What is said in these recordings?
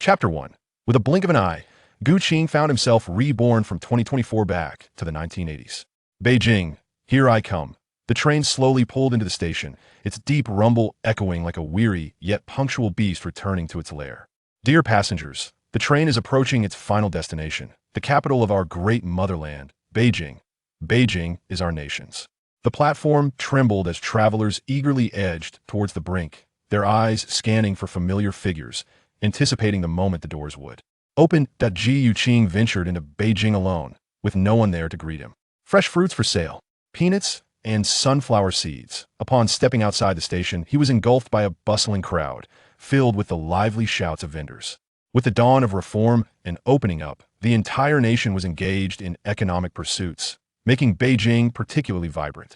Chapter 1. With a blink of an eye, Gu Qing found himself reborn from 2024 back to the 1980s. Beijing, here I come. The train slowly pulled into the station, its deep rumble echoing like a weary yet punctual beast returning to its lair. Dear passengers, the train is approaching its final destination, the capital of our great motherland, Beijing. Beijing is our nation's. The platform trembled as travelers eagerly edged towards the brink, their eyes scanning for familiar figures, anticipating the moment the doors would open. Ji Yuqing ventured into Beijing alone, with no one there to greet him. Fresh fruits for sale, peanuts, and sunflower seeds. Upon stepping outside the station, he was engulfed by a bustling crowd, filled with the lively shouts of vendors. With the dawn of reform and opening up, the entire nation was engaged in economic pursuits, making Beijing particularly vibrant.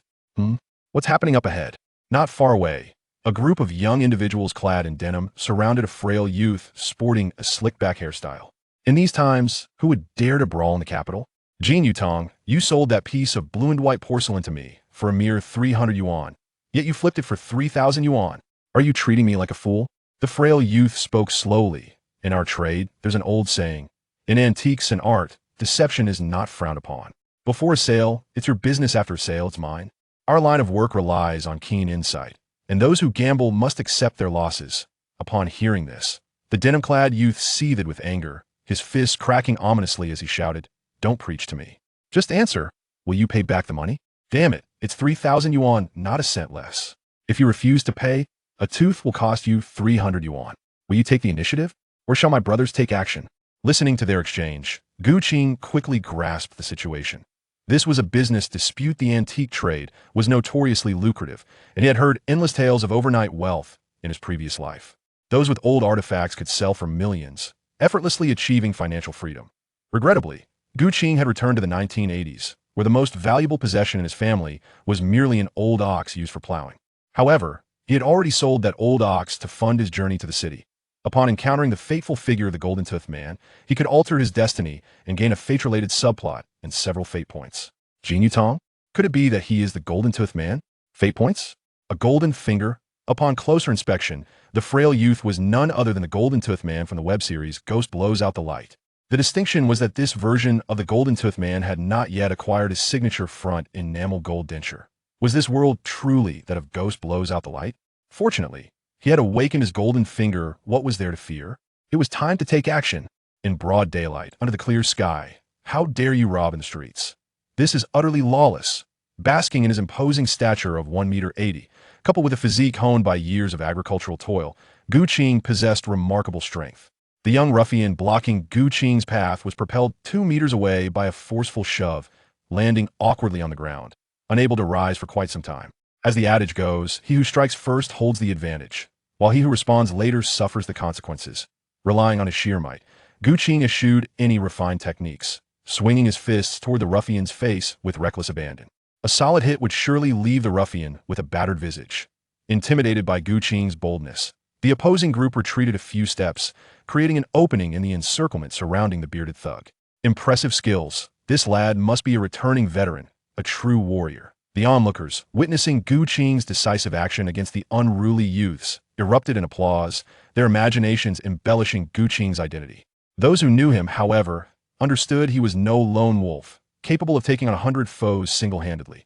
What's happening up ahead? Not far away, a group of young individuals clad in denim surrounded a frail youth sporting a slick-back hairstyle. In these times, who would dare to brawl in the capital? Jin Yutong, you sold that piece of blue and white porcelain to me for a mere 300 yuan, yet you flipped it for 3,000 yuan. Are you treating me like a fool? The frail youth spoke slowly. In our trade, there's an old saying. In antiques and art, deception is not frowned upon. Before a sale, it's your business. After a sale, it's mine. Our line of work relies on keen insight, and those who gamble must accept their losses. Upon hearing this, the denim-clad youth seethed with anger, his fists cracking ominously as he shouted, "Don't preach to me. Just answer. Will you pay back the money? Damn it, it's 3,000 yuan, not a cent less. If you refuse to pay, a tooth will cost you 300 yuan. Will you take the initiative, or shall my brothers take action?" Listening to their exchange, Gu Qing quickly grasped the situation. This was a business dispute. The antique trade was notoriously lucrative, and he had heard endless tales of overnight wealth in his previous life. Those with old artifacts could sell for millions, effortlessly achieving financial freedom. Regrettably, Gu Qing had returned to the 1980s, where the most valuable possession in his family was merely an old ox used for plowing. However, he had already sold that old ox to fund his journey to the city. Upon encountering the fateful figure of the golden-toothed man, he could alter his destiny and gain a fate-related subplot and several fate points. Jin Yutong? Could it be that he is the golden-toothed man? Fate points? A golden finger? Upon closer inspection, the frail youth was none other than the golden-toothed man from the web series Ghost Blows Out the Light. The distinction was that this version of the golden-toothed man had not yet acquired his signature front enamel gold denture. Was this world truly that of Ghost Blows Out the Light? Fortunately, he had awakened his golden finger. What was there to fear? It was time to take action. In broad daylight, under the clear sky, how dare you rob in the streets? This is utterly lawless. Basking in his imposing stature of 1.80 meters, coupled with a physique honed by years of agricultural toil, Gu Qing possessed remarkable strength. The young ruffian blocking Gu Qing's path was propelled 2 meters away by a forceful shove, landing awkwardly on the ground, unable to rise for quite some time. As the adage goes, he who strikes first holds the advantage, while he who responds later suffers the consequences. Relying on his sheer might, Gu Qing eschewed any refined techniques, swinging his fists toward the ruffian's face with reckless abandon. A solid hit would surely leave the ruffian with a battered visage. Intimidated by Gu Qing's boldness, the opposing group retreated a few steps, creating an opening in the encirclement surrounding the bearded thug. Impressive skills. This lad must be a returning veteran, a true warrior. The onlookers, witnessing Gu Qing's decisive action against the unruly youths, erupted in applause, their imaginations embellishing Gu Qing's identity. Those who knew him, however, understood he was no lone wolf, capable of taking on 100 foes single-handedly.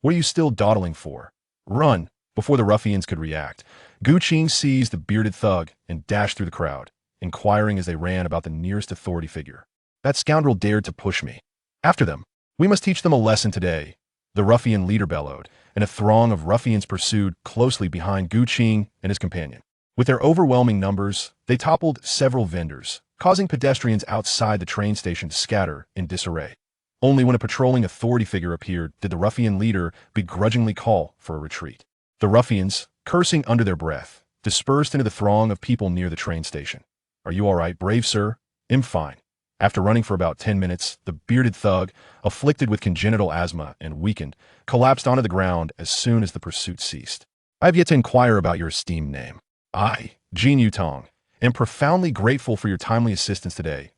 What are you still dawdling for? Run! Before the ruffians could react, Gu Qing seized the bearded thug and dashed through the crowd, inquiring as they ran about the nearest authority figure. That scoundrel dared to push me. After them. We must teach them a lesson today. The ruffian leader bellowed, and a throng of ruffians pursued closely behind Gu Qing and his companion. With their overwhelming numbers, they toppled several vendors, causing pedestrians outside the train station to scatter in disarray. Only when a patrolling authority figure appeared did the ruffian leader begrudgingly call for a retreat. The ruffians, cursing under their breath, dispersed into the throng of people near the train station. "Are you all right, brave sir?" "I'm fine." After running for about 10 minutes, the bearded thug, afflicted with congenital asthma and weakened, collapsed onto the ground as soon as the pursuit ceased. "I have yet to inquire about your esteemed name." "I, Jin Yutong, am profoundly grateful for your timely assistance today.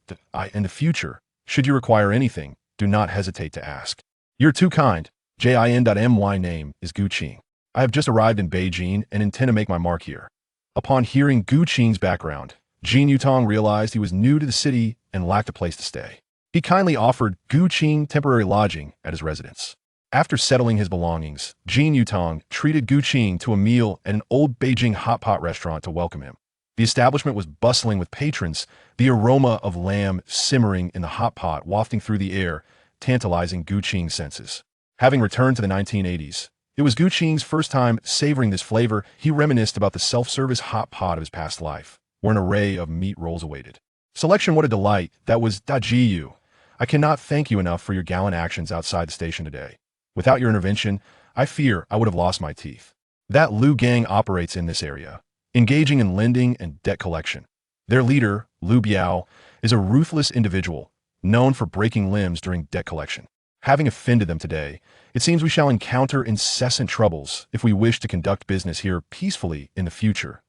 In the future, should you require anything, do not hesitate to ask." "You're too kind. Jin.my name is Gu Qing. I have just arrived in Beijing and intend to make my mark here." Upon hearing Gu Qing's background, Jin Yutong realized he was new to the city and lacked a place to stay. He kindly offered Gu Qing temporary lodging at his residence. After settling his belongings, Jin Yutong treated Gu Qing to a meal at an old Beijing hot pot restaurant to welcome him. The establishment was bustling with patrons, the aroma of lamb simmering in the hot pot wafting through the air, tantalizing Gu Qing's senses. Having returned to the 1980s, it was Gu Qing's first time savoring this flavor. He reminisced about the self-service hot pot of his past life, where an array of meat rolls awaited. Selection, what a delight. That was Dajiyu. I cannot thank you enough for your gallant actions outside the station today. Without your intervention, I fear I would have lost my teeth. That Liu gang operates in this area, engaging in lending and debt collection. Their leader, Liu Biao, is a ruthless individual, known for breaking limbs during debt collection. Having offended them today, it seems we shall encounter incessant troubles if we wish to conduct business here peacefully in the future.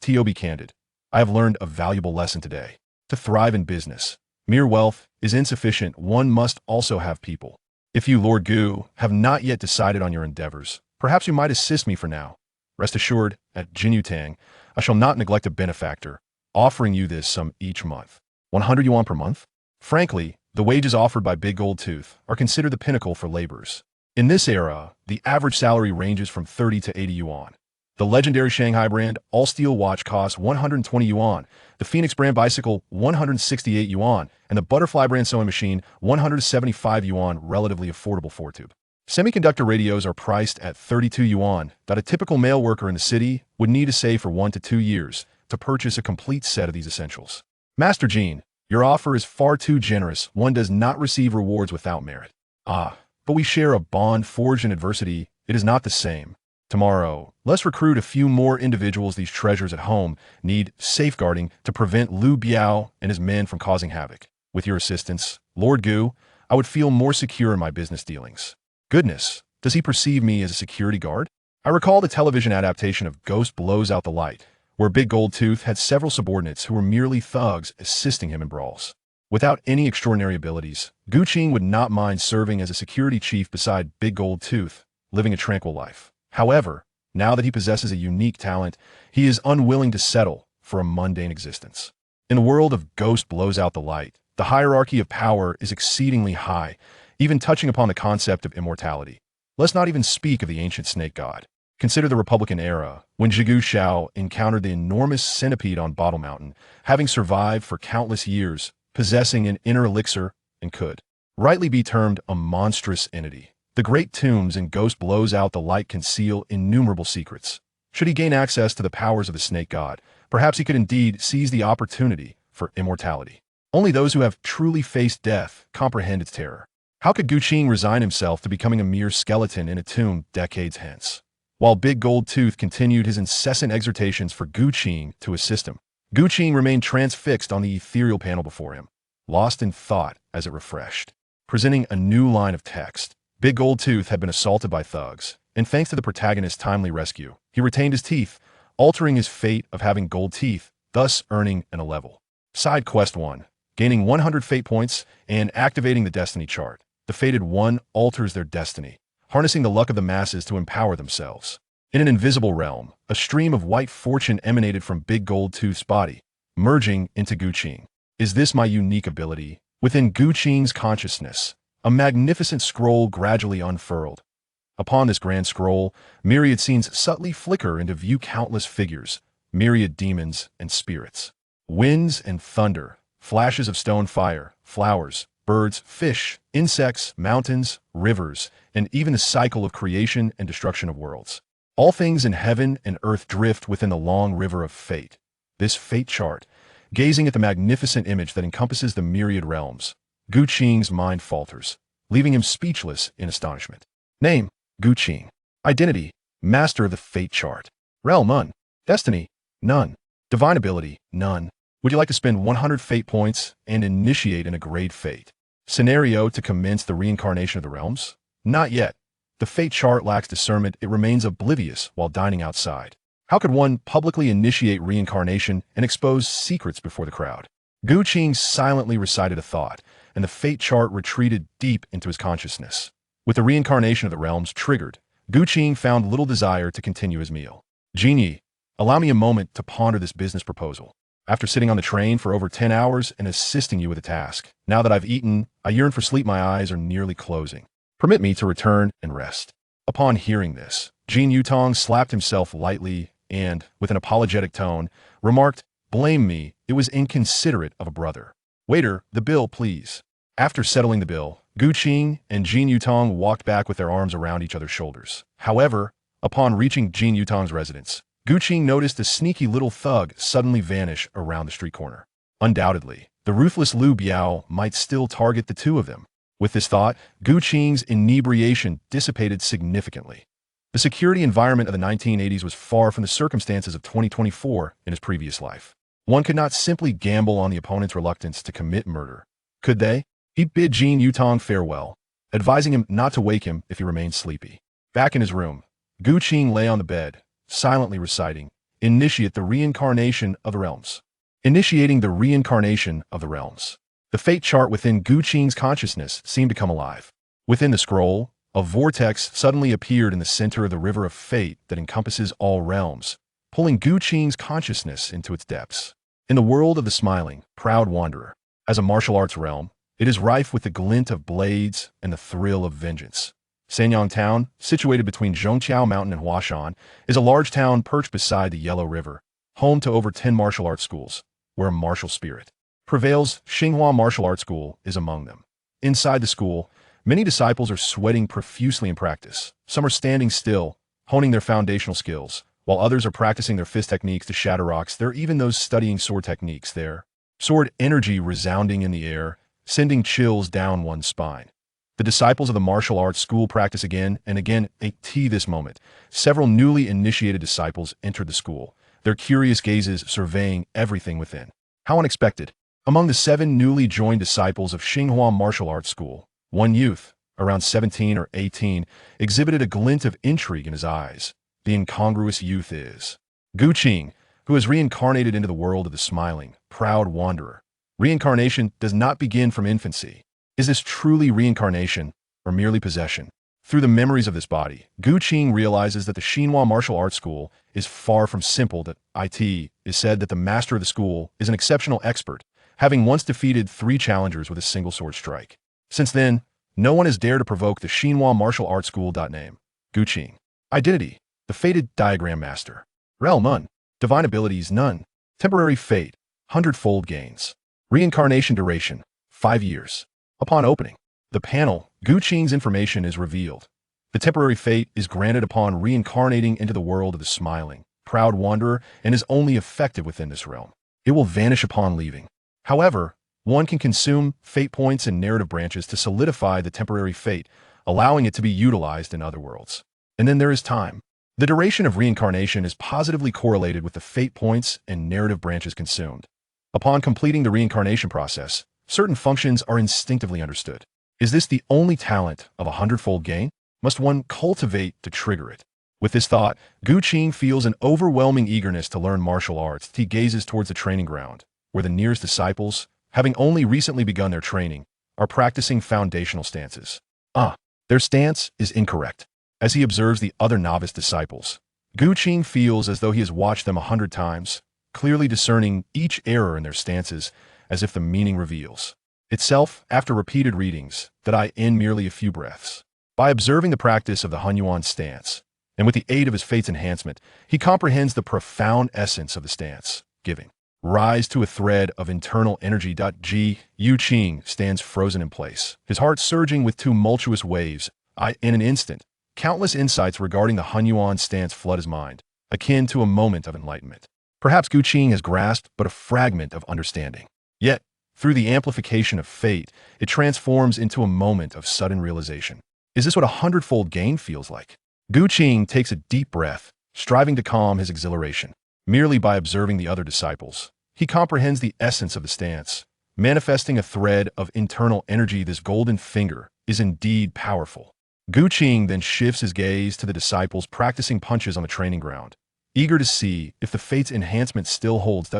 To be candid, I have learned a valuable lesson today. To thrive in business, mere wealth is insufficient. One must also have people. If you, Lord Gu, have not yet decided on your endeavors, perhaps you might assist me for now. Rest assured, at Jinyutang, I shall not neglect a benefactor, offering you this sum each month. 100 yuan per month? Frankly, the wages offered by Big Gold Tooth are considered the pinnacle for laborers. In this era, the average salary ranges from 30 to 80 yuan. The legendary Shanghai brand all-steel watch costs 120 yuan, the Phoenix brand bicycle 168 yuan, and the Butterfly brand sewing machine 175 yuan, relatively affordable four-tube. Semiconductor radios are priced at 32 yuan that a typical mail worker in the city would need to save for 1 to 2 years to purchase a complete set of these essentials. Master Jean, your offer is far too generous. One does not receive rewards without merit. But we share a bond forged in adversity. It is not the same. Tomorrow, let's recruit a few more individuals. These treasures at home need safeguarding to prevent Liu Biao and his men from causing havoc. With your assistance, Lord Gu, I would feel more secure in my business dealings. Goodness, does he perceive me as a security guard? I recall the television adaptation of Ghost Blows Out the Light, where Big Gold Tooth had several subordinates who were merely thugs assisting him in brawls. Without any extraordinary abilities, Gu Qing would not mind serving as a security chief beside Big Gold Tooth, living a tranquil life. However, now that he possesses a unique talent, he is unwilling to settle for a mundane existence. In the world of Ghost Blows Out the Light, the hierarchy of power is exceedingly high, even touching upon the concept of immortality. Let's not even speak of the ancient snake god. Consider the Republican era, when Zhigu Xiao encountered the enormous centipede on Bottle Mountain, having survived for countless years, possessing an inner elixir, and could rightly be termed a monstrous entity. The great tombs in Ghost Blows Out the Light conceal innumerable secrets. Should he gain access to the powers of the snake god, perhaps he could indeed seize the opportunity for immortality. Only those who have truly faced death comprehend its terror. How could Gu Qing resign himself to becoming a mere skeleton in a tomb decades hence? While Big Gold Tooth continued his incessant exhortations for Gu Qing to assist him, Gu Qing remained transfixed on the ethereal panel before him, lost in thought as it refreshed. Presenting a new line of text, Big Gold Tooth had been assaulted by thugs, and thanks to the protagonist's timely rescue, he retained his teeth, altering his fate of having gold teeth, thus earning an 11 level. Side Quest 1. Gaining 100 fate points and activating the destiny chart. The fated one alters their destiny, harnessing the luck of the masses to empower themselves. In an invisible realm, a stream of white fortune emanated from Big Gold Tooth's body, merging into Gu Qing. Is this my unique ability? Within Gu Qing's consciousness, a magnificent scroll gradually unfurled. Upon this grand scroll, myriad scenes subtly flicker into view, countless figures, myriad demons and spirits. Winds and thunder, flashes of stone fire, flowers, birds, fish, insects, mountains, rivers, and even the cycle of creation and destruction of worlds. All things in heaven and earth drift within the long river of fate. This fate chart, gazing at the magnificent image that encompasses the myriad realms, Gu Qing's mind falters, leaving him speechless in astonishment. Name, Gu Qing. Identity, master of the fate chart. Realm, none. Destiny, none. Divine ability, none. Would you like to spend 100 fate points and initiate an grade fate? Scenario to commence the reincarnation of the realms? Not yet. The fate chart lacks discernment. It remains oblivious while dining outside. How could one publicly initiate reincarnation and expose secrets before the crowd? Gu Qing silently recited a thought, and the fate chart retreated deep into his consciousness. With the reincarnation of the realms triggered, Gu Qing found little desire to continue his meal. Genie, allow me a moment to ponder this business proposal. After sitting on the train for over 10 hours and assisting you with a task, now that I've eaten, I yearn for sleep. My eyes are nearly closing. Permit me to return and rest." Upon hearing this, Jin Yutong slapped himself lightly and, with an apologetic tone, remarked, "Blame me, it was inconsiderate of a brother. Waiter, the bill, please." After settling the bill, Gu Qing and Jin Yutong walked back with their arms around each other's shoulders. However, upon reaching Jin Yutong's residence, Gu Qing noticed a sneaky little thug suddenly vanish around the street corner. Undoubtedly, the ruthless Liu Biao might still target the two of them. With this thought, Gu Qing's inebriation dissipated significantly. The security environment of the 1980s was far from the circumstances of 2024 in his previous life. One could not simply gamble on the opponent's reluctance to commit murder. Could they? He bid Jin Yutong farewell, advising him not to wake him if he remained sleepy. Back in his room, Gu Qing lay on the bed, silently reciting, "Initiate the reincarnation of the realms." Initiating the reincarnation of the realms. The fate chart within Gu Qing's consciousness seemed to come alive. Within the scroll, a vortex suddenly appeared in the center of the river of fate that encompasses all realms, pulling Gu Qing's consciousness into its depths. In the world of the smiling, proud wanderer, as a martial arts realm, it is rife with the glint of blades and the thrill of vengeance. Sanyang Town, situated between Zhongqiao Mountain and Huashan, is a large town perched beside the Yellow River, home to over 10 martial arts schools, where a martial spirit prevails. Xinghua Martial Arts School is among them. Inside the school, many disciples are sweating profusely in practice. Some are standing still, honing their foundational skills, while others are practicing their fist techniques to shatter rocks. There are even those studying sword techniques there. Sword energy resounding in the air, sending chills down one's spine. The disciples of the martial arts school practice again and again. At this moment, several newly initiated disciples entered the school, their curious gazes surveying everything within. How unexpected! Among the 7 newly joined disciples of Xinghua Martial Arts School, one youth, around 17 or 18, exhibited a glint of intrigue in his eyes. The incongruous youth is Gu Qing, who has reincarnated into the world of the smiling, proud wanderer. Reincarnation does not begin from infancy. Is this truly reincarnation, or merely possession? Through the memories of this body, Gu Qing realizes that the Xinhua Martial Arts School is far from simple. That it is said that the master of the school is an exceptional expert, having once defeated 3 challengers with a single sword strike. Since then, no one has dared to provoke the Xinhua Martial Arts School. Name: Gu Qing. Identity: the fated diagram master. Realm: none. Divine abilities: none. Temporary fate: 100-fold gains. Reincarnation duration: 5 years. Upon opening the panel, Gu Qing's information is revealed. The temporary fate is granted upon reincarnating into the world of the smiling, proud wanderer and is only effective within this realm. It will vanish upon leaving. However, one can consume fate points and narrative branches to solidify the temporary fate, allowing it to be utilized in other worlds. And then there is time. The duration of reincarnation is positively correlated with the fate points and narrative branches consumed. Upon completing the reincarnation process, certain functions are instinctively understood. Is this the only talent of 100-fold gain? Must one cultivate to trigger it? With this thought, Gu Qing feels an overwhelming eagerness to learn martial arts. He gazes towards the training ground, where the nearest disciples, having only recently begun their training, are practicing foundational stances. Their stance is incorrect. As he observes the other novice disciples, Gu Qing feels as though he has watched them 100 times, clearly discerning each error in their stances, as if the meaning reveals itself after repeated readings that I in merely a few breaths. By observing the practice of the Hunyuan stance, and with the aid of his fate's enhancement, he comprehends the profound essence of the stance, giving rise to a thread of internal energy. Gu Qing stands frozen in place, his heart surging with tumultuous waves. In an instant, countless insights regarding the Hunyuan stance flood his mind, akin to a moment of enlightenment. Perhaps Gu Qing has grasped but a fragment of understanding. Yet, through the amplification of fate, it transforms into a moment of sudden realization. Is this what 100-fold gain feels like? Gu Qing takes a deep breath, striving to calm his exhilaration. Merely by observing the other disciples, he comprehends the essence of the stance, manifesting a thread of internal energy. This golden finger is indeed powerful. Gu Qing then shifts his gaze to the disciples practicing punches on the training ground, eager to see if the fate's enhancement still holds.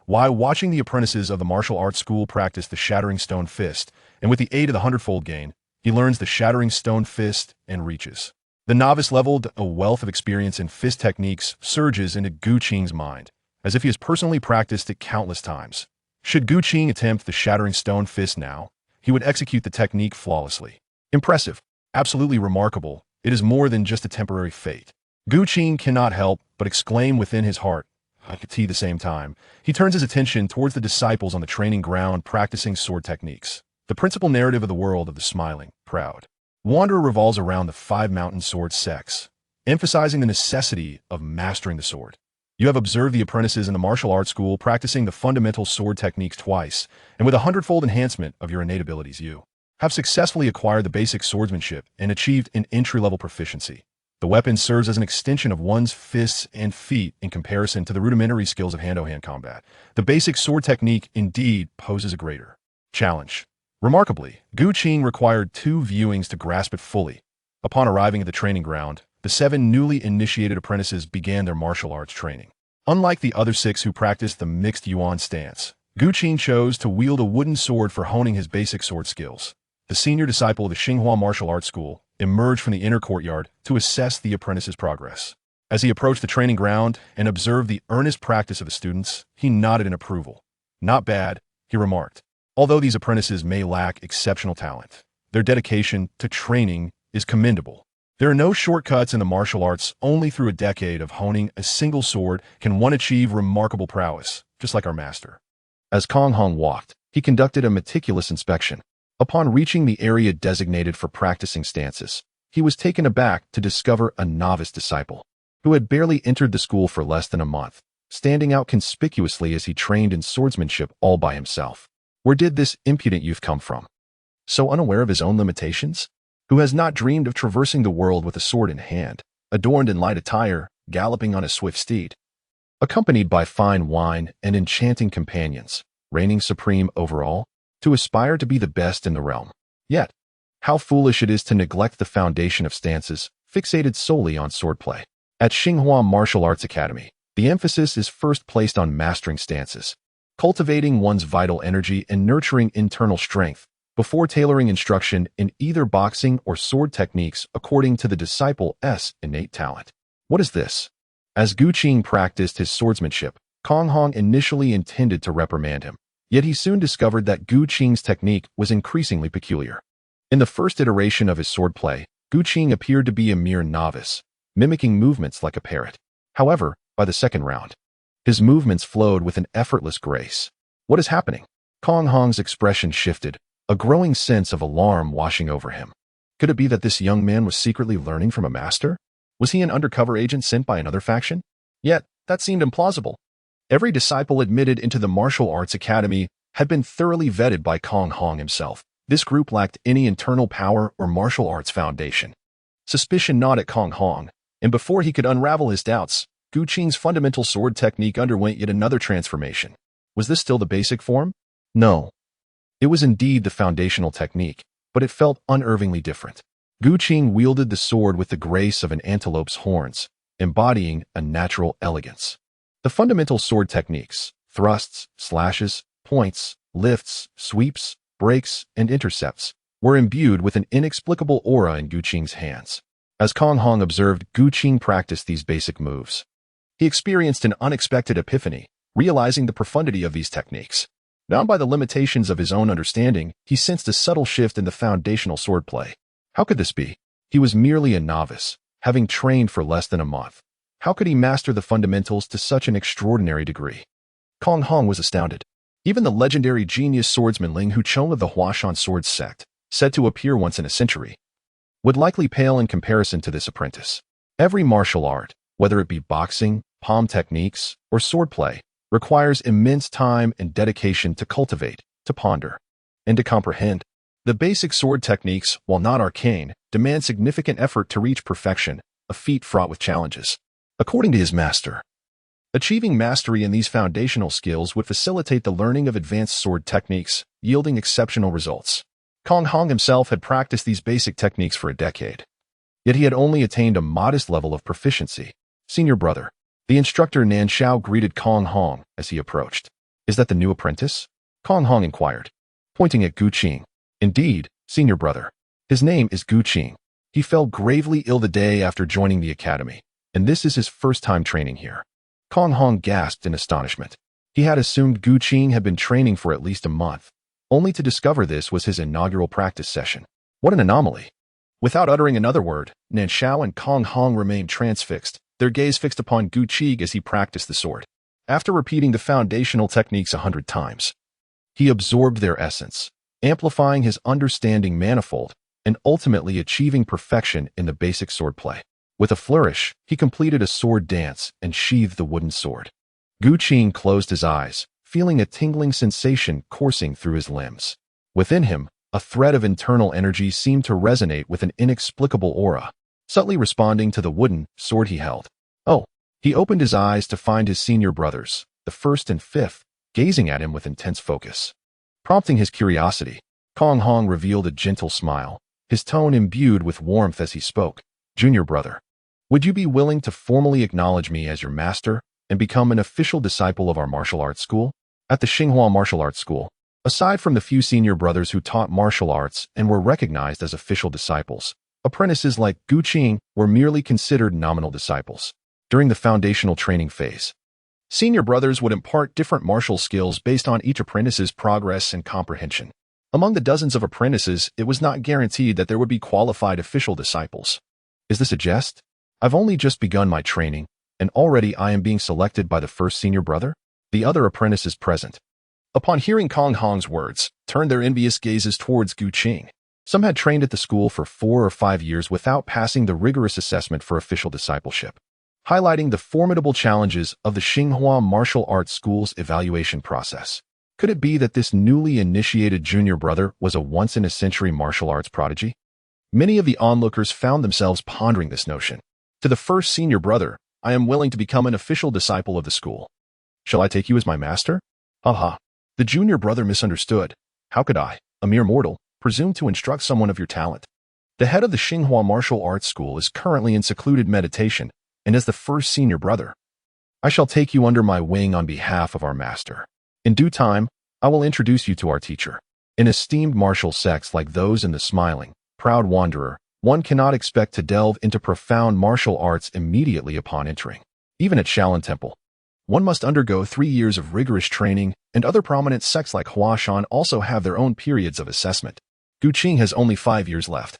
While watching the apprentices of the martial arts school practice the shattering stone fist, and with the aid of the 100-fold gain, he learns the shattering stone fist and reaches the novice level. A wealth of experience in fist techniques surges into Gu Qing's mind, as if he has personally practiced it countless times. Should Gu Qing attempt the shattering stone fist now, he would execute the technique flawlessly. Impressive. Absolutely remarkable. It is more than just a temporary fate. Gu Qing cannot help but exclaim within his heart, at the same time. He turns his attention towards the disciples on the training ground practicing sword techniques. The principal narrative of the world of the smiling, proud wanderer revolves around the five mountain sword sects, emphasizing the necessity of mastering the sword. You have observed the apprentices in the martial arts school practicing the fundamental sword techniques twice, and with a hundredfold enhancement of your innate abilities, you have successfully acquired the basic swordsmanship and achieved an entry-level proficiency. The weapon serves as an extension of one's fists and feet in comparison to the rudimentary skills of hand-to-hand combat. The basic sword technique indeed poses a greater challenge. Remarkably, Gu Qing required 2 viewings to grasp it fully. Upon arriving at the training ground, the 7 newly initiated apprentices began their martial arts training. Unlike the other 6 who practiced the mixed yuan stance, Gu Qing chose to wield a wooden sword for honing his basic sword skills. The senior disciple of the Xinghua Martial Arts School emerged from the inner courtyard to assess the apprentice's progress. As he approached the training ground and observed the earnest practice of the students, he nodded in approval. "Not bad," he remarked. "Although these apprentices may lack exceptional talent, their dedication to training is commendable. There are no shortcuts in the martial arts. Only through a decade of honing a single sword can one achieve remarkable prowess, just like our master." As Kong Hong walked, he conducted a meticulous inspection. Upon reaching the area designated for practicing stances, he was taken aback to discover a novice disciple who had barely entered the school for less than a month, standing out conspicuously as he trained in swordsmanship all by himself. Where did this impudent youth come from? So unaware of his own limitations? Who has not dreamed of traversing the world with a sword in hand, adorned in light attire, galloping on a swift steed, accompanied by fine wine and enchanting companions, reigning supreme over all, to aspire to be the best in the realm? Yet, how foolish it is to neglect the foundation of stances, fixated solely on swordplay. At Xinghua Martial Arts Academy, the emphasis is first placed on mastering stances, cultivating one's vital energy and nurturing internal strength, before tailoring instruction in either boxing or sword techniques according to the disciple's innate talent. What is this? As Gu Qing practiced his swordsmanship, Kong Hong initially intended to reprimand him. Yet he soon discovered that Gu Qing's technique was increasingly peculiar. In the first iteration of his swordplay, Gu Qing appeared to be a mere novice, mimicking movements like a parrot. However, by the second round, his movements flowed with an effortless grace. What is happening? Kong Hong's expression shifted, a growing sense of alarm washing over him. Could it be that this young man was secretly learning from a master? Was he an undercover agent sent by another faction? Yet, that seemed implausible. Every disciple admitted into the martial arts academy had been thoroughly vetted by Kong Hong himself. This group lacked any internal power or martial arts foundation. Suspicion gnawed at Kong Hong, and before he could unravel his doubts, Gu Qing's fundamental sword technique underwent yet another transformation. Was this still the basic form? No. It was indeed the foundational technique, but it felt unervingly different. Gu Qing wielded the sword with the grace of an antelope's horns, embodying a natural elegance. The fundamental sword techniques, thrusts, slashes, points, lifts, sweeps, breaks, and intercepts, were imbued with an inexplicable aura in Gu Qing's hands. As Kong Hong observed Gu Qing practice these basic moves, he experienced an unexpected epiphany, realizing the profundity of these techniques. Bound by the limitations of his own understanding, he sensed a subtle shift in the foundational swordplay. How could this be? He was merely a novice, having trained for less than a month. How could he master the fundamentals to such an extraordinary degree? Kong Hong was astounded. Even the legendary genius swordsman Ling Huchong of the Huashan Sword sect, said to appear once in a century, would likely pale in comparison to this apprentice. Every martial art, whether it be boxing, palm techniques, or swordplay, requires immense time and dedication to cultivate, to ponder, and to comprehend. The basic sword techniques, while not arcane, demand significant effort to reach perfection, a feat fraught with challenges. According to his master, achieving mastery in these foundational skills would facilitate the learning of advanced sword techniques, yielding exceptional results. Kong Hong himself had practiced these basic techniques for a decade. Yet he had only attained a modest level of proficiency. "Senior brother," the instructor Nan Xiao greeted Kong Hong as he approached. "Is that the new apprentice?" Kong Hong inquired, pointing at Gu Qing. "Indeed, senior brother. His name is Gu Qing. He fell gravely ill the day after joining the academy, and this is his first time training here." Kong Hong gasped in astonishment. He had assumed Gu Qing had been training for at least a month, only to discover this was his inaugural practice session. What an anomaly! Without uttering another word, Nan Shao and Kong Hong remained transfixed, their gaze fixed upon Gu Qing as he practiced the sword. After repeating the foundational techniques 100 times, he absorbed their essence, amplifying his understanding manifold, and ultimately achieving perfection in the basic swordplay. With a flourish, he completed a sword dance and sheathed the wooden sword. Gu Qing closed his eyes, feeling a tingling sensation coursing through his limbs. Within him, a thread of internal energy seemed to resonate with an inexplicable aura, subtly responding to the wooden sword he held. Oh! He opened his eyes to find his senior brothers, the first and fifth, gazing at him with intense focus. Prompting his curiosity, Kong Hong revealed a gentle smile, his tone imbued with warmth as he spoke. Junior brother, would you be willing to formally acknowledge me as your master and become an official disciple of our martial arts school? At the Xinghua Martial Arts School, aside from the few senior brothers who taught martial arts and were recognized as official disciples, apprentices like Gu Qing were merely considered nominal disciples. During the foundational training phase, senior brothers would impart different martial skills based on each apprentice's progress and comprehension. Among the dozens of apprentices, it was not guaranteed that there would be qualified official disciples. Is this a jest? I've only just begun my training, and already I am being selected by the first senior brother? The other apprentices present, upon hearing Kong Hong's words, turned their envious gazes towards Gu Qing. Some had trained at the school for 4 or 5 years without passing the rigorous assessment for official discipleship, highlighting the formidable challenges of the Xinghua Martial Arts School's evaluation process. Could it be that this newly initiated junior brother was a once-in-a-century martial arts prodigy? Many of the onlookers found themselves pondering this notion. To the first senior brother, I am willing to become an official disciple of the school. Shall I take you as my master? Ha. The junior brother misunderstood. How could I, a mere mortal, presume to instruct someone of your talent? The head of the Xinghua Martial Arts School is currently in secluded meditation, and as the first senior brother, I shall take you under my wing on behalf of our master. In due time, I will introduce you to our teacher. In esteemed martial sects like those in the smiling, proud wanderer, one cannot expect to delve into profound martial arts immediately upon entering. Even at Shaolin Temple, one must undergo 3 years of rigorous training, and other prominent sects like Huashan also have their own periods of assessment. Gu Qing has only 5 years left,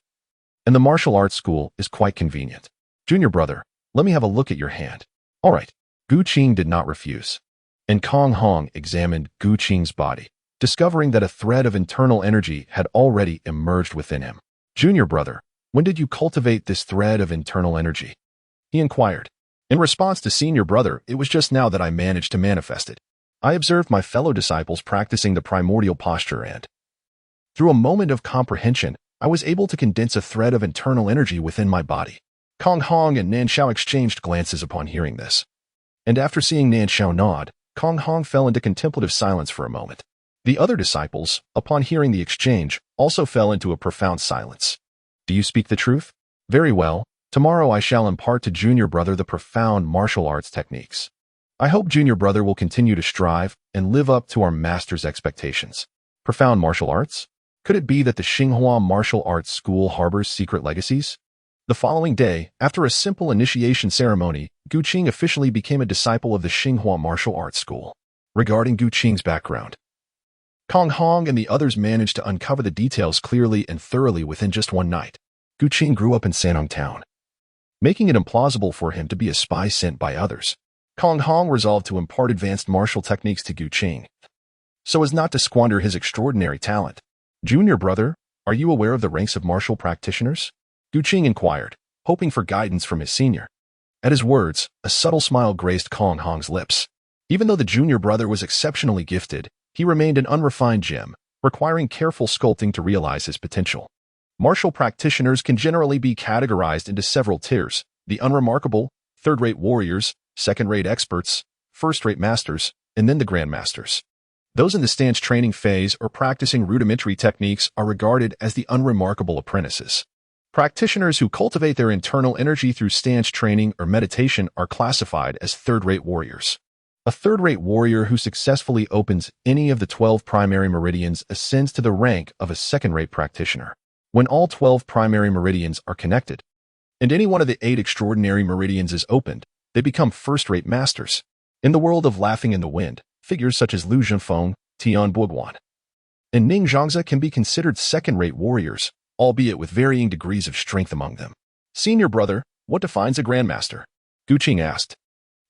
and the martial arts school is quite convenient. Junior brother, let me have a look at your hand. All right. Gu Qing did not refuse, and Kong Hong examined Gu Qing's body, discovering that a thread of internal energy had already emerged within him. Junior brother, when did you cultivate this thread of internal energy? He inquired. In response to senior brother, it was just now that I managed to manifest it. I observed my fellow disciples practicing the primordial posture and, through a moment of comprehension, I was able to condense a thread of internal energy within my body. Kong Hong and Nan Shao exchanged glances upon hearing this. And after seeing Nan Shao nod, Kong Hong fell into contemplative silence for a moment. The other disciples, upon hearing the exchange, also fell into a profound silence. Do you speak the truth? Very well. Tomorrow I shall impart to junior brother the profound martial arts techniques. I hope junior brother will continue to strive and live up to our master's expectations. Profound martial arts? Could it be that the Xinghua Martial Arts School harbors secret legacies? The following day, after a simple initiation ceremony, Gu Qing officially became a disciple of the Xinghua Martial Arts School. Regarding Gu Qing's background, Kong Hong and the others managed to uncover the details clearly and thoroughly within just one night. Gu Qing grew up in Sanhong Town, making it implausible for him to be a spy sent by others. Kong Hong resolved to impart advanced martial techniques to Gu Qing, so as not to squander his extraordinary talent. Junior brother, are you aware of the ranks of martial practitioners? Gu Qing inquired, hoping for guidance from his senior. At his words, a subtle smile graced Kong Hong's lips. Even though the junior brother was exceptionally gifted, he remained an unrefined gem, requiring careful sculpting to realize his potential. Martial practitioners can generally be categorized into several tiers: the unremarkable, third-rate warriors, second-rate experts, first-rate masters, and then the grandmasters. Those in the stance training phase or practicing rudimentary techniques are regarded as the unremarkable apprentices. Practitioners who cultivate their internal energy through stance training or meditation are classified as third-rate warriors. A third-rate warrior who successfully opens any of the 12 primary meridians ascends to the rank of a second-rate practitioner. When all 12 primary meridians are connected, and any one of the 8 extraordinary meridians is opened, they become first-rate masters. In the world of laughing in the wind, figures such as Lu Zhenfeng, Tian Buoguan, and Ning Zhangzi can be considered second-rate warriors, albeit with varying degrees of strength among them. Senior brother, what defines a grandmaster? Gu Qing asked.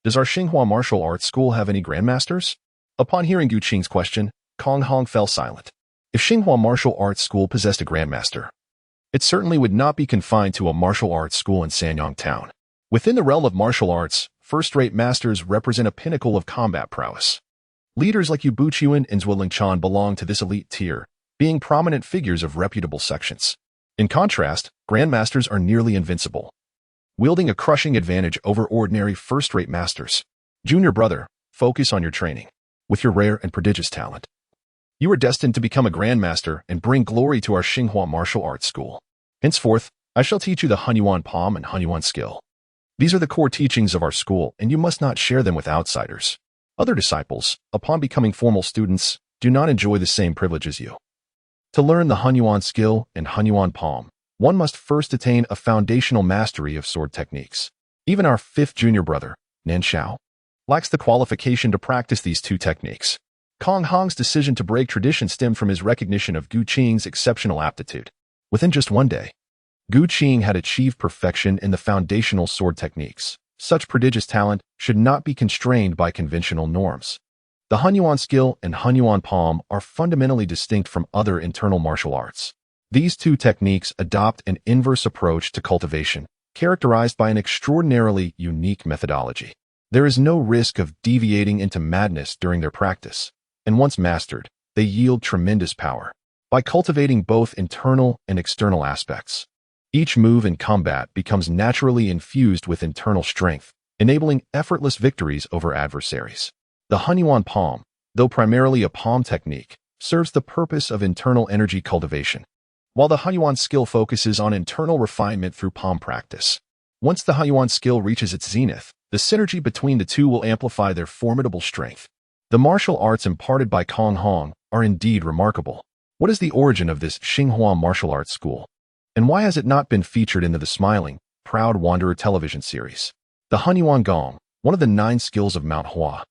Does our Xinghua martial arts school have any grandmasters? Upon hearing Gu Qing's question, Kong Hong fell silent. If Xinghua martial arts school possessed a grandmaster, it certainly would not be confined to a martial arts school in Sanyang Town. Within the realm of martial arts, first-rate masters represent a pinnacle of combat prowess. Leaders like Yu Buqian and Zhuo Lingchan belong to this elite tier, being prominent figures of reputable sections. In contrast, grandmasters are nearly invincible, wielding a crushing advantage over ordinary first-rate masters. Junior brother, focus on your training. With your rare and prodigious talent, you are destined to become a grandmaster and bring glory to our Xinghua martial arts school. Henceforth, I shall teach you the Hunyuan palm and Hunyuan skill. These are the core teachings of our school, and you must not share them with outsiders. Other disciples, upon becoming formal students, do not enjoy the same privilege as you. To learn the Hunyuan skill and Hunyuan palm, one must first attain a foundational mastery of sword techniques. Even our fifth junior brother, Nan Xiao, lacks the qualification to practice these two techniques. Kong Hong's decision to break tradition stemmed from his recognition of Gu Qing's exceptional aptitude. Within just one day, Gu Qing had achieved perfection in the foundational sword techniques. Such prodigious talent should not be constrained by conventional norms. The Hunyuan skill and Hunyuan palm are fundamentally distinct from other internal martial arts. These two techniques adopt an inverse approach to cultivation, characterized by an extraordinarily unique methodology. There is no risk of deviating into madness during their practice, and once mastered, they yield tremendous power. By cultivating both internal and external aspects, each move in combat becomes naturally infused with internal strength, enabling effortless victories over adversaries. The Hunyuan palm, though primarily a palm technique, serves the purpose of internal energy cultivation, while the Hunyuan skill focuses on internal refinement through palm practice. Once the Hunyuan skill reaches its zenith, the synergy between the two will amplify their formidable strength. The martial arts imparted by Kong Hong are indeed remarkable. What is the origin of this Xinghua martial arts school? And why has it not been featured into the smiling, proud Wanderer television series? The Hunyuan Gong, one of the 9 skills of Mount Hua,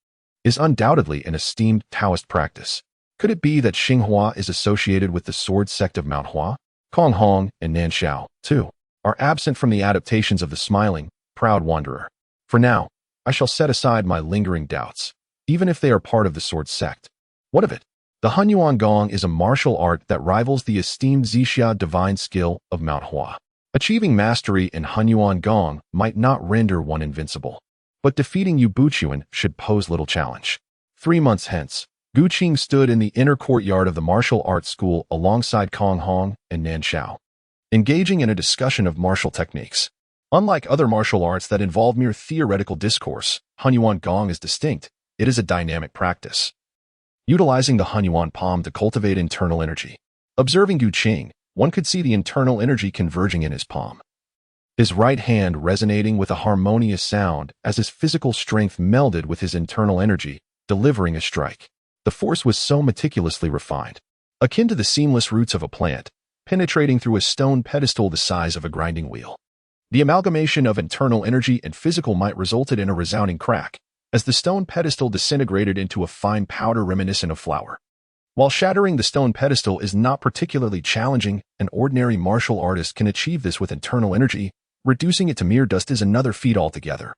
is undoubtedly an esteemed Taoist practice. Could it be that Xinghua is associated with the sword sect of Mount Hua? Kong Hong and Nan Xiao, too, are absent from the adaptations of the smiling, proud Wanderer. For now, I shall set aside my lingering doubts, even if they are part of the sword sect. What of it? The Hunyuan Gong is a martial art that rivals the esteemed Zixia divine skill of Mount Hua. Achieving mastery in Hunyuan Gong might not render one invincible, but defeating Yu Buqian should pose little challenge. 3 months hence, Gu Qing stood in the inner courtyard of the martial arts school alongside Kong Hong and Nan Xiao, engaging in a discussion of martial techniques. Unlike other martial arts that involve mere theoretical discourse, Hunyuan Gong is distinct. It is a dynamic practice, utilizing the Hunyuan palm to cultivate internal energy. Observing Gu Qing, one could see the internal energy converging in his palm, his right hand resonating with a harmonious sound as his physical strength melded with his internal energy, delivering a strike. The force was so meticulously refined, akin to the seamless roots of a plant, penetrating through a stone pedestal the size of a grinding wheel. The amalgamation of internal energy and physical might resulted in a resounding crack, as the stone pedestal disintegrated into a fine powder reminiscent of flour. While shattering the stone pedestal is not particularly challenging, an ordinary martial artist can achieve this with internal energy. Reducing it to mere dust is another feat altogether,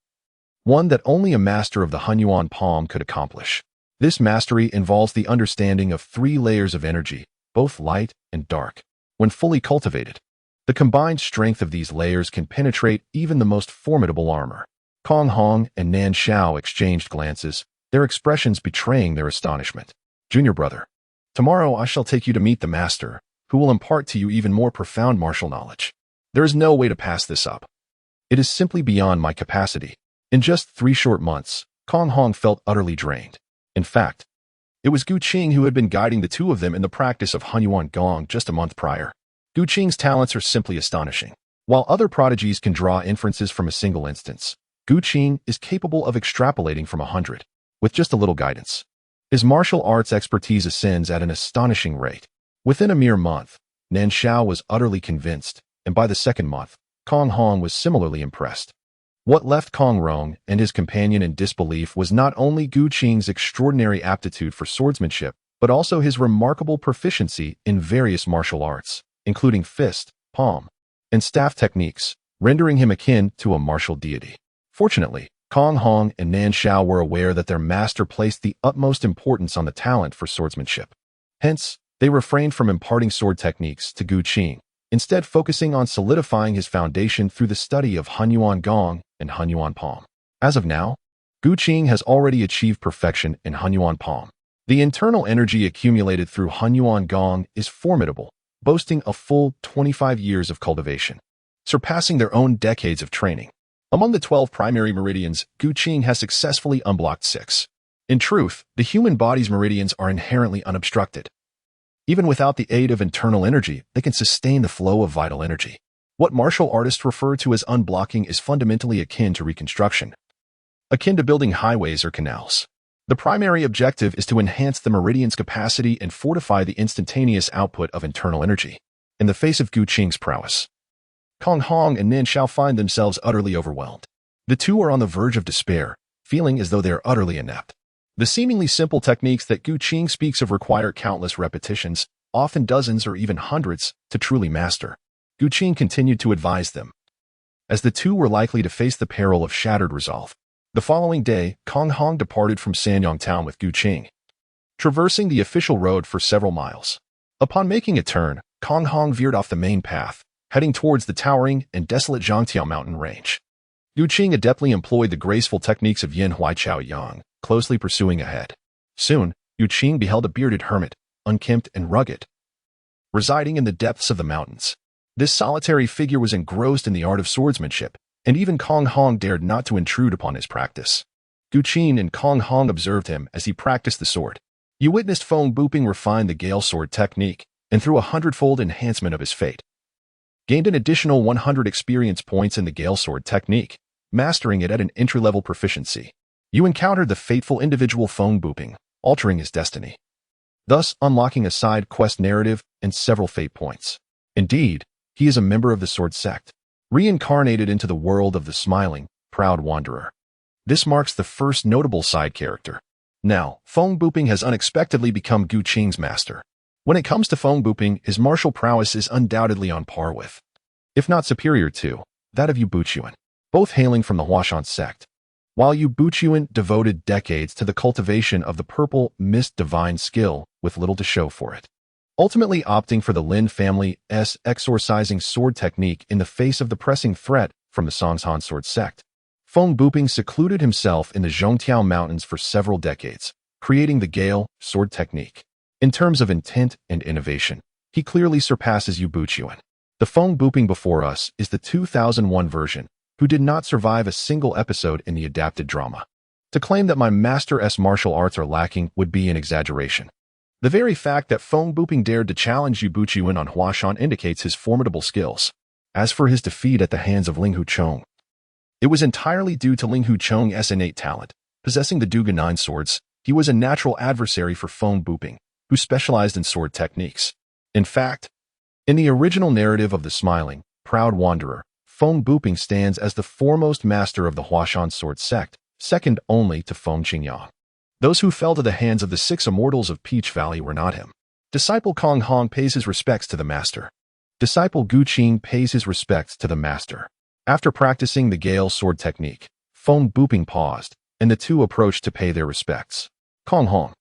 one that only a master of the Hunyuan palm could accomplish. This mastery involves the understanding of 3 layers of energy, both light and dark. When fully cultivated, the combined strength of these layers can penetrate even the most formidable armor. Kong Hong and Nan Xiao exchanged glances, their expressions betraying their astonishment. Junior brother, tomorrow I shall take you to meet the master, who will impart to you even more profound martial knowledge. There is no way to pass this up. It is simply beyond my capacity. In just 3 short months, Kong Hong felt utterly drained. In fact, it was Gu Qing who had been guiding the two of them in the practice of Hunyuan Gong just a month prior. Gu Qing's talents are simply astonishing. While other prodigies can draw inferences from a single instance, Gu Qing is capable of extrapolating from 100, with just a little guidance. His martial arts expertise ascends at an astonishing rate. Within a mere month, Nan Xiao was utterly convinced, and by the second month, Kong Hong was similarly impressed. What left Kong Rong and his companion in disbelief was not only Gu Qing's extraordinary aptitude for swordsmanship, but also his remarkable proficiency in various martial arts, including fist, palm, and staff techniques, rendering him akin to a martial deity. Fortunately, Kong Hong and Nan Shao were aware that their master placed the utmost importance on the talent for swordsmanship. Hence, they refrained from imparting sword techniques to Gu Qing, instead focusing on solidifying his foundation through the study of Hunyuan Gong and Hunyuan Palm. As of now, Gu Qing has already achieved perfection in Hunyuan Palm. The internal energy accumulated through Hunyuan Gong is formidable, boasting a full 25 years of cultivation, surpassing their own decades of training. Among the 12 primary meridians, Gu Qing has successfully unblocked 6. In truth, the human body's meridians are inherently unobstructed. Even without the aid of internal energy, they can sustain the flow of vital energy. What martial artists refer to as unblocking is fundamentally akin to reconstruction, akin to building highways or canals. The primary objective is to enhance the meridian's capacity and fortify the instantaneous output of internal energy. In the face of Gu Qing's prowess, Kong Hong and Nan Shao find themselves utterly overwhelmed. The two are on the verge of despair, feeling as though they are utterly inept. The seemingly simple techniques that Gu Qing speaks of require countless repetitions, often dozens or even hundreds, to truly master. Gu Qing continued to advise them, as the two were likely to face the peril of shattered resolve. The following day, Kong Hong departed from Sanyong Town with Gu Qing, traversing the official road for several miles. Upon making a turn, Kong Hong veered off the main path, heading towards the towering and desolate Zhangtiao mountain range. Gu Qing adeptly employed the graceful techniques of Yin Hui Chao Yang, closely pursuing ahead. Soon, Gu Qing beheld a bearded hermit, unkempt and rugged, residing in the depths of the mountains. This solitary figure was engrossed in the art of swordsmanship, and even Kong Hong dared not to intrude upon his practice. Gu Qing and Kong Hong observed him as he practiced the sword. You witnessed Feng Buping refine the Gale Sword technique, and through a 100-fold enhancement of his fate, gained an additional 100 experience points in the Gale Sword technique, mastering it at an entry-level proficiency. You encountered the fateful individual Feng Buping, altering his destiny, thus unlocking a side quest narrative and several fate points. Indeed, he is a member of the Sword Sect, reincarnated into the world of the smiling, proud wanderer. This marks the first notable side character. Now, Feng Buping has unexpectedly become Gu Qing's master. When it comes to Feng Buping, his martial prowess is undoubtedly on par with, if not superior to, that of Yu Buchuan, both hailing from the Huashan sect. While Yu Buchuan devoted decades to the cultivation of the purple mist divine skill with little to show for it, ultimately opting for the Lin family's exorcising sword technique in the face of the pressing threat from the Songshan sword sect. Feng Buping secluded himself in the Zhongtiao mountains for several decades, creating the Gale sword technique. In terms of intent and innovation, he clearly surpasses Yu Buchuan. The Feng Buping before us is the 2001 version, who did not survive a single episode in the adapted drama. To claim that my master's martial arts are lacking would be an exaggeration. The very fact that Feng Buping dared to challenge Yu Buchuan on Huashan indicates his formidable skills. As for his defeat at the hands of Ling Huchong, it was entirely due to Ling Huchong's innate talent. Possessing the Duga 9 swords, he was a natural adversary for Feng Buping, who specialized in sword techniques. In fact, in the original narrative of the smiling, proud wanderer, Feng Buping stands as the foremost master of the Huashan sword sect, second only to Feng Qingyang. Those who fell to the hands of the 6 immortals of Peach Valley were not him. Disciple Kong Hong pays his respects to the master. Disciple Gu Qing pays his respects to the master. After practicing the Gale sword technique, Feng Buping paused, and the two approached to pay their respects. Kong Hong,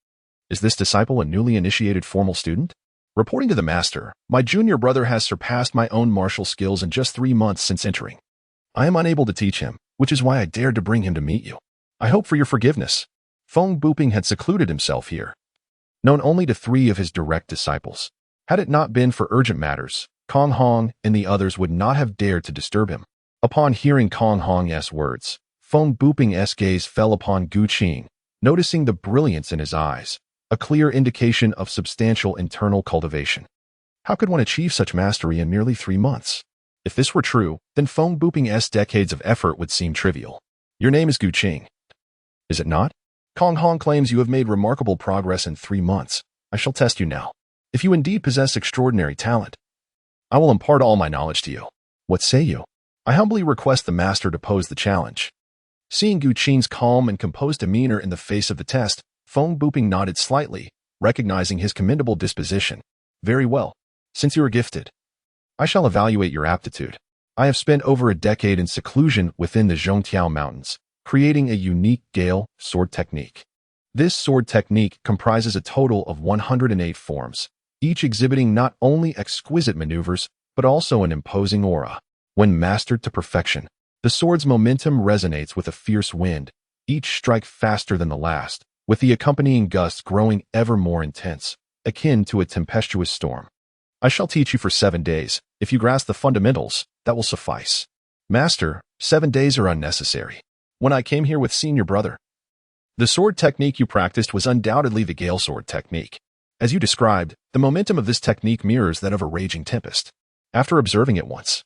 is this disciple a newly initiated formal student? Reporting to the master, my junior brother has surpassed my own martial skills in just 3 months since entering. I am unable to teach him, which is why I dared to bring him to meet you. I hope for your forgiveness. Feng Buping had secluded himself here, known only to 3 of his direct disciples. Had it not been for urgent matters, Kong Hong and the others would not have dared to disturb him. Upon hearing Kong Hong's words, Feng Buping's gaze fell upon Gu Qing, noticing the brilliance in his eyes, a clear indication of substantial internal cultivation. How could one achieve such mastery in merely 3 months? If this were true, then Feng Buping's decades of effort would seem trivial. Your name is Gu Qing, is it not? Kong Hong claims you have made remarkable progress in 3 months. I shall test you now. If you indeed possess extraordinary talent, I will impart all my knowledge to you. What say you? I humbly request the master to pose the challenge. Seeing Gu Qing's calm and composed demeanor in the face of the test, Feng Buping nodded slightly, recognizing his commendable disposition. Very well. Since you are gifted, I shall evaluate your aptitude. I have spent over a decade in seclusion within the Zhongtiao Mountains, creating a unique Gale sword technique. This sword technique comprises a total of 108 forms, each exhibiting not only exquisite maneuvers, but also an imposing aura. When mastered to perfection, the sword's momentum resonates with a fierce wind, each strike faster than the last, with the accompanying gusts growing ever more intense, akin to a tempestuous storm. I shall teach you for 7 days. If you grasp the fundamentals, that will suffice. Master, 7 days are unnecessary. When I came here with senior brother, the sword technique you practiced was undoubtedly the Gale sword technique. As you described, the momentum of this technique mirrors that of a raging tempest. After observing it once,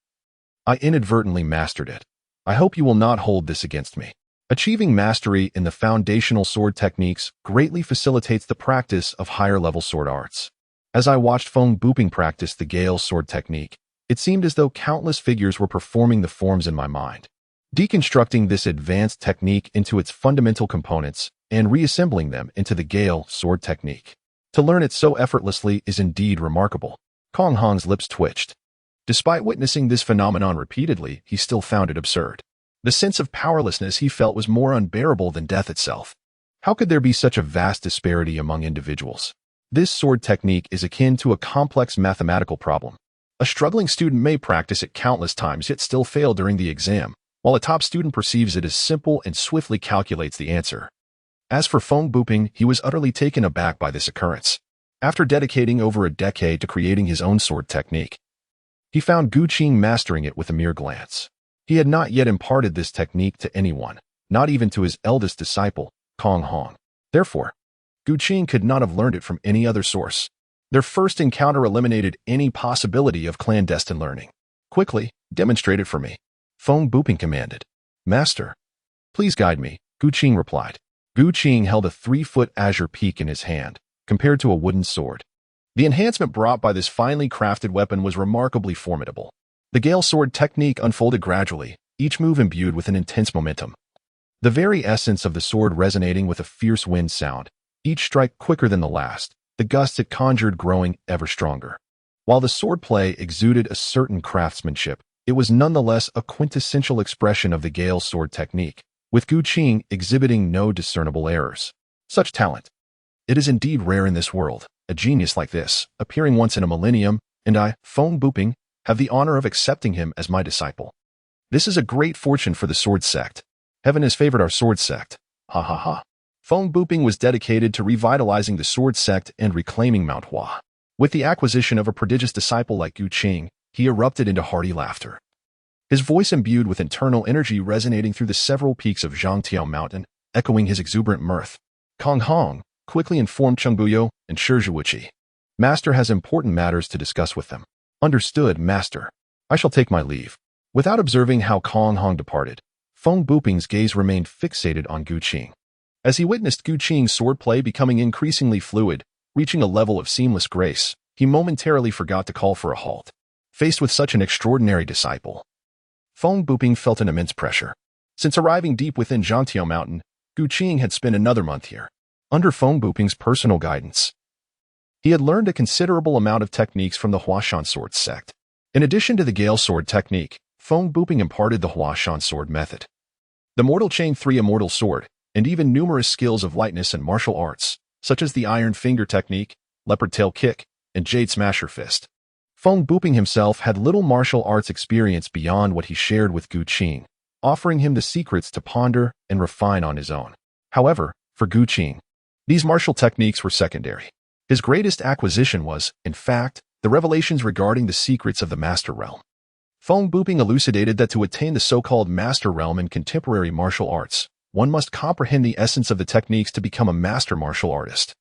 I inadvertently mastered it. I hope you will not hold this against me. Achieving mastery in the foundational sword techniques greatly facilitates the practice of higher-level sword arts. As I watched Feng Buping practice the Gale sword technique, it seemed as though countless figures were performing the forms in my mind. Deconstructing this advanced technique into its fundamental components and reassembling them into the Gale sword technique. To learn it so effortlessly is indeed remarkable. Kong Hong's lips twitched. Despite witnessing this phenomenon repeatedly, he still found it absurd. The sense of powerlessness he felt was more unbearable than death itself. How could there be such a vast disparity among individuals? This sword technique is akin to a complex mathematical problem. A struggling student may practice it countless times yet still fail during the exam, while a top student perceives it as simple and swiftly calculates the answer. As for Feng Buping, he was utterly taken aback by this occurrence. After dedicating over a decade to creating his own sword technique, he found Gu Qing mastering it with a mere glance. He had not yet imparted this technique to anyone, not even to his eldest disciple, Kong Hong. Therefore, Gu Qing could not have learned it from any other source. Their first encounter eliminated any possibility of clandestine learning. Quickly, demonstrate it for me. Feng Buping commanded. Master, please guide me, Gu Qing replied. Gu Qing held a 3-foot azure peak in his hand, compared to a wooden sword. The enhancement brought by this finely crafted weapon was remarkably formidable. The Gale sword technique unfolded gradually, each move imbued with an intense momentum. The very essence of the sword resonating with a fierce wind sound, each strike quicker than the last, the gusts it conjured growing ever stronger. While the swordplay exuded a certain craftsmanship, it was nonetheless a quintessential expression of the Gale sword technique, with Gu Qing exhibiting no discernible errors. Such talent. It is indeed rare in this world, a genius like this, appearing once in a millennium, and I, Feng Buping, have the honor of accepting him as my disciple. This is a great fortune for the sword sect. Heaven has favored our sword sect. Ha ha ha. Feng Buping was dedicated to revitalizing the sword sect and reclaiming Mount Hua. With the acquisition of a prodigious disciple like Gu Qing, he erupted into hearty laughter. His voice imbued with internal energy resonating through the several peaks of Zhongtiao Mountain, echoing his exuberant mirth. Kong Hong quickly informed Chengbuyo and Shizhuoqi. Master has important matters to discuss with them. Understood, Master. I shall take my leave. Without observing how Kong Hong departed, Feng Buping's gaze remained fixated on Gu Qing. As he witnessed Gu Qing's swordplay becoming increasingly fluid, reaching a level of seamless grace, he momentarily forgot to call for a halt. Faced with such an extraordinary disciple, Feng Buping felt an immense pressure. Since arriving deep within Zhongtiao Mountain, Gu Qing had spent another month here. Under Feng Buping's personal guidance, he had learned a considerable amount of techniques from the Huashan sword sect. In addition to the Gale sword technique, Feng Buping imparted the Huashan sword method, the Mortal Chain 3 Immortal Sword, and even numerous skills of lightness and martial arts, such as the Iron Finger technique, Leopard Tail Kick, and Jade Smasher Fist. Feng Buping himself had little martial arts experience beyond what he shared with Gu Qing, offering him the secrets to ponder and refine on his own. However, for Gu Qing, these martial techniques were secondary. His greatest acquisition was, in fact, the revelations regarding the secrets of the Master Realm. Feng Buping elucidated that to attain the so-called Master Realm in contemporary martial arts, one must comprehend the essence of the techniques to become a master martial artist.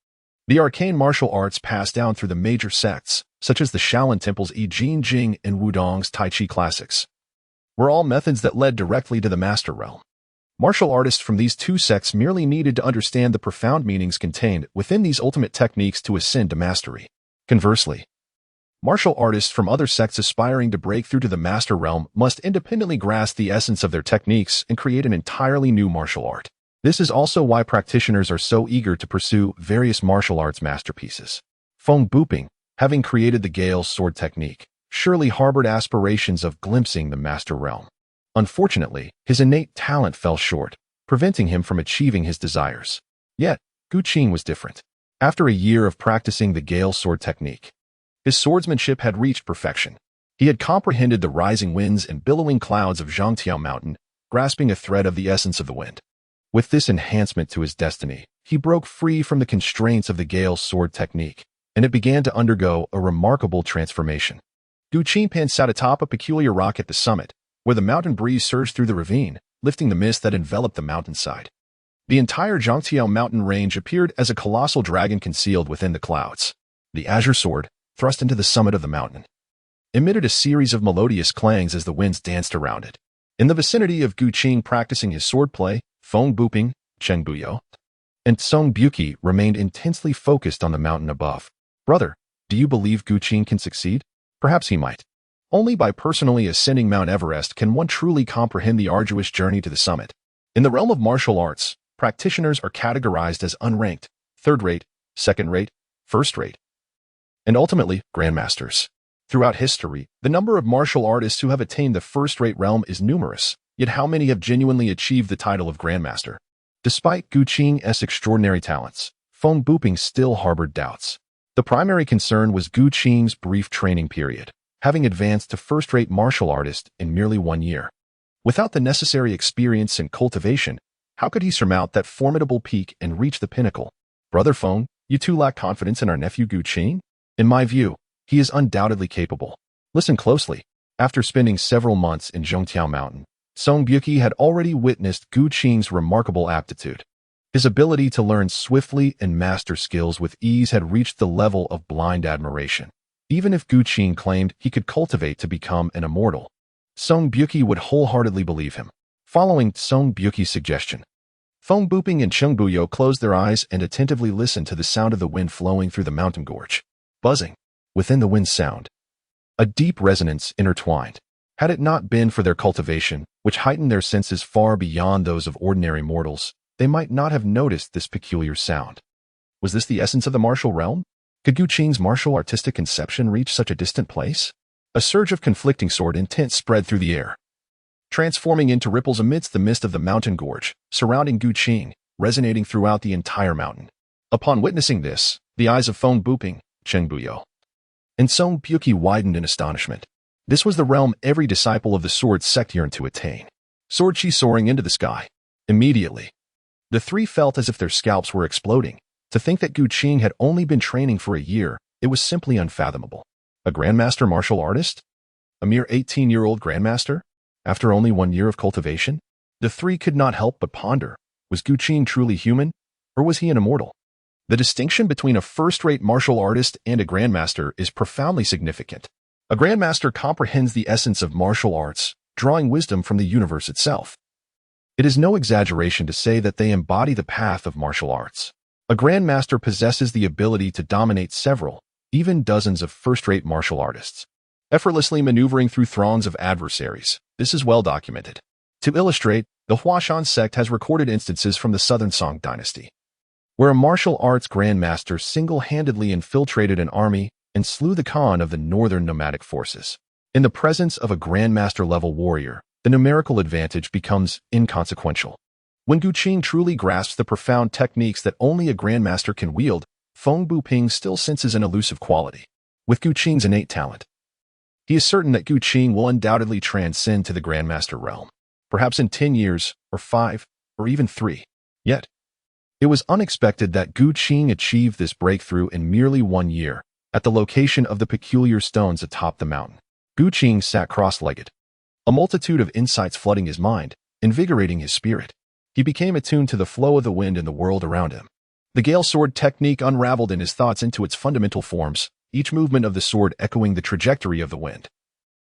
The arcane martial arts passed down through the major sects, such as the Shaolin Temple's I Ching Jing and Wudong's Tai Chi classics, were all methods that led directly to the Master Realm. Martial artists from these two sects merely needed to understand the profound meanings contained within these ultimate techniques to ascend to mastery. Conversely, Martial artists from other sects aspiring to break through to the master realm must independently grasp the essence of their techniques and create an entirely new martial art. This is also why practitioners are so eager to pursue various martial arts masterpieces. Feng Buping, having created the Gale's sword technique, surely harbored aspirations of glimpsing the master realm. Unfortunately, his innate talent fell short, preventing him from achieving his desires. Yet, Gu Qing was different. After a year of practicing the Gale sword technique, his swordsmanship had reached perfection. He had comprehended the rising winds and billowing clouds of Zhangtiao Mountain, grasping a thread of the essence of the wind. With this enhancement to his destiny, he broke free from the constraints of the Gale sword technique, and it began to undergo a remarkable transformation. Gu Qingpan sat atop a peculiar rock at the summit, where the mountain breeze surged through the ravine, lifting the mist that enveloped the mountainside. The entire Zhangtiao mountain range appeared as a colossal dragon concealed within the clouds. The azure sword, thrust into the summit of the mountain, emitted a series of melodious clangs as the winds danced around it. In the vicinity of Gu Qing practicing his swordplay, Feng Buping, Cheng Buyo, and Song Buki remained intensely focused on the mountain above. Brother, do you believe Gu Qing can succeed? Perhaps he might. Only by personally ascending Mount Everest can one truly comprehend the arduous journey to the summit. In the realm of martial arts, practitioners are categorized as unranked, third-rate, second-rate, first-rate, and ultimately, grandmasters. Throughout history, the number of martial artists who have attained the first-rate realm is numerous, yet how many have genuinely achieved the title of grandmaster? Despite Gu Qing's extraordinary talents, Feng Buping still harbored doubts. The primary concern was Gu Qing's brief training period, having advanced to first-rate martial artist in merely 1 year. Without the necessary experience and cultivation, how could he surmount that formidable peak and reach the pinnacle? Brother Feng, you too lack confidence in our nephew Gu Qing? In my view, he is undoubtedly capable. Listen closely. After spending several months in Zhangtiao Mountain, Song Buki had already witnessed Gu Qing's remarkable aptitude. His ability to learn swiftly and master skills with ease had reached the level of blind admiration. Even if Gu Qing claimed he could cultivate to become an immortal, Song Buki would wholeheartedly believe him. Following Song Buki's suggestion, Feng Buping and Cheng Buyo closed their eyes and attentively listened to the sound of the wind flowing through the mountain gorge. Buzzing. Within the wind's sound, a deep resonance intertwined. Had it not been for their cultivation, which heightened their senses far beyond those of ordinary mortals, they might not have noticed this peculiar sound. Was this the essence of the martial realm? Could Gu Qing's martial artistic conception reach such a distant place? A surge of conflicting sword intent spread through the air, transforming into ripples amidst the mist of the mountain gorge, surrounding Gu Qing, resonating throughout the entire mountain. Upon witnessing this, the eyes of Feng Buping, Cheng Buyo, and Song Buki widened in astonishment. This was the realm every disciple of the sword sect yearned to attain. Sword chi soaring into the sky. Immediately, the three felt as if their scalps were exploding. To think that Gu Qing had only been training for a year, it was simply unfathomable. A grandmaster martial artist? A mere 18-year-old grandmaster? After only 1 year of cultivation? The three could not help but ponder, was Gu Qing truly human, or was he an immortal? The distinction between a first-rate martial artist and a grandmaster is profoundly significant. A grandmaster comprehends the essence of martial arts, drawing wisdom from the universe itself. It is no exaggeration to say that they embody the path of martial arts. A grandmaster possesses the ability to dominate several, even dozens of first-rate martial artists, effortlessly maneuvering through throngs of adversaries. This is well documented. To illustrate, the Huashan sect has recorded instances from the Southern Song dynasty, where a martial arts grandmaster single-handedly infiltrated an army and slew the Khan of the northern nomadic forces. In the presence of a grandmaster-level warrior, the numerical advantage becomes inconsequential. When Gu Qing truly grasps the profound techniques that only a grandmaster can wield, Feng Buping still senses an elusive quality. With Gu Qing's innate talent, he is certain that Gu Qing will undoubtedly transcend to the grandmaster realm, perhaps in 10 years, or 5, or even 3. Yet, it was unexpected that Gu Qing achieved this breakthrough in merely 1 year, at the location of the peculiar stones atop the mountain. Gu Qing sat cross-legged, a multitude of insights flooding his mind, invigorating his spirit. He became attuned to the flow of the wind in the world around him. The Gale sword technique unraveled in his thoughts into its fundamental forms, each movement of the sword echoing the trajectory of the wind,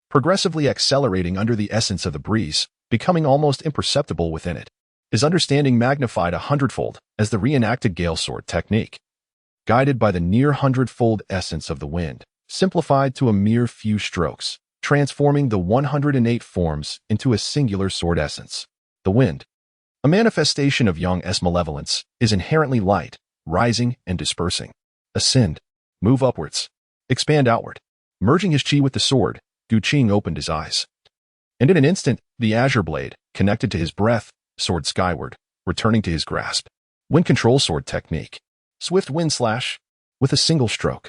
progressively accelerating under the essence of the breeze, becoming almost imperceptible within it. His understanding magnified 100-fold as the reenacted Gale sword technique. Guided by the near 100-fold essence of the wind, simplified to a mere few strokes, transforming the 108 forms into a singular sword essence. The wind, a manifestation of Yang-'s malevolence, is inherently light, rising and dispersing. Ascend, move upwards, expand outward. Merging his chi with the sword, Gu Qing opened his eyes. And in an instant, the azure blade, connected to his breath, soared skyward, returning to his grasp. Wind control sword technique. Swift wind slash, with a single stroke.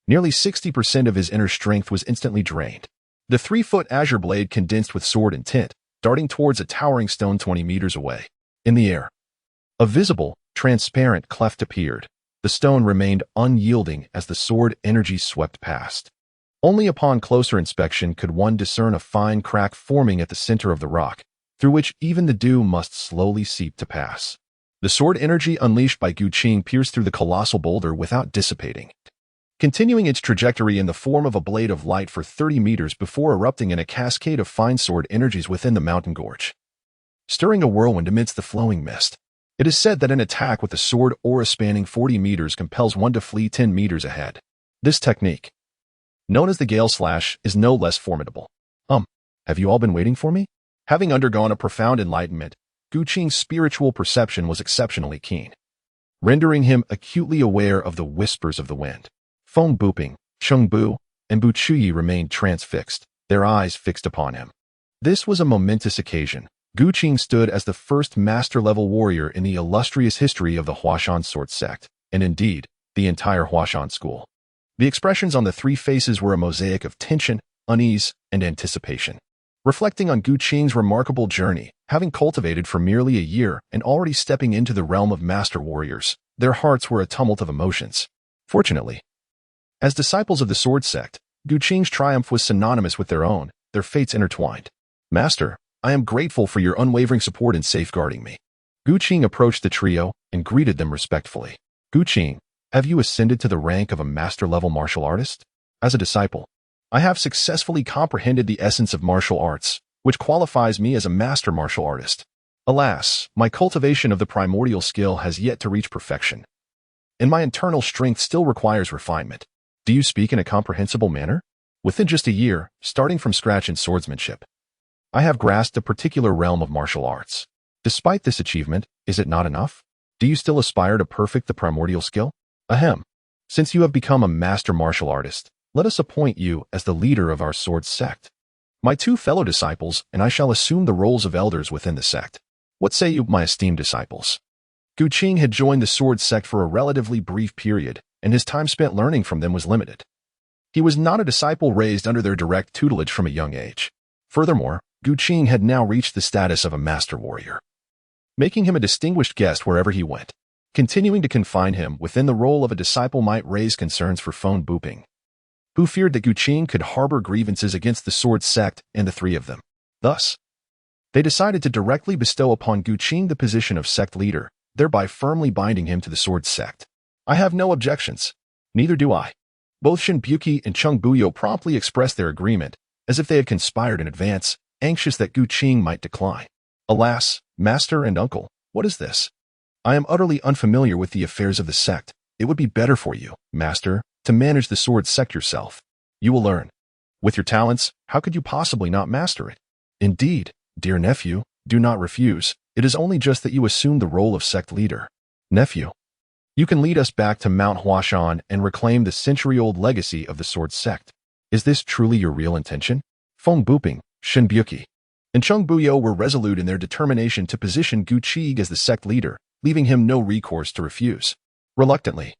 Nearly 60% of his inner strength was instantly drained. The 3-foot azure blade condensed with sword intent, darting towards a towering stone 20 meters away. In the air, a visible, transparent cleft appeared. The stone remained unyielding as the sword energy swept past. Only upon closer inspection could one discern a fine crack forming at the center of the rock, through which even the dew must slowly seep to pass. The sword energy unleashed by Gu Qing pierced through the colossal boulder without dissipating, continuing its trajectory in the form of a blade of light for 30 meters before erupting in a cascade of fine sword energies within the mountain gorge, stirring a whirlwind amidst the flowing mist. It is said that an attack with a sword aura spanning 40 meters compels one to flee 10 meters ahead. This technique, known as the Gale Slash, is no less formidable. Have you all been waiting for me? Having undergone a profound enlightenment, Gu Qing's spiritual perception was exceptionally keen, rendering him acutely aware of the whispers of the wind. Feng Buping, Cheng Bu, and Bu Chuyi remained transfixed, their eyes fixed upon him. This was a momentous occasion. Gu Qing stood as the first master-level warrior in the illustrious history of the Huashan sword sect, and indeed, the entire Huashan school. The expressions on the three faces were a mosaic of tension, unease, and anticipation. Reflecting on Gu Qing's remarkable journey, having cultivated for merely a year and already stepping into the realm of master warriors, their hearts were a tumult of emotions. Fortunately, as disciples of the sword sect, Gu Qing's triumph was synonymous with their own, their fates intertwined. Master, I am grateful for your unwavering support in safeguarding me. Gu Qing approached the trio and greeted them respectfully. Gu Qing, have you ascended to the rank of a master-level martial artist? As a disciple, I have successfully comprehended the essence of martial arts, which qualifies me as a master martial artist. Alas, my cultivation of the primordial skill has yet to reach perfection, and my internal strength still requires refinement. Do you speak in a comprehensible manner? Within just a year, starting from scratch in swordsmanship, I have grasped a particular realm of martial arts. Despite this achievement, is it not enough? Do you still aspire to perfect the primordial skill? Ahem. Since you have become a master martial artist, let us appoint you as the leader of our sword sect. My 2 fellow disciples and I shall assume the roles of elders within the sect. What say you, my esteemed disciples? Gu Qing had joined the sword sect for a relatively brief period, and his time spent learning from them was limited. He was not a disciple raised under their direct tutelage from a young age. Furthermore, Gu Qing had now reached the status of a master warrior, making him a distinguished guest wherever he went. Continuing to confine him within the role of a disciple might raise concerns for Feng Buping, who feared that Gu Qing could harbor grievances against the sword sect and the 3 of them. Thus, they decided to directly bestow upon Gu Qing the position of sect leader, thereby firmly binding him to the sword sect. I have no objections. Neither do I. Both Shin Buki and Cheng Buyo promptly expressed their agreement, as if they had conspired in advance, anxious that Gu Qing might decline. Alas, master and uncle, what is this? I am utterly unfamiliar with the affairs of the sect. It would be better for you, master, to manage the sword sect yourself. You will learn. With your talents, how could you possibly not master it? Indeed, dear nephew, do not refuse. It is only just that you assume the role of sect leader. Nephew, you can lead us back to Mount Huashan and reclaim the century-old legacy of the sword sect. Is this truly your real intention? Feng Buping, Shin Buki, and Cheng Buyo were resolute in their determination to position Gu Qing as the sect leader, leaving him no recourse to refuse. Reluctantly,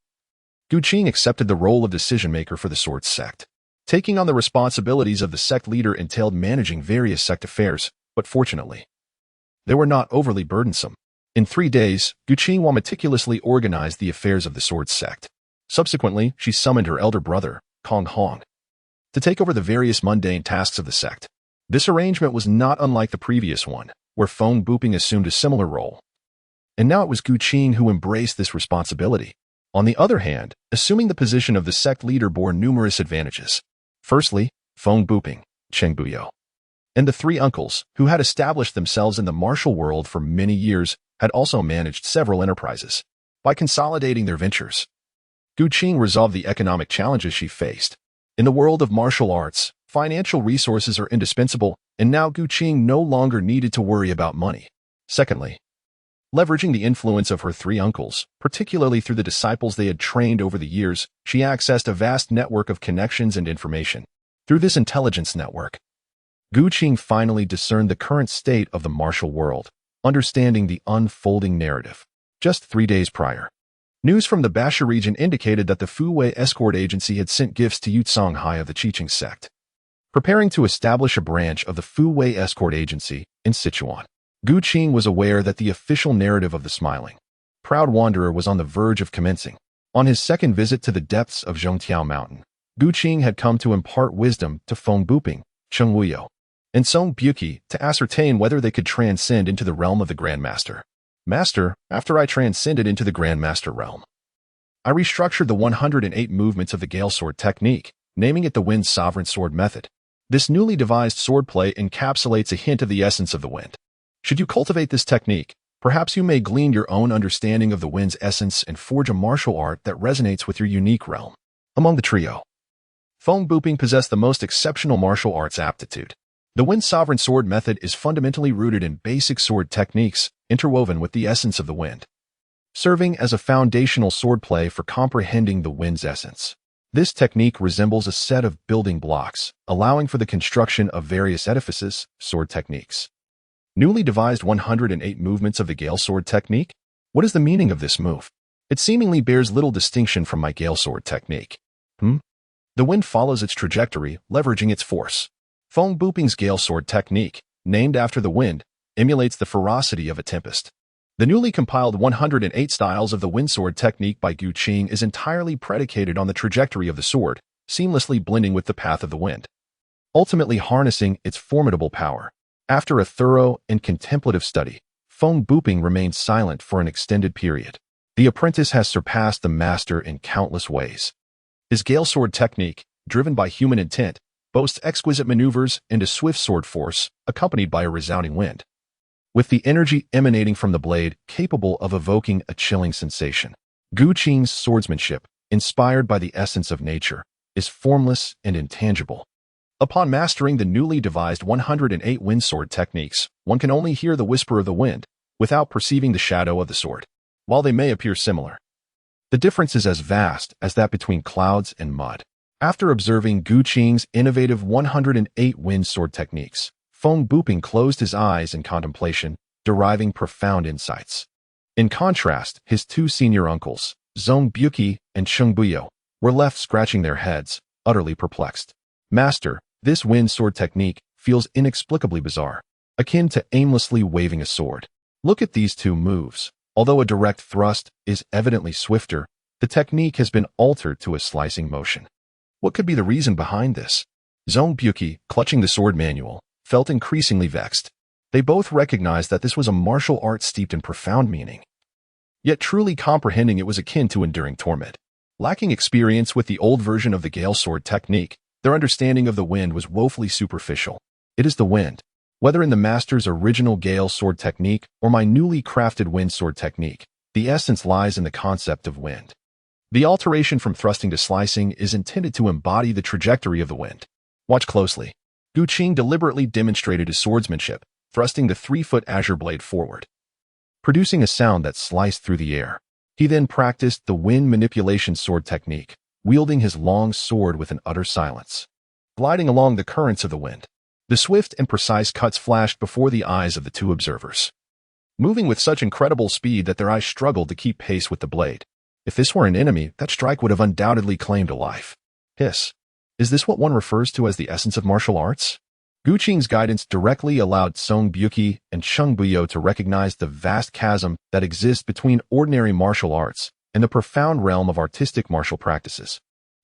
Gu Qing accepted the role of decision-maker for the sword sect. Taking on the responsibilities of the sect leader entailed managing various sect affairs, but fortunately, they were not overly burdensome. In 3 days, Gu Qing meticulously organized the affairs of the sword sect. Subsequently, she summoned her elder brother, Kong Hong, to take over the various mundane tasks of the sect. This arrangement was not unlike the previous one, where Feng Buping assumed a similar role. And now it was Gu Qing who embraced this responsibility. On the other hand, assuming the position of the sect leader bore numerous advantages. Firstly, Feng Buping, Cheng Buyo, and the 3 uncles, who had established themselves in the martial world for many years, had also managed several enterprises. By consolidating their ventures, Gu Qing resolved the economic challenges she faced. In the world of martial arts, financial resources are indispensable, and now Gu Qing no longer needed to worry about money. Secondly, leveraging the influence of her three uncles, particularly through the disciples they had trained over the years, she accessed a vast network of connections and information. Through this intelligence network, Gu Qing finally discerned the current state of the martial world, understanding the unfolding narrative. Just 3 days prior, news from the Basha region indicated that the Fuwei escort agency had sent gifts to Yutsong Hai of the Chiqing sect, preparing to establish a branch of the Fuwei escort agency in Sichuan. Gu Qing was aware that the official narrative of the smiling, proud wanderer was on the verge of commencing. On his second visit to the depths of Zhongtiao Mountain, Gu Qing had come to impart wisdom to Feng Buping, Cheng Wuyo, and Song Buqi to ascertain whether they could transcend into the realm of the Grandmaster. Master, after I transcended into the Grandmaster realm, I restructured the 108 movements of the Gale Sword technique, naming it the Wind Sovereign Sword method. This newly devised swordplay encapsulates a hint of the essence of the wind. Should you cultivate this technique, perhaps you may glean your own understanding of the wind's essence and forge a martial art that resonates with your unique realm. Among the trio, Feng Buping possessed the most exceptional martial arts aptitude. The Wind Sovereign Sword method is fundamentally rooted in basic sword techniques, interwoven with the essence of the wind, serving as a foundational swordplay for comprehending the wind's essence. This technique resembles a set of building blocks, allowing for the construction of various edifices, sword techniques. Newly devised 108 movements of the Gale Sword technique? What is the meaning of this move? It seemingly bears little distinction from my Gale Sword technique. The wind follows its trajectory, leveraging its force. Feng Buping's Gale Sword technique, named after the wind, emulates the ferocity of a tempest. The newly compiled 108 styles of the wind sword technique by Gu Qing is entirely predicated on the trajectory of the sword, seamlessly blending with the path of the wind, ultimately harnessing its formidable power. After a thorough and contemplative study, Feng Buping remained silent for an extended period. The apprentice has surpassed the master in countless ways. His Gale Sword technique, driven by human intent, boasts exquisite maneuvers and a swift sword force, accompanied by a resounding wind, with the energy emanating from the blade capable of evoking a chilling sensation. Gu Qing's swordsmanship, inspired by the essence of nature, is formless and intangible. Upon mastering the newly devised 108 wind sword techniques, one can only hear the whisper of the wind, without perceiving the shadow of the sword. While they may appear similar, the difference is as vast as that between clouds and mud. After observing Gu Qing's innovative 108 wind sword techniques, Feng Buping closed his eyes in contemplation, deriving profound insights. In contrast, his two senior uncles, Song Buqi and Cheng Buyo, were left scratching their heads, utterly perplexed. Master, this wind sword technique feels inexplicably bizarre, akin to aimlessly waving a sword. Look at these two moves. Although a direct thrust is evidently swifter, the technique has been altered to a slicing motion. What could be the reason behind this? Song Buqi, clutching the sword manual, felt increasingly vexed. They both recognized that this was a martial art steeped in profound meaning. Yet truly comprehending it was akin to enduring torment. Lacking experience with the old version of the Gale Sword technique, their understanding of the wind was woefully superficial. It is the wind. Whether in the master's original Gale Sword technique or my newly crafted wind sword technique, the essence lies in the concept of wind. The alteration from thrusting to slicing is intended to embody the trajectory of the wind. Watch closely. Gu Qing deliberately demonstrated his swordsmanship, thrusting the 3-foot azure blade forward, producing a sound that sliced through the air. He then practiced the wind manipulation sword technique, wielding his long sword with an utter silence, gliding along the currents of the wind. The swift and precise cuts flashed before the eyes of the two observers, moving with such incredible speed that their eyes struggled to keep pace with the blade. If this were an enemy, that strike would have undoubtedly claimed a life. Hiss. Is this what one refers to as the essence of martial arts? Gu Qing's guidance directly allowed Song Buqi and Cheng Buyo to recognize the vast chasm that exists between ordinary martial arts and the profound realm of artistic martial practices.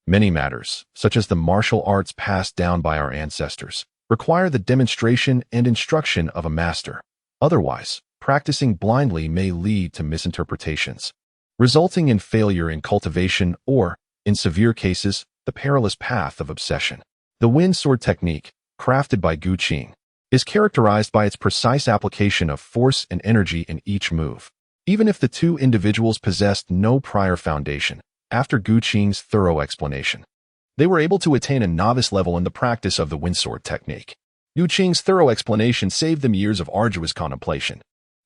Many matters, such as the martial arts passed down by our ancestors, require the demonstration and instruction of a master. Otherwise, practicing blindly may lead to misinterpretations, resulting in failure in cultivation or, in severe cases, the perilous path of obsession. The wind sword technique, crafted by Gu Qing, is characterized by its precise application of force and energy in each move. Even if the two individuals possessed no prior foundation, after Gu Qing's thorough explanation, They were able to attain a novice level in the practice of the wind sword technique. Gu Qing's thorough explanation saved them years of arduous contemplation.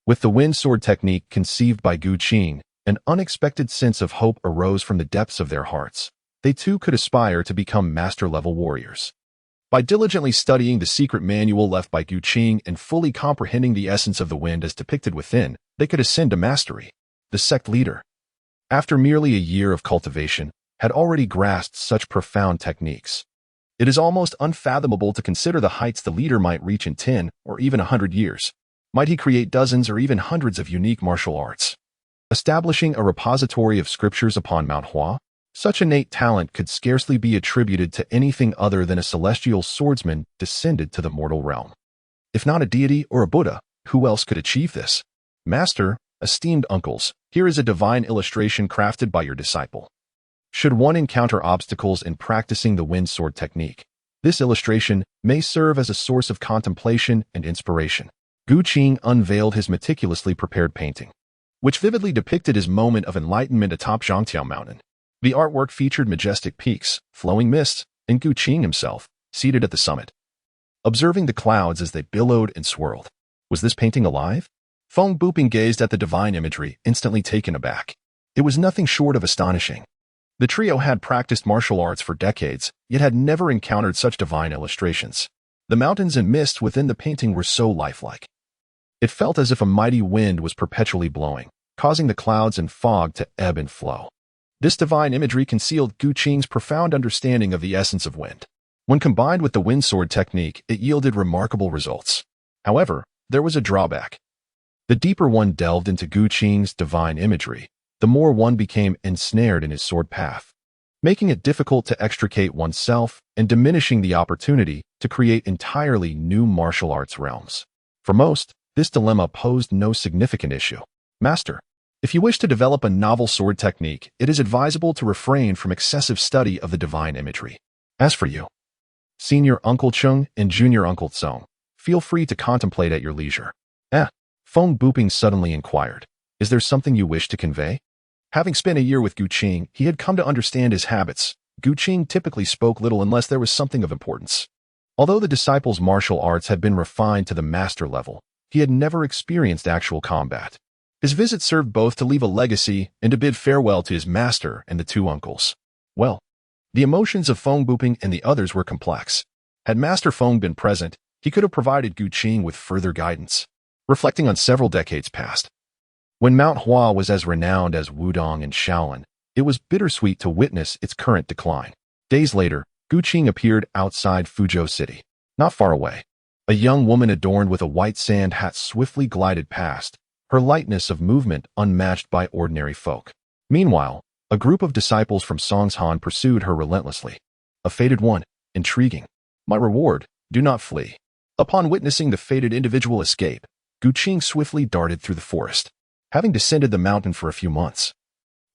With the wind sword technique conceived by Gu Qing, an unexpected sense of hope arose from the depths of their hearts. They too could aspire to become master-level warriors. By diligently studying the secret manual left by Gu Qing and fully comprehending the essence of the wind as depicted within, they could ascend to mastery. The sect leader, after merely a year of cultivation, had already grasped such profound techniques. It is almost unfathomable to consider the heights the leader might reach in 10 or even 100 years. Might he create dozens or even hundreds of unique martial arts? Establishing a repository of scriptures upon Mount Hua? Such innate talent could scarcely be attributed to anything other than a celestial swordsman descended to the mortal realm. If not a deity or a Buddha, who else could achieve this? Master, esteemed uncles, here is a divine illustration crafted by your disciple. Should one encounter obstacles in practicing the wind sword technique, this illustration may serve as a source of contemplation and inspiration. Gu Qing unveiled his meticulously prepared painting, which vividly depicted his moment of enlightenment atop Zhangtiao Mountain. The artwork featured majestic peaks, flowing mists, and Gu Qing himself, seated at the summit, observing the clouds as they billowed and swirled. Was this painting alive? Feng Buping gazed at the divine imagery, instantly taken aback. It was nothing short of astonishing. The trio had practiced martial arts for decades, yet had never encountered such divine illustrations. The mountains and mist within the painting were so lifelike. It felt as if a mighty wind was perpetually blowing, causing the clouds and fog to ebb and flow. This divine imagery concealed Gu Qing's profound understanding of the essence of wind. When combined with the wind sword technique, it yielded remarkable results. However, there was a drawback. The deeper one delved into Gu Qing's divine imagery, the more one became ensnared in his sword path, making it difficult to extricate oneself and diminishing the opportunity to create entirely new martial arts realms. For most, this dilemma posed no significant issue. Master, if you wish to develop a novel sword technique, it is advisable to refrain from excessive study of the divine imagery. As for you, Senior Uncle Chung and Junior Uncle Tsong, feel free to contemplate at your leisure. Feng Buping suddenly inquired, is there something you wish to convey? Having spent a year with Gu Qing, he had come to understand his habits. Gu Qing typically spoke little unless there was something of importance. Although the disciple's martial arts had been refined to the master level, he had never experienced actual combat. His visit served both to leave a legacy and to bid farewell to his master and the two uncles. Well, the emotions of Feng Buping and the others were complex. Had Master Feng been present, he could have provided Gu Qing with further guidance. Reflecting on several decades past, when Mount Hua was as renowned as Wudong and Shaolin, it was bittersweet to witness its current decline. Days later, Gu Qing appeared outside Fuzhou City. Not far away, a young woman adorned with a white sand hat swiftly glided past, her lightness of movement unmatched by ordinary folk. Meanwhile, a group of disciples from Songshan pursued her relentlessly. A fated one, intriguing. My reward, do not flee. Upon witnessing the fated individual escape, Gu Qing swiftly darted through the forest. Having descended the mountain for a few months,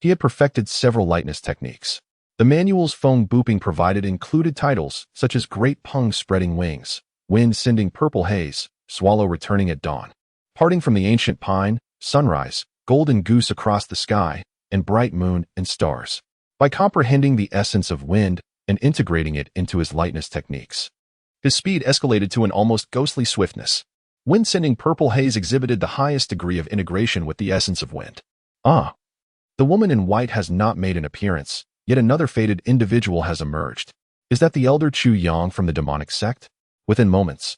he had perfected several lightness techniques. The manuals Feng Buping provided included titles such as Great Peng Spreading Wings, Wind Sending Purple Haze, Swallow Returning at Dawn, Parting from the Ancient Pine, Sunrise, Golden Goose Across the Sky, and Bright Moon and Stars. By comprehending the essence of wind and integrating it into his lightness techniques, his speed escalated to an almost ghostly swiftness. Wind Sending Purple Haze exhibited the highest degree of integration with the essence of wind. The woman in white has not made an appearance, yet another fated individual has emerged. Is that the elder Chu Yang from the demonic sect? Within moments,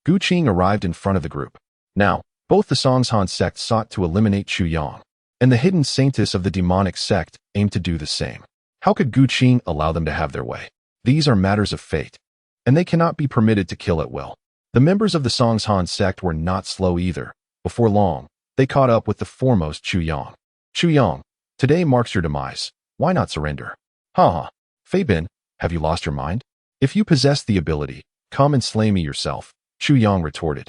Gu Qing arrived in front of the group. Now, both the Songshan sect sought to eliminate Chu Yang, and the hidden saintess of the demonic sect aimed to do the same. How could Gu Qing allow them to have their way? These are matters of fate, and they cannot be permitted to kill at will. The members of the Songshan sect were not slow either. Before long, they caught up with the foremost Chu Yang. Chu Yang, today marks your demise. Why not surrender? Fei Bin, have you lost your mind? If you possess the ability, come and slay me yourself, Chu Yang retorted.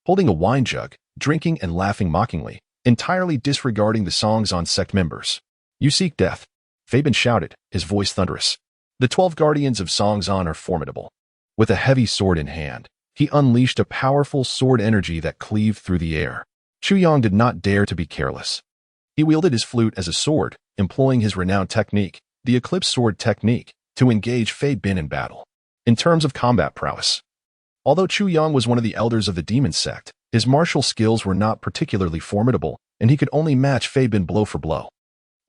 Holding a wine jug, drinking and laughing mockingly, entirely disregarding the Songshan sect members. You seek death, Fei Bin shouted, his voice thunderous. The 12 guardians of Songshan are formidable. With a heavy sword in hand, he unleashed a powerful sword energy that cleaved through the air. Chu Yang did not dare to be careless. He wielded his flute as a sword, employing his renowned technique, the Eclipse Sword technique, to engage Fei Bin in battle. In terms of combat prowess, although Chu Yang was one of the elders of the demon sect, his martial skills were not particularly formidable, and he could only match Fei Bin blow for blow.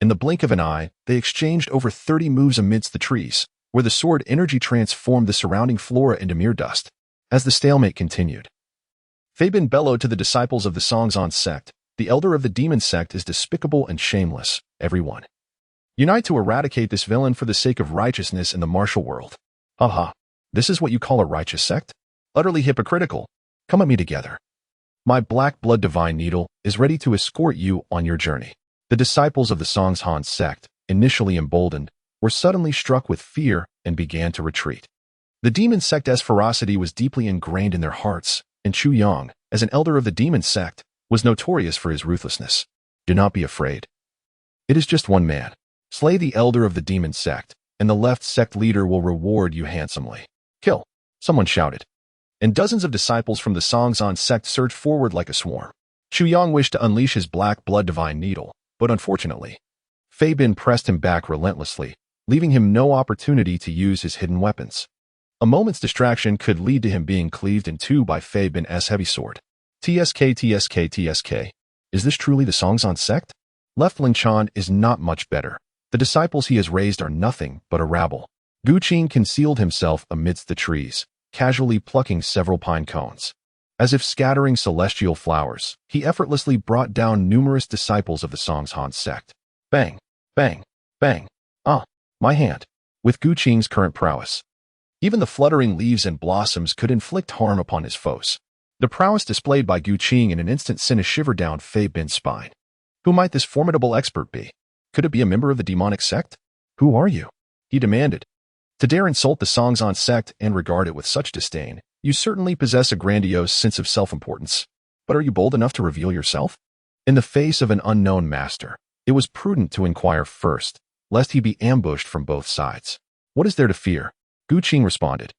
In the blink of an eye, they exchanged over 30 moves amidst the trees, where the sword energy transformed the surrounding flora into mere dust. As the stalemate continued, Fei Bin bellowed to the disciples of the Songzhan sect, "The elder of the demon sect is despicable and shameless, everyone. Unite to eradicate this villain for the sake of righteousness in the martial world." Haha, this is what you call a righteous sect? Utterly hypocritical. Come at me together. My black blood divine needle is ready to escort you on your journey. The disciples of the Songzhan sect, initially emboldened, were suddenly struck with fear and began to retreat. The demon sect's ferocity was deeply ingrained in their hearts, and Chu Yang, as an elder of the demon sect, was notorious for his ruthlessness. Do not be afraid. It is just one man. Slay the elder of the demon sect, and the left sect leader will reward you handsomely. Kill, someone shouted. And dozens of disciples from the Songzhan sect surged forward like a swarm. Chu Yang wished to unleash his black blood divine needle, but unfortunately, Fei Bin pressed him back relentlessly, leaving him no opportunity to use his hidden weapons. A moment's distraction could lead to him being cleaved in two by Fei Bin's heavy sword. TSK. Is this truly the Songzhan sect? Left Linchan is not much better. The disciples he has raised are nothing but a rabble. Gu Qing concealed himself amidst the trees, casually plucking several pine cones. As if scattering celestial flowers, he effortlessly brought down numerous disciples of the Songzhan sect. Bang, bang, bang. My hand. With Gu Qing's current prowess, even the fluttering leaves and blossoms could inflict harm upon his foes. The prowess displayed by Gu Qing in an instant sent a shiver down Fei Bin's spine. Who might this formidable expert be? Could it be a member of the demonic sect? Who are you? He demanded. To dare insult the Songzhan sect and regard it with such disdain, you certainly possess a grandiose sense of self-importance. But are you bold enough to reveal yourself? In the face of an unknown master, it was prudent to inquire first, lest he be ambushed from both sides. What is there to fear? Gu Qing responded.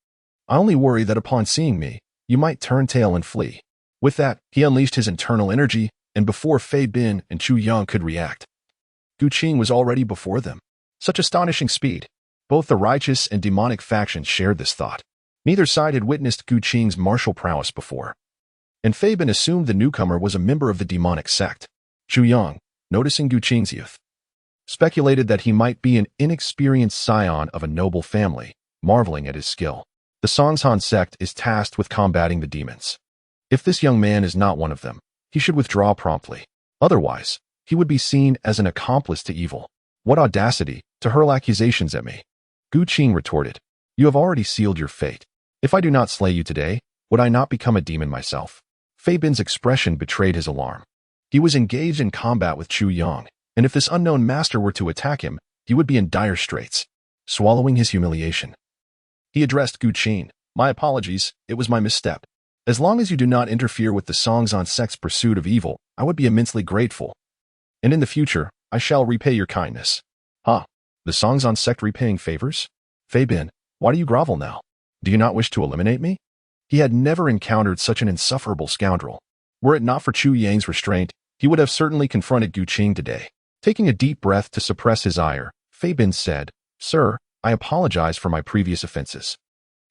I only worry that upon seeing me, you might turn tail and flee. With that, he unleashed his internal energy, and before Fei Bin and Chu Yang could react, Gu Qing was already before them. Such astonishing speed. Both the righteous and demonic factions shared this thought. Neither side had witnessed Gu Qing's martial prowess before, and Fei Bin assumed the newcomer was a member of the demonic sect. Chu Yang, noticing Gu Qing's youth, speculated that he might be an inexperienced scion of a noble family, marveling at his skill. The Songzhan sect is tasked with combating the demons. If this young man is not one of them, he should withdraw promptly. Otherwise, he would be seen as an accomplice to evil. What audacity to hurl accusations at me! Gu Qing retorted. You have already sealed your fate. If I do not slay you today, would I not become a demon myself? Fei Bin's expression betrayed his alarm. He was engaged in combat with Chu Yang, and if this unknown master were to attack him, he would be in dire straits. Swallowing his humiliation, he addressed Gu Qing. My apologies, it was my misstep. As long as you do not interfere with the Songzhan sect's pursuit of evil, I would be immensely grateful. And in the future, I shall repay your kindness. The Songzhan sect repaying favors? Fei Bin, why do you grovel now? Do you not wish to eliminate me? He had never encountered such an insufferable scoundrel. Were it not for Chu Yang's restraint, he would have certainly confronted Gu Qing today. Taking a deep breath to suppress his ire, Fei Bin said, Sir, I apologize for my previous offenses.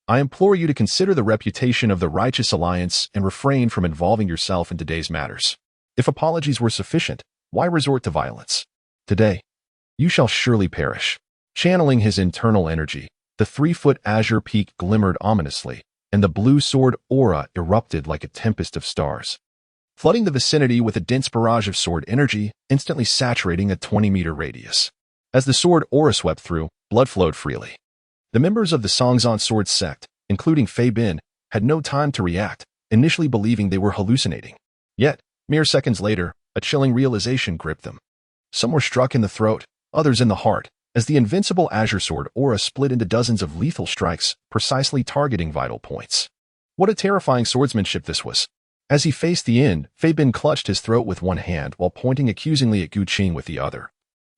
I implore you to consider the reputation of the Righteous Alliance and refrain from involving yourself in today's matters. If apologies were sufficient, why resort to violence? Today, you shall surely perish. Channeling his internal energy, the 3-foot azure peak glimmered ominously, and the blue sword aura erupted like a tempest of stars, flooding the vicinity with a dense barrage of sword energy, instantly saturating a 20-meter radius. As the sword aura swept through, blood flowed freely. The members of the Songzhan sword sect, including Fei Bin, had no time to react, initially believing they were hallucinating. Yet, mere seconds later, a chilling realization gripped them. Some were struck in the throat, others in the heart, as the invincible azure sword aura split into dozens of lethal strikes, precisely targeting vital points. What a terrifying swordsmanship this was. As he faced the end, Fei Bin clutched his throat with one hand while pointing accusingly at Gu Qing with the other.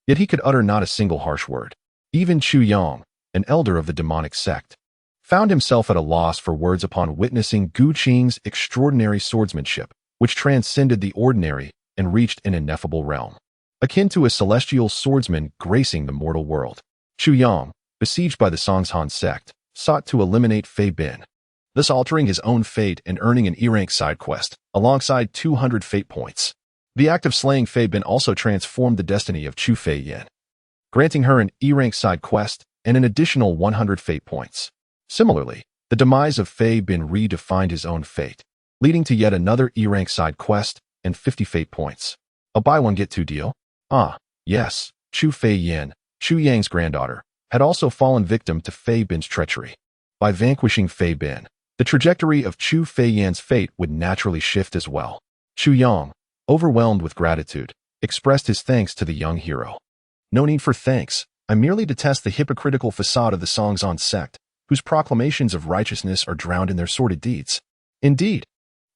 Yet he could utter not a single harsh word. Even Chu Yang, an elder of the demonic sect, found himself at a loss for words upon witnessing Gu Qing's extraordinary swordsmanship, which transcended the ordinary and reached an ineffable realm, akin to a celestial swordsman gracing the mortal world. Chu Yang, besieged by the Songhan sect, sought to eliminate Fei Bin, thus altering his own fate and earning an E-rank side quest, alongside 200 fate points. The act of slaying Fei Bin also transformed the destiny of Chu Fei Yin, granting her an E-rank side quest and an additional 100 fate points. Similarly, the demise of Fei Bin redefined his own fate, leading to yet another E-rank side quest and 50 fate points. A buy-one-get-two deal? Ah, yes, Chu Fei Yin, Chu Yang's granddaughter, had also fallen victim to Fei Bin's treachery. By vanquishing Fei Bin, the trajectory of Chu Fei Yan's fate would naturally shift as well. Chu Yang, overwhelmed with gratitude, expressed his thanks to the young hero. No need for thanks. I merely detest the hypocritical facade of the Songhan sect, whose proclamations of righteousness are drowned in their sordid deeds. Indeed,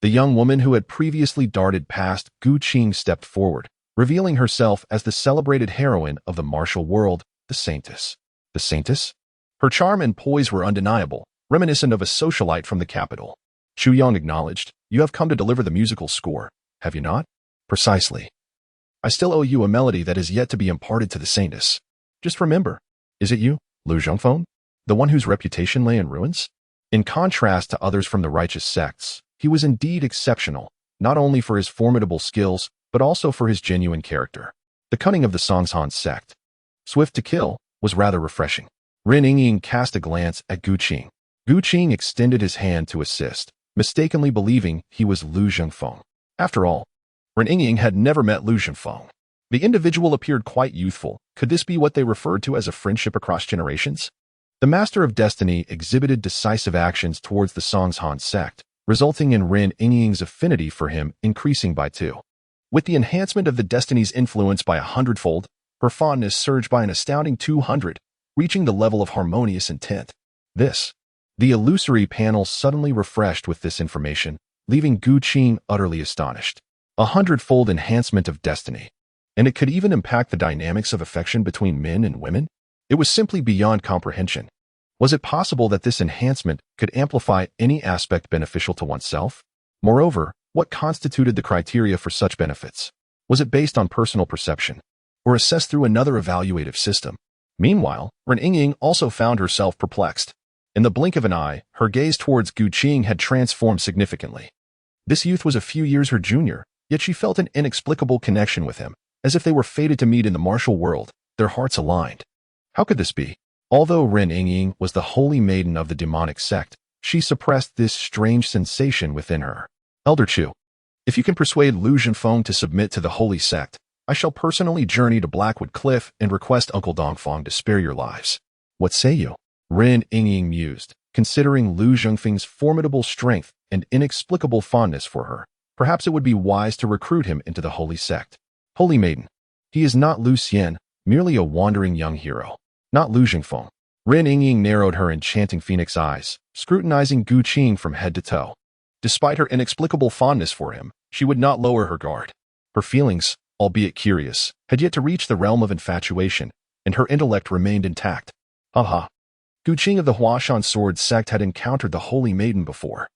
the young woman who had previously darted past Gu Qing stepped forward, revealing herself as the celebrated heroine of the martial world, the Saintess. The Saintess? Her charm and poise were undeniable, reminiscent of a socialite from the capital. Chu Yang acknowledged, "You have come to deliver the musical score, have you not?" "Precisely. I still owe you a melody that is yet to be imparted to the Saintess. Just remember, is it you, Lu Zhongfeng, the one whose reputation lay in ruins?" In contrast to others from the righteous sects, he was indeed exceptional, not only for his formidable skills, but also for his genuine character. The cunning of the Songhan sect, swift to kill, was rather refreshing. Ren Yingying cast a glance at Gu Qing. Gu Qing extended his hand to assist, mistakenly believing he was Lu Zhongfeng. After all, Ren Yingying had never met Lu Zhongfeng. The individual appeared quite youthful. Could this be what they referred to as a friendship across generations? The Master of Destiny exhibited decisive actions towards the Songhan sect, resulting in Ren Yingying's affinity for him increasing by 2. With the enhancement of the Destiny's influence by 100-fold, her fondness surged by an astounding 200, reaching the level of harmonious intent. The illusory panel suddenly refreshed with this information, leaving Gu Qing utterly astonished. 100-fold enhancement of destiny. And it could even impact the dynamics of affection between men and women? It was simply beyond comprehension. Was it possible that this enhancement could amplify any aspect beneficial to oneself? Moreover, what constituted the criteria for such benefits? Was it based on personal perception, or assessed through another evaluative system? Meanwhile, Ren Yingying also found herself perplexed. In the blink of an eye, her gaze towards Gu Qing had transformed significantly. This youth was a few years her junior, yet she felt an inexplicable connection with him, as if they were fated to meet in the martial world, their hearts aligned. How could this be? Although Ren Yingying was the holy maiden of the demonic sect, she suppressed this strange sensation within her. "Elder Chu, if you can persuade Lu Zhongfeng to submit to the holy sect, I shall personally journey to Blackwood Cliff and request Uncle Dongfang to spare your lives. What say you?" Ren Yingying mused, considering Lu Zhongfeng's formidable strength and inexplicable fondness for her. Perhaps it would be wise to recruit him into the holy sect. Holy maiden. He is not Lu Xian, merely a wandering young hero. Not Lu Zhongfeng. Ren Yingying narrowed her enchanting phoenix eyes, scrutinizing Gu Qing from head to toe. Despite her inexplicable fondness for him, she would not lower her guard. Her feelings, albeit curious, had yet to reach the realm of infatuation, and her intellect remained intact. Aha. Gu Qing of the Huashan Sword sect had encountered the Holy Maiden before.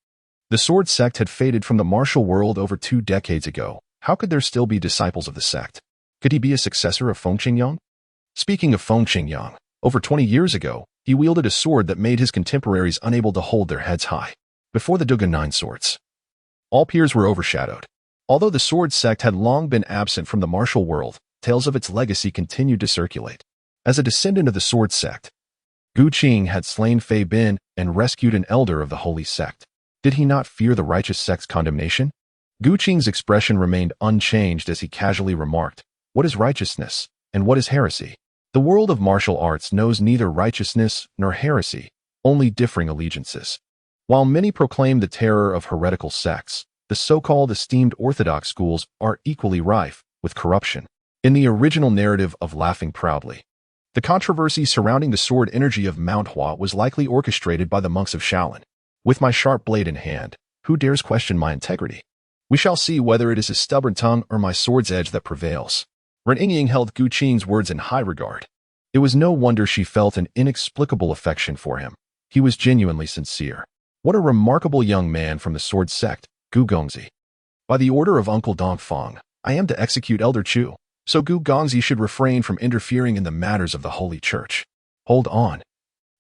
The Sword sect had faded from the martial world over 2 decades ago. How could there still be disciples of the sect? Could he be a successor of Feng Qingyang? Speaking of Feng Qingyang, over 20 years ago, he wielded a sword that made his contemporaries unable to hold their heads high. Before the Dugan 9 swords, all peers were overshadowed. Although the Sword sect had long been absent from the martial world, tales of its legacy continued to circulate. As a descendant of the Sword sect, Gu Qing had slain Fei Bin and rescued an elder of the holy sect. Did he not fear the righteous sect's condemnation? Gu Qing's expression remained unchanged as he casually remarked, "What is righteousness, and what is heresy?" The world of martial arts knows neither righteousness nor heresy, only differing allegiances. While many proclaim the terror of heretical sects, the so-called esteemed orthodox schools are equally rife with corruption. In the original narrative of Laughing Proudly, the controversy surrounding the sword energy of Mount Hua was likely orchestrated by the monks of Shaolin. With my sharp blade in hand, who dares question my integrity? We shall see whether it is his stubborn tongue or my sword's edge that prevails. Ren Yingying held Gu Qing's words in high regard. It was no wonder she felt an inexplicable affection for him. He was genuinely sincere. What a remarkable young man from the Sword sect, Gu Gongzi. By the order of Uncle Dongfang, I am to execute Elder Chu, so Gu Gongzi should refrain from interfering in the matters of the Holy Church. Hold on,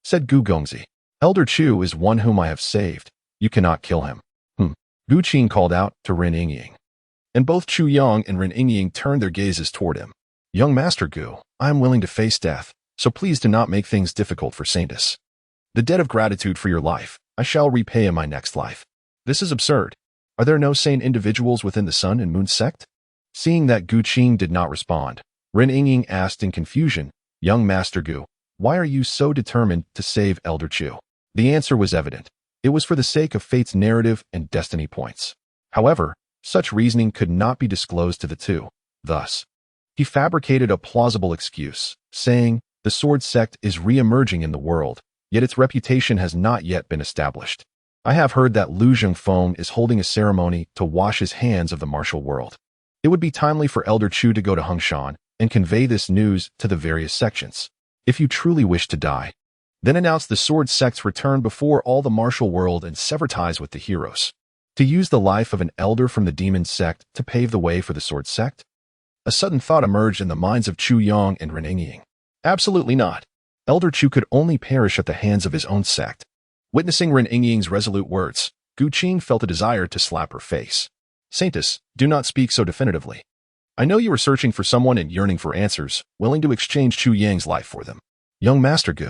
said Gu Gongzi. Elder Chu is one whom I have saved. You cannot kill him. Gu Qing called out to Ren Yingying. And both Chu Yang and Ren Yingying turned their gazes toward him. Young Master Gu, I am willing to face death, so please do not make things difficult for Saintus. The debt of gratitude for your life, I shall repay in my next life. This is absurd. Are there no sane individuals within the Sun and Moon sect? Seeing that Gu Qing did not respond, Ren Yingying asked in confusion, Young Master Gu, why are you so determined to save Elder Chu? The answer was evident. It was for the sake of fate's narrative and destiny points. However, such reasoning could not be disclosed to the two. Thus, he fabricated a plausible excuse, saying, the sword sect is re-emerging in the world, yet its reputation has not yet been established. I have heard that Lu Zhengfeng is holding a ceremony to wash his hands of the martial world. It would be timely for Elder Chu to go to Hengshan and convey this news to the various sections. If you truly wish to die, then announce the sword sect's return before all the martial world and sever ties with the heroes. To use the life of an elder from the demon sect to pave the way for the sword sect? A sudden thought emerged in the minds of Chu Yang and Ren Yingying. Absolutely not. Elder Chu could only perish at the hands of his own sect. Witnessing Ren Yingying's resolute words, Gu Qing felt a desire to slap her face. Saintus, do not speak so definitively. I know you are searching for someone and yearning for answers, willing to exchange Chu Yang's life for them. Young Master Gu,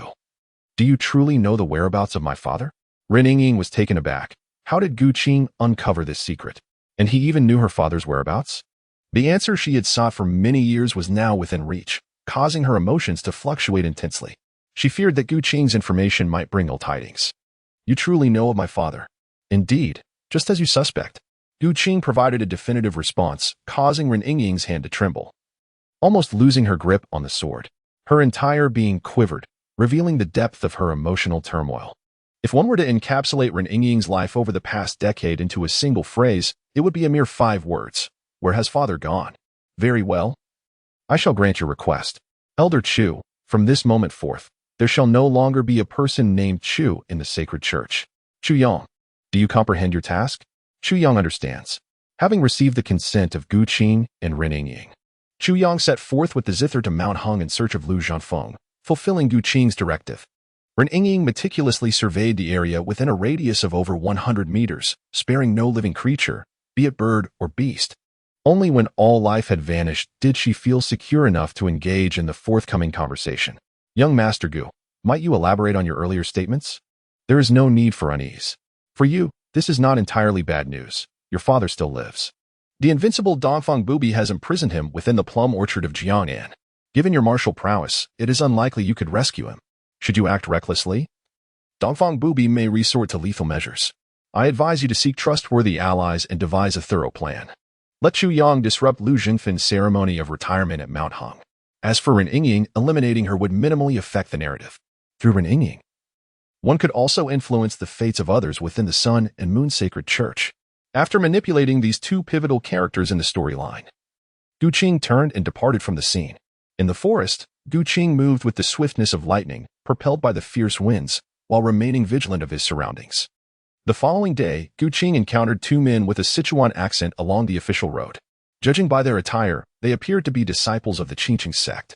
do you truly know the whereabouts of my father? Ren Yingying was taken aback. How did Gu Qing uncover this secret? And he even knew her father's whereabouts? The answer she had sought for many years was now within reach, causing her emotions to fluctuate intensely. She feared that Gu Qing's information might bring ill tidings. You truly know of my father. Indeed, just as you suspect. Gu Qing provided a definitive response, causing Ren Yingying's hand to tremble. Almost losing her grip on the sword, her entire being quivered, revealing the depth of her emotional turmoil. If one were to encapsulate Ren Yingying's life over the past decade into a single phrase, it would be a mere 5 words. Where has father gone? Very well. I shall grant your request. Elder Chu, from this moment forth, there shall no longer be a person named Chu in the sacred church. Chu Yang, do you comprehend your task? Chu Yang understands. Having received the consent of Gu Qing and Ren Yingying, Chu Yang set forth with the zither to Mount Heng in search of Lu Zhengfeng, fulfilling Gu Qing's directive. Ren Yingying meticulously surveyed the area within a radius of over 100 meters, sparing no living creature, be it bird or beast. Only when all life had vanished did she feel secure enough to engage in the forthcoming conversation. Young Master Gu, might you elaborate on your earlier statements? There is no need for unease. For you, this is not entirely bad news. Your father still lives. The invincible Dongfang Bubi has imprisoned him within the plum orchard of Jiang'an. Given your martial prowess, it is unlikely you could rescue him. Should you act recklessly, Dongfang Bubi may resort to lethal measures. I advise you to seek trustworthy allies and devise a thorough plan. Let Chu Yang disrupt Lu Zhengfen's ceremony of retirement at Mount Heng. As for Ren Yingying, eliminating her would minimally affect the narrative. Through Ren Yingying, one could also influence the fates of others within the Sun and Moon Sacred Church. After manipulating these 2 pivotal characters in the storyline, Gu Qing turned and departed from the scene. In the forest, Gu Qing moved with the swiftness of lightning, propelled by the fierce winds, while remaining vigilant of his surroundings. The following day, Gu Qing encountered 2 men with a Sichuan accent along the official road. Judging by their attire, they appeared to be disciples of the Qiqing sect.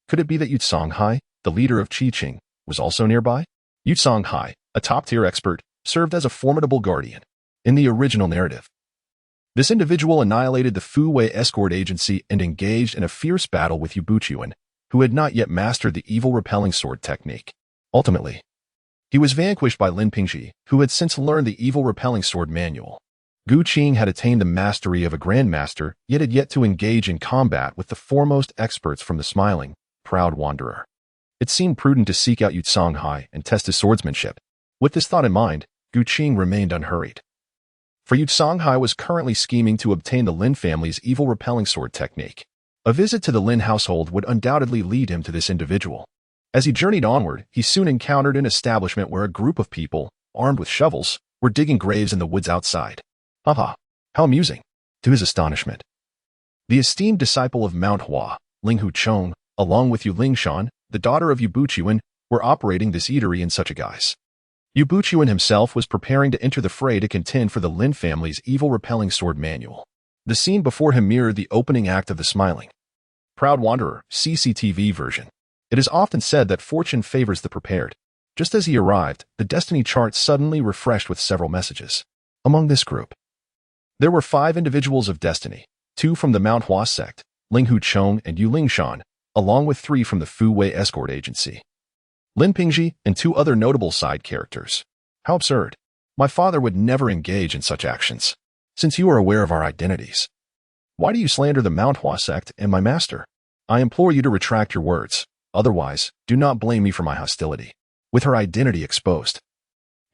Could it be that Yu Songhai, the leader of Qiqing, was also nearby? Yu Songhai, a top-tier expert, served as a formidable guardian. In the original narrative, this individual annihilated the Fu Wei escort agency and engaged in a fierce battle with Yu Buchuan, who had not yet mastered the evil repelling sword technique. Ultimately, he was vanquished by Lin Pingji, who had since learned the evil repelling sword manual. Gu Qing had attained the mastery of a grandmaster, yet had yet to engage in combat with the foremost experts from the smiling, proud wanderer. It seemed prudent to seek out Yu Songhai and test his swordsmanship. With this thought in mind, Gu Qing remained unhurried. For Yu Songhai was currently scheming to obtain the Lin family's evil repelling sword technique. A visit to the Lin household would undoubtedly lead him to this individual. As he journeyed onward, he soon encountered an establishment where a group of people, armed with shovels, were digging graves in the woods outside. Haha, how amusing. To his astonishment, the esteemed disciple of Mount Hua, Ling Hu Chong, along with Yu Lingshan, the daughter of Yu Buchuan, were operating this eatery in such a guise. Yu Buchuan himself was preparing to enter the fray to contend for the Lin family's evil repelling sword manual. The scene before him mirrored the opening act of The Smiling Proud Wanderer, CCTV version. It is often said that fortune favors the prepared. Just as he arrived, the destiny chart suddenly refreshed with several messages. Among this group, there were 5 individuals of destiny, 2 from the Mount Hua sect, Ling Huchong and Yu Lingshan, along with 3 from the Fu Wei escort agency, Lin Pingji, and 2 other notable side characters. How absurd. My father would never engage in such actions. Since you are aware of our identities, why do you slander the Mount Hua sect and my master? I implore you to retract your words. Otherwise, do not blame me for my hostility. With her identity exposed,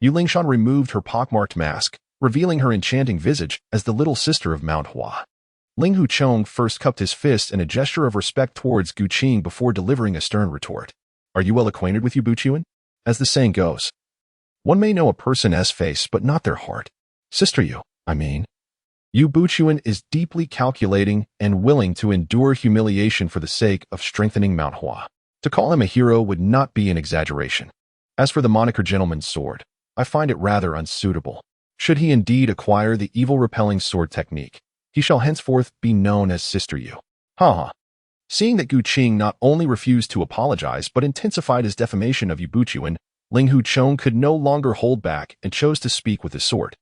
Yu Lingshan removed her pockmarked mask, revealing her enchanting visage as the little sister of Mount Hua. Ling Huchong first cupped his fist in a gesture of respect towards Gu Qing before delivering a stern retort. Are you well acquainted with Yu Buchuan? As the saying goes, one may know a person's face but not their heart. Sister Yu, Yu Buchuan is deeply calculating and willing to endure humiliation for the sake of strengthening Mount Hua. To call him a hero would not be an exaggeration. As for the moniker Gentleman's Sword, I find it rather unsuitable. Should he indeed acquire the evil-repelling sword technique, he shall henceforth be known as Sister Yu. Seeing that Gu Qing not only refused to apologize but intensified his defamation of Yu Buchuan, Ling Huchong could no longer hold back and chose to speak with his sword.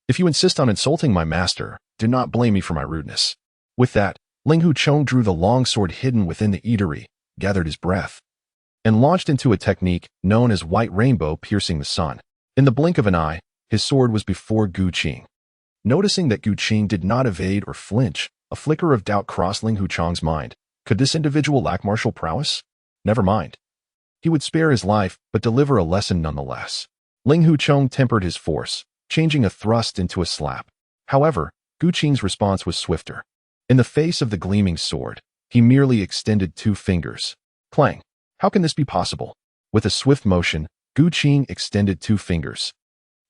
If you insist on insulting my master, do not blame me for my rudeness. With that, Ling Huchong drew the long sword hidden within the eatery, gathered his breath, and launched into a technique known as White Rainbow piercing the sun. In the blink of an eye, his sword was before Gu Qing. Noticing that Gu Qing did not evade or flinch, a flicker of doubt crossed Ling Huchong's mind. Could this individual lack martial prowess? Never mind. He would spare his life, but deliver a lesson nonetheless. Ling Huchong tempered his force, changing a thrust into a slap. However, Gu Qing's response was swifter. In the face of the gleaming sword, he merely extended 2 fingers. Clang! How can this be possible? With a swift motion, Gu Qing extended 2 fingers,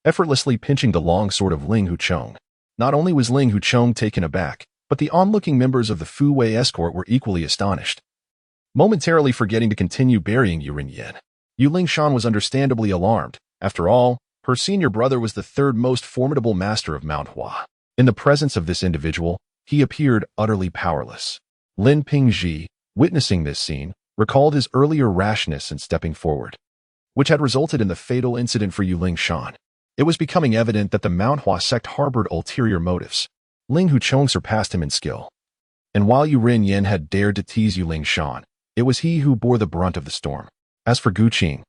effortlessly pinching the long sword of Ling Huchong. Not only was Ling Huchong taken aback, but the onlooking members of the Fu Wei escort were equally astonished. Momentarily forgetting to continue burying Yu Rinyan, Yu Lingshan was understandably alarmed. After all, her senior brother was the 3rd most formidable master of Mount Hua. In the presence of this individual, he appeared utterly powerless. Lin Pingji, witnessing this scene, recalled his earlier rashness in stepping forward, which had resulted in the fatal incident for Yu Lingshan. It was becoming evident that the Mount Hua sect harbored ulterior motives. Ling Huchong surpassed him in skill. And while Yu Rinyan had dared to tease Yu Lingshan, it was he who bore the brunt of the storm. As for Gu Qing,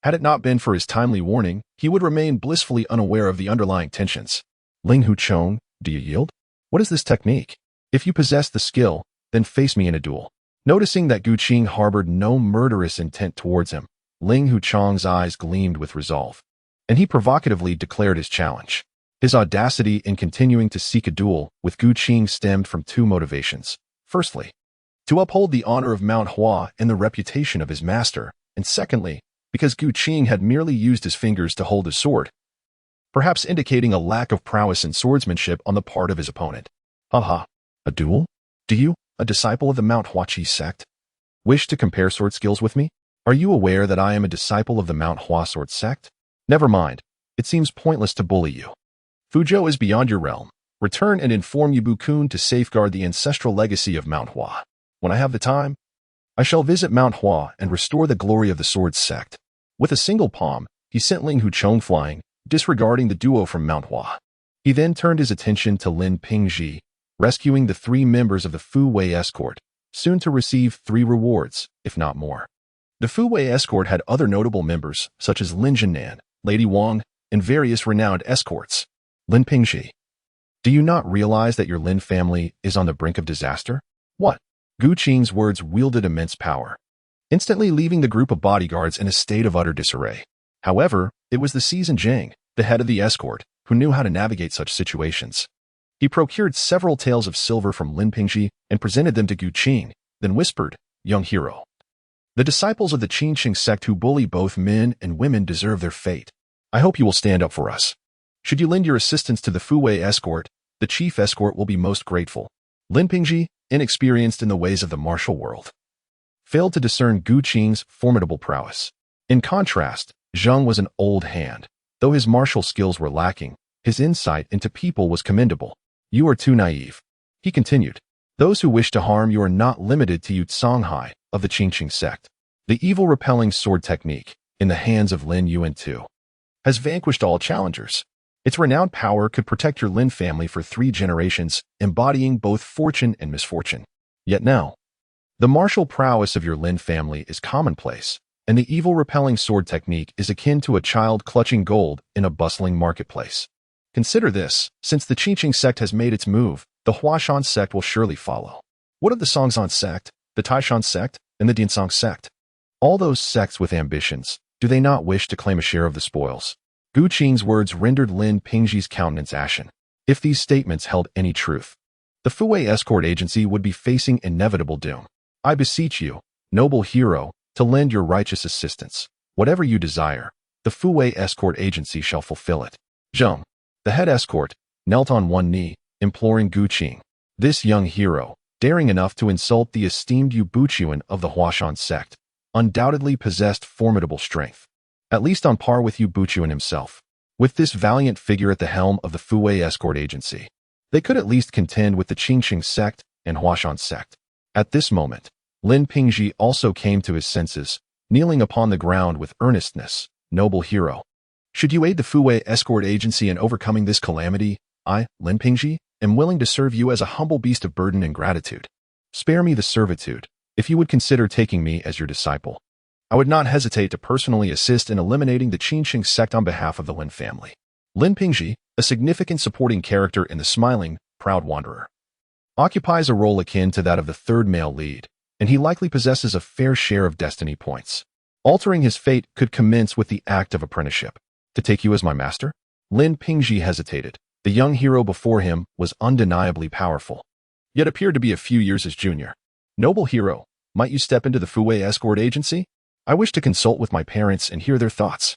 had it not been for his timely warning, he would remain blissfully unaware of the underlying tensions. Ling Huchong, do you yield? What is this technique? If you possess the skill, then face me in a duel. Noticing that Gu Qing harbored no murderous intent towards him, Ling Huchong's eyes gleamed with resolve, and he provocatively declared his challenge. His audacity in continuing to seek a duel with Gu Qing stemmed from 2 motivations. Firstly, to uphold the honor of Mount Hua and the reputation of his master, and secondly, because Gu Qing had merely used his fingers to hold his sword, perhaps indicating a lack of prowess in swordsmanship on the part of his opponent. A duel? Do you, a disciple of the Mount Hua Chi sect, wish to compare sword skills with me? Are you aware that I am a disciple of the Mount Hua sword sect? Never mind. It seems pointless to bully you. Fuzhou is beyond your realm. Return and inform Yu Bukun to safeguard the ancestral legacy of Mount Hua. When I have the time, I shall visit Mount Hua and restore the glory of the sword sect. With a single palm, he sent Ling Huchong flying, disregarding the duo from Mount Hua. He then turned his attention to Lin Pingji, rescuing the 3 members of the Fu Wei escort, soon to receive 3 rewards, if not more. The Fu Wei escort had other notable members, such as Lin Jinan, Lady Wang, and various renowned escorts. Lin Pingji, do you not realize that your Lin family is on the brink of disaster? What? Gu Qing's words wielded immense power, instantly leaving the group of bodyguards in a state of utter disarray. However, it was the seasoned Zhang, the head of the escort, who knew how to navigate such situations. He procured several taels of silver from Lin Pingji and presented them to Gu Qing, then whispered, "Young hero, the disciples of the Qingqing sect who bully both men and women deserve their fate. I hope you will stand up for us. Should you lend your assistance to the Fu Wei escort, the chief escort will be most grateful." Lin Pingji, inexperienced in the ways of the martial world, failed to discern Gu Qing's formidable prowess. In contrast, Zhang was an old hand. Though his martial skills were lacking, his insight into people was commendable. "You are too naive," he continued. "Those who wish to harm you are not limited to Yu Songhai of the Qingqing sect. The evil repelling sword technique, in the hands of Lin Yuan II, has vanquished all challengers. Its renowned power could protect your Lin family for 3 generations, embodying both fortune and misfortune. Yet now, the martial prowess of your Lin family is commonplace, and the evil-repelling sword technique is akin to a child clutching gold in a bustling marketplace. Consider this: since the Qingqing sect has made its move, the Huashan sect will surely follow. What of the Songzhan sect, the Taishan sect, and the Dinsong sect? All those sects with ambitions, do they not wish to claim a share of the spoils? Gu Qing's words rendered Lin Pingji's countenance ashen. If these statements held any truth, the Fuwei escort agency would be facing inevitable doom. I beseech you, noble hero, to lend your righteous assistance. Whatever you desire, the Fuwei escort agency shall fulfill it. Zheng, the head escort, knelt on one knee, imploring Gu Qing. This young hero, daring enough to insult the esteemed Yu Buchuan of the Huashan sect, undoubtedly possessed formidable strength, at least on par with Yu Buchuan himself. With this valiant figure at the helm of the Fuwei escort agency, they could at least contend with the Qingqing sect and Huashan sect. At this moment, Lin Pingji also came to his senses, kneeling upon the ground with earnestness. Noble hero, should you aid the Fuwei escort agency in overcoming this calamity, I, Lin Pingji, am willing to serve you as a humble beast of burden and gratitude. Spare me the servitude, if you would consider taking me as your disciple. I would not hesitate to personally assist in eliminating the Qingqing sect on behalf of the Lin family. Lin Pingji, a significant supporting character in the smiling, proud wanderer, occupies a role akin to that of the third male lead, and he likely possesses a fair share of destiny points. Altering his fate could commence with the act of apprenticeship. To take you as my master? Lin Pingji hesitated. The young hero before him was undeniably powerful, yet appeared to be a few years his junior. Noble hero, might you step into the Fuwei escort agency? I wish to consult with my parents and hear their thoughts.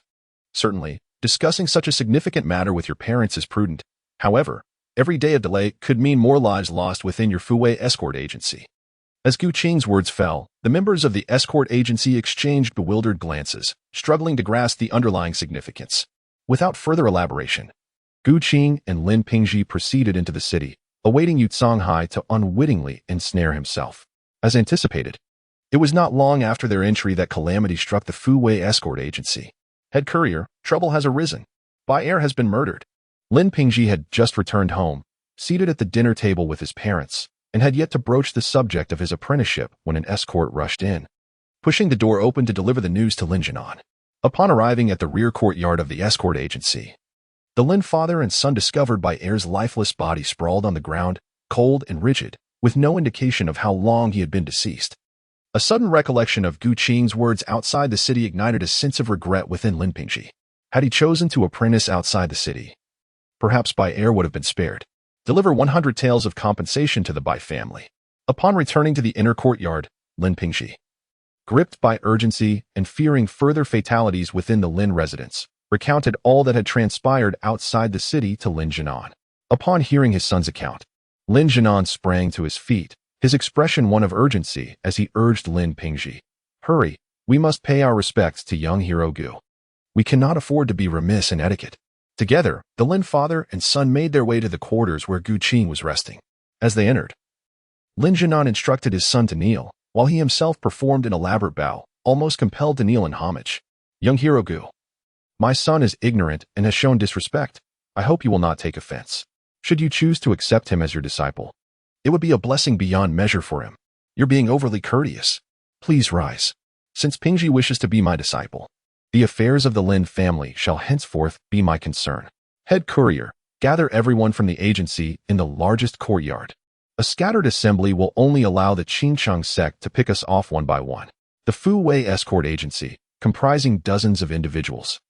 Certainly, discussing such a significant matter with your parents is prudent. However, every day of delay could mean more lives lost within your Fuwei escort agency. As Gu Qing's words fell, the members of the escort agency exchanged bewildered glances, struggling to grasp the underlying significance. Without further elaboration, Gu Qing and Lin Pingji proceeded into the city, awaiting Yu Songhai to unwittingly ensnare himself. As anticipated, it was not long after their entry that calamity struck the Fuwei escort agency. Head courier, trouble has arisen. Bai Er has been murdered. Lin Pingji had just returned home, seated at the dinner table with his parents, and had yet to broach the subject of his apprenticeship when an escort rushed in, pushing the door open to deliver the news to Lin Jinan. Upon arriving at the rear courtyard of the escort agency, the Lin father and son discovered Bai Er's lifeless body sprawled on the ground, cold and rigid, with no indication of how long he had been deceased. A sudden recollection of Gu Qing's words outside the city ignited a sense of regret within Lin Pingji. Had he chosen to apprentice outside the city, perhaps Bai Er would have been spared. Deliver 100 taels of compensation to the Bai family. Upon returning to the inner courtyard, Lin Pingji, gripped by urgency and fearing further fatalities within the Lin residence, recounted all that had transpired outside the city to Lin Jinan. Upon hearing his son's account, Lin Jinan sprang to his feet, his expression one of urgency as he urged Lin Pingji, "Hurry, we must pay our respects to young hero Gu. We cannot afford to be remiss in etiquette." Together, the Lin father and son made their way to the quarters where Gu Qing was resting. As they entered, Lin Jinan instructed his son to kneel, while he himself performed an elaborate bow, almost compelled to kneel in homage. "Young hero Gu, my son is ignorant and has shown disrespect. I hope you will not take offense. Should you choose to accept him as your disciple, it would be a blessing beyond measure for him. You're being overly courteous. Please rise. Since Pingji wishes to be my disciple, the affairs of the Lin family shall henceforth be my concern. Head courier, gather everyone from the agency in the largest courtyard. A scattered assembly will only allow the Qingqing sect to pick us off one by one." The Fuwei escort agency, comprising dozens of individuals,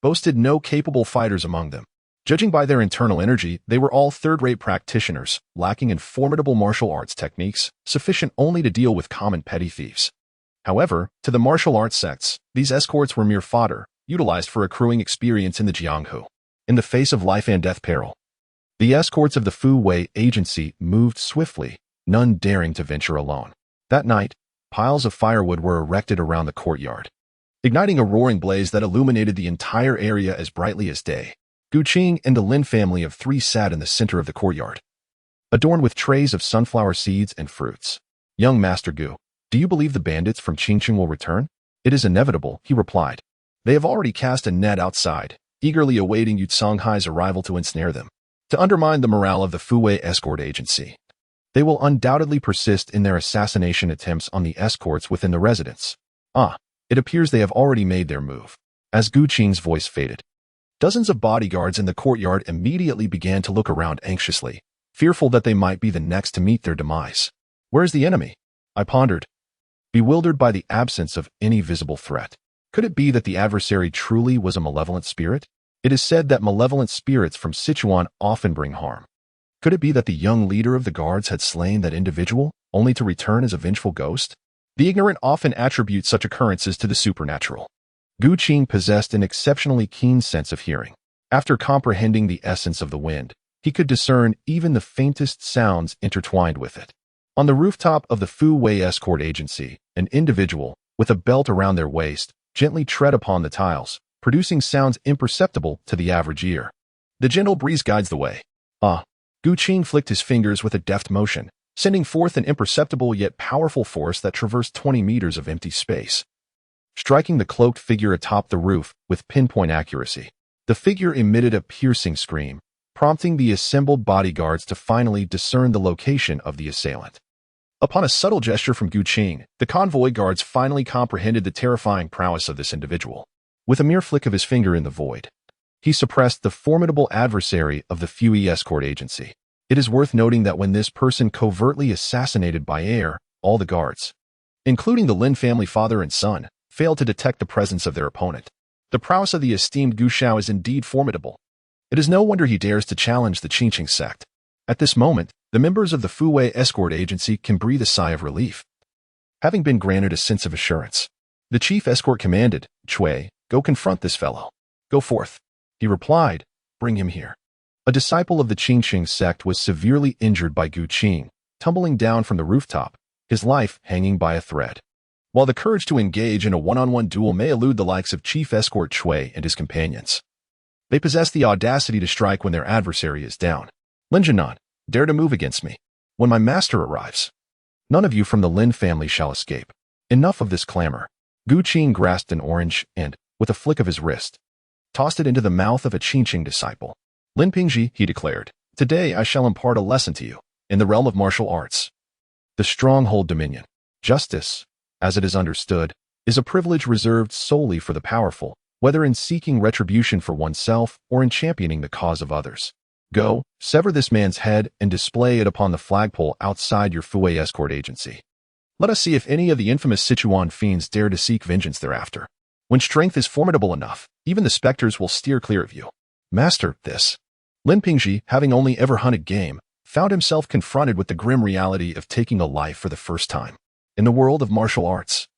boasted no capable fighters among them. Judging by their internal energy, they were all third-rate practitioners, lacking in formidable martial arts techniques, sufficient only to deal with common petty thieves. However, to the martial arts sects, these escorts were mere fodder, utilized for accruing experience in the Jianghu. In the face of life and death peril, the escorts of the Fuwei agency moved swiftly, none daring to venture alone. That night, piles of firewood were erected around the courtyard, igniting a roaring blaze that illuminated the entire area as brightly as day. Gu Qing and the Lin family of 3 sat in the center of the courtyard, adorned with trays of sunflower seeds and fruits. "Young Master Gu, do you believe the bandits from Qingqing will return?" "It is inevitable," he replied. They have already cast a net outside, eagerly awaiting Yu Songhai's arrival to ensnare them. To undermine the morale of the Fuwei escort agency, they will undoubtedly persist in their assassination attempts on the escorts within the residence. It appears they have already made their move. As Gu Qing's voice faded, dozens of bodyguards in the courtyard immediately began to look around anxiously, fearful that they might be the next to meet their demise. Where's the enemy? I pondered, bewildered by the absence of any visible threat. Could it be that the adversary truly was a malevolent spirit? It is said that malevolent spirits from Sichuan often bring harm. Could it be that the young leader of the guards had slain that individual, only to return as a vengeful ghost? The ignorant often attribute such occurrences to the supernatural. Gu Qing possessed an exceptionally keen sense of hearing. After comprehending the essence of the wind, he could discern even the faintest sounds intertwined with it. On the rooftop of the Fuwei escort agency, an individual, with a belt around their waist, gently tread upon the tiles, producing sounds imperceptible to the average ear. The gentle breeze guides the way. Gu Qing flicked his fingers with a deft motion, sending forth an imperceptible yet powerful force that traversed 20 meters of empty space, striking the cloaked figure atop the roof with pinpoint accuracy. The figure emitted a piercing scream, prompting the assembled bodyguards to finally discern the location of the assailant. Upon a subtle gesture from Gu Qing, the convoy guards finally comprehended the terrifying prowess of this individual. With a mere flick of his finger in the void, he suppressed the formidable adversary of the Fuwei escort agency. It is worth noting that when this person covertly assassinated by air, all the guards, including the Lin family father and son, failed to detect the presence of their opponent. The prowess of the esteemed Gu Shao is indeed formidable. It is no wonder he dares to challenge the Qingqing sect. At this moment, the members of the Fuwei escort agency can breathe a sigh of relief, having been granted a sense of assurance. The chief escort commanded, "Chui, go confront this fellow." "Go forth." He replied, "Bring him here." A disciple of the Qingqing sect was severely injured by Gu Qing, tumbling down from the rooftop, his life hanging by a thread. While the courage to engage in a one-on-one duel may elude the likes of Chief Escort Chui and his companions, they possess the audacity to strike when their adversary is down. "Lin Jinan, dare to move against me. When my master arrives, none of you from the Lin family shall escape." Enough of this clamor. Gu Qing grasped an orange and, with a flick of his wrist, tossed it into the mouth of a Qingqing disciple. "Lin Pingji," he declared, "today I shall impart a lesson to you, in the realm of martial arts. The stronghold dominion. Justice, as it is understood, is a privilege reserved solely for the powerful, whether in seeking retribution for oneself or in championing the cause of others. Go, sever this man's head and display it upon the flagpole outside your Fuwei escort agency. Let us see if any of the infamous Sichuan fiends dare to seek vengeance thereafter. When strength is formidable enough, even the specters will steer clear of you." Master, this. Lin Pingji, having only ever hunted game, found himself confronted with the grim reality of taking a life for the first time. In the world of martial arts,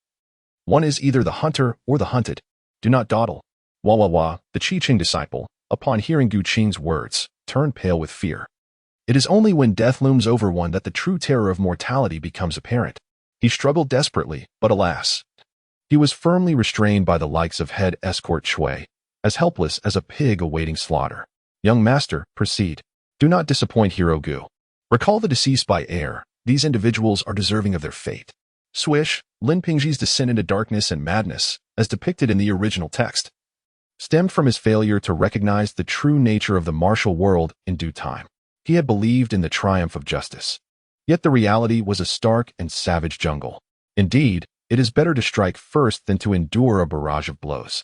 one is either the hunter or the hunted. Do not dawdle. Wah, the Qingqing disciple, upon hearing Gu Qing's words, turned pale with fear. It is only when death looms over one that the true terror of mortality becomes apparent. He struggled desperately, but alas, he was firmly restrained by the likes of head escort Chui, as helpless as a pig awaiting slaughter. "Young master, proceed. Do not disappoint Hero Gu. Recall the deceased by air. These individuals are deserving of their fate." Swish, Lin Pingji's descent into darkness and madness, as depicted in the original text, stemmed from his failure to recognize the true nature of the martial world in due time. He had believed in the triumph of justice. Yet the reality was a stark and savage jungle. Indeed, it is better to strike first than to endure a barrage of blows.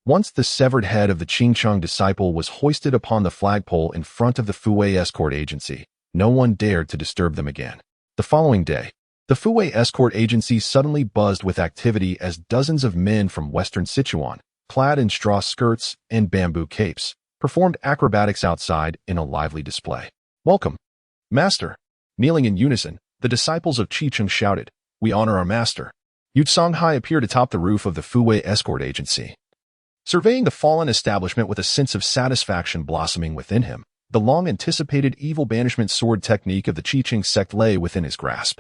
Once the severed head of the Qingqing disciple was hoisted upon the flagpole in front of the Fuwei escort agency, no one dared to disturb them again. The following day, the Fuwei escort agency suddenly buzzed with activity as dozens of men from western Sichuan, clad in straw skirts and bamboo capes, performed acrobatics outside in a lively display. "Welcome, master." Kneeling in unison, the disciples of Qingqing shouted, "We honor our master." Yu Songhai appeared atop the roof of the Fuwei escort agency, surveying the fallen establishment with a sense of satisfaction blossoming within him. The long-anticipated evil banishment sword technique of the Qingqing sect lay within his grasp.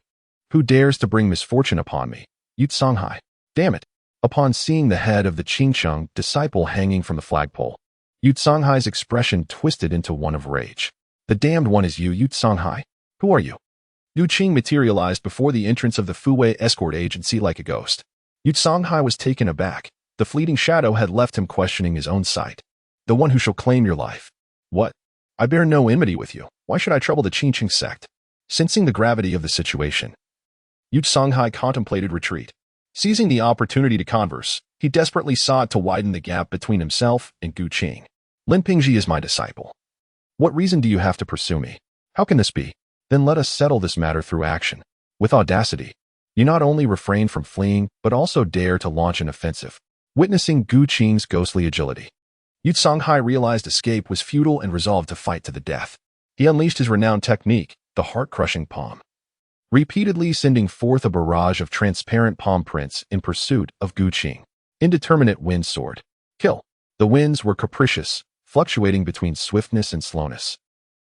"Who dares to bring misfortune upon me? Yu Songhai. Damn it." Upon seeing the head of the Qingqing disciple hanging from the flagpole, Yu Songhai's expression twisted into one of rage. "The damned one is you, Yu Songhai. Who are you?" Yu Qing materialized before the entrance of the Fuwei escort agency like a ghost. Yu Songhai was taken aback. The fleeting shadow had left him questioning his own sight. The one who shall claim your life. What? I bear no enmity with you. Why should I trouble the Qingqing sect? Sensing the gravity of the situation, Yu Songhai contemplated retreat. Seizing the opportunity to converse, he desperately sought to widen the gap between himself and Gu Qing. Lin Pingji is my disciple. What reason do you have to pursue me? How can this be? Then let us settle this matter through action. With audacity, you not only refrain from fleeing, but also dare to launch an offensive. Witnessing Gu Qing's ghostly agility, Yu Songhai realized escape was futile and resolved to fight to the death. He unleashed his renowned technique, the heart-crushing palm, repeatedly sending forth a barrage of transparent palm prints in pursuit of Gu Qing. Indeterminate wind sword. Kill. The winds were capricious, fluctuating between swiftness and slowness,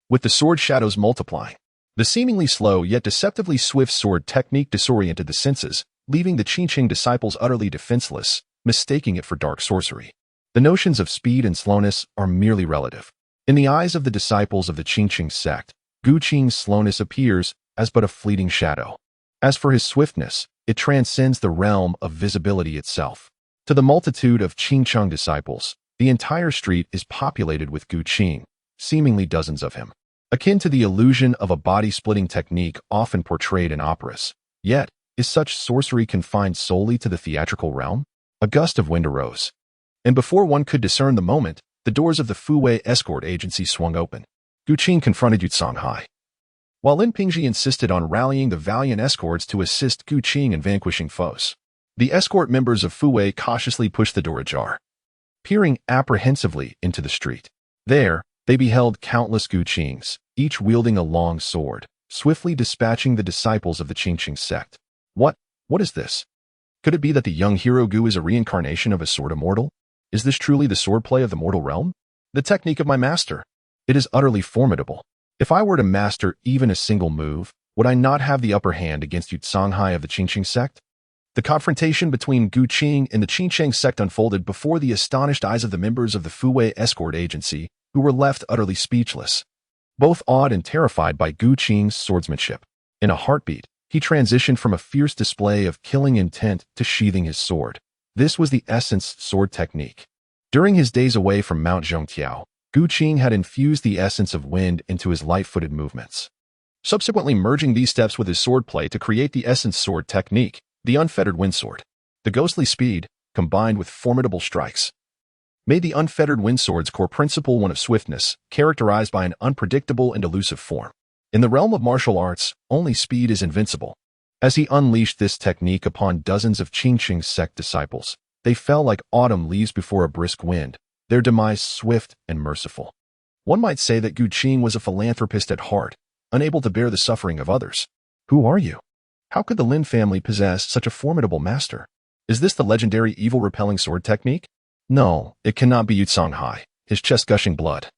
with the sword shadows multiplying. The seemingly slow yet deceptively swift sword technique disoriented the senses, leaving the Qingqing disciples utterly defenseless, mistaking it for dark sorcery. The notions of speed and slowness are merely relative. In the eyes of the disciples of the Qingqing sect, Gu Qing's slowness appears as but a fleeting shadow. As for his swiftness, it transcends the realm of visibility itself. To the multitude of Qingqing disciples, the entire street is populated with Gu Qing, seemingly dozens of him. Akin to the illusion of a body-splitting technique often portrayed in operas. Yet, is such sorcery confined solely to the theatrical realm? A gust of wind arose, and before one could discern the moment, the doors of the Fuwei escort agency swung open. Gu Qing confronted Yu Songhai, while Lin Pingji insisted on rallying the valiant escorts to assist Gu Qing in vanquishing foes. The escort members of Fuwei cautiously pushed the door ajar, peering apprehensively into the street. There, they beheld countless Gu Qings, each wielding a long sword, swiftly dispatching the disciples of the Qingqing sect. What is this? Could it be that the young hero Gu is a reincarnation of a sword immortal? Is this truly the swordplay of the mortal realm? The technique of my master. It is utterly formidable. If I were to master even a single move, would I not have the upper hand against Yu Songhai of the Qingqing sect? The confrontation between Gu Qing and the Qingqing sect unfolded before the astonished eyes of the members of the Fuwei escort agency, who were left utterly speechless, both awed and terrified by Gu Qing's swordsmanship. In a heartbeat, he transitioned from a fierce display of killing intent to sheathing his sword. This was the essence sword technique. During his days away from Mount Zhongtiao, Gu Qing had infused the essence of wind into his light-footed movements, subsequently merging these steps with his swordplay to create the essence sword technique, the unfettered wind sword. The ghostly speed, combined with formidable strikes, made the unfettered wind sword's core principle one of swiftness, characterized by an unpredictable and elusive form. In the realm of martial arts, only speed is invincible. As he unleashed this technique upon dozens of Qingqing sect disciples, they fell like autumn leaves before a brisk wind, their demise swift and merciful. One might say that Gu Qing was a philanthropist at heart, unable to bear the suffering of others. Who are you? How could the Lin family possess such a formidable master? Is this the legendary evil-repelling sword technique? No, it cannot be Yu Songhai, his chest gushing blood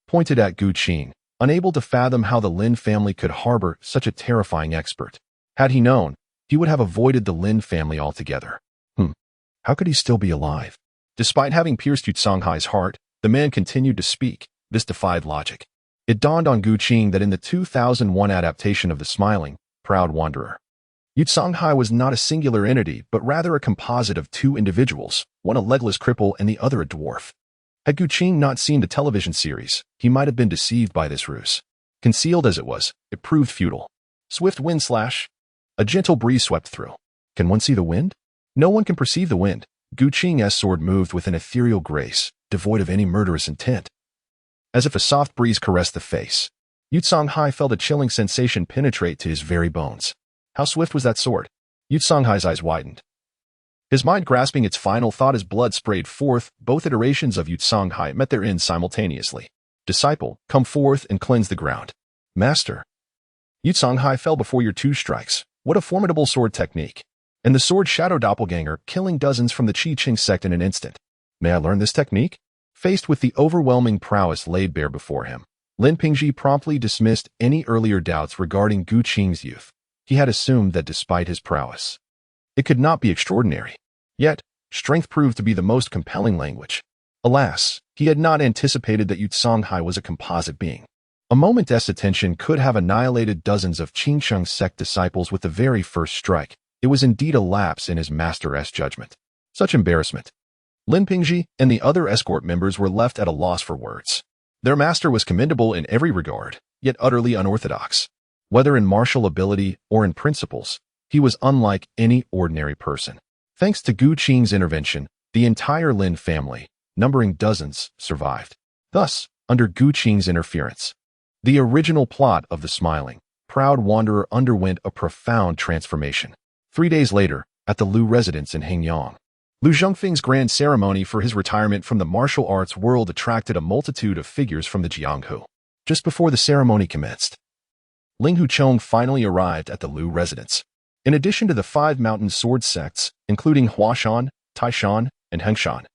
pointed at Gu Qing, unable to fathom how the Lin family could harbor such a terrifying expert. Had he known, he would have avoided the Lin family altogether. How could he still be alive? Despite having pierced Yu Songhai's heart, the man continued to speak. This defied logic. It dawned on Gu Qing that in the 2001 adaptation of The Smiling, Proud Wanderer, Yu Songhai was not a singular entity, but rather a composite of two individuals, one a legless cripple and the other a dwarf. Had Gu Qing not seen the television series, he might have been deceived by this ruse. Concealed as it was, it proved futile. Swift wind slash. A gentle breeze swept through. Can one see the wind? No one can perceive the wind. Gu Qing's sword moved with an ethereal grace, devoid of any murderous intent. As if a soft breeze caressed the face, Yu Songhai felt a chilling sensation penetrate to his very bones. How swift was that sword? Yu Songhai's eyes widened, his mind grasping its final thought as blood sprayed forth. Both iterations of Yu Songhai met their ends simultaneously. Disciple, come forth and cleanse the ground. Master. Yu Songhai fell before your two strikes. What a formidable sword technique. And the sword shadow doppelganger, killing dozens from the Qingqing sect in an instant. May I learn this technique? Faced with the overwhelming prowess laid bare before him, Lin Pingji promptly dismissed any earlier doubts regarding Gu Qing's youth. He had assumed that despite his prowess, it could not be extraordinary. Yet, strength proved to be the most compelling language. Alas, he had not anticipated that Yu Songhai was a composite being. A moment's attention could have annihilated dozens of Qingqing sect disciples with the very first strike. It was indeed a lapse in his master's judgment. Such embarrassment. Lin Pingji and the other escort members were left at a loss for words. Their master was commendable in every regard, yet utterly unorthodox. Whether in martial ability or in principles, he was unlike any ordinary person. Thanks to Gu Qing's intervention, the entire Lin family, numbering dozens, survived. Thus, under Gu Qing's interference, the original plot of the smiling, proud wanderer underwent a profound transformation. 3 days later, at the Lu residence in Hengyang, Lu Zhengfeng's grand ceremony for his retirement from the martial arts world attracted a multitude of figures from the Jianghu. Just before the ceremony commenced, Ling Huchong finally arrived at the Lu residence. In addition to the 5 mountain sword sects, including Huashan, Taishan, and Hengshan,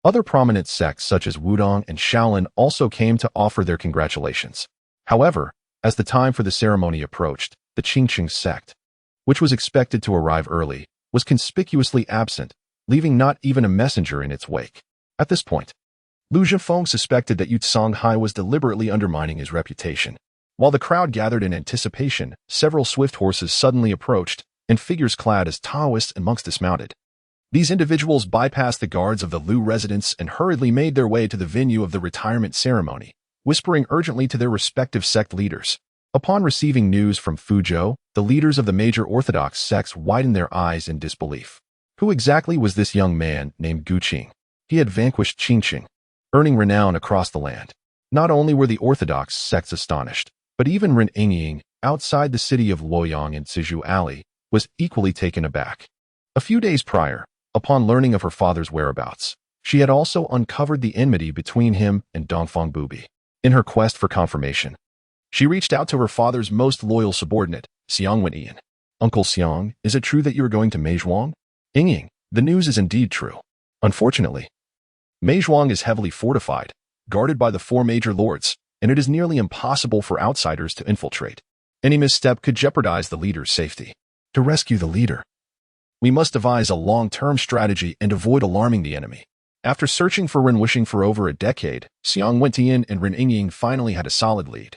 other prominent sects such as Wudong and Shaolin also came to offer their congratulations. However, as the time for the ceremony approached, the Qingqing sect, which was expected to arrive early, was conspicuously absent, leaving not even a messenger in its wake. At this point, Lu Zhifeng suspected that Yu Songhai was deliberately undermining his reputation. While the crowd gathered in anticipation, several swift horses suddenly approached, and figures clad as Taoists and monks dismounted. These individuals bypassed the guards of the Lu residence and hurriedly made their way to the venue of the retirement ceremony, whispering urgently to their respective sect leaders. Upon receiving news from Fuzhou, the leaders of the major orthodox sects widened their eyes in disbelief. Who exactly was this young man named Gu Qing? He had vanquished Qingqing, earning renown across the land. Not only were the orthodox sects astonished, but even Ren Yingying, outside the city of Luoyang in Siju Alley, was equally taken aback. A few days prior, upon learning of her father's whereabouts, she had also uncovered the enmity between him and Dongfang Bubi. In her quest for confirmation, she reached out to her father's most loyal subordinate, Xiang Wenyan. Uncle Xiang, is it true that you are going to Meizhuang? Yingying, the news is indeed true. Unfortunately, Meizhuang is heavily fortified, guarded by the 4 major lords, and it is nearly impossible for outsiders to infiltrate. Any misstep could jeopardize the leader's safety. To rescue the leader, we must devise a long-term strategy and avoid alarming the enemy. After searching for Ren Wuxing for over a decade, Xiang Wenyan and Ren Yingying finally had a solid lead,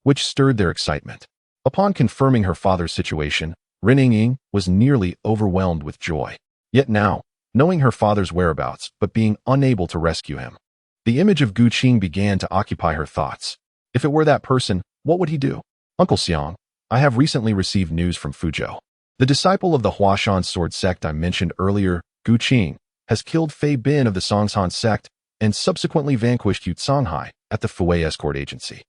which stirred their excitement. Upon confirming her father's situation, Ren Yingying was nearly overwhelmed with joy. Yet now, knowing her father's whereabouts but being unable to rescue him, the image of Gu Qing began to occupy her thoughts. If it were that person, what would he do? Uncle Xiang, I have recently received news from Fuzhou. The disciple of the Huashan sword sect I mentioned earlier, Gu Qing, has killed Fei Bin of the Songshan sect and subsequently vanquished Yu Songhai at the Fui escort agency.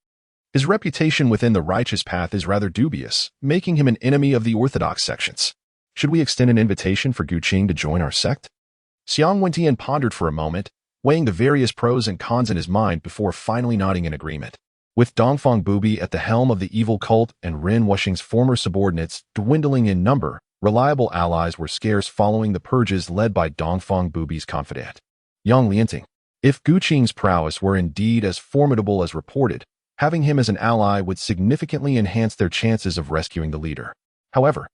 His reputation within the righteous path is rather dubious, making him an enemy of the orthodox sections. Should we extend an invitation for Gu Qing to join our sect? Xiang Wenyan pondered for a moment, weighing the various pros and cons in his mind before finally nodding in agreement. With Dongfang Bubi at the helm of the evil cult and Ren Wuxing's former subordinates dwindling in number, reliable allies were scarce following the purges led by Dongfang Bubi's confidant, Yang Lianting. If Gu Qing's prowess were indeed as formidable as reported, having him as an ally would significantly enhance their chances of rescuing the leader. However,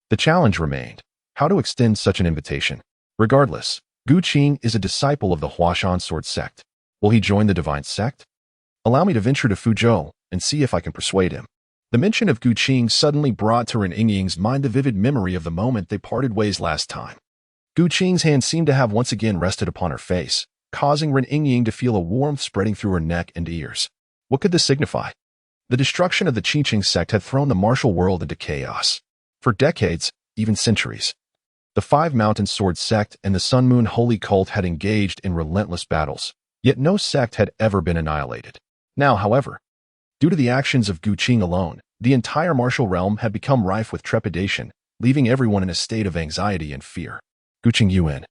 the challenge remained: how to extend such an invitation. Regardless, Gu Qing is a disciple of the Huashan sword sect. Will he join the divine sect? Allow me to venture to Fuzhou and see if I can persuade him. The mention of Gu Qing suddenly brought to Ren Yingying's mind the vivid memory of the moment they parted ways last time. Gu Qing's hand seemed to have once again rested upon her face, causing Ren Yingying to feel a warmth spreading through her neck and ears. What could this signify? The destruction of the Qingqing sect had thrown the martial world into chaos. For decades, even centuries, the 5 mountain sword sect and the Sun Moon holy cult had engaged in relentless battles, yet no sect had ever been annihilated. Now, however, due to the actions of Gu Qing alone, the entire martial realm had become rife with trepidation, leaving everyone in a state of anxiety and fear. Gu Qing Yuan,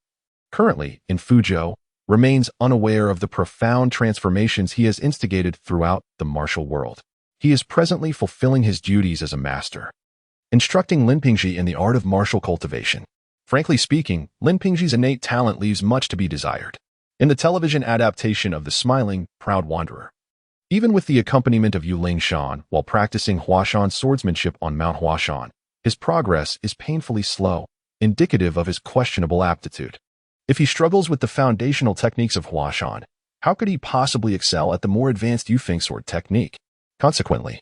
currently in Fuzhou, remains unaware of the profound transformations he has instigated throughout the martial world. He is presently fulfilling his duties as a master, instructing Lin Pingji in the art of martial cultivation. Frankly speaking, Lin Pingji's innate talent leaves much to be desired. In the television adaptation of The Smiling, Proud Wanderer, even with the accompaniment of Yu Lingshan while practicing Huashan swordsmanship on Mount Huashan, his progress is painfully slow, indicative of his questionable aptitude. If he struggles with the foundational techniques of Huashan, how could he possibly excel at the more advanced Yufeng sword technique? Consequently,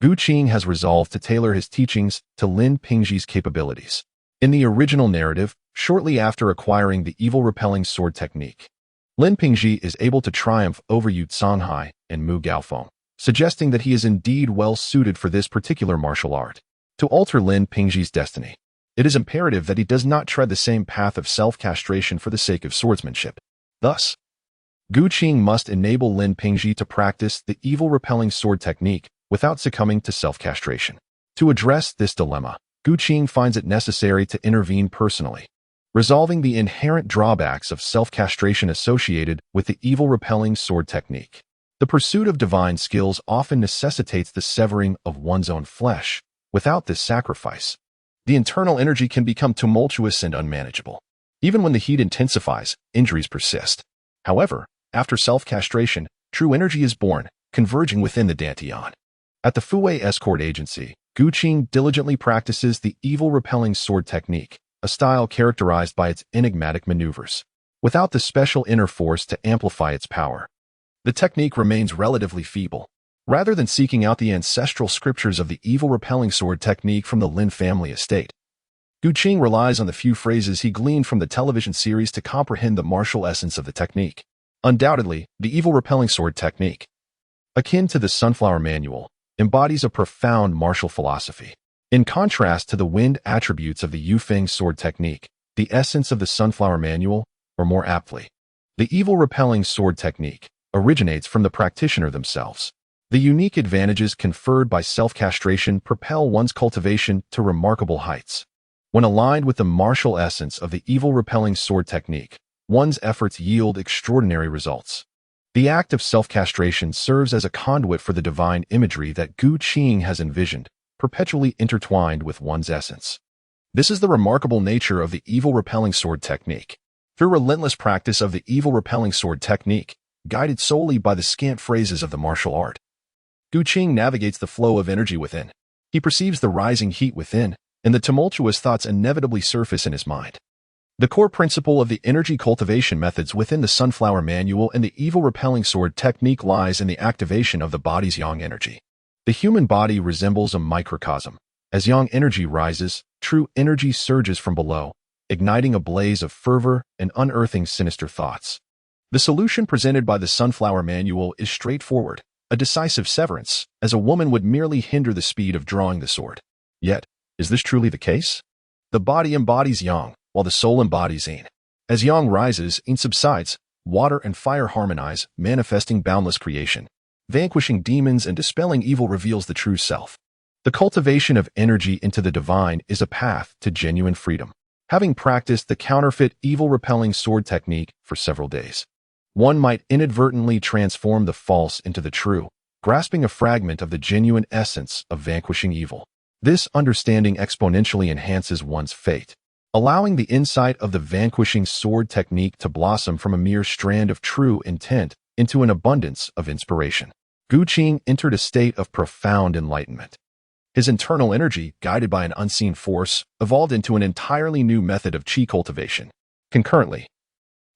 Gu Qing has resolved to tailor his teachings to Lin Pingji's capabilities. In the original narrative, shortly after acquiring the evil repelling sword technique, Lin Pingji is able to triumph over Yu Songhai and Mu Gaofeng, suggesting that he is indeed well suited for this particular martial art. To alter Lin Pingji's destiny, it is imperative that he does not tread the same path of self-castration for the sake of swordsmanship. Thus, Gu Qing must enable Lin Pingji to practice the evil repelling sword technique without succumbing to self-castration. To address this dilemma, Gu Qing finds it necessary to intervene personally, resolving the inherent drawbacks of self-castration associated with the evil repelling sword technique. The pursuit of divine skills often necessitates the severing of one's own flesh. Without this sacrifice, the internal energy can become tumultuous and unmanageable. Even when the heat intensifies, injuries persist. However, after self-castration, true energy is born, converging within the Dantian. At the Fuwei Escort Agency, Gu Qing diligently practices the evil repelling sword technique, a style characterized by its enigmatic maneuvers. Without the special inner force to amplify its power, the technique remains relatively feeble. Rather than seeking out the ancestral scriptures of the evil repelling sword technique from the Lin family estate, Gu Qing relies on the few phrases he gleaned from the television series to comprehend the martial essence of the technique. Undoubtedly, the evil repelling sword technique, akin to the Sunflower Manual, embodies a profound martial philosophy. In contrast to the wind attributes of the Yufeng sword technique, the essence of the Sunflower Manual, or more aptly, the evil repelling sword technique, originates from the practitioner themselves. The unique advantages conferred by self-castration propel one's cultivation to remarkable heights. When aligned with the martial essence of the evil repelling sword technique, one's efforts yield extraordinary results. The act of self-castration serves as a conduit for the divine imagery that Gu Qing has envisioned, perpetually intertwined with one's essence. This is the remarkable nature of the evil repelling sword technique. Through relentless practice of the evil repelling sword technique, guided solely by the scant phrases of the martial art, Gu Qing navigates the flow of energy within. He perceives the rising heat within, and the tumultuous thoughts inevitably surface in his mind. The core principle of the energy cultivation methods within the Sunflower Manual and the evil repelling sword technique lies in the activation of the body's yang energy. The human body resembles a microcosm. As yang energy rises, true energy surges from below, igniting a blaze of fervor and unearthing sinister thoughts. The solution presented by the Sunflower Manual is straightforward. A decisive severance, as a woman would merely hinder the speed of drawing the sword. Yet, is this truly the case? The body embodies yang, while the soul embodies yin. As yang rises, yin subsides, water and fire harmonize, manifesting boundless creation. Vanquishing demons and dispelling evil reveals the true self. The cultivation of energy into the divine is a path to genuine freedom. Having practiced the counterfeit evil repelling sword technique for several days, one might inadvertently transform the false into the true, grasping a fragment of the genuine essence of vanquishing evil. This understanding exponentially enhances one's fate, allowing the insight of the vanquishing sword technique to blossom from a mere strand of true intent into an abundance of inspiration. Gu Qing entered a state of profound enlightenment. His internal energy, guided by an unseen force, evolved into an entirely new method of qi cultivation. Concurrently,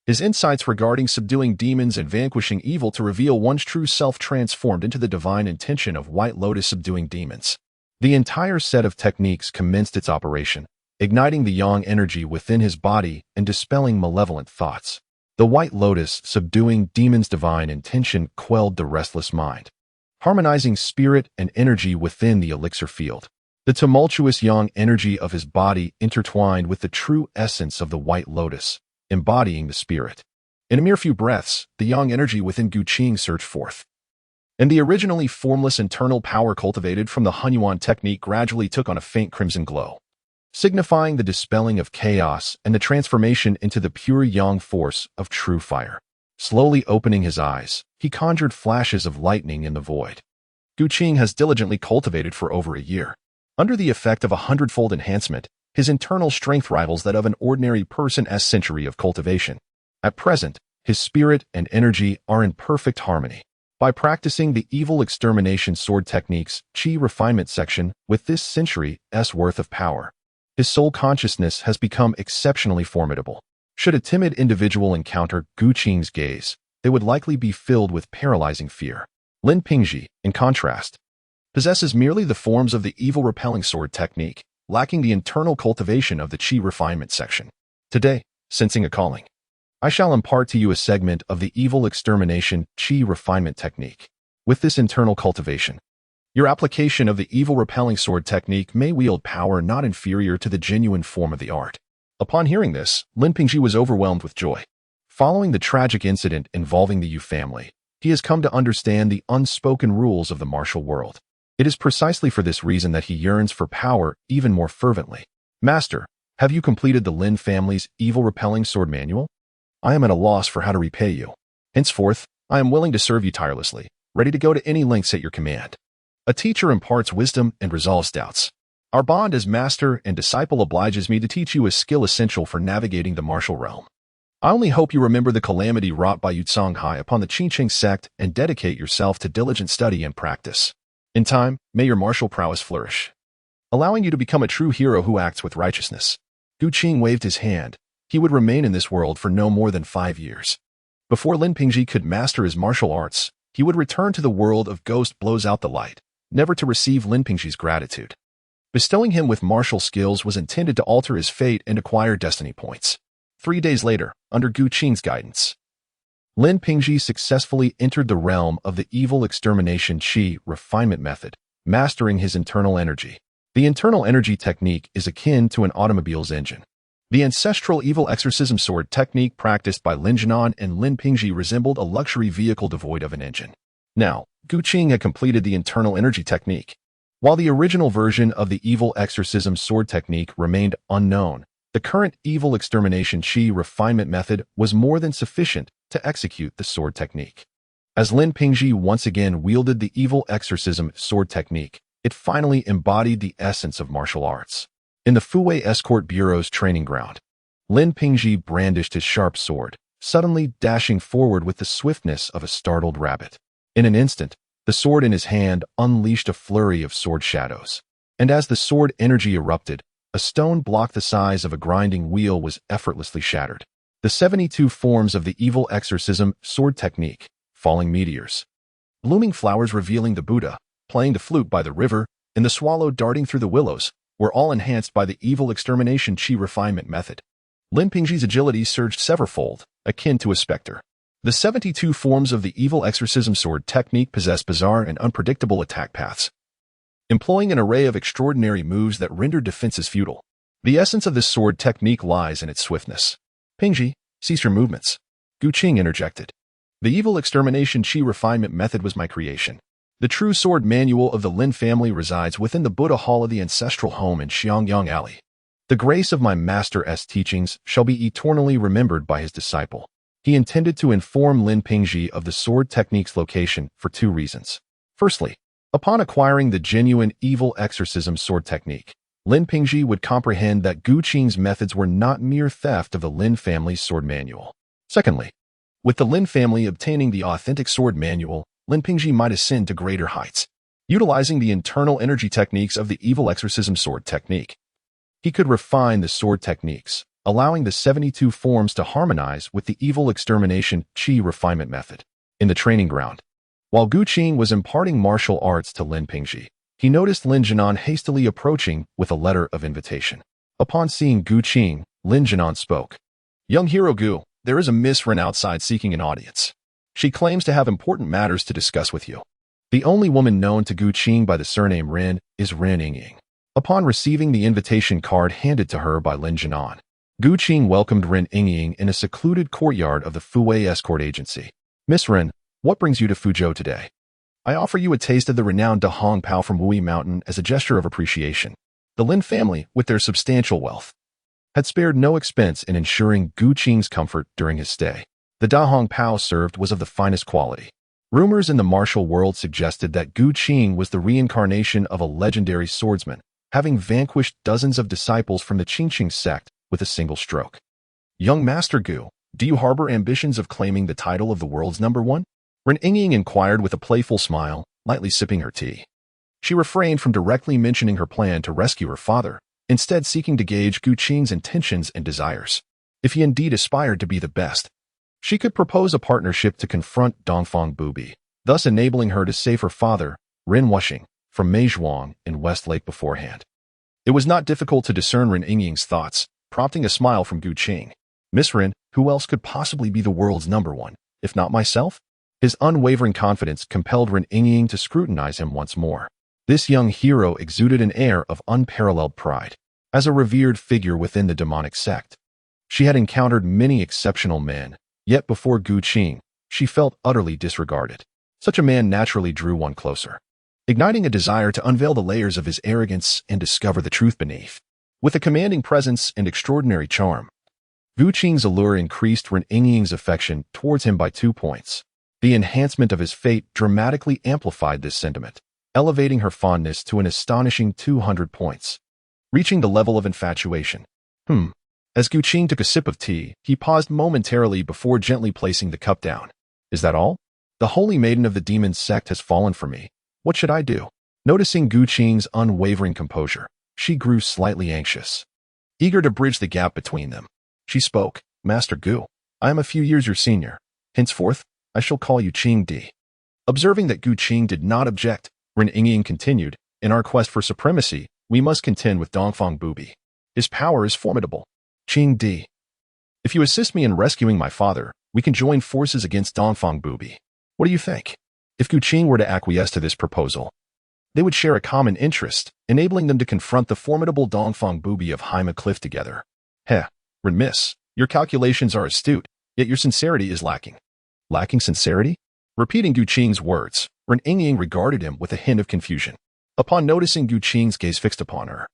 his insights regarding subduing demons and vanquishing evil to reveal one's true self transformed into the divine intention of White Lotus subduing demons. The entire set of techniques commenced its operation, igniting the yang energy within his body and dispelling malevolent thoughts. The White Lotus subduing demons' divine intention quelled the restless mind, harmonizing spirit and energy within the elixir field. The tumultuous yang energy of his body intertwined with the true essence of the White Lotus, embodying the spirit. In a mere few breaths, the yang energy within Gu Qing surged forth, and the originally formless internal power cultivated from the Hunyuan technique gradually took on a faint crimson glow, signifying the dispelling of chaos and the transformation into the pure yang force of true fire. Slowly opening his eyes, he conjured flashes of lightning in the void. Gu Qing has diligently cultivated for over a year. Under the effect of a hundredfold enhancement, his internal strength rivals that of an ordinary person's century of cultivation. At present, his spirit and energy are in perfect harmony. By practicing the evil extermination sword techniques, Qi refinement section, with this century's worth of power, his soul consciousness has become exceptionally formidable. Should a timid individual encounter Gu Qing's gaze, they would likely be filled with paralyzing fear. Lin Pingji, in contrast, possesses merely the forms of the evil repelling sword technique, lacking the internal cultivation of the Qi refinement section. Today, sensing a calling, I shall impart to you a segment of the evil extermination Qi refinement technique. With this internal cultivation, your application of the evil repelling sword technique may wield power not inferior to the genuine form of the art. Upon hearing this, Lin Pingji was overwhelmed with joy. Following the tragic incident involving the Yu family, he has come to understand the unspoken rules of the martial world. It is precisely for this reason that he yearns for power even more fervently. Master, have you completed the Lin family's evil repelling sword manual? I am at a loss for how to repay you. Henceforth, I am willing to serve you tirelessly, ready to go to any lengths at your command. A teacher imparts wisdom and resolves doubts. Our bond as master and disciple obliges me to teach you a skill essential for navigating the martial realm. I only hope you remember the calamity wrought by Yu Songhai upon the Qingqing sect and dedicate yourself to diligent study and practice. In time, may your martial prowess flourish, allowing you to become a true hero who acts with righteousness. Gu Qing waved his hand. He would remain in this world for no more than 5 years. Before Lin Pingji could master his martial arts, he would return to the world of ghost blows out the light, never to receive Lin Pingji's gratitude. Bestowing him with martial skills was intended to alter his fate and acquire destiny points. 3 days later, under Gu Qing's guidance, Lin Pingji successfully entered the realm of the evil extermination Qi refinement method, mastering his internal energy. The internal energy technique is akin to an automobile's engine. The ancestral evil exorcism sword technique practiced by Lin Jinan and Lin Pingji resembled a luxury vehicle devoid of an engine. Now, Gu Qing had completed the internal energy technique. While the original version of the evil exorcism sword technique remained unknown, the current evil extermination Qi refinement method was more than sufficient to execute the sword technique. As Lin Pingji once again wielded the evil exorcism sword technique, it finally embodied the essence of martial arts. In the Fuwei Escort Bureau's training ground, Lin Pingji brandished his sharp sword, suddenly dashing forward with the swiftness of a startled rabbit. In an instant, the sword in his hand unleashed a flurry of sword shadows. And as the sword energy erupted, a stone block the size of a grinding wheel was effortlessly shattered. The 72 forms of the evil exorcism sword technique, falling meteors, blooming flowers revealing the Buddha, playing the flute by the river, and the swallow darting through the willows, were all enhanced by the evil extermination Qi refinement method. Lin Pingji's agility surged severfold, akin to a specter. The 72 forms of the evil exorcism sword technique possess bizarre and unpredictable attack paths, employing an array of extraordinary moves that rendered defenses futile. The essence of this sword technique lies in its swiftness. Pingji, cease your movements. Gu Qing interjected. The evil extermination Qi refinement method was my creation. The true sword manual of the Lin family resides within the Buddha Hall of the ancestral home in Xiangyang Alley. The grace of my master's teachings shall be eternally remembered by his disciple. He intended to inform Lin Pingji of the sword technique's location for 2 reasons. Firstly, upon acquiring the genuine evil exorcism sword technique, Lin Pingji would comprehend that Gu Qing's methods were not mere theft of the Lin family's sword manual. Secondly, with the Lin family obtaining the authentic sword manual, Lin Pingji might ascend to greater heights. Utilizing the internal energy techniques of the evil exorcism sword technique, he could refine the sword techniques, allowing the 72 forms to harmonize with the evil extermination Qi refinement method. In the training ground, while Gu Qing was imparting martial arts to Lin Pingji, he noticed Lin Jinan hastily approaching with a letter of invitation. Upon seeing Gu Qing, Lin Jinan spoke. Young hero Gu, there is a Miss Ren outside seeking an audience. She claims to have important matters to discuss with you. The only woman known to Gu Qing by the surname Ren is Ren Yingying. Upon receiving the invitation card handed to her by Lin Jinan, Gu Qing welcomed Ren Yingying in a secluded courtyard of the Fuwei Escort Agency. Miss Ren, what brings you to Fuzhou today? I offer you a taste of the renowned Dahong Pao from Wui Mountain as a gesture of appreciation. The Lin family, with their substantial wealth, had spared no expense in ensuring Gu Qing's comfort during his stay. The Dahong Pao served was of the finest quality. Rumors in the martial world suggested that Gu Qing was the reincarnation of a legendary swordsman, having vanquished dozens of disciples from the Qingqing sect with a single stroke. Young Master Gu, do you harbor ambitions of claiming the title of the world's #1? Ren Yingying inquired with a playful smile, lightly sipping her tea. She refrained from directly mentioning her plan to rescue her father, instead seeking to gauge Gu Qing's intentions and desires. If he indeed aspired to be the best, she could propose a partnership to confront Dongfang Bubi, thus enabling her to save her father, Ren Wuxing, from Meizhuang in West Lake beforehand. It was not difficult to discern Ren Yingying's thoughts, prompting a smile from Gu Qing. Miss Ren, who else could possibly be the world's number one, if not myself? His unwavering confidence compelled Ren Yingying to scrutinize him once more. This young hero exuded an air of unparalleled pride. As a revered figure within the demonic sect, she had encountered many exceptional men, yet before Gu Qing, she felt utterly disregarded. Such a man naturally drew one closer, igniting a desire to unveil the layers of his arrogance and discover the truth beneath. With a commanding presence and extraordinary charm, Gu Qing's allure increased Ren Yingying's affection towards him by 2 points. The enhancement of his fate dramatically amplified this sentiment, elevating her fondness to an astonishing 200 points, reaching the level of infatuation. As Gu Qing took a sip of tea, he paused momentarily before gently placing the cup down. Is that all? The holy maiden of the demon sect has fallen for me. What should I do? Noticing Gu Qing's unwavering composure, she grew slightly anxious. Eager to bridge the gap between them, she spoke. Master Gu, I am a few years your senior. Henceforth, I shall call you Qing Di. Observing that Gu Qing did not object, Ren Yingying continued, in our quest for supremacy, we must contend with Dongfang Bubi. His power is formidable. Qing Di, if you assist me in rescuing my father, we can join forces against Dongfang Bubi. What do you think? If Gu Qing were to acquiesce to this proposal, they would share a common interest, enabling them to confront the formidable Dongfang Bubi of Haima Cliff together. Ren Miss, your calculations are astute, yet your sincerity is lacking. Lacking sincerity? Repeating Gu Qing's words, Ren Yingying regarded him with a hint of confusion. Upon noticing Gu Qing's gaze fixed upon her,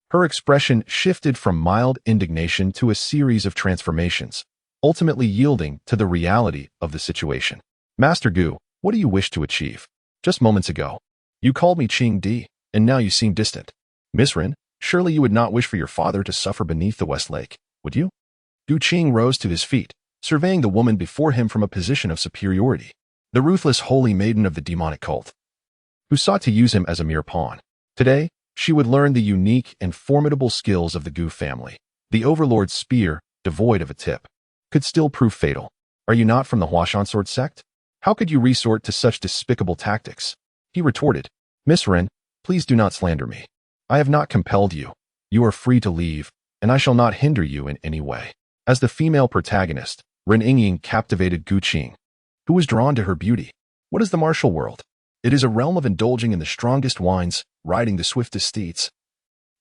her expression shifted from mild indignation to a series of transformations, ultimately yielding to the reality of the situation. Master Gu, what do you wish to achieve? Just moments ago, you called me Qing Di, and now you seem distant. Miss Ren, surely you would not wish for your father to suffer beneath the West Lake, would you? Gu Qing rose to his feet, surveying the woman before him from a position of superiority, the ruthless holy maiden of the demonic cult, who sought to use him as a mere pawn. Today, she would learn the unique and formidable skills of the Gu family. The Overlord's spear, devoid of a tip, could still prove fatal. Are you not from the Huashan Sword sect? How could you resort to such despicable tactics? He retorted. Miss Ren, please do not slander me. I have not compelled you. You are free to leave, and I shall not hinder you in any way. As the female protagonist, Ren Yingying captivated Gu Qing, who was drawn to her beauty. What is the martial world? It is a realm of indulging in the strongest wines, riding the swiftest steeds,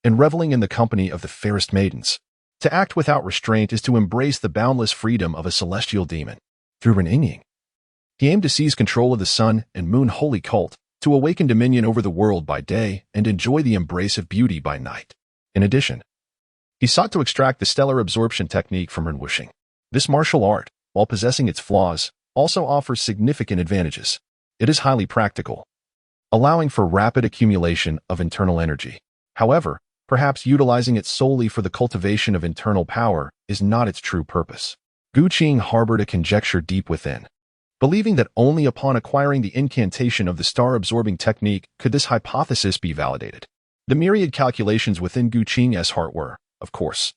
and reveling in the company of the fairest maidens. To act without restraint is to embrace the boundless freedom of a celestial demon. Through Ren Yingying, he aimed to seize control of the sun and moon holy cult, to awaken dominion over the world by day and enjoy the embrace of beauty by night. In addition, he sought to extract the stellar absorption technique from Ren Wuxing. This martial art, while possessing its flaws, also offers significant advantages. It is highly practical, allowing for rapid accumulation of internal energy. However, perhaps utilizing it solely for the cultivation of internal power is not its true purpose. Gu Qing harbored a conjecture deep within, believing that only upon acquiring the incantation of the star-absorbing technique could this hypothesis be validated. The myriad calculations within Gu Qing's heart were, of course,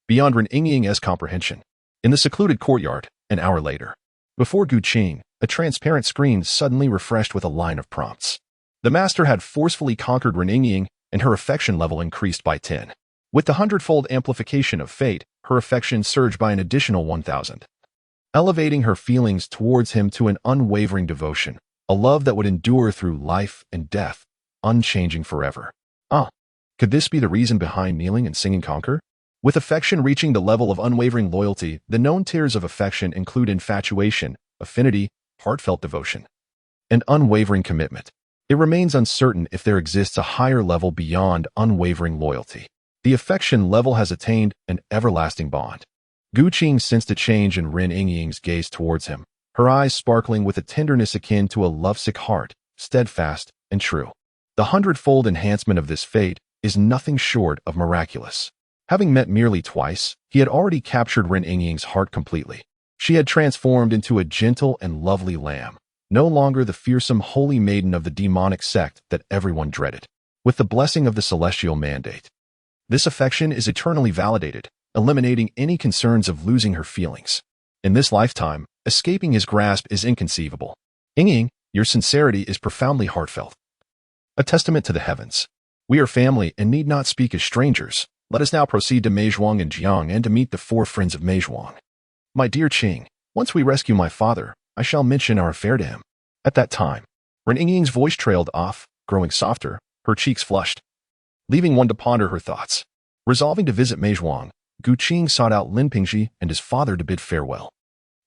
beyond Ren Yingying's comprehension. In the secluded courtyard, an hour later, before Gu Qing, a transparent screen suddenly refreshed with a line of prompts. The master had forcefully conquered Ren Yingying, and her affection level increased by 10. With the hundredfold amplification of fate, her affection surged by an additional 1,000, elevating her feelings towards him to an unwavering devotion, a love that would endure through life and death, unchanging forever. Could this be the reason behind kneeling and singing Conquer? With affection reaching the level of unwavering loyalty, the known tiers of affection include infatuation, affinity, heartfelt devotion, and unwavering commitment. It remains uncertain if there exists a higher level beyond unwavering loyalty. The affection level has attained an everlasting bond. Gu Qing sensed a change in Ren Yingying's gaze towards him, her eyes sparkling with a tenderness akin to a lovesick heart, steadfast and true. The hundredfold enhancement of this fate is nothing short of miraculous. Having met merely twice, he had already captured Ren Yingying's heart completely. She had transformed into a gentle and lovely lamb, no longer the fearsome holy maiden of the demonic sect that everyone dreaded. With the blessing of the celestial mandate, this affection is eternally validated, eliminating any concerns of losing her feelings. In this lifetime, escaping his grasp is inconceivable. Yingying, your sincerity is profoundly heartfelt, a testament to the heavens. We are family and need not speak as strangers. Let us now proceed to Meizhuang and Jiang and to meet the four friends of Meizhuang. My dear Qing, once we rescue my father, I shall mention our affair to him. At that time, Ren Yingying's voice trailed off, growing softer, her cheeks flushed, leaving one to ponder her thoughts. Resolving to visit Meizhuang, Gu Qing sought out Lin Pingzhi and his father to bid farewell.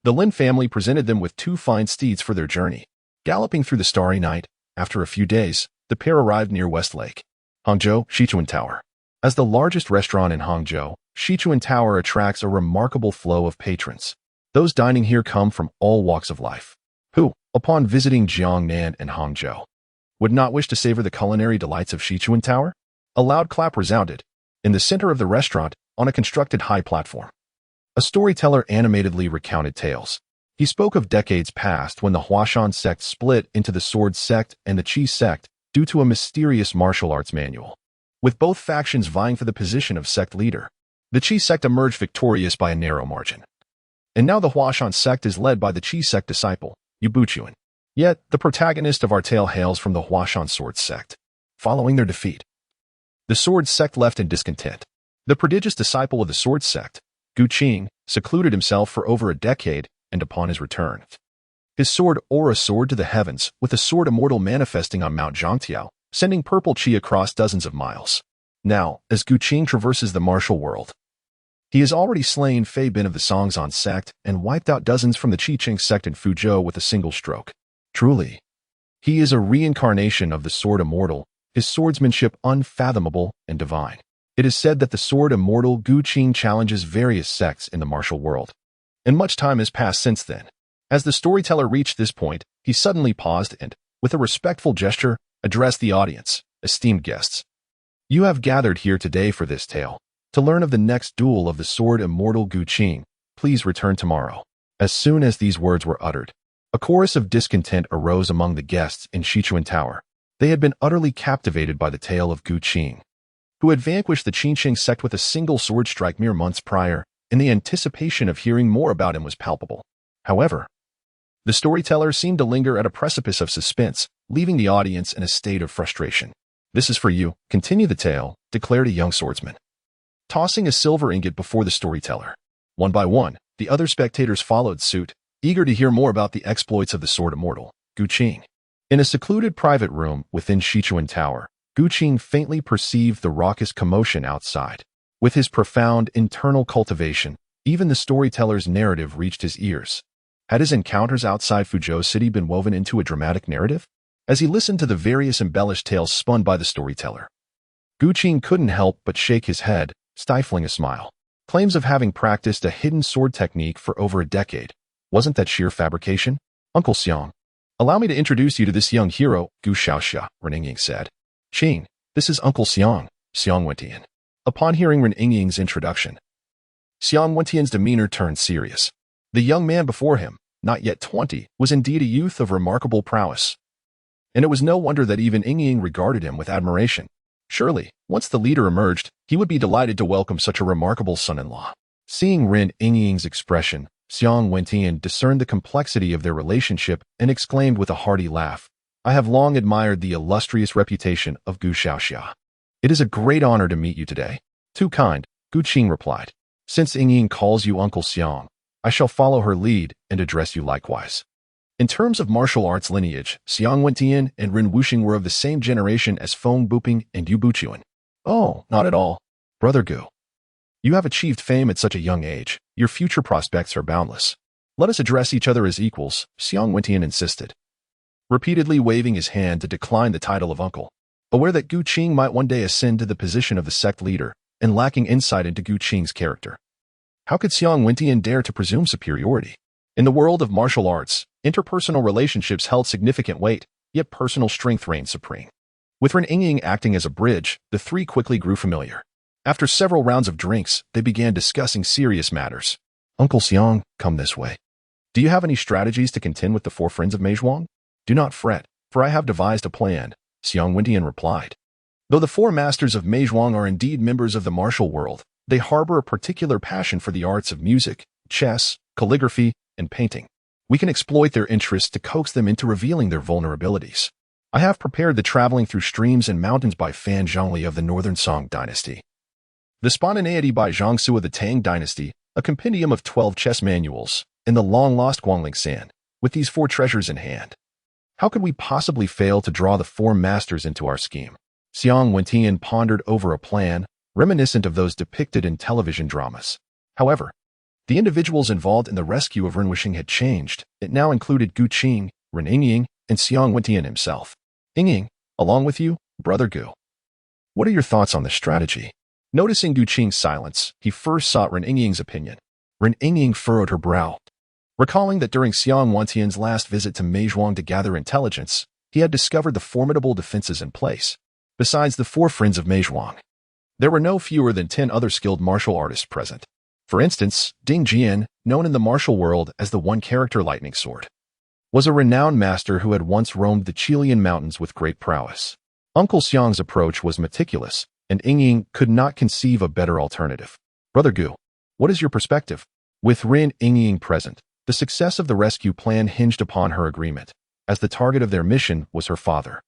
The Lin family presented them with 2 fine steeds for their journey. Galloping through the starry night, after a few days, the pair arrived near West Lake, Hangzhou, Sichuan Tower. As the largest restaurant in Hangzhou, Sichuan Tower attracts a remarkable flow of patrons. Those dining here come from all walks of life, who, upon visiting Jiangnan and Hangzhou, would not wish to savor the culinary delights of Sichuan Tower? A loud clap resounded. In the center of the restaurant, on a constructed high platform, a storyteller animatedly recounted tales. He spoke of decades past when the Huashan sect split into the Sword sect and the Qi sect due to a mysterious martial arts manual. With both factions vying for the position of sect leader, the Qi sect emerged victorious by a narrow margin. And now the Huashan sect is led by the Qi sect disciple, Yu Buchuan. Yet, the protagonist of our tale hails from the Huashan Sword sect. Following their defeat, the Sword sect left in discontent. The prodigious disciple of the Sword sect, Gu Qing, secluded himself for over a decade, and upon his return, his sword aura soared to the heavens, with the sword immortal manifesting on Mount Zhangtiao, sending purple qi across dozens of miles. Now, as Gu Qing traverses the martial world, he has already slain Fei Bin of the Songzhan sect and wiped out dozens from the Qiqing sect in Fuzhou with a single stroke. Truly, he is a reincarnation of the sword immortal, his swordsmanship unfathomable and divine. It is said that the sword immortal Gu Qing challenges various sects in the martial world. And much time has passed since then. As the storyteller reached this point, he suddenly paused and, with a respectful gesture, addressed the audience. Esteemed guests, you have gathered here today for this tale. To learn of the next duel of the sword immortal Gu Qing, please return tomorrow. As soon as these words were uttered, a chorus of discontent arose among the guests in Sichuan Tower. They had been utterly captivated by the tale of Gu Qing, who had vanquished the Qiqing sect with a single sword strike mere months prior, and the anticipation of hearing more about him was palpable. However, the storyteller seemed to linger at a precipice of suspense, leaving the audience in a state of frustration. This is for you. Continue the tale, declared a young swordsman, tossing a silver ingot before the storyteller. One by one, the other spectators followed suit, eager to hear more about the exploits of the sword immortal, Gu Qing. In a secluded private room within Sichuan Tower, Gu Qing faintly perceived the raucous commotion outside. With his profound internal cultivation, even the storyteller's narrative reached his ears. Had his encounters outside Fuzhou City been woven into a dramatic narrative? As he listened to the various embellished tales spun by the storyteller, Gu Qing couldn't help but shake his head, stifling a smile. Claims of having practiced a hidden sword technique for over a decade. Wasn't that sheer fabrication? Uncle Xiang, allow me to introduce you to this young hero, Gu Shaoxia, Ren Yingying said. Qing, this is Uncle Xiang, Xiang Wentian. Upon hearing Ren Yingying's introduction, Xiang Wentian's demeanor turned serious. The young man before him, not yet 20, was indeed a youth of remarkable prowess. And it was no wonder that even Yingying regarded him with admiration. Surely, once the leader emerged, he would be delighted to welcome such a remarkable son-in-law. Seeing Ren Yingying's expression, Xiang Wentian discerned the complexity of their relationship and exclaimed with a hearty laugh, I have long admired the illustrious reputation of Gu Shaoxia. It is a great honor to meet you today. Too kind, Gu Qing replied. Since Yingying calls you Uncle Xiang, I shall follow her lead and address you likewise. In terms of martial arts lineage, Xiang Wentian and Ren Wuxing were of the same generation as Feng Buping and Yu Buchuan. Oh, not at all. Brother Gu, you have achieved fame at such a young age. Your future prospects are boundless. Let us address each other as equals, Xiang Wentian insisted, repeatedly waving his hand to decline the title of uncle. Aware that Gu Qing might one day ascend to the position of the sect leader, and lacking insight into Gu Qing's character, how could Xiang Wentian dare to presume superiority? In the world of martial arts, interpersonal relationships held significant weight, yet personal strength reigned supreme. With Ren Yingying acting as a bridge, the three quickly grew familiar. After several rounds of drinks, they began discussing serious matters. Uncle Xiang, come this way. Do you have any strategies to contend with the four friends of Meizhuang? Do not fret, for I have devised a plan, Xiang Wentian replied. Though the four masters of Meizhuang are indeed members of the martial world, they harbor a particular passion for the arts of music, chess, calligraphy, and painting. We can exploit their interests to coax them into revealing their vulnerabilities. I have prepared the Traveling Through Streams and Mountains by Fan Zhongli of the Northern Song Dynasty. The Spontaneity by Zhangsu of the Tang Dynasty, a compendium of 12 chess manuals, in the long-lost Guangling San, with these 4 treasures in hand. How could we possibly fail to draw the 4 masters into our scheme? Xiang Wentian pondered over a plan, reminiscent of those depicted in television dramas. However, the individuals involved in the rescue of Renwishing had changed. It now included Gu Qing, Ren Yingying, and Xiang Wentian himself. Yingying, along with you, Brother Gu. What are your thoughts on this strategy? Noticing Gu Qing's silence, he first sought Ren Yingying's opinion. Ren Yingying furrowed her brow. Recalling that during Xiang Wentian's last visit to Meizhuang to gather intelligence, he had discovered the formidable defenses in place. Besides the 4 friends of Meizhuang, there were no fewer than 10 other skilled martial artists present. For instance, Ding Jian, known in the martial world as the one-character lightning sword, was a renowned master who had once roamed the Chilean mountains with great prowess. Uncle Xiang's approach was meticulous, and Yingying could not conceive a better alternative. Brother Gu, what is your perspective? With Ren Yingying present, the success of the rescue plan hinged upon her agreement, as the target of their mission was her father.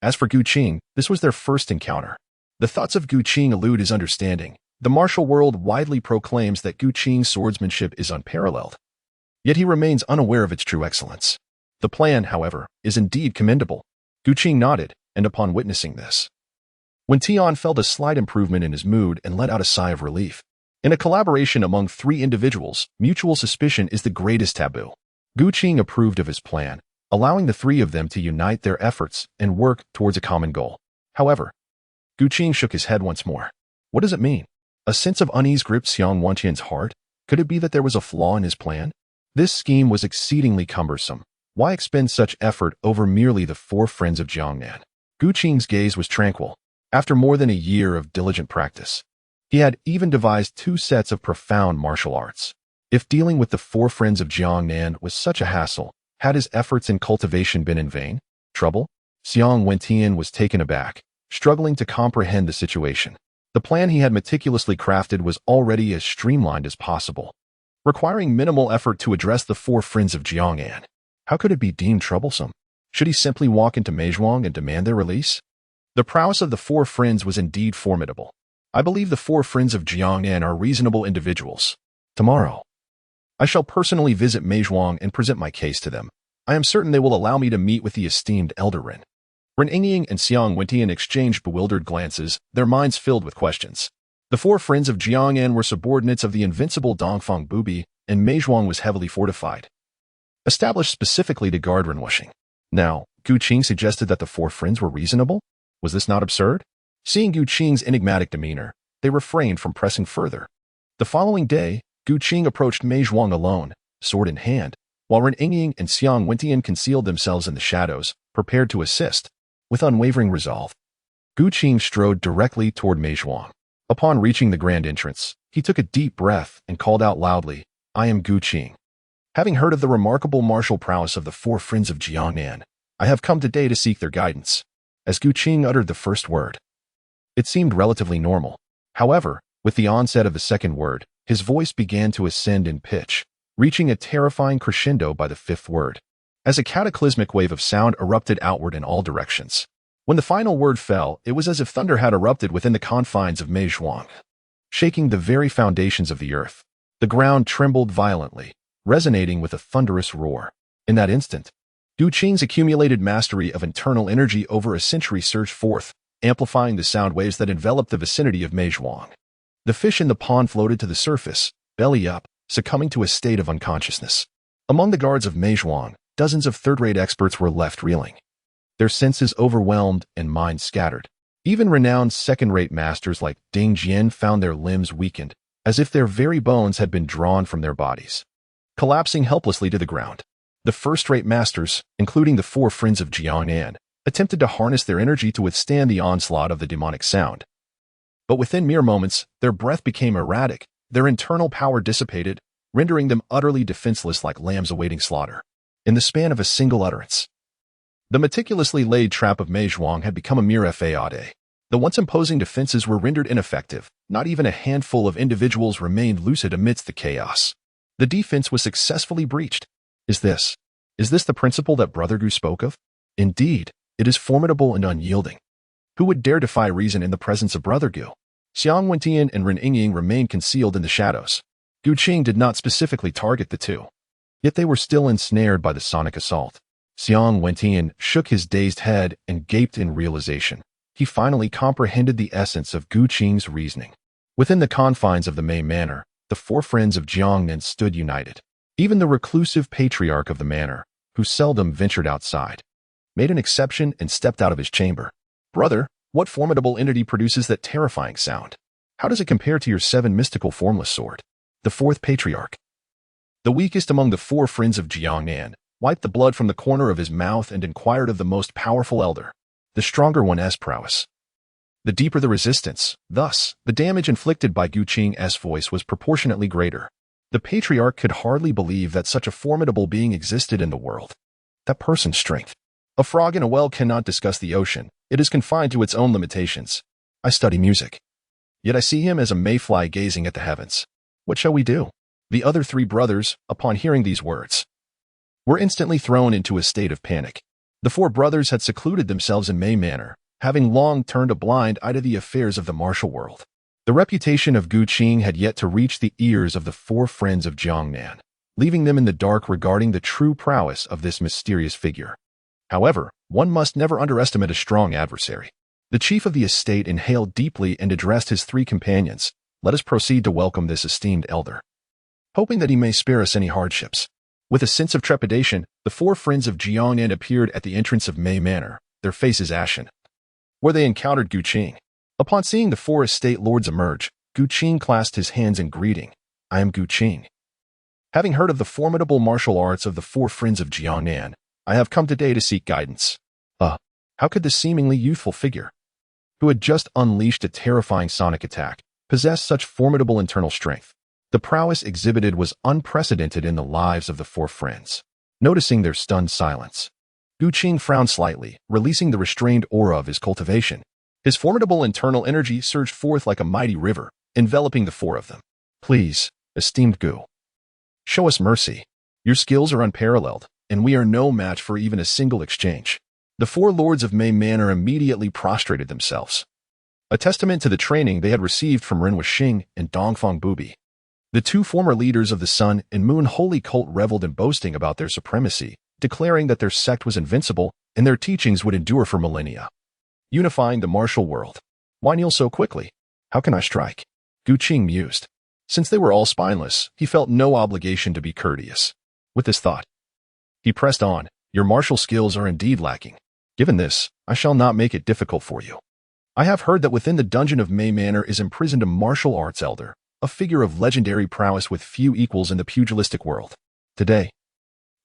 As for Gu Qing, this was their first encounter. The thoughts of Gu Qing elude his understanding. The martial world widely proclaims that Gu Qing's swordsmanship is unparalleled. Yet he remains unaware of its true excellence. The plan, however, is indeed commendable. Gu Qing nodded, and upon witnessing this, Wentian felt a slight improvement in his mood and let out a sigh of relief. In a collaboration among 3 individuals, mutual suspicion is the greatest taboo. Gu Qing approved of his plan, allowing the 3 of them to unite their efforts and work towards a common goal. However, Gu Qing shook his head once more. What does it mean? A sense of unease gripped Xiang Wentian's heart. Could it be that there was a flaw in his plan? This scheme was exceedingly cumbersome. Why expend such effort over merely the 4 friends of Jiangnan? Gu Qing's gaze was tranquil. After more than a year of diligent practice, he had even devised 2 sets of profound martial arts. If dealing with the 4 friends of Jiangnan was such a hassle, had his efforts in cultivation been in vain? Trouble? Xiang Wentian was taken aback, struggling to comprehend the situation. The plan he had meticulously crafted was already as streamlined as possible, requiring minimal effort to address the 4 friends of Jiangnan. How could it be deemed troublesome? Should he simply walk into Meizhuang and demand their release? The prowess of the 4 friends was indeed formidable. I believe the 4 friends of Jiangnan are reasonable individuals. Tomorrow, I shall personally visit Meizhuang and present my case to them. I am certain they will allow me to meet with the esteemed Elder Ren. Ren Yingying and Xiang Wentian exchanged bewildered glances, their minds filled with questions. The 4 friends of Jiangnan were subordinates of the invincible Dongfang Bubi, and Meizhuang was heavily fortified, established specifically to guard Renwushing. Now, Gu Qing suggested that the 4 friends were reasonable? Was this not absurd? Seeing Gu Qing's enigmatic demeanor, they refrained from pressing further. The following day, Gu Qing approached Meizhuang alone, sword in hand, while Ren Yingying and Xiang Wentian concealed themselves in the shadows, prepared to assist. With unwavering resolve, Gu Qing strode directly toward Meizhuang. Upon reaching the grand entrance, he took a deep breath and called out loudly, I am Gu Qing. Having heard of the remarkable martial prowess of the 4 friends of Jiangnan, I have come today to seek their guidance. As Gu Qing uttered the first word, it seemed relatively normal. However, with the onset of the second word, his voice began to ascend in pitch, reaching a terrifying crescendo by the 5th word, as a cataclysmic wave of sound erupted outward in all directions. When the final word fell, it was as if thunder had erupted within the confines of Meizhuang, shaking the very foundations of the earth. The ground trembled violently, resonating with a thunderous roar. In that instant, Gu Qing's accumulated mastery of internal energy over a century surged forth, amplifying the sound waves that enveloped the vicinity of Meizhuang. The fish in the pond floated to the surface, belly up, succumbing to a state of unconsciousness. Among the guards of Meizhuang, dozens of 3rd-rate experts were left reeling, their senses overwhelmed and minds scattered. Even renowned 2nd-rate masters like Ding Jian found their limbs weakened, as if their very bones had been drawn from their bodies, collapsing helplessly to the ground. The 1st-rate masters, including the 4 friends of Jiangnan, attempted to harness their energy to withstand the onslaught of the demonic sound. But within mere moments, their breath became erratic, their internal power dissipated, rendering them utterly defenseless like lambs awaiting slaughter. In the span of a single utterance, the meticulously laid trap of Meizhuang had become a mere fade. The once imposing defenses were rendered ineffective. Not even a handful of individuals remained lucid amidst the chaos. The defense was successfully breached. Is this the principle that Brother Gu spoke of? Indeed, It is formidable and unyielding. Who would dare defy reason in the presence of Brother Gu? Xiang Wentian and Ren Yingying remained concealed in the shadows. Gu Qing did not specifically target the two, yet they were still ensnared by the sonic assault. Xiang Wentian shook his dazed head and gaped in realization. He finally comprehended the essence of Gu Qing's reasoning. Within the confines of the Mei Manor, the four friends of Jiangnan stood united. Even the reclusive patriarch of the manor, who seldom ventured outside, made an exception and stepped out of his chamber. Brother, what formidable entity produces that terrifying sound? How does it compare to your 7 mystical formless sword? The fourth patriarch, the weakest among the four friends of Jiangnan, wiped the blood from the corner of his mouth and inquired of the most powerful elder. The stronger one's prowess, the deeper the resistance. Thus, the damage inflicted by Gu Qing's voice was proportionately greater. The patriarch could hardly believe that such a formidable being existed in the world. That person's strength. A frog in a well cannot discuss the ocean. It is confined to its own limitations. I study music, yet I see him as a mayfly gazing at the heavens. What shall we do? The other 3 brothers, upon hearing these words, were instantly thrown into a state of panic. The 4 brothers had secluded themselves in Mei Manor, having long turned a blind eye to the affairs of the martial world. The reputation of Gu Qing had yet to reach the ears of the 4 friends of Jiangnan, leaving them in the dark regarding the true prowess of this mysterious figure. However, one must never underestimate a strong adversary. The chief of the estate inhaled deeply and addressed his 3 companions. Let us proceed to welcome this esteemed elder, hoping that he may spare us any hardships. With a sense of trepidation, the 4 friends of Jiangnan appeared at the entrance of Mei Manor, their faces ashen, where they encountered Gu Qing. Upon seeing the 4 estate lords emerge, Gu Qing clasped his hands in greeting. I am Gu Qing. Having heard of the formidable martial arts of the 4 friends of Jiangnan, I have come today to seek guidance. How could this seemingly youthful figure, who had just unleashed a terrifying sonic attack, possess such formidable internal strength? The prowess exhibited was unprecedented in the lives of the 4 friends. Noticing their stunned silence, Gu Qing frowned slightly, releasing the restrained aura of his cultivation. His formidable internal energy surged forth like a mighty river, enveloping the 4 of them. Please, esteemed Gu, show us mercy. Your skills are unparalleled, and we are no match for even a single exchange. The 4 lords of Mei Manor immediately prostrated themselves, a testament to the training they had received from Ren Wuxing and Dongfang Bubi. The 2 former leaders of the Sun and Moon Holy Cult reveled in boasting about their supremacy, declaring that their sect was invincible and their teachings would endure for millennia, unifying the martial world. Why kneel so quickly? How can I strike? Gu Qing mused. Since they were all spineless, he felt no obligation to be courteous. With this thought, he pressed on. Your martial skills are indeed lacking. Given this, I shall not make it difficult for you. I have heard that within the dungeon of Mei Manor is imprisoned a martial arts elder, a figure of legendary prowess with few equals in the pugilistic world. Today,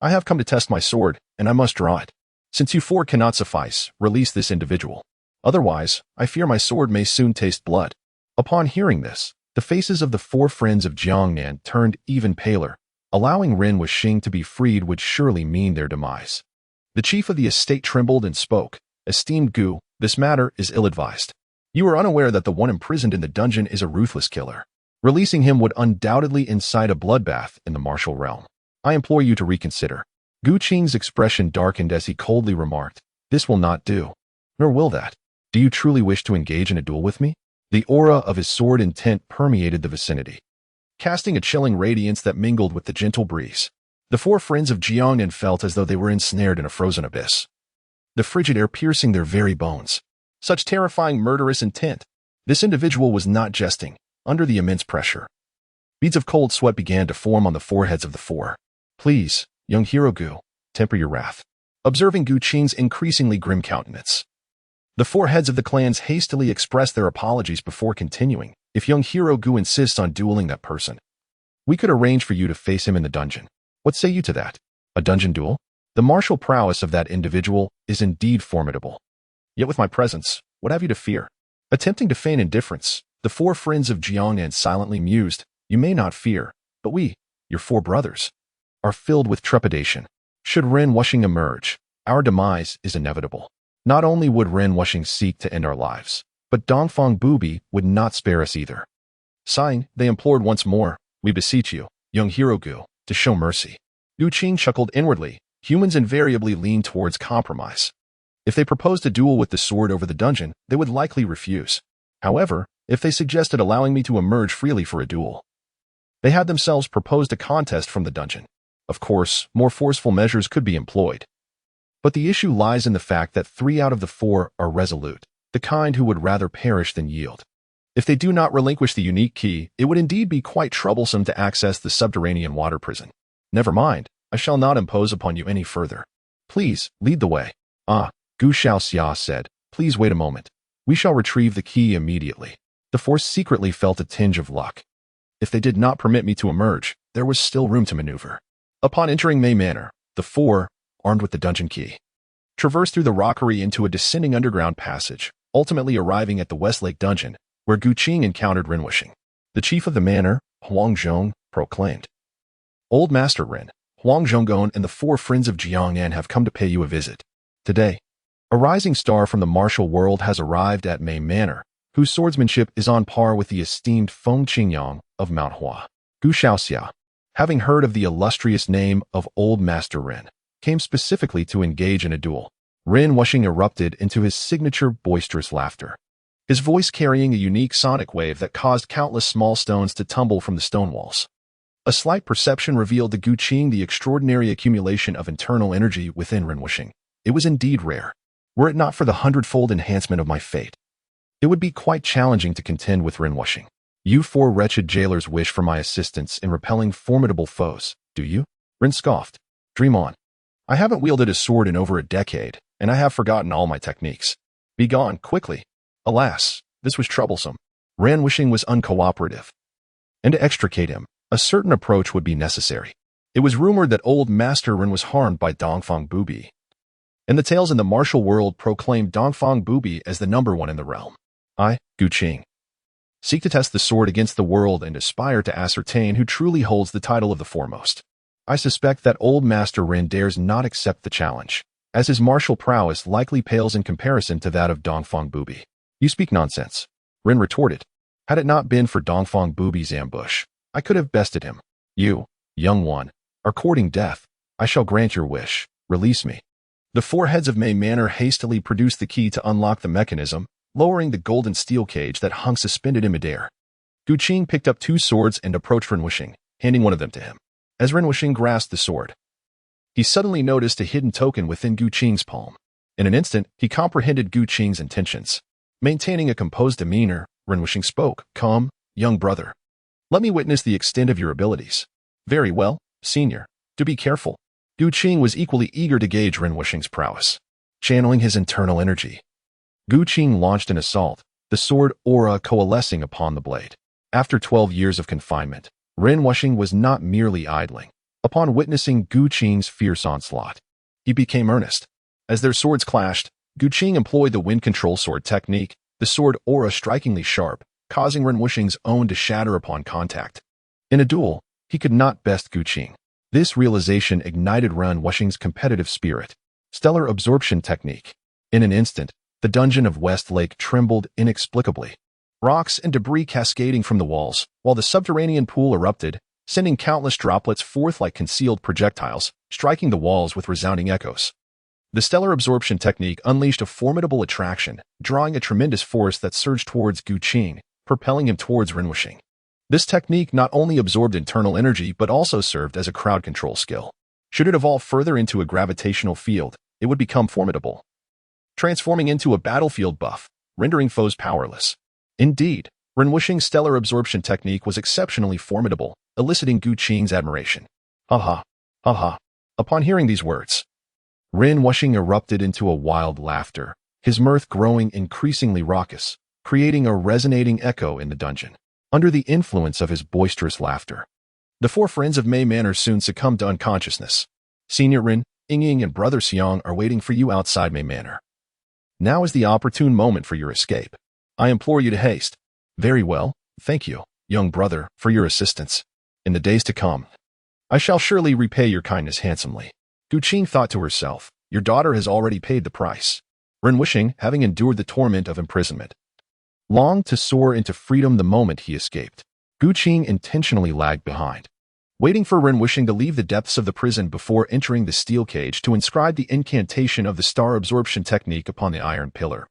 I have come to test my sword, and I must draw it. Since you 4 cannot suffice, release this individual. Otherwise, I fear my sword may soon taste blood. Upon hearing this, the faces of the 4 friends of Jiangnan turned even paler. Allowing Ren Wuxing to be freed would surely mean their demise. The chief of the estate trembled and spoke. Esteemed Gu, this matter is ill-advised. You are unaware that the one imprisoned in the dungeon is a ruthless killer. Releasing him would undoubtedly incite a bloodbath in the martial realm. I implore you to reconsider. Gu Qing's expression darkened as he coldly remarked, this will not do. Nor will that. Do you truly wish to engage in a duel with me? The aura of his sword intent permeated the vicinity, casting a chilling radiance that mingled with the gentle breeze. The 4 friends of Jiangnan felt as though they were ensnared in a frozen abyss, the frigid air piercing their very bones. Such terrifying murderous intent. This individual was not jesting. Under the immense pressure, beads of cold sweat began to form on the foreheads of the 4. Please, young hero Gu, temper your wrath. Observing Gu Qing's increasingly grim countenance, the 4 heads of the clans hastily expressed their apologies before continuing. If young hero Gu insists on dueling that person, we could arrange for you to face him in the dungeon. What say you to that? A dungeon duel? The martial prowess of that individual is indeed formidable. Yet with my presence, what have you to fear? Attempting to feign indifference, the 4 friends of Jiangnan silently mused. You may not fear, but we, your 4 brothers, are filled with trepidation. Should Ren Wuxing emerge, our demise is inevitable. Not only would Ren Wuxing seek to end our lives, but Dongfang Bubi would not spare us either. Sighing, they implored once more, we beseech you, young hero Gu, to show mercy. Gu Qing chuckled inwardly. Humans invariably lean towards compromise. If they proposed a duel with the sword over the dungeon, they would likely refuse. However, if they suggested allowing me to emerge freely for a duel, they had themselves proposed a contest from the dungeon. Of course, more forceful measures could be employed. But the issue lies in the fact that 3 out of the 4 are resolute, the kind who would rather perish than yield. If they do not relinquish the unique key, it would indeed be quite troublesome to access the subterranean water prison. Never mind, I shall not impose upon you any further. Please, lead the way. Ah, Gu Xiaoxia said, please wait a moment. We shall retrieve the key immediately. The force secretly felt a tinge of luck. If they did not permit me to emerge, there was still room to maneuver. Upon entering Mei Manor, the 4, armed with the dungeon key, traversed through the rockery into a descending underground passage, ultimately arriving at the Westlake dungeon, where Gu Qing encountered Ren Wuxing. The chief of the manor, Huang Zhong, proclaimed, Old Master Ren, Huang Zhonggon and the 4 friends of Jiang'an have come to pay you a visit. Today, a rising star from the martial world has arrived at Mei Manor, whose swordsmanship is on par with the esteemed Feng Qingyang of Mount Hua. Gu Xiaoxia, having heard of the illustrious name of Old Master Ren, came specifically to engage in a duel. Ren Wuxing erupted into his signature boisterous laughter, his voice carrying a unique sonic wave that caused countless small stones to tumble from the stone walls. A slight perception revealed to Gu Qing the extraordinary accumulation of internal energy within Ren Wuxing. It was indeed rare. Were it not for the 100-fold enhancement of my fate, it would be quite challenging to contend with Ren Wuxing. You 4 wretched jailers wish for my assistance in repelling formidable foes, do you? Ren scoffed. Dream on. I haven't wielded a sword in over a decade, and I have forgotten all my techniques. Be gone, quickly. Alas, this was troublesome. Ren Wuxing was uncooperative, and to extricate him, a certain approach would be necessary. It was rumored that Old Master Ren was harmed by Dongfang Bubi, and the tales in the martial world proclaimed Dongfang Bubi as the #1 in the realm. I, Gu Qing, seek to test the sword against the world and aspire to ascertain who truly holds the title of the foremost. I suspect that Old Master Ren dares not accept the challenge, as his martial prowess likely pales in comparison to that of Dongfang Bubi. You speak nonsense, Ren retorted. Had it not been for Dongfang Bubi's ambush, I could have bested him. You, young one, are courting death. I shall grant your wish. Release me. The 4 heads of Mei Manor hastily produced the key to unlock the mechanism, lowering the golden steel cage that hung suspended in midair. Gu Qing picked up 2 swords and approached Ren Wuxing, handing one of them to him. As Ren Wuxing grasped the sword, he suddenly noticed a hidden token within Gu Qing's palm. In an instant, he comprehended Gu Qing's intentions. Maintaining a composed demeanor, Ren Wuxing spoke. Come, young brother. Let me witness the extent of your abilities. Very well, senior. Do be careful. Gu Qing was equally eager to gauge Ren Wuxing's prowess. Channeling his internal energy, Gu Qing launched an assault, the sword aura coalescing upon the blade. After 12 years of confinement, Ren Wuxing was not merely idling. Upon witnessing Gu Qing's fierce onslaught, he became earnest. As their swords clashed, Gu Qing employed the wind control sword technique, the sword aura strikingly sharp, causing Ren Wuxing's own to shatter upon contact. In a duel, he could not best Gu Qing. This realization ignited Ren Wuxing's competitive spirit. Stellar absorption technique. In an instant, the dungeon of Westlake trembled inexplicably. Rocks and debris cascading from the walls, while the subterranean pool erupted, sending countless droplets forth like concealed projectiles, striking the walls with resounding echoes. The stellar absorption technique unleashed a formidable attraction, drawing a tremendous force that surged towards Gu Qing, propelling him towards Ren Wuxing. This technique not only absorbed internal energy but also served as a crowd control skill. Should it evolve further into a gravitational field, it would become formidable, transforming into a battlefield buff, rendering foes powerless. Indeed, Ren Wuxing's stellar absorption technique was exceptionally formidable, eliciting Gu Qing's admiration. Ha ha, ha ha. Upon hearing these words, Ren Wuxing erupted into a wild laughter, his mirth growing increasingly raucous, creating a resonating echo in the dungeon. Under the influence of his boisterous laughter, the 4 friends of Mei Manor soon succumbed to unconsciousness. Senior Ren, Yingying, and Brother Xiang are waiting for you outside Mei Manor. Now is the opportune moment for your escape. I implore you to haste. Very well, thank you, young brother, for your assistance. In the days to come, I shall surely repay your kindness handsomely. Gu Qing thought to herself, your daughter has already paid the price. Ren Wuxing, having endured the torment of imprisonment, longed to soar into freedom the moment he escaped. Gu Qing intentionally lagged behind. waiting for Ren wishing to leave the depths of the prison before entering the steel cage to inscribe the incantation of the star absorption technique upon the iron pillar,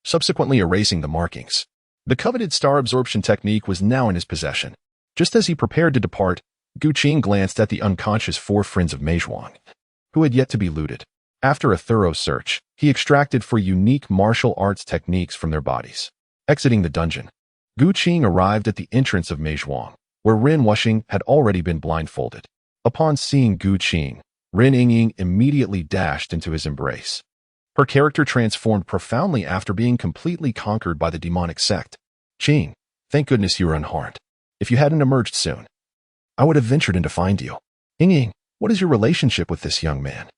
subsequently erasing the markings. The coveted star absorption technique was now in his possession. Just as he prepared to depart, Gu Qing glanced at the unconscious four friends of Mei Zhuang, who had yet to be looted. After a thorough search, he extracted four unique martial arts techniques from their bodies. Exiting the dungeon, Gu Qing arrived at the entrance of Mei Zhuang, where Ren Wuxing had already been blindfolded. Upon seeing Gu Qing, Ren Yingying immediately dashed into his embrace. Her character transformed profoundly after being completely conquered by the demonic sect. Qing, thank goodness you were unharmed. If you hadn't emerged soon, I would have ventured in to find you. Yingying, what is your relationship with this young man?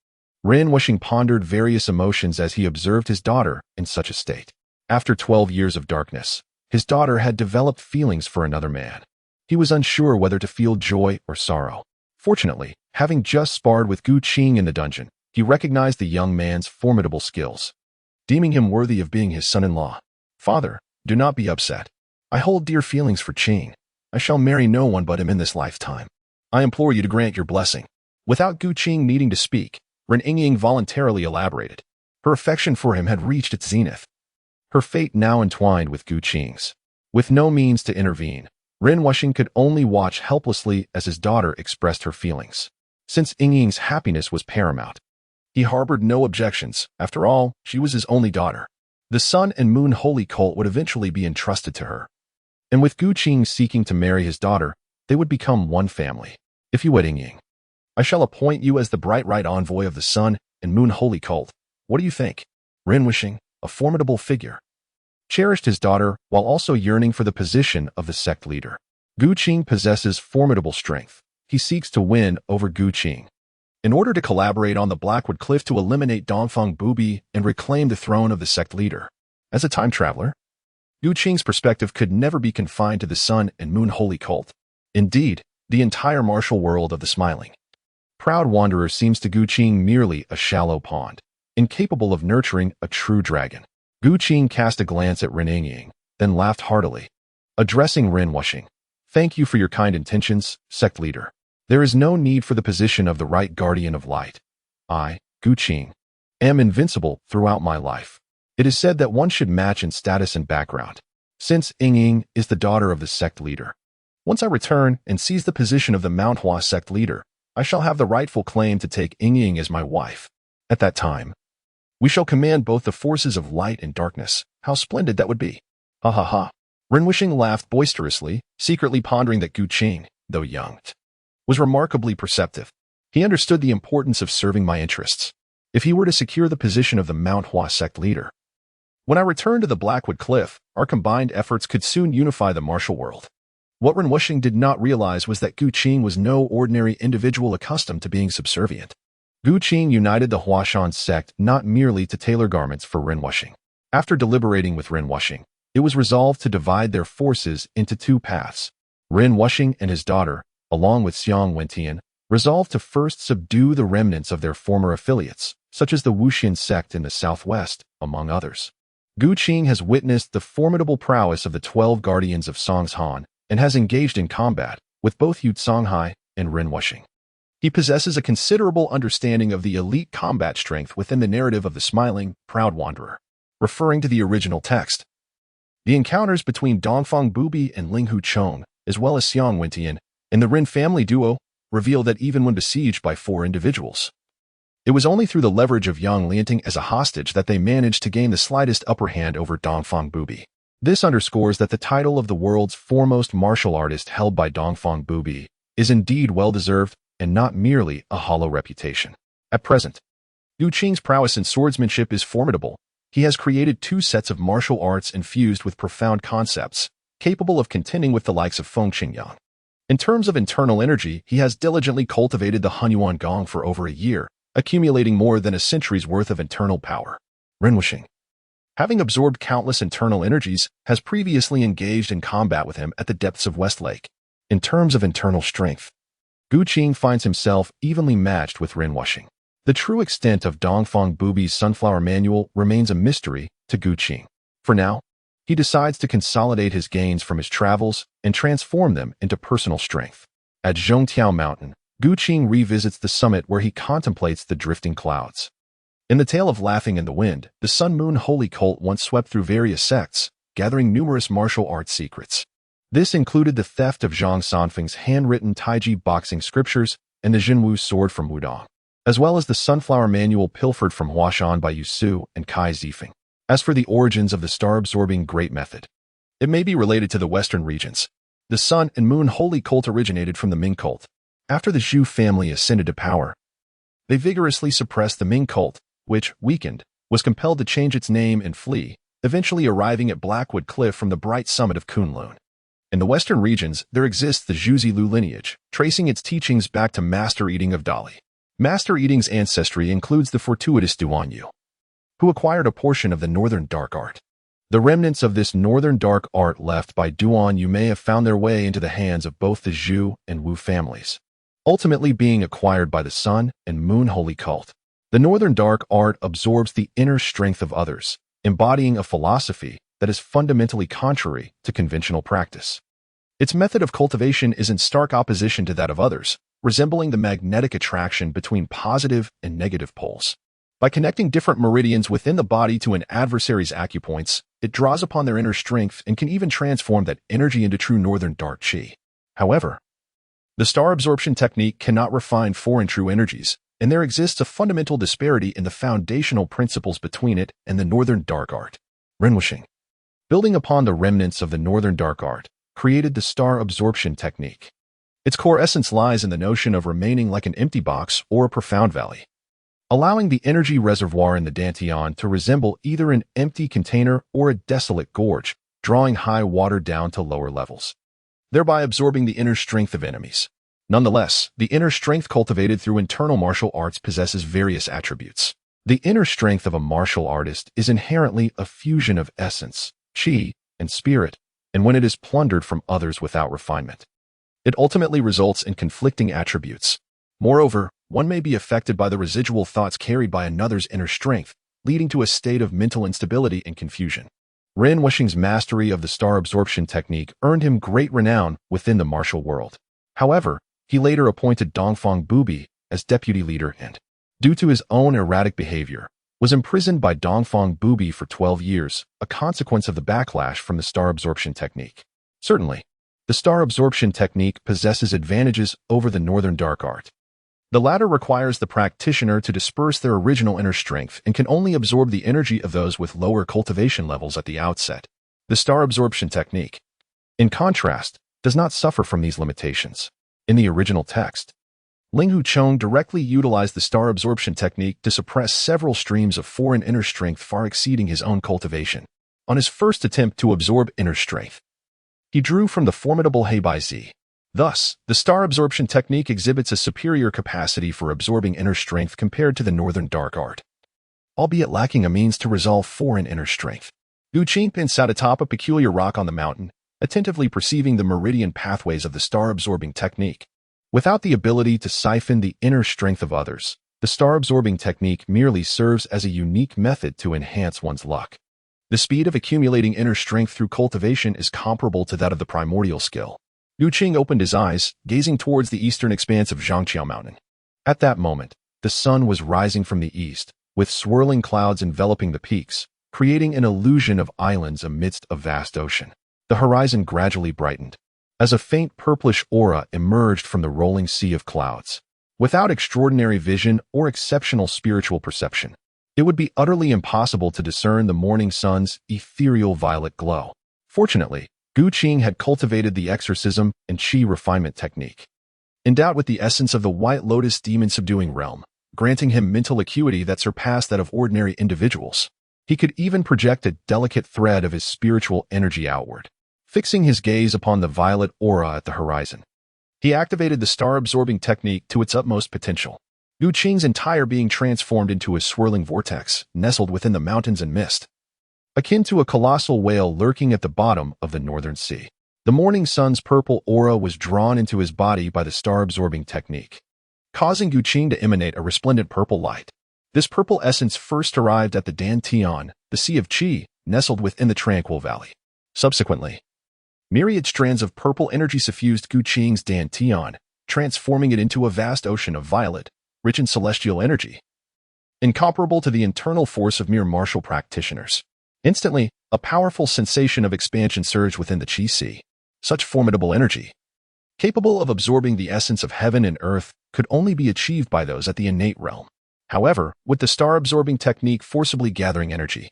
Ren Wuxing pondered various emotions as he observed his daughter in such a state. After 12 years of darkness, his daughter had developed feelings for another man. He was unsure whether to feel joy or sorrow. Fortunately, having just sparred with Gu Qing in the dungeon, he recognized the young man's formidable skills, deeming him worthy of being his son-in-law. Father, do not be upset. I hold dear feelings for Qing. I shall marry no one but him in this lifetime. I implore you to grant your blessing. Without Gu Qing needing to speak, Ren Yingying voluntarily elaborated. Her affection for him had reached its zenith. Her fate now entwined with Gu Qing's. With no means to intervene, Ren Wuxing could only watch helplessly as his daughter expressed her feelings. Since Yingying's happiness was paramount, he harbored no objections. After all, she was his only daughter. The Sun and Moon holy cult would eventually be entrusted to her. And with Gu Qing seeking to marry his daughter, they would become one family. If you wed Yingying, I shall appoint you as the bright right envoy of the Sun and Moon holy cult. What do you think? Ren Wuxing, a formidable figure, cherished his daughter while also yearning for the position of the sect leader. Gu Qing possesses formidable strength. He seeks to win over Gu Qing in order to collaborate on the Blackwood Cliff to eliminate Dongfang Bubi and reclaim the throne of the sect leader. As a time traveler, Gu Qing's perspective could never be confined to the Sun and Moon holy cult. Indeed, the entire martial world of the smiling, proud wanderer seems to Gu Qing merely a shallow pond, incapable of nurturing a true dragon. Gu Qing cast a glance at Ren Yingying, then laughed heartily, addressing Ren Wuxing. Thank you for your kind intentions, sect leader. There is no need for the position of the right guardian of light. I, Gu Qing, am invincible throughout my life. It is said that one should match in status and background. Since Yingying is the daughter of the sect leader, once I return and seize the position of the Mount Hua sect leader, I shall have the rightful claim to take Yingying as my wife. At that time, we shall command both the forces of light and darkness. How splendid that would be. Ha ha ha. Ren Wuxing laughed boisterously, secretly pondering that Gu Qing, though young, was remarkably perceptive. He understood the importance of serving my interests. If he were to secure the position of the Mount Hua sect leader, when I return to the Blackwood Cliff, our combined efforts could soon unify the martial world. What Ren Wuxing did not realize was that Gu Qing was no ordinary individual accustomed to being subservient. Gu Qing united the Huashan sect not merely to tailor garments for Ren Wuxing. After deliberating with Ren Wuxing, it was resolved to divide their forces into two paths. Ren Wuxing and his daughter, along with Xiang Wentian, resolved to first subdue the remnants of their former affiliates, such as the Wuxian sect in the southwest, among others. Gu Qing has witnessed the formidable prowess of the 12 guardians of Songshan and has engaged in combat with both Yu Songhai and Ren Wuxing. He possesses a considerable understanding of the elite combat strength within the narrative of the smiling, proud wanderer. Referring to the original text, the encounters between Dongfang Bubi and Ling Hu Chong, as well as Xiang Wentian, and the Ren family duo, reveal that even when besieged by 4 individuals, it was only through the leverage of Yang Lianting as a hostage that they managed to gain the slightest upper hand over Dongfang Bubi. This underscores that the title of the world's foremost martial artist held by Dongfang Bubi is indeed well-deserved and not merely a hollow reputation. At present, Gu Qing's prowess in swordsmanship is formidable. He has created 2 sets of martial arts infused with profound concepts, capable of contending with the likes of Feng Qingyang. In terms of internal energy, he has diligently cultivated the Hunyuan Gong for over a year, accumulating more than a century's worth of internal power. Ren Wuxing, having absorbed countless internal energies, has previously engaged in combat with him at the depths of Westlake. In terms of internal strength, Gu Qing finds himself evenly matched with Ren Wuxing. The true extent of Dongfang Bubi's Sunflower Manual remains a mystery to Gu Qing. For now, he decides to consolidate his gains from his travels and transform them into personal strength. At Zhongtiao Mountain, Gu Qing revisits the summit where he contemplates the drifting clouds. In the Tale of Laughing in the Wind, the Sun Moon Holy Cult once swept through various sects, gathering numerous martial arts secrets. This included the theft of Zhang Sanfeng's handwritten Taiji boxing scriptures and the Jinwu sword from Wudong, as well as the Sunflower Manual pilfered from Huashan by Yu Su and Kai Zifeng. As for the origins of the star-absorbing Great Method, it may be related to the Western regions. The Sun and Moon Holy Cult originated from the Ming cult. After the Zhu family ascended to power, they vigorously suppressed the Ming cult, which, weakened, was compelled to change its name and flee, eventually arriving at Blackwood Cliff from the bright summit of Kunlun. In the Western regions, there exists the Zhuzi-Lu lineage, tracing its teachings back to Master Eating of Dali. Master Eating's ancestry includes the fortuitous Duan Yu, who acquired a portion of the Northern Dark Art. The remnants of this Northern Dark Art left by Duan Yu may have found their way into the hands of both the Zhu and Wu families, ultimately being acquired by the Sun and Moon Holy Cult. The Northern Dark Art absorbs the inner strength of others, embodying a philosophy that is fundamentally contrary to conventional practice. Its method of cultivation is in stark opposition to that of others, resembling the magnetic attraction between positive and negative poles. By connecting different meridians within the body to an adversary's acupoints, it draws upon their inner strength and can even transform that energy into true Northern Dark Qi. However, the star absorption technique cannot refine foreign true energies, and there exists a fundamental disparity in the foundational principles between it and the Northern Dark Art. Renwuxing, building upon the remnants of the Northern Dark Art, created the star absorption technique. Its core essence lies in the notion of remaining like an empty box or a profound valley, allowing the energy reservoir in the Dantian to resemble either an empty container or a desolate gorge, drawing high water down to lower levels, thereby absorbing the inner strength of enemies. Nonetheless, the inner strength cultivated through internal martial arts possesses various attributes. The inner strength of a martial artist is inherently a fusion of essence, qi, and spirit, and when it is plundered from others without refinement, it ultimately results in conflicting attributes. Moreover, one may be affected by the residual thoughts carried by another's inner strength, leading to a state of mental instability and confusion. Ren Wuxing's mastery of the star absorption technique earned him great renown within the martial world. However, he later appointed Dongfang Bubi as deputy leader and, due to his own erratic behavior, was imprisoned by Dongfang Bubi for 12 years, a consequence of the backlash from the star absorption technique. Certainly, the star absorption technique possesses advantages over the Northern Dark Art. The latter requires the practitioner to disperse their original inner strength and can only absorb the energy of those with lower cultivation levels at the outset. The star absorption technique, in contrast, does not suffer from these limitations. In the original text, Ling Huchong directly utilized the star absorption technique to suppress several streams of foreign inner strength far exceeding his own cultivation. On his first attempt to absorb inner strength, he drew from the formidable Heibai Zi. Thus, the star absorption technique exhibits a superior capacity for absorbing inner strength compared to the Northern Dark Art, albeit lacking a means to resolve foreign inner strength. Gu Qingpin sat atop a peculiar rock on the mountain, attentively perceiving the meridian pathways of the star-absorbing technique. Without the ability to siphon the inner strength of others, the star-absorbing technique merely serves as a unique method to enhance one's luck. The speed of accumulating inner strength through cultivation is comparable to that of the primordial skill. Gu Qing opened his eyes, gazing towards the eastern expanse of Zhangqiao Mountain. At that moment, the sun was rising from the east, with swirling clouds enveloping the peaks, creating an illusion of islands amidst a vast ocean. The horizon gradually brightened, as a faint purplish aura emerged from the rolling sea of clouds. Without extraordinary vision or exceptional spiritual perception, it would be utterly impossible to discern the morning sun's ethereal violet glow. Fortunately, Gu Qing had cultivated the exorcism and qi refinement technique, endowed with the essence of the White Lotus demon-subduing realm, granting him mental acuity that surpassed that of ordinary individuals. He could even project a delicate thread of his spiritual energy outward, fixing his gaze upon the violet aura at the horizon. He activated the star-absorbing technique to its utmost potential. Gu Qing's entire being transformed into a swirling vortex, nestled within the mountains and mist, akin to a colossal whale lurking at the bottom of the northern sea. The morning sun's purple aura was drawn into his body by the star-absorbing technique, causing Gu Qing to emanate a resplendent purple light. This purple essence first arrived at the Dantian, the Sea of Qi, nestled within the tranquil valley. Subsequently, myriad strands of purple energy suffused Gu Qing's Dantian, transforming it into a vast ocean of violet, rich in celestial energy, incomparable to the internal force of mere martial practitioners. Instantly, a powerful sensation of expansion surged within the Qi Si. Such formidable energy, capable of absorbing the essence of heaven and earth, could only be achieved by those at the innate realm. However, with the star-absorbing technique forcibly gathering energy,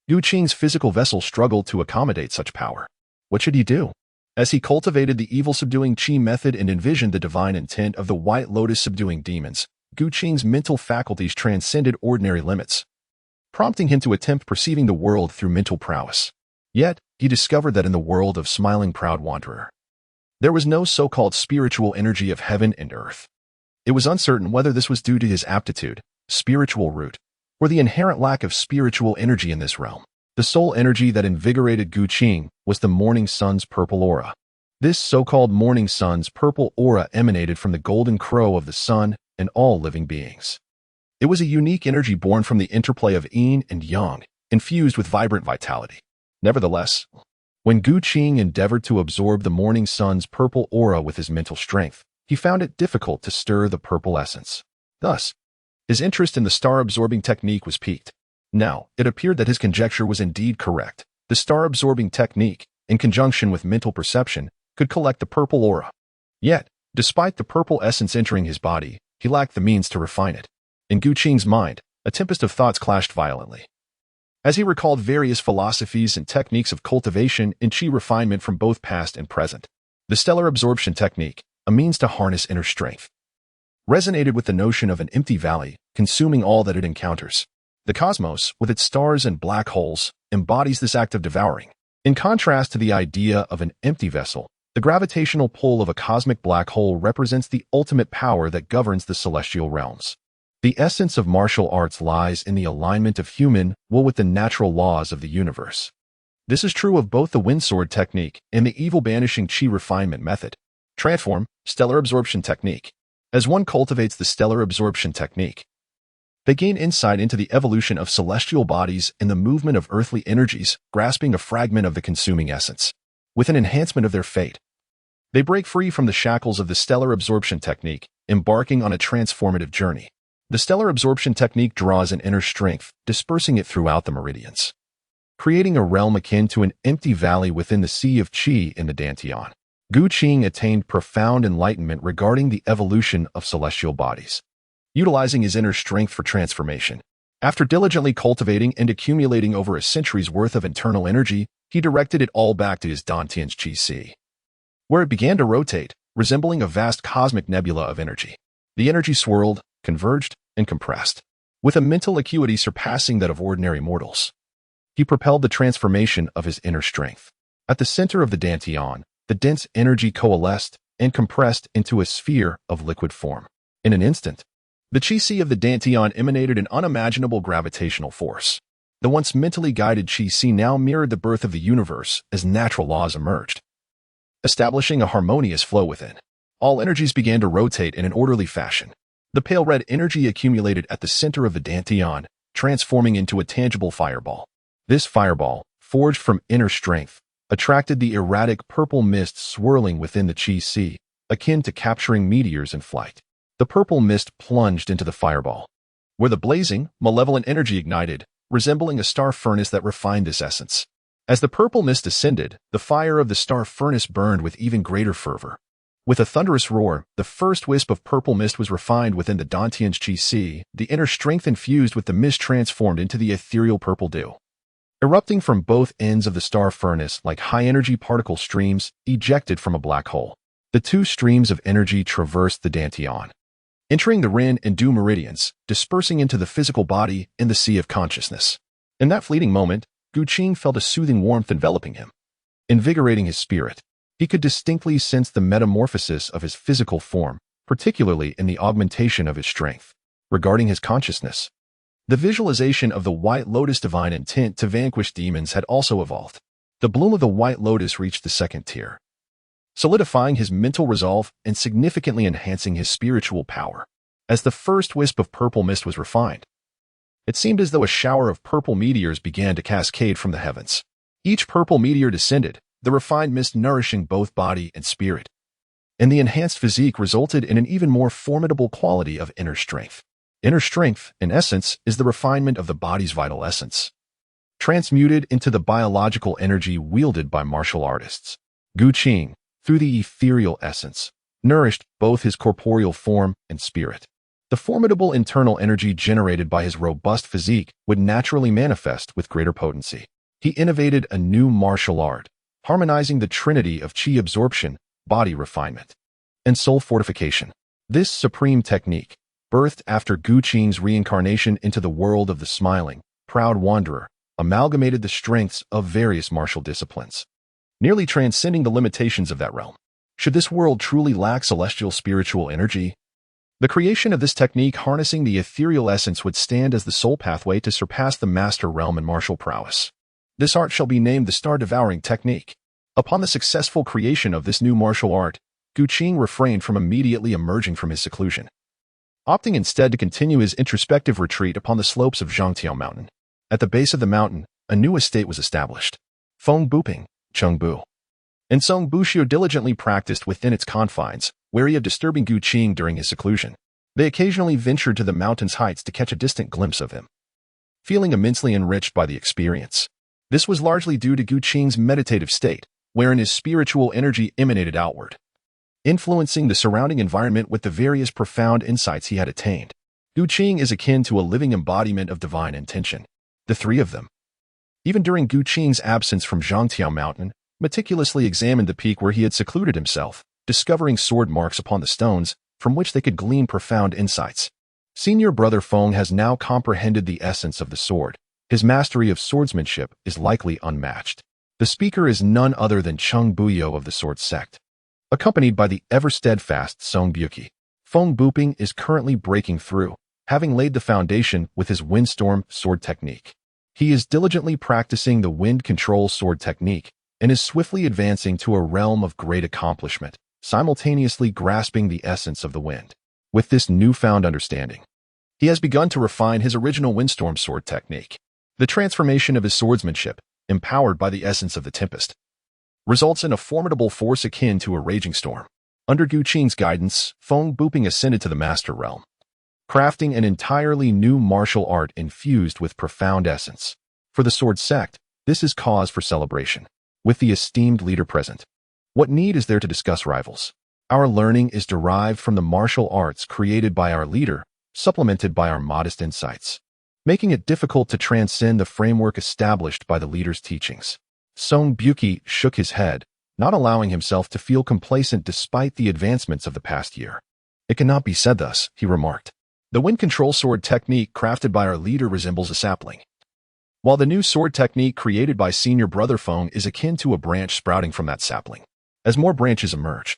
Gu Qing's physical vessel struggled to accommodate such power. What should he do? As he cultivated the evil-subduing Qi method and envisioned the divine intent of the White Lotus subduing demons, Gu Qing's mental faculties transcended ordinary limits, prompting him to attempt perceiving the world through mental prowess. Yet, he discovered that in the world of smiling proud wanderer, there was no so-called spiritual energy of heaven and earth. It was uncertain whether this was due to his aptitude, spiritual root, or the inherent lack of spiritual energy in this realm. The sole energy that invigorated Gu Qing was the morning sun's purple aura. This so-called morning sun's purple aura emanated from the golden crow of the sun and all living beings. It was a unique energy born from the interplay of yin and yang, infused with vibrant vitality. Nevertheless, when Gu Qing endeavored to absorb the morning sun's purple aura with his mental strength, he found it difficult to stir the purple essence. Thus, his interest in the star-absorbing technique was piqued. Now, it appeared that his conjecture was indeed correct. The star-absorbing technique, in conjunction with mental perception, could collect the purple aura. Yet, despite the purple essence entering his body, he lacked the means to refine it. In Gu Qing's mind, a tempest of thoughts clashed violently. As he recalled various philosophies and techniques of cultivation and Qi refinement from both past and present, the stellar absorption technique, a means to harness inner strength, resonated with the notion of an empty valley, consuming all that it encounters. The cosmos, with its stars and black holes, embodies this act of devouring. In contrast to the idea of an empty vessel, the gravitational pull of a cosmic black hole represents the ultimate power that governs the celestial realms. The essence of martial arts lies in the alignment of human will with the natural laws of the universe. This is true of both the wind sword technique and the evil-banishing Qi refinement method. Transform, stellar absorption technique. As one cultivates the stellar absorption technique, they gain insight into the evolution of celestial bodies and the movement of earthly energies, grasping a fragment of the consuming essence. With an enhancement of their fate, they break free from the shackles of the stellar absorption technique, embarking on a transformative journey. The stellar absorption technique draws an inner strength, dispersing it throughout the meridians, creating a realm akin to an empty valley within the sea of Qi in the Dantian. Gu Qing attained profound enlightenment regarding the evolution of celestial bodies, utilizing his inner strength for transformation. After diligently cultivating and accumulating over a century's worth of internal energy, he directed it all back to his Dantian's Qi Si, where it began to rotate, resembling a vast cosmic nebula of energy. The energy swirled, converged, and compressed, with a mental acuity surpassing that of ordinary mortals. He propelled the transformation of his inner strength. At the center of the Dantian, the dense energy coalesced and compressed into a sphere of liquid form. In an instant, the Qi Si of the Dantian emanated an unimaginable gravitational force. The once mentally guided Qi Si now mirrored the birth of the universe as natural laws emerged, establishing a harmonious flow within. All energies began to rotate in an orderly fashion. The pale red energy accumulated at the center of the Dantian, transforming into a tangible fireball. This fireball, forged from inner strength, attracted the erratic purple mist swirling within the Qi Si, akin to capturing meteors in flight. The purple mist plunged into the fireball, where the blazing, malevolent energy ignited, resembling a star furnace that refined this essence. As the purple mist ascended, the fire of the star furnace burned with even greater fervor. With a thunderous roar, the first wisp of purple mist was refined within the Dantian's Qi Si, the inner strength infused with the mist transformed into the ethereal purple dew, erupting from both ends of the star furnace like high-energy particle streams ejected from a black hole. The two streams of energy traversed the Dantian, entering the Ren and Du meridians, dispersing into the physical body in the sea of consciousness. In that fleeting moment, Gu Qing felt a soothing warmth enveloping him, invigorating his spirit. He could distinctly sense the metamorphosis of his physical form, particularly in the augmentation of his strength. Regarding his consciousness, the visualization of the White Lotus divine intent to vanquish demons had also evolved. The bloom of the White Lotus reached the second tier, solidifying his mental resolve and significantly enhancing his spiritual power. As the first wisp of purple mist was refined, it seemed as though a shower of purple meteors began to cascade from the heavens. Each purple meteor descended, the refined mist nourishing both body and spirit. and the enhanced physique resulted in an even more formidable quality of inner strength. Inner strength, in essence, is the refinement of the body's vital essence, transmuted into the biological energy wielded by martial artists. Gu Qing, through the ethereal essence, nourished both his corporeal form and spirit. The formidable internal energy generated by his robust physique would naturally manifest with greater potency. He innovated a new martial art, harmonizing the trinity of qi absorption, body refinement, and soul fortification. This supreme technique, birthed after Gu Qing's reincarnation into the world of the smiling, proud wanderer, amalgamated the strengths of various martial disciplines, nearly transcending the limitations of that realm. Should this world truly lack celestial spiritual energy, the creation of this technique harnessing the ethereal essence would stand as the sole pathway to surpass the master realm in martial prowess. This art shall be named the Star-Devouring Technique. Upon the successful creation of this new martial art, Gu Qing refrained from immediately emerging from his seclusion, opting instead to continue his introspective retreat upon the slopes of Zhangtiao Mountain. At the base of the mountain, a new estate was established, Feng Buping, Chengbu. And Song Buxiu diligently practiced within its confines, wary of disturbing Gu Qing during his seclusion. They occasionally ventured to the mountain's heights to catch a distant glimpse of him, feeling immensely enriched by the experience. This was largely due to Gu Qing's meditative state, wherein his spiritual energy emanated outward, influencing the surrounding environment with the various profound insights he had attained. Gu Qing is akin to a living embodiment of divine intention. The three of them, even during Gu Qing's absence from Zhangtiao Mountain, meticulously examined the peak where he had secluded himself, discovering sword marks upon the stones, from which they could glean profound insights. Senior brother Feng has now comprehended the essence of the sword. His mastery of swordsmanship is likely unmatched. The speaker is none other than Cheng Buyo of the sword sect, accompanied by the ever-steadfast Song Buki. Feng Buping is currently breaking through, having laid the foundation with his windstorm sword technique. He is diligently practicing the wind control sword technique and is swiftly advancing to a realm of great accomplishment, simultaneously grasping the essence of the wind. With this newfound understanding, he has begun to refine his original windstorm sword technique. The transformation of his swordsmanship, empowered by the essence of the tempest, results in a formidable force akin to a raging storm. Under Gu Qing's guidance, Feng Buping ascended to the master realm, crafting an entirely new martial art infused with profound essence. For the sword sect, this is cause for celebration. With the esteemed leader present, what need is there to discuss rivals? Our learning is derived from the martial arts created by our leader, supplemented by our modest insights, making it difficult to transcend the framework established by the leader's teachings. Song Buki shook his head, not allowing himself to feel complacent despite the advancements of the past year. It cannot be said thus, he remarked. The wind control sword technique crafted by our leader resembles a sapling, while the new sword technique created by senior brother Feng is akin to a branch sprouting from that sapling. As more branches emerge,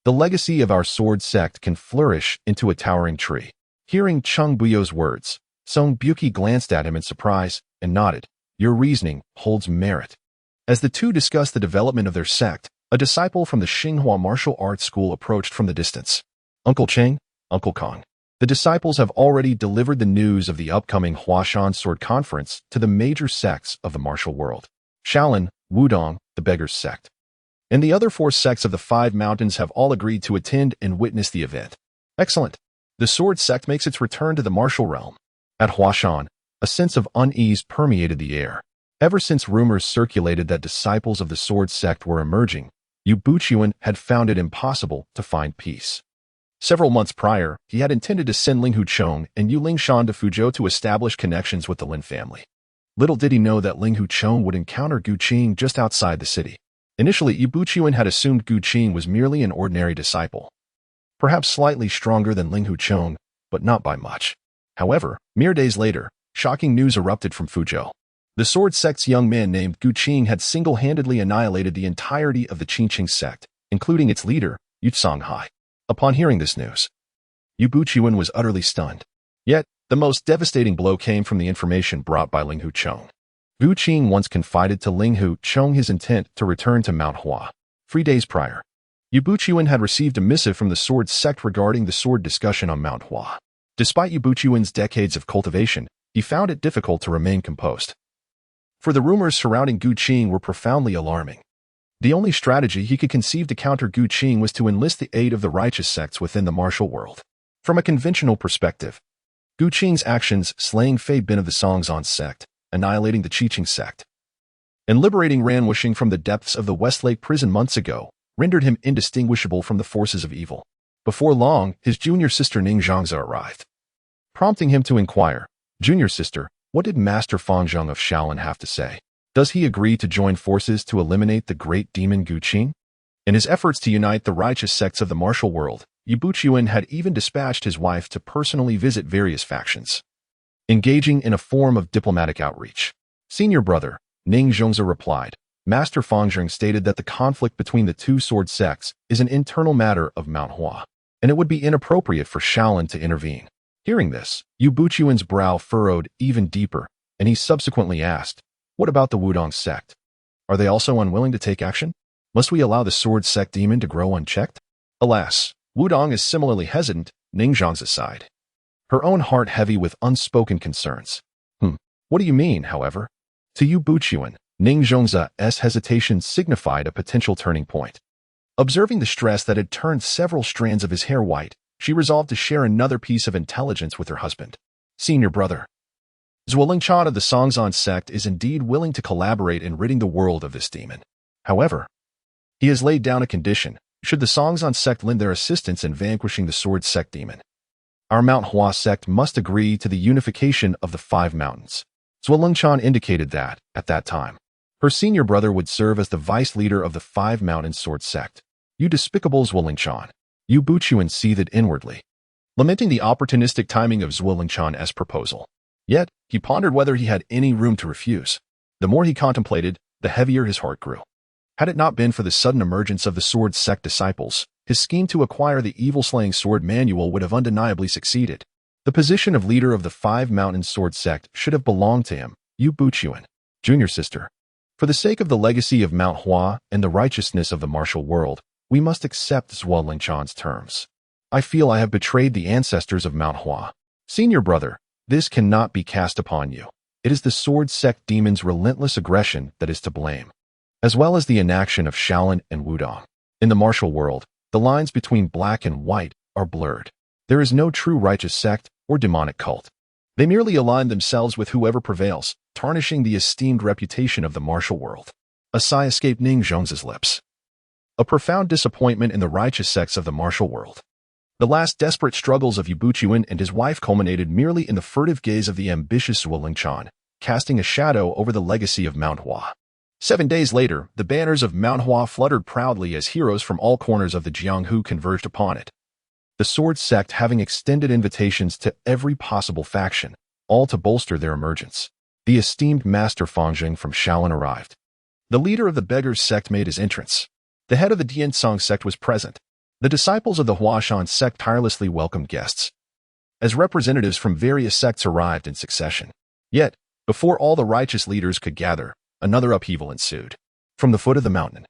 the legacy of our sword sect can flourish into a towering tree. Hearing Cheng Buyo's words, Song Buki glanced at him in surprise and nodded. Your reasoning holds merit. As the two discussed the development of their sect, a disciple from the Xinghua martial arts school approached from the distance. Uncle Cheng, Uncle Kong. The disciples have already delivered the news of the upcoming Huashan Sword Conference to the major sects of the martial world. Shaolin, Wudong, the Beggars Sect, and the other 4 sects of the 5 mountains have all agreed to attend and witness the event. Excellent. The sword sect makes its return to the martial realm. At Huashan, a sense of unease permeated the air. Ever since rumors circulated that disciples of the sword sect were emerging, Yu Buqian had found it impossible to find peace. Several months prior, he had intended to send Ling Huchong and Yu Lingshan to Fuzhou to establish connections with the Lin family. Little did he know that Ling Huchong would encounter Gu Qing just outside the city. Initially, Yu Buqian had assumed Gu Qing was merely an ordinary disciple, perhaps slightly stronger than Ling Huchong, but not by much. However, mere days later, shocking news erupted from Fuzhou. The sword sect's young man named Gu Qing had single-handedly annihilated the entirety of the Qingqing sect, including its leader, Yu Songhai. Upon hearing this news, Yu Buqian was utterly stunned. Yet, the most devastating blow came from the information brought by Ling Huchong. Gu Qing once confided to Ling Huchong his intent to return to Mount Hua. 3 days prior, Yu Buqian had received a missive from the sword sect regarding the sword discussion on Mount Hua. Despite Yu Buqian's decades of cultivation, he found it difficult to remain composed, for the rumors surrounding Gu Qing were profoundly alarming. The only strategy he could conceive to counter Gu Qing was to enlist the aid of the righteous sects within the martial world. From a conventional perspective, Gu Qing's actions slaying Fei Bin of the Songzhan sect, annihilating the Qiqing sect, and liberating Ran Wuxing from the depths of the Westlake prison months ago rendered him indistinguishable from the forces of evil. Before long, his junior sister Ning Zhangzi arrived, prompting him to inquire, "Junior sister, what did Master Fang Zheng of Shaolin have to say? Does he agree to join forces to eliminate the great demon Gu Qing?" In his efforts to unite the righteous sects of the martial world, Yu Buqiuan had even dispatched his wife to personally visit various factions, engaging in a form of diplomatic outreach. Senior brother, Ning Zhongzi replied, "Master Fang Zheng stated that the conflict between the two sword sects is an internal matter of Mount Hua, and it would be inappropriate for Shaolin to intervene." Hearing this, Yu Buqiuan's brow furrowed even deeper, and he subsequently asked, "What about the Wudong sect? Are they also unwilling to take action? Must we allow the sword sect demon to grow unchecked?" Alas, Wudong is similarly hesitant, Ning Zhangzi sighed, her own heart heavy with unspoken concerns. What do you mean, however? To Yu Buqiuan, Ning Zhongzi's hesitation signified a potential turning point. Observing the stress that had turned several strands of his hair white, she resolved to share another piece of intelligence with her husband. "Senior brother, Zhuolingchan of the Songzhan sect is indeed willing to collaborate in ridding the world of this demon. However, he has laid down a condition, should the Songzhan sect lend their assistance in vanquishing the sword sect demon. Our Mount Hua sect must agree to the unification of the 5 mountains." Zhuolingchan indicated that, at that time, her senior brother would serve as the vice leader of the 5 mountain sword sect. "You despicable Zhuolingchan," Yu Buqiuan seethed inwardly, lamenting the opportunistic timing of Zhuolingchan's proposal. Yet, he pondered whether he had any room to refuse. The more he contemplated, the heavier his heart grew. Had it not been for the sudden emergence of the sword sect disciples, his scheme to acquire the evil-slaying sword manual would have undeniably succeeded. The position of leader of the 5 mountain sword sect should have belonged to him, Yu Buqiuan. "Junior sister, for the sake of the legacy of Mount Hua and the righteousness of the martial world, we must accept Zhuolingchan's terms. I feel I have betrayed the ancestors of Mount Hua. Senior brother, this cannot be cast upon you. It is the sword sect demon's relentless aggression that is to blame, as well as the inaction of Shaolin and Wudong. In the martial world, the lines between black and white are blurred. There is no true righteous sect or demonic cult. They merely align themselves with whoever prevails, tarnishing the esteemed reputation of the martial world." A sigh escaped Ning Zhongzi's lips. A profound disappointment in the righteous sects of the martial world. The last desperate struggles of Yu Buqiuan and his wife culminated merely in the furtive gaze of the ambitious Zhuolingchan, casting a shadow over the legacy of Mount Hua. 7 days later, the banners of Mount Hua fluttered proudly as heroes from all corners of the Jianghu converged upon it. The sword sect having extended invitations to every possible faction, all to bolster their emergence. The esteemed Master Fang Zheng from Shaolin arrived. The leader of the Beggars sect made his entrance. The head of the Diansong sect was present. The disciples of the Huashan sect tirelessly welcomed guests, as representatives from various sects arrived in succession. Yet, before all the righteous leaders could gather, another upheaval ensued. From the foot of the mountain,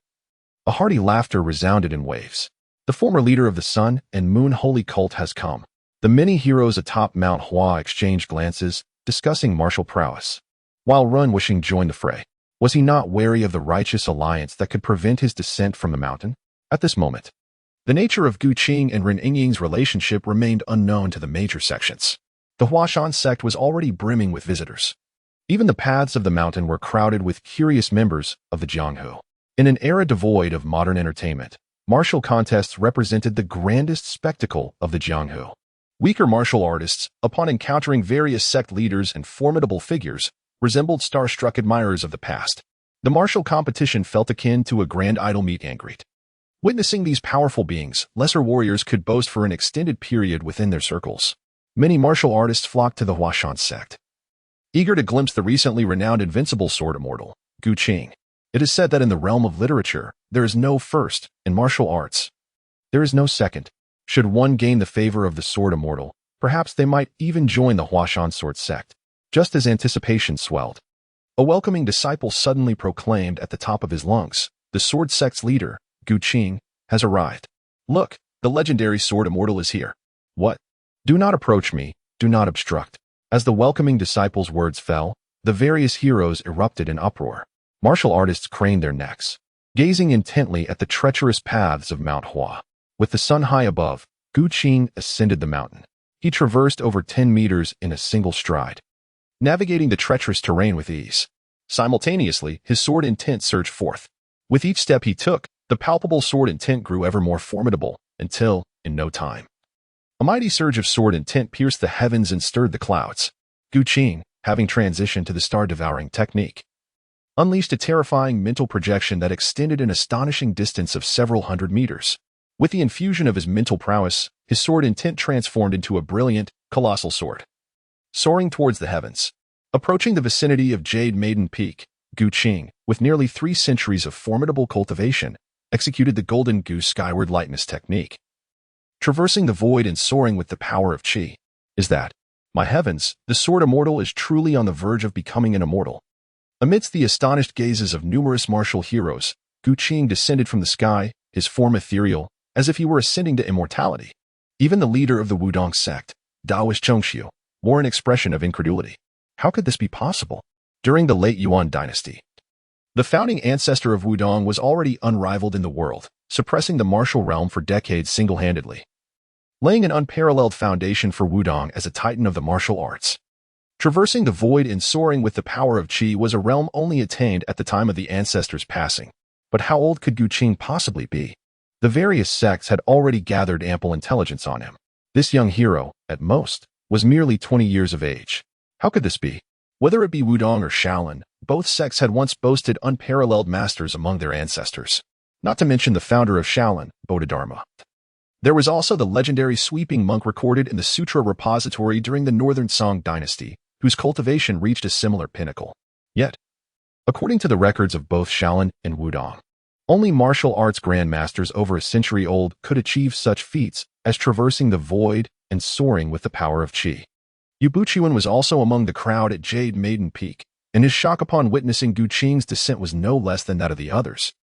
a hearty laughter resounded in waves. "The former leader of the Sun and Moon Holy Cult has come." The many heroes atop Mount Hua exchanged glances, discussing martial prowess, while Ran Wuxing joined the fray. Was he not wary of the righteous alliance that could prevent his descent from the mountain? At this moment, the nature of Gu Qing and Ren Yingying's relationship remained unknown to the major sections. The Huashan sect was already brimming with visitors. Even the paths of the mountain were crowded with curious members of the Jianghu. In an era devoid of modern entertainment, martial contests represented the grandest spectacle of the Jianghu. Weaker martial artists, upon encountering various sect leaders and formidable figures, resembled star-struck admirers of the past. The martial competition felt akin to a grand idol meet and greet. Witnessing these powerful beings, lesser warriors could boast for an extended period within their circles. Many martial artists flocked to the Huashan sect, eager to glimpse the recently renowned invincible sword immortal, Gu Qing. It is said that in the realm of literature, there is no first, in martial arts, there is no second. Should one gain the favor of the sword immortal, perhaps they might even join the Huashan sword sect. Just as anticipation swelled, a welcoming disciple suddenly proclaimed at the top of his lungs, "The sword sect's leader, Gu Qing, has arrived. Look, the legendary sword immortal is here." "What? Do not approach me, do not obstruct." As the welcoming disciple's words fell, the various heroes erupted in uproar. Martial artists craned their necks, Gazing intently at the treacherous paths of Mount Hua. With the sun high above, Gu Qing ascended the mountain. He traversed over 10 meters in a single stride, navigating the treacherous terrain with ease. Simultaneously, his sword intent surged forth. With each step he took, the palpable sword intent grew ever more formidable, until, in no time, a mighty surge of sword intent pierced the heavens and stirred the clouds. Gu Qing, having transitioned to the star-devouring technique, unleashed a terrifying mental projection that extended an astonishing distance of several hundred meters. With the infusion of his mental prowess, his sword intent transformed into a brilliant, colossal sword. Soaring towards the heavens, approaching the vicinity of Jade Maiden Peak, Gu Qing, with nearly 3 centuries of formidable cultivation, executed the Golden Goose skyward lightness technique. Traversing the void and soaring with the power of Qi. Is that, my heavens, the sword immortal is truly on the verge of becoming an immortal. Amidst the astonished gazes of numerous martial heroes, Gu Qing descended from the sky, his form ethereal, as if he were ascending to immortality. Even the leader of the Wudong sect, Daoist Zhongxiu, wore an expression of incredulity. How could this be possible? During the late Yuan dynasty, the founding ancestor of Wudong was already unrivaled in the world, suppressing the martial realm for decades single-handedly, laying an unparalleled foundation for Wudong as a titan of the martial arts. Traversing the void and soaring with the power of Qi was a realm only attained at the time of the ancestor's passing. But how old could Gu Qing possibly be? The various sects had already gathered ample intelligence on him. This young hero, at most, was merely 20 years of age. How could this be? Whether it be Wudong or Shaolin, both sects had once boasted unparalleled masters among their ancestors. Not to mention the founder of Shaolin, Bodhidharma. There was also the legendary sweeping monk recorded in the Sutra repository during the Northern Song dynasty, whose cultivation reached a similar pinnacle. Yet, according to the records of both Shaolin and Wudong, only martial arts grandmasters over a century old could achieve such feats as traversing the void and soaring with the power of Qi. Yu Buqian was also among the crowd at Jade Maiden Peak, and his shock upon witnessing Gu Qing's descent was no less than that of the others.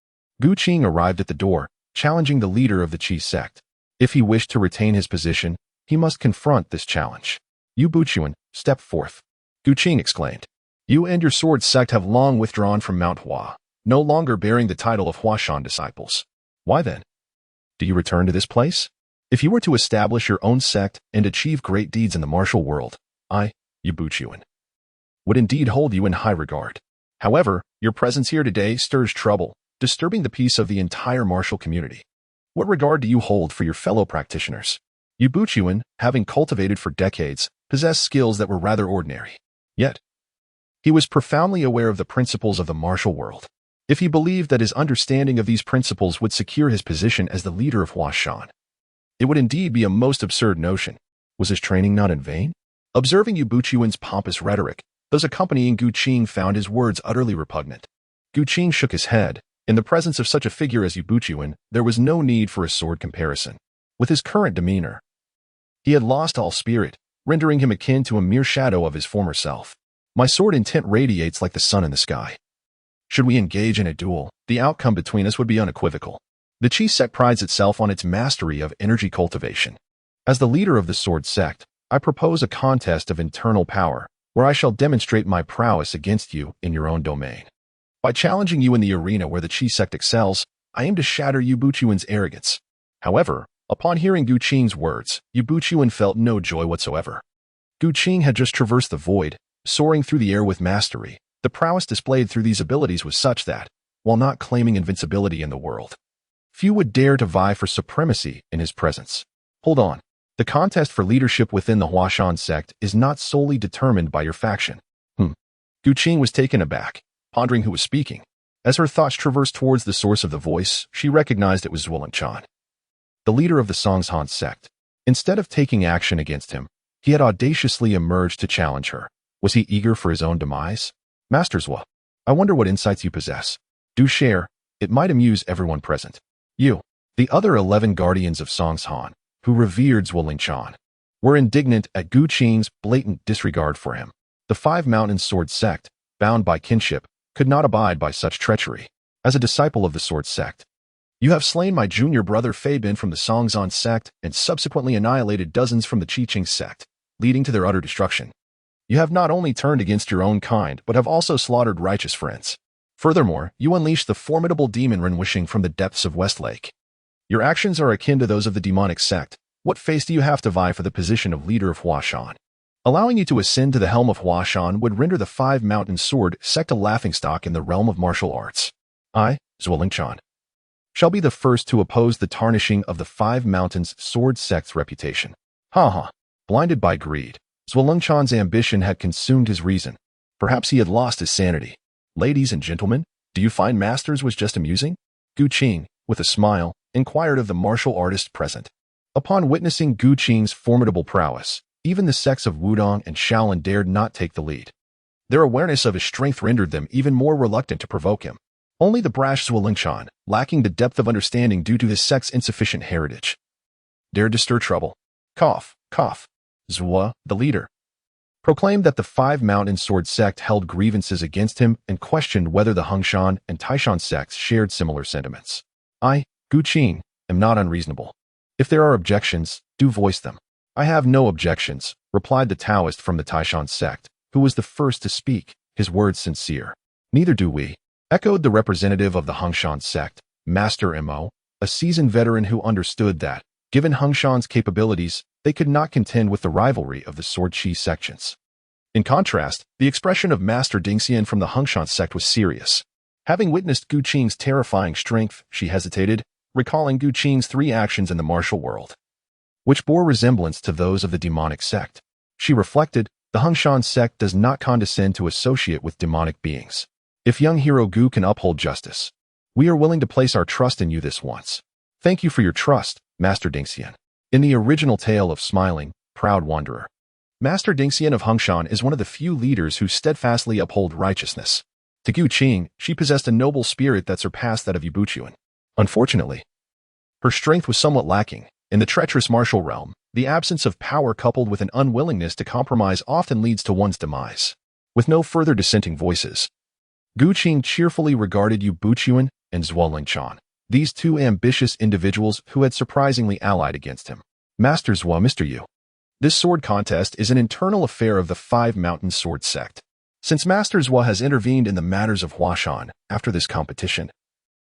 Gu Qing arrived at the door, challenging the leader of the Qi sect. If he wished to retain his position, he must confront this challenge. Yu Buqian, step forth. Gu Qing exclaimed. You and your sword sect have long withdrawn from Mount Hua, no longer bearing the title of Huashan disciples. Why then? Do you return to this place? If you were to establish your own sect and achieve great deeds in the martial world, I, Yu Buqian, would indeed hold you in high regard. However, your presence here today stirs trouble, disturbing the peace of the entire martial community. What regard do you hold for your fellow practitioners? Yu Buqian, having cultivated for decades, possessed skills that were rather ordinary. Yet, he was profoundly aware of the principles of the martial world. If he believed that his understanding of these principles would secure his position as the leader of Huashan, it would indeed be a most absurd notion. Was his training not in vain? Observing Yu Buqian's pompous rhetoric, those accompanying Gu Qing found his words utterly repugnant. Gu Qing shook his head. In the presence of such a figure as Yu Buqian, there was no need for a sword comparison. With his current demeanor, he had lost all spirit, rendering him akin to a mere shadow of his former self. My sword intent radiates like the sun in the sky. Should we engage in a duel, the outcome between us would be unequivocal. The Qi sect prides itself on its mastery of energy cultivation. As the leader of the sword sect, I propose a contest of internal power, where I shall demonstrate my prowess against you in your own domain. By challenging you in the arena where the Qi sect excels, I aim to shatter Yu Buqian's arrogance. However, upon hearing Gu Qing's words, Yu Buqian felt no joy whatsoever. Gu Qing had just traversed the void, soaring through the air with mastery. The prowess displayed through these abilities was such that, while not claiming invincibility in the world, few would dare to vie for supremacy in his presence. Hold on. The contest for leadership within the Huashan sect is not solely determined by your faction. Gu Qing was taken aback, pondering who was speaking. As her thoughts traversed towards the source of the voice, she recognized it was Zuolinchan, the leader of the Songshan sect. Instead of taking action against him, he had audaciously emerged to challenge her. Was he eager for his own demise? Master Zhuo, I wonder what insights you possess. Do share, it might amuse everyone present. You, the other 11 guardians of Songshan, who revered Zuolinchan, were indignant at Gu Qing's blatant disregard for him. The 5 Mountain Sword sect, bound by kinship, could not abide by such treachery. As a disciple of the Sword sect, you have slain my junior brother Fei Bin from the Songzhan sect and subsequently annihilated dozens from the Qiqing sect, leading to their utter destruction. You have not only turned against your own kind, but have also slaughtered righteous friends. Furthermore, you unleash the formidable demon vanquishing from the depths of Westlake. Your actions are akin to those of the demonic sect. What face do you have to vie for the position of leader of Huashan? Allowing you to ascend to the helm of Huashan would render the Five Mountain Sword sect a laughingstock in the realm of martial arts. I, Zhuo shall be the first to oppose the tarnishing of the Five Mountains Sword sect's reputation. Blinded by greed, Zhuo ambition had consumed his reason. Perhaps he had lost his sanity. Ladies and gentlemen, do you find Masters was just amusing? Gu Qing, with a smile, inquired of the martial artists present. Upon witnessing Gu Qing's formidable prowess, even the sects of Wudong and Shaolin dared not take the lead. Their awareness of his strength rendered them even more reluctant to provoke him. Only the brash Zhuo, lacking the depth of understanding due to his sect's insufficient heritage, dared to stir trouble. Cough. Zhuo, the leader, proclaimed that the Five Mountain Sword sect held grievances against him and questioned whether the Hongshan and Taishan sects shared similar sentiments. I, Gu Qing, am not unreasonable. If there are objections, do voice them. I have no objections, replied the Taoist from the Taishan sect, who was the first to speak, his words sincere. Neither do we, echoed the representative of the Hongshan sect, Master Mo, a seasoned veteran who understood that, given Hongshan's capabilities, they could not contend with the rivalry of the Sword Chi sections. In contrast, the expression of Master Dingxian from the Hongshan sect was serious. Having witnessed Gu Qing's terrifying strength, she hesitated, recalling Gu Qing's 3 actions in the martial world, which bore resemblance to those of the demonic sect. She reflected, the Hongshan sect does not condescend to associate with demonic beings. If young hero Gu can uphold justice, we are willing to place our trust in you this once. Thank you for your trust, Master Dingxian. In the original tale of Smiling, Proud Wanderer, Master Dingxian of Hongshan is one of the few leaders who steadfastly uphold righteousness. To Gu Qing, she possessed a noble spirit that surpassed that of Yibuchuan. Unfortunately, her strength was somewhat lacking. In the treacherous martial realm, the absence of power coupled with an unwillingness to compromise often leads to one's demise. With no further dissenting voices, Gu Qing cheerfully regarded Yibuchuan and Zhuo, these 2 ambitious individuals who had surprisingly allied against him. Master Zhuo, Mr. Yu, this sword contest is an internal affair of the Five Mountain Sword sect. Since Master Zhuo has intervened in the matters of Huashan, after this competition,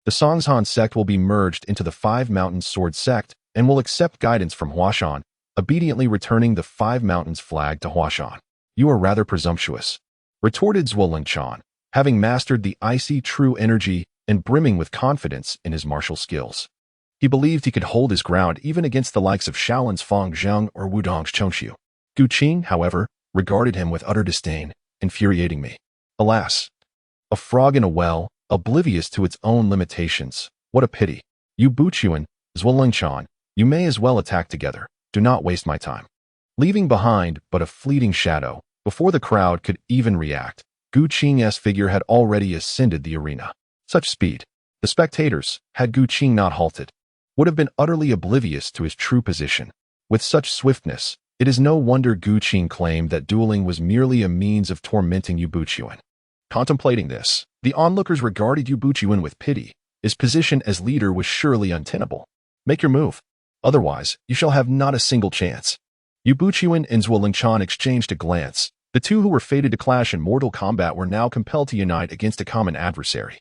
the Songshan sect will be merged into the Five Mountain Sword sect and will accept guidance from Huashan, obediently returning the Five Mountains flag to Huashan. You are rather presumptuous, retorted Zhuo, having mastered the icy true energy and brimming with confidence in his martial skills. He believed he could hold his ground even against the likes of Shaolin's Fang Zheng or Wudong's Chongqiu. Gu Qing, however, regarded him with utter disdain, infuriating me. Alas, a frog in a well, oblivious to its own limitations. What a pity. Yibuchuan, Zhuo, you may as well attack together. Do not waste my time. Leaving behind but a fleeting shadow, before the crowd could even react, Gu Qing's figure had already ascended the arena. Such speed, the spectators, had Gu Qing not halted, would have been utterly oblivious to his true position. With such swiftness, it is no wonder Gu Qing claimed that dueling was merely a means of tormenting Yibuchuan. Contemplating this, the onlookers regarded Yibuchuan with pity. His position as leader was surely untenable. Make your move. Otherwise, you shall have not a single chance. Yibuchuan and Zhuo exchanged a glance. The 2 who were fated to clash in mortal combat were now compelled to unite against a common adversary.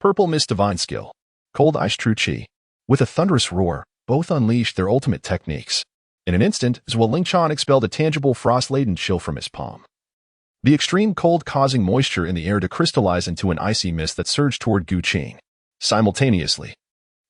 Purple Mist Divine Skill, Cold Ice True Chi. With a thunderous roar, both unleashed their ultimate techniques. In an instant, Zhuo expelled a tangible frost-laden chill from his palm, the extreme cold causing moisture in the air to crystallize into an icy mist that surged toward Gu Qing. Simultaneously,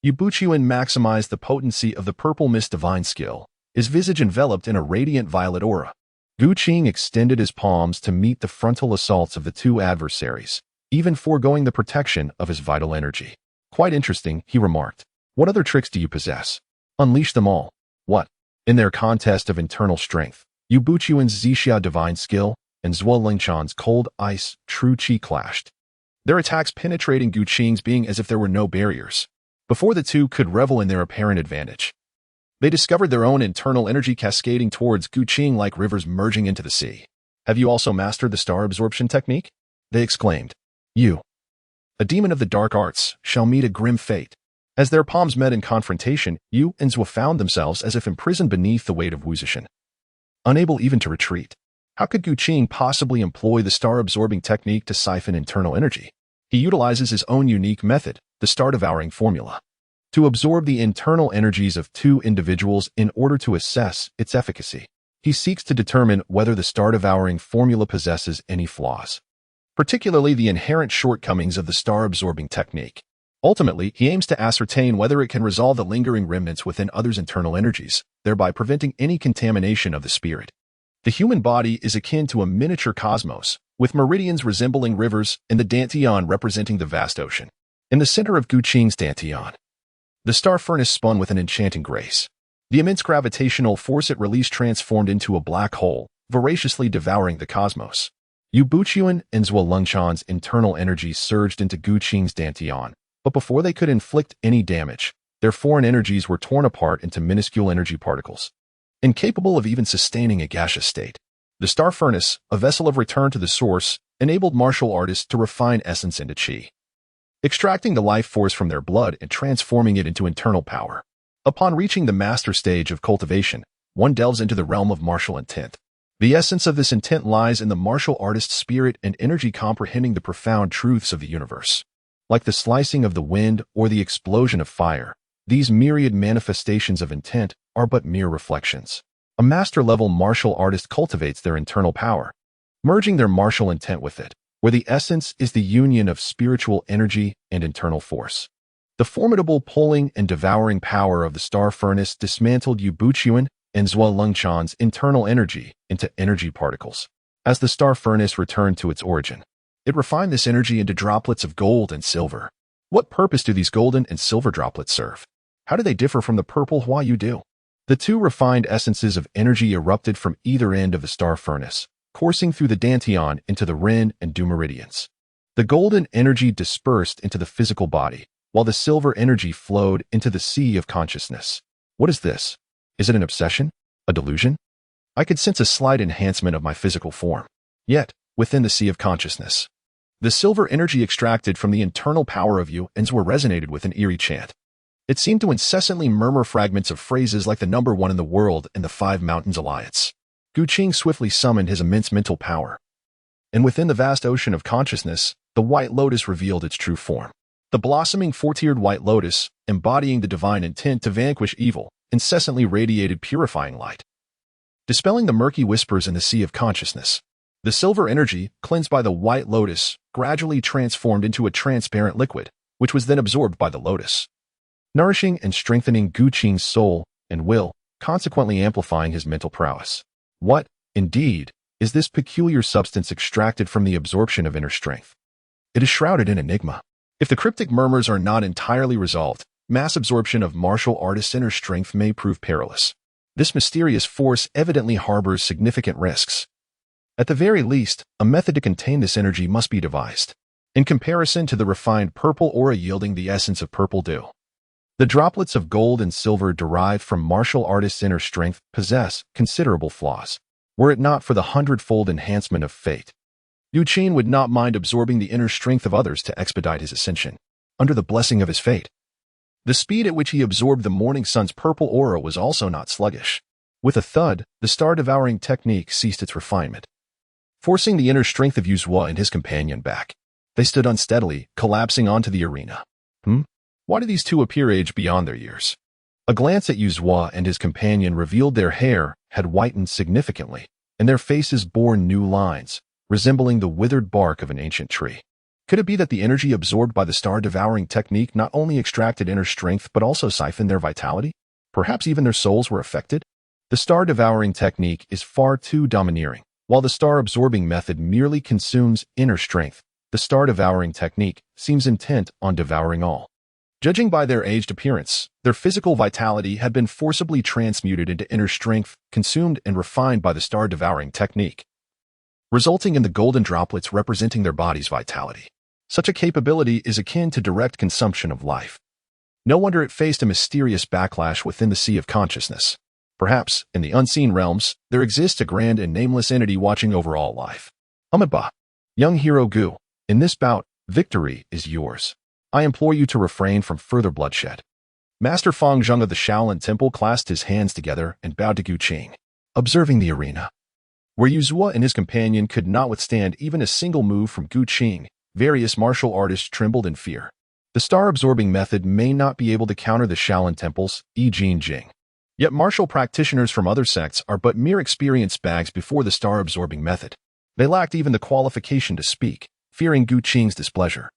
Yibuchuan maximized the potency of the Purple Mist Divine Skill, his visage enveloped in a radiant violet aura. Gu Qing extended his palms to meet the frontal assaults of the 2 adversaries, even foregoing the protection of his vital energy. Quite interesting, he remarked. What other tricks do you possess? Unleash them all. What? In their contest of internal strength, Yibuchuan's Zixia Divine Skill and Zhuo Cold Ice True Chi clashed, their attacks penetrating Gu Qing's being as if there were no barriers. Before the 2 could revel in their apparent advantage, they discovered their own internal energy cascading towards Gu Qing like rivers merging into the sea. Have you also mastered the star absorption technique? They exclaimed. You, a demon of the dark arts, shall meet a grim fate. As their palms met in confrontation, Yu and Zhuo found themselves as if imprisoned beneath the weight of Wuzishan, unable even to retreat. How could Gu Qing possibly employ the star-absorbing technique to siphon internal energy? He utilizes his own unique method, the star-devouring formula, to absorb the internal energies of two individuals in order to assess its efficacy. He seeks to determine whether the star-devouring formula possesses any flaws, particularly the inherent shortcomings of the star-absorbing technique. Ultimately, he aims to ascertain whether it can resolve the lingering remnants within others' internal energies, thereby preventing any contamination of the spirit. The human body is akin to a miniature cosmos, with meridians resembling rivers and the Dantian representing the vast ocean. In the center of Guqing's Dantian, the star furnace spun with an enchanting grace. The immense gravitational force it released transformed into a black hole, voraciously devouring the cosmos. Yu Buqian and Zhuo Lengchan's internal energies surged into Guqing's Dantian, but before they could inflict any damage, their foreign energies were torn apart into minuscule energy particles, incapable of even sustaining a gaseous state. The star furnace, a vessel of return to the source, enabled martial artists to refine essence into qi, extracting the life force from their blood and transforming it into internal power. Upon reaching the master stage of cultivation, one delves into the realm of martial intent. The essence of this intent lies in the martial artist's spirit and energy comprehending the profound truths of the universe. Like the slicing of the wind or the explosion of fire, these myriad manifestations of intent are but mere reflections. A master-level martial artist cultivates their internal power, merging their martial intent with it, where the essence is the union of spiritual energy and internal force. The formidable pulling and devouring power of the star furnace dismantled Yu Buqian and Zhuo Lengchan's internal energy into energy particles. As the star furnace returned to its origin, it refined this energy into droplets of gold and silver. What purpose do these golden and silver droplets serve? How do they differ from the purple Huayu do? The two refined essences of energy erupted from either end of the star furnace, coursing through the Dantian into the Ren and Du meridians. The golden energy dispersed into the physical body, while the silver energy flowed into the sea of consciousness. What is this? Is it an obsession? A delusion? I could sense a slight enhancement of my physical form. Yet, within the sea of consciousness, the silver energy extracted from the internal power of Yu and Zhuo resonated with an eerie chant. It seemed to incessantly murmur fragments of phrases like the number one in the world and the Five Mountains Alliance. Guqing swiftly summoned his immense mental power, and within the vast ocean of consciousness, the white lotus revealed its true form. The blossoming four-tiered white lotus, embodying the divine intent to vanquish evil, incessantly radiated purifying light, dispelling the murky whispers in the sea of consciousness. The silver energy, cleansed by the white lotus, gradually transformed into a transparent liquid, which was then absorbed by the lotus, nourishing and strengthening Guqing's soul and will, consequently amplifying his mental prowess. What, indeed, is this peculiar substance extracted from the absorption of inner strength? It is shrouded in enigma. If the cryptic murmurs are not entirely resolved, mass absorption of martial artists' inner strength may prove perilous. This mysterious force evidently harbors significant risks. At the very least, a method to contain this energy must be devised. In comparison to the refined purple aura yielding the essence of purple dew, the droplets of gold and silver derived from martial artists' inner strength possess considerable flaws. Were it not for the hundredfold enhancement of fate, Guqing would not mind absorbing the inner strength of others to expedite his ascension. Under the blessing of his fate, the speed at which he absorbed the morning sun's purple aura was also not sluggish. With a thud, the star-devouring technique ceased its refinement, forcing the inner strength of Yu Zhuo and his companion back. They stood unsteadily, collapsing onto the arena. Why do these two appear aged beyond their years? A glance at Yu Zhuo and his companion revealed their hair had whitened significantly, and their faces bore new lines, resembling the withered bark of an ancient tree. Could it be that the energy absorbed by the star-devouring technique not only extracted inner strength but also siphoned their vitality? Perhaps even their souls were affected? The star-devouring technique is far too domineering. While the star-absorbing method merely consumes inner strength, the star-devouring technique seems intent on devouring all. Judging by their aged appearance, their physical vitality had been forcibly transmuted into inner strength, consumed and refined by the star-devouring technique, resulting in the golden droplets representing their body's vitality. Such a capability is akin to direct consumption of life. No wonder it faced a mysterious backlash within the sea of consciousness. Perhaps, in the unseen realms, there exists a grand and nameless entity watching over all life. Amitabha, young hero Gu, in this bout, victory is yours. I implore you to refrain from further bloodshed. Master Feng Zheng of the Shaolin Temple clasped his hands together and bowed to Guqing, observing the arena, where Yu Zhuo and his companion could not withstand even a single move from Guqing. Various martial artists trembled in fear. The star-absorbing method may not be able to counter the Shaolin temples, e.g. Jing. Yet martial practitioners from other sects are but mere experienced bags before the star-absorbing method. They lacked even the qualification to speak, fearing Gu Qing's displeasure,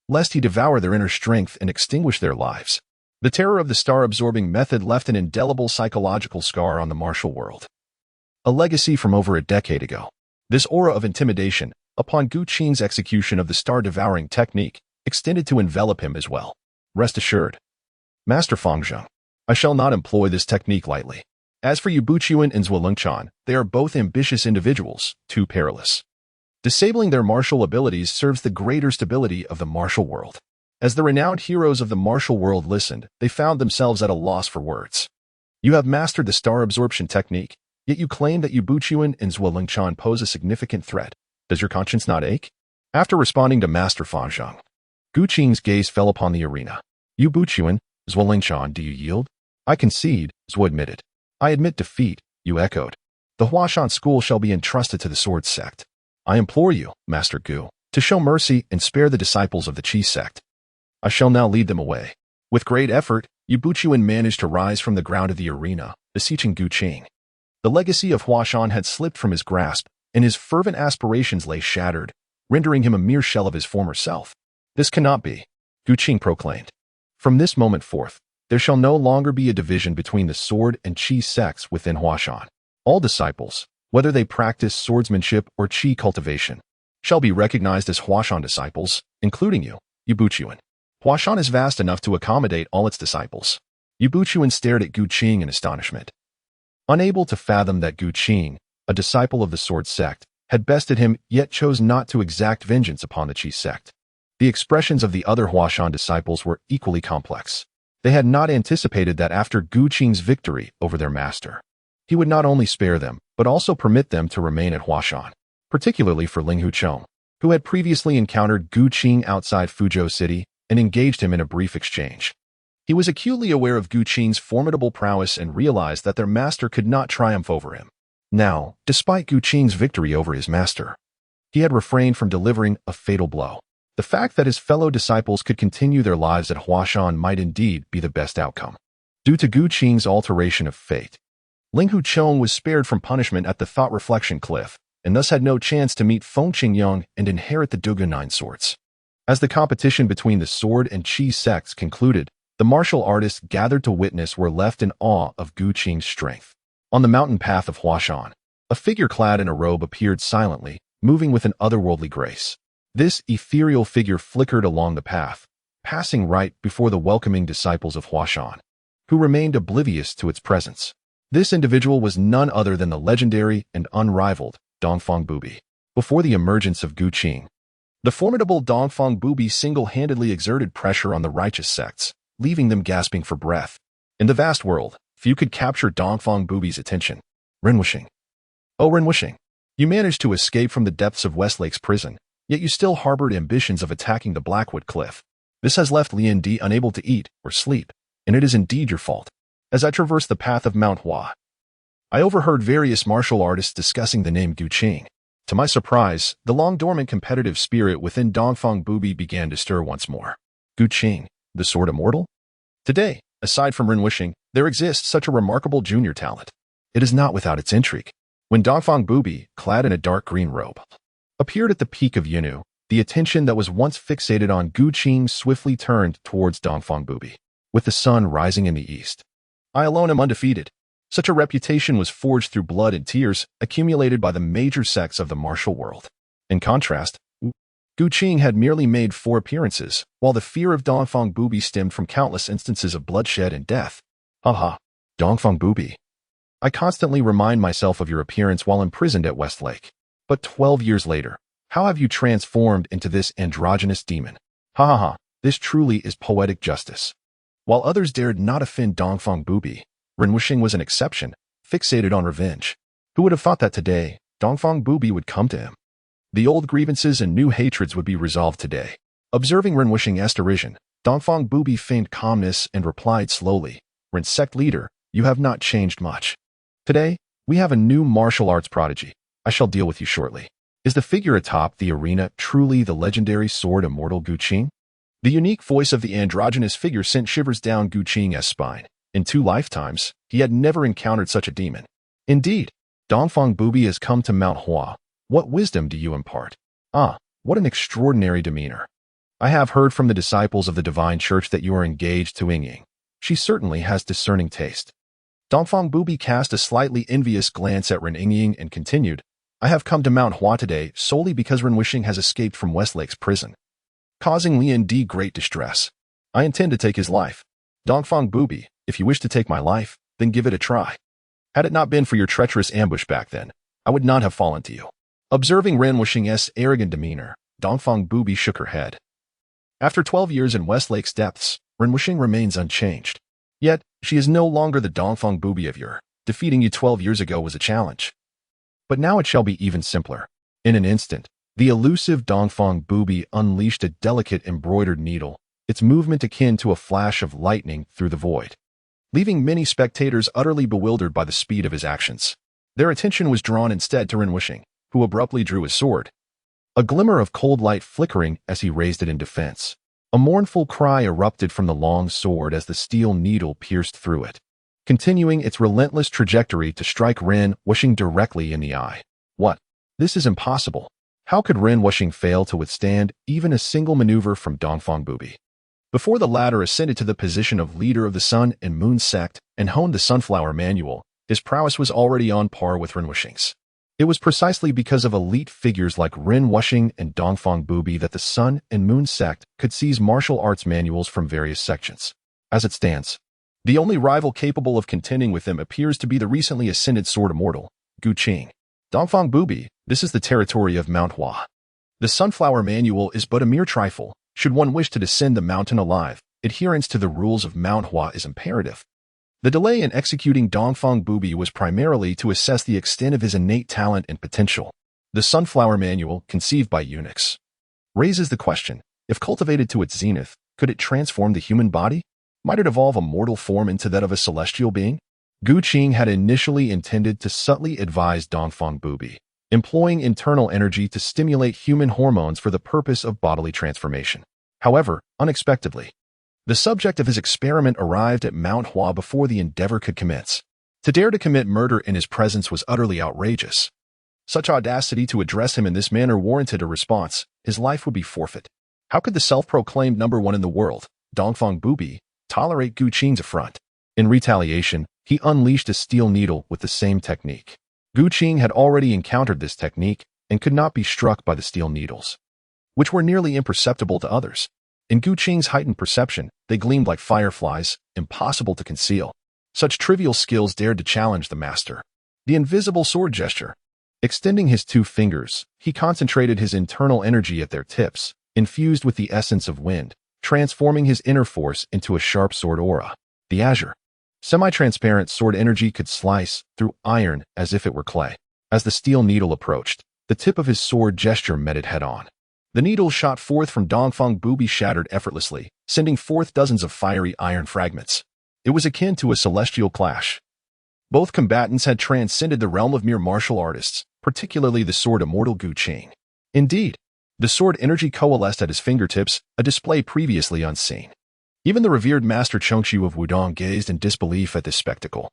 lest he devour their inner strength and extinguish their lives. The terror of the star-absorbing method left an indelible psychological scar on the martial world, a legacy from over a decade ago. This aura of intimidation, upon Gu Qing's execution of the star-devouring technique, extended to envelop him as well. Rest assured, Master Fangzheng, I shall not employ this technique lightly. As for you Buchuan and Zhuolengchan, they are both ambitious individuals, too perilous. Disabling their martial abilities serves the greater stability of the martial world. As the renowned heroes of the martial world listened, they found themselves at a loss for words. You have mastered the star absorption technique, yet you claim that you Buchuan and Zhuolengchan pose a significant threat. Does your conscience not ache? After responding to Master Fangzheng, Gu Qing's gaze fell upon the arena. You Buchuan, Zhuolengchan, do you yield? I concede, Zhuo admitted. I admit defeat, you echoed. The Huashan school shall be entrusted to the sword sect. I implore you, Master Gu, to show mercy and spare the disciples of the Qi sect. I shall now lead them away. With great effort, Yu Buchuan managed to rise from the ground of the arena, beseeching Gu Qing. The legacy of Huashan had slipped from his grasp, and his fervent aspirations lay shattered, rendering him a mere shell of his former self. This cannot be, Gu Qing proclaimed. From this moment forth, there shall no longer be a division between the sword and Qi sects within Huashan. All disciples, whether they practice swordsmanship or Qi cultivation, shall be recognized as Huashan disciples, including you, Yu Buchuan. Huashan is vast enough to accommodate all its disciples. Yu Buchuan stared at Gu Qing in astonishment. Unable to fathom that Gu Qing, a disciple of the sword sect, had bested him yet chose not to exact vengeance upon the Qi sect. The expressions of the other Huashan disciples were equally complex. They had not anticipated that after Gu Qing's victory over their master, he would not only spare them, but also permit them to remain at Huashan, particularly for Ling Huchong, who had previously encountered Gu Qing outside Fuzhou City and engaged him in a brief exchange. He was acutely aware of Gu Qing's formidable prowess and realized that their master could not triumph over him. Now, despite Gu Qing's victory over his master, he had refrained from delivering a fatal blow. The fact that his fellow disciples could continue their lives at Huashan might indeed be the best outcome. Due to Gu Qing's alteration of fate, Ling Huchong was spared from punishment at the Thought Reflection Cliff, and thus had no chance to meet Feng Qingyang and inherit the Dugu Nine Swords. As the competition between the sword and Qi sects concluded, the martial artists gathered to witness were left in awe of Gu Qing's strength. On the mountain path of Huashan, a figure clad in a robe appeared silently, moving with an otherworldly grace. This ethereal figure flickered along the path, passing right before the welcoming disciples of Huashan, who remained oblivious to its presence. This individual was none other than the legendary and unrivaled Dongfang Bubi. Before the emergence of Gu Qing, the formidable Dongfang Bubi single-handedly exerted pressure on the righteous sects, leaving them gasping for breath. In the vast world, few could capture Dongfang Bubi's attention. Renwushing. Oh, Renwushing, you managed to escape from the depths of Westlake's prison, yet you still harbored ambitions of attacking the Blackwood Cliff. This has left Lian Di unable to eat or sleep, and it is indeed your fault. As I traversed the path of Mount Hua, I overheard various martial artists discussing the name Gu Qing. To my surprise, the long-dormant competitive spirit within Dongfang Bubi began to stir once more. Gu Qing, the sword immortal? Today, aside from Renwushing, there exists such a remarkable junior talent. It is not without its intrigue. When Dongfang Bubi, clad in a dark green robe, appeared at the peak of Yunnu, the attention that was once fixated on Gu Qing swiftly turned towards Dongfang Bubi, with the sun rising in the east. I alone am undefeated. Such a reputation was forged through blood and tears accumulated by the major sects of the martial world. In contrast, Gu Qing had merely made 4 appearances, while the fear of Dongfang Bubi stemmed from countless instances of bloodshed and death. Haha, Dongfang Bubi. I constantly remind myself of your appearance while imprisoned at Westlake. But 12 years later, how have you transformed into this androgynous demon? Ha ha ha, this truly is poetic justice. While others dared not offend Dongfang Bubi, Renwushing was an exception, fixated on revenge. Who would have thought that today, Dongfang Bubi would come to him? The old grievances and new hatreds would be resolved today. Observing Renwushing's derision, Dongfang Bubi feigned calmness and replied slowly, Ren sect leader, you have not changed much. Today, we have a new martial arts prodigy. I shall deal with you shortly. Is the figure atop the arena truly the legendary sword immortal Gu Qing? The unique voice of the androgynous figure sent shivers down Gu Qing's spine. In 2 lifetimes, he had never encountered such a demon. Indeed, Dongfang Bubi has come to Mount Hua. What wisdom do you impart? Ah, what an extraordinary demeanor. I have heard from the disciples of the divine church that you are engaged to Ying. She certainly has discerning taste. Dongfang Bubi cast a slightly envious glance at Ren Ying and continued, I have come to Mount Hua today solely because Ren Wuxing has escaped from Westlake's prison, causing Lian Di great distress. I intend to take his life. Dongfang Bubi, if you wish to take my life, then give it a try. Had it not been for your treacherous ambush back then, I would not have fallen to you. Observing Ren Wuxing's arrogant demeanor, Dongfang Bubi shook her head. After 12 years in Westlake's depths, Ren Wuxing remains unchanged. Yet, she is no longer the Dongfang Bubi of yore. Defeating you 12 years ago was a challenge. But now it shall be even simpler. In an instant, the elusive Dongfang Bubi unleashed a delicate embroidered needle, its movement akin to a flash of lightning through the void, leaving many spectators utterly bewildered by the speed of his actions. Their attention was drawn instead to Ren Wuxing, who abruptly drew his sword. A glimmer of cold light flickering as he raised it in defense. A mournful cry erupted from the long sword as the steel needle pierced through it, continuing its relentless trajectory to strike Ren Wuxing directly in the eye. What? This is impossible. How could Ren Wuxing fail to withstand even a single maneuver from Dongfang Bubi? Before the latter ascended to the position of leader of the Sun and Moon sect and honed the Sunflower Manual, his prowess was already on par with Ren Wuxing's. It was precisely because of elite figures like Ren Wuxing and Dongfang Bubi that the Sun and Moon sect could seize martial arts manuals from various sections. As it stands, the only rival capable of contending with them appears to be the recently ascended sword immortal, Gu Qing. Dongfang Bubi, this is the territory of Mount Hua. The Sunflower Manual is but a mere trifle. Should one wish to descend the mountain alive, adherence to the rules of Mount Hua is imperative. The delay in executing Dongfang Bubi was primarily to assess the extent of his innate talent and potential. The Sunflower Manual, conceived by eunuchs, raises the question, if cultivated to its zenith, could it transform the human body? Might it evolve a mortal form into that of a celestial being? Gu Qing had initially intended to subtly advise Dongfang Bubi, employing internal energy to stimulate human hormones for the purpose of bodily transformation. However, unexpectedly, the subject of his experiment arrived at Mount Hua before the endeavor could commence. To dare to commit murder in his presence was utterly outrageous. Such audacity to address him in this manner warranted a response. His life would be forfeit. How could the self-proclaimed #1 in the world, Dongfang Bubi, tolerate Gu Qing's affront? In retaliation, he unleashed a steel needle with the same technique. Gu Qing had already encountered this technique and could not be struck by the steel needles, which were nearly imperceptible to others. In Gu Qing's heightened perception, they gleamed like fireflies, impossible to conceal. Such trivial skills dared to challenge the master. The invisible sword gesture. Extending his 2 fingers, he concentrated his internal energy at their tips, infused with the essence of wind, transforming his inner force into a sharp sword aura. The azure, semi-transparent sword energy could slice through iron as if it were clay. As the steel needle approached, the tip of his sword gesture met it head-on. The needle shot forth from Dongfang Bubi shattered effortlessly, sending forth dozens of fiery iron fragments. It was akin to a celestial clash. Both combatants had transcended the realm of mere martial artists, particularly the sword immortal Gu Qing. Indeed, the sword energy coalesced at his fingertips, a display previously unseen. Even the revered Master Chengxiu of Wudong gazed in disbelief at this spectacle.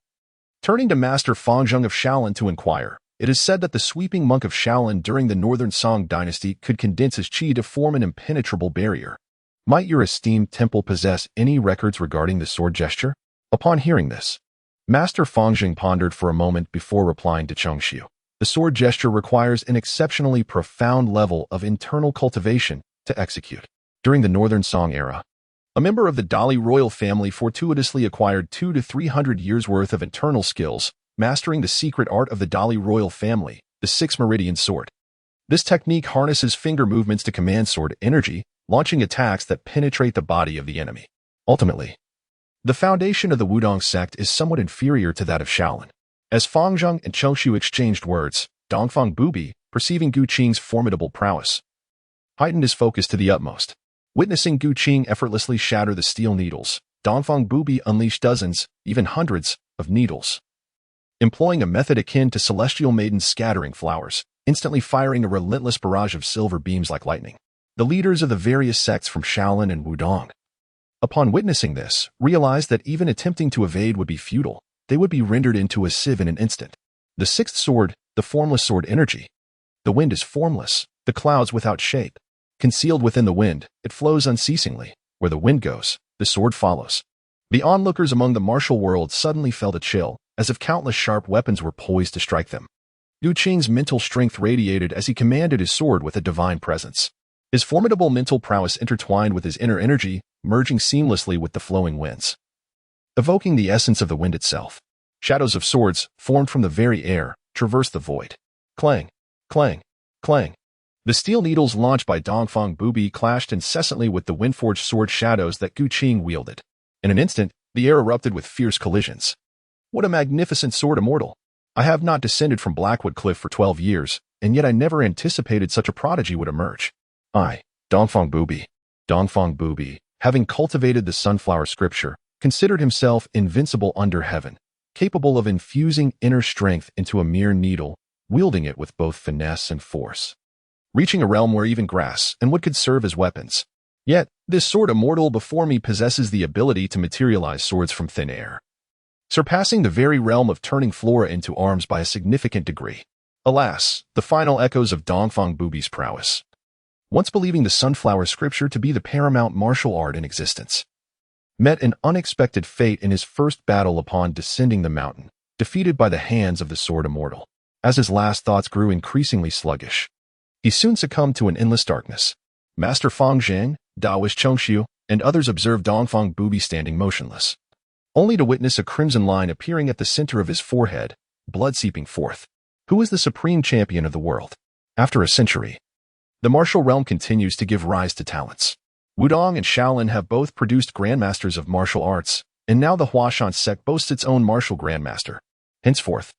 Turning to Master Fangzheng of Shaolin to inquire, it is said that the sweeping monk of Shaolin during the Northern Song dynasty could condense his qi to form an impenetrable barrier. Might your esteemed temple possess any records regarding the sword gesture? Upon hearing this, Master Fangzheng pondered for a moment before replying to Chengxiu. The sword gesture requires an exceptionally profound level of internal cultivation to execute. During the Northern Song era, a member of the Dali royal family fortuitously acquired 200 to 300 years' worth of internal skills, mastering the secret art of the Dali royal family, the 6 meridian sword. This technique harnesses finger movements to command sword energy, launching attacks that penetrate the body of the enemy. Ultimately, the foundation of the Wudong sect is somewhat inferior to that of Shaolin. As Fangzheng and Chengxiu exchanged words, Dongfang Bubi, perceiving Gu Qing's formidable prowess, heightened his focus to the utmost. Witnessing Gu Qing effortlessly shatter the steel needles, Dongfang Bubi unleashed dozens, even hundreds, of needles. Employing a method akin to celestial maidens scattering flowers, instantly firing a relentless barrage of silver beams like lightning. The leaders of the various sects from Shaolin and Wudong, upon witnessing this, realized that even attempting to evade would be futile. They would be rendered into a sieve in an instant. The sixth sword, the formless sword energy. The wind is formless, the clouds without shape. Concealed within the wind, it flows unceasingly. Where the wind goes, the sword follows. The onlookers among the martial world suddenly felt a chill, as if countless sharp weapons were poised to strike them. Gu Qing's mental strength radiated as he commanded his sword with a divine presence. His formidable mental prowess intertwined with his inner energy, merging seamlessly with the flowing winds, evoking the essence of the wind itself. Shadows of swords, formed from the very air, traversed the void. Clang, clang, clang. The steel needles launched by Dongfang Bubi clashed incessantly with the wind-forged sword shadows that Gu Qing wielded. In an instant, the air erupted with fierce collisions. What a magnificent sword immortal! I have not descended from Blackwood Cliff for 12 years, and yet I never anticipated such a prodigy would emerge. I, Dongfang Bubi, having cultivated the sunflower scripture, considered himself invincible under heaven, capable of infusing inner strength into a mere needle, wielding it with both finesse and force, reaching a realm where even grass and wood could serve as weapons. Yet, this sword immortal before me possesses the ability to materialize swords from thin air, surpassing the very realm of turning flora into arms by a significant degree. Alas, the final echoes of Dongfang Bubi's prowess, once believing the sunflower scripture to be the paramount martial art in existence, met an unexpected fate in his first battle upon descending the mountain, defeated by the hands of the sword immortal. As his last thoughts grew increasingly sluggish, he soon succumbed to an endless darkness. Master Fang Zheng, Daoist Chongxiu, and others observed Dongfang Bubi standing motionless, only to witness a crimson line appearing at the center of his forehead, blood seeping forth. Who is the supreme champion of the world? After a century, the martial realm continues to give rise to talents. Wudong and Shaolin have both produced grandmasters of martial arts, and now the Huashan sect boasts its own martial grandmaster. Henceforth,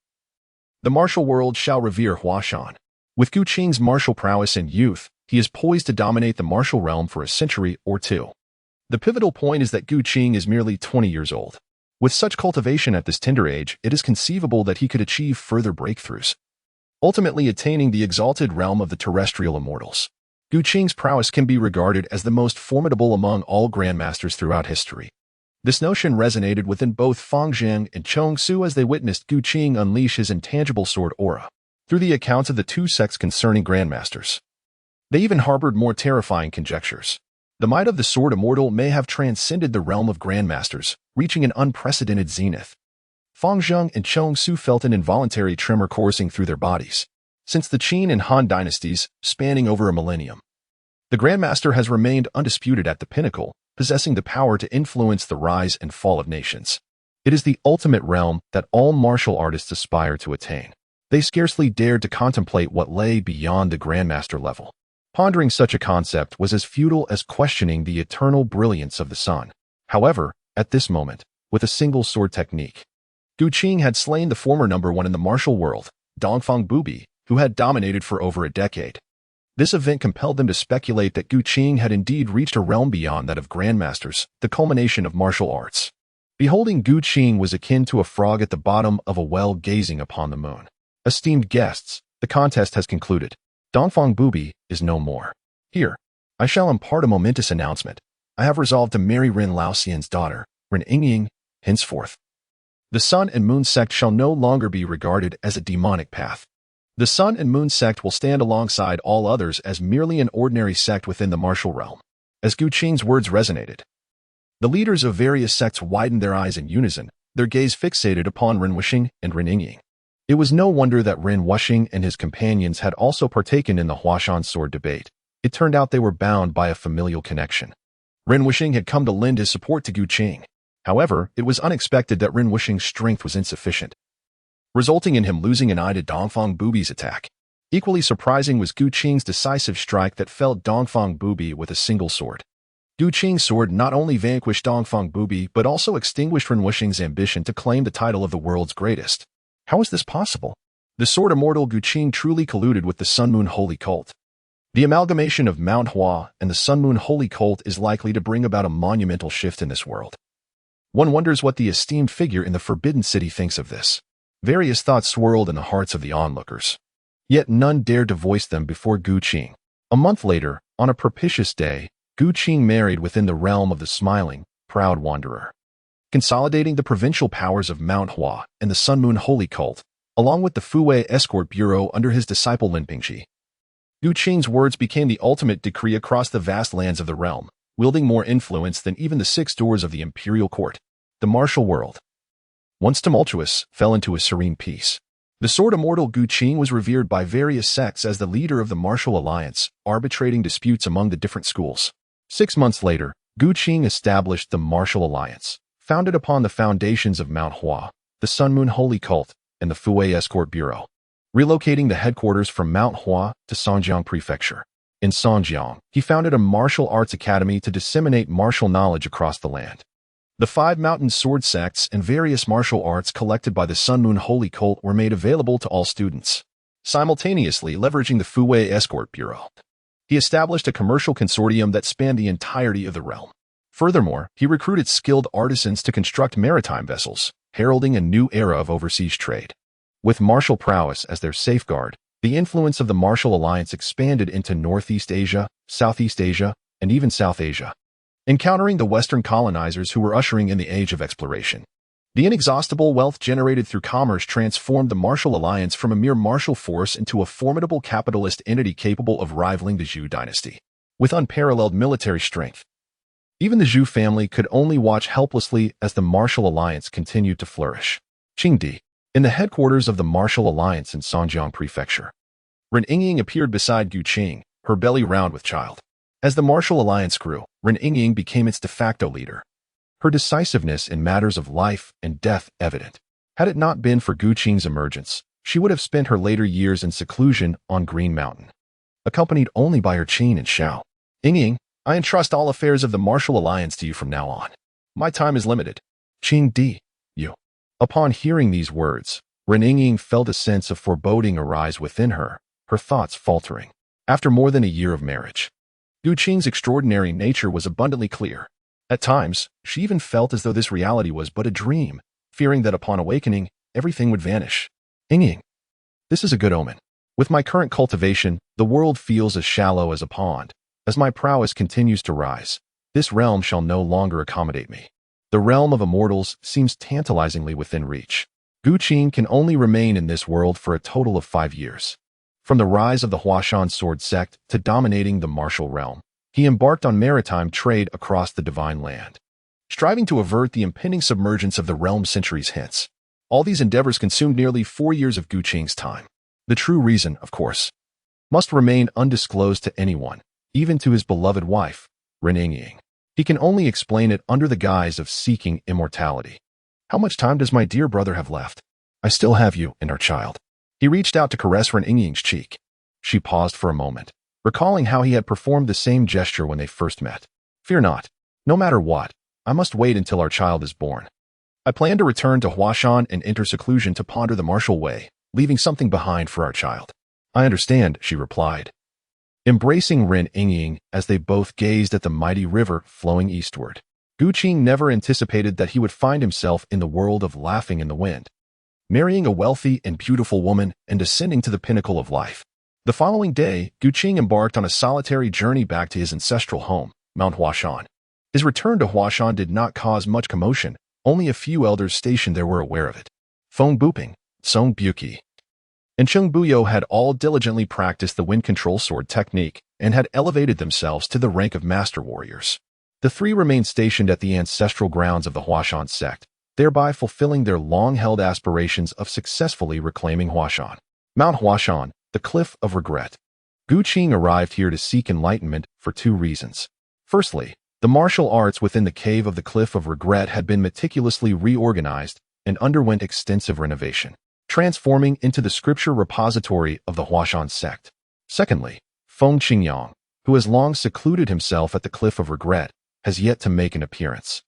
the martial world shall revere Huashan. With Gu Qing's martial prowess and youth, he is poised to dominate the martial realm for a century or two. The pivotal point is that Gu Qing is merely 20 years old. With such cultivation at this tender age, it is conceivable that he could achieve further breakthroughs, ultimately attaining the exalted realm of the terrestrial immortals. Gu Qing's prowess can be regarded as the most formidable among all grandmasters throughout history. This notion resonated within both Fang Zheng and Chong Su as they witnessed Gu Qing unleash his intangible sword aura. Through the accounts of the two sects concerning grandmasters, they even harbored more terrifying conjectures. The might of the sword immortal may have transcended the realm of grandmasters, reaching an unprecedented zenith. Fang Zheng and Chong Su felt an involuntary tremor coursing through their bodies. Since the Qin and Han dynasties, spanning over a millennium, the Grandmaster has remained undisputed at the pinnacle, possessing the power to influence the rise and fall of nations. It is the ultimate realm that all martial artists aspire to attain. They scarcely dared to contemplate what lay beyond the Grandmaster level. Pondering such a concept was as futile as questioning the eternal brilliance of the sun. However, at this moment, with a single sword technique, Gu Qing had slain the former number one in the martial world, Dongfang Bubi, who had dominated for over a decade. This event compelled them to speculate that Gu Qing had indeed reached a realm beyond that of grandmasters, the culmination of martial arts. Beholding Gu Qing was akin to a frog at the bottom of a well gazing upon the moon. Esteemed guests, the contest has concluded. Dongfang Bubi is no more. Here, I shall impart a momentous announcement. I have resolved to marry Ren Laoxian's daughter, Ren Yingying, henceforth. The Sun and Moon sect shall no longer be regarded as a demonic path. The Sun and Moon sect will stand alongside all others as merely an ordinary sect within the martial realm. As Gu Qing's words resonated, the leaders of various sects widened their eyes in unison, their gaze fixated upon Ren Wuxing and Ren Yingying. It was no wonder that Ren Wuxing and his companions had also partaken in the Huashan sword debate. It turned out they were bound by a familial connection. Ren Wuxing had come to lend his support to Gu Qing. However, it was unexpected that Ren Wuxing's strength was insufficient, resulting in him losing an eye to Dongfang Bubi's attack. Equally surprising was Gu Qing's decisive strike that felled Dongfang Bubi with a single sword. Gu Qing's sword not only vanquished Dongfang Bubi but also extinguished Ren Wuxing's ambition to claim the title of the world's greatest. How is this possible? The sword immortal Gu Qing truly colluded with the Sun Moon Holy Cult. The amalgamation of Mount Hua and the Sun Moon Holy Cult is likely to bring about a monumental shift in this world. One wonders what the esteemed figure in the Forbidden City thinks of this. Various thoughts swirled in the hearts of the onlookers. Yet none dared to voice them before Gu Qing. A month later, on a propitious day, Gu Qing married within the realm of the smiling, proud wanderer. Consolidating the provincial powers of Mount Hua and the Sun Moon Holy Cult, along with the Fuwei Escort Bureau under his disciple Lin Pingxi. Gu Qing's words became the ultimate decree across the vast lands of the realm, wielding more influence than even the 6 doors of the imperial court. The martial world, once tumultuous, fell into a serene peace. The sword immortal Gu Qing was revered by various sects as the leader of the martial alliance, arbitrating disputes among the different schools. 6 months later, Gu Qing established the martial alliance, founded upon the foundations of Mount Hua, the Sun Moon Holy Cult, and the Fuwei Escort Bureau, relocating the headquarters from Mount Hua to Songjiang Prefecture. In Songjiang, he founded a martial arts academy to disseminate martial knowledge across the land. The 5 mountain sword sects and various martial arts collected by the Sun Moon Holy Cult were made available to all students, simultaneously leveraging the Fuwei Escort Bureau. He established a commercial consortium that spanned the entirety of the realm. Furthermore, he recruited skilled artisans to construct maritime vessels, heralding a new era of overseas trade. With martial prowess as their safeguard, the influence of the martial alliance expanded into Northeast Asia, Southeast Asia, and even South Asia, encountering the Western colonizers who were ushering in the age of exploration. The inexhaustible wealth generated through commerce transformed the martial alliance from a mere martial force into a formidable capitalist entity capable of rivaling the Zhou dynasty. With unparalleled military strength, even the Zhou family could only watch helplessly as the martial alliance continued to flourish. Qingdi, in the headquarters of the martial alliance in Songjiang Prefecture, Ren Yingying appeared beside Gu Qing, her belly round with child. As the martial alliance grew, Ren Yingying became its de facto leader, her decisiveness in matters of life and death evident. Had it not been for Gu Qing's emergence, she would have spent her later years in seclusion on Green Mountain, accompanied only by her Qin and Xiao. Yingying, I entrust all affairs of the martial alliance to you from now on. My time is limited. Qing Di, you. Upon hearing these words, Ren Yingying felt a sense of foreboding arise within her, her thoughts faltering. After more than a year of marriage, Gu Qing's extraordinary nature was abundantly clear. At times, she even felt as though this reality was but a dream, fearing that upon awakening, everything would vanish. Yingying, this is a good omen. With my current cultivation, the world feels as shallow as a pond. As my prowess continues to rise, this realm shall no longer accommodate me. The realm of immortals seems tantalizingly within reach. Gu Qing can only remain in this world for a total of 5 years. From the rise of the Huashan sword sect to dominating the martial realm, he embarked on maritime trade across the divine land, striving to avert the impending submergence of the realm centuries hence. All these endeavors consumed nearly 4 years of Gu Qing's time. The true reason, of course, must remain undisclosed to anyone, even to his beloved wife, Ren Yingying. He can only explain it under the guise of seeking immortality. How much time does my dear brother have left? I still have you and our child. He reached out to caress Ren Yingying's cheek. She paused for a moment, recalling how he had performed the same gesture when they first met. Fear not. No matter what, I must wait until our child is born. I plan to return to Huashan and enter seclusion to ponder the martial way, leaving something behind for our child. I understand, she replied, embracing Ren Yingying as they both gazed at the mighty river flowing eastward. Gu Qing never anticipated that he would find himself in the world of laughing in the wind, marrying a wealthy and beautiful woman and ascending to the pinnacle of life. The following day, Gu Qing embarked on a solitary journey back to his ancestral home, Mount Huashan. His return to Huashan did not cause much commotion. Only a few elders stationed there were aware of it. Feng Buping, Song Buqi, and Cheng Buyo had all diligently practiced the wind control sword technique and had elevated themselves to the rank of master warriors. The 3 remained stationed at the ancestral grounds of the Huashan sect, thereby fulfilling their long-held aspirations of successfully reclaiming Huashan. Mount Huashan, the Cliff of Regret. Gu Qing arrived here to seek enlightenment for 2 reasons. Firstly, the martial arts within the cave of the Cliff of Regret had been meticulously reorganized and underwent extensive renovation, transforming into the scripture repository of the Huashan sect. Secondly, Feng Qingyang, who has long secluded himself at the Cliff of Regret, has yet to make an appearance.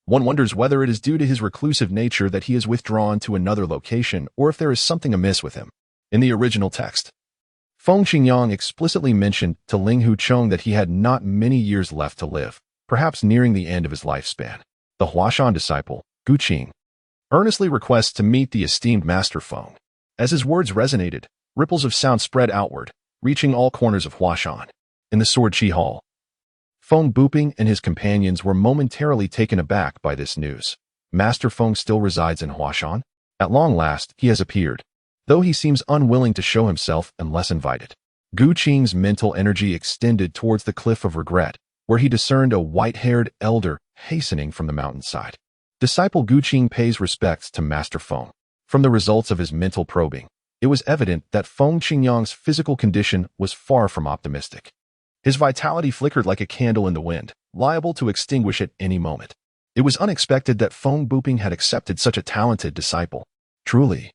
One wonders whether it is due to his reclusive nature that he is withdrawn to another location or if there is something amiss with him. In the original text, Feng Qingyang explicitly mentioned to Ling Hucheng that he had not many years left to live, perhaps nearing the end of his lifespan. The Huashan disciple, Gu Qing, earnestly requests to meet the esteemed Master Feng. As his words resonated, Ripples of sound spread outward, reaching all corners of Huashan. In the Sword Chi Hall, Feng Buping and his companions were momentarily taken aback by this news. Master Feng still resides in Huashan? At long last, he has appeared, though he seems unwilling to show himself unless invited. Gu Qing's mental energy extended towards the Cliff of Regret, where he discerned a white-haired elder hastening from the mountainside. Disciple Gu Qing pays respects to Master Feng. From the results of his mental probing, it was evident that Feng Qingyang's physical condition was far from optimistic. His vitality flickered like a candle in the wind, liable to extinguish at any moment. It was unexpected that Feng Buping had accepted such a talented disciple. Truly,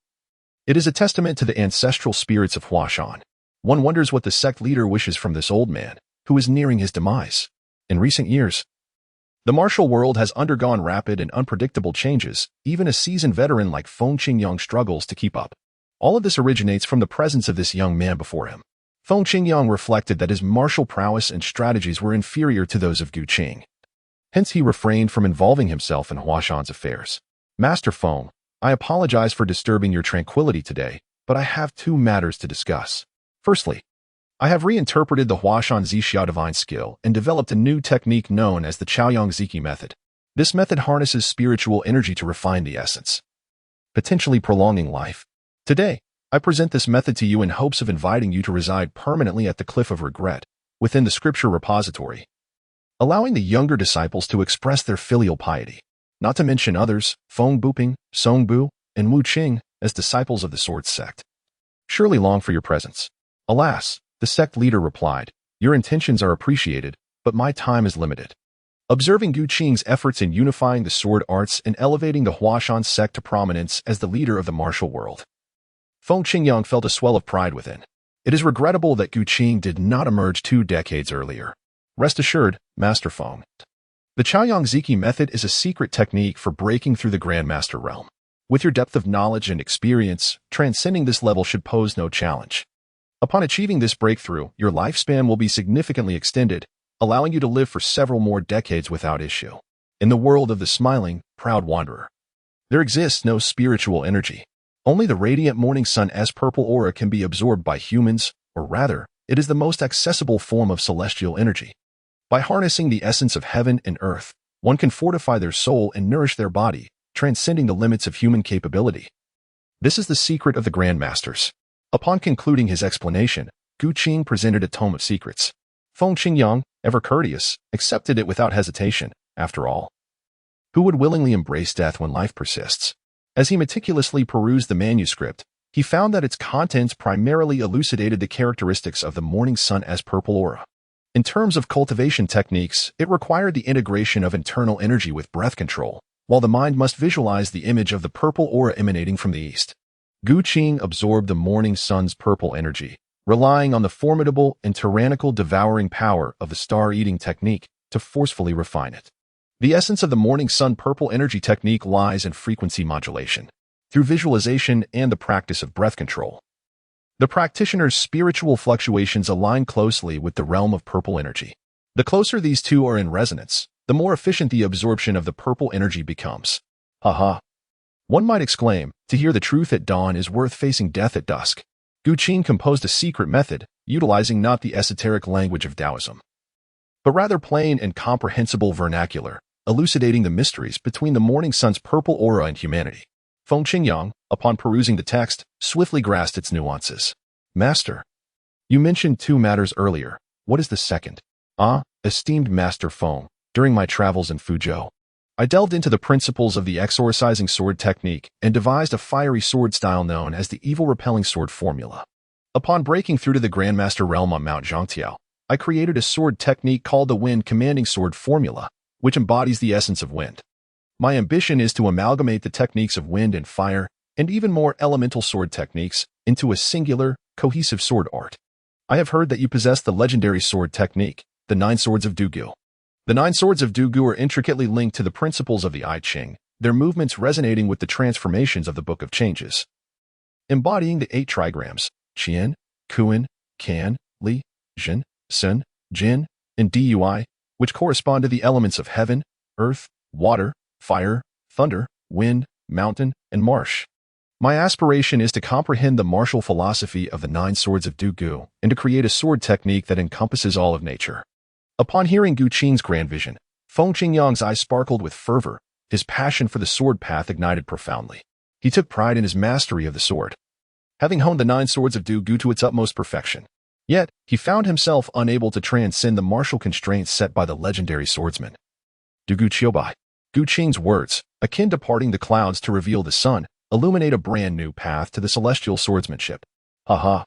it is a testament to the ancestral spirits of Huashan. One wonders what the sect leader wishes from this old man, who is nearing his demise. In recent years, the martial world has undergone rapid and unpredictable changes. Even a seasoned veteran like Feng Qingyang struggles to keep up. All of this originates from the presence of this young man before him. Feng Qingyang reflected that his martial prowess and strategies were inferior to those of Gu Qing. Hence he refrained from involving himself in Huashan's affairs. Master Feng, I apologize for disturbing your tranquility today, but I have two matters to discuss. Firstly, I have reinterpreted the Huashan Zixia divine skill and developed a new technique known as the Chaoyang Ziki method. This method harnesses spiritual energy to refine the essence, potentially prolonging life. Today, I present this method to you in hopes of inviting you to reside permanently at the Cliff of Regret, within the scripture repository, allowing the younger disciples to express their filial piety, not to mention others, Feng Buping, Song Bu, and Wu Qing, as disciples of the Sword sect. Surely long for your presence. Alas, the sect leader replied, your intentions are appreciated, but my time is limited. Observing Gu Qing's efforts in unifying the sword arts and elevating the Huashan sect to prominence as the leader of the martial world, Feng Qingyang felt a swell of pride within. It is regrettable that Gu Qing did not emerge 2 decades earlier. Rest assured, Master Feng, the Chaoyang Ziki method is a secret technique for breaking through the Grandmaster realm. With your depth of knowledge and experience, transcending this level should pose no challenge. Upon achieving this breakthrough, your lifespan will be significantly extended, allowing you to live for several more decades without issue. In the world of the smiling, proud wanderer, there exists no spiritual energy. Only the radiant morning sun's purple aura can be absorbed by humans, or rather, it is the most accessible form of celestial energy. By harnessing the essence of heaven and earth, one can fortify their soul and nourish their body, transcending the limits of human capability. This is the secret of the Grandmasters. Upon concluding his explanation, Gu Qing presented a tome of secrets. Feng Qingyang, ever courteous, accepted it without hesitation. After all, who would willingly embrace death when life persists? As he meticulously perused the manuscript, he found that its contents primarily elucidated the characteristics of the morning sun's purple aura. In terms of cultivation techniques, it required the integration of internal energy with breath control, while the mind must visualize the image of the purple aura emanating from the east. Gu Qing absorbed the morning sun's purple energy, relying on the formidable and tyrannical devouring power of the star-eating technique to forcefully refine it. The essence of the morning sun purple energy technique lies in frequency modulation, through visualization and the practice of breath control. The practitioner's spiritual fluctuations align closely with the realm of purple energy. The closer these two are in resonance, the more efficient the absorption of the purple energy becomes. Haha. One might exclaim, to hear the truth at dawn is worth facing death at dusk. Gu Qing composed a secret method, utilizing not the esoteric language of Taoism, but rather plain and comprehensible vernacular, elucidating the mysteries between the morning sun's purple aura and humanity. Feng Qingyang, upon perusing the text, swiftly grasped its nuances. Master, you mentioned 2 matters earlier. What is the second? Esteemed Master Feng, during my travels in Fuzhou, I delved into the principles of the exorcising sword technique and devised a fiery sword style known as the evil repelling sword formula. Upon breaking through to the Grandmaster realm on Mount Zhangtiao, I created a sword technique called the wind commanding sword formula, which embodies the essence of wind. My ambition is to amalgamate the techniques of wind and fire, and even more elemental sword techniques, into a singular, cohesive sword art. I have heard that you possess the legendary sword technique, the 9 swords of Dugu. The 9 swords of Dugu are intricately linked to the principles of the I Ching, their movements resonating with the transformations of the Book of Changes. Embodying the 8 trigrams, Qian, Kuan, Kan, Li, Jin, Sun, Jin, and Dui, which correspond to the elements of heaven, earth, water, fire, thunder, wind, mountain, and marsh. My aspiration is to comprehend the martial philosophy of the 9 swords of Du Gu and to create a sword technique that encompasses all of nature. Upon hearing Gu Qing's grand vision, Feng Qingyang's eyes sparkled with fervor. His passion for the sword path ignited profoundly. He took pride in his mastery of the sword, having honed the 9 swords of Du Gu to its utmost perfection. Yet, he found himself unable to transcend the martial constraints set by the legendary swordsman. Du Gu Qiubai. Gu Qing's words, akin to parting the clouds to reveal the sun, illuminate a brand new path to the celestial swordsmanship. Haha.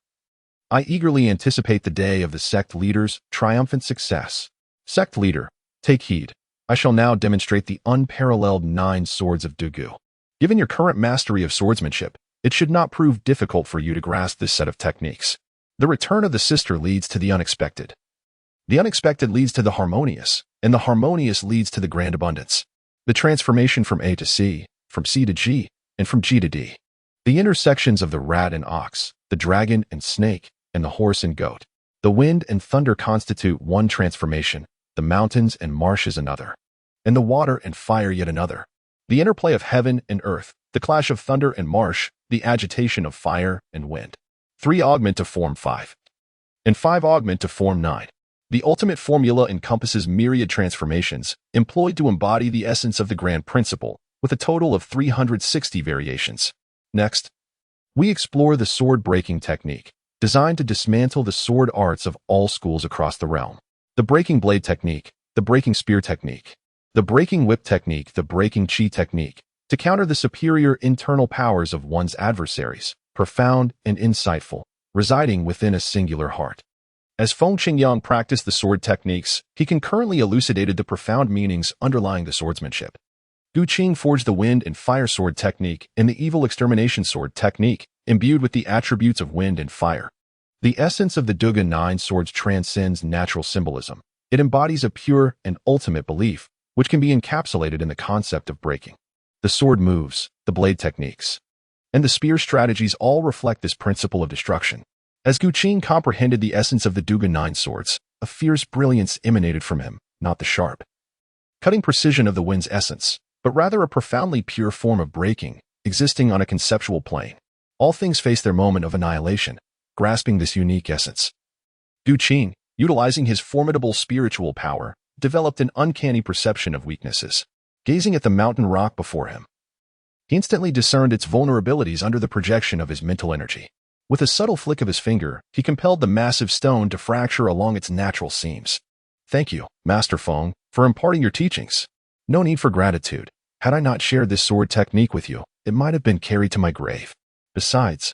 I eagerly anticipate the day of the sect leader's triumphant success. Sect leader, take heed. I shall now demonstrate the unparalleled 9 swords of Du Gu. Given your current mastery of swordsmanship, it should not prove difficult for you to grasp this set of techniques. The return of the sister leads to the unexpected. The unexpected leads to the harmonious, and the harmonious leads to the grand abundance. The transformation from A to C, from C to G, and from G to D. The intersections of the rat and ox, the dragon and snake, and the horse and goat. The wind and thunder constitute one transformation, the mountains and marshes another, and the water and fire yet another. The interplay of heaven and earth, the clash of thunder and marsh, the agitation of fire and wind. 3 augment to form 5, and 5 augment to form 9. The ultimate formula encompasses myriad transformations, employed to embody the essence of the grand principle, with a total of 360 variations. Next, we explore the sword-breaking technique, designed to dismantle the sword arts of all schools across the realm. The breaking blade technique, the breaking spear technique, the breaking whip technique, the breaking chi technique, to counter the superior internal powers of one's adversaries, profound and insightful, residing within a singular heart. As Feng Qingyang practiced the sword techniques, he concurrently elucidated the profound meanings underlying the swordsmanship. Gu Qing forged the wind and fire sword technique and the evil extermination sword technique, imbued with the attributes of wind and fire. The essence of the Du Gu 9 swords transcends natural symbolism. It embodies a pure and ultimate belief, which can be encapsulated in the concept of breaking. The sword moves, the blade techniques, and the spear strategies all reflect this principle of destruction. As Gu Qing comprehended the essence of the Du Gu 9 swords, a fierce brilliance emanated from him, not the sharp, cutting precision of the wind's essence, but rather a profoundly pure form of breaking, existing on a conceptual plane. All things face their moment of annihilation, grasping this unique essence. Gu Qing, utilizing his formidable spiritual power, developed an uncanny perception of weaknesses. Gazing at the mountain rock before him, he instantly discerned its vulnerabilities under the projection of his mental energy. With a subtle flick of his finger, he compelled the massive stone to fracture along its natural seams. Thank you, Master Feng, for imparting your teachings. No need for gratitude. Had I not shared this sword technique with you, it might have been carried to my grave. Besides,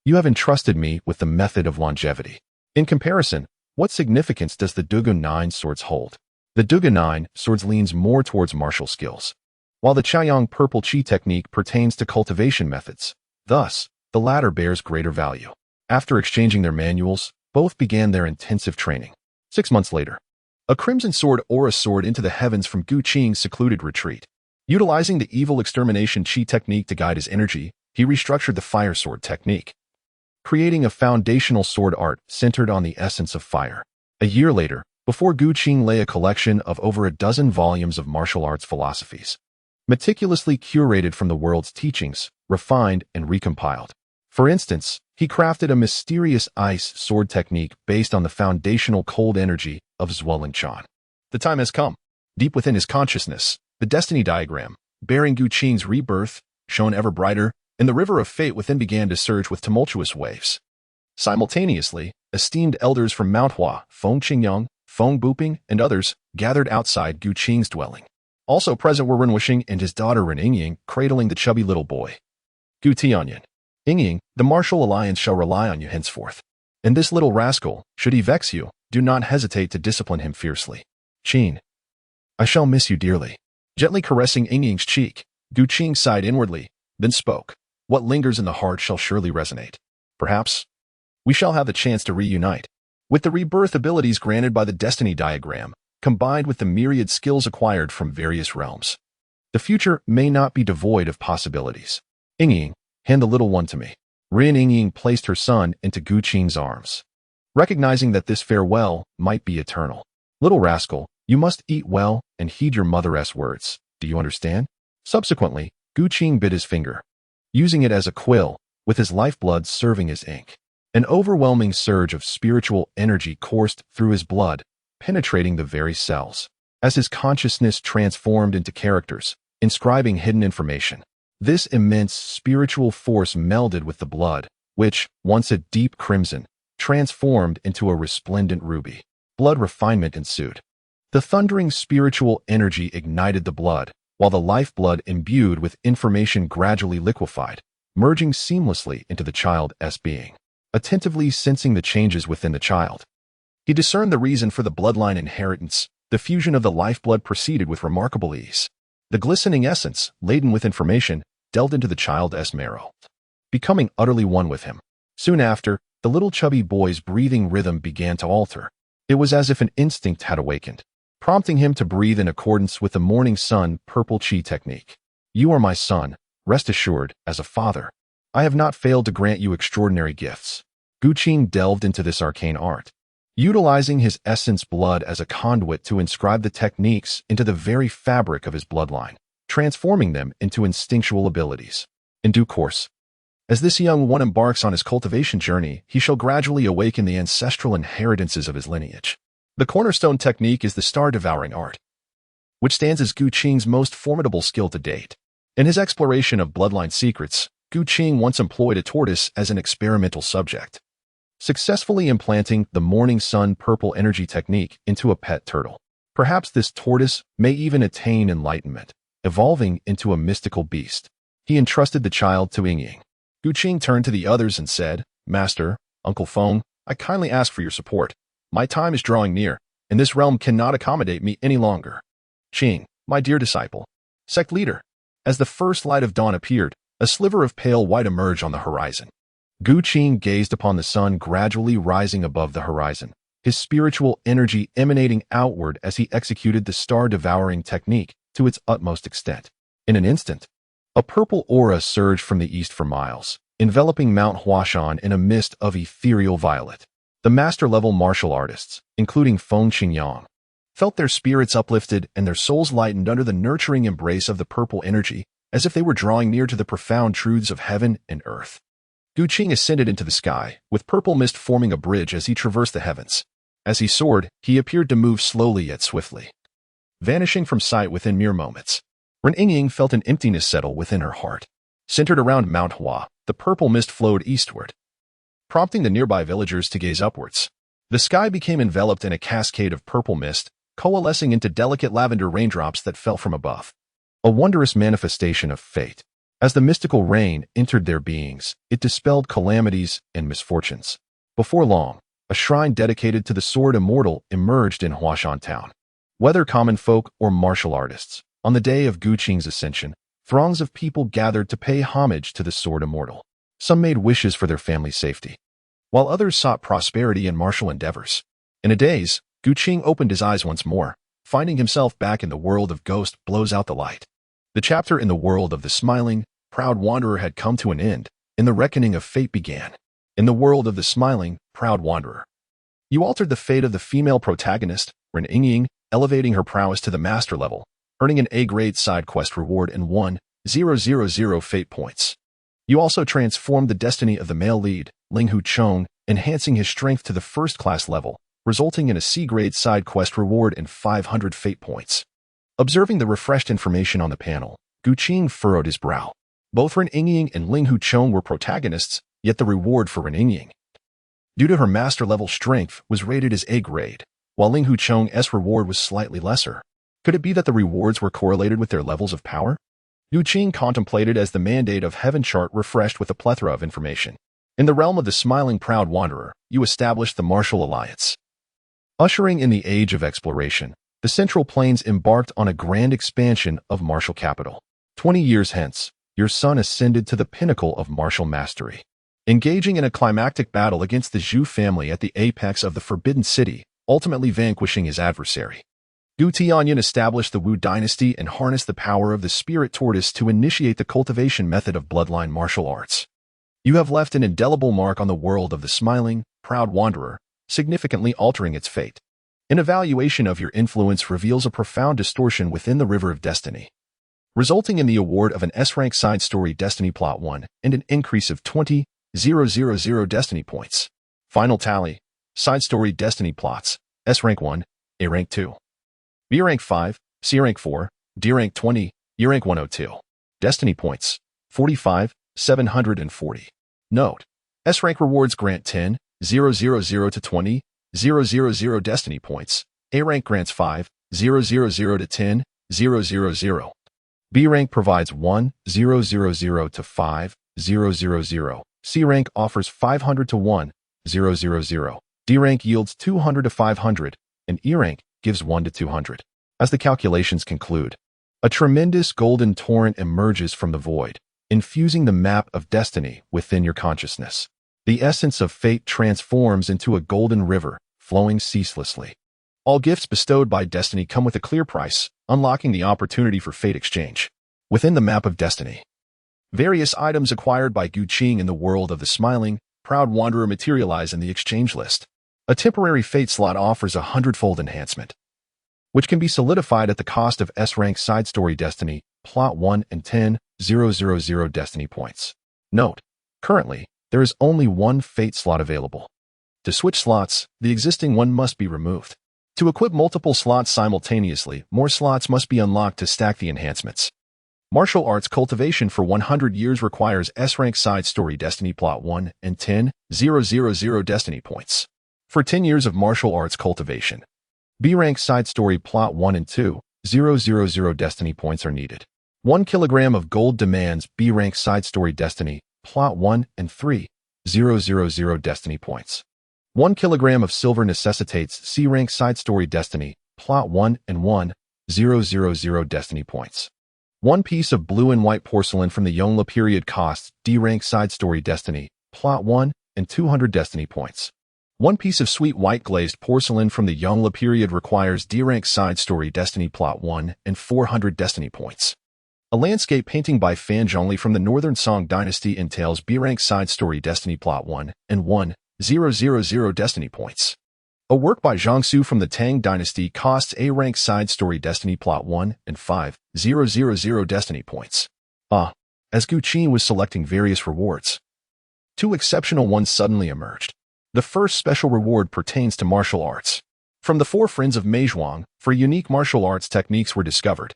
you have entrusted me with the method of longevity. In comparison, what significance does the Du Gu 9 swords hold? The Du Gu 9 swords leans more towards martial skills, while the Chaiyang purple chi technique pertains to cultivation methods. Thus, the latter bears greater value. After exchanging their manuals, both began their intensive training. 6 months later, a crimson sword aura soared into the heavens from Gu Qing's secluded retreat. Utilizing the evil extermination chi technique to guide his energy, he restructured the fire sword technique, creating a foundational sword art centered on the essence of fire. A year later, before Gu Qing lay a collection of over a dozen volumes of martial arts philosophies, meticulously curated from the world's teachings, refined and recompiled. For instance, he crafted a mysterious ice sword technique based on the foundational cold energy of Zhuolinchan. The time has come. Deep within his consciousness, the destiny diagram, bearing Gu Qing's rebirth, shone ever brighter, and the river of fate within began to surge with tumultuous waves. Simultaneously, esteemed elders from Mount Hua, Feng Qingyang, Feng Buping, and others gathered outside Gu Qing's dwelling. Also present were Ren Wuxing and his daughter Ren Yingying, cradling the chubby little boy. Gu Tianyan. Yingying, the martial alliance shall rely on you henceforth. And this little rascal, should he vex you, do not hesitate to discipline him fiercely. Qing. I shall miss you dearly. Gently caressing Yingying's cheek, Gu Qing sighed inwardly, then spoke. What lingers in the heart shall surely resonate. Perhaps we shall have the chance to reunite. With the rebirth abilities granted by the destiny diagram, combined with the myriad skills acquired from various realms, the future may not be devoid of possibilities. Yingying, hand the little one to me. Ren Yingying placed her son into Gu Qing's arms, recognizing that this farewell might be eternal. Little rascal, you must eat well and heed your mother's words. Do you understand? Subsequently, Gu Qing bit his finger. using it as a quill, with his lifeblood serving as ink. An overwhelming surge of spiritual energy coursed through his blood, penetrating the very cells. As his consciousness transformed into characters, inscribing hidden information, this immense spiritual force melded with the blood, which, once a deep crimson, transformed into a resplendent ruby. Blood refinement ensued. The thundering spiritual energy ignited the blood, while the lifeblood imbued with information gradually liquefied, merging seamlessly into the child's being. Attentively sensing the changes within the child, he discerned the reason for the bloodline inheritance. The fusion of the lifeblood proceeded with remarkable ease. The glistening essence, laden with information, delved into the child's marrow, becoming utterly one with him. Soon after, the little chubby boy's breathing rhythm began to alter. It was as if an instinct had awakened, prompting him to breathe in accordance with the morning sun purple chi technique. You are my son, rest assured, as a father. I have not failed to grant you extraordinary gifts. Guqing delved into this arcane art, utilizing his essence blood as a conduit to inscribe the techniques into the very fabric of his bloodline, transforming them into instinctual abilities. In due course, as this young one embarks on his cultivation journey, he shall gradually awaken the ancestral inheritances of his lineage. The cornerstone technique is the star-devouring art, which stands as Guqing's most formidable skill to date. In his exploration of bloodline secrets, Guqing once employed a tortoise as an experimental subject, successfully implanting the morning sun purple energy technique into a pet turtle. Perhaps this tortoise may even attain enlightenment, evolving into a mystical beast. He entrusted the child to Ying. Guqing turned to the others and said, Master, Uncle Feng, I kindly ask for your support. My time is drawing near, and this realm cannot accommodate me any longer. Qing, my dear disciple. Sect leader. As the first light of dawn appeared, a sliver of pale white emerged on the horizon. Guqing gazed upon the sun gradually rising above the horizon, his spiritual energy emanating outward as he executed the star-devouring technique to its utmost extent. In an instant, a purple aura surged from the east for miles, enveloping Mount Huashan in a mist of ethereal violet. The master-level martial artists, including Feng Qingyang, felt their spirits uplifted and their souls lightened under the nurturing embrace of the purple energy, as if they were drawing near to the profound truths of heaven and earth. Guqing ascended into the sky, with purple mist forming a bridge as he traversed the heavens. As he soared, he appeared to move slowly yet swiftly, vanishing from sight within mere moments. Ren Ying felt an emptiness settle within her heart. Centered around Mount Hua, the purple mist flowed eastward, prompting the nearby villagers to gaze upwards. The sky became enveloped in a cascade of purple mist, coalescing into delicate lavender raindrops that fell from above. A wondrous manifestation of fate. As the mystical rain entered their beings, it dispelled calamities and misfortunes. Before long, a shrine dedicated to the sword immortal emerged in Huashan town. Whether common folk or martial artists, on the day of Guqing's ascension, throngs of people gathered to pay homage to the sword immortal. Some made wishes for their family's safety, while others sought prosperity in martial endeavors. In a daze, Guqing opened his eyes once more, finding himself back in the world of Ghost blows out the light. The chapter in the world of the smiling, proud wanderer had come to an end, and the reckoning of fate began. In the world of the smiling, proud wanderer, you altered the fate of the female protagonist, Ren Ying, elevating her prowess to the master level, earning an A-grade side quest reward and 1,000 fate points. You also transformed the destiny of the male lead, Linghu Chong, enhancing his strength to the first-class level, resulting in a C-grade side quest reward and 500 fate points. Observing the refreshed information on the panel, Guqing furrowed his brow. Both Ren Ying and Linghu Chong were protagonists, yet the reward for Ren Ying, due to her master-level strength, was rated as A-grade, while Linghu Chong's reward was slightly lesser. Could it be that the rewards were correlated with their levels of power? Guqing contemplated as the mandate of Heaven chart refreshed with a plethora of information. In the realm of the smiling proud wanderer, you established the martial alliance. Ushering in the age of exploration, the Central Plains embarked on a grand expansion of martial capital. 20 years hence, your son ascended to the pinnacle of martial mastery. Engaging in a climactic battle against the Zhu family at the apex of the Forbidden City, ultimately vanquishing his adversary. Gu Tianyan established the Wu dynasty and harnessed the power of the spirit tortoise to initiate the cultivation method of bloodline martial arts. You have left an indelible mark on the world of the smiling, proud wanderer, significantly altering its fate. An evaluation of your influence reveals a profound distortion within the river of destiny. resulting in the award of an S-rank side story Destiny Plot 1 and an increase of 20,000 Destiny points. Final tally. Side story Destiny plots: S-rank 1, A-rank 2, B-rank 5, C-rank 4, D-rank 20, E-rank 102. Destiny points: 45,740. Note: S-rank rewards grant 10,000 to 20,000 Destiny points. A-rank grants 5,000 to 10,000. B-rank provides 1,000 to 5,000. C-rank offers 500 to 1,000. D-rank yields 200 to 500, and E-rank gives 1 to 200. As the calculations conclude, a tremendous golden torrent emerges from the void, infusing the map of destiny within your consciousness. The essence of fate transforms into a golden river, flowing ceaselessly. All gifts bestowed by destiny come with a clear price, unlocking the opportunity for fate exchange. Within the map of destiny, various items acquired by Gu Qing in the world of the smiling, proud wanderer materialize in the exchange list. A temporary fate slot offers a 100-fold enhancement, which can be solidified at the cost of S-rank side story Destiny, Plot 1 and 10,000 Destiny points. Note: currently, there is only one fate slot available. To switch slots, the existing one must be removed. To equip multiple slots simultaneously, more slots must be unlocked to stack the enhancements. Martial arts cultivation for 100 years requires S-rank side story Destiny Plot 1 and 10,000 Destiny points. For 10 years of martial arts cultivation, B-rank side story Plot 1 and 2,000 Destiny points are needed. 1 kilogram of gold demands B-rank side story Destiny, Plot 1 and 3,000 Destiny points. 1 kilogram of silver necessitates C-rank side story Destiny, Plot 1 and 1,000 Destiny points. 1 piece of blue and white porcelain from the Yongle period costs D-rank side story Destiny, Plot 1 and 200 Destiny points. 1 piece of sweet white glazed porcelain from the Yongle period requires D-rank side story Destiny Plot 1 and 400 Destiny points. A landscape painting by Fan Zhongli from the Northern Song Dynasty entails B-rank side story Destiny Plot 1 and 1,000 Destiny points. A work by Jiangsu from the Tang Dynasty costs A-rank side story Destiny Plot 1 and 5,000 Destiny points. As Gu Qin was selecting various rewards, 2 exceptional ones suddenly emerged. The first special reward pertains to martial arts. From the 4 friends of Meizhuang, 4 unique martial arts techniques were discovered.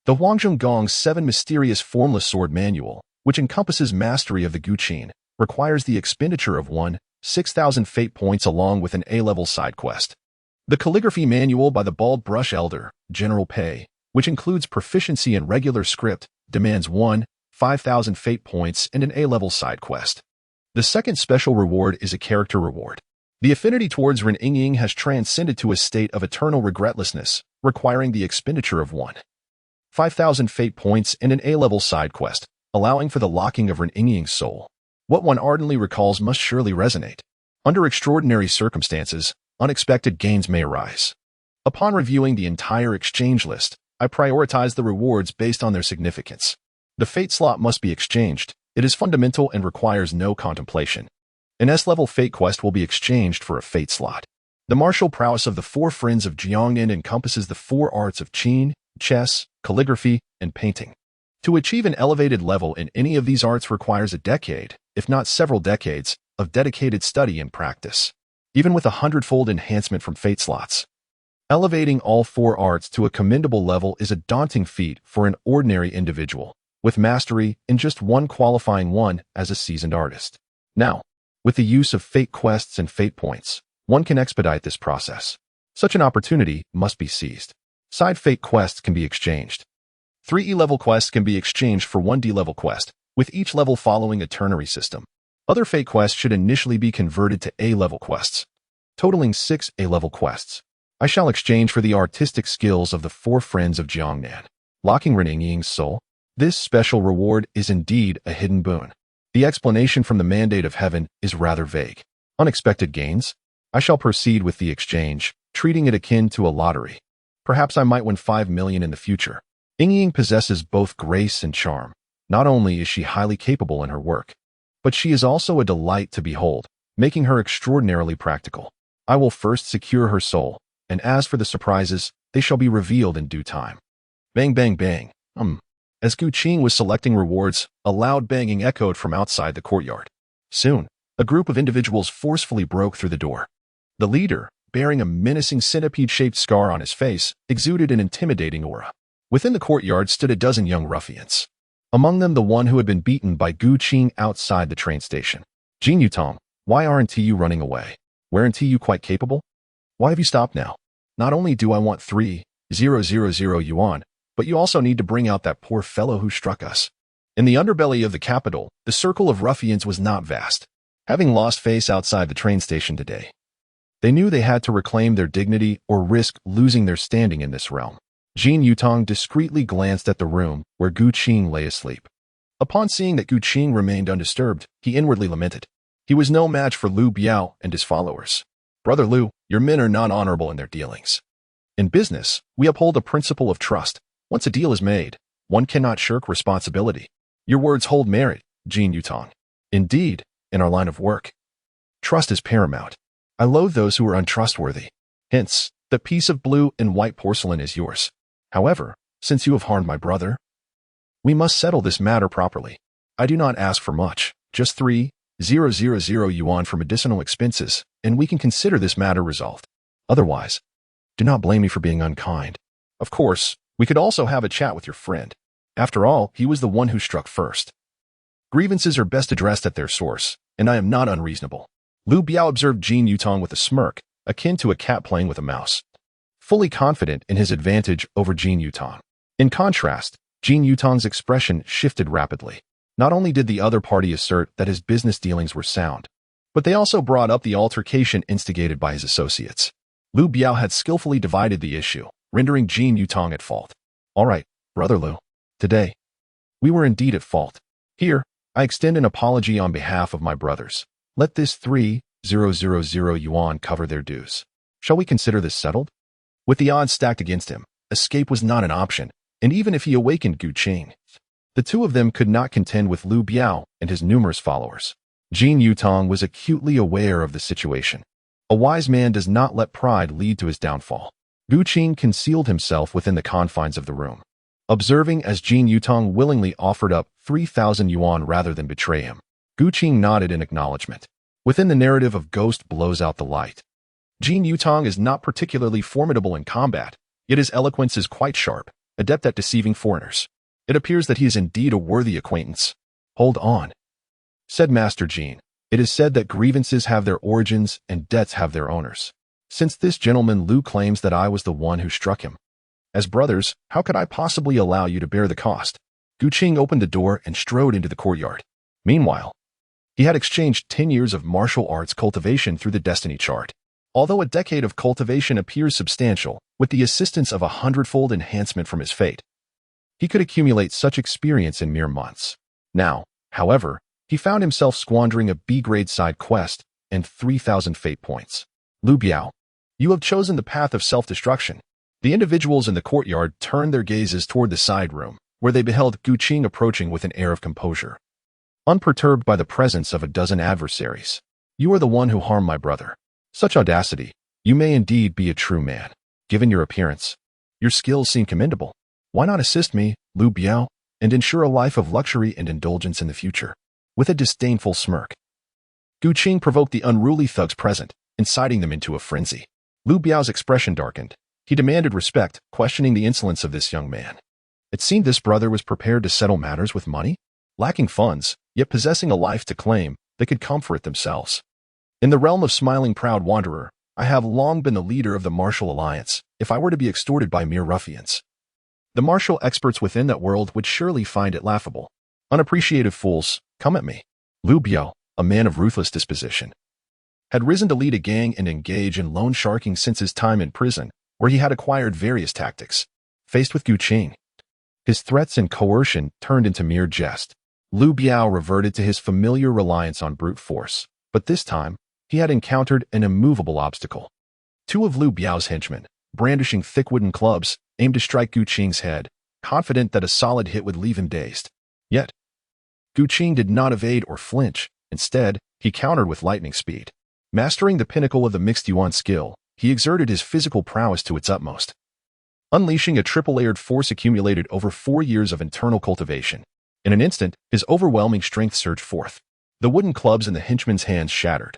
The Huangjong Gong's 7 mysterious formless sword manual, which encompasses mastery of the Gu Qin, requires the expenditure of 6,000 fate points along with an A-level side quest. The calligraphy manual by the Bald Brush Elder, General Pei, which includes proficiency in regular script, demands 5,000 fate points and an A-level side quest. The second special reward is a character reward. The affinity towards Ren Yingying has transcended to a state of eternal regretlessness, requiring the expenditure of 5,000 fate points and an A-level side quest, allowing for the locking of Ren Yingying's soul. What one ardently recalls must surely resonate. Under extraordinary circumstances, unexpected gains may arise. Upon reviewing the entire exchange list, I prioritize the rewards based on their significance. The fate slot must be exchanged. It is fundamental and requires no contemplation. An S-level fate quest will be exchanged for a fate slot. The martial prowess of the 4 friends of Jiangnan encompasses the 4 arts of qin, chess, calligraphy, and painting. To achieve an elevated level in any of these arts requires a decade, if not several decades, of dedicated study and practice. Even with a 100-fold enhancement from fate slots, elevating all 4 arts to a commendable level is a daunting feat for an ordinary individual, with mastery in just one qualifying one as a seasoned artist. Now, with the use of fate quests and fate points, one can expedite this process. Such an opportunity must be seized. Side fate quests can be exchanged. 3 E-level quests can be exchanged for 1 D-level quest, with each level following a ternary system. Other fate quests should initially be converted to A-level quests, totaling 6 A-level quests. I shall exchange for the artistic skills of the 4 friends of Jiangnan, locking Ren Yingying's soul. This special reward is indeed a hidden boon. The explanation from the Mandate of Heaven is rather vague. Unexpected gains? I shall proceed with the exchange, treating it akin to a lottery. Perhaps I might win 5 million in the future. Yingying possesses both grace and charm. Not only is she highly capable in her work, but she is also a delight to behold, making her extraordinarily practical. I will first secure her soul, and as for the surprises, they shall be revealed in due time. Bang bang bang. As Gu Qing was selecting rewards, a loud banging echoed from outside the courtyard. Soon, a group of individuals forcefully broke through the door. The leader, bearing a menacing centipede-shaped scar on his face, exuded an intimidating aura. Within the courtyard stood a dozen young ruffians. Among them the one who had been beaten by Gu Qing outside the train station. Jin Yutong, why aren't you running away? Weren't you quite capable? Why have you stopped now? Not only do I want 3,000 yuan, but you also need to bring out that poor fellow who struck us. In the underbelly of the capital, the circle of ruffians was not vast. Having lost face outside the train station today, they knew they had to reclaim their dignity or risk losing their standing in this realm. Jin Yutong discreetly glanced at the room where Gu Qing lay asleep. Upon seeing that Gu Qing remained undisturbed, he inwardly lamented. He was no match for Lu Biao and his followers. Brother Lu, your men are not honorable in their dealings. In business, we uphold a principle of trust. Once a deal is made, one cannot shirk responsibility. Your words hold merit, Jin Yutong. Indeed, in our line of work, trust is paramount. I loathe those who are untrustworthy. Hence, the piece of blue and white porcelain is yours. However, since you have harmed my brother, we must settle this matter properly. I do not ask for much, just 3,000 yuan for medicinal expenses, and we can consider this matter resolved. Otherwise, do not blame me for being unkind. Of course, we could also have a chat with your friend. After all, he was the one who struck first. Grievances are best addressed at their source, and I am not unreasonable. Lu Biao observed Jin Yutong with a smirk, akin to a cat playing with a mouse, fully confident in his advantage over Jin Yutong. In contrast, Jin Yutong's expression shifted rapidly. Not only did the other party assert that his business dealings were sound, but they also brought up the altercation instigated by his associates. Lu Biao had skillfully divided the issue, rendering Jin Yutong at fault. All right, Brother Lu. Today, we were indeed at fault. Here, I extend an apology on behalf of my brothers. Let this 3,000 yuan cover their dues. Shall we consider this settled? With the odds stacked against him, escape was not an option, and even if he awakened Gu Qing, the two of them could not contend with Lu Biao and his numerous followers. Jin Yutong was acutely aware of the situation. A wise man does not let pride lead to his downfall. Gu Qing concealed himself within the confines of the room, observing as Jin Yutong willingly offered up 3,000 yuan rather than betray him. Gu Qing nodded in acknowledgement. Within the narrative of Ghost blows out the light, Jin Yutong is not particularly formidable in combat, yet his eloquence is quite sharp, adept at deceiving foreigners. It appears that he is indeed a worthy acquaintance. Hold on, said Master Jin. It is said that grievances have their origins and debts have their owners. Since this gentleman Lu claims that I was the one who struck him, as brothers, how could I possibly allow you to bear the cost? Gu Qing opened the door and strode into the courtyard. Meanwhile, he had exchanged 10 years of martial arts cultivation through the destiny chart. Although a decade of cultivation appears substantial, with the assistance of a 100-fold enhancement from his fate, he could accumulate such experience in mere months. Now, however, he found himself squandering a B-grade side quest and 3,000 fate points. Lu Biao, you have chosen the path of self-destruction. The individuals in the courtyard turned their gazes toward the side room, where they beheld Gu Qing approaching with an air of composure, unperturbed by the presence of a dozen adversaries. You are the one who harmed my brother. Such audacity. You may indeed be a true man. Given your appearance, your skills seem commendable. Why not assist me, Lu Biao, and ensure a life of luxury and indulgence in the future? With a disdainful smirk, Gu Qing provoked the unruly thugs present, inciting them into a frenzy. Lu Biao's expression darkened. He demanded respect, questioning the insolence of this young man. It seemed this brother was prepared to settle matters with money, lacking funds, yet possessing a life to claim, they could comfort themselves. In the realm of smiling proud wanderer, I have long been the leader of the martial alliance, if I were to be extorted by mere ruffians. The martial experts within that world would surely find it laughable. Unappreciative fools, come at me. Lu Biao, a man of ruthless disposition, had risen to lead a gang and engage in loan sharking since his time in prison, where he had acquired various tactics. Faced with Gu Qing, his threats and coercion turned into mere jest. Lu Biao reverted to his familiar reliance on brute force, but this time, he had encountered an immovable obstacle. Two of Lu Biao's henchmen, brandishing thick wooden clubs, aimed to strike Gu Qing's head, confident that a solid hit would leave him dazed. Yet, Gu Qing did not evade or flinch. Instead, he countered with lightning speed. Mastering the pinnacle of the mixed yuan skill, he exerted his physical prowess to its utmost. unleashing a triple-layered force accumulated over 4 years of internal cultivation. In an instant, his overwhelming strength surged forth. The wooden clubs in the henchman's hands shattered,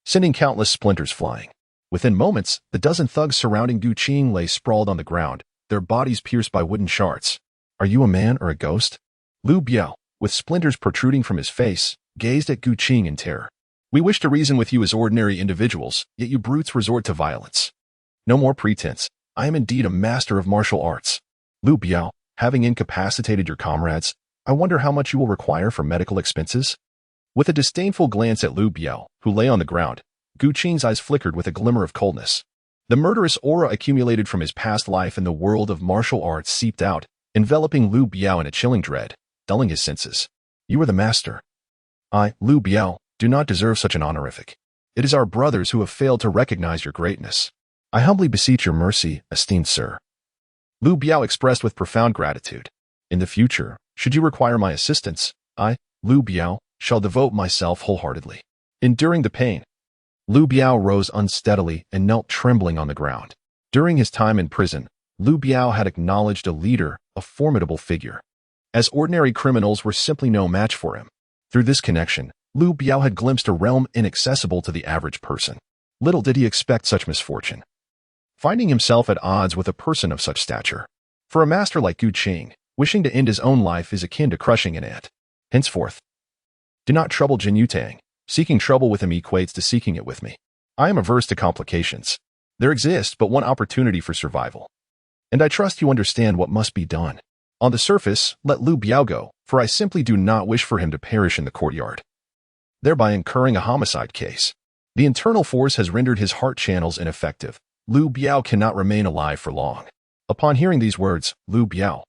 sending countless splinters flying. Within moments, the dozen thugs surrounding Gu Qing lay sprawled on the ground, their bodies pierced by wooden shards. "Are you a man or a ghost?" Lu Biao, with splinters protruding from his face, gazed at Gu Qing in terror. "We wish to reason with you as ordinary individuals, yet you brutes resort to violence. No more pretense. I am indeed a master of martial arts. Lu Biao, having incapacitated your comrades, I wonder how much you will require for medical expenses?" With a disdainful glance at Lu Biao, who lay on the ground, Gu Qing's eyes flickered with a glimmer of coldness. The murderous aura accumulated from his past life in the world of martial arts seeped out, enveloping Lu Biao in a chilling dread, dulling his senses. "You are the master. I, Lu Biao, do not deserve such an honorific. It is our brothers who have failed to recognize your greatness. I humbly beseech your mercy, esteemed sir." Lu Biao expressed with profound gratitude. "In the future, should you require my assistance, I, Lu Biao, shall devote myself wholeheartedly." Enduring the pain, Lu Biao rose unsteadily and knelt trembling on the ground. During his time in prison, Lu Biao had acknowledged a leader, a formidable figure. As ordinary criminals were simply no match for him. Through this connection, Lu Biao had glimpsed a realm inaccessible to the average person. Little did he expect such misfortune, finding himself at odds with a person of such stature. For a master like Gu Qing, wishing to end his own life is akin to crushing an ant. Henceforth, do not trouble Jin Yutang. Seeking trouble with him equates to seeking it with me. I am averse to complications. There exists but one opportunity for survival, and I trust you understand what must be done. On the surface, let Lu Biao go, for I simply do not wish for him to perish in the courtyard, thereby incurring a homicide case. The internal force has rendered his heart channels ineffective. Lu Biao cannot remain alive for long. Upon hearing these words, Lu Biao,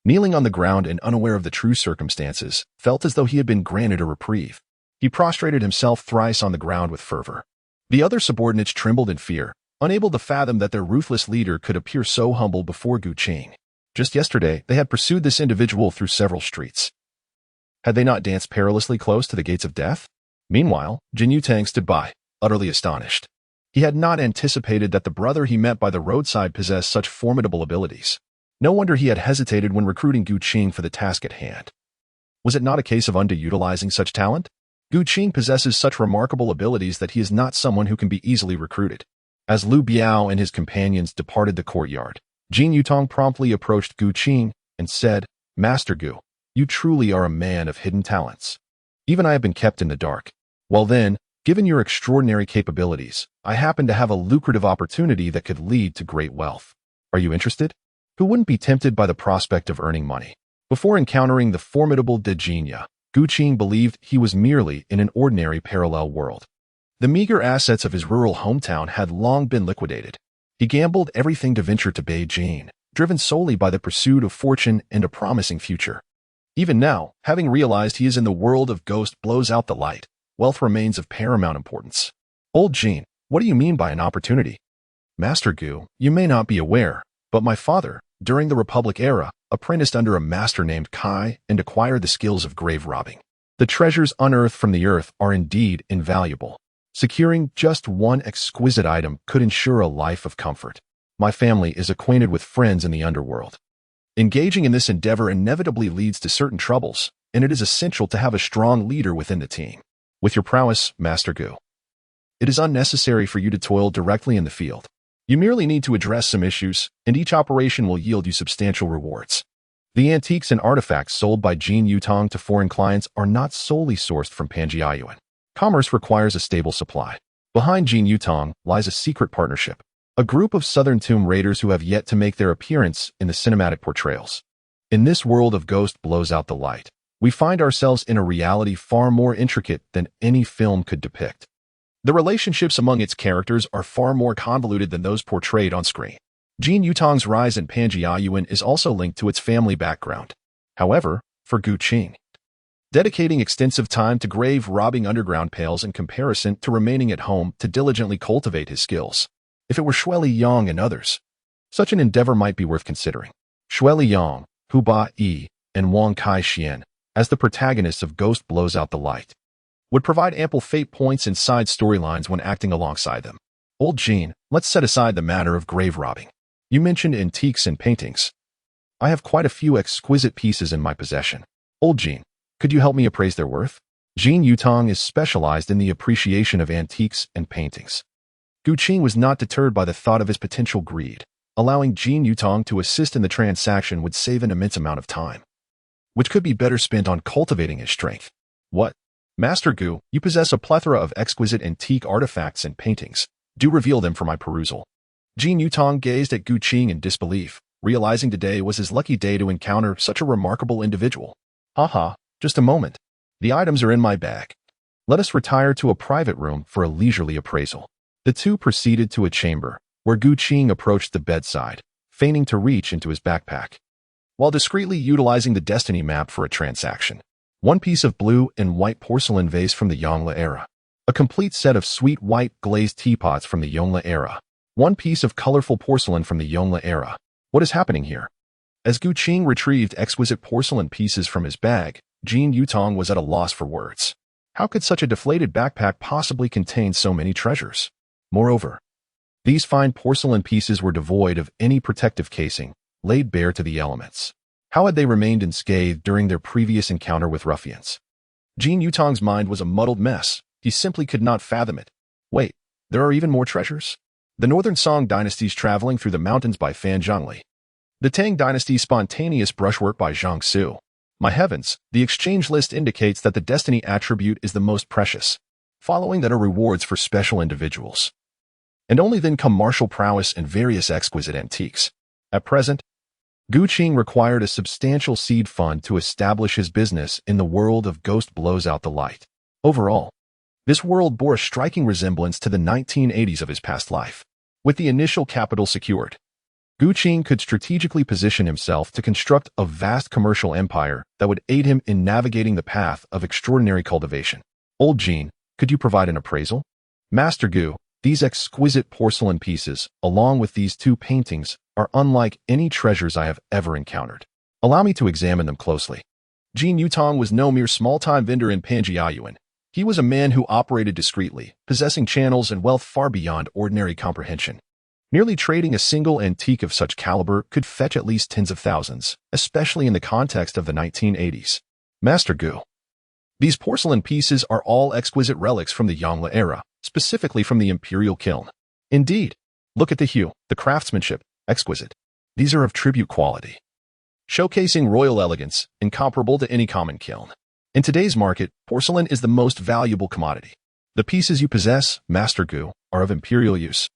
kneeling on the ground and unaware of the true circumstances, felt as though he had been granted a reprieve. He prostrated himself thrice on the ground with fervor. The other subordinates trembled in fear, unable to fathom that their ruthless leader could appear so humble before Gu Qing. Just yesterday, they had pursued this individual through several streets. Had they not danced perilously close to the gates of death? Meanwhile, Jin Yutang stood by, utterly astonished. He had not anticipated that the brother he met by the roadside possessed such formidable abilities. No wonder he had hesitated when recruiting Gu Qing for the task at hand. Was it not a case of underutilizing such talent? Gu Qing possesses such remarkable abilities that he is not someone who can be easily recruited. As Lu Biao and his companions departed the courtyard, Jin Yutang promptly approached Gu Qing and said, "Master Gu, you truly are a man of hidden talents. Even I have been kept in the dark. Well then, given your extraordinary capabilities, I happen to have a lucrative opportunity that could lead to great wealth. Are you interested?" Who wouldn't be tempted by the prospect of earning money? Before encountering the formidable De Jinya, Gu Qing believed he was merely in an ordinary parallel world. The meager assets of his rural hometown had long been liquidated. He gambled everything to venture to Beijing, driven solely by the pursuit of fortune and a promising future. Even now, having realized he is in the world of ghost blows out the light, wealth remains of paramount importance. "Old Jin, what do you mean by an opportunity?" "Master Gu, you may not be aware, but my father, during the Republic era, apprenticed under a master named Kai and acquired the skills of grave robbing. The treasures unearthed from the earth are indeed invaluable. Securing just one exquisite item could ensure a life of comfort. My family is acquainted with friends in the underworld. Engaging in this endeavor inevitably leads to certain troubles, and it is essential to have a strong leader within the team. With your prowess, Master Gu, it is unnecessary for you to toil directly in the field. You merely need to address some issues, and each operation will yield you substantial rewards. The antiques and artifacts sold by Jin Yutang to foreign clients are not solely sourced from Panjiayuan. Commerce requires a stable supply. Behind Jin Yutang lies a secret partnership, a group of Southern Tomb Raiders who have yet to make their appearance in the cinematic portrayals. In this world of ghost blows out the light, we find ourselves in a reality far more intricate than any film could depict. The relationships among its characters are far more convoluted than those portrayed on screen. Jin Yutang's rise in Panjiayuan is also linked to its family background. However, for Gu Qing, dedicating extensive time to grave robbing underground pales in comparison to remaining at home to diligently cultivate his skills. If it were Shui Yang and others, such an endeavor might be worth considering. Shui Yang, Hu Ba Yi, and Wang Kai Xian, as the protagonists of Ghost Blows Out the Light, would provide ample fate points and side storylines when acting alongside them. Old Jin, let's set aside the matter of grave robbing. You mentioned antiques and paintings. I have quite a few exquisite pieces in my possession. Old Jean, could you help me appraise their worth? Jean Yutong is specialized in the appreciation of antiques and paintings. Gu Qing was not deterred by the thought of his potential greed. Allowing Jean Yutong to assist in the transaction would save an immense amount of time, which could be better spent on cultivating his strength. What? Master Gu, you possess a plethora of exquisite antique artifacts and paintings. Do reveal them for my perusal. Jean Yutong gazed at Gu Qing in disbelief, realizing today was his lucky day to encounter such a remarkable individual. Haha, just a moment. The items are in my bag. Let us retire to a private room for a leisurely appraisal. The two proceeded to a chamber, where Gu Qing approached the bedside, feigning to reach into his backpack, while discreetly utilizing the destiny map for a transaction. One piece of blue and white porcelain vase from the Yongle era. A complete set of sweet white glazed teapots from the Yongle era. One piece of colorful porcelain from the Yongle era. What is happening here? As Gu Qing retrieved exquisite porcelain pieces from his bag, Jean Yutong was at a loss for words. How could such a deflated backpack possibly contain so many treasures? Moreover, these fine porcelain pieces were devoid of any protective casing, laid bare to the elements. How had they remained unscathed during their previous encounter with ruffians? Jean Yutong's mind was a muddled mess. He simply could not fathom it. Wait, there are even more treasures? The Northern Song Dynasty's Traveling Through the Mountains by Fan Zhongli. The Tang Dynasty's Spontaneous Brushwork by Zhang Su. My heavens, the exchange list indicates that the destiny attribute is the most precious. Following that are rewards for special individuals. And only then come martial prowess and various exquisite antiques. At present, Gu Qing required a substantial seed fund to establish his business in the world of Ghost Blows Out the Light. Overall, this world bore a striking resemblance to the 1980s of his past life. With the initial capital secured, Gu Qing could strategically position himself to construct a vast commercial empire that would aid him in navigating the path of extraordinary cultivation. Old Jean, could you provide an appraisal? Master Gu, these exquisite porcelain pieces, along with these two paintings, are unlike any treasures I have ever encountered. Allow me to examine them closely. Jean Yutong was no mere small-time vendor in Panjiayuan. He was a man who operated discreetly, possessing channels and wealth far beyond ordinary comprehension. Merely trading a single antique of such caliber could fetch at least tens of thousands, especially in the context of the 1980s. Master Gu, these porcelain pieces are all exquisite relics from the Yongle era, specifically from the Imperial Kiln. Indeed, look at the hue, the craftsmanship, exquisite. These are of tribute quality, showcasing royal elegance, incomparable to any common kiln. In today's market, porcelain is the most valuable commodity. The pieces you possess, Master Gu, are of imperial use.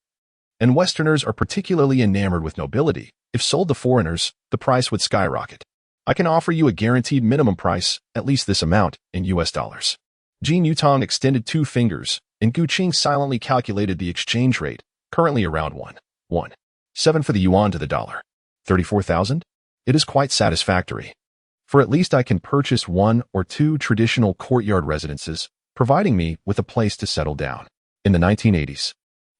And Westerners are particularly enamored with nobility. If sold to foreigners, the price would skyrocket. I can offer you a guaranteed minimum price, at least this amount, in US dollars. Jean Yutong extended 2 fingers, and Gu Qing silently calculated the exchange rate, currently around 1.7 for the yuan to the dollar. 34,000? It is quite satisfactory. For at least I can purchase 1 or 2 traditional courtyard residences, providing me with a place to settle down. In the 1980s,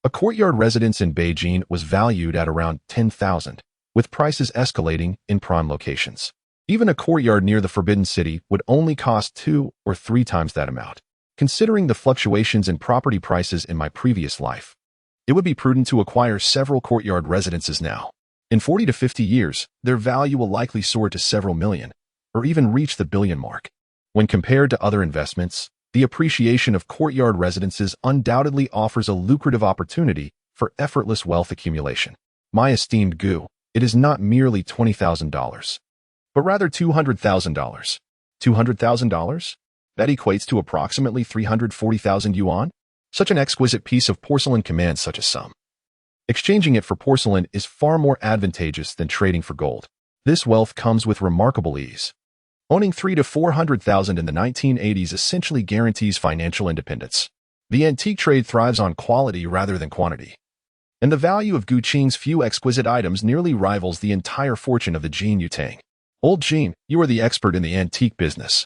a courtyard residence in Beijing was valued at around 10,000, with prices escalating in prime locations. Even a courtyard near the Forbidden City would only cost 2 or 3 times that amount. Considering the fluctuations in property prices in my previous life, it would be prudent to acquire several courtyard residences now. In 40 to 50 years, their value will likely soar to several million, or even reach the billion mark. When compared to other investments, the appreciation of courtyard residences undoubtedly offers a lucrative opportunity for effortless wealth accumulation. My esteemed Gu, it is not merely $20,000, but rather $200,000. $200,000? That equates to approximately 340,000 yuan? Such an exquisite piece of porcelain commands such a sum. Exchanging it for porcelain is far more advantageous than trading for gold. This wealth comes with remarkable ease. Owning 300,000 to 400,000 in the 1980s essentially guarantees financial independence. The antique trade thrives on quality rather than quantity. And the value of Gu Qing's few exquisite items nearly rivals the entire fortune of the Jean Yutang. Old Jean, you are the expert in the antique business.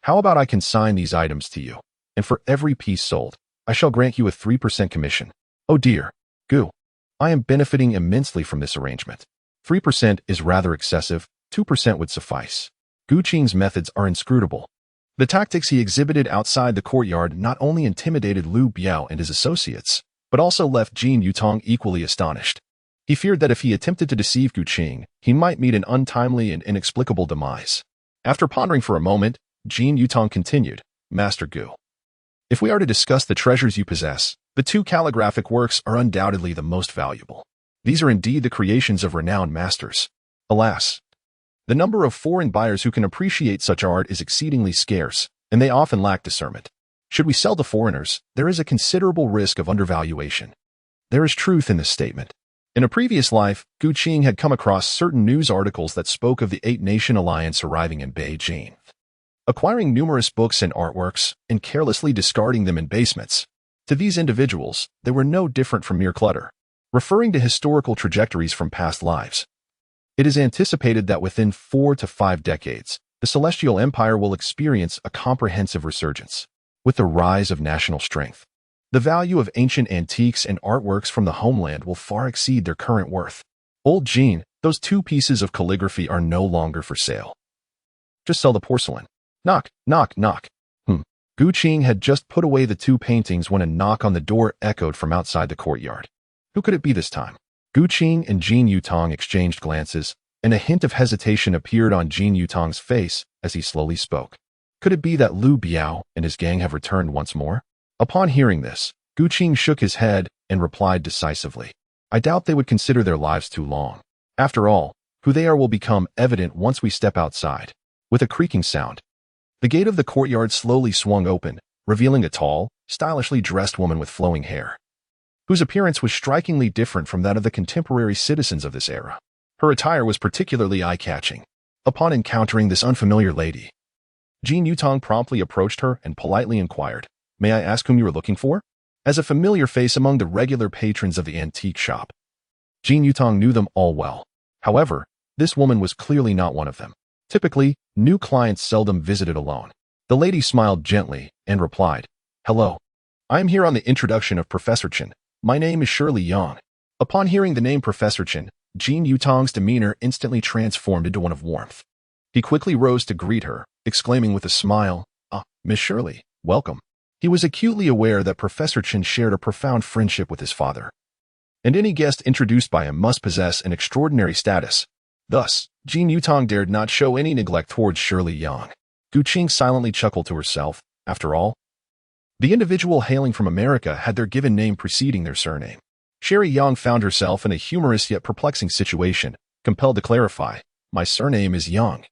How about I consign these items to you, and for every piece sold, I shall grant you a 3% commission. Oh dear, Gu, I am benefiting immensely from this arrangement. 3% is rather excessive, 2% would suffice. Gu Qing's methods are inscrutable. The tactics he exhibited outside the courtyard not only intimidated Liu Biao and his associates, but also left Jean Yutong equally astonished. He feared that if he attempted to deceive Gu Qing, he might meet an untimely and inexplicable demise. After pondering for a moment, Jin Yutong continued, Master Gu, if we are to discuss the treasures you possess, the two calligraphic works are undoubtedly the most valuable. These are indeed the creations of renowned masters. Alas, the number of foreign buyers who can appreciate such art is exceedingly scarce, and they often lack discernment. Should we sell to foreigners, there is a considerable risk of undervaluation. There is truth in this statement. In a previous life, Gu Qing had come across certain news articles that spoke of the Eight-Nation Alliance arriving in Beijing, acquiring numerous books and artworks, and carelessly discarding them in basements. To these individuals, they were no different from mere clutter, referring to historical trajectories from past lives. It is anticipated that within 4 to 5 decades, the Celestial Empire will experience a comprehensive resurgence. With the rise of national strength, the value of ancient antiques and artworks from the homeland will far exceed their current worth. Old Jean, those 2 pieces of calligraphy are no longer for sale. Just sell the porcelain. Knock, knock, knock. Gu Qing had just put away the 2 paintings when a knock on the door echoed from outside the courtyard. Who could it be this time? Gu Qing and Jin Yutong exchanged glances, and a hint of hesitation appeared on Jin Yutong's face as he slowly spoke. Could it be that Liu Biao and his gang have returned once more? Upon hearing this, Gu Qing shook his head and replied decisively, I doubt they would consider their lives too long. After all, who they are will become evident once we step outside. With a creaking sound, the gate of the courtyard slowly swung open, revealing a tall, stylishly dressed woman with flowing hair, whose appearance was strikingly different from that of the contemporary citizens of this era. Her attire was particularly eye-catching. Upon encountering this unfamiliar lady, Jin Yutong promptly approached her and politely inquired, May I ask whom you are looking for? As a familiar face among the regular patrons of the antique shop, Jin Yutong knew them all well. However, this woman was clearly not one of them. Typically, new clients seldom visited alone. The lady smiled gently and replied, Hello. I am here on the introduction of Professor Chen. My name is Shirley Yang. Upon hearing the name Professor Chen, Jin Yutong's demeanor instantly transformed into one of warmth. He quickly rose to greet her, exclaiming with a smile, Miss Shirley, welcome. He was acutely aware that Professor Chen shared a profound friendship with his father, and any guest introduced by him must possess an extraordinary status. Thus, Jin Yutong dared not show any neglect towards Shirley Yang. Gu Qing silently chuckled to herself. After all, the individual hailing from America had their given name preceding their surname. Shirley Yang found herself in a humorous yet perplexing situation, compelled to clarify, My surname is Yang,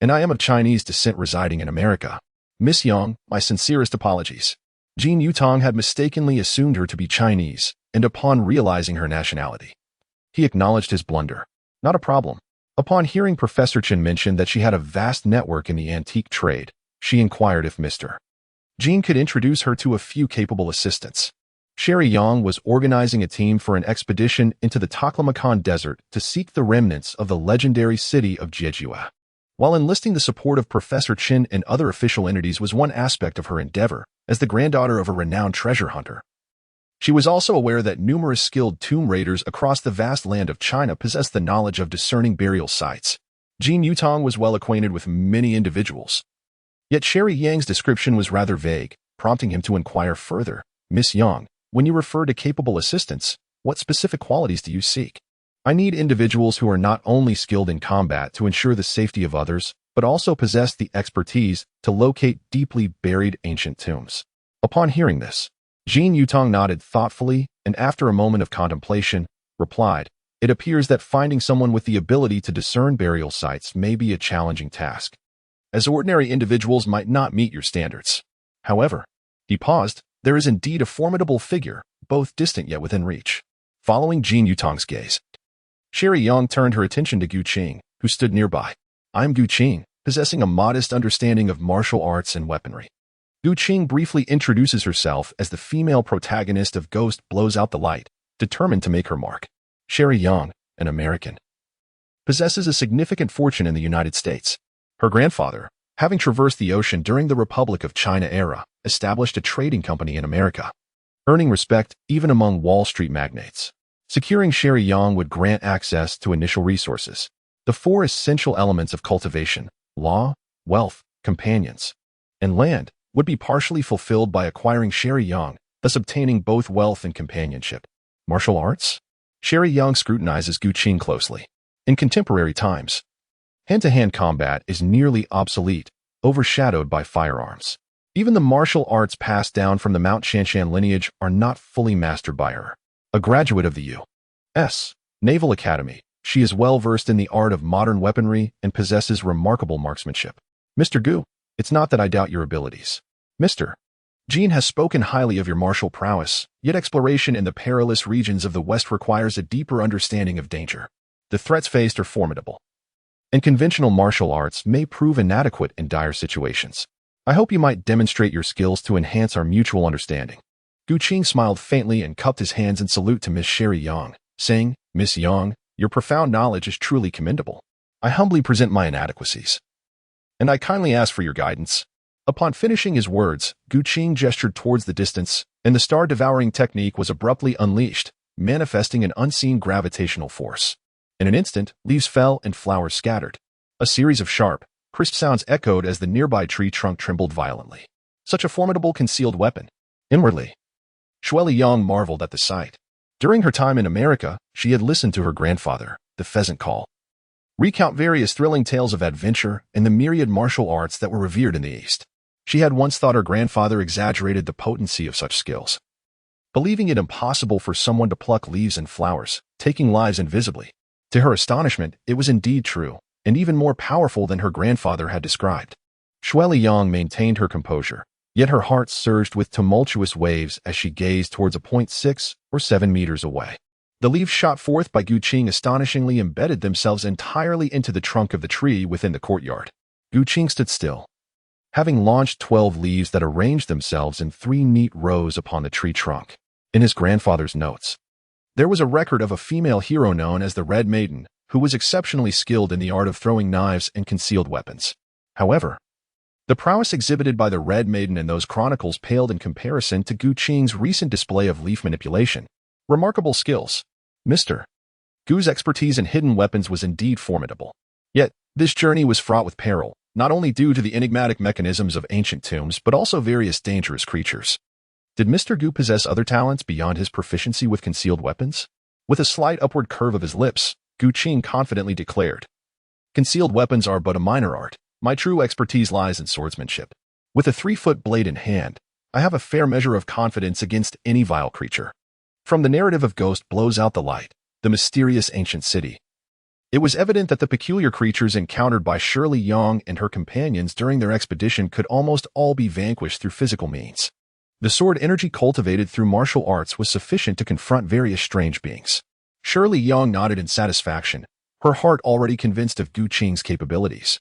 and I am of Chinese descent residing in America. Miss Yang, my sincerest apologies. Jin Yutong had mistakenly assumed her to be Chinese, and upon realizing her nationality, he acknowledged his blunder. Not a problem. Upon hearing Professor Chen mention that she had a vast network in the antique trade, she inquired if Mr. Jin could introduce her to a few capable assistants. Shirley Yang was organizing a team for an expedition into the Taklamakan Desert to seek the remnants of the legendary city of Jeju. While enlisting the support of Professor Chen and other official entities was one aspect of her endeavor, as the granddaughter of a renowned treasure hunter, she was also aware that numerous skilled tomb raiders across the vast land of China possessed the knowledge of discerning burial sites. Jin Yutong was well acquainted with many individuals. Yet Shirley Yang's description was rather vague, prompting him to inquire further, Miss Yang, when you refer to capable assistants, what specific qualities do you seek? I need individuals who are not only skilled in combat to ensure the safety of others, but also possess the expertise to locate deeply buried ancient tombs. Upon hearing this, Jin Yutong nodded thoughtfully and after a moment of contemplation, replied, It appears that finding someone with the ability to discern burial sites may be a challenging task, as ordinary individuals might not meet your standards. However, he paused, there is indeed a formidable figure, both distant yet within reach. Following Jin Yutong's gaze, Shirley Yang turned her attention to Gu Qing, who stood nearby. I am Gu Qing, possessing a modest understanding of martial arts and weaponry. Gu Qing briefly introduces herself as the female protagonist of Ghost Blows Out the Light, determined to make her mark. Shirley Yang, an American, possesses a significant fortune in the United States. Her grandfather, having traversed the ocean during the Republic of China era, established a trading company in America, earning respect even among Wall Street magnates. Securing Shirley Yang would grant access to initial resources, the 4 essential elements of cultivation, law, wealth, companions, and land, would be partially fulfilled by acquiring Shirley Yang, thus obtaining both wealth and companionship. Martial arts? Sherry Young scrutinizes Gu Qing closely. In contemporary times, hand-to-hand combat is nearly obsolete, overshadowed by firearms. Even the martial arts passed down from the Mount Shanshan lineage are not fully mastered by her. A graduate of the U.S. Naval Academy, she is well-versed in the art of modern weaponry and possesses remarkable marksmanship. Mr. Gu, it's not that I doubt your abilities. Mr. Jean has spoken highly of your martial prowess, yet exploration in the perilous regions of the West requires a deeper understanding of danger. The threats faced are formidable, and conventional martial arts may prove inadequate in dire situations. I hope you might demonstrate your skills to enhance our mutual understanding. Gu Qing smiled faintly and cupped his hands in salute to Miss Sherry Yang, saying, Miss Yang, your profound knowledge is truly commendable. I humbly present my inadequacies, and I kindly ask for your guidance. Upon finishing his words, Gu Qing gestured towards the distance, and the star-devouring technique was abruptly unleashed, manifesting an unseen gravitational force. In an instant, leaves fell and flowers scattered. A series of sharp, crisp sounds echoed as the nearby tree trunk trembled violently. Such a formidable concealed weapon. Inwardly, Shueli Yang marveled at the sight. During her time in America, she had listened to her grandfather, the pheasant call, recount various thrilling tales of adventure and the myriad martial arts that were revered in the East. She had once thought her grandfather exaggerated the potency of such skills, believing it impossible for someone to pluck leaves and flowers, taking lives invisibly. To her astonishment, it was indeed true, and even more powerful than her grandfather had described. Shueli Yang maintained her composure, yet her heart surged with tumultuous waves as she gazed towards a point 6 or 7 meters away. The leaves shot forth by Gu Qing astonishingly embedded themselves entirely into the trunk of the tree within the courtyard. Gu Qing stood still, having launched 12 leaves that arranged themselves in 3 neat rows upon the tree trunk. In his grandfather's notes, there was a record of a female hero known as the Red Maiden, who was exceptionally skilled in the art of throwing knives and concealed weapons. However, the prowess exhibited by the Red Maiden in those chronicles paled in comparison to Gu Qing's recent display of leaf manipulation. Remarkable skills. Mr. Gu's expertise in hidden weapons was indeed formidable. Yet, this journey was fraught with peril, not only due to the enigmatic mechanisms of ancient tombs but also various dangerous creatures. Did Mr. Gu possess other talents beyond his proficiency with concealed weapons? With a slight upward curve of his lips, Gu Qing confidently declared, Concealed weapons are but a minor art. My true expertise lies in swordsmanship. With a 3-foot blade in hand, I have a fair measure of confidence against any vile creature. From the narrative of Ghost Blows Out the Light, the mysterious ancient city, it was evident that the peculiar creatures encountered by Shirley Yang and her companions during their expedition could almost all be vanquished through physical means. The sword energy cultivated through martial arts was sufficient to confront various strange beings. Shirley Yang nodded in satisfaction, her heart already convinced of Gu Qing's capabilities.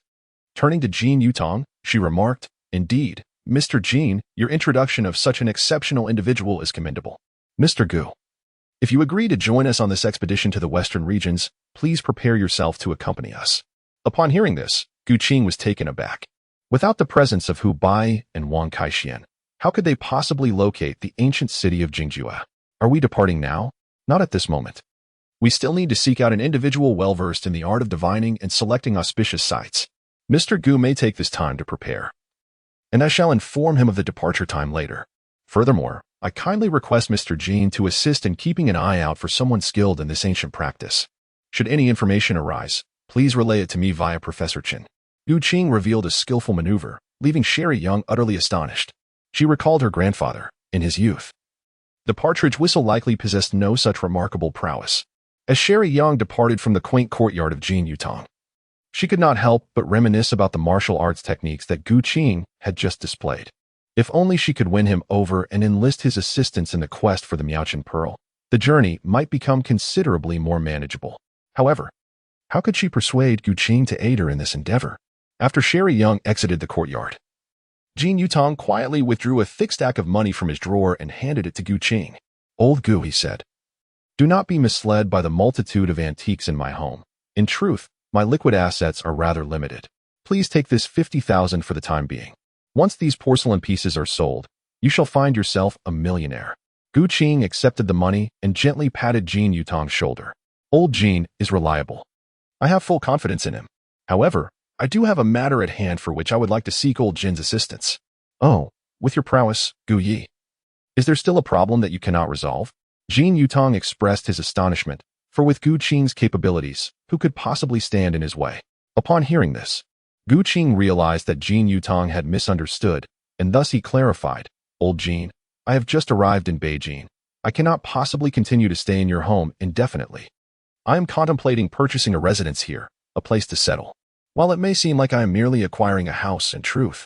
Turning to Jean Yutong, she remarked, Indeed, Mr. Jean, your introduction of such an exceptional individual is commendable. Mr. Gu, if you agree to join us on this expedition to the western regions, please prepare yourself to accompany us. Upon hearing this, Gu Qing was taken aback. Without the presence of Hu Bai and Wang Kaixian, how could they possibly locate the ancient city of Jingjue? Are we departing now? Not at this moment. We still need to seek out an individual well-versed in the art of divining and selecting auspicious sites. Mr. Gu may take this time to prepare, and I shall inform him of the departure time later. Furthermore, I kindly request Mr. Jean to assist in keeping an eye out for someone skilled in this ancient practice. Should any information arise, please relay it to me via Professor Chen. Gu Qing revealed a skillful maneuver, leaving Sherry Young utterly astonished. She recalled her grandfather, in his youth. The partridge whistle likely possessed no such remarkable prowess. As Sherry Young departed from the quaint courtyard of Jean Yutong, she could not help but reminisce about the martial arts techniques that Gu Qing had just displayed. If only she could win him over and enlist his assistance in the quest for the Miaochen Pearl, the journey might become considerably more manageable. However, how could she persuade Gu Qing to aid her in this endeavor? After Sherry Young exited the courtyard, Jean Yutong quietly withdrew a thick stack of money from his drawer and handed it to Gu Qing. Old Gu, he said, do not be misled by the multitude of antiques in my home. In truth, my liquid assets are rather limited. Please take this 50,000 for the time being. Once these porcelain pieces are sold, you shall find yourself a millionaire. Gu Qing accepted the money and gently patted Jean Yutong's shoulder. Old Jean is reliable. I have full confidence in him. However, I do have a matter at hand for which I would like to seek old Jin's assistance. Oh, with your prowess, Gu Yi. Is there still a problem that you cannot resolve? Jean Yutong expressed his astonishment, For with Gu Qing's capabilities, who could possibly stand in his way? Upon hearing this, Gu Qing realized that Jin Yutong had misunderstood, and thus he clarified, "Old Jin, I have just arrived in Beijing. I cannot possibly continue to stay in your home indefinitely. I am contemplating purchasing a residence here, a place to settle. While it may seem like I am merely acquiring a house, in truth,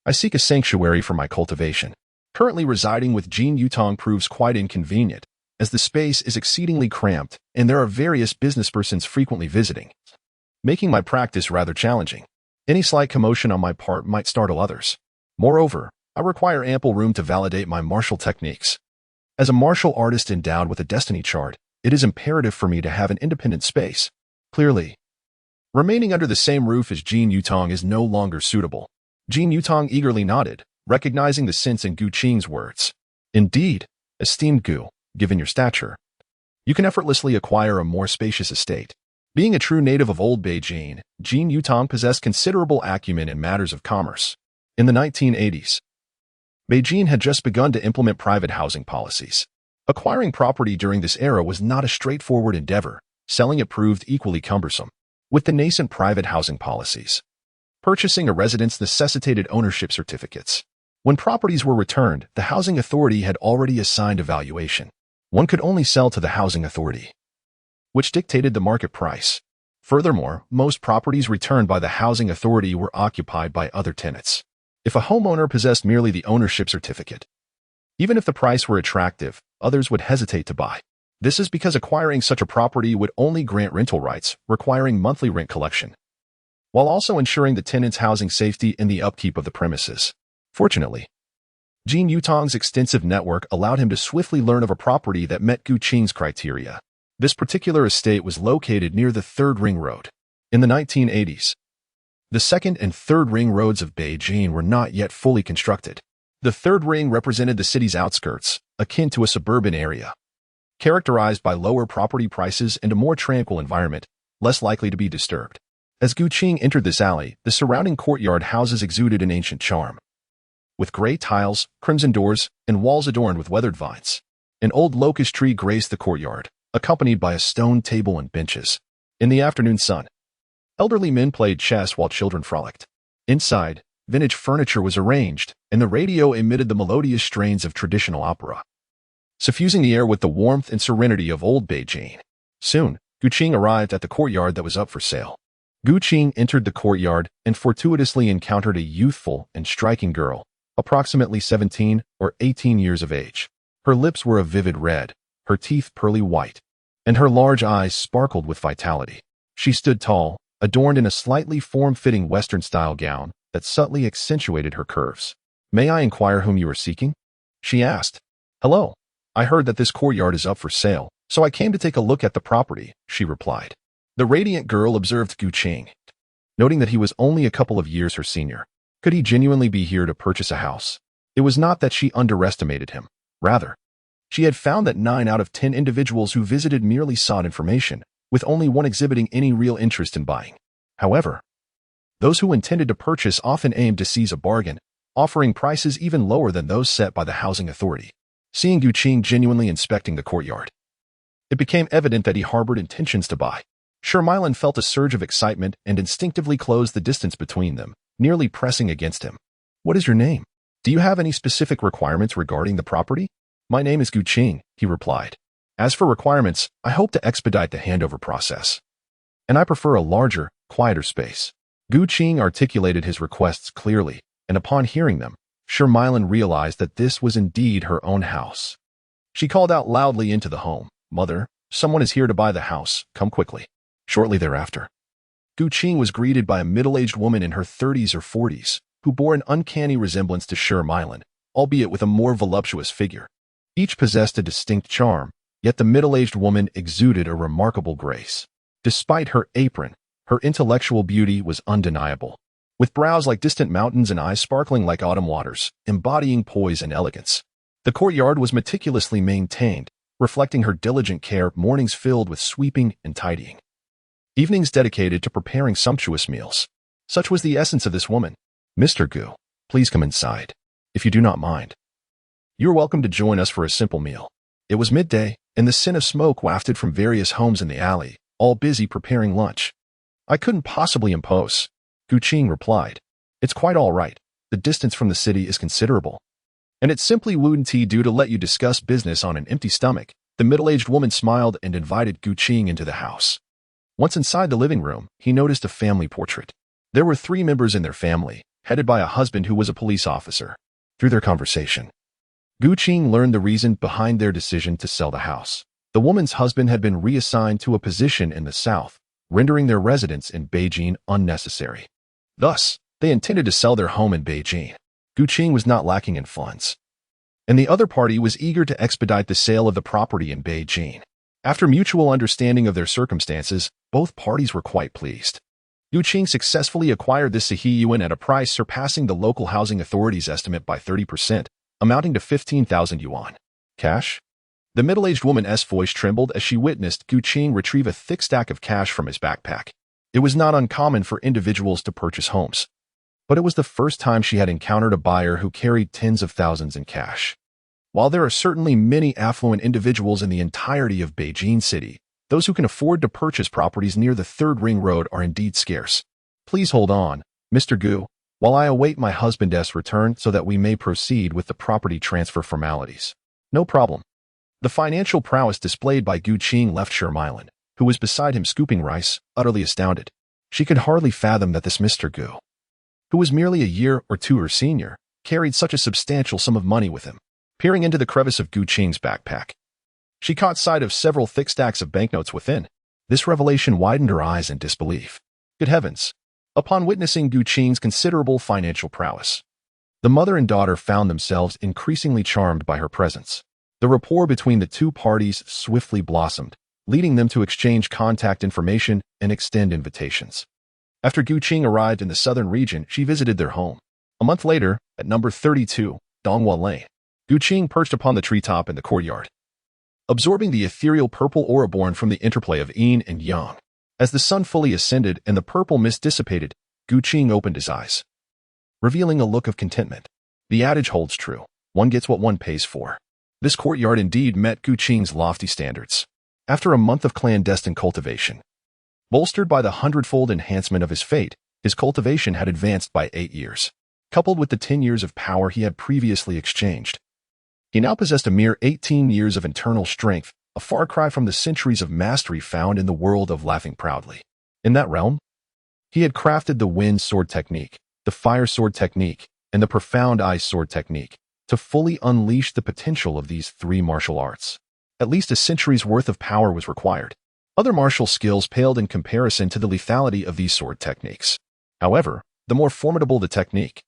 I seek a sanctuary for my cultivation. Currently residing with Jin Yutong proves quite inconvenient, as the space is exceedingly cramped and there are various businesspersons frequently visiting, making my practice rather challenging. Any slight commotion on my part might startle others. Moreover, I require ample room to validate my martial techniques. As a martial artist endowed with a destiny chart, it is imperative for me to have an independent space. Clearly, remaining under the same roof as Jin Yutong is no longer suitable." Jin Yutong eagerly nodded, recognizing the sense in Gu Qing's words. "Indeed, esteemed Gu, given your stature, you can effortlessly acquire a more spacious estate." Being a true native of old Beijing, Jin Yutong possessed considerable acumen in matters of commerce. In the 1980s, Beijing had just begun to implement private housing policies. Acquiring property during this era was not a straightforward endeavor. Selling it proved equally cumbersome. With the nascent private housing policies, purchasing a residence necessitated ownership certificates. When properties were returned, the housing authority had already assigned a valuation. One could only sell to the housing authority, which dictated the market price. Furthermore, most properties returned by the housing authority were occupied by other tenants. If a homeowner possessed merely the ownership certificate, even if the price were attractive, others would hesitate to buy. This is because acquiring such a property would only grant rental rights, requiring monthly rent collection, while also ensuring the tenant's housing safety and the upkeep of the premises. Fortunately, Jin Yutong's extensive network allowed him to swiftly learn of a property that met Gu Qing's criteria. This particular estate was located near the Third Ring Road. In the 1980s, the second and third ring roads of Beijing were not yet fully constructed. The third ring represented the city's outskirts, akin to a suburban area, characterized by lower property prices and a more tranquil environment, less likely to be disturbed. As Gu Qing entered this alley, the surrounding courtyard houses exuded an ancient charm. With gray tiles, crimson doors, and walls adorned with weathered vines, an old locust tree graced the courtyard, accompanied by a stone table and benches. In the afternoon sun, elderly men played chess while children frolicked. Inside, vintage furniture was arranged, and the radio emitted the melodious strains of traditional opera, suffusing the air with the warmth and serenity of old Beijing. Soon, Gu Qing arrived at the courtyard that was up for sale. Gu Qing entered the courtyard and fortuitously encountered a youthful and striking girl, approximately 17 or 18 years of age. Her lips were a vivid red, her teeth pearly white, and her large eyes sparkled with vitality. She stood tall, adorned in a slightly form-fitting Western-style gown that subtly accentuated her curves. "May I inquire whom you are seeking?" she asked. "Hello. I heard that this courtyard is up for sale, so I came to take a look at the property," she replied. The radiant girl observed Gu Qing, noting that he was only a couple of years her senior. Could he genuinely be here to purchase a house? It was not that she underestimated him. Rather, she had found that 9 out of 10 individuals who visited merely sought information, with only one exhibiting any real interest in buying. However, those who intended to purchase often aimed to seize a bargain, offering prices even lower than those set by the housing authority. Seeing Gu Qing genuinely inspecting the courtyard, it became evident that he harbored intentions to buy. Shermilan felt a surge of excitement and instinctively closed the distance between them, nearly pressing against him. "What is your name? Do you have any specific requirements regarding the property?" "My name is Gu Qing," he replied. "As for requirements, I hope to expedite the handover process, and I prefer a larger, quieter space." Gu Qing articulated his requests clearly, and upon hearing them, Shermilan realized that this was indeed her own house. She called out loudly into the home, "Mother, someone is here to buy the house, come quickly." Shortly thereafter, Gu Qing was greeted by a middle-aged woman in her 30s or 40s, who bore an uncanny resemblance to Shermilan, albeit with a more voluptuous figure. Each possessed a distinct charm, yet the middle-aged woman exuded a remarkable grace. Despite her apron, her intellectual beauty was undeniable. With brows like distant mountains and eyes sparkling like autumn waters, embodying poise and elegance. The courtyard was meticulously maintained, reflecting her diligent care, mornings filled with sweeping and tidying, evenings dedicated to preparing sumptuous meals. Such was the essence of this woman. "Mr. Gu, please come inside, if you do not mind. You are welcome to join us for a simple meal." It was midday, and the scent of smoke wafted from various homes in the alley, all busy preparing lunch. I couldn't possibly impose, Gu Qing replied. It's quite all right. The distance from the city is considerable. And it simply wouldn't do to let you discuss business on an empty stomach. The middle-aged woman smiled and invited Gu Qing into the house. Once inside the living room, he noticed a family portrait. There were 3 members in their family, headed by a husband who was a police officer. Through their conversation, Gu Qing learned the reason behind their decision to sell the house. The woman's husband had been reassigned to a position in the south, rendering their residence in Beijing unnecessary. Thus, they intended to sell their home in Beijing. Gu Qing was not lacking in funds, and the other party was eager to expedite the sale of the property in Beijing. After mutual understanding of their circumstances, both parties were quite pleased. Gu Qing successfully acquired this Yuan at a price surpassing the local housing authority's estimate by 30%, amounting to 15,000 yuan. Cash? The middle-aged woman's voice trembled as she witnessed Gu Qing retrieve a thick stack of cash from his backpack. It was not uncommon for individuals to purchase homes, but it was the first time she had encountered a buyer who carried tens of thousands in cash. While there are certainly many affluent individuals in the entirety of Beijing City, those who can afford to purchase properties near the 3rd Ring Road are indeed scarce. Please hold on, Mr. Gu, while I await my husband's return so that we may proceed with the property transfer formalities. No problem. The financial prowess displayed by Gu Qing left Shermilan, who was beside him scooping rice, utterly astounded. She could hardly fathom that this Mr. Gu, who was merely a year or 2 her senior, carried such a substantial sum of money with him. Peering into the crevice of Gu Qing's backpack, she caught sight of several thick stacks of banknotes within. This revelation widened her eyes in disbelief. Good heavens! Upon witnessing Gu Qing's considerable financial prowess, the mother and daughter found themselves increasingly charmed by her presence. The rapport between the 2 parties swiftly blossomed, leading them to exchange contact information and extend invitations. After Gu Qing arrived in the southern region, she visited their home. A month later, at number 32, Donghua Lane, Gu Qing perched upon the treetop in the courtyard, absorbing the ethereal purple aura born from the interplay of yin and yang. As the sun fully ascended and the purple mist dissipated, Gu Qing opened his eyes, revealing a look of contentment. The adage holds true: one gets what one pays for. This courtyard indeed met Gu Qing's lofty standards. After a month of clandestine cultivation, bolstered by the 100-fold enhancement of his fate, his cultivation had advanced by 8 years. Coupled with the 10 years of power he had previously exchanged, he now possessed a mere 18 years of internal strength, a far cry from the centuries of mastery found in the world of laughing proudly. In that realm, he had crafted the wind sword technique, the fire sword technique, and the profound ice sword technique to fully unleash the potential of these 3 martial arts. At least a century's worth of power was required. Other martial skills paled in comparison to the lethality of these sword techniques. However, the more formidable the technique,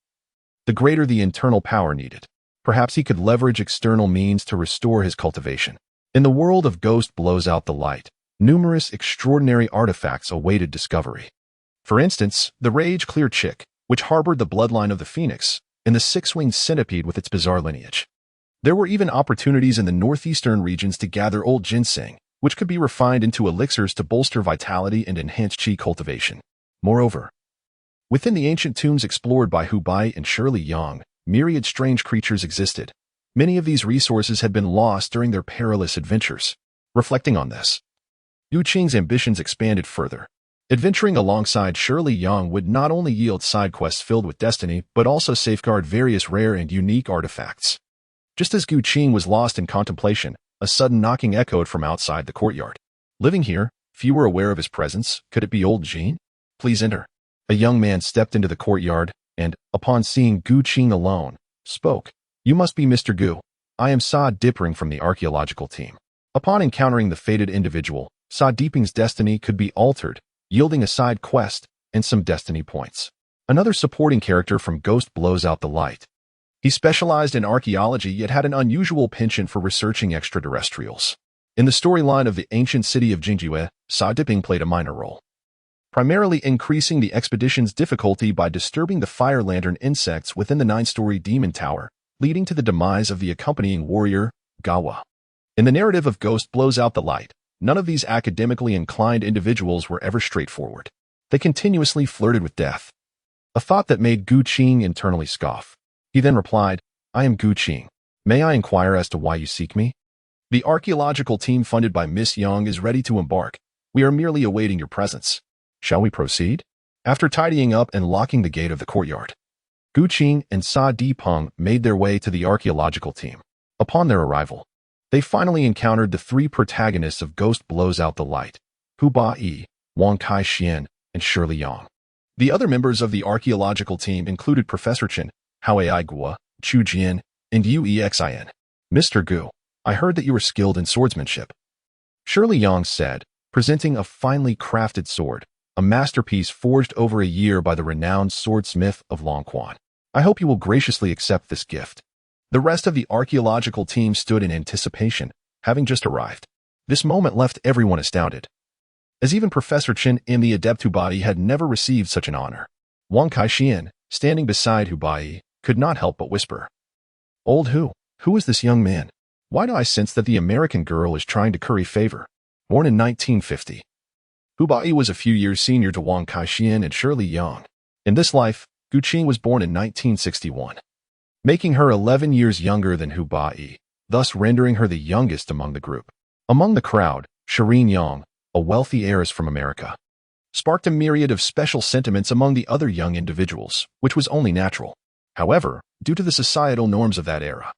the greater the internal power needed. Perhaps he could leverage external means to restore his cultivation. In the world of Ghost Blows Out the Light, numerous extraordinary artifacts awaited discovery. For instance, the Rage Clear Chick, which harbored the bloodline of the Phoenix, and the 6-winged centipede with its bizarre lineage. There were even opportunities in the northeastern regions to gather old ginseng, which could be refined into elixirs to bolster vitality and enhance qi cultivation. Moreover, within the ancient tombs explored by Hu Bai and Shirley Yang, myriad strange creatures existed. Many of these resources had been lost during their perilous adventures. Reflecting on this, Gu Qing's ambitions expanded further. Adventuring alongside Shirley Yang would not only yield side quests filled with destiny, but also safeguard various rare and unique artifacts. Just as Gu Qing was lost in contemplation, a sudden knocking echoed from outside the courtyard. Living here, few were aware of his presence. Could it be old Jean? Please enter. A young man stepped into the courtyard and, upon seeing Gu Qing alone, spoke. You must be Mr. Gu. I am Sa Dipring from the archaeological team. Upon encountering the fated individual, Sa Diping's destiny could be altered, yielding a side quest and some destiny points. Another supporting character from Ghost Blows Out the Light. He specialized in archaeology yet had an unusual penchant for researching extraterrestrials. In the storyline of the ancient city of Jingjue, Sa Diping played a minor role, primarily increasing the expedition's difficulty by disturbing the fire lantern insects within the 9-story demon tower, leading to the demise of the accompanying warrior, Gawa. In the narrative of Ghost Blows Out the Light, none of these academically inclined individuals were ever straightforward. They continuously flirted with death, a thought that made Gu Qing internally scoff. He then replied, I am Gu Qing. May I inquire as to why you seek me? The archaeological team funded by Miss Yang is ready to embark. We are merely awaiting your presence. Shall we proceed? After tidying up and locking the gate of the courtyard, Gu Qing and Sa Dipeng made their way to the archaeological team. Upon their arrival, they finally encountered the three protagonists of Ghost Blows Out the Light, Hu Ba-yi, Wang Kai-xian, and Shirley Yang. The other members of the archaeological team included Professor Chen, Hao Ai Guo, Chu Jian, and Yu Xin. Mr. Gu, I heard that you were skilled in swordsmanship. Shirley Yang said, presenting a finely crafted sword, a masterpiece forged over a year by the renowned swordsmith of Longquan. I hope you will graciously accept this gift. The rest of the archaeological team stood in anticipation, having just arrived. This moment left everyone astounded, as even Professor Chen and the adept Hubai had never received such an honor. Wang Kai-xian, standing beside Hubai, could not help but whisper, Old who is this young man? Why do I sense that the American girl is trying to curry favor? Born in 1950. Hubai was a few years senior to Wang Kai-xian and Shirley Yang. In this life, Gu Qing was born in 1961, making her 11 years younger than Hubai, thus rendering her the youngest among the group. Among the crowd, Shireen Yang, a wealthy heiress from America, sparked a myriad of special sentiments among the other young individuals, which was only natural. However, due to the societal norms of that era,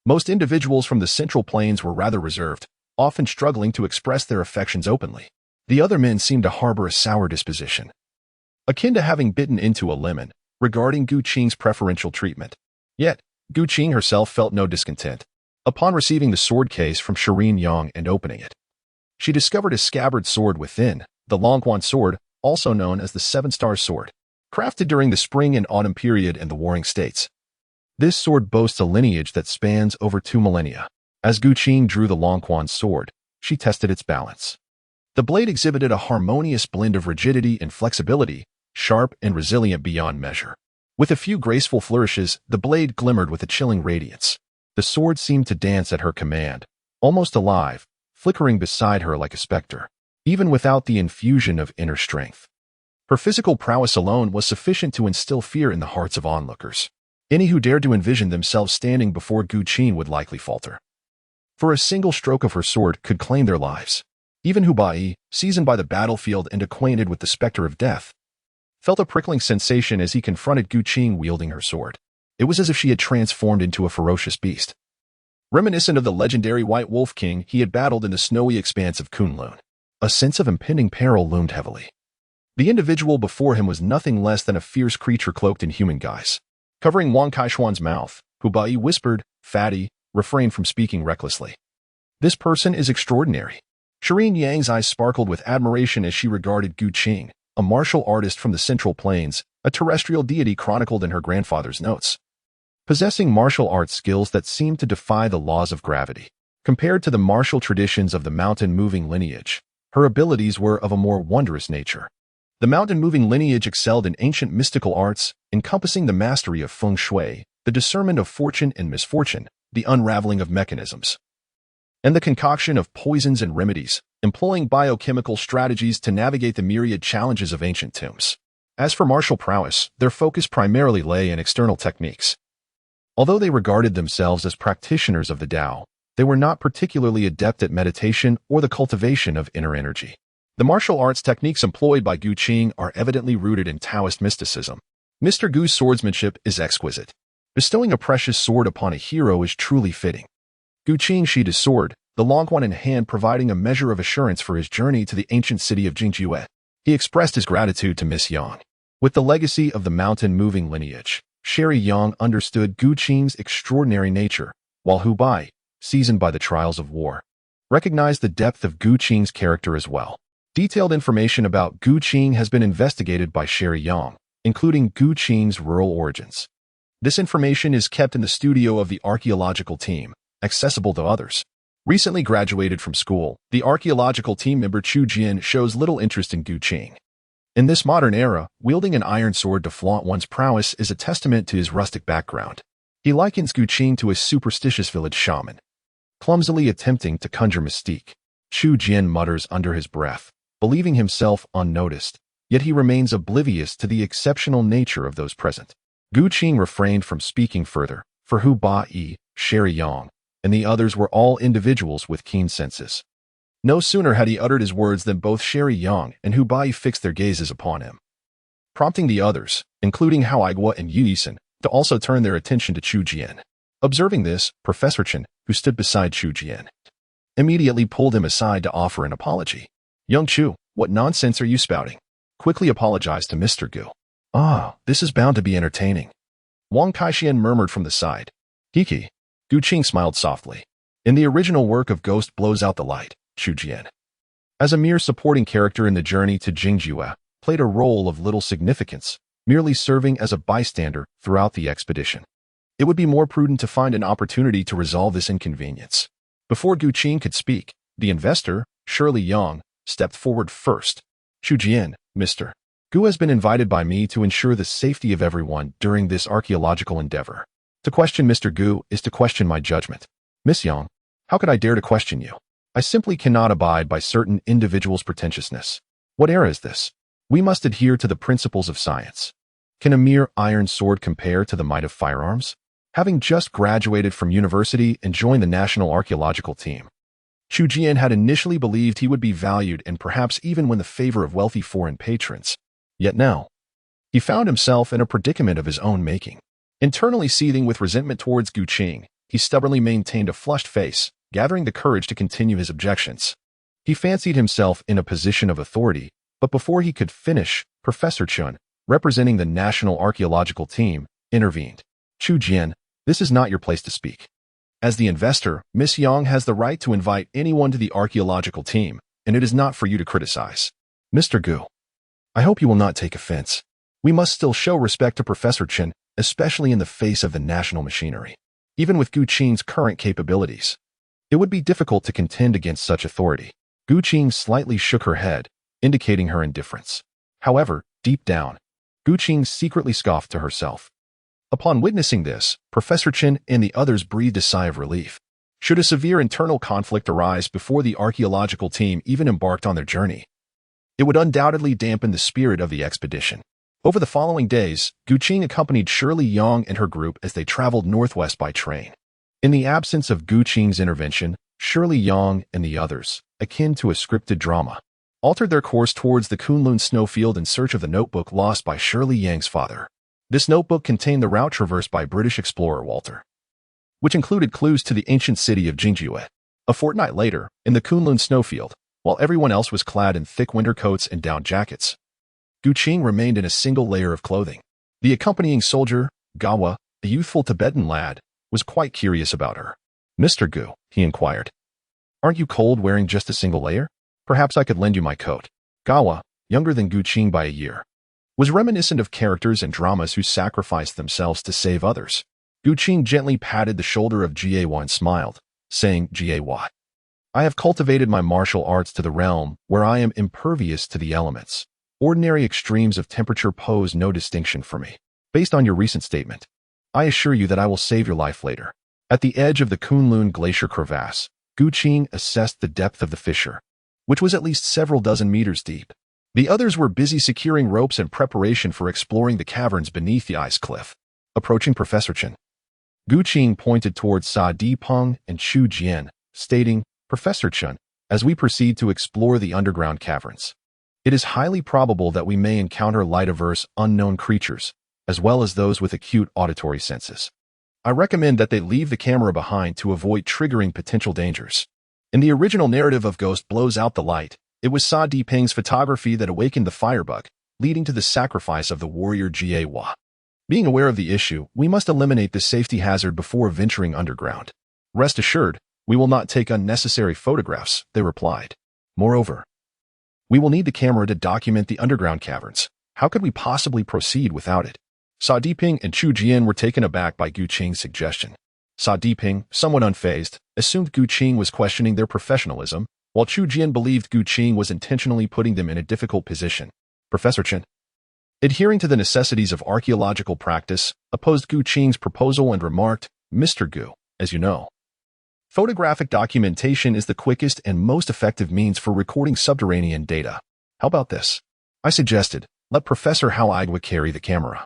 most individuals from the Central Plains were rather reserved, often struggling to express their affections openly. The other men seemed to harbor a sour disposition, akin to having bitten into a lemon, regarding Gu Qing's preferential treatment. Yet, Gu Qing herself felt no discontent. Upon receiving the sword case from Shireen Yang and opening it, she discovered a scabbard sword within, the Longquan sword, also known as the Seven-Star Sword, crafted during the spring and autumn period in the Warring States. This sword boasts a lineage that spans over 2 millennia. As Gu Qing drew the Longquan sword, she tested its balance. The blade exhibited a harmonious blend of rigidity and flexibility, sharp and resilient beyond measure. With a few graceful flourishes, the blade glimmered with a chilling radiance. The sword seemed to dance at her command, almost alive, flickering beside her like a specter, even without the infusion of inner strength. Her physical prowess alone was sufficient to instill fear in the hearts of onlookers. Any who dared to envision themselves standing before Gu Qing would likely falter, for a single stroke of her sword could claim their lives. Even Hubai, seasoned by the battlefield and acquainted with the specter of death, felt a prickling sensation as he confronted Gu Qing wielding her sword. It was as if she had transformed into a ferocious beast, reminiscent of the legendary White Wolf King he had battled in the snowy expanse of Kunlun. A sense of impending peril loomed heavily. The individual before him was nothing less than a fierce creature cloaked in human guise. Covering Wang Kaishuan's mouth, Hubai whispered, Fatty, refrained from speaking recklessly. This person is extraordinary. Shireen Yang's eyes sparkled with admiration as she regarded Gu Qing, a martial artist from the Central Plains, a terrestrial deity chronicled in her grandfather's notes, possessing martial arts skills that seemed to defy the laws of gravity. Compared to the martial traditions of the mountain-moving lineage, her abilities were of a more wondrous nature. The mountain-moving lineage excelled in ancient mystical arts, encompassing the mastery of feng shui, the discernment of fortune and misfortune, the unraveling of mechanisms, and the concoction of poisons and remedies, employing biochemical strategies to navigate the myriad challenges of ancient tombs. As for martial prowess, their focus primarily lay in external techniques. Although they regarded themselves as practitioners of the Tao, they were not particularly adept at meditation or the cultivation of inner energy. The martial arts techniques employed by Gu Qing are evidently rooted in Taoist mysticism. Mr. Gu's swordsmanship is exquisite. Bestowing a precious sword upon a hero is truly fitting. Gu Qing sheathed his sword, the long one in hand providing a measure of assurance for his journey to the ancient city of Jingjiue. He expressed his gratitude to Miss Yang. With the legacy of the mountain-moving lineage, Sherry Yang understood Gu Qing's extraordinary nature, while Hubai, seasoned by the trials of war, recognized the depth of Gu Qing's character as well. Detailed information about Gu Qing has been investigated by Sherry Yang, including Gu Qing's rural origins. This information is kept in the studio of the archaeological team, accessible to others. Recently graduated from school, the archaeological team member Chu Jian shows little interest in Gu Qing. In this modern era, wielding an iron sword to flaunt one's prowess is a testament to his rustic background. He likens Gu Qing to a superstitious village shaman, clumsily attempting to conjure mystique. Chu Jian mutters under his breath, believing himself unnoticed, yet he remains oblivious to the exceptional nature of those present. Gu Qing refrained from speaking further, for Hu Ba-yi, Sherry Yang, and the others were all individuals with keen senses. No sooner had he uttered his words than both Sherry Yang and Hu Bai fixed their gazes upon him, prompting the others, including Hao Aigua and Yu Yisen, to also turn their attention to Chu Jian. Observing this, Professor Chen, who stood beside Chu Jian, immediately pulled him aside to offer an apology. "Young Chu, what nonsense are you spouting?" Quickly apologized to Mr. Gu. "Ah, this is bound to be entertaining," Wang Kaixian murmured from the side. "Kiki." Gu Qing smiled softly. In the original work of Ghost Blows Out the Light, Chu Jian, as a mere supporting character in the journey to Jingjue, played a role of little significance, merely serving as a bystander throughout the expedition. It would be more prudent to find an opportunity to resolve this inconvenience. Before Gu Qing could speak, the investor, Shirley Yang, stepped forward first. "Chu Jian, Mr. Gu has been invited by me to ensure the safety of everyone during this archaeological endeavor. To question Mr. Gu is to question my judgment. Miss Yang, how could I dare to question you? I simply cannot abide by certain individuals' pretentiousness. What era is this? We must adhere to the principles of science. Can a mere iron sword compare to the might of firearms?" Having just graduated from university and joined the National Archaeological Team, Chu Jian had initially believed he would be valued and perhaps even win the favor of wealthy foreign patrons. Yet now, he found himself in a predicament of his own making. Internally seething with resentment towards Gu Qing, he stubbornly maintained a flushed face, gathering the courage to continue his objections. He fancied himself in a position of authority, but before he could finish, Professor Chen, representing the National Archaeological Team, intervened. "Chu Jian, this is not your place to speak. As the investor, Miss Yang has the right to invite anyone to the archaeological team, and it is not for you to criticize. Mr. Gu, I hope you will not take offense. We must still show respect to Professor Chen, especially in the face of the national machinery. Even with Gu Qing's current capabilities, it would be difficult to contend against such authority." Gu Qing slightly shook her head, indicating her indifference. However, deep down, Gu Qing secretly scoffed to herself. Upon witnessing this, Professor Chen and the others breathed a sigh of relief. Should a severe internal conflict arise before the archaeological team even embarked on their journey, it would undoubtedly dampen the spirit of the expedition. Over the following days, Gu Qing accompanied Shirley Yang and her group as they traveled northwest by train. In the absence of Gu Qing's intervention, Shirley Yang and the others, akin to a scripted drama, altered their course towards the Kunlun snowfield in search of the notebook lost by Shirley Yang's father. This notebook contained the route traversed by British explorer Walter, which included clues to the ancient city of Jingjue. A fortnight later, in the Kunlun snowfield, while everyone else was clad in thick winter coats and down jackets, Gu Qing remained in a single layer of clothing. The accompanying soldier, Gawa, a youthful Tibetan lad, was quite curious about her. "Mr. Gu," he inquired, "aren't you cold wearing just a single layer? Perhaps I could lend you my coat." Gawa, younger than Gu Qing by a year, was reminiscent of characters in dramas who sacrificed themselves to save others. Gu Qing gently patted the shoulder of Jiewa and smiled, saying, "Jiewa, I have cultivated my martial arts to the realm where I am impervious to the elements. Ordinary extremes of temperature pose no distinction for me. Based on your recent statement, I assure you that I will save your life later." At the edge of the Kunlun Glacier crevasse, Gu Qing assessed the depth of the fissure, which was at least several dozen meters deep. The others were busy securing ropes in preparation for exploring the caverns beneath the ice cliff. Approaching Professor Chen, Gu Qing pointed towards Sa Dipeng and Chu Jian, stating, "Professor Chen, as we proceed to explore the underground caverns, it is highly probable that we may encounter light-averse unknown creatures, as well as those with acute auditory senses. I recommend that they leave the camera behind to avoid triggering potential dangers." In the original narrative of Ghost Blows Out the Light, it was Sa Dipeng's photography that awakened the firebug, leading to the sacrifice of the warrior Jiewa. Being aware of the issue, we must eliminate this safety hazard before venturing underground. "Rest assured, we will not take unnecessary photographs," they replied. "Moreover, we will need the camera to document the underground caverns. How could we possibly proceed without it?" Sa Dipeng and Chu Jian were taken aback by Gu Qing's suggestion. Sa Dipeng, somewhat unfazed, assumed Gu Qing was questioning their professionalism, while Chu Jian believed Gu Qing was intentionally putting them in a difficult position. Professor Chen, adhering to the necessities of archaeological practice, opposed Gu Qing's proposal and remarked, "Mr. Gu, as you know, photographic documentation is the quickest and most effective means for recording subterranean data. How about this? I suggested, let Professor Hao Aigua carry the camera.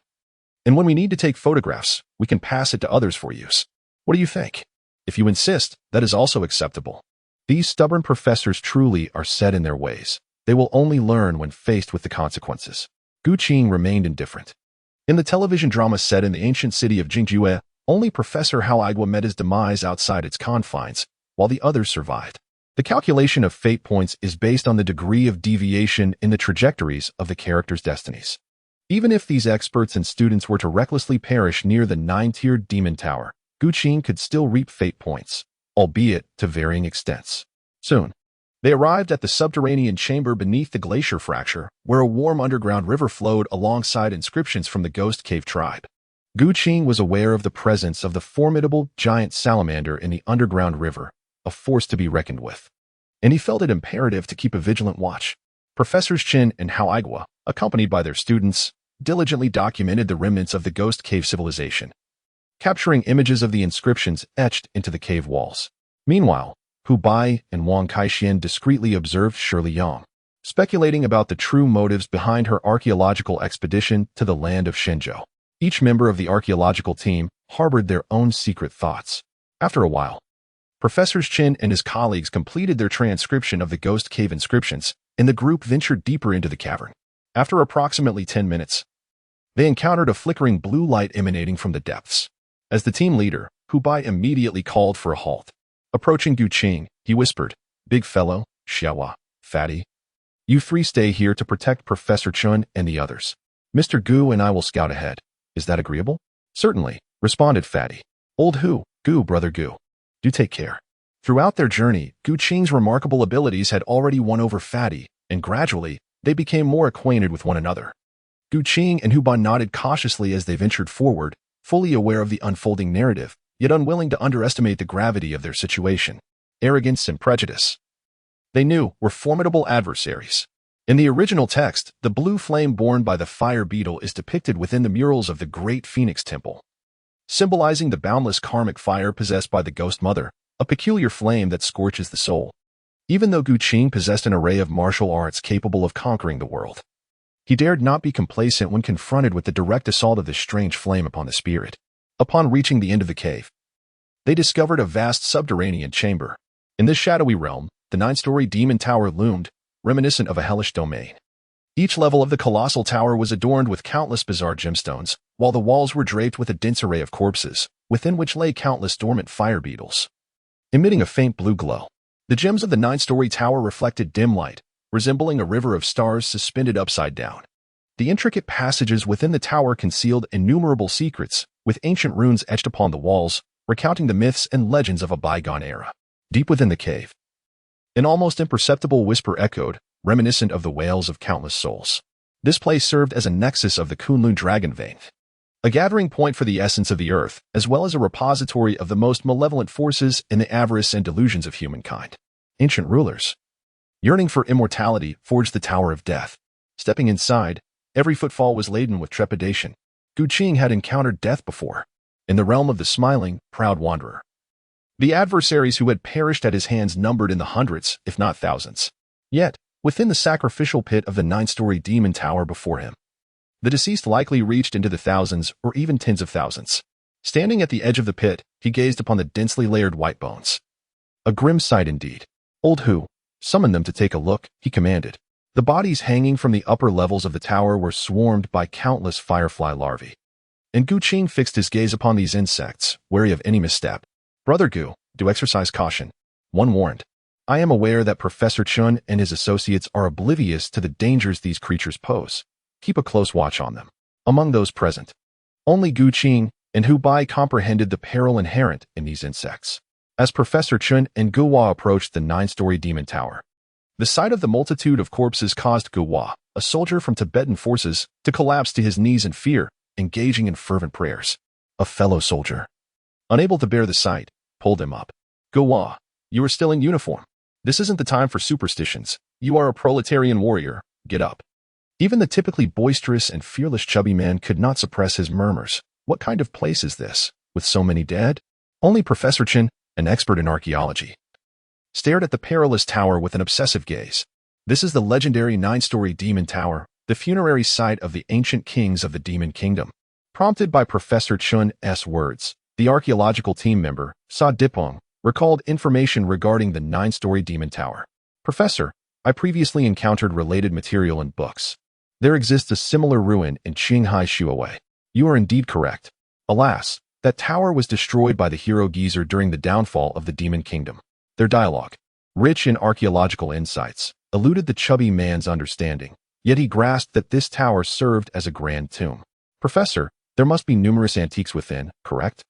And when we need to take photographs, we can pass it to others for use. What do you think?" If you insist, that is also acceptable. These stubborn professors truly are set in their ways. They will only learn when faced with the consequences. Gu Qing remained indifferent. In the television drama set in the ancient city of Jingjue, only Professor Hao Aigua met his demise outside its confines, while the others survived. The calculation of fate points is based on the degree of deviation in the trajectories of the characters' destinies. Even if these experts and students were to recklessly perish near the 9-tiered demon tower, Gu Qing could still reap fate points, albeit to varying extents. Soon, they arrived at the subterranean chamber beneath the glacier fracture, where a warm underground river flowed alongside inscriptions from the Ghost Cave tribe. Gu Qing was aware of the presence of the formidable giant salamander in the underground river, a force to be reckoned with, and he felt it imperative to keep a vigilant watch. Professors Qin and Hao Aigua, accompanied by their students, diligently documented the remnants of the Ghost Cave civilization, capturing images of the inscriptions etched into the cave walls. Meanwhile, Hu Bai and Wang Kaixian discreetly observed Shirley Yang, speculating about the true motives behind her archaeological expedition to the land of Shenzhou. Each member of the archaeological team harbored their own secret thoughts. After a while, Professors Qin and his colleagues completed their transcription of the Ghost Cave inscriptions, and the group ventured deeper into the cavern. After approximately 10 minutes, they encountered a flickering blue light emanating from the depths. As the team leader, Hu Bai immediately called for a halt. Approaching Gu Qing, he whispered, "Big fellow, Xiaohua, Fatty, you three stay here to protect Professor Chun and the others. Mr. Gu and I will scout ahead. Is that agreeable?" "Certainly," responded Fatty. "Old Gu, brother Gu. Do take care." Throughout their journey, Gu Qing's remarkable abilities had already won over Fatty, and gradually, they became more acquainted with one another. Gu Qing and Hu Bai nodded cautiously as they ventured forward, fully aware of the unfolding narrative, yet unwilling to underestimate the gravity of their situation. Arrogance and prejudice, they knew, were formidable adversaries. In the original text, the blue flame borne by the fire beetle is depicted within the murals of the Great Phoenix Temple, symbolizing the boundless karmic fire possessed by the Ghost Mother, a peculiar flame that scorches the soul. Even though Gu Qing possessed an array of martial arts capable of conquering the world, he dared not be complacent when confronted with the direct assault of this strange flame upon the spirit. Upon reaching the end of the cave, they discovered a vast subterranean chamber. In this shadowy realm, the 9-story demon tower loomed, reminiscent of a hellish domain. Each level of the colossal tower was adorned with countless bizarre gemstones, while the walls were draped with a dense array of corpses, within which lay countless dormant fire beetles, emitting a faint blue glow. The gems of the 9-story tower reflected dim light, resembling a river of stars suspended upside down. The intricate passages within the tower concealed innumerable secrets, with ancient runes etched upon the walls, recounting the myths and legends of a bygone era. Deep within the cave, an almost imperceptible whisper echoed, reminiscent of the wails of countless souls. This place served as a nexus of the Kunlun dragon vein, a gathering point for the essence of the earth, as well as a repository of the most malevolent forces in the avarice and delusions of humankind. Ancient rulers, yearning for immortality, forged the Tower of Death. Stepping inside, every footfall was laden with trepidation. Gu Qing had encountered death before, in the realm of the smiling, proud wanderer. The adversaries who had perished at his hands numbered in the hundreds, if not thousands. Yet, within the sacrificial pit of the 9-story demon tower before him, the deceased likely reached into the thousands or even tens of thousands. Standing at the edge of the pit, he gazed upon the densely layered white bones. A grim sight indeed. "Old Hu, summon them to take a look," he commanded. The bodies hanging from the upper levels of the tower were swarmed by countless firefly larvae, and Gu Qing fixed his gaze upon these insects, wary of any misstep. "Brother Gu, do exercise caution," one warned. "I am aware that Professor Chun and his associates are oblivious to the dangers these creatures pose. Keep a close watch on them." Among those present, only Gu Qing and Hu Bai comprehended the peril inherent in these insects. As Professor Chun and Gu Hua approached the 9-story demon tower, the sight of the multitude of corpses caused Gu Hua, a soldier from Tibetan forces, to collapse to his knees in fear, engaging in fervent prayers. A fellow soldier, unable to bear the sight, pulled him up. "Gu Hua, you are still in uniform. This isn't the time for superstitions. You are a proletarian warrior. Get up." Even the typically boisterous and fearless chubby man could not suppress his murmurs. What kind of place is this, with so many dead? Only Professor Chen, an expert in archaeology, stared at the perilous tower with an obsessive gaze. This is the legendary 9-story demon tower, the funerary site of the ancient kings of the demon kingdom. Prompted by Professor Chun's words, The archaeological team member, Sa Dipong, recalled information regarding the 9-story demon tower. Professor, I previously encountered related material in books. There exists a similar ruin in Qinghai Shuawei. You are indeed correct. Alas, that tower was destroyed by the hero geezer during the downfall of the demon kingdom. Their dialogue, rich in archaeological insights, eluded the chubby man's understanding, yet he grasped that this tower served as a grand tomb. Professor, there must be numerous antiques within, correct?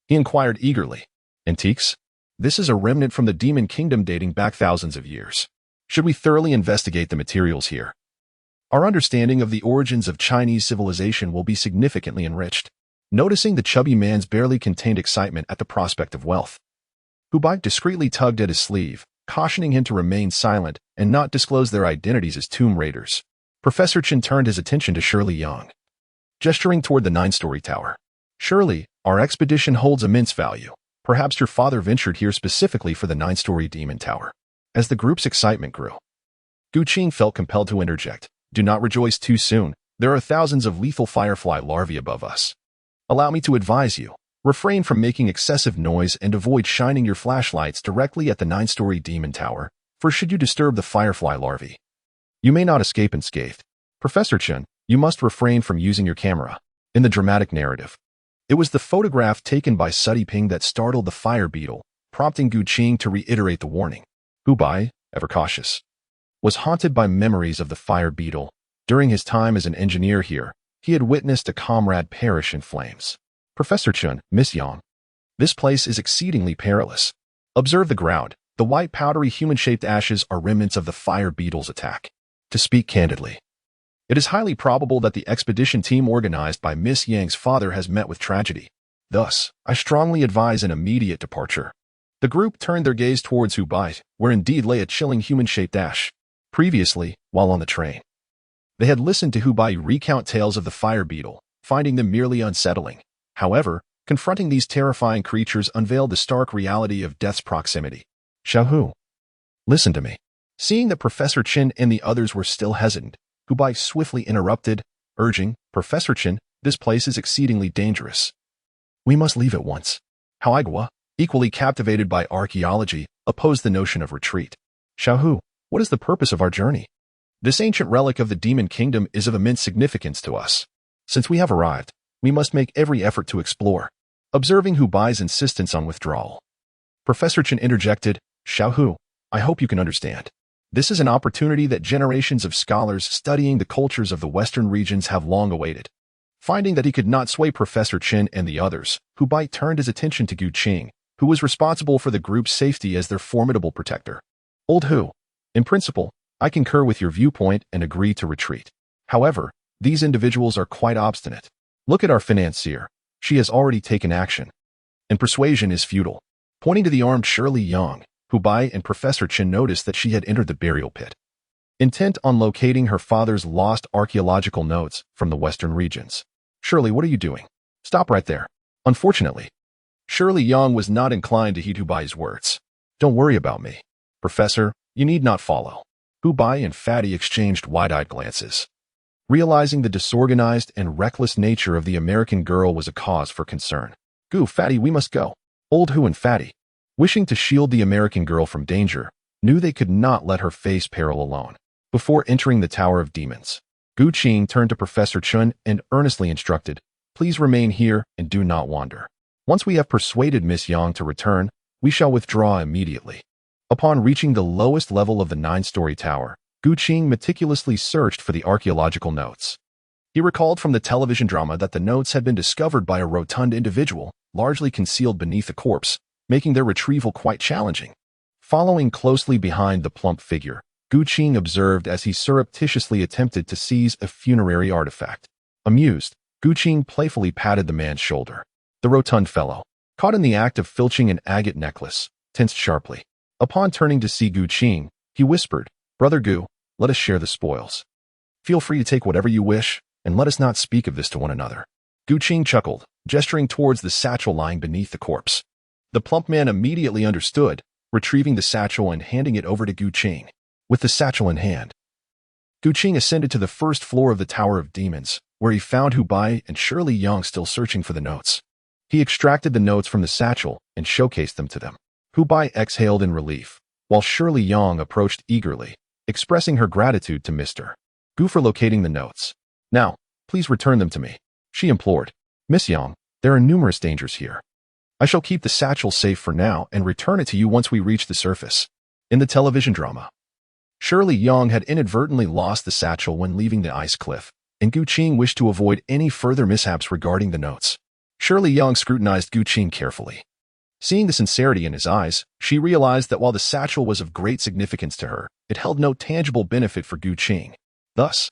He inquired eagerly. Antiques? This is a remnant from the demon kingdom dating back thousands of years. Should we thoroughly investigate the materials here? Our understanding of the origins of Chinese civilization will be significantly enriched. Noticing the chubby man's barely contained excitement at the prospect of wealth, Hubei discreetly tugged at his sleeve, cautioning him to remain silent and not disclose their identities as tomb raiders. Professor Chen turned his attention to Shirley Yang, gesturing toward the 9-story tower. Shirley, our expedition holds immense value. Perhaps your father ventured here specifically for the 9-story demon tower. As the group's excitement grew, Gu Qing felt compelled to interject. Do not rejoice too soon. There are thousands of lethal firefly larvae above us. Allow me to advise you. Refrain from making excessive noise and avoid shining your flashlights directly at the 9-story demon tower, for should you disturb the firefly larvae, you may not escape unscathed. Professor Chen, you must refrain from using your camera. In the dramatic narrative, it was the photograph taken by Suddy Ping that startled the fire beetle, prompting Gu Qing to reiterate the warning. Hubei, ever cautious, was haunted by memories of the fire beetle. During his time as an engineer here, he had witnessed a comrade perish in flames. Professor Chen, Miss Yang, this place is exceedingly perilous. Observe the ground. The white powdery human-shaped ashes are remnants of the fire beetle's attack. To speak candidly, it is highly probable that the expedition team organized by Miss Yang's father has met with tragedy. Thus, I strongly advise an immediate departure. The group turned their gaze towards Hubei, where indeed lay a chilling human-shaped ash. Previously, while on the train, they had listened to Hubei recount tales of the fire beetle, finding them merely unsettling. However, confronting these terrifying creatures unveiled the stark reality of death's proximity. Xiaohu, listen to me. Seeing that Professor Chen and the others were still hesitant, Hubei swiftly interrupted, urging, Professor Chen, this place is exceedingly dangerous. We must leave at once. Haoigua, equally captivated by archaeology, opposed the notion of retreat. Xiaohu, what is the purpose of our journey? This ancient relic of the demon kingdom is of immense significance to us. Since we have arrived, we must make every effort to explore. Observing Hubei's insistence on withdrawal, Professor Chen interjected, Xiaohu, I hope you can understand. This is an opportunity that generations of scholars studying the cultures of the Western regions have long awaited. Finding that he could not sway Professor Chen and the others, Hubei turned his attention to Gu Qing, who was responsible for the group's safety as their formidable protector. Old Hu, in principle, I concur with your viewpoint and agree to retreat. However, these individuals are quite obstinate. Look at our financier. She has already taken action. And persuasion is futile. Pointing to the armed Shirley Yang, Hubei and Professor Chen noticed that she had entered the burial pit, intent on locating her father's lost archaeological notes from the Western regions. Shirley, what are you doing? Stop right there. Unfortunately, Shirley Yang was not inclined to heed Hubei's words. Don't worry about me. Professor, you need not follow. Hubei and Fatty exchanged wide-eyed glances. Realizing the disorganized and reckless nature of the American girl was a cause for concern. Gu, Fatty, we must go. Old Hu and Fatty, wishing to shield the American girl from danger, knew they could not let her face peril alone. Before entering the Tower of Demons, Gu Qing turned to Professor Chen and earnestly instructed, please remain here and do not wander. Once we have persuaded Miss Yang to return, we shall withdraw immediately. Upon reaching the lowest level of the 9-story tower, Gu Qing meticulously searched for the archaeological notes. He recalled from the television drama that the notes had been discovered by a rotund individual, largely concealed beneath a corpse, making their retrieval quite challenging. Following closely behind the plump figure, Gu Qing observed as he surreptitiously attempted to seize a funerary artifact. Amused, Gu Qing playfully patted the man's shoulder. The rotund fellow, caught in the act of filching an agate necklace, tensed sharply. Upon turning to see Gu Qing, he whispered, Brother Gu, let us share the spoils. Feel free to take whatever you wish, and let us not speak of this to one another. Gu Qing chuckled, gesturing towards the satchel lying beneath the corpse. The plump man immediately understood, retrieving the satchel and handing it over to Gu Qing. With the satchel in hand, Gu Qing ascended to the first floor of the Tower of Demons, where he found Hubei and Shirley Yang still searching for the notes. He extracted the notes from the satchel and showcased them to them. Hu Bai exhaled in relief, while Shirley Yang approached eagerly, expressing her gratitude to Mr. Gu for locating the notes. Now, please return them to me, she implored. Miss Yang, there are numerous dangers here. I shall keep the satchel safe for now and return it to you once we reach the surface. In the television drama, Shirley Yang had inadvertently lost the satchel when leaving the ice cliff, and Gu Qing wished to avoid any further mishaps regarding the notes. Shirley Yang scrutinized Gu Qing carefully. Seeing the sincerity in his eyes, she realized that while the satchel was of great significance to her, it held no tangible benefit for Gu Qing. Thus,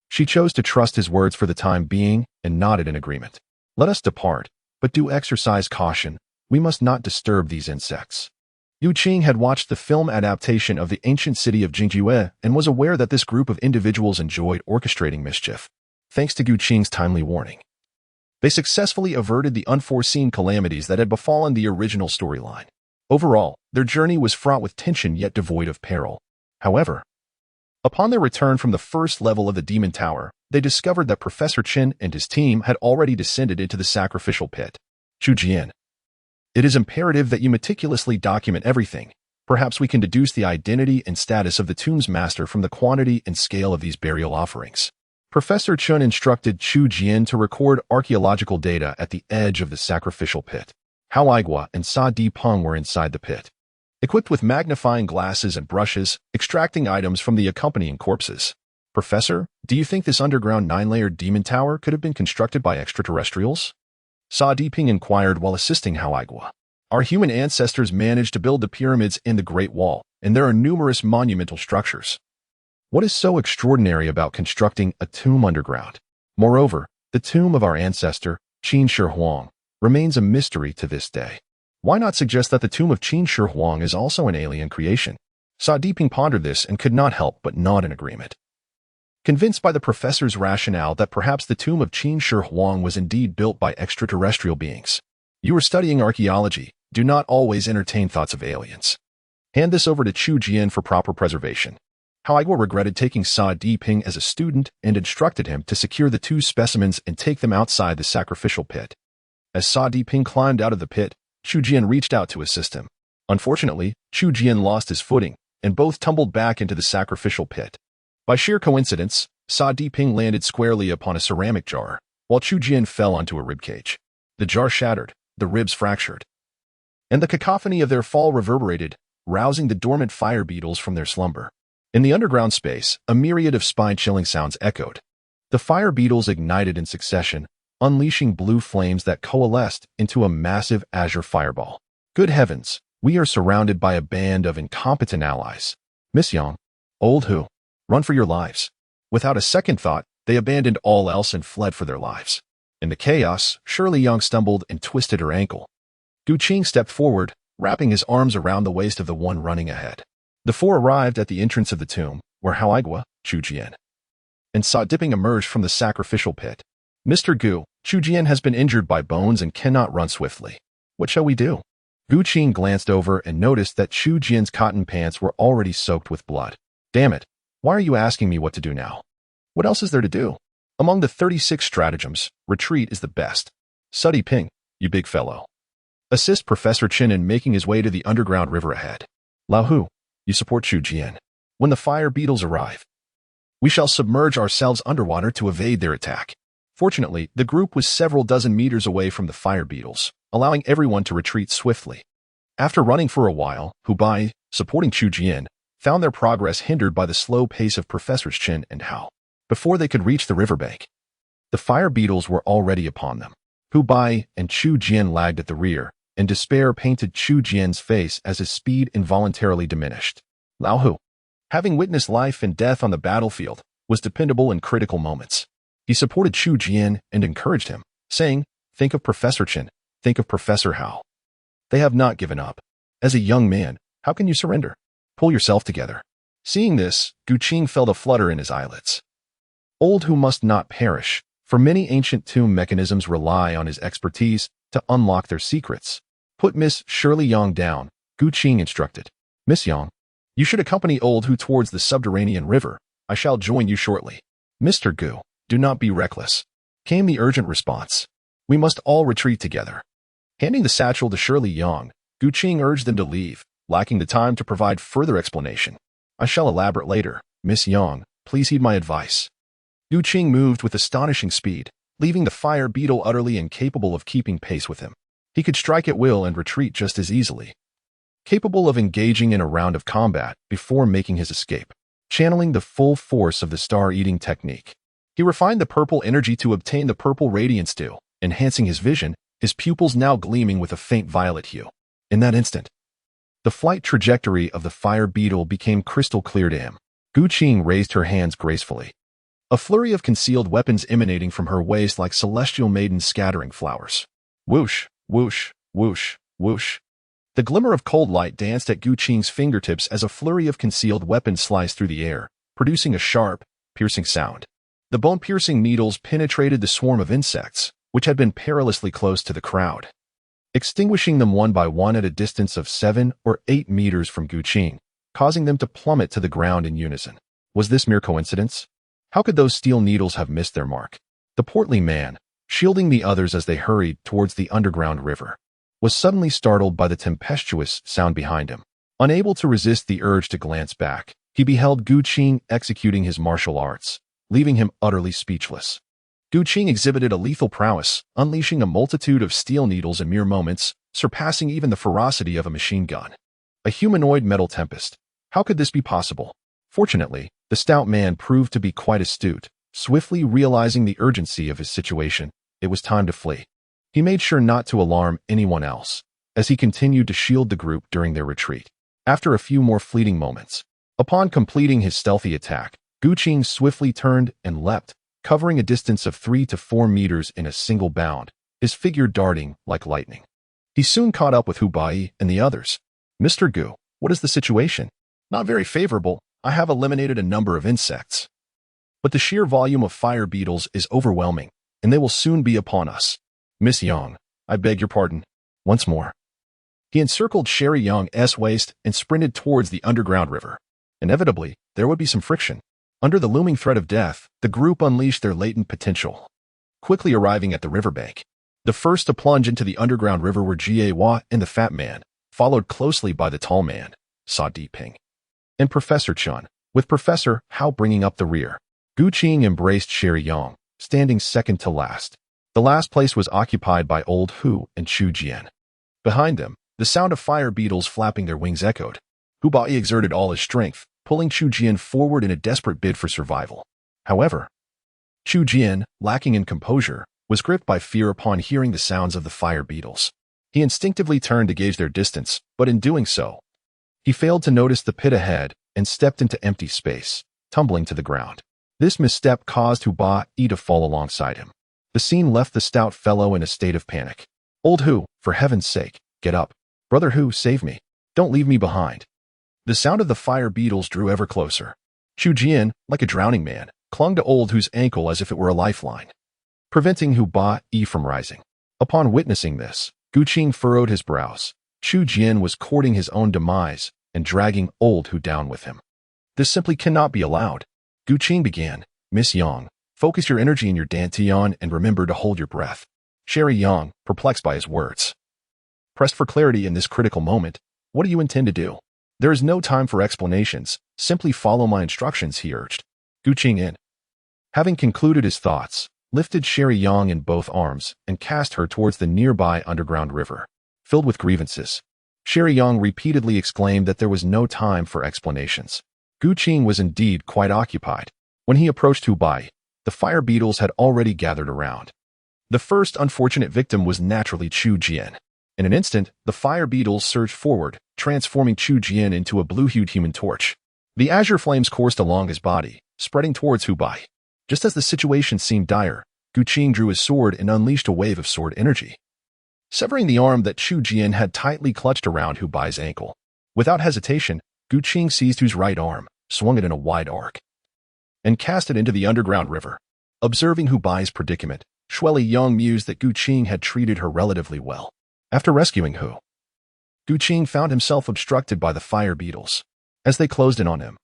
she chose to trust his words for the time being and nodded in agreement. Let us depart, but do exercise caution. We must not disturb these insects. Yu Qing had watched the film adaptation of the ancient city of Jingjue and was aware that this group of individuals enjoyed orchestrating mischief. Thanks to Gu Qing's timely warning, they successfully averted the unforeseen calamities that had befallen the original storyline. Overall, their journey was fraught with tension yet devoid of peril. However, upon their return from the first level of the Demon Tower, they discovered that Professor Chen and his team had already descended into the sacrificial pit. Chu Jian, it is imperative that you meticulously document everything. Perhaps we can deduce the identity and status of the tomb's master from the quantity and scale of these burial offerings. Professor Chen instructed Chu Jian to record archaeological data at the edge of the sacrificial pit. Hao Aigua and Sa Di Peng were inside the pit, equipped with magnifying glasses and brushes, extracting items from the accompanying corpses. Professor, do you think this underground 9-layered demon tower could have been constructed by extraterrestrials? Sa Diping inquired while assisting Hao Aigua. Our human ancestors managed to build the pyramids in the Great Wall, and there are numerous monumental structures. What is so extraordinary about constructing a tomb underground? Moreover, the tomb of our ancestor, Qin Shi Huang, remains a mystery to this day. Why not suggest that the tomb of Qin Shi Huang is also an alien creation? Sa Diping pondered this and could not help but nod in agreement. Convinced by the professor's rationale that perhaps the tomb of Qin Shi Huang was indeed built by extraterrestrial beings. You are studying archaeology. Do not always entertain thoughts of aliens. Hand this over to Chu Jian for proper preservation. Hao Aigua regretted taking Sa Diping as a student and instructed him to secure the 2 specimens and take them outside the sacrificial pit. As Sa Diping climbed out of the pit, Chu Jian reached out to assist him. Unfortunately, Chu Jian lost his footing, and both tumbled back into the sacrificial pit. By sheer coincidence, Sa Diping landed squarely upon a ceramic jar, while Chu Jian fell onto a ribcage. The jar shattered, the ribs fractured, and the cacophony of their fall reverberated, rousing the dormant fire beetles from their slumber. In the underground space, a myriad of spine-chilling sounds echoed. The fire beetles ignited in succession, unleashing blue flames that coalesced into a massive azure fireball. Good heavens, we are surrounded by a band of incompetent allies. Miss Yang, Old Hu, run for your lives. Without a second thought, they abandoned all else and fled for their lives. In the chaos, Shirley Yang stumbled and twisted her ankle. Gu Qing stepped forward, wrapping his arms around the waist of the one running ahead. The 4 arrived at the entrance of the tomb, where Hao Aigua, Chu Jian, and Sa Diping emerged from the sacrificial pit. Mr. Gu, Chu Jian has been injured by bones and cannot run swiftly. What shall we do? Gu Qing glanced over and noticed that Chu Jian's cotton pants were already soaked with blood. Damn it, why are you asking me what to do now? What else is there to do? Among the 36 stratagems, retreat is the best. Sa Diping, you big fellow. Assist Professor Chen in making his way to the underground river ahead. Lao Hu, you support Chu Jian. When the fire beetles arrive, we shall submerge ourselves underwater to evade their attack. Fortunately, the group was several dozen meters away from the fire beetles, allowing everyone to retreat swiftly. After running for a while, Hu Bai, supporting Chu Jian, found their progress hindered by the slow pace of Professors Chen and Hao. Before they could reach the riverbank, the fire beetles were already upon them. Hu Bai and Chu Jian lagged at the rear, and despair painted Chu Jian's face as his speed involuntarily diminished. Lao Hu, having witnessed life and death on the battlefield, was dependable in critical moments. He supported Chu Jian and encouraged him, saying, think of Professor Chen, think of Professor Hao. They have not given up. As a young man, how can you surrender? Pull yourself together. Seeing this, Gu Qing felt a flutter in his eyelids. Old Hu must not perish, for many ancient tomb mechanisms rely on his expertise to unlock their secrets. Put Miss Shirley Yang down, Gu Qing instructed. Miss Yang, you should accompany Old Hu towards the subterranean river. I shall join you shortly. Mr. Gu, do not be reckless, came the urgent response. We must all retreat together. Handing the satchel to Shirley Yang, Gu Qing urged them to leave, lacking the time to provide further explanation. I shall elaborate later, Miss Yang. Please heed my advice. Gu Qing moved with astonishing speed, leaving the fire beetle utterly incapable of keeping pace with him. He could strike at will and retreat just as easily, capable of engaging in a round of combat before making his escape. Channeling the full force of the star-eating technique, he refined the purple energy to obtain the purple radiance dew, enhancing his vision, his pupils now gleaming with a faint violet hue. In that instant, the flight trajectory of the fire beetle became crystal clear to him. Gu Qing raised her hands gracefully, a flurry of concealed weapons emanating from her waist like celestial maidens scattering flowers. Whoosh, whoosh, whoosh, whoosh. The glimmer of cold light danced at Gu Qing's fingertips as a flurry of concealed weapons sliced through the air, producing a sharp, piercing sound. The bone-piercing needles penetrated the swarm of insects, which had been perilously close to the crowd, extinguishing them one by one at a distance of 7 or 8 meters from Gu Qing, causing them to plummet to the ground in unison. Was this mere coincidence? How could those steel needles have missed their mark? The portly man, shielding the others as they hurried towards the underground river, was suddenly startled by the tempestuous sound behind him. Unable to resist the urge to glance back, he beheld Gu Qing executing his martial arts, leaving him utterly speechless. Gu Qing exhibited a lethal prowess, unleashing a multitude of steel needles in mere moments, surpassing even the ferocity of a machine gun. A humanoid metal tempest. How could this be possible? Fortunately, the stout man proved to be quite astute. Swiftly realizing the urgency of his situation, it was time to flee. He made sure not to alarm anyone else, as he continued to shield the group during their retreat. After a few more fleeting moments, upon completing his stealthy attack, Gu Qing swiftly turned and leapt, covering a distance of 3 to 4 meters in a single bound, his figure darting like lightning. He soon caught up with Hu Bai and the others. Mr. Gu, what is the situation? Not very favorable. I have eliminated a number of insects, but the sheer volume of fire beetles is overwhelming, and they will soon be upon us. Miss Yang, I beg your pardon. Once more. He encircled Sherry Yang's waist and sprinted towards the underground river. Inevitably, there would be some friction. Under the looming threat of death, the group unleashed their latent potential, quickly arriving at the riverbank. The first to plunge into the underground river were Jie Hua and the fat man, followed closely by the tall man, Sa Diping, and Professor Chun, with Professor Hao bringing up the rear. Gu Qing embraced Sherry Yang, standing second to last. The last place was occupied by Old Hu and Chu Jian. Behind them, the sound of fire beetles flapping their wings echoed. Hu Bai exerted all his strength, pulling Chu Jian forward in a desperate bid for survival. However, Chu Jian, lacking in composure, was gripped by fear upon hearing the sounds of the fire beetles. He instinctively turned to gauge their distance, but in doing so, he failed to notice the pit ahead and stepped into empty space, tumbling to the ground. This misstep caused Hu Bai to fall alongside him. The scene left the stout fellow in a state of panic. Old Hu, for heaven's sake, get up. Brother Hu, save me. Don't leave me behind. The sound of the fire beetles drew ever closer. Chu Jian, like a drowning man, clung to Old Hu's ankle as if it were a lifeline, preventing Hu Bai from rising. Upon witnessing this, Gu Qing furrowed his brows. Chu Jian was courting his own demise and dragging Old Hu down with him. This simply cannot be allowed. Gu Qing began. Miss Yang, focus your energy in your dantian and remember to hold your breath. Sherry Yang, perplexed by his words, pressed for clarity in this critical moment. What do you intend to do? There is no time for explanations. Simply follow my instructions, he urged. Gu Qing, having concluded his thoughts, lifted Sherry Yang in both arms and cast her towards the nearby underground river. Filled with grievances, Sherry Yang repeatedly exclaimed that there was no time for explanations. Gu Qing was indeed quite occupied. When he approached Hu Bai, the fire beetles had already gathered around. The first unfortunate victim was naturally Chu Jian. In an instant, the fire beetles surged forward, transforming Chu Jian into a blue-hued human torch. The azure flames coursed along his body, spreading towards Hu Bai. Just as the situation seemed dire, Gu Qing drew his sword and unleashed a wave of sword energy, severing the arm that Chu Jian had tightly clutched around Hu Bai's ankle. Without hesitation, Gu Qing seized Hu's right arm, swung it in a wide arc, and cast it into the underground river. Observing Hu Bai's predicament, Shueli Yang mused that Gu Qing had treated her relatively well. After rescuing Hu, Gu Qing found himself obstructed by the fire beetles. As they closed in on him,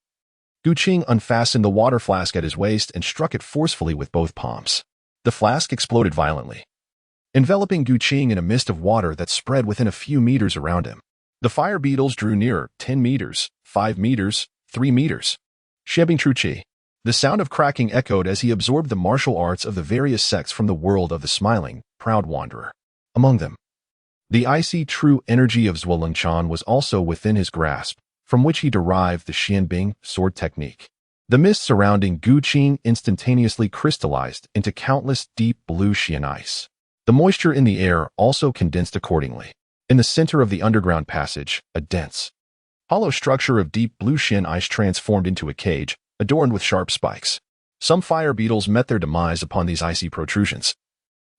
Gu Qing unfastened the water flask at his waist and struck it forcefully with both palms. The flask exploded violently, enveloping Gu Qing in a mist of water that spread within a few meters around him. The fire beetles drew nearer, 10 meters, 5 meters, 3 meters. Xiebing Tru Qi. The sound of cracking echoed as he absorbed the martial arts of the various sects from the world of the smiling, proud wanderer. Among them, the icy true energy of Zhuolingchan was also within his grasp, from which he derived the Xianbing sword technique. The mist surrounding Gu Qing instantaneously crystallized into countless deep blue Xian ice. The moisture in the air also condensed accordingly. In the center of the underground passage, a dense, hollow structure of deep blue Xian ice transformed into a cage, adorned with sharp spikes. Some fire beetles met their demise upon these icy protrusions,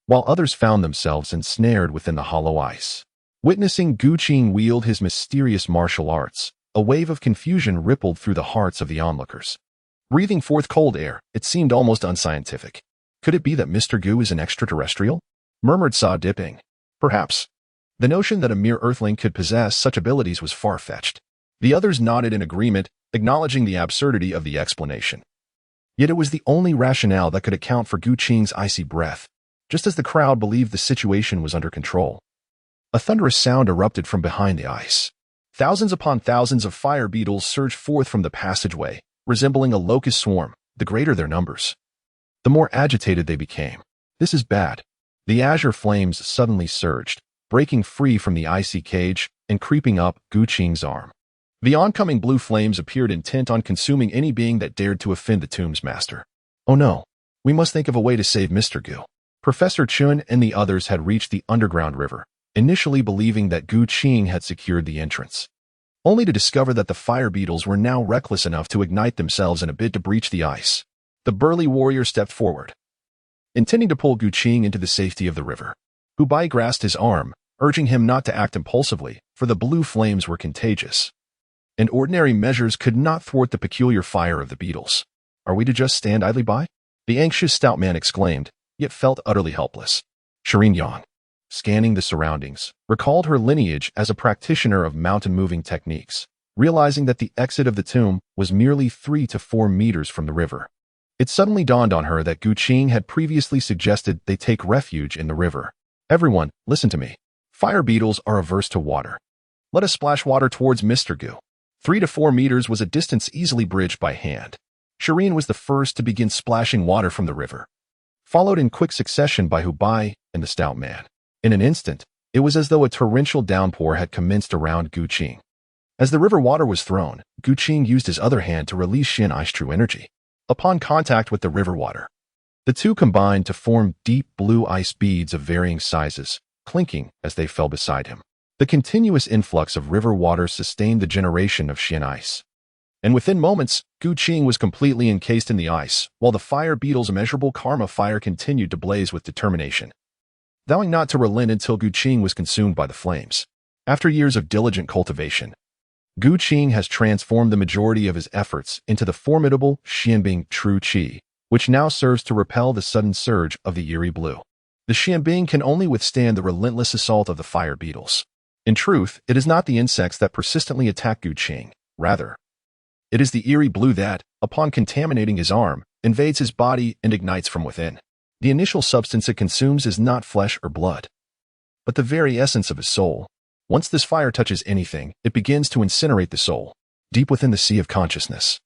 while others found themselves ensnared within the hollow ice. Witnessing Gu Qing wield his mysterious martial arts, a wave of confusion rippled through the hearts of the onlookers. Breathing forth cold air, it seemed almost unscientific. Could it be that Mr. Gu is an extraterrestrial? Murmured Sa Diping. Perhaps. The notion that a mere earthling could possess such abilities was far-fetched. The others nodded in agreement, acknowledging the absurdity of the explanation. Yet it was the only rationale that could account for Gu Qing's icy breath. Just as the crowd believed the situation was under control, a thunderous sound erupted from behind the ice. Thousands upon thousands of fire beetles surged forth from the passageway, resembling a locust swarm. The greater their numbers, the more agitated they became. This is bad. The azure flames suddenly surged, breaking free from the icy cage and creeping up Gu Qing's arm. The oncoming blue flames appeared intent on consuming any being that dared to offend the tomb's master. Oh no, we must think of a way to save Mr. Gu. Professor Chun and the others had reached the underground river, initially believing that Gu Qing had secured the entrance, only to discover that the fire beetles were now reckless enough to ignite themselves in a bid to breach the ice. The burly warrior stepped forward, intending to pull Gu Qing into the safety of the river. Bai grasped his arm, urging him not to act impulsively, for the blue flames were contagious, and ordinary measures could not thwart the peculiar fire of the beetles. Are we to just stand idly by? The anxious stout man exclaimed, yet felt utterly helpless. Shireen Yang, scanning the surroundings, recalled her lineage as a practitioner of mountain-moving techniques, realizing that the exit of the tomb was merely 3 to 4 meters from the river. It suddenly dawned on her that Gu Qing had previously suggested they take refuge in the river. Everyone, listen to me. Fire beetles are averse to water. Let us splash water towards Mr. Gu. 3 to 4 meters was a distance easily bridged by hand. Shireen was the first to begin splashing water from the river, followed in quick succession by Bai and the stout man. In an instant, it was as though a torrential downpour had commenced around Gu Qing. As the river water was thrown, Gu Qing used his other hand to release Xian Ice true energy. Upon contact with the river water, the two combined to form deep blue ice beads of varying sizes, clinking as they fell beside him. The continuous influx of river water sustained the generation of Xian ice, and within moments, Gu Qing was completely encased in the ice, while the fire beetle's immeasurable karma fire continued to blaze with determination, vowing not to relent until Gu Qing was consumed by the flames. After years of diligent cultivation, Gu Qing has transformed the majority of his efforts into the formidable Xianbing True Qi, which now serves to repel the sudden surge of the eerie blue. The Xianbing can only withstand the relentless assault of the fire beetles. In truth, it is not the insects that persistently attack Gu Qing. Rather, it is the eerie blue that, upon contaminating his arm, invades his body and ignites from within. The initial substance it consumes is not flesh or blood, but the very essence of his soul. Once this fire touches anything, it begins to incinerate the soul, deep within the sea of consciousness.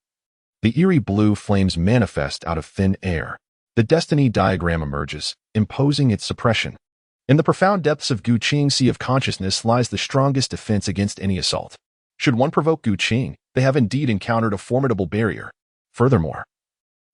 The eerie blue flames manifest out of thin air. The destiny diagram emerges, imposing its suppression. In the profound depths of Gu Qing's sea of consciousness lies the strongest defense against any assault. Should one provoke Gu Qing, they have indeed encountered a formidable barrier. Furthermore,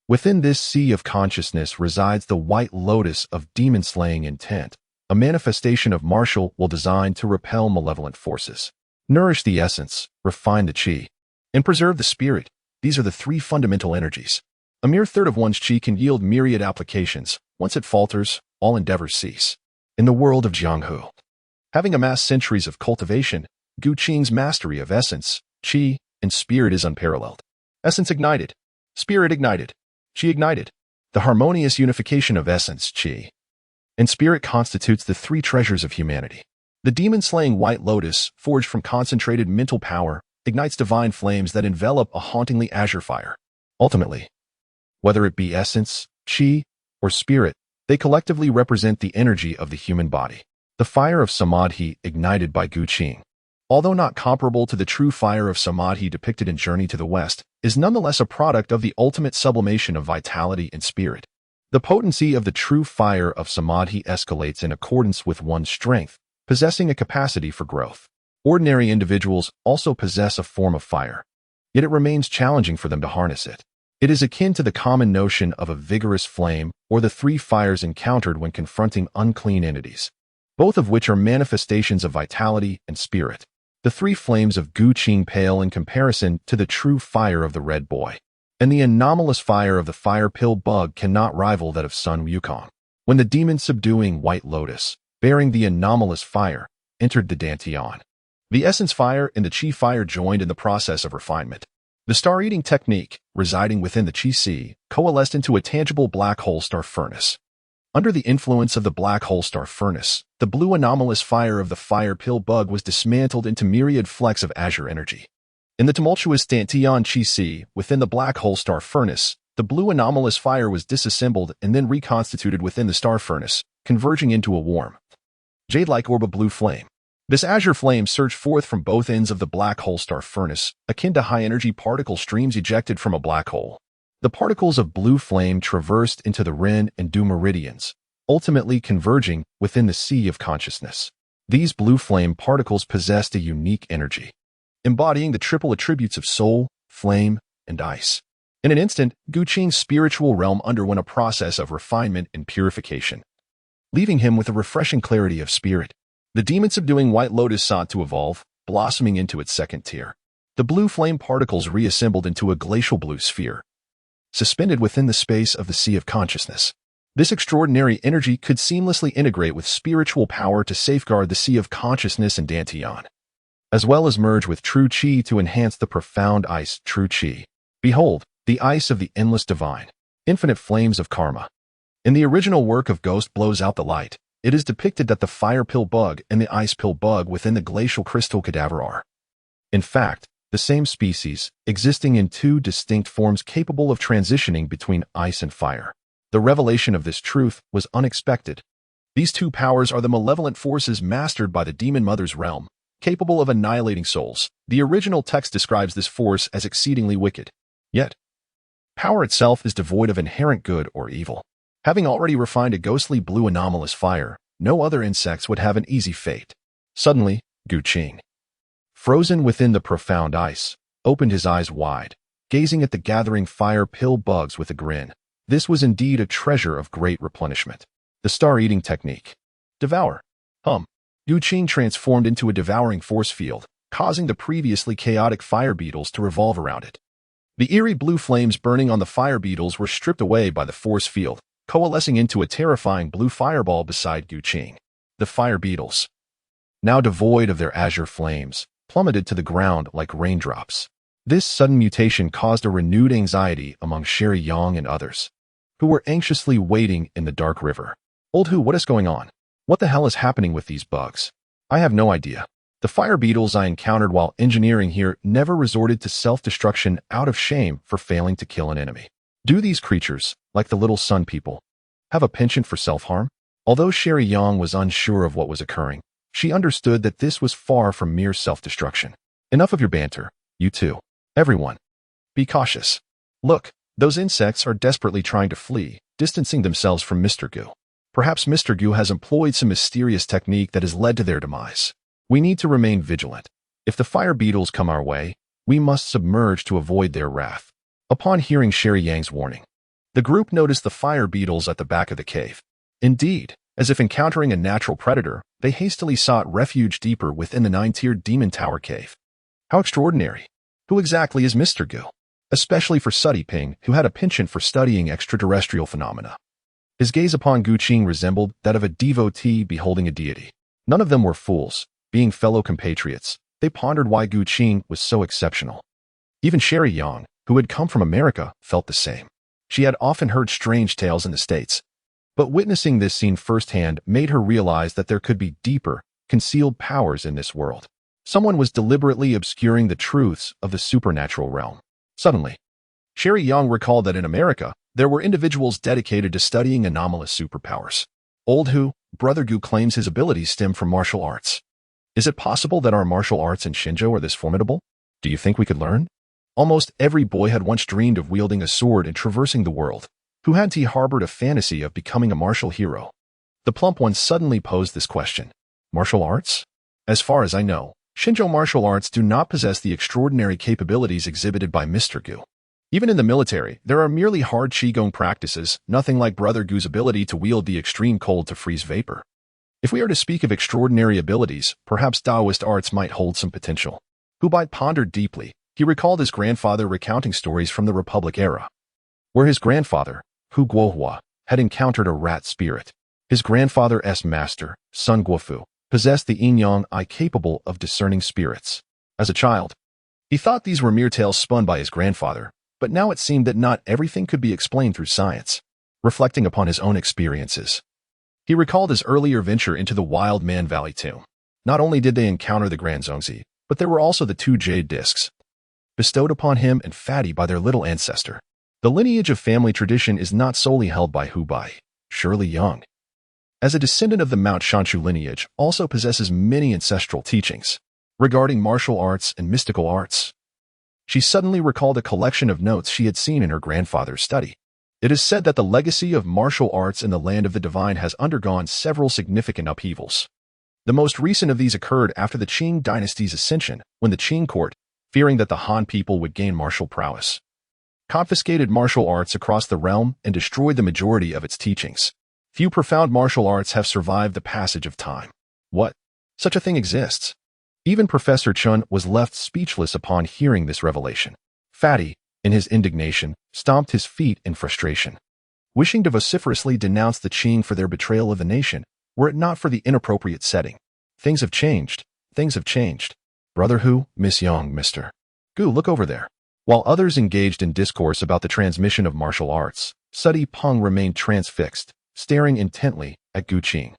within this sea of consciousness resides the white lotus of demon-slaying intent, a manifestation of martial will designed to repel malevolent forces, nourish the essence, refine the qi, and preserve the spirit. These are the 3 fundamental energies. A mere third of one's qi can yield myriad applications. Once it falters, all endeavors cease. In the world of Jianghu, having amassed centuries of cultivation, Gu Qing's mastery of essence, qi, and spirit is unparalleled. Essence ignited, spirit ignited, qi ignited. The harmonious unification of essence, qi, and spirit constitutes the 3 treasures of humanity. The demon-slaying white lotus, forged from concentrated mental power, ignites divine flames that envelop a hauntingly azure fire. Ultimately, whether it be essence, qi, or spirit, They collectively represent the energy of the human body. The fire of Samadhi ignited by Guqing, although not comparable to the true fire of Samadhi depicted in Journey to the West, is nonetheless a product of the ultimate sublimation of vitality and spirit. The potency of the true fire of Samadhi escalates in accordance with one's strength, possessing a capacity for growth. Ordinary individuals also possess a form of fire, yet it remains challenging for them to harness it. It is akin to the common notion of a vigorous flame or the three fires encountered when confronting unclean entities, both of which are manifestations of vitality and spirit. The three flames of Guqing pale in comparison to the true fire of the Red Boy, and the anomalous fire of the fire pill bug cannot rival that of Sun Wukong. When the demon-subduing White Lotus, bearing the anomalous fire, entered the Dantian, the essence fire and the Qi fire joined in the process of refinement. The star-eating technique, residing within the Qi Sea, coalesced into a tangible black hole star furnace. Under the influence of the black hole star furnace, the blue anomalous fire of the fire pill bug was dismantled into myriad flecks of azure energy. In the tumultuous Dantian Qi Sea, within the black hole star furnace, the blue anomalous fire was disassembled and then reconstituted within the star furnace, converging into a warm, jade-like orb of blue flame. This azure flame surged forth from both ends of the black hole star furnace, akin to high-energy particle streams ejected from a black hole. The particles of blue flame traversed into the Ren and Du meridians, ultimately converging within the sea of consciousness. These blue flame particles possessed a unique energy, embodying the triple attributes of soul, flame, and ice. In an instant, Guqing's spiritual realm underwent a process of refinement and purification, leaving him with a refreshing clarity of spirit. The demon-subduing White Lotus sought to evolve, blossoming into its second tier. The blue flame particles reassembled into a glacial blue sphere, suspended within the space of the sea of consciousness. This extraordinary energy could seamlessly integrate with spiritual power to safeguard the sea of consciousness and Dantian, as well as merge with true Qi to enhance the profound ice true Qi. Behold, the ice of the endless divine, infinite flames of karma. In the original work of Ghost Blows Out the Light, it is depicted that the fire pill bug and the ice pill bug within the glacial crystal cadaver are, in fact, the same species, existing in two distinct forms capable of transitioning between ice and fire. The revelation of this truth was unexpected. These two powers are the malevolent forces mastered by the demon mother's realm, capable of annihilating souls. The original text describes this force as exceedingly wicked. Yet, power itself is devoid of inherent good or evil. Having already refined a ghostly blue anomalous fire, no other insects would have an easy fate. Suddenly, Guqing, frozen within the profound ice, opened his eyes wide, gazing at the gathering fire pill bugs with a grin. This was indeed a treasure of great replenishment. The star-eating technique. Devour. Guqing transformed into a devouring force field, causing the previously chaotic fire beetles to revolve around it. The eerie blue flames burning on the fire beetles were stripped away by the force field, coalescing into a terrifying blue fireball beside Guqing. The fire beetles, now devoid of their azure flames, plummeted to the ground like raindrops. This sudden mutation caused a renewed anxiety among Sherry Yang and others, who were anxiously waiting in the dark river. Old Hu, what is going on? What the hell is happening with these bugs? I have no idea. The fire beetles I encountered while engineering here never resorted to self-destruction out of shame for failing to kill an enemy. Do these creatures, like the little sun people, have a penchant for self-harm? Although Sherry Yang was unsure of what was occurring, she understood that this was far from mere self-destruction. Enough of your banter, you two. Everyone, be cautious. Look, those insects are desperately trying to flee, distancing themselves from Mr. Gu. Perhaps Mr. Gu has employed some mysterious technique that has led to their demise. We need to remain vigilant. If the fire beetles come our way, we must submerge to avoid their wrath. Upon hearing Sherry Yang's warning, the group noticed the fire beetles at the back of the cave. Indeed, as if encountering a natural predator, they hastily sought refuge deeper within the 9-tiered Demon Tower cave. How extraordinary. Who exactly is Mr. Gu? Especially for Suddy Ping, who had a penchant for studying extraterrestrial phenomena. His gaze upon Guqing resembled that of a devotee beholding a deity. None of them were fools. Being fellow compatriots, they pondered why Guqing was so exceptional. Even Sherry Yang, who had come from America, felt the same. She had often heard strange tales in the States, but witnessing this scene firsthand made her realize that there could be deeper, concealed powers in this world. Someone was deliberately obscuring the truths of the supernatural realm. Suddenly, Sherry Yang recalled that in America, There were individuals dedicated to studying anomalous superpowers. Old Hu, Brother Gu claims his abilities stem from martial arts. Is it possible that our martial arts in Shinjo are this formidable? Do you think we could learn? Almost every boy had once dreamed of wielding a sword and traversing the world. Who had he harbored a fantasy of becoming a martial hero? The plump one suddenly posed this question. Martial arts? As far as I know, Shinjo martial arts do not possess the extraordinary capabilities exhibited by Mr. Gu. Even in the military, there are merely hard Qigong practices, nothing like Brother Gu's ability to wield the extreme cold to freeze vapor. If we are to speak of extraordinary abilities, perhaps Taoist arts might hold some potential. Hubai pondered deeply. He recalled his grandfather recounting stories from the Republic era, where his grandfather, Hu Guohua, had encountered a rat spirit. His grandfather's master, Sun Guofu, possessed the yin-yang eye capable of discerning spirits. As a child, he thought these were mere tales spun by his grandfather, but now it seemed that not everything could be explained through science. Reflecting upon his own experiences, he recalled his earlier venture into the Wild Man Valley tomb. Not only did they encounter the Grand Zongzi, but there were also the two jade discs, bestowed upon him and Fatty by their little ancestor. The lineage of family tradition is not solely held by Hubai. Shirley Young, as a descendant of the Mount Shanshu lineage, also possesses many ancestral teachings regarding martial arts and mystical arts. She suddenly recalled a collection of notes she had seen in her grandfather's study. It is said that the legacy of martial arts in the land of the divine has undergone several significant upheavals. The most recent of these occurred after the Qing dynasty's ascension, when the Qing court, fearing that the Han people would gain martial prowess, confiscated martial arts across the realm and destroyed the majority of its teachings. Few profound martial arts have survived the passage of time. What? Such a thing exists? Even Professor Chun was left speechless upon hearing this revelation. Fatty, in his indignation, stomped his feet in frustration, wishing to vociferously denounce the Qing for their betrayal of the nation, were it not for the inappropriate setting. Things have changed. Things have changed. Brother Hu, Miss Young, Mr. Gu, look over there. While others engaged in discourse about the transmission of martial arts, Sudi Peng remained transfixed, staring intently at Gu Qing.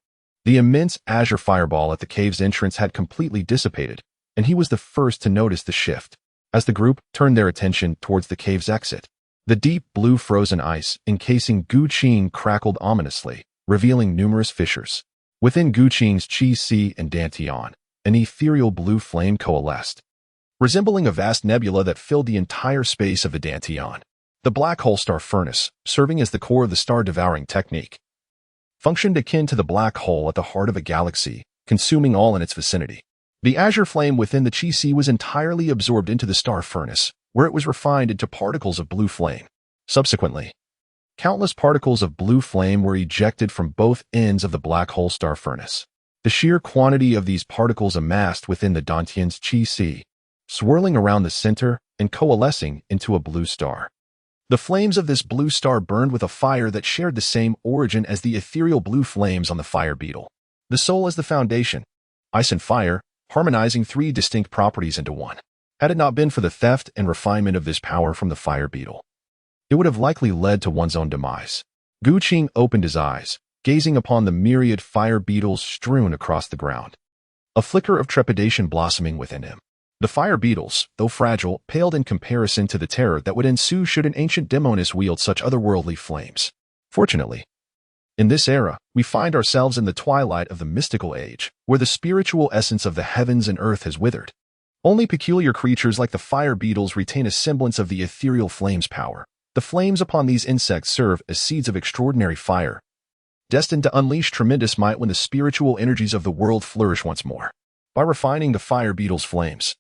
The immense azure fireball at the cave's entrance had completely dissipated, and he was the first to notice the shift. As the group turned their attention towards the cave's exit, the deep blue frozen ice encasing Gu Qing crackled ominously, revealing numerous fissures. Within Gu Qing's Qi and Dantian, an ethereal blue flame coalesced, resembling a vast nebula that filled the entire space of the Dantian. The black hole star furnace, serving as the core of the star-devouring technique, functioned akin to the black hole at the heart of a galaxy, consuming all in its vicinity. The azure flame within the Qi was entirely absorbed into the star furnace, where it was refined into particles of blue flame. Subsequently, countless particles of blue flame were ejected from both ends of the black hole star furnace. The sheer quantity of these particles amassed within the Dantian's Qi, swirling around the center and coalescing into a blue star. The flames of this blue star burned with a fire that shared the same origin as the ethereal blue flames on the fire beetle. The soul as the foundation, ice and fire, harmonizing three distinct properties into one. Had it not been for the theft and refinement of this power from the fire beetle, it would have likely led to one's own demise. Gu Qing opened his eyes, gazing upon the myriad fire beetles strewn across the ground, a flicker of trepidation blossoming within him. The fire beetles, though fragile, paled in comparison to the terror that would ensue should an ancient demoness wield such otherworldly flames. Fortunately, in this era, we find ourselves in the twilight of the mystical age, where the spiritual essence of the heavens and earth has withered. Only peculiar creatures like the fire beetles retain a semblance of the ethereal flame's power. The flames upon these insects serve as seeds of extraordinary fire, destined to unleash tremendous might when the spiritual energies of the world flourish once more. By refining the fire beetle's flames,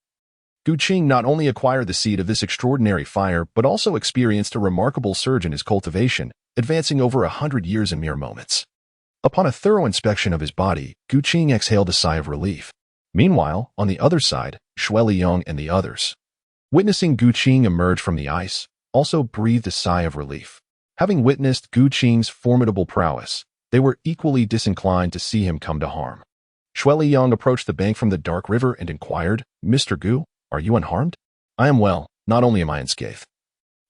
Gu Qing not only acquired the seed of this extraordinary fire, but also experienced a remarkable surge in his cultivation, advancing over 100 years in mere moments. Upon a thorough inspection of his body, Gu Qing exhaled a sigh of relief. Meanwhile, on the other side, Shui Liang and the others, witnessing Gu Qing emerge from the ice, also breathed a sigh of relief. Having witnessed Gu Qing's formidable prowess, they were equally disinclined to see him come to harm. Shui Liang approached the bank from the dark river and inquired, "Mr. Gu, are you unharmed?" "I am well. Not only am I unscathed,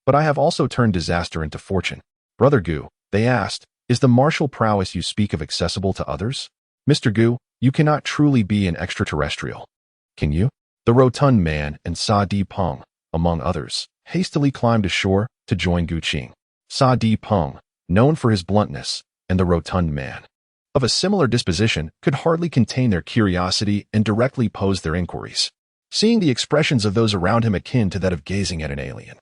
but I have also turned disaster into fortune." "Brother Gu," they asked, "is the martial prowess you speak of accessible to others?" "Mr. Gu, you cannot truly be an extraterrestrial. Can you?" The rotund man and Sudi Peng, among others, hastily climbed ashore to join Gu Qing. Sa Di Peng, known for his bluntness, and the rotund man, of a similar disposition, could hardly contain their curiosity and directly pose their inquiries, seeing the expressions of those around him akin to that of gazing at an alien.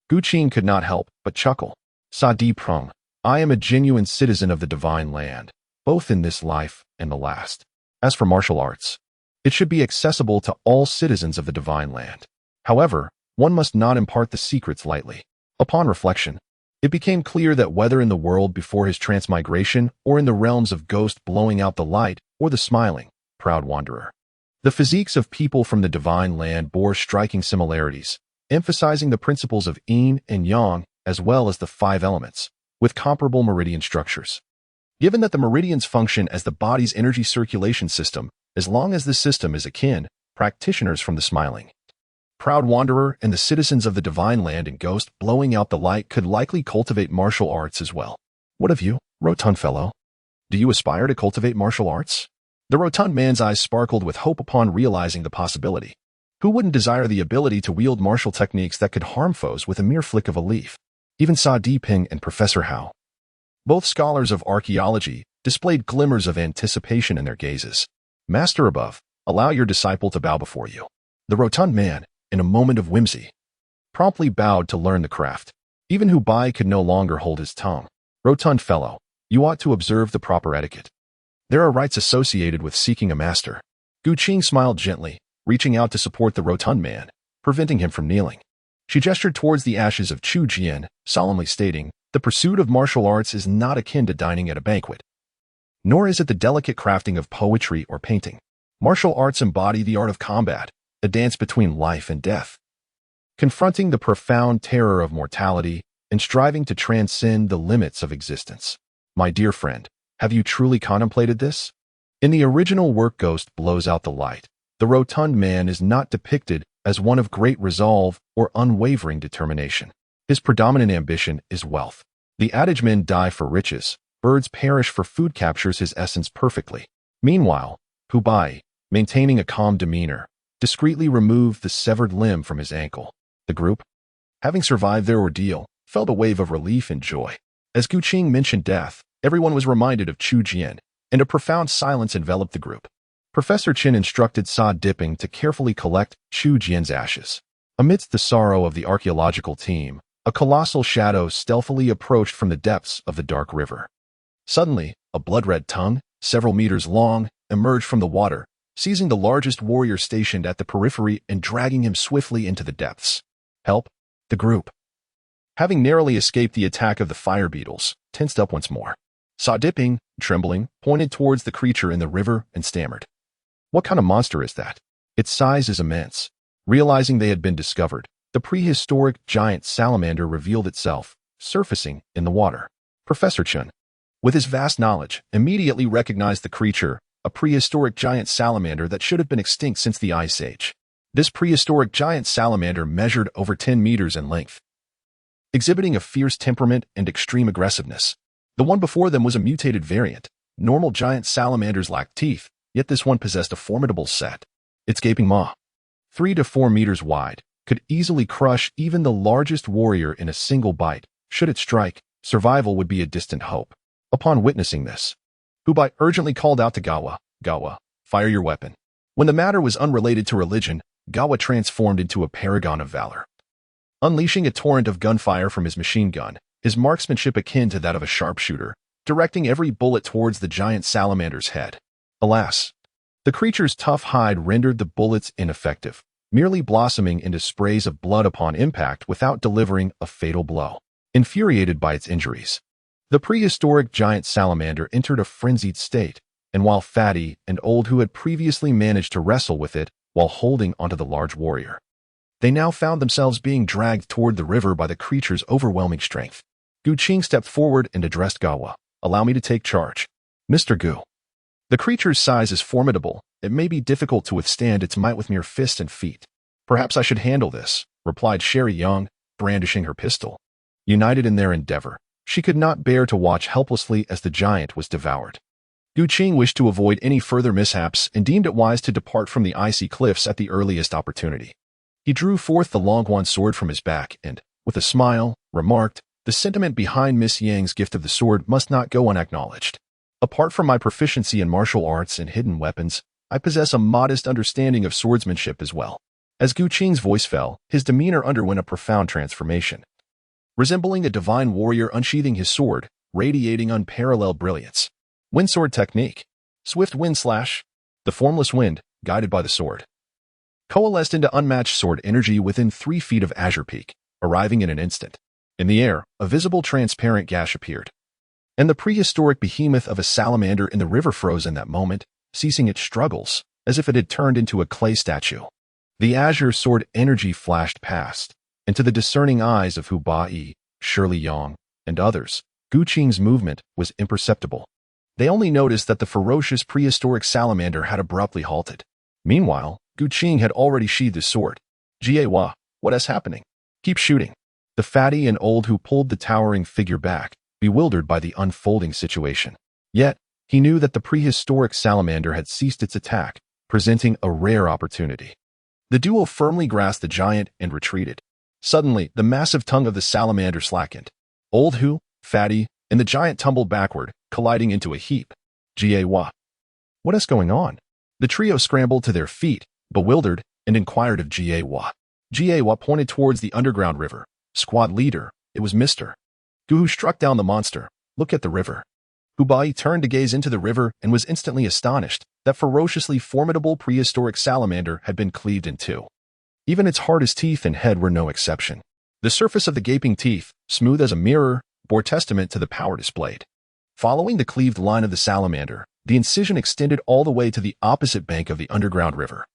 Gu Qing could not help but chuckle. Sa Di Peng, I am a genuine citizen of the divine land, both in this life and the last. As for martial arts, it should be accessible to all citizens of the divine land. However, one must not impart the secrets lightly. Upon reflection, it became clear that whether in the world before his transmigration or in the realms of ghost blowing out the light or the smiling, proud wanderer, the physiques of people from the divine land bore striking similarities, emphasizing the principles of yin and yang as well as the 5 elements, with comparable meridian structures. Given that the meridians function as the body's energy circulation system, as long as this system is akin, practitioners from the smiling, proud wanderer and the citizens of the divine land and ghost blowing out the light could likely cultivate martial arts as well. What of you, rotund fellow? Do you aspire to cultivate martial arts? The rotund man's eyes sparkled with hope upon realizing the possibility. Who wouldn't desire the ability to wield martial techniques that could harm foes with a mere flick of a leaf? Even Sa Di Peng and Professor Hao, both scholars of archaeology, displayed glimmers of anticipation in their gazes. Master above, allow your disciple to bow before you. The rotund man, in a moment of whimsy, promptly bowed to learn the craft. Even Hu Bai could no longer hold his tongue. Rotund fellow, you ought to observe the proper etiquette. There are rites associated with seeking a master. Gu Qing smiled gently, reaching out to support the rotund man, preventing him from kneeling. She gestured towards the ashes of Chu Jian, solemnly stating, the pursuit of martial arts is not akin to dining at a banquet, nor is it the delicate crafting of poetry or painting. Martial arts embody the art of combat, a dance between life and death, confronting the profound terror of mortality and striving to transcend the limits of existence. My dear friend, have you truly contemplated this? In the original work Ghost Blows Out the Light, the rotund man is not depicted as one of great resolve or unwavering determination. His predominant ambition is wealth. The adage men die for riches, birds perish for food captures his essence perfectly. Meanwhile, Hu Bai, maintaining a calm demeanor, discreetly removed the severed limb from his ankle. The group, having survived their ordeal, felt a wave of relief and joy. As Gu Qing mentioned death, everyone was reminded of Chu Jian, and a profound silence enveloped the group. Professor Chen instructed Sa Di Peng to carefully collect Chu Jian's ashes. Amidst the sorrow of the archaeological team, a colossal shadow stealthily approached from the depths of the dark river. Suddenly, a blood-red tongue, several meters long, emerged from the water, seizing the largest warrior stationed at the periphery and dragging him swiftly into the depths. Help! The group, having narrowly escaped the attack of the fire beetles, tensed up once more. Sa Di Peng, trembling, pointed towards the creature in the river and stammered, "What kind of monster is that? Its size is immense." Realizing they had been discovered, the prehistoric giant salamander revealed itself, surfacing in the water. Professor Chen, with his vast knowledge, immediately recognized the creature, a prehistoric giant salamander that should have been extinct since the Ice Age. This prehistoric giant salamander measured over 10 meters in length, exhibiting a fierce temperament and extreme aggressiveness. The one before them was a mutated variant. Normal giant salamanders lacked teeth, yet this one possessed a formidable set. Its gaping maw, 3 to 4 meters wide, could easily crush even the largest warrior in a single bite. Should it strike, survival would be a distant hope. Upon witnessing this, Hu Bai urgently called out to Gawa, "Gawa, fire your weapon." When the matter was unrelated to religion, Gawa transformed into a paragon of valor. Unleashing a torrent of gunfire from his machine gun, his marksmanship akin to that of a sharpshooter, directing every bullet towards the giant salamander's head. Alas, the creature's tough hide rendered the bullets ineffective, merely blossoming into sprays of blood upon impact without delivering a fatal blow. Infuriated by its injuries, the prehistoric giant salamander entered a frenzied state, and while Fatty and Old, who had previously managed to wrestle with it while holding onto the large warrior, they now found themselves being dragged toward the river by the creature's overwhelming strength. Gu Qing stepped forward and addressed Gawa, "Allow me to take charge." "Mr. Gu, the creature's size is formidable. It may be difficult to withstand its might with mere fists and feet." "Perhaps I should handle this," replied Sherry Young, brandishing her pistol. United in their endeavor, she could not bear to watch helplessly as the giant was devoured. Gu Qing wished to avoid any further mishaps and deemed it wise to depart from the icy cliffs at the earliest opportunity. He drew forth the Longguan sword from his back and, with a smile, remarked, The sentiment behind Miss Yang's gift of the sword must not go unacknowledged. Apart from my proficiency in martial arts and hidden weapons, I possess a modest understanding of swordsmanship as well. As Gu Qing's voice fell, his demeanor underwent a profound transformation. Resembling a divine warrior unsheathing his sword, radiating unparalleled brilliance. Wind sword technique. Swift wind slash. The formless wind, guided by the sword, coalesced into unmatched sword energy within 3 feet of Azure Peak, arriving in an instant. In the air, a visible transparent gash appeared, and the prehistoric behemoth of a salamander in the river froze in that moment, ceasing its struggles, as if it had turned into a clay statue. The azure sword energy flashed past, and to the discerning eyes of Hu Bai, Shirley Yang, and others, Gu Qing's movement was imperceptible. They only noticed that the ferocious prehistoric salamander had abruptly halted. Meanwhile, Gu Qing had already sheathed his sword. Jie Hua, what is happening? Keep shooting. The fatty and old who pulled the towering figure back, bewildered by the unfolding situation. Yet, he knew that the prehistoric salamander had ceased its attack, presenting a rare opportunity. The duo firmly grasped the giant and retreated. Suddenly, the massive tongue of the salamander slackened. Old Hu, Fatty, and the giant tumbled backward, colliding into a heap. Jie Hua. What is going on? The trio scrambled to their feet, bewildered, and inquired of Jie Hua. Jie Hua pointed towards the underground river. Squad leader, it was Mr. Gu who struck down the monster. Look at the river. Hu Bai turned to gaze into the river and was instantly astonished that ferociously formidable prehistoric salamander had been cleaved in two. Even its hardest teeth and head were no exception. The surface of the gaping teeth, smooth as a mirror, bore testament to the power displayed. Following the cleaved line of the salamander, the incision extended all the way to the opposite bank of the underground river,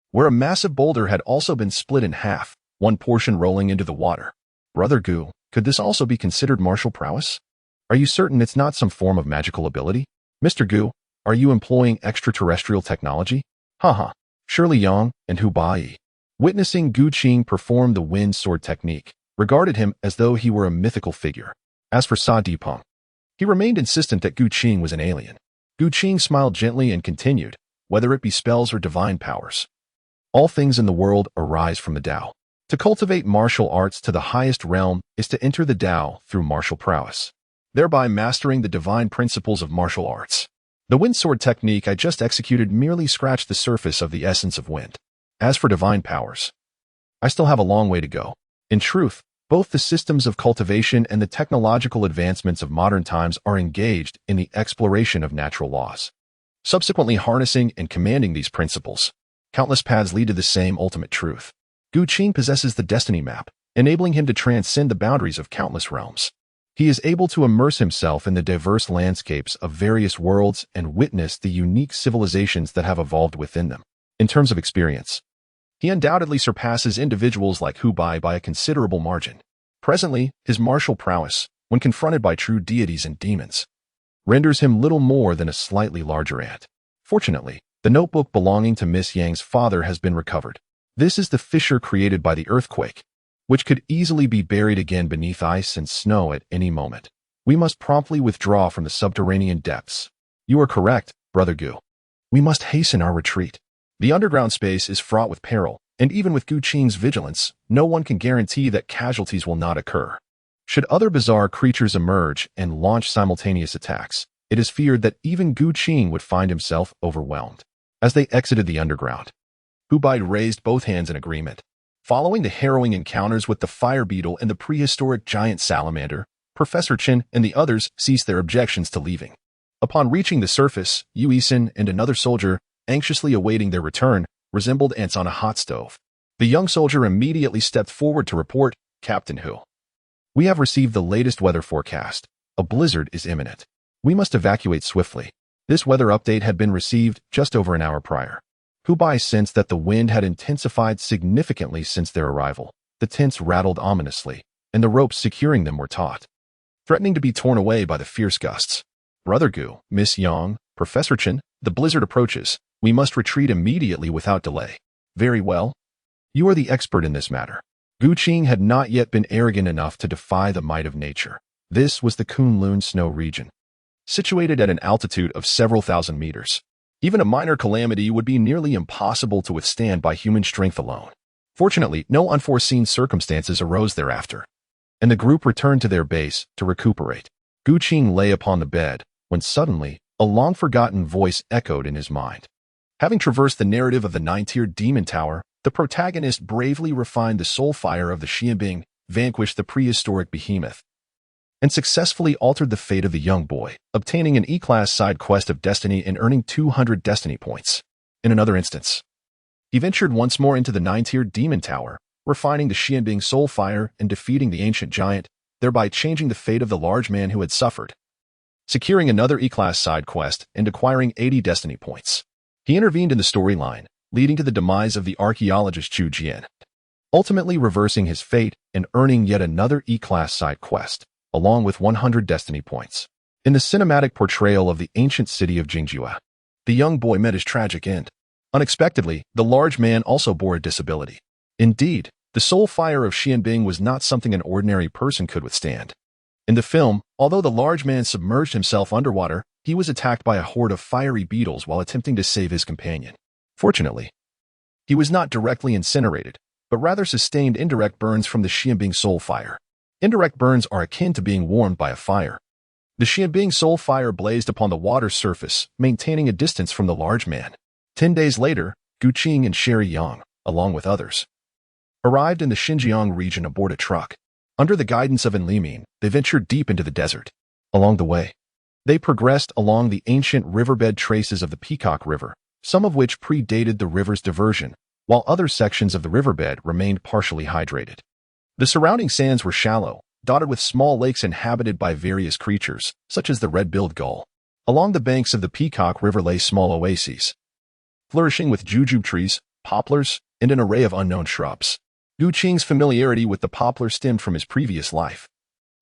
where a massive boulder had also been split in half, one portion rolling into the water. Brother Gu, could this also be considered martial prowess? Are you certain it's not some form of magical ability? Mr. Gu, are you employing extraterrestrial technology? Haha. Shirley Yang and Hu Bai, witnessing Gu Qing perform the wind sword technique, regarded him as though he were a mythical figure. As for Sa Dipeng, he remained insistent that Gu Qing was an alien. Gu Qing smiled gently and continued, whether it be spells or divine powers. All things in the world arise from the Tao. To cultivate martial arts to the highest realm is to enter the Tao through martial prowess, thereby mastering the divine principles of martial arts. The wind sword technique I just executed merely scratched the surface of the essence of wind. As for divine powers, I still have a long way to go. In truth, both the systems of cultivation and the technological advancements of modern times are engaged in the exploration of natural laws. Subsequently harnessing and commanding these principles, countless paths lead to the same ultimate truth. Gu Qing possesses the destiny map, enabling him to transcend the boundaries of countless realms. He is able to immerse himself in the diverse landscapes of various worlds and witness the unique civilizations that have evolved within them. In terms of experience, he undoubtedly surpasses individuals like Hu Bai by a considerable margin. Presently, his martial prowess, when confronted by true deities and demons, renders him little more than a slightly larger ant. Fortunately, the notebook belonging to Miss Yang's father has been recovered. This is the fissure created by the earthquake, which could easily be buried again beneath ice and snow at any moment. We must promptly withdraw from the subterranean depths. You are correct, Brother Gu. We must hasten our retreat. The underground space is fraught with peril, and even with Gu Qing's vigilance, no one can guarantee that casualties will not occur. Should other bizarre creatures emerge and launch simultaneous attacks, it is feared that even Gu Qing would find himself overwhelmed. As they exited the underground, Hu Bai raised both hands in agreement. Following the harrowing encounters with the fire beetle and the prehistoric giant salamander, Professor Chen and the others ceased their objections to leaving. Upon reaching the surface, Yu Yixin and another soldier, anxiously awaiting their return, resembled ants on a hot stove. The young soldier immediately stepped forward to report, Captain Hu. We have received the latest weather forecast. A blizzard is imminent. We must evacuate swiftly. This weather update had been received just over an hour prior. Hu Bai sensed that the wind had intensified significantly since their arrival. The tents rattled ominously, and the ropes securing them were taut, threatening to be torn away by the fierce gusts. Brother Gu, Miss Yang, Professor Chen, the blizzard approaches. We must retreat immediately without delay. Very well. You are the expert in this matter. Gu Qing had not yet been arrogant enough to defy the might of nature. This was the Kunlun snow region, situated at an altitude of several thousand meters. Even a minor calamity would be nearly impossible to withstand by human strength alone. Fortunately, no unforeseen circumstances arose thereafter. and the group returned to their base to recuperate. Gu Qing lay upon the bed, when suddenly, a long-forgotten voice echoed in his mind. Having traversed the narrative of the 9-tiered demon tower, the protagonist bravely refined the soul fire of the Xianbing, vanquished the prehistoric behemoth, and successfully altered the fate of the young boy, obtaining an E-class side quest of destiny and earning 200 destiny points. In another instance, he ventured once more into the 9-tiered demon tower, refining the Xianbing soul fire and defeating the ancient giant, thereby changing the fate of the large man who had suffered, securing another E-class side quest and acquiring 80 destiny points. He intervened in the storyline, leading to the demise of the archaeologist Chu Jian, ultimately reversing his fate and earning yet another E-class side quest, along with 100 destiny points. In the cinematic portrayal of the ancient city of Jingjua, the young boy met his tragic end. Unexpectedly, the large man also bore a disability. Indeed, the soul fire of Xianbing was not something an ordinary person could withstand. In the film, although the large man submerged himself underwater, he was attacked by a horde of fiery beetles while attempting to save his companion. Fortunately, he was not directly incinerated, but rather sustained indirect burns from the Xianbing soul fire. Indirect burns are akin to being warmed by a fire. The Xianbing soul fire blazed upon the water's surface, maintaining a distance from the large man. 10 days later, Gu Qing and Sherry Yang, along with others, arrived in the Xinjiang region aboard a truck. Under the guidance of An Limin, they ventured deep into the desert. Along the way, they progressed along the ancient riverbed traces of the Peacock River, some of which predated the river's diversion, while other sections of the riverbed remained partially hydrated. The surrounding sands were shallow, dotted with small lakes inhabited by various creatures, such as the red-billed gull. Along the banks of the Peacock River lay small oases, flourishing with jujube trees, poplars, and an array of unknown shrubs. Gu Qing's familiarity with the poplar stemmed from his previous life,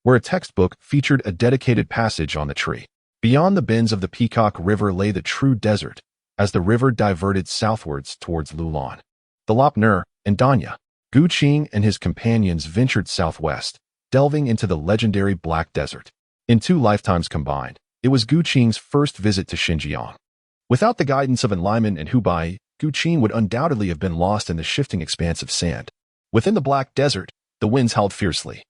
where a textbook featured a dedicated passage on the tree. Beyond the bends of the Peacock River lay the true desert, as the river diverted southwards towards Lulan, the Lop Nur, and Danya. Gu Qing and his companions ventured southwest, delving into the legendary Black Desert. In 2 lifetimes combined, it was Gu Qing's first visit to Xinjiang. Without the guidance of An Limin and Hubei, Gu Qing would undoubtedly have been lost in the shifting expanse of sand. Within the Black Desert, the winds howled fiercely,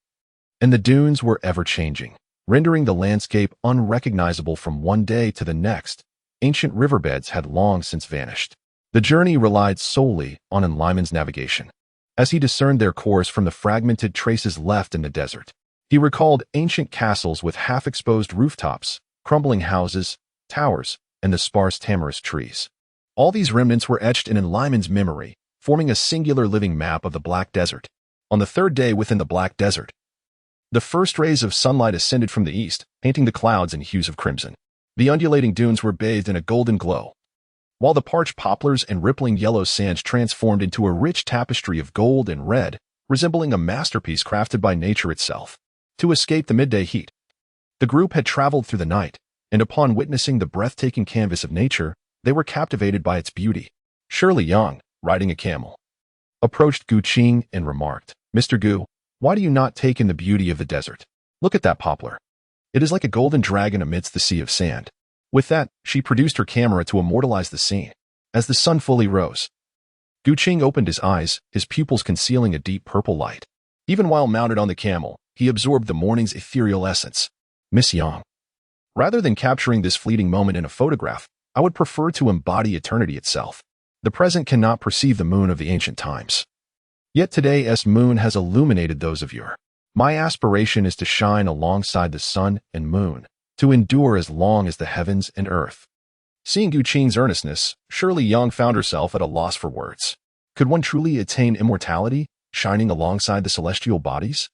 and the dunes were ever-changing, rendering the landscape unrecognizable from one day to the next. Ancient riverbeds had long since vanished. The journey relied solely on An Limin's navigation, as he discerned their course from the fragmented traces left in the desert. He recalled ancient castles with half-exposed rooftops, crumbling houses, towers, and the sparse tamarisk trees. All these remnants were etched in An Limin's memory, forming a singular living map of the Black Desert. On the 3rd day within the Black Desert, the first rays of sunlight ascended from the east, painting the clouds in hues of crimson. The undulating dunes were bathed in a golden glow, while the parched poplars and rippling yellow sands transformed into a rich tapestry of gold and red, resembling a masterpiece crafted by nature itself. To escape the midday heat, the group had traveled through the night, and upon witnessing the breathtaking canvas of nature, they were captivated by its beauty. Shirley Yang, riding a camel, approached Gu Qing and remarked, "Mr. Gu, why do you not take in the beauty of the desert? Look at that poplar. It is like a golden dragon amidst the sea of sand." With that, she produced her camera to immortalize the scene. As the sun fully rose, Gu Qing opened his eyes, his pupils concealing a deep purple light. Even while mounted on the camel, he absorbed the morning's ethereal essence. "Miss Yang, rather than capturing this fleeting moment in a photograph, I would prefer to embody eternity itself. The present cannot perceive the moon of the ancient times. Yet today's moon has illuminated those of yore. My aspiration is to shine alongside the sun and moon, to endure as long as the heavens and earth." Seeing Gu Qing's earnestness, Shirley Yang found herself at a loss for words. Could one truly attain immortality, shining alongside the celestial bodies?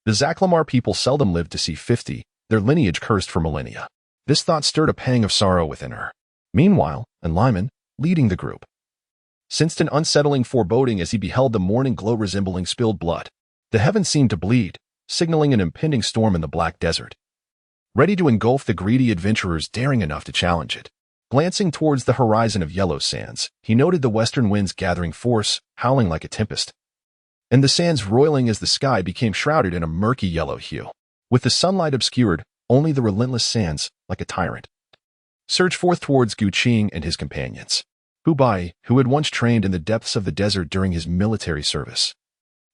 The Zaklamar people seldom lived to see 50, their lineage cursed for millennia. This thought stirred a pang of sorrow within her. Meanwhile, An Limin, leading the group, sensed an unsettling foreboding as he beheld the morning glow resembling spilled blood. The heavens seemed to bleed, signaling an impending storm in the Black Desert, ready to engulf the greedy adventurers daring enough to challenge it. Glancing towards the horizon of yellow sands, he noted the western winds gathering force, howling like a tempest, and the sands roiling as the sky became shrouded in a murky yellow hue. With the sunlight obscured, only the relentless sands, like a tyrant, surged forth towards Gu Qing and his companions. Hubei, who had once trained in the depths of the desert during his military service,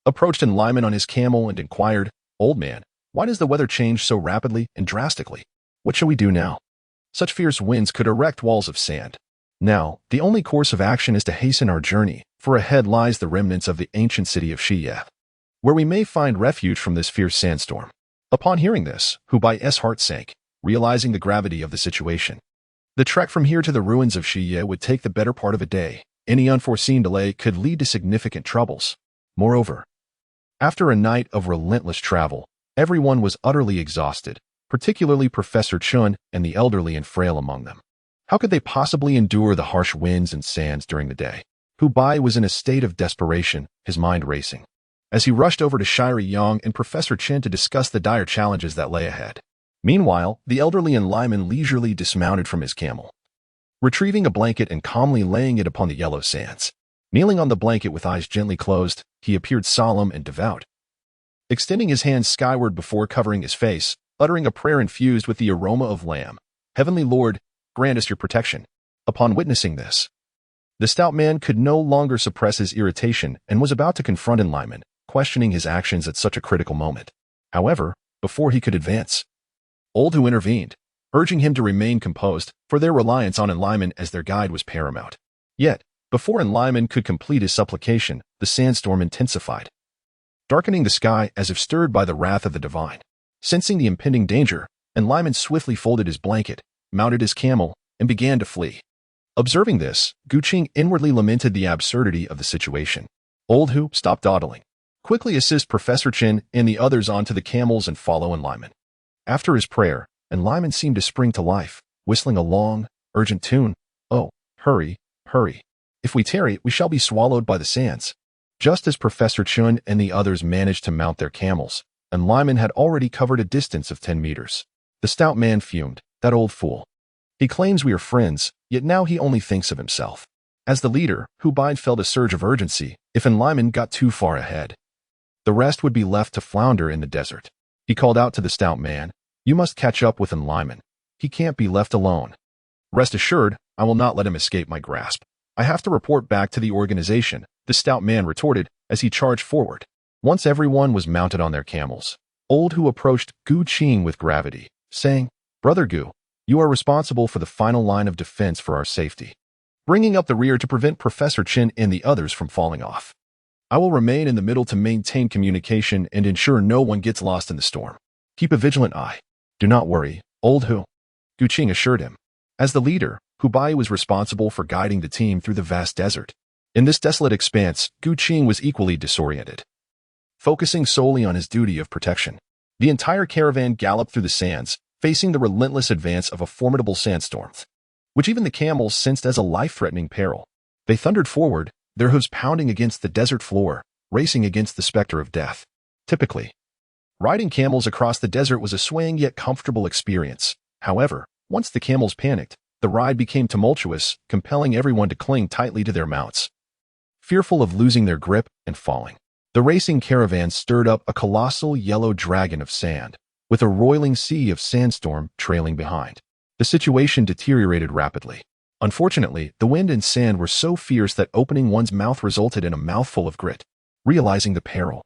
approached An Limin on his camel and inquired, "Old man, why does the weather change so rapidly and drastically? What shall we do now?" Such fierce winds could erect walls of sand. Now, the only course of action is to hasten our journey, for ahead lies the remnants of the ancient city of Shiyeh, where we may find refuge from this fierce sandstorm. Upon hearing this, Hubai's heart sank, realizing the gravity of the situation. The trek from here to the ruins of Shiyeh would take the better part of a day. Any unforeseen delay could lead to significant troubles. Moreover, after a night of relentless travel, everyone was utterly exhausted, particularly Professor Chun and the elderly and frail among them. How could they possibly endure the harsh winds and sands during the day? Hubai was in a state of desperation, his mind racing, as he rushed over to Shiri Yang and Professor Chen to discuss the dire challenges that lay ahead. Meanwhile, the elderly and Lyman leisurely dismounted from his camel, retrieving a blanket and calmly laying it upon the yellow sands. Kneeling on the blanket with eyes gently closed, he appeared solemn and devout, extending his hands skyward before covering his face, uttering a prayer infused with the aroma of lamb. "Heavenly Lord, grant us your protection." Upon witnessing this, the stout man could no longer suppress his irritation and was about to confront Lyman, questioning his actions at such a critical moment. However, before he could advance, Old Hu intervened, urging him to remain composed, for their reliance on Lyman as their guide was paramount. Yet, before Lyman could complete his supplication, the sandstorm intensified, darkening the sky as if stirred by the wrath of the divine. Sensing the impending danger, Lyman swiftly folded his blanket, mounted his camel, and began to flee. Observing this, Guqing inwardly lamented the absurdity of the situation. Old Hu stopped dawdling. Quickly assist Professor Chen and the others onto the camels and follow Lyman. After his prayer, Lyman seemed to spring to life, whistling a long, urgent tune. "Oh, hurry, hurry. If we tarry, we shall be swallowed by the sands." Just as Professor Chun and the others managed to mount their camels, Lyman had already covered a distance of 10 meters. The stout man fumed. "That old fool. He claims we are friends, yet now he only thinks of himself." As the leader, Hubai felt a surge of urgency. If Lyman got too far ahead, the rest would be left to flounder in the desert. He called out to the stout man, "You must catch up with Lyman. He can't be left alone." "Rest assured, I will not let him escape my grasp. I have to report back to the organization," the stout man retorted as he charged forward. Once everyone was mounted on their camels, Old Hu approached Guqing with gravity, saying, "Brother Gu, you are responsible for the final line of defense for our safety, bringing up the rear to prevent Professor Chen and the others from falling off. I will remain in the middle to maintain communication and ensure no one gets lost in the storm. Keep a vigilant eye." "Do not worry, Old Hu," Guqing assured him. As the leader, Hubai was responsible for guiding the team through the vast desert. In this desolate expanse, Guqing was equally disoriented, focusing solely on his duty of protection. The entire caravan galloped through the sands, facing the relentless advance of a formidable sandstorm, which even the camels sensed as a life-threatening peril. They thundered forward, their hooves pounding against the desert floor, racing against the specter of death. Typically, riding camels across the desert was a swaying yet comfortable experience. However, once the camels panicked, the ride became tumultuous, compelling everyone to cling tightly to their mounts, fearful of losing their grip and falling. The racing caravan stirred up a colossal yellow dragon of sand, with a roiling sea of sandstorm trailing behind. The situation deteriorated rapidly. Unfortunately, the wind and sand were so fierce that opening one's mouth resulted in a mouthful of grit. Realizing the peril,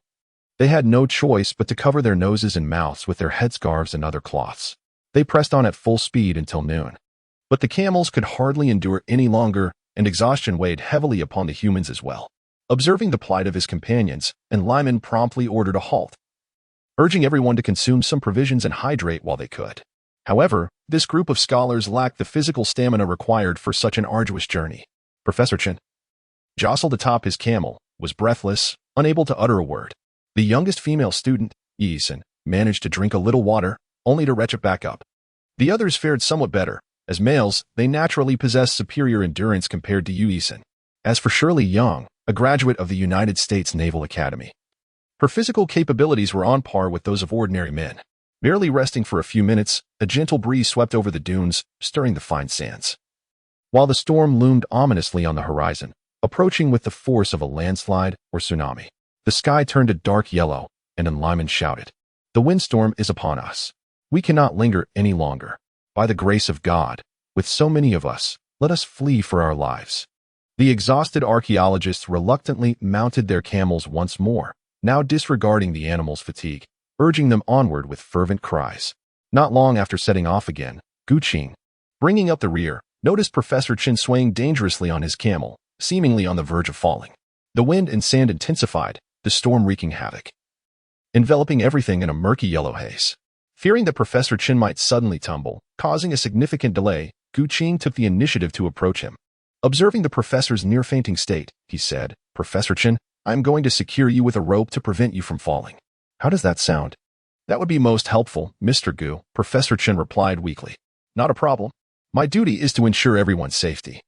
they had no choice but to cover their noses and mouths with their headscarves and other cloths. They pressed on at full speed until noon. But the camels could hardly endure any longer, and exhaustion weighed heavily upon the humans as well. Observing the plight of his companions, Lyman promptly ordered a halt, urging everyone to consume some provisions and hydrate while they could. However, this group of scholars lacked the physical stamina required for such an arduous journey. Professor Chen, jostled atop his camel, was breathless, unable to utter a word. The youngest female student, Yi-san, managed to drink a little water, only to retch it back up. The others fared somewhat better. As males, they naturally possessed superior endurance compared to Yi-san. As for Shirley Young, a graduate of the United States Naval Academy, her physical capabilities were on par with those of ordinary men. Merely resting for a few minutes, a gentle breeze swept over the dunes, stirring the fine sands, while the storm loomed ominously on the horizon, approaching with the force of a landslide or tsunami. The sky turned a dark yellow, and Lyman shouted, "The windstorm is upon us. We cannot linger any longer. By the grace of God, with so many of us, let us flee for our lives." The exhausted archaeologists reluctantly mounted their camels once more, now disregarding the animals' fatigue. urging them onward with fervent cries. Not long after setting off again, Gu Qing, bringing up the rear, noticed Professor Chen swaying dangerously on his camel, seemingly on the verge of falling. The wind and sand intensified, the storm wreaking havoc, enveloping everything in a murky yellow haze. Fearing that Professor Chen might suddenly tumble, causing a significant delay, Gu Qing took the initiative to approach him. Observing the professor's near-fainting state, he said, "Professor Chen, I am going to secure you with a rope to prevent you from falling." "How does that sound?" "That would be most helpful, Mr. Gu," Professor Chen replied weakly. "Not a problem. My duty is to ensure everyone's safety."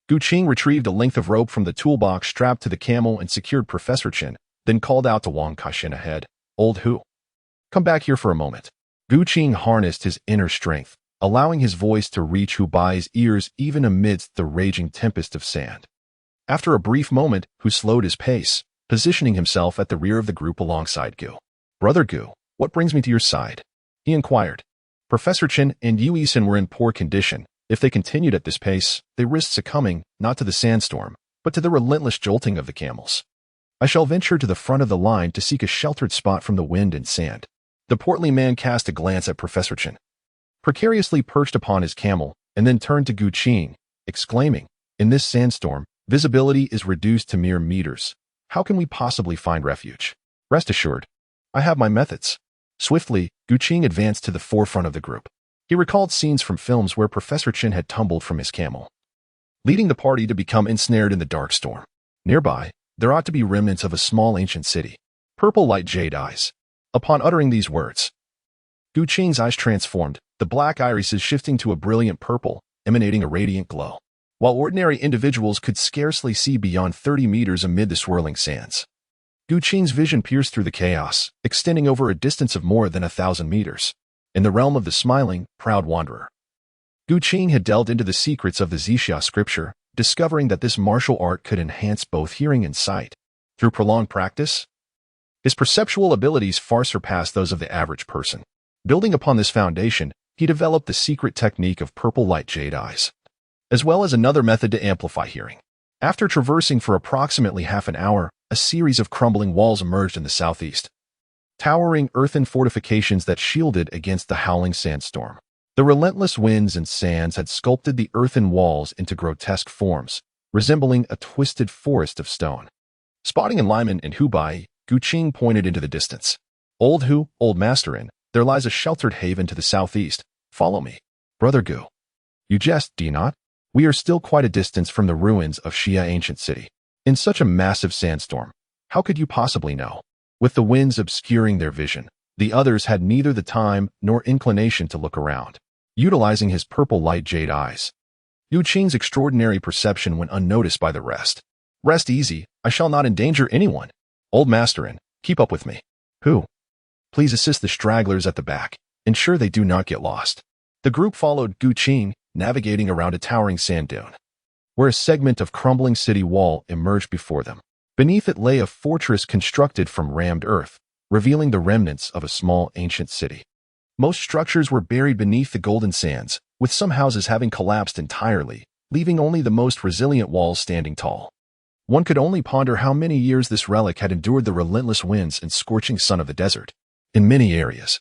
Gu Qing retrieved a length of rope from the toolbox strapped to the camel and secured Professor Chen, then called out to Wang Kaishin ahead, "Old Hu, come back here for a moment." Gu Qing harnessed his inner strength, allowing his voice to reach Hu Bai's ears even amidst the raging tempest of sand. After a brief moment, Hu slowed his pace, positioning himself at the rear of the group alongside Gu. "Brother Gu, what brings me to your side?" he inquired. Professor Chen and Yu Yixin were in poor condition. If they continued at this pace, they risked succumbing not to the sandstorm, but to the relentless jolting of the camels. "I shall venture to the front of the line to seek a sheltered spot from the wind and sand." The portly man cast a glance at Professor Chen, precariously perched upon his camel, and then turned to Gu Qing, exclaiming, "In this sandstorm, visibility is reduced to mere meters. How can we possibly find refuge?" "Rest assured, I have my methods." Swiftly, Gu Qing advanced to the forefront of the group. He recalled scenes from films where Professor Chen had tumbled from his camel, leading the party to become ensnared in the dark storm. Nearby, there ought to be remnants of a small ancient city. Purple light jade eyes. Upon uttering these words, Gu Qing's eyes transformed, the black irises shifting to a brilliant purple, emanating a radiant glow. While ordinary individuals could scarcely see beyond 30 meters amid the swirling sands, Gu Qing's vision pierced through the chaos, extending over a distance of more than 1,000 meters. In the realm of the smiling, proud wanderer, Gu Qing had delved into the secrets of the Zixia scripture, discovering that this martial art could enhance both hearing and sight. Through prolonged practice, his perceptual abilities far surpassed those of the average person. Building upon this foundation, he developed the secret technique of purple light jade eyes, as well as another method to amplify hearing. After traversing for approximately half an hour, a series of crumbling walls emerged in the southeast, towering earthen fortifications that shielded against the howling sandstorm. The relentless winds and sands had sculpted the earthen walls into grotesque forms, resembling a twisted forest of stone. Spotting Enlightenment and Hu Bai, Gu Qing pointed into the distance. "Old Hu, old masterin, there lies a sheltered haven to the southeast. Follow me." "Brother Gu, you jest, do you not? We are still quite a distance from the ruins of Xia ancient city. In such a massive sandstorm, how could you possibly know?" With the winds obscuring their vision, the others had neither the time nor inclination to look around. Utilizing his purple light jade eyes, Gu Qing's extraordinary perception went unnoticed by the rest. "Rest easy, I shall not endanger anyone. Old masterin, keep up with me. Hu, please assist the stragglers at the back. Ensure they do not get lost." The group followed Gu Qing, navigating around a towering sand dune, where a segment of crumbling city wall emerged before them. Beneath it lay a fortress constructed from rammed earth, revealing the remnants of a small ancient city. Most structures were buried beneath the golden sands, with some houses having collapsed entirely, leaving only the most resilient walls standing tall. One could only ponder how many years this relic had endured the relentless winds and scorching sun of the desert. In many areas,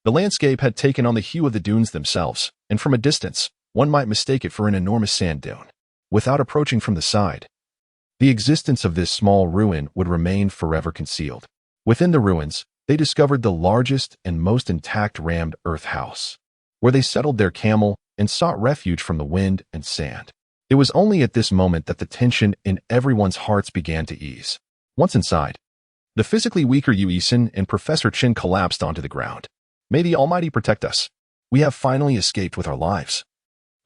the landscape had taken on the hue of the dunes themselves, and from a distance, one might mistake it for an enormous sand dune. Without approaching from the side, the existence of this small ruin would remain forever concealed. Within the ruins, they discovered the largest and most intact rammed earth house, where they settled their camel and sought refuge from the wind and sand. It was only at this moment that the tension in everyone's hearts began to ease. Once inside, the physically weaker Yu Yixin and Professor Chen collapsed onto the ground. "May the Almighty protect us. We have finally escaped with our lives,"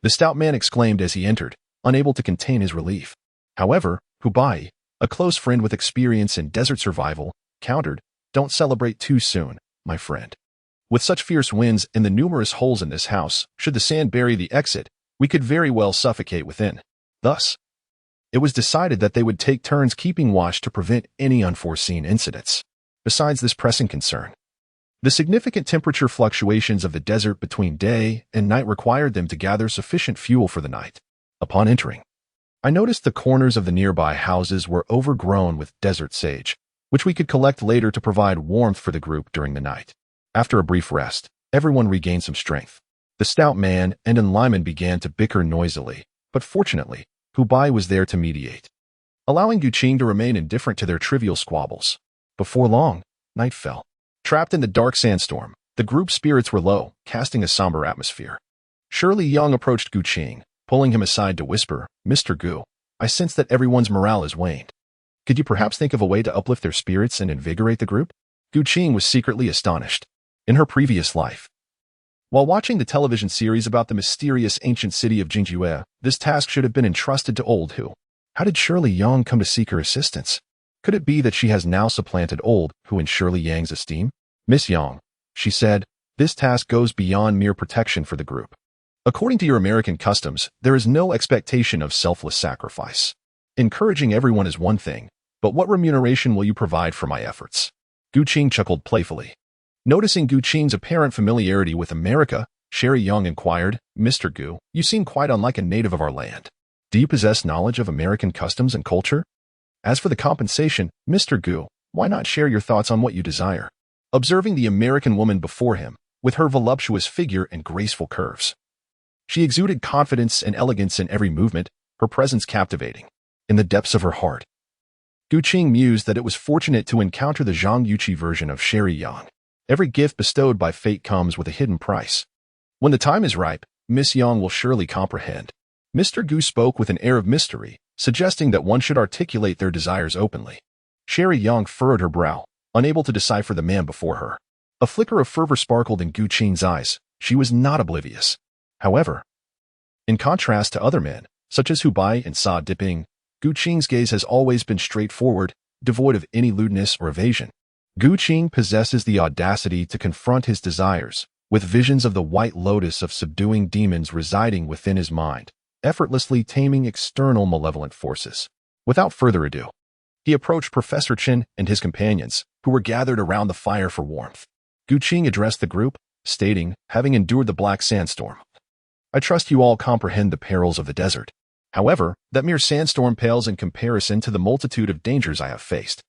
the stout man exclaimed as he entered, unable to contain his relief. However, Hu Bai, a close friend with experience in desert survival, countered, "Don't celebrate too soon, my friend. With such fierce winds and the numerous holes in this house, should the sand bury the exit, we could very well suffocate within." Thus, it was decided that they would take turns keeping watch to prevent any unforeseen incidents. Besides this pressing concern, the significant temperature fluctuations of the desert between day and night required them to gather sufficient fuel for the night. Upon entering, I noticed the corners of the nearby houses were overgrown with desert sage, which we could collect later to provide warmth for the group during the night. After a brief rest, everyone regained some strength. The stout man and Enliman began to bicker noisily, but fortunately, Hubai was there to mediate, allowing Guqing to remain indifferent to their trivial squabbles. Before long, night fell. Trapped in the dark sandstorm, the group's spirits were low, casting a somber atmosphere. Shirley Young approached Guqing, pulling him aside to whisper, "Mr. Gu, I sense that everyone's morale has waned. Could you perhaps think of a way to uplift their spirits and invigorate the group?" Guqing was secretly astonished. In her previous life, while watching the television series about the mysterious ancient city of Jingjue, this task should have been entrusted to Old Hu. How did Shirley Yang come to seek her assistance? Could it be that she has now supplanted Old Hu in Shirley Yang's esteem? "Miss Yang," she said, "this task goes beyond mere protection for the group. According to your American customs, there is no expectation of selfless sacrifice. Encouraging everyone is one thing, but what remuneration will you provide for my efforts?" Guqing chuckled playfully. Noticing Guqing's apparent familiarity with America, Sherry Young inquired, "Mr. Gu, you seem quite unlike a native of our land. Do you possess knowledge of American customs and culture? As for the compensation, Mr. Gu, why not share your thoughts on what you desire?" Observing the American woman before him, with her voluptuous figure and graceful curves, she exuded confidence and elegance in every movement, her presence captivating. In the depths of her heart, Guqing mused that it was fortunate to encounter the Zhang Yuqi version of Sherry Yang. Every gift bestowed by fate comes with a hidden price. When the time is ripe, Miss Yang will surely comprehend. Mr. Gu spoke with an air of mystery, suggesting that one should articulate their desires openly. Sherry Yang furrowed her brow, unable to decipher the man before her. A flicker of fervor sparkled in Guqing's eyes. She was not oblivious. However, in contrast to other men, such as Hubai and Sa Diping, Guqing's gaze has always been straightforward, devoid of any lewdness or evasion. Guqing possesses the audacity to confront his desires, with visions of the white lotus of subduing demons residing within his mind, effortlessly taming external malevolent forces. Without further ado, he approached Professor Chen and his companions, who were gathered around the fire for warmth. Guqing addressed the group, stating, having endured the black sandstorm, "I trust you all comprehend the perils of the desert. However, that mere sandstorm pales in comparison to the multitude of dangers I have faced."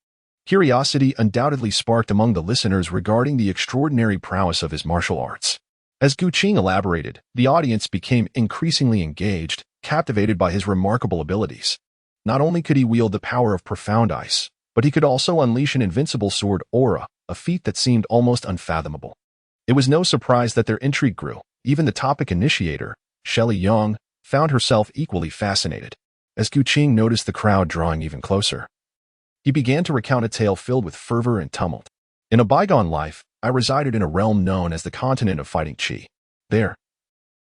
Curiosity undoubtedly sparked among the listeners regarding the extraordinary prowess of his martial arts. As Guqing elaborated, the audience became increasingly engaged, captivated by his remarkable abilities. Not only could he wield the power of profound ice, but he could also unleash an invincible sword aura, a feat that seemed almost unfathomable. It was no surprise that their intrigue grew. Even the topic initiator, Shelley Young, found herself equally fascinated. As Guqing noticed the crowd drawing even closer, he began to recount a tale filled with fervor and tumult. "In a bygone life, I resided in a realm known as the continent of fighting Qi. There,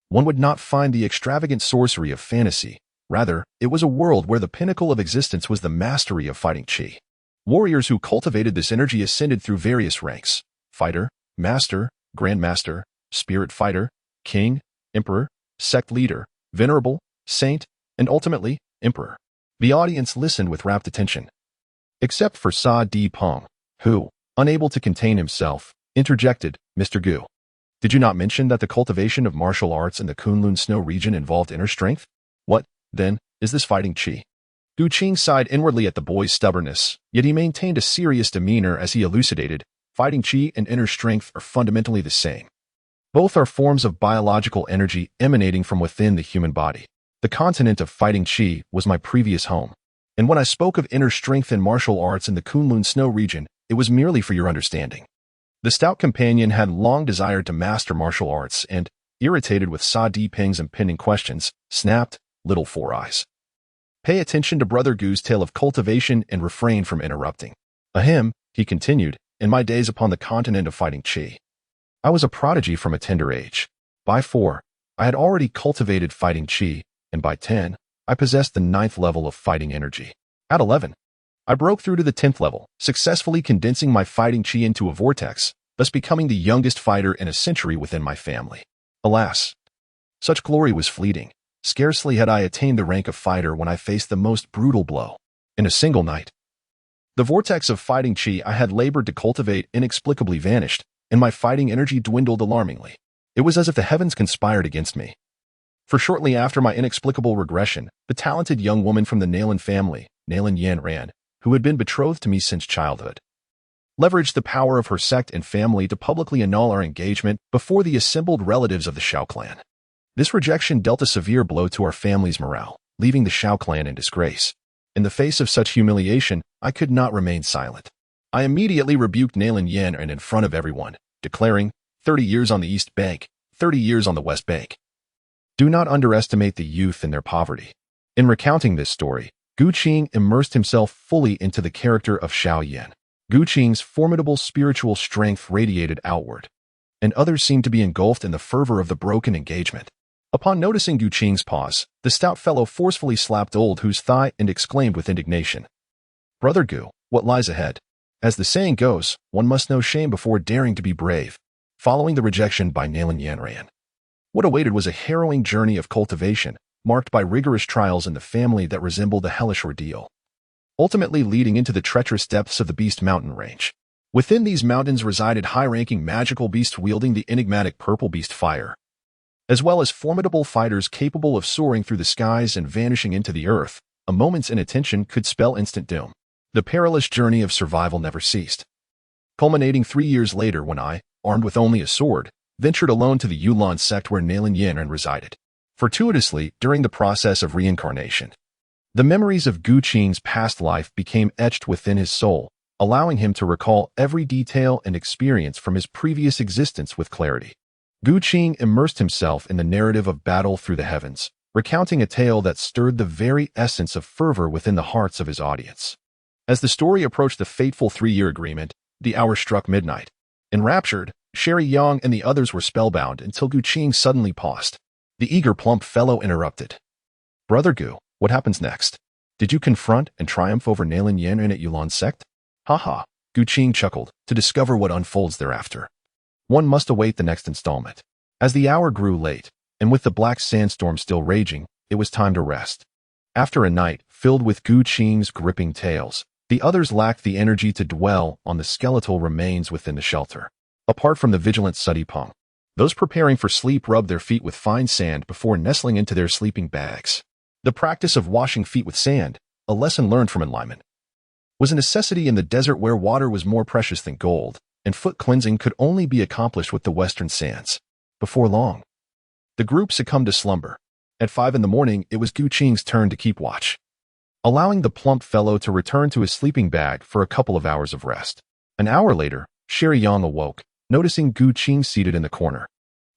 one would not find the extravagant sorcery of fantasy. Rather, it was a world where the pinnacle of existence was the mastery of fighting Qi. Warriors who cultivated this energy ascended through various ranks: fighter, master, grandmaster, spirit fighter, king, emperor, sect leader, venerable, saint, and ultimately, emperor." The audience listened with rapt attention, except for Sa Di Peng, who, unable to contain himself, interjected, "Mr. Gu, did you not mention that the cultivation of martial arts in the Kunlun Snow region involved inner strength? What, then, is this fighting Qi?" Guqing sighed inwardly at the boy's stubbornness, yet he maintained a serious demeanor as he elucidated, "Fighting Qi and inner strength are fundamentally the same. Both are forms of biological energy emanating from within the human body. The continent of fighting Qi was my previous home. And when I spoke of inner strength and martial arts in the Kunlun Snow region, it was merely for your understanding." The stout companion had long desired to master martial arts and, irritated with Sa Di Ping's impending questions, snapped, "Little Four Eyes, pay attention to Brother Gu's tale of cultivation and refrain from interrupting. Ahem," he continued, "in my days upon the continent of fighting Qi, I was a prodigy from a tender age. By 4, I had already cultivated fighting Qi, and by 10, I possessed the 9th level of fighting energy. At 11, I broke through to the 10th level, successfully condensing my fighting Qi into a vortex, thus becoming the youngest fighter in a century within my family. Alas, such glory was fleeting. Scarcely had I attained the rank of fighter when I faced the most brutal blow. In a single night, the vortex of fighting Qi I had labored to cultivate inexplicably vanished, and my fighting energy dwindled alarmingly. It was as if the heavens conspired against me. For shortly after my inexplicable regression, the talented young woman from the Nalen family, Nalen Yan Ran, who had been betrothed to me since childhood, leveraged the power of her sect and family to publicly annul our engagement before the assembled relatives of the Shao clan. This rejection dealt a severe blow to our family's morale, leaving the Shao clan in disgrace. In the face of such humiliation, I could not remain silent. I immediately rebuked Nalin Yan and in front of everyone, declaring, 30 years on the East Bank, 30 years on the West Bank. Do not underestimate the youth and their poverty. In recounting this story, Gu Qing immersed himself fully into the character of Shao Yan. Gu Qing's formidable spiritual strength radiated outward, and others seemed to be engulfed in the fervor of the broken engagement. Upon noticing Gu Qing's pause, the stout fellow forcefully slapped old Hu's thigh and exclaimed with indignation, "Brother Gu, what lies ahead? As the saying goes, one must know shame before daring to be brave." Following the rejection by Nalin Yanran, what awaited was a harrowing journey of cultivation, marked by rigorous trials in the family that resembled a hellish ordeal, ultimately leading into the treacherous depths of the Beast Mountain range. Within these mountains resided high-ranking magical beasts wielding the enigmatic purple beast fire, as well as formidable fighters capable of soaring through the skies and vanishing into the earth. A moment's inattention could spell instant doom. The perilous journey of survival never ceased, culminating 3 years later when I, armed with only a sword, ventured alone to the Yulan sect where Nalin Yanran resided. Fortuitously, during the process of reincarnation, the memories of Gu Qing's past life became etched within his soul, allowing him to recall every detail and experience from his previous existence with clarity. Gu Qing immersed himself in the narrative of battle through the heavens, recounting a tale that stirred the very essence of fervor within the hearts of his audience. As the story approached the fateful 3-year agreement, the hour struck midnight. Enraptured, Sherry Yang and the others were spellbound until Gu Qing suddenly paused. The eager plump fellow interrupted. "Brother Gu, what happens next? Did you confront and triumph over Nalin Yanran at Yulan sect?" "Ha." Gu Qing chuckled, to discover what unfolds thereafter. One must await the next installment. As the hour grew late, and with the black sandstorm still raging, it was time to rest. After a night filled with Gu Qing's gripping tales, the others lacked the energy to dwell on the skeletal remains within the shelter. Apart from the vigilant Sudi Peng, those preparing for sleep rubbed their feet with fine sand before nestling into their sleeping bags. The practice of washing feet with sand, a lesson learned from enlightenment, was a necessity in the desert where water was more precious than gold, and foot cleansing could only be accomplished with the western sands. Before long, the group succumbed to slumber. At 5 in the morning, it was Gu Qing's turn to keep watch, allowing the plump fellow to return to his sleeping bag for a couple of hours of rest. An hour later, Sherry Yang awoke, noticing Gu Qing seated in the corner.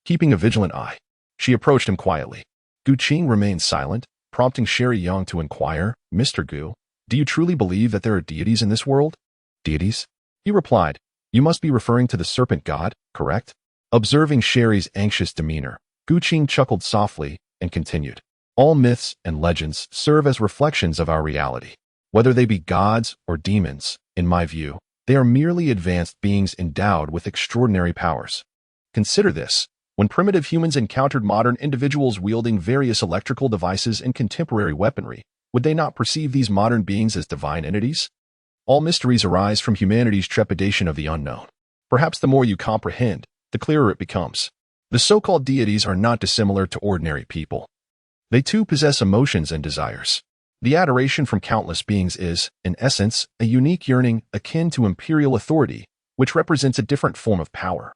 Keeping a vigilant eye, she approached him quietly. Gu Qing remained silent, prompting Sherry Yang to inquire, "Mr. Gu, do you truly believe that there are deities in this world?" "Deities?" He replied, "You must be referring to the serpent god, correct?" Observing Sherry's anxious demeanor, Gu Qing chuckled softly and continued, "All myths and legends serve as reflections of our reality. Whether they be gods or demons, in my view, they are merely advanced beings endowed with extraordinary powers. Consider this. When primitive humans encountered modern individuals wielding various electrical devices and contemporary weaponry, would they not perceive these modern beings as divine entities? All mysteries arise from humanity's trepidation of the unknown. Perhaps the more you comprehend, the clearer it becomes. The so-called deities are not dissimilar to ordinary people. They too possess emotions and desires. The adoration from countless beings is, in essence, a unique yearning akin to imperial authority, which represents a different form of power.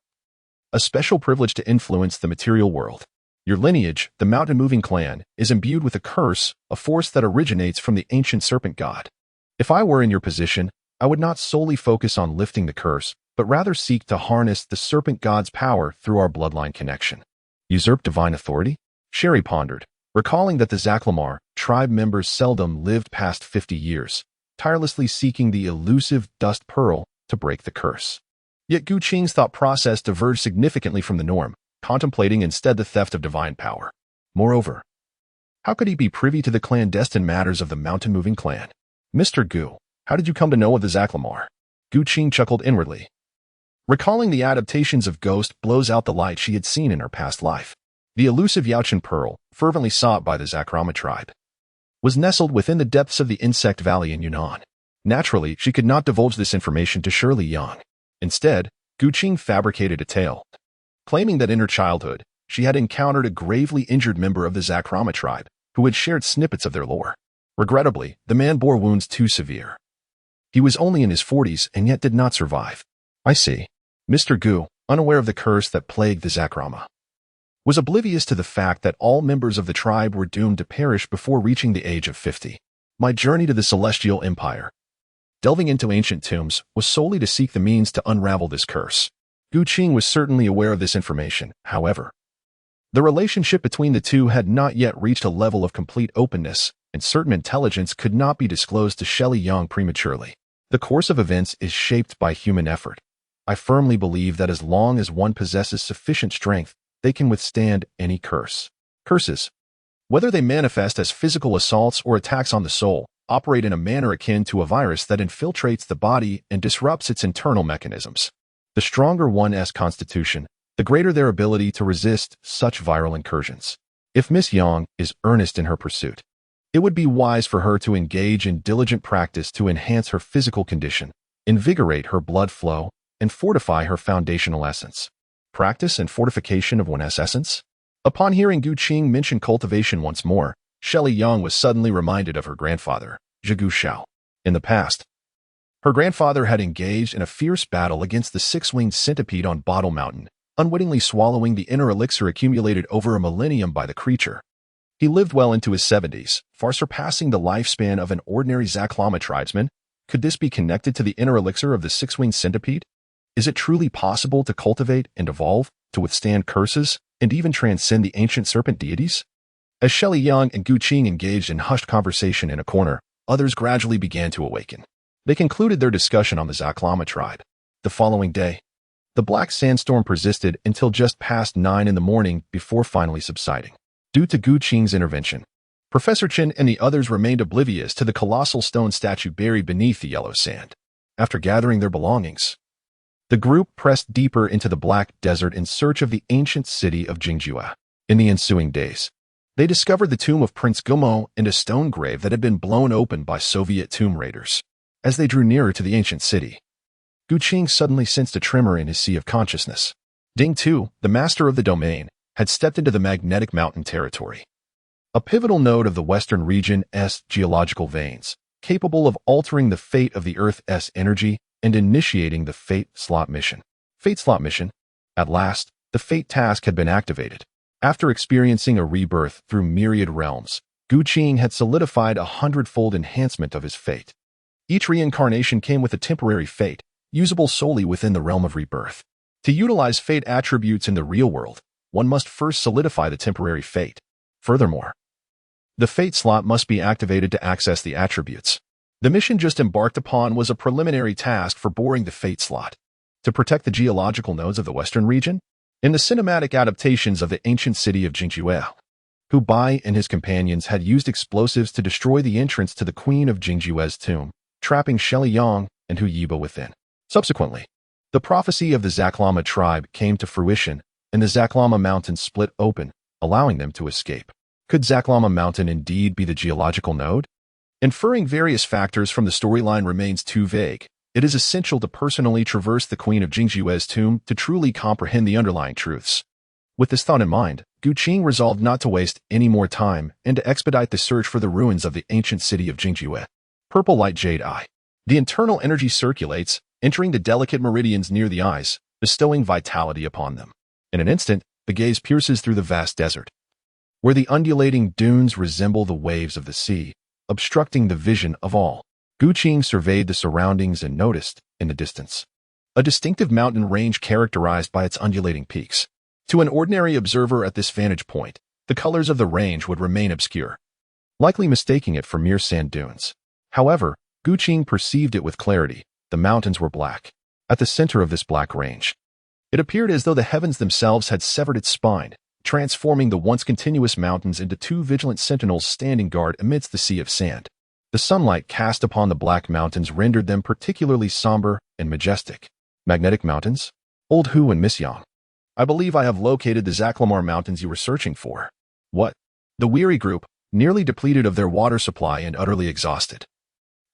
A special privilege to influence the material world. Your lineage, the mountain-moving clan, is imbued with a curse, a force that originates from the ancient serpent god. If I were in your position, I would not solely focus on lifting the curse, but rather seek to harness the serpent god's power through our bloodline connection." "Usurp divine authority?" Sherry pondered, recalling that the Zaklamar tribe members seldom lived past 50 years, tirelessly seeking the elusive dust pearl to break the curse. Yet Gu Qing's thought process diverged significantly from the norm, contemplating instead the theft of divine power. Moreover, how could he be privy to the clandestine matters of the mountain-moving clan? "Mr. Gu, how did you come to know of the Zaklamar?" Gu Qing chuckled inwardly, recalling the adaptations of Ghost blows out the light she had seen in her past life. The elusive Yaochen pearl, fervently sought by the Zakrama tribe, was nestled within the depths of the Insect Valley in Yunnan. Naturally, she could not divulge this information to Shirley Yang. Instead, Gu Qing fabricated a tale, claiming that in her childhood, she had encountered a gravely injured member of the Zakrama tribe who had shared snippets of their lore. Regrettably, the man bore wounds too severe, He was only in his 40s and yet did not survive. I see. Mr. Gu, unaware of the curse that plagued the Zakrama, was oblivious to the fact that all members of the tribe were doomed to perish before reaching the age of 50. My journey to the Celestial Empire, delving into ancient tombs, was solely to seek the means to unravel this curse. Gu Qing was certainly aware of this information, however. The relationship between the two had not yet reached a level of complete openness, and certain intelligence could not be disclosed to Shelley Yang prematurely. The course of events is shaped by human effort. I firmly believe that as long as one possesses sufficient strength, they can withstand any curse. Curses, whether they manifest as physical assaults or attacks on the soul, operate in a manner akin to a virus that infiltrates the body and disrupts its internal mechanisms. The stronger one's constitution, the greater their ability to resist such viral incursions. If Miss Yang is earnest in her pursuit, it would be wise for her to engage in diligent practice to enhance her physical condition, invigorate her blood flow, and fortify her foundational essence. Practice and fortification of one's essence? Upon hearing Gu Qing mention cultivation once more, Shelley Yang was suddenly reminded of her grandfather, Zhigu Xiao. In the past, her grandfather had engaged in a fierce battle against the six-winged centipede on Bottle Mountain, unwittingly swallowing the inner elixir accumulated over a millennium by the creature. He lived well into his 70s, far surpassing the lifespan of an ordinary Zaklama tribesman. Could this be connected to the inner elixir of the six-winged centipede? Is it truly possible to cultivate and evolve, to withstand curses, and even transcend the ancient serpent deities? As Shelley Yang and Gu Qing engaged in hushed conversation in a corner, others gradually began to awaken. They concluded their discussion on the Zaklama tribe. The following day, the black sandstorm persisted until just past 9 in the morning before finally subsiding. Due to Gu Qing's intervention, Professor Chen and the others remained oblivious to the colossal stone statue buried beneath the yellow sand. After gathering their belongings, the group pressed deeper into the black desert in search of the ancient city of Jingjue. In the ensuing days, they discovered the tomb of Prince Gumo and a stone grave that had been blown open by Soviet tomb raiders. As they drew nearer to the ancient city, Gu Qing suddenly sensed a tremor in his sea of consciousness. Ding Tu, the master of the domain, had stepped into the magnetic mountain territory, a pivotal node of the western region's geological veins, capable of altering the fate of the Earth's energy and initiating the Fate Slot mission. Fate Slot mission? At last, the Fate task had been activated. After experiencing a rebirth through myriad realms, Gu Qing had solidified a 100-fold enhancement of his fate. Each reincarnation came with a temporary fate, usable solely within the realm of rebirth. To utilize fate attributes in the real world, one must first solidify the temporary fate. Furthermore, the fate slot must be activated to access the attributes. The mission just embarked upon was a preliminary task for boring the fate slot. To protect the geological nodes of the western region, in the cinematic adaptations of the ancient city of Jingjue, Hu Bai and his companions had used explosives to destroy the entrance to the Queen of Jingjue's tomb, trapping Shelley Yang and Hu Yiba within. Subsequently, the prophecy of the Zaklama tribe came to fruition, and the Zaklama mountain split open, allowing them to escape. Could Zaklama mountain indeed be the geological node? Inferring various factors from the storyline remains too vague. It is essential to personally traverse the Queen of Jingjue's tomb to truly comprehend the underlying truths. With this thought in mind, Gu Qing resolved not to waste any more time and to expedite the search for the ruins of the ancient city of Jingjue. Purple light jade eye. The internal energy circulates, entering the delicate meridians near the eyes, bestowing vitality upon them. In an instant, the gaze pierces through the vast desert, where the undulating dunes resemble the waves of the sea, obstructing the vision of all. Gu Qing surveyed the surroundings and noticed, in the distance, a distinctive mountain range characterized by its undulating peaks. To an ordinary observer at this vantage point, the colors of the range would remain obscure, likely mistaking it for mere sand dunes. However, Gu Qing perceived it with clarity. The mountains were black. At the center of this black range, it appeared as though the heavens themselves had severed its spine, transforming the once continuous mountains into two vigilant sentinels standing guard amidst the sea of sand. The sunlight cast upon the black mountains rendered them particularly somber and majestic. Magnetic mountains? Old Hu and Miss Yang. I believe I have located the Zaklamar mountains you were searching for. What? The weary group, nearly depleted of their water supply and utterly exhausted,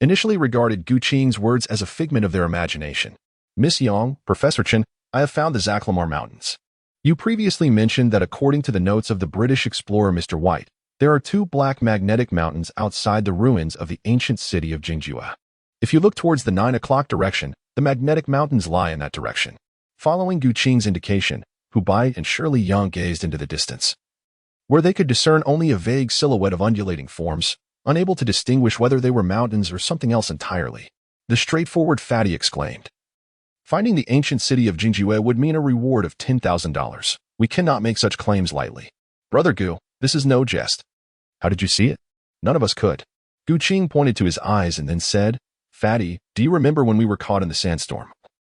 initially regarded Gu Qing's words as a figment of their imagination. Miss Yang, Professor Chen, I have found the Zaklamar mountains. You previously mentioned that according to the notes of the British explorer Mr. White, there are two black magnetic mountains outside the ruins of the ancient city of Jingjue. If you look towards the 9 o'clock direction, the magnetic mountains lie in that direction. Following Gu Qing's indication, Hu Bai and Shirley Yang gazed into the distance, where they could discern only a vague silhouette of undulating forms, unable to distinguish whether they were mountains or something else entirely. The straightforward fatty exclaimed, "Finding the ancient city of Jingjue would mean a reward of $10,000. We cannot make such claims lightly. Brother Gu, this is no jest. How did you see it? None of us could." Gu Qing pointed to his eyes and then said, "Fatty, do you remember when we were caught in the sandstorm?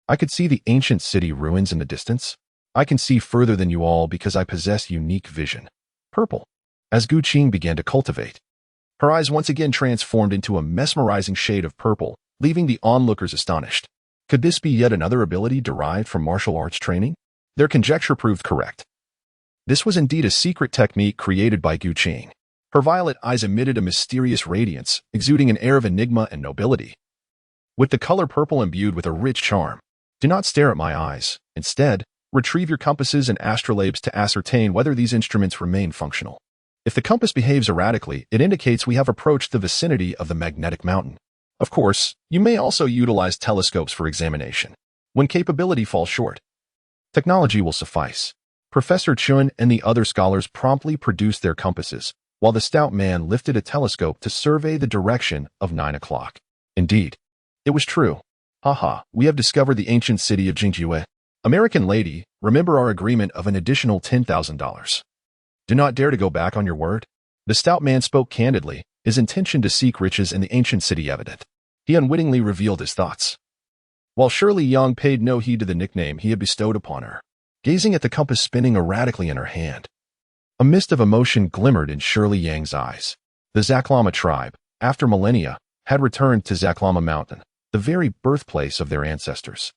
I could see the ancient city ruins in the distance. I can see further than you all because I possess unique vision. Purple." As Gu Qing began to cultivate, her eyes once again transformed into a mesmerizing shade of purple, leaving the onlookers astonished. Could this be yet another ability derived from martial arts training? Their conjecture proved correct. This was indeed a secret technique created by Gu Qing. Her violet eyes emitted a mysterious radiance, exuding an air of enigma and nobility. With the color purple imbued with a rich charm, do not stare at my eyes. Instead, retrieve your compasses and astrolabes to ascertain whether these instruments remain functional. If the compass behaves erratically, it indicates we have approached the vicinity of the magnetic mountain. Of course, you may also utilize telescopes for examination. When capability falls short, technology will suffice. Professor Chun and the other scholars promptly produced their compasses, while the stout man lifted a telescope to survey the direction of 9 o'clock. Indeed, it was true. Haha, we have discovered the ancient city of Jingjue. American lady, remember our agreement of an additional $10,000. Do not dare to go back on your word. The stout man spoke candidly, his intention to seek riches in the ancient city evident. He unwittingly revealed his thoughts, while Shirley Yang paid no heed to the nickname he had bestowed upon her, gazing at the compass spinning erratically in her hand. A mist of emotion glimmered in Shirley Yang's eyes. The Zaklama tribe, after millennia, had returned to Zaklama Mountain, the very birthplace of their ancestors.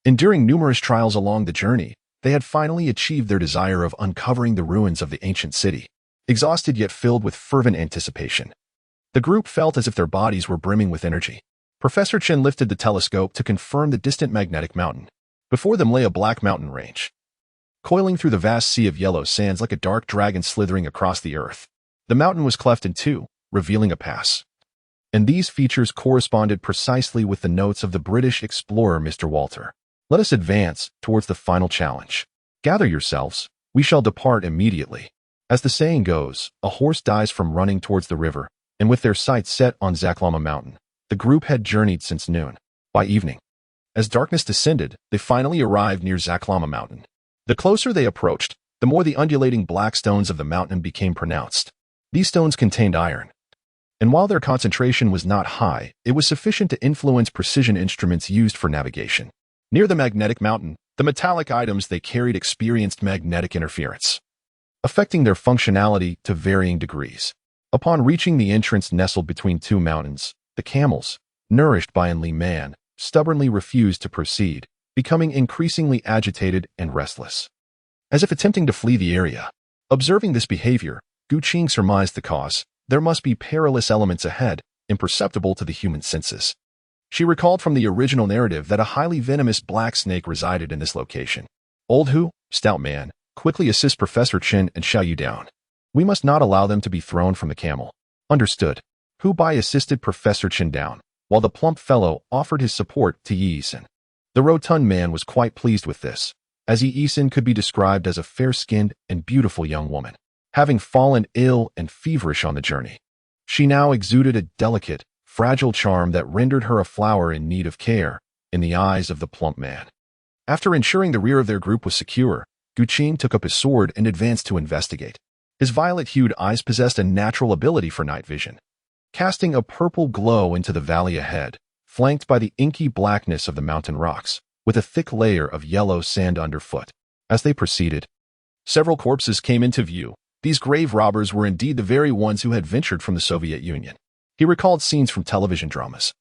Enduring numerous trials along the journey, they had finally achieved their desire of uncovering the ruins of the ancient city. Exhausted yet filled with fervent anticipation, the group felt as if their bodies were brimming with energy. Professor Chen lifted the telescope to confirm the distant magnetic mountain. Before them lay a black mountain range, coiling through the vast sea of yellow sands like a dark dragon slithering across the earth. The mountain was cleft in two, revealing a pass. And these features corresponded precisely with the notes of the British explorer Mr. Walter. Let us advance towards the final challenge. Gather yourselves, we shall depart immediately. As the saying goes, a horse dies from running towards the river, and with their sights set on Zaklama Mountain, the group had journeyed since noon. By evening, as darkness descended, they finally arrived near Zaklama Mountain. The closer they approached, the more the undulating black stones of the mountain became pronounced. These stones contained iron, and while their concentration was not high, it was sufficient to influence precision instruments used for navigation. Near the magnetic mountain, the metallic items they carried experienced magnetic interference, affecting their functionality to varying degrees. Upon reaching the entrance nestled between two mountains, the camels, nourished by Li Man, stubbornly refused to proceed, becoming increasingly agitated and restless, as if attempting to flee the area. Observing this behavior, Gu Qing surmised the cause. There must be perilous elements ahead, imperceptible to the human senses. She recalled from the original narrative that a highly venomous black snake resided in this location. Old Hu, stout man, quickly assist Professor Chen and Xiao Yu down. We must not allow them to be thrown from the camel. Understood. Hu Bai assisted Professor Chen down, while the plump fellow offered his support to Yi Yisin. The rotund man was quite pleased with this, as Yi Yisin could be described as a fair-skinned and beautiful young woman. Having fallen ill and feverish on the journey, she now exuded a delicate, fragile charm that rendered her a flower in need of care in the eyes of the plump man. After ensuring the rear of their group was secure, Gu Qing took up his sword and advanced to investigate. His violet-hued eyes possessed a natural ability for night vision, casting a purple glow into the valley ahead, flanked by the inky blackness of the mountain rocks, with a thick layer of yellow sand underfoot. As they proceeded, several corpses came into view. These grave robbers were indeed the very ones who had ventured from the Soviet Union. He recalled scenes from television dramas,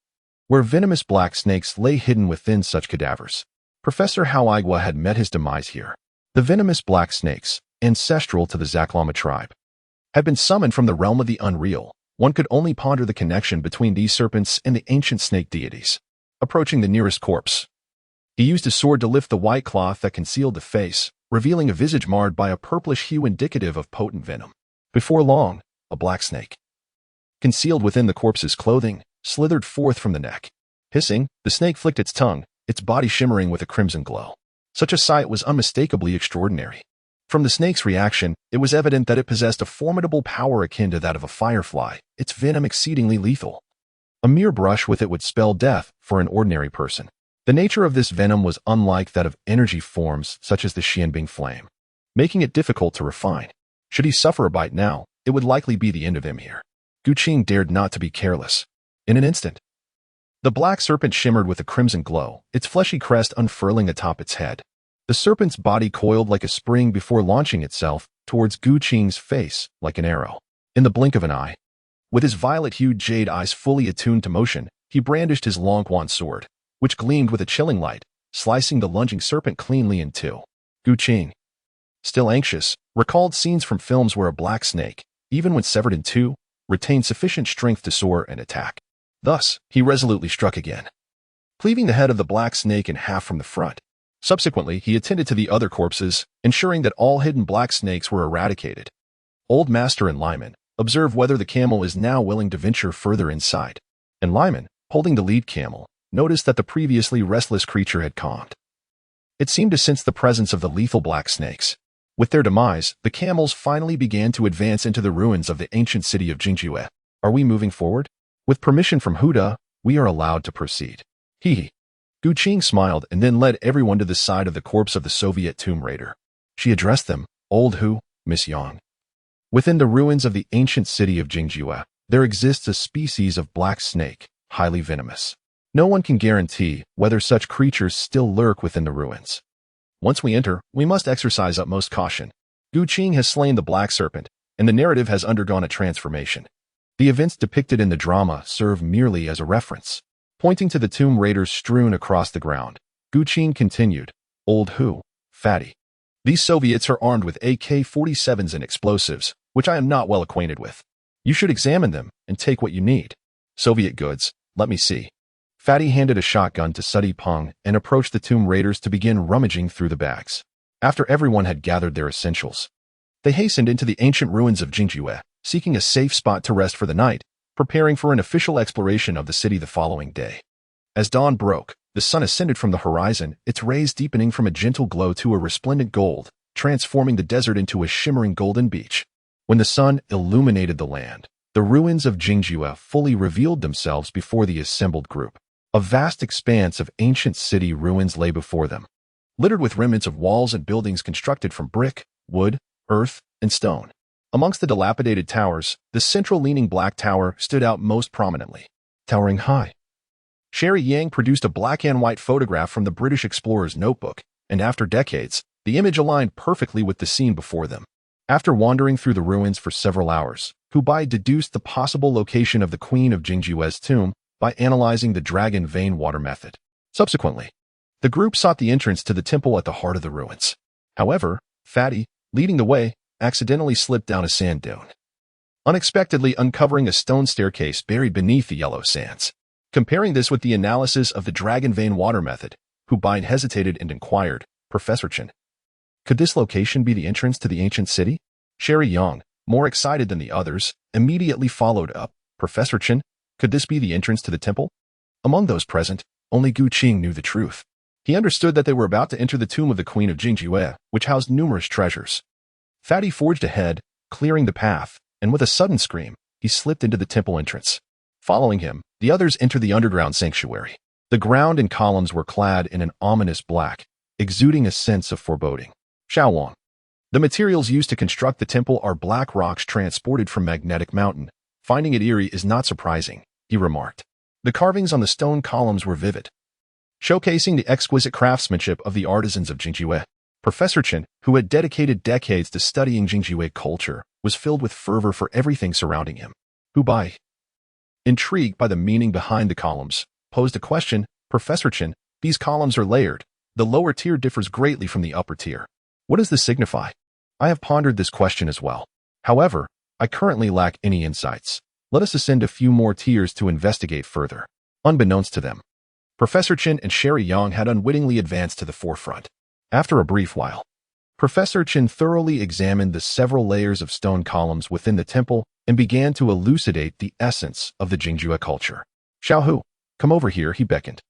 where venomous black snakes lay hidden within such cadavers. Professor Hao Igua had met his demise here. The venomous black snakes, ancestral to the Zaklama tribe, had been summoned from the realm of the unreal. One could only ponder the connection between these serpents and the ancient snake deities. Approaching the nearest corpse, he used his sword to lift the white cloth that concealed the face, revealing a visage marred by a purplish hue indicative of potent venom. Before long, a black snake, concealed within the corpse's clothing, slithered forth from the neck. Hissing, the snake flicked its tongue, its body shimmering with a crimson glow. Such a sight was unmistakably extraordinary. From the snake's reaction, it was evident that it possessed a formidable power akin to that of a firefly, its venom exceedingly lethal. A mere brush with it would spell death for an ordinary person. The nature of this venom was unlike that of energy forms such as the Xianbing flame, making it difficult to refine. Should he suffer a bite now, it would likely be the end of him here. Gu Qing dared not to be careless. In an instant, the black serpent shimmered with a crimson glow, its fleshy crest unfurling atop its head. The serpent's body coiled like a spring before launching itself towards Gu Qing's face like an arrow. In the blink of an eye, with his violet-hued jade eyes fully attuned to motion, he brandished his long wand sword, which gleamed with a chilling light, slicing the lunging serpent cleanly in two. Gu Qing, still anxious, recalled scenes from films where a black snake, even when severed in two, retained sufficient strength to soar and attack. Thus, he resolutely struck again, cleaving the head of the black snake in half from the front. Subsequently, he attended to the other corpses, ensuring that all hidden black snakes were eradicated. Old Master and Lyman observed whether the camel is now willing to venture further inside, and Lyman, holding the lead camel, noticed that the previously restless creature had calmed. It seemed to sense the presence of the lethal black snakes. With their demise, the camels finally began to advance into the ruins of the ancient city of Jingjue. Are we moving forward? With permission from Huda, we are allowed to proceed. Hee. Gu Qing smiled and then led everyone to the side of the corpse of the Soviet tomb raider. She addressed them, Old Hu, Miss Yang. Within the ruins of the ancient city of Jingjue, there exists a species of black snake, highly venomous. No one can guarantee whether such creatures still lurk within the ruins. Once we enter, we must exercise utmost caution. Gu Qing has slain the black serpent, and the narrative has undergone a transformation. The events depicted in the drama serve merely as a reference. Pointing to the tomb raiders strewn across the ground, Gu Qing continued, Old Hu, Fatty. These Soviets are armed with AK-47s and explosives, which I am not well acquainted with. You should examine them and take what you need. Soviet goods, let me see. Fatty handed a shotgun to Sudi Peng and approached the tomb raiders to begin rummaging through the bags. After everyone had gathered their essentials, they hastened into the ancient ruins of Jingjue, seeking a safe spot to rest for the night, preparing for an official exploration of the city the following day. As dawn broke, the sun ascended from the horizon, its rays deepening from a gentle glow to a resplendent gold, transforming the desert into a shimmering golden beach. When the sun illuminated the land, the ruins of Jingjue fully revealed themselves before the assembled group. A vast expanse of ancient city ruins lay before them, littered with remnants of walls and buildings constructed from brick, wood, earth, and stone. Amongst the dilapidated towers, the central leaning black tower stood out most prominently, towering high. Sherry Yang produced a black and white photograph from the British explorer's notebook, and after decades, the image aligned perfectly with the scene before them. After wandering through the ruins for several hours, Hubai deduced the possible location of the Queen of Jingjue's tomb by analyzing the dragon vein water method. Subsequently, the group sought the entrance to the temple at the heart of the ruins. However, Fatty, leading the way, accidentally slipped down a sand dune, unexpectedly uncovering a stone staircase buried beneath the yellow sands. Comparing this with the analysis of the dragon vein water method, Hubai hesitated and inquired, Professor Chen, could this location be the entrance to the ancient city? Sherry Yang, more excited than the others, immediately followed up, Professor Chen, could this be the entrance to the temple? Among those present, only Gu Qing knew the truth. He understood that they were about to enter the tomb of the Queen of Jingjue, which housed numerous treasures. Fatty forged ahead, clearing the path, and with a sudden scream, he slipped into the temple entrance. Following him, the others entered the underground sanctuary. The ground and columns were clad in an ominous black, exuding a sense of foreboding. Xiaowang. The materials used to construct the temple are black rocks transported from Magnetic Mountain. Finding it eerie is not surprising, he remarked. The carvings on the stone columns were vivid, showcasing the exquisite craftsmanship of the artisans of Jingjue. Professor Chen, who had dedicated decades to studying Jingjue culture, was filled with fervor for everything surrounding him. Hubai, intrigued by the meaning behind the columns, posed a question, Professor Chen, these columns are layered. The lower tier differs greatly from the upper tier. What does this signify? I have pondered this question as well. However, I currently lack any insights. Let us ascend a few more tiers to investigate further. Unbeknownst to them, Professor Chen and Sherry Yang had unwittingly advanced to the forefront. After a brief while, Professor Chen thoroughly examined the several layers of stone columns within the temple and began to elucidate the essence of the Jingjue culture. Xiaohu, Come over here, he beckoned.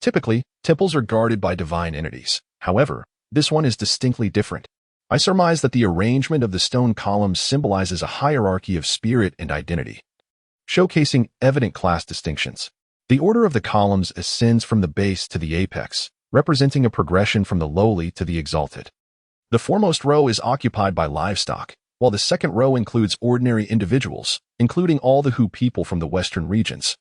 Typically, temples are guarded by divine entities. However, this one is distinctly different. I surmise that the arrangement of the stone columns symbolizes a hierarchy of spirit and identity, showcasing evident class distinctions. The order of the columns ascends from the base to the apex, representing a progression from the lowly to the exalted. The foremost row is occupied by livestock, while the second row includes ordinary individuals, including all the Hu people from the western regions,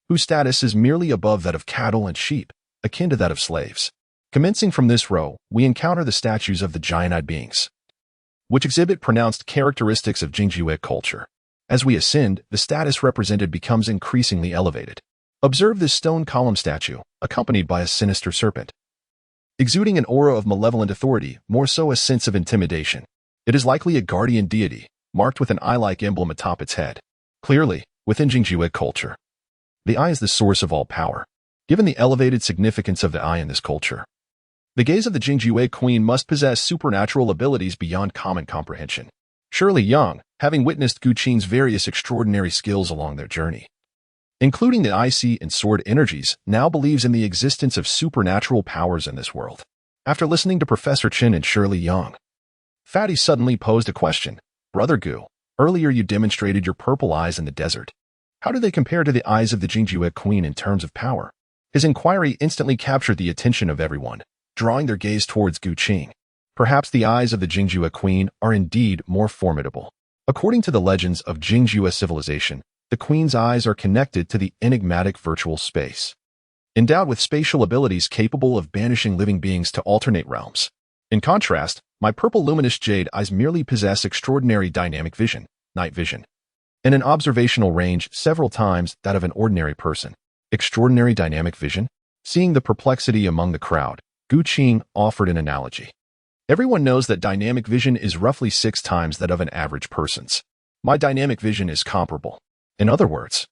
whose status is merely above that of cattle and sheep, akin to that of slaves. Commencing from this row, we encounter the statues of the giant-eyed beings, which exhibit pronounced characteristics of Jingjiu culture. As we ascend, the status represented becomes increasingly elevated. Observe this stone column statue, accompanied by a sinister serpent, exuding an aura of malevolent authority, more so a sense of intimidation. It is likely a guardian deity, marked with an eye-like emblem atop its head. Clearly, within Jingjiu culture, the eye is the source of all power. Given the elevated significance of the eye in this culture, the gaze of the Jingjiu queen must possess supernatural abilities beyond common comprehension. Surely Yang, having witnessed Gu Qing's various extraordinary skills along their journey, including the IC and sword energies, now believes in the existence of supernatural powers in this world. After listening to Professor Chen and Shirley Yang, Fatty suddenly posed a question. Brother Gu, earlier you demonstrated your purple eyes in the desert. How do they compare to the eyes of the Jingjiu queen in terms of power? His inquiry instantly captured the attention of everyone, drawing their gaze towards Gu Qing. Perhaps the eyes of the Jingjiu queen are indeed more formidable. According to the legends of Jingjiu civilization, the queen's eyes are connected to the enigmatic virtual space, endowed with spatial abilities capable of banishing living beings to alternate realms. In contrast, my purple luminous jade eyes merely possess extraordinary dynamic vision, night vision, and an observational range several times that of an ordinary person. Extraordinary dynamic vision? Seeing the perplexity among the crowd, Gu Qing offered an analogy. Everyone knows that dynamic vision is roughly 6 times that of an average person's. My dynamic vision is comparable. In other words,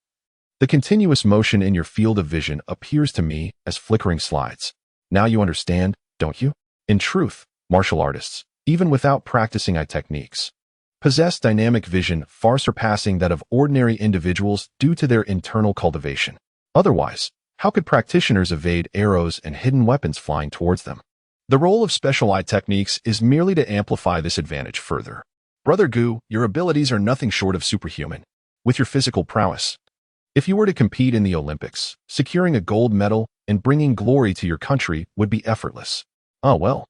the continuous motion in your field of vision appears to me as flickering slides. Now you understand, don't you? In truth, martial artists, even without practicing eye techniques, possess dynamic vision far surpassing that of ordinary individuals due to their internal cultivation. Otherwise, how could practitioners evade arrows and hidden weapons flying towards them? The role of special eye techniques is merely to amplify this advantage further. Brother Gu, your abilities are nothing short of superhuman. With your physical prowess, if you were to compete in the Olympics, securing a gold medal and bringing glory to your country would be effortless. Oh well.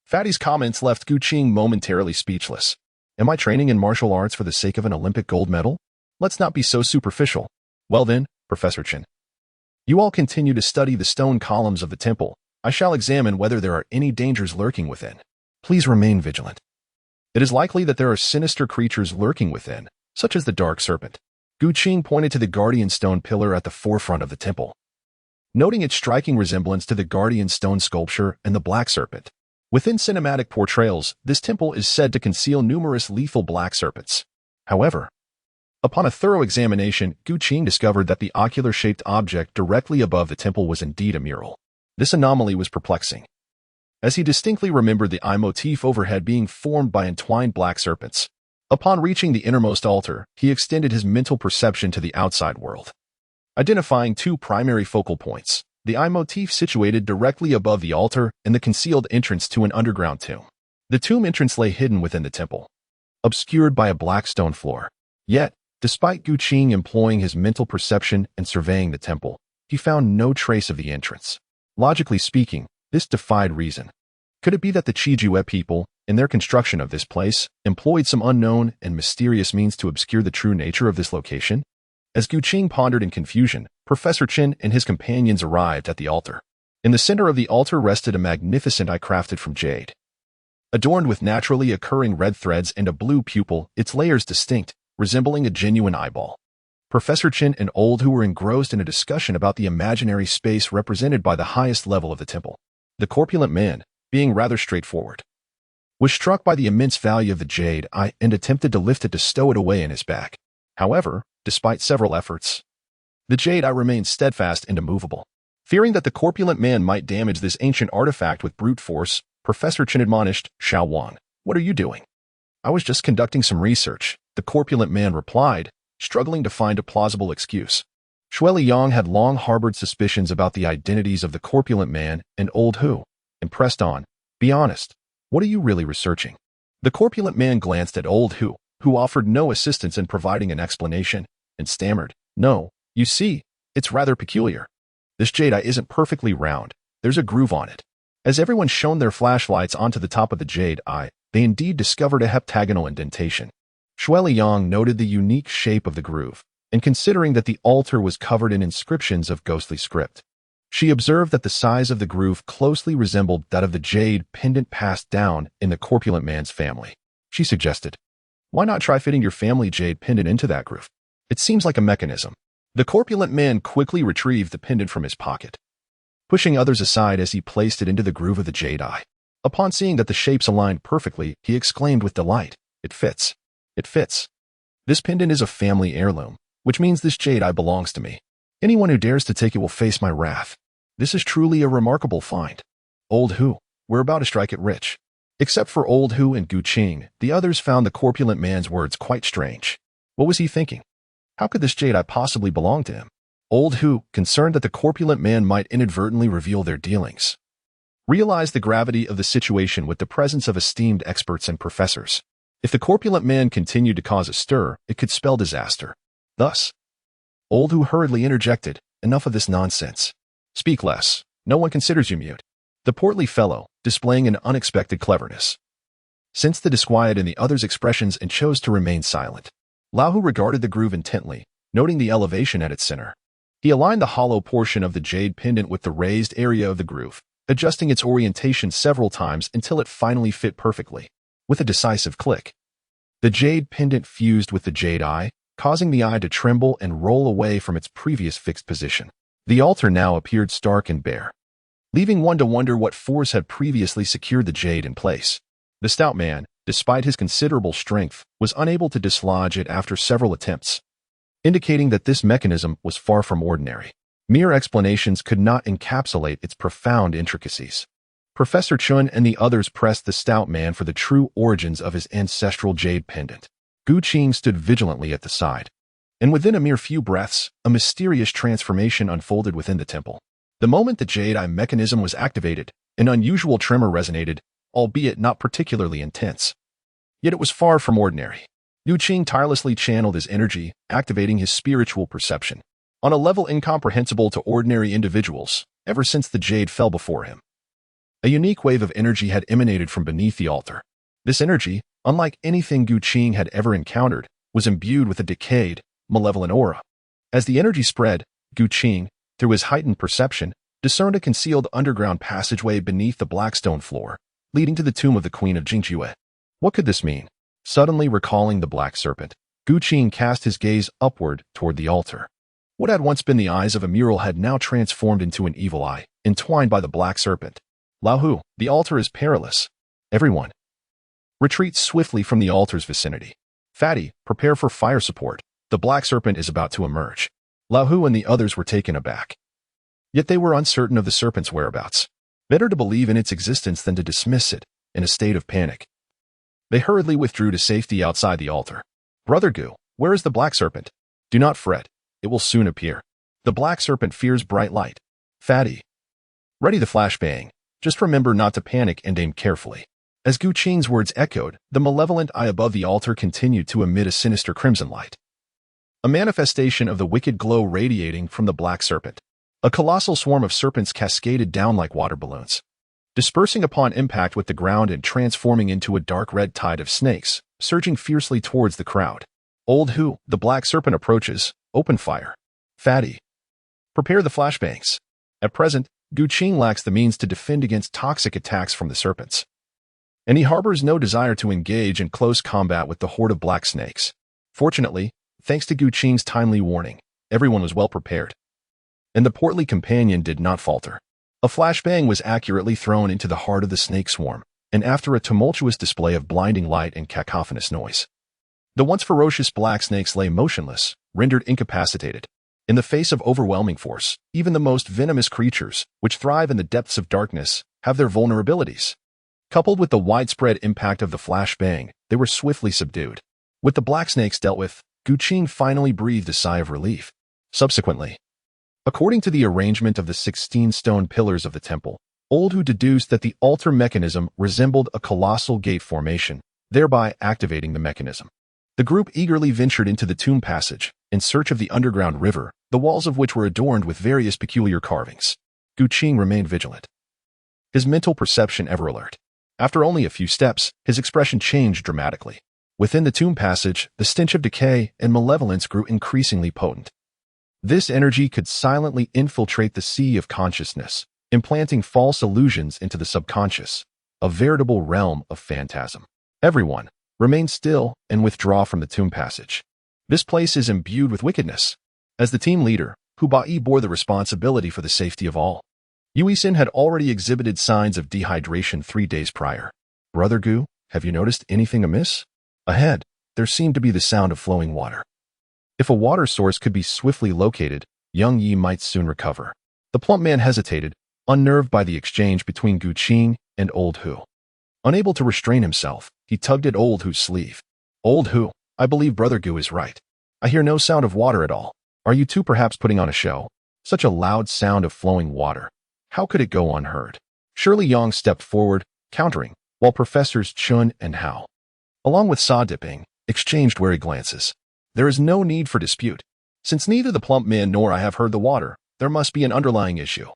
Fatty's comments left Gu Qing momentarily speechless. Am I training in martial arts for the sake of an Olympic gold medal? Let's not be so superficial. Well then, Professor Chen, you all continue to study the stone columns of the temple. I shall examine whether there are any dangers lurking within. Please remain vigilant. It is likely that there are sinister creatures lurking within, such as the dark serpent. Gu Qing pointed to the guardian stone pillar at the forefront of the temple, noting its striking resemblance to the guardian stone sculpture and the black serpent. Within cinematic portrayals, this temple is said to conceal numerous lethal black serpents. However, upon a thorough examination, Gu Qing discovered that the ocular-shaped object directly above the temple was indeed a mural. This anomaly was perplexing, as he distinctly remembered the eye motif overhead being formed by entwined black serpents. Upon reaching the innermost altar, he extended his mental perception to the outside world, identifying 2 primary focal points: the eye motif situated directly above the altar and the concealed entrance to an underground tomb. The tomb entrance lay hidden within the temple, obscured by a black stone floor. Yet, despite Gu Qing employing his mental perception and surveying the temple, he found no trace of the entrance. Logically speaking, this defied reason. Could it be that the Jingjiu people, in their construction of this place, employed some unknown and mysterious means to obscure the true nature of this location? As Gu Qing pondered in confusion, Professor Chen and his companions arrived at the altar. In the center of the altar rested a magnificent eye crafted from jade. Adorned with naturally occurring red threads and a blue pupil, its layers distinct, resembling a genuine eyeball. Professor Chen and Old, who were engrossed in a discussion about the imaginary space represented by the highest level of the temple. The corpulent man, being rather straightforward, was struck by the immense value of the jade eye and attempted to lift it to stow it away in his back. However, despite several efforts, the jade eye remained steadfast and immovable. Fearing that the corpulent man might damage this ancient artifact with brute force, Professor Chen admonished, "Xiao Wang, what are you doing?" "I was just conducting some research," the corpulent man replied, struggling to find a plausible excuse. Shui Liang had long harbored suspicions about the identities of the corpulent man and old Hu, and pressed on, "Be honest. What are you really researching?" The corpulent man glanced at old Hu, who offered no assistance in providing an explanation, and stammered, "No, you see, it's rather peculiar. This jade eye isn't perfectly round. There's a groove on it." As everyone shone their flashlights onto the top of the jade eye, they indeed discovered a heptagonal indentation. Shui Liang noted the unique shape of the groove, and considering that the altar was covered in inscriptions of ghostly script, she observed that the size of the groove closely resembled that of the jade pendant passed down in the corpulent man's family. She suggested, "Why not try fitting your family jade pendant into that groove? It seems like a mechanism." The corpulent man quickly retrieved the pendant from his pocket, pushing others aside as he placed it into the groove of the jade eye. Upon seeing that the shapes aligned perfectly, he exclaimed with delight, "It fits. It fits. This pendant is a family heirloom, which means this jade eye belongs to me. Anyone who dares to take it will face my wrath. This is truly a remarkable find." Old Hu, we're about to strike it rich. Except for Old Hu and Gu Qing, the others found the corpulent man's words quite strange. What was he thinking? How could this jade eye possibly belong to him? Old Hu, concerned that the corpulent man might inadvertently reveal their dealings, realized the gravity of the situation with the presence of esteemed experts and professors. If the corpulent man continued to cause a stir, it could spell disaster. Thus, Old Hu hurriedly interjected, "Enough of this nonsense. Speak less. No one considers you mute." The portly fellow, displaying an unexpected cleverness, sensed the disquiet in the other's expressions and chose to remain silent. Lao Hu regarded the groove intently, noting the elevation at its center. He aligned the hollow portion of the jade pendant with the raised area of the groove, adjusting its orientation several times until it finally fit perfectly. With a decisive click, the jade pendant fused with the jade eye, causing the eye to tremble and roll away from its previous fixed position. The altar now appeared stark and bare, leaving one to wonder what force had previously secured the jade in place. The stout man, despite his considerable strength, was unable to dislodge it after several attempts, indicating that this mechanism was far from ordinary. Mere explanations could not encapsulate its profound intricacies. Professor Chun and the others pressed the stout man for the true origins of his ancestral jade pendant. Gu Qing stood vigilantly at the side, and within a mere few breaths, a mysterious transformation unfolded within the temple. The moment the jade eye mechanism was activated, an unusual tremor resonated, albeit not particularly intense. Yet it was far from ordinary. Gu Qing tirelessly channeled his energy, activating his spiritual perception, on a level incomprehensible to ordinary individuals, ever since the jade fell before him. A unique wave of energy had emanated from beneath the altar. This energy, unlike anything Gu Qing had ever encountered, was imbued with a decayed, malevolent aura. As the energy spread, Gu Qing, through his heightened perception, discerned a concealed underground passageway beneath the black stone floor, leading to the tomb of the Queen of Jingjue. What could this mean? Suddenly recalling the black serpent, Gu Qing cast his gaze upward toward the altar. What had once been the eyes of a mural had now transformed into an evil eye, entwined by the black serpent. Lao Hu, the altar is perilous. Everyone, retreat swiftly from the altar's vicinity. Fatty, prepare for fire support. The black serpent is about to emerge. Lao Hu and the others were taken aback. Yet they were uncertain of the serpent's whereabouts. Better to believe in its existence than to dismiss it, in a state of panic. They hurriedly withdrew to safety outside the altar. "Brother Gu, where is the black serpent?" "Do not fret. It will soon appear. The black serpent fears bright light." "Fatty, ready the flashbang. Just remember not to panic and aim carefully." As Gu Qing's words echoed, the malevolent eye above the altar continued to emit a sinister crimson light, a manifestation of the wicked glow radiating from the black serpent. A colossal swarm of serpents cascaded down like water balloons, dispersing upon impact with the ground and transforming into a dark red tide of snakes, surging fiercely towards the crowd. "Old Hu, the black serpent approaches. Open fire." "Fatty, prepare the flashbangs." At present, Gu Qing lacks the means to defend against toxic attacks from the serpents, and he harbors no desire to engage in close combat with the horde of black snakes. Fortunately, thanks to Gu Qing's timely warning, everyone was well prepared, and the portly companion did not falter. A flashbang was accurately thrown into the heart of the snake swarm, and after a tumultuous display of blinding light and cacophonous noise, the once ferocious black snakes lay motionless, rendered incapacitated. In the face of overwhelming force, even the most venomous creatures, which thrive in the depths of darkness, have their vulnerabilities. Coupled with the widespread impact of the flashbang, they were swiftly subdued. With the black snakes dealt with, Gu Qing finally breathed a sigh of relief. Subsequently, According to the arrangement of the 16 stone pillars of the temple, Old Hu deduced that the altar mechanism resembled a colossal gate formation, thereby activating the mechanism. The group eagerly ventured into the tomb passage, in search of the underground river, the walls of which were adorned with various peculiar carvings. Gu Qing remained vigilant, his mental perception ever alert. After only a few steps, his expression changed dramatically. Within the tomb passage, the stench of decay and malevolence grew increasingly potent. This energy could silently infiltrate the sea of consciousness, implanting false illusions into the subconscious, a veritable realm of phantasm. Everyone, remain still and withdraw from the tomb passage. This place is imbued with wickedness. As the team leader, Hu Bai bore the responsibility for the safety of all. Yui Sin had already exhibited signs of dehydration 3 days prior. Brother Gu, have you noticed anything amiss? Ahead, there seemed to be the sound of flowing water. If a water source could be swiftly located, young Yi might soon recover. The plump man hesitated, unnerved by the exchange between Gu Qing and Old Hu. Unable to restrain himself, he tugged at Old Hu's sleeve. Old Hu, I believe Brother Gu is right. I hear no sound of water at all. Are you two perhaps putting on a show? Such a loud sound of flowing water. How could it go unheard? Shirley Yang stepped forward, countering, while Professors Chun and Hao, along with Sa Diping, exchanged wary glances. There is no need for dispute. Since neither the plump man nor I have heard the water, there must be an underlying issue.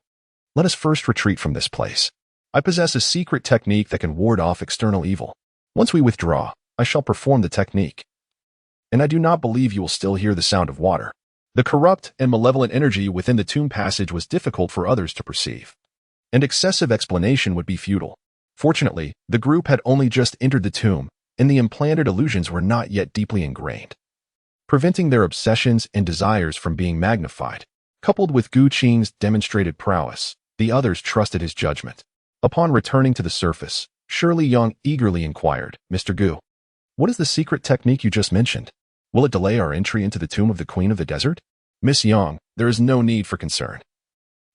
Let us first retreat from this place. I possess a secret technique that can ward off external evil. Once we withdraw, I shall perform the technique. And I do not believe you will still hear the sound of water. The corrupt and malevolent energy within the tomb passage was difficult for others to perceive, and excessive explanation would be futile. Fortunately, the group had only just entered the tomb, and the implanted illusions were not yet deeply ingrained, preventing their obsessions and desires from being magnified. Coupled with Gu Qing's demonstrated prowess, the others trusted his judgment. Upon returning to the surface, Shirley Yang eagerly inquired, Mr. Gu, what is the secret technique you just mentioned? Will it delay our entry into the tomb of the Queen of the Desert? Miss Yang, there is no need for concern.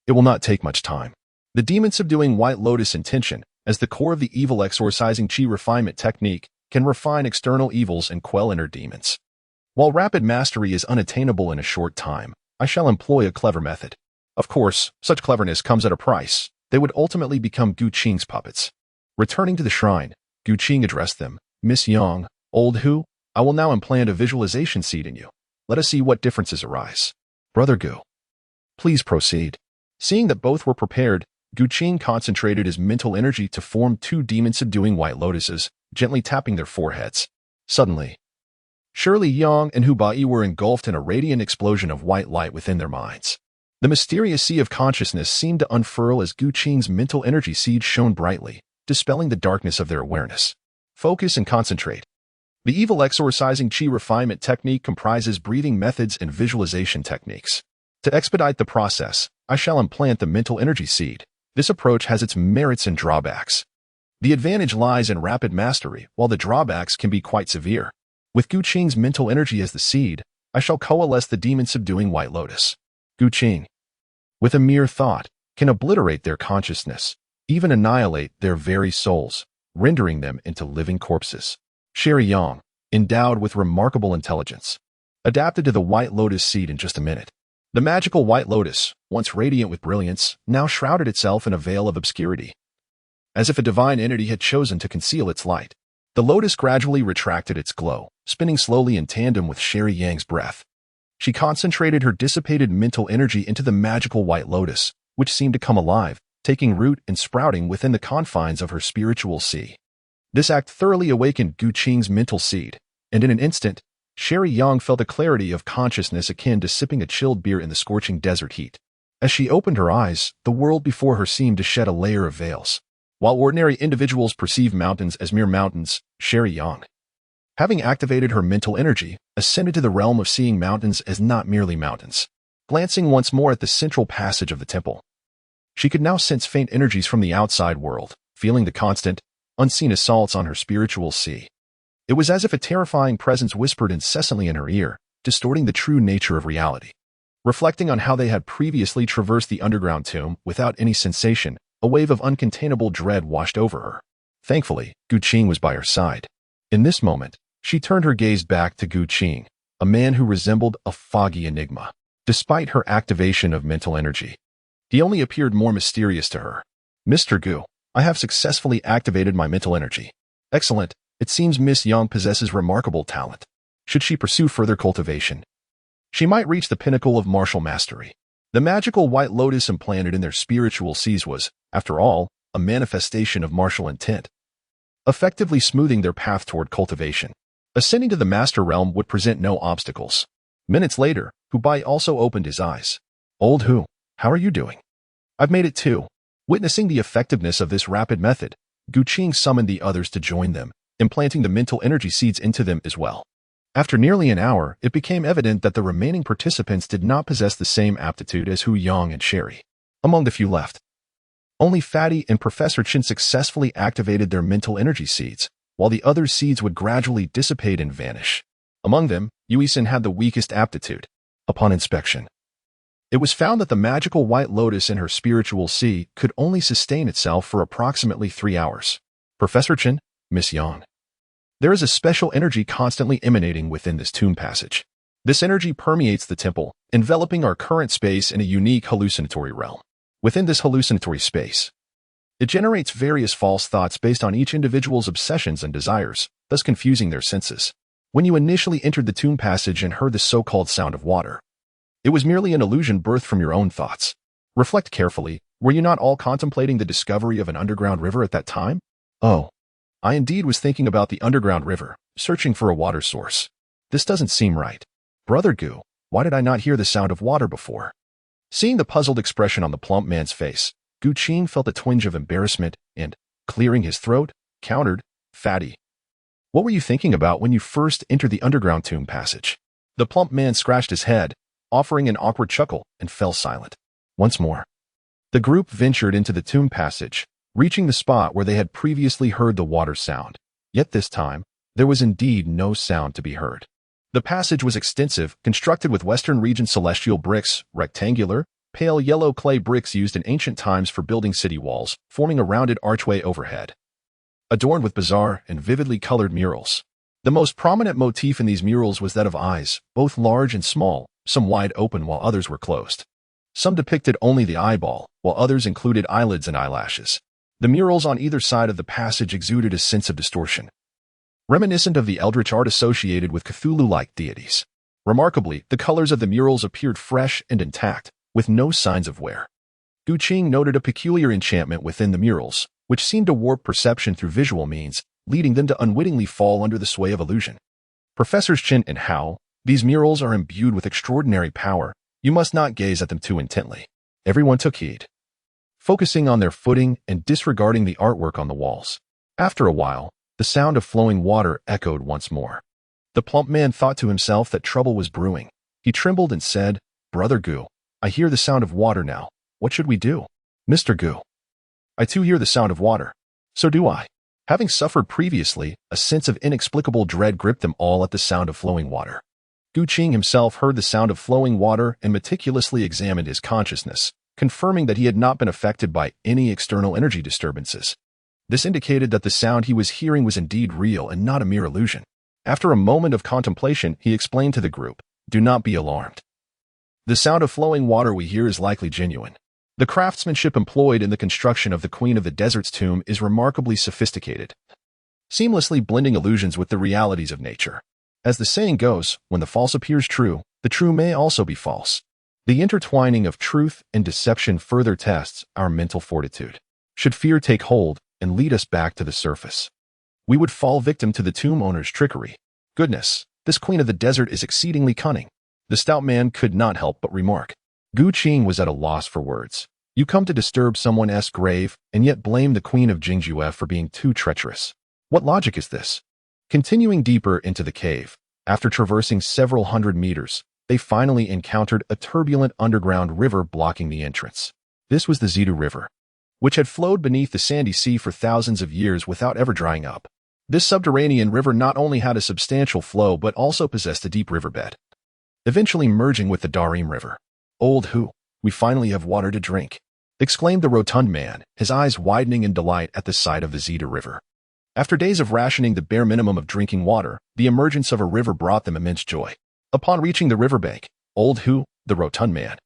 It will not take much time. The demon subduing White Lotus intention, as the core of the evil exorcising Qi refinement technique, can refine external evils and quell inner demons. While rapid mastery is unattainable in a short time, I shall employ a clever method. Of course, such cleverness comes at a price. They would ultimately become Gu Qing's puppets. Returning to the shrine, Gu Qing addressed them. Miss Yang, Old Hu, I will now implant a visualization seed in you. Let us see what differences arise. Brother Gu, please proceed. Seeing that both were prepared, Gu Qing concentrated his mental energy to form 2 demon-subduing white lotuses, gently tapping their foreheads. Suddenly, Shirley Yang and Hu Bai were engulfed in a radiant explosion of white light within their minds. The mysterious sea of consciousness seemed to unfurl as Gu Qing's mental energy seed shone brightly, dispelling the darkness of their awareness. Focus and concentrate. The evil exorcising Qi refinement technique comprises breathing methods and visualization techniques. To expedite the process, I shall implant the mental energy seed. This approach has its merits and drawbacks. The advantage lies in rapid mastery, while the drawbacks can be quite severe. With Gu Qing's mental energy as the seed, I shall coalesce the demon-subduing White Lotus. Gu Qing, with a mere thought, can obliterate their consciousness, even annihilate their very souls, rendering them into living corpses. Shirley Yang, endowed with remarkable intelligence, adapted to the White Lotus seed in just a minute. The magical White Lotus, once radiant with brilliance, now shrouded itself in a veil of obscurity. As if a divine entity had chosen to conceal its light, the lotus gradually retracted its glow, spinning slowly in tandem with Shirley Yang's breath. She concentrated her dissipated mental energy into the magical White Lotus, which seemed to come alive, taking root and sprouting within the confines of her spiritual sea. This act thoroughly awakened Gu Qing's mental seed, and in an instant, Shirley Yang felt a clarity of consciousness akin to sipping a chilled beer in the scorching desert heat. As she opened her eyes, the world before her seemed to shed a layer of veils. While ordinary individuals perceive mountains as mere mountains, Shirley Yang, having activated her mental energy, ascended to the realm of seeing mountains as not merely mountains. Glancing once more at the central passage of the temple, she could now sense faint energies from the outside world, feeling the constant, unseen assaults on her spiritual sea. It was as if a terrifying presence whispered incessantly in her ear, distorting the true nature of reality. Reflecting on how they had previously traversed the underground tomb without any sensation, a wave of uncontainable dread washed over her. Thankfully, Gu Qing was by her side. In this moment, she turned her gaze back to Gu Qing, a man who resembled a foggy enigma. despite her activation of mental energy. He only appeared more mysterious to her. Mr. Gu, I have successfully activated my mental energy. Excellent. It seems Miss Yang possesses remarkable talent. Should she pursue further cultivation, she might reach the pinnacle of martial mastery. The magical white lotus implanted in their spiritual seas was, after all, a manifestation of martial intent, effectively smoothing their path toward cultivation. Ascending to the master realm would present no obstacles. Minutes later, Hubai also opened his eyes. Old Hu, how are you doing? I've made it too. Witnessing the effectiveness of this rapid method, Gu Qing summoned the others to join them, implanting the mental energy seeds into them as well. After nearly an hour, it became evident that the remaining participants did not possess the same aptitude as Hu Yang and Sherry. Among the few left, only Fatty and Professor Chen successfully activated their mental energy seeds, while the other seeds would gradually dissipate and vanish. Among them, Yuisen had the weakest aptitude. Upon inspection, it was found that the magical white lotus in her spiritual sea could only sustain itself for approximately 3 hours. Professor Chen, Miss Yang. There is a special energy constantly emanating within this tomb passage. This energy permeates the temple, enveloping our current space in a unique hallucinatory realm. Within this hallucinatory space, it generates various false thoughts based on each individual's obsessions and desires, thus confusing their senses. When you initially entered the tomb passage and heard the so-called sound of water, it was merely an illusion birthed from your own thoughts. Reflect carefully, were you not all contemplating the discovery of an underground river at that time? Oh, I indeed was thinking about the underground river, searching for a water source. This doesn't seem right. Brother Gu, why did I not hear the sound of water before? Seeing the puzzled expression on the plump man's face, Gu Qing felt a twinge of embarrassment and, clearing his throat, countered, Fatty. What were you thinking about when you first entered the underground tomb passage? The plump man scratched his head, offering an awkward chuckle, and fell silent. Once more, the group ventured into the tomb passage, reaching the spot where they had previously heard the water sound. Yet this time, there was indeed no sound to be heard. The passage was extensive, constructed with Western region celestial bricks, rectangular, pale yellow clay bricks used in ancient times for building city walls, forming a rounded archway overhead, adorned with bizarre and vividly colored murals. The most prominent motif in these murals was that of eyes, both large and small, some wide open while others were closed. Some depicted only the eyeball, while others included eyelids and eyelashes. The murals on either side of the passage exuded a sense of distortion, reminiscent of the eldritch art associated with Cthulhu-like deities. Remarkably, the colors of the murals appeared fresh and intact, with no signs of wear. Gu Qing noted a peculiar enchantment within the murals, which seemed to warp perception through visual means, leading them to unwittingly fall under the sway of illusion. Professors Chen and Hao, these murals are imbued with extraordinary power. You must not gaze at them too intently. Everyone took heed, focusing on their footing and disregarding the artwork on the walls. After a while, the sound of flowing water echoed once more. The plump man thought to himself that trouble was brewing. He trembled and said, Brother Gu, I hear the sound of water now. What should we do? Mr. Gu, I too hear the sound of water. So do I. Having suffered previously, a sense of inexplicable dread gripped them all at the sound of flowing water. Gu Qing himself heard the sound of flowing water and meticulously examined his consciousness, confirming that he had not been affected by any external energy disturbances. This indicated that the sound he was hearing was indeed real and not a mere illusion. After a moment of contemplation, he explained to the group, Do not be alarmed. The sound of flowing water we hear is likely genuine. The craftsmanship employed in the construction of the Queen of the Desert's tomb is remarkably sophisticated, seamlessly blending illusions with the realities of nature. As the saying goes, when the false appears true, the true may also be false. The intertwining of truth and deception further tests our mental fortitude. Should fear take hold and lead us back to the surface, we would fall victim to the tomb owner's trickery. Goodness, this Queen of the Desert is exceedingly cunning. The stout man could not help but remark. Gu Qing was at a loss for words. You come to disturb someone's grave and yet blame the Queen of Jingjue for being too treacherous. What logic is this? Continuing deeper into the cave, after traversing several hundred meters, they finally encountered a turbulent underground river blocking the entrance. This was the Zidu River, which had flowed beneath the sandy sea for thousands of years without ever drying up. This subterranean river not only had a substantial flow but also possessed a deep riverbed, eventually merging with the Darim River. Old Hu, we finally have water to drink, exclaimed the rotund man, his eyes widening in delight at the sight of the Zidu River. After days of rationing the bare minimum of drinking water, the emergence of a river brought them immense joy. Upon reaching the riverbank, Old Hu, the rotund man.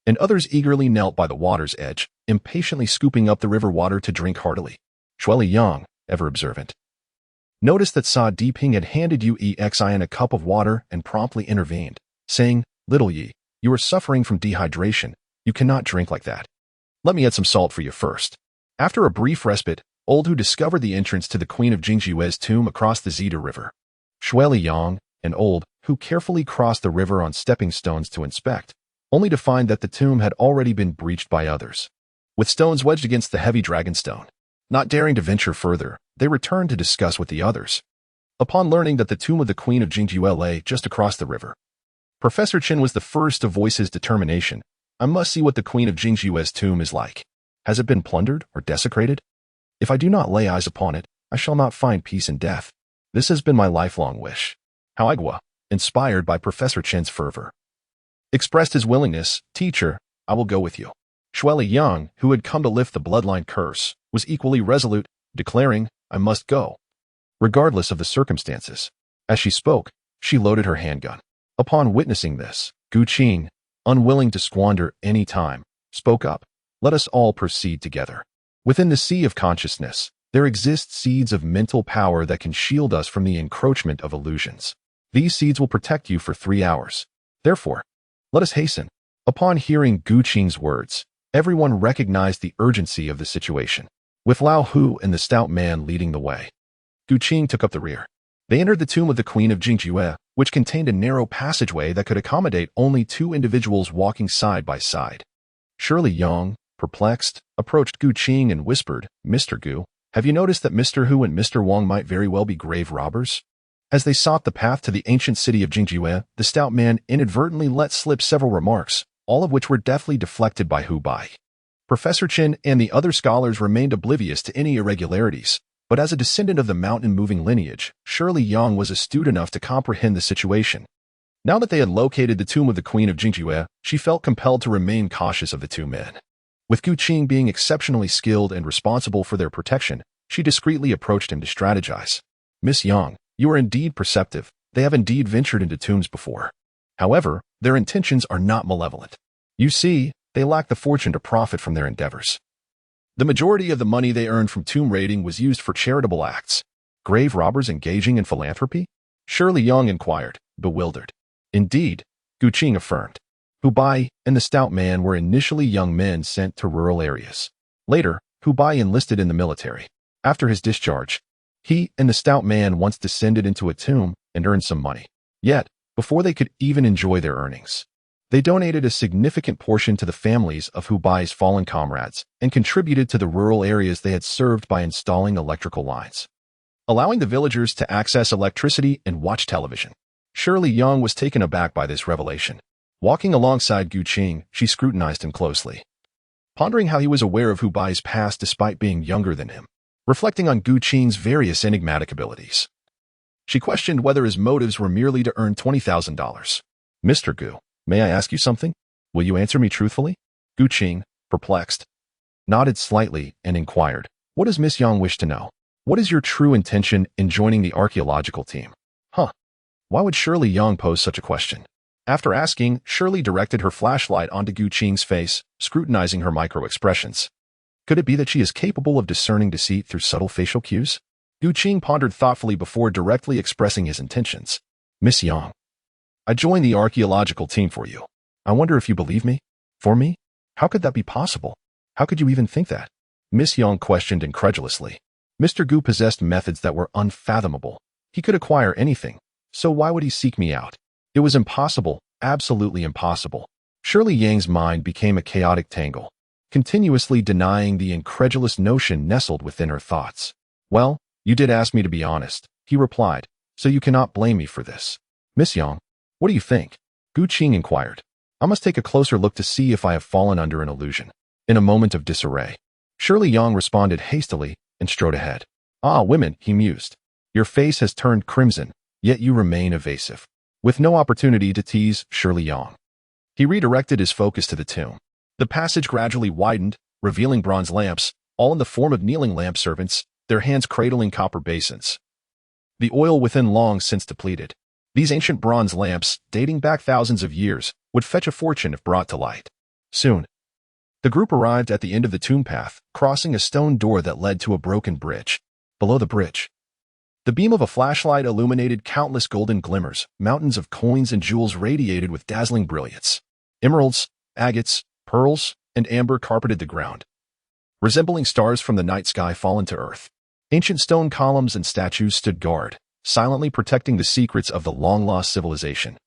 And others eagerly knelt by the water's edge, impatiently scooping up the river water to drink heartily. Shueli Yang, ever observant, noticed that Sa Diping had handed Yu Exin a cup of water and promptly intervened, saying, "Little Yi, you are suffering from dehydration. You cannot drink like that. Let me add some salt for you first." After a brief respite, Old Hu discovered the entrance to the Queen of Jingjiue's tomb across the Zeta River. Shueli Yang and Old Hu carefully crossed the river on stepping stones to inspect, only to find that the tomb had already been breached by others, with stones wedged against the heavy dragonstone. Not daring to venture further, they returned to discuss with the others. Upon learning that the tomb of the Queen of Jingjue lay just across the river, Professor Chen was the first to voice his determination. "I must see what the Queen of Jingjue's tomb is like. Has it been plundered or desecrated? If I do not lay eyes upon it, I shall not find peace in death. This has been my lifelong wish." Hao Aigua, inspired by Professor Chen's fervor, expressed his willingness. "Teacher, I will go with you." Shueli Yang, who had come to lift the bloodline curse, was equally resolute, declaring, "I must go, regardless of the circumstances." As she spoke, she loaded her handgun. Upon witnessing this, Gu Qing, unwilling to squander any time, spoke up, "Let us all proceed together. Within the sea of consciousness, there exist seeds of mental power that can shield us from the encroachment of illusions. These seeds will protect you for 3 hours. Therefore, let us hasten." Upon hearing Gu Qing's words, everyone recognized the urgency of the situation, with Lao Hu and the stout man leading the way. Gu Qing took up the rear. They entered the tomb of the Queen of Jingjue, which contained a narrow passageway that could accommodate only 2 individuals walking side by side. Shirley Yang, perplexed, approached Gu Qing and whispered, "Mr. Gu, have you noticed that Mr. Hu and Mr. Wang might very well be grave robbers?" As they sought the path to the ancient city of Jingjue, the stout man inadvertently let slip several remarks, all of which were deftly deflected by Hu Bai. Professor Chen and the other scholars remained oblivious to any irregularities, but as a descendant of the mountain-moving lineage, Shirley Yang was astute enough to comprehend the situation. Now that they had located the tomb of the Queen of Jingjue, she felt compelled to remain cautious of the 2 men. With Gu Qing being exceptionally skilled and responsible for their protection, she discreetly approached him to strategize. "Miss Yang, you are indeed perceptive. They have indeed ventured into tombs before. However, their intentions are not malevolent. You see, they lack the fortune to profit from their endeavors. The majority of the money they earned from tomb raiding was used for charitable acts. Grave robbers engaging in philanthropy?" Shirley Yang inquired, bewildered. "Indeed," Gu Qing affirmed. Hu Bai and the stout man were initially young men sent to rural areas. Later, Hu Bai enlisted in the military. After his discharge, he and the stout man once descended into a tomb and earned some money. Yet, before they could even enjoy their earnings, they donated a significant portion to the families of Hu Bai's fallen comrades and contributed to the rural areas they had served by installing electrical lines, allowing the villagers to access electricity and watch television. Shirley Yang was taken aback by this revelation. Walking alongside Gu Qing, she scrutinized him closely, pondering how he was aware of Hu Bai's past despite being younger than him, reflecting on Gu Qing's various enigmatic abilities. She questioned whether his motives were merely to earn $20,000. "Mr. Gu, may I ask you something? Will you answer me truthfully?" Gu Qing, perplexed, nodded slightly and inquired, "What does Miss Yang wish to know? What is your true intention in joining the archaeological team?" Huh. Why would Shirley Yang pose such a question? After asking, Shirley directed her flashlight onto Gu Qing's face, scrutinizing her micro-expressions. Could it be that she is capable of discerning deceit through subtle facial cues? Gu Qing pondered thoughtfully before directly expressing his intentions. "Miss Yang, I joined the archaeological team for you. I wonder if you believe me? For me? How could that be possible? How could you even think that?" Miss Yang questioned incredulously. Mr. Gu possessed methods that were unfathomable. He could acquire anything, so why would he seek me out? It was impossible, absolutely impossible. Shirley Yang's mind became a chaotic tangle, continuously denying the incredulous notion nestled within her thoughts. "Well, you did ask me to be honest," he replied, "so you cannot blame me for this." "Miss Yang, what do you think?" Gu Qing inquired. "I must take a closer look to see if I have fallen under an illusion." In a moment of disarray, Shirley Yang responded hastily and strode ahead. "Ah, women," he mused. "Your face has turned crimson, yet you remain evasive." With no opportunity to tease Shirley Yang, he redirected his focus to the tomb. The passage gradually widened, revealing bronze lamps, all in the form of kneeling lamp servants, their hands cradling copper basins. The oil within long since depleted. These ancient bronze lamps, dating back thousands of years, would fetch a fortune if brought to light. Soon, the group arrived at the end of the tomb path, crossing a stone door that led to a broken bridge. Below the bridge, the beam of a flashlight illuminated countless golden glimmers. Mountains of coins and jewels radiated with dazzling brilliance. Emeralds, agates, pearls, and amber carpeted the ground, resembling stars from the night sky fallen to earth. Ancient stone columns and statues stood guard, silently protecting the secrets of the long-lost civilization.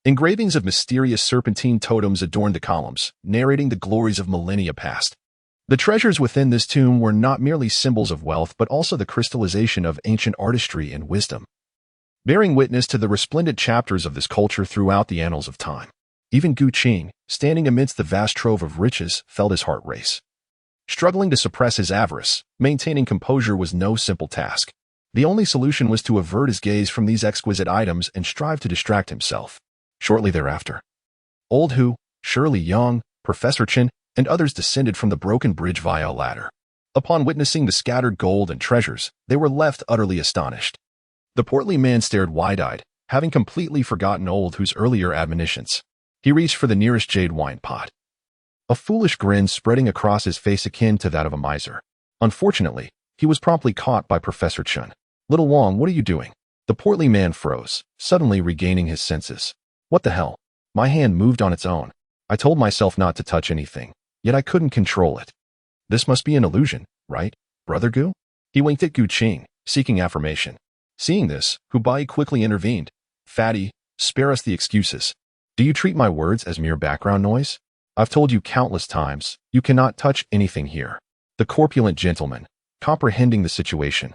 Engravings of mysterious serpentine totems adorned the columns, narrating the glories of millennia past. The treasures within this tomb were not merely symbols of wealth but also the crystallization of ancient artistry and wisdom, bearing witness to the resplendent chapters of this culture throughout the annals of time. Even Gu Qing, standing amidst the vast trove of riches, felt his heart race. Struggling to suppress his avarice, maintaining composure was no simple task. The only solution was to avert his gaze from these exquisite items and strive to distract himself. Shortly thereafter, Old Hu, Shirley Yang, Professor Chen, and others descended from the broken bridge via a ladder. Upon witnessing the scattered gold and treasures, they were left utterly astonished. The portly man stared wide-eyed, having completely forgotten Old Hu's earlier admonitions. He reached for the nearest jade wine pot, a foolish grin spreading across his face akin to that of a miser. Unfortunately, he was promptly caught by Professor Chen. "Little Wang, what are you doing?" The portly man froze, suddenly regaining his senses. "What the hell?" My hand moved on its own. I told myself not to touch anything, yet I couldn't control it. This must be an illusion, right, Brother Gu? He winked at Gu Qing, seeking affirmation. Seeing this, Hubai quickly intervened. "Fatty, spare us the excuses. Do you treat my words as mere background noise? I've told you countless times, you cannot touch anything here." The corpulent gentleman, comprehending the situation,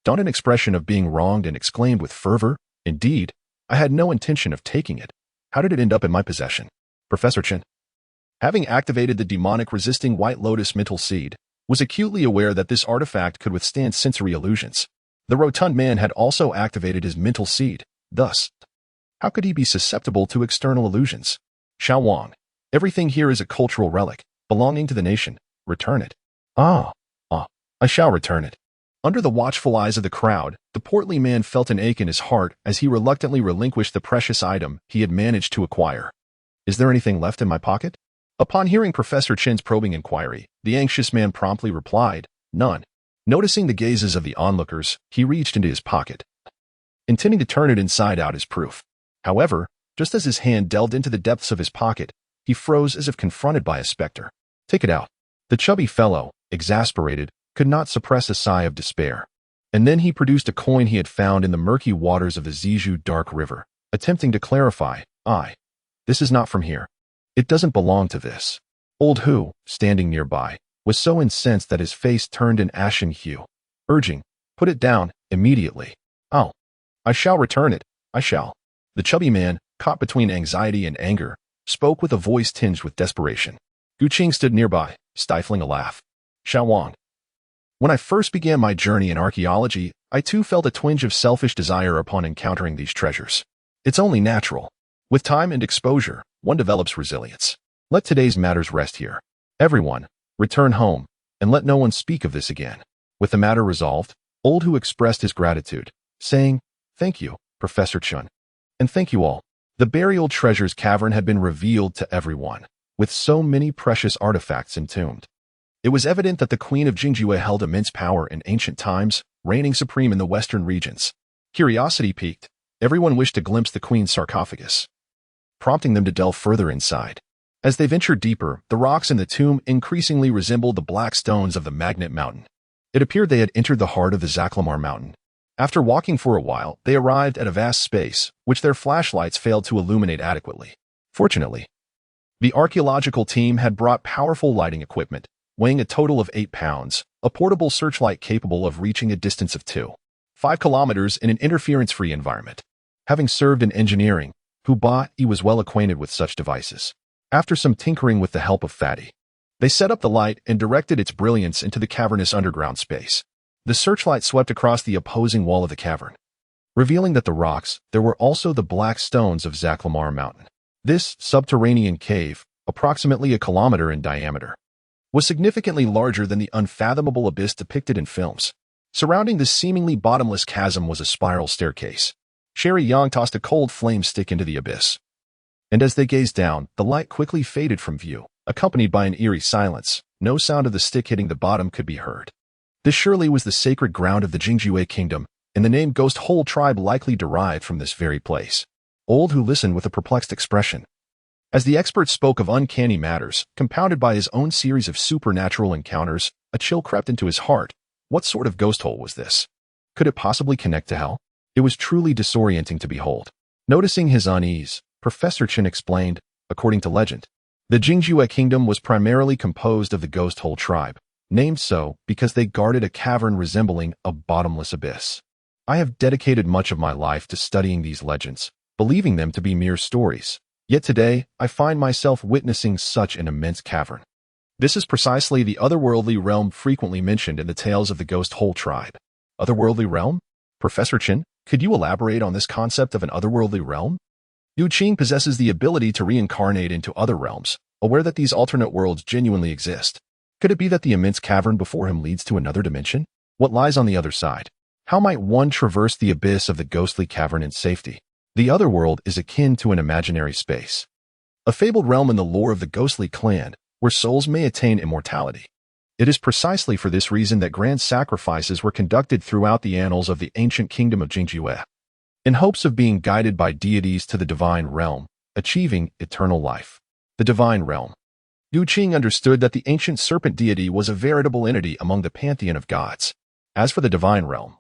donned an expression of being wronged and exclaimed with fervor, "Indeed, I had no intention of taking it. How did it end up in my possession?" Professor Chen, having activated the demonic resisting White Lotus mental seed, was acutely aware that this artifact could withstand sensory illusions. The rotund man had also activated his mental seed. Thus, how could he be susceptible to external illusions? "Xiao Wang, everything here is a cultural relic, belonging to the nation. Return it." I shall return it." Under the watchful eyes of the crowd, the portly man felt an ache in his heart as he reluctantly relinquished the precious item he had managed to acquire. "Is there anything left in my pocket?" Upon hearing Professor Chen's probing inquiry, the anxious man promptly replied, "None." Noticing the gazes of the onlookers, he reached into his pocket, intending to turn it inside out as proof. However, just as his hand delved into the depths of his pocket, he froze as if confronted by a specter. "Take it out." The chubby fellow, exasperated, could not suppress a sigh of despair. And then he produced a coin he had found in the murky waters of the Zizhu Dark River, attempting to clarify, "This is not from here. It doesn't belong to this." Old Hu, standing nearby, was so incensed that his face turned an ashen hue, urging, "Put it down, immediately." "Oh, I shall return it, I shall." The chubby man, caught between anxiety and anger, spoke with a voice tinged with desperation. Gu Qing stood nearby, stifling a laugh. "Xiao Wang, when I first began my journey in archaeology, I too felt a twinge of selfish desire upon encountering these treasures. It's only natural. With time and exposure, one develops resilience. Let today's matters rest here. Everyone, return home, and let no one speak of this again." With the matter resolved, Old Hu expressed his gratitude, saying, "Thank you, Professor Chen. And thank you all." The burial treasures cavern had been revealed to everyone, with so many precious artifacts entombed. It was evident that the Queen of Jingjue held immense power in ancient times, reigning supreme in the western regions. Curiosity piqued. Everyone wished to glimpse the queen's sarcophagus, prompting them to delve further inside. As they ventured deeper, the rocks in the tomb increasingly resembled the black stones of the Magnet Mountain. It appeared they had entered the heart of the Zaklamar Mountain. After walking for a while, they arrived at a vast space, which their flashlights failed to illuminate adequately. Fortunately, the archaeological team had brought powerful lighting equipment, weighing a total of 8 pounds, a portable searchlight capable of reaching a distance of 2.5 kilometers in an interference-free environment. Having served in engineering, Hubai was well acquainted with such devices. After some tinkering with the help of Fatty, they set up the light and directed its brilliance into the cavernous underground space. The searchlight swept across the opposing wall of the cavern, revealing that the rocks there were also the black stones of Zaklamar Mountain. This subterranean cave, approximately a kilometer in diameter, was significantly larger than the unfathomable abyss depicted in films. Surrounding this seemingly bottomless chasm was a spiral staircase, Sherry Yang tossed a cold flame stick into the abyss. And as they gazed down, the light quickly faded from view, accompanied by an eerie silence. No sound of the stick hitting the bottom could be heard. This surely was the sacred ground of the Jingjue Kingdom, and the name Ghost Hole Tribe likely derived from this very place. Old Hu listened with a perplexed expression. As the expert spoke of uncanny matters, compounded by his own series of supernatural encounters, a chill crept into his heart. What sort of ghost hole was this? Could it possibly connect to hell? It was truly disorienting to behold. Noticing his unease, Professor Chen explained, according to legend, the Jingjue Kingdom was primarily composed of the Ghost Hole Tribe, named so because they guarded a cavern resembling a bottomless abyss. I have dedicated much of my life to studying these legends, believing them to be mere stories. Yet today, I find myself witnessing such an immense cavern. This is precisely the otherworldly realm frequently mentioned in the tales of the Ghost Hole Tribe. Otherworldly realm? Professor Chen, could you elaborate on this concept of an otherworldly realm? Yu Qing possesses the ability to reincarnate into other realms, aware that these alternate worlds genuinely exist. Could it be that the immense cavern before him leads to another dimension? What lies on the other side? How might one traverse the abyss of the ghostly cavern in safety? The other world is akin to an imaginary space, a fabled realm in the lore of the ghostly clan, where souls may attain immortality. It is precisely for this reason that grand sacrifices were conducted throughout the annals of the ancient kingdom of Jingjue, in hopes of being guided by deities to the divine realm, achieving eternal life. The divine realm. Yu Qing understood that the ancient serpent deity was a veritable entity among the pantheon of gods. As for the divine realm,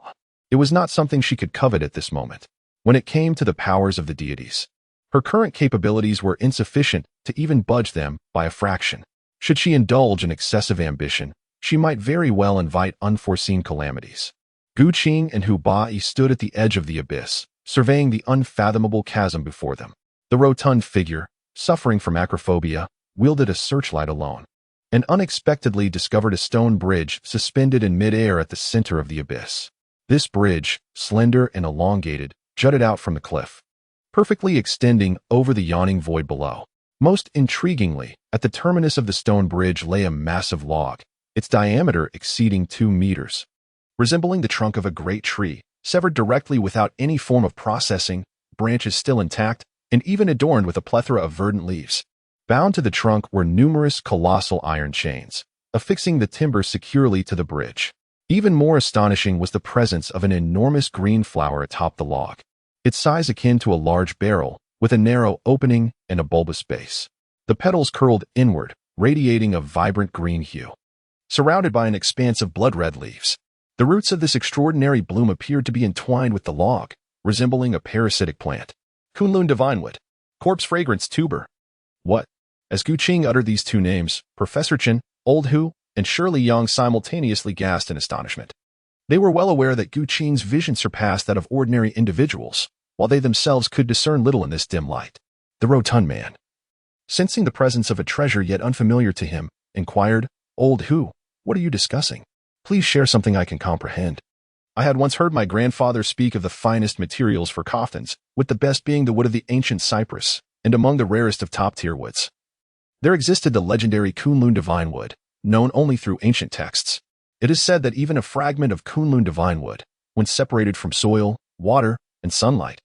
it was not something she could covet at this moment. When it came to the powers of the deities, her current capabilities were insufficient to even budge them by a fraction. Should she indulge in excessive ambition, she might very well invite unforeseen calamities. Gu Qing and Hu Bai stood at the edge of the abyss, surveying the unfathomable chasm before them. The rotund figure, suffering from acrophobia, wielded a searchlight alone, and unexpectedly discovered a stone bridge suspended in midair at the center of the abyss. This bridge, slender and elongated, jutted out from the cliff, perfectly extending over the yawning void below. Most intriguingly, at the terminus of the stone bridge lay a massive log, its diameter exceeding 2 meters. Resembling the trunk of a great tree, severed directly without any form of processing, branches still intact, and even adorned with a plethora of verdant leaves. Bound to the trunk were numerous colossal iron chains, affixing the timber securely to the bridge. Even more astonishing was the presence of an enormous green flower atop the log, its size akin to a large barrel, with a narrow opening and a bulbous base. The petals curled inward, radiating a vibrant green hue, surrounded by an expanse of blood-red leaves. The roots of this extraordinary bloom appeared to be entwined with the log, resembling a parasitic plant. Kunlun divinewood, corpse fragrance tuber. What? As Gu Qing uttered these two names, Professor Chen, Old Hu, and Shirley Yang simultaneously gasped in astonishment. They were well aware that Gu Qing's vision surpassed that of ordinary individuals, while they themselves could discern little in this dim light. The rotund man, sensing the presence of a treasure yet unfamiliar to him, inquired, Old Hu, what are you discussing? Please share something I can comprehend. I had once heard my grandfather speak of the finest materials for coffins, with the best being the wood of the ancient cypress, and among the rarest of top-tier woods. There existed the legendary Kunlun divine wood, known only through ancient texts. It is said that even a fragment of Kunlun divine wood, when separated from soil, water, and sunlight,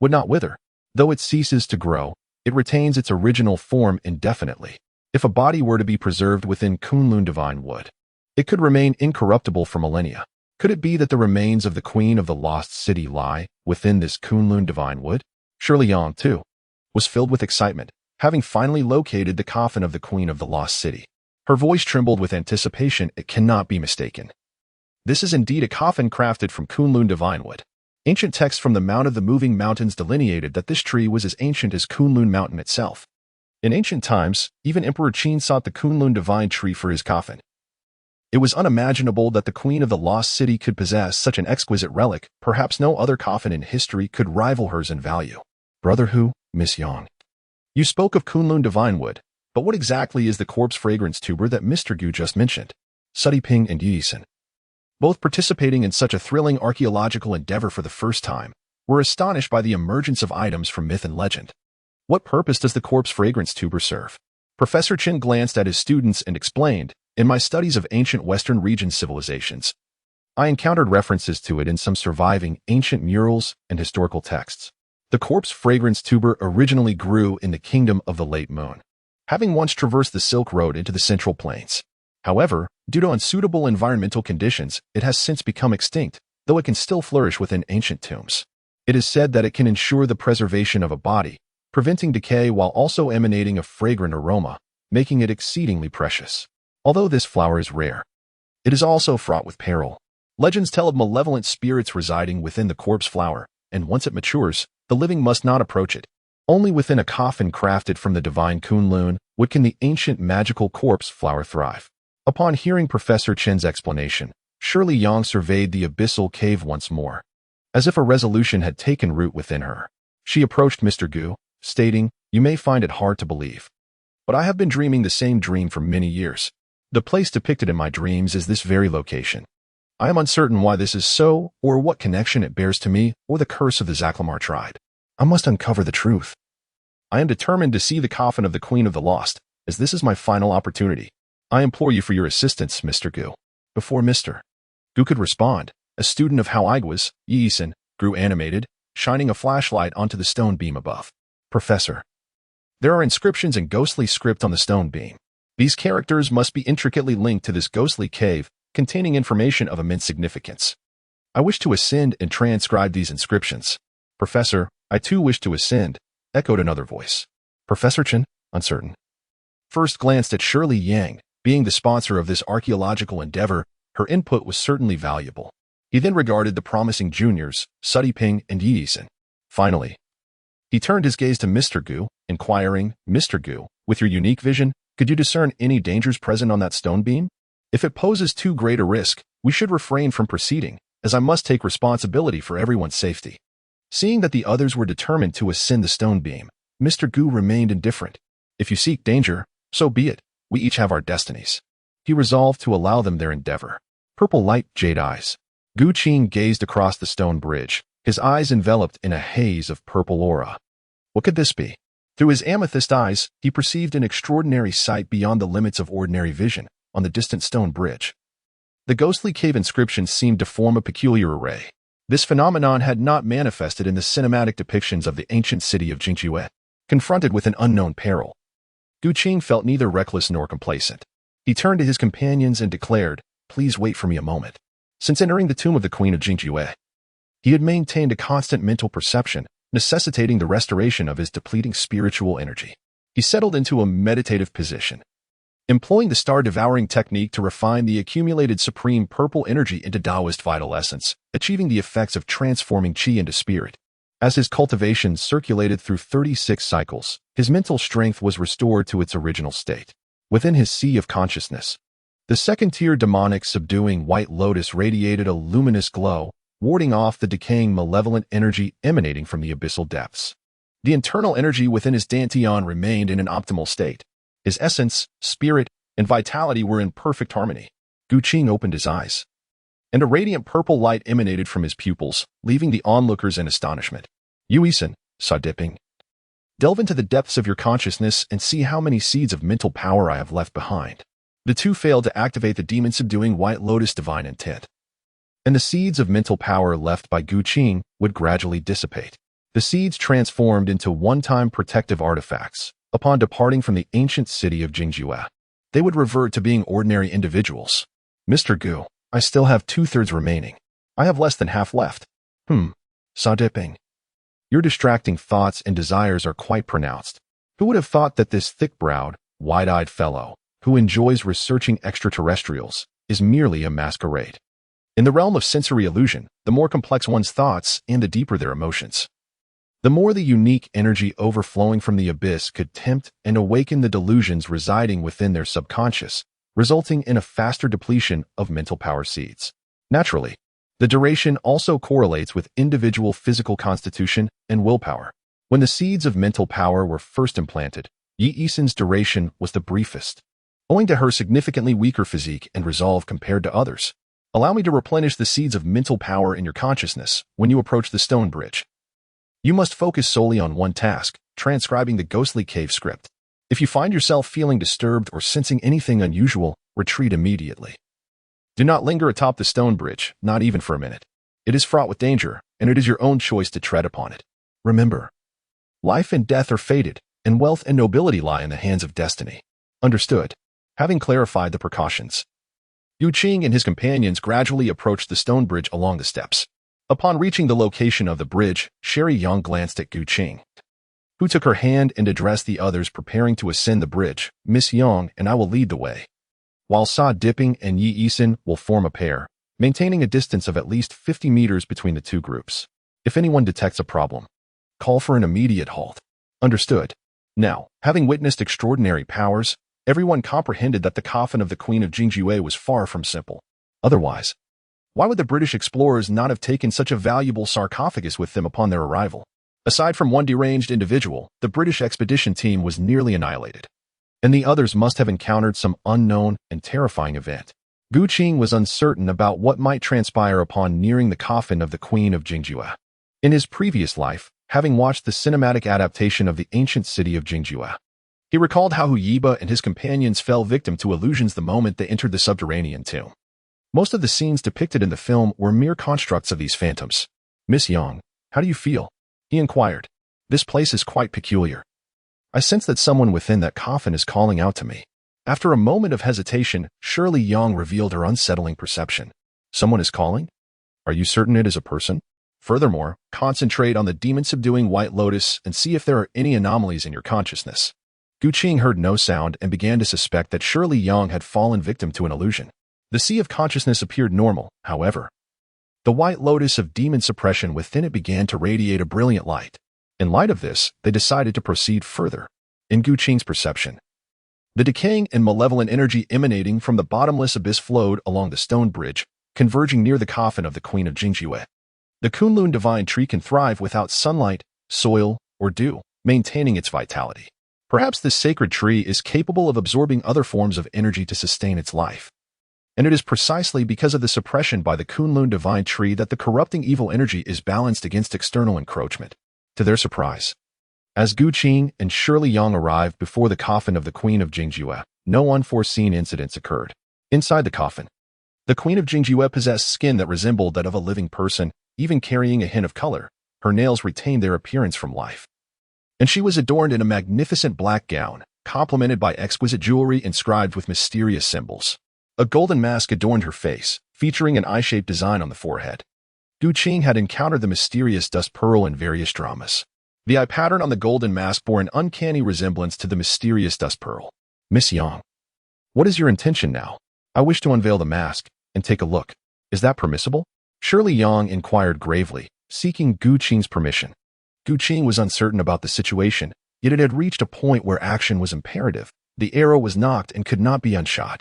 would not wither. Though it ceases to grow, it retains its original form indefinitely. If a body were to be preserved within Kunlun divine wood, it could remain incorruptible for millennia. Could it be that the remains of the Queen of the Lost City lie within this Kunlun divine wood? Shirley Yang, too, was filled with excitement, having finally located the coffin of the Queen of the Lost City. Her voice trembled with anticipation. It cannot be mistaken. This is indeed a coffin crafted from Kunlun divine wood. Ancient texts from the Mount of the Moving Mountains delineated that this tree was as ancient as Kunlun Mountain itself. In ancient times, even Emperor Qin sought the Kunlun divine tree for his coffin. It was unimaginable that the Queen of the Lost City could possess such an exquisite relic. Perhaps no other coffin in history could rival hers in value. Brother Hu, Miss Yang, you spoke of Kunlun divine wood, but what exactly is the corpse fragrance tuber that Mr. Gu just mentioned? Suddy Ping and Yisen, both participating in such a thrilling archaeological endeavor for the first time, were astonished by the emergence of items from myth and legend. What purpose does the corpse fragrance tuber serve? Professor Chen glanced at his students and explained, in my studies of ancient Western region civilizations, I encountered references to it in some surviving ancient murals and historical texts. The corpse fragrance tuber originally grew in the kingdom of the late moon, having once traversed the Silk Road into the Central Plains. However, due to unsuitable environmental conditions, it has since become extinct, though it can still flourish within ancient tombs. It is said that it can ensure the preservation of a body, preventing decay while also emanating a fragrant aroma, making it exceedingly precious. Although this flower is rare, it is also fraught with peril. Legends tell of malevolent spirits residing within the corpse flower, and once it matures, the living must not approach it. Only within a coffin crafted from the divine Kunlun can the ancient magical corpse flower thrive. Upon hearing Professor Chen's explanation, Shirley Yang surveyed the abyssal cave once more. As if a resolution had taken root within her, she approached Mr. Gu, stating, "You may find it hard to believe, but I have been dreaming the same dream for many years. The place depicted in my dreams is this very location. I am uncertain why this is so, or what connection it bears to me or the curse of the Zaklamar tribe. I must uncover the truth. I am determined to see the coffin of the Queen of the Lost, as this is my final opportunity. I implore you for your assistance, Mr. Gu." Before Mr. Gu could respond, a student of Hao Igwa's, Yi-san, grew animated, shining a flashlight onto the stone beam above. "Professor, there are inscriptions in ghostly script on the stone beam. These characters must be intricately linked to this ghostly cave, containing information of immense significance. I wish to ascend and transcribe these inscriptions." "Professor, I too wish to ascend," echoed another voice. Professor Chen, uncertain, first glanced at Shirley Yang. Being the sponsor of this archaeological endeavor, her input was certainly valuable. He then regarded the promising juniors, Suddy Ping and Yi-san. Finally, he turned his gaze to Mr. Gu, inquiring, "Mr. Gu, with your unique vision, could you discern any dangers present on that stone beam? If it poses too great a risk, we should refrain from proceeding, as I must take responsibility for everyone's safety." Seeing that the others were determined to ascend the stone beam, Mr. Gu remained indifferent. "If you seek danger, so be it. We each have our destinies." He resolved to allow them their endeavor. Purple light, jade eyes. Gu Qing gazed across the stone bridge, his eyes enveloped in a haze of purple aura. What could this be? Through his amethyst eyes, he perceived an extraordinary sight beyond the limits of ordinary vision on the distant stone bridge. The ghostly cave inscriptions seemed to form a peculiar array. This phenomenon had not manifested in the cinematic depictions of the ancient city of Jingjue. Confronted with an unknown peril, Gu Qing felt neither reckless nor complacent. He turned to his companions and declared, "Please wait for me a moment." Since entering the tomb of the Queen of Jingjue, he had maintained a constant mental perception, necessitating the restoration of his depleting spiritual energy. He settled into a meditative position, employing the star-devouring technique to refine the accumulated supreme purple energy into Taoist vital essence, achieving the effects of transforming qi into spirit. As his cultivation circulated through 36 cycles, his mental strength was restored to its original state. Within his sea of consciousness, the second-tier demonic subduing white lotus radiated a luminous glow, warding off the decaying malevolent energy emanating from the abyssal depths. The internal energy within his dantian remained in an optimal state. His essence, spirit, and vitality were in perfect harmony. Gu Qing opened his eyes, and a radiant purple light emanated from his pupils, leaving the onlookers in astonishment. "Yui-san," saw Dipping, "delve into the depths of your consciousness and see how many seeds of mental power I have left behind." The two failed to activate the demon-subduing white lotus divine intent, and the seeds of mental power left by Gu Qing would gradually dissipate. The seeds transformed into one-time protective artifacts. Upon departing from the ancient city of Jingjue, they would revert to being ordinary individuals. "Mr. Gu, I still have 2/3 remaining. I have less than half left." Saw Dipping. "Your distracting thoughts and desires are quite pronounced. Who would have thought that this thick-browed, wide-eyed fellow, who enjoys researching extraterrestrials, is merely a masquerade? In the realm of sensory illusion, the more complex one's thoughts and the deeper their emotions, the more the unique energy overflowing from the abyss could tempt and awaken the delusions residing within their subconscious, resulting in a faster depletion of mental power seeds. Naturally, the duration also correlates with individual physical constitution and willpower. When the seeds of mental power were first implanted, Yi-Isen's duration was the briefest, owing to her significantly weaker physique and resolve compared to others. Allow me to replenish the seeds of mental power in your consciousness when you approach the stone bridge. You must focus solely on one task, transcribing the ghostly cave script. If you find yourself feeling disturbed or sensing anything unusual, retreat immediately. Do not linger atop the stone bridge, not even for a minute. It is fraught with danger, and it is your own choice to tread upon it. Remember, life and death are fated, and wealth and nobility lie in the hands of destiny. Understood. Having clarified the precautions, Yu Qing and his companions gradually approached the stone bridge along the steps. Upon reaching the location of the bridge, Sherry Yang glanced at Gu Qing, who took her hand and addressed the others preparing to ascend the bridge. Miss Yang and I will lead the way, while Sa Dipping and Yi Yisan will form a pair, maintaining a distance of at least 50 meters between the two groups. If anyone detects a problem, call for an immediate halt. Understood. Now, having witnessed extraordinary powers, everyone comprehended that the coffin of the Queen of Jingjue was far from simple. Otherwise, why would the British explorers not have taken such a valuable sarcophagus with them upon their arrival? Aside from one deranged individual, the British expedition team was nearly annihilated, and the others must have encountered some unknown and terrifying event. Gu Qing was uncertain about what might transpire upon nearing the coffin of the Queen of Jingjue. In his previous life, having watched the cinematic adaptation of the ancient city of Jingjue, he recalled how Hu Yiba and his companions fell victim to illusions the moment they entered the subterranean tomb. Most of the scenes depicted in the film were mere constructs of these phantoms. Miss Yang, how do you feel? He inquired. This place is quite peculiar. I sense that someone within that coffin is calling out to me. After a moment of hesitation, Shirley Yang revealed her unsettling perception. Someone is calling? Are you certain it is a person? Furthermore, concentrate on the demon-subduing White Lotus and see if there are any anomalies in your consciousness. Gu Qing heard no sound and began to suspect that Shirley Yang had fallen victim to an illusion. The sea of consciousness appeared normal, however. The White Lotus of demon suppression within it began to radiate a brilliant light. In light of this, they decided to proceed further. In Gu Qing's perception, the decaying and malevolent energy emanating from the bottomless abyss flowed along the stone bridge, converging near the coffin of the Queen of Jingjue. The Kunlun divine tree can thrive without sunlight, soil, or dew, maintaining its vitality. Perhaps this sacred tree is capable of absorbing other forms of energy to sustain its life. And it is precisely because of the suppression by the Kunlun divine tree that the corrupting evil energy is balanced against external encroachment. To their surprise, as Gu Qing and Shirley Yang arrived before the coffin of the Queen of Jingjue, no unforeseen incidents occurred. Inside the coffin, the Queen of Jingjue possessed skin that resembled that of a living person, even carrying a hint of color. Her nails retained their appearance from life, and she was adorned in a magnificent black gown, complemented by exquisite jewelry inscribed with mysterious symbols. A golden mask adorned her face, featuring an eye-shaped design on the forehead. Gu Qing had encountered the mysterious dust pearl in various dramas. The eye pattern on the golden mask bore an uncanny resemblance to the mysterious dust pearl. Miss Yang, what is your intention now? I wish to unveil the mask and take a look. Is that permissible? Shirley Yang inquired gravely, seeking Gu Qing's permission. Gu Qing was uncertain about the situation, yet it had reached a point where action was imperative. The arrow was nocked and could not be unshot.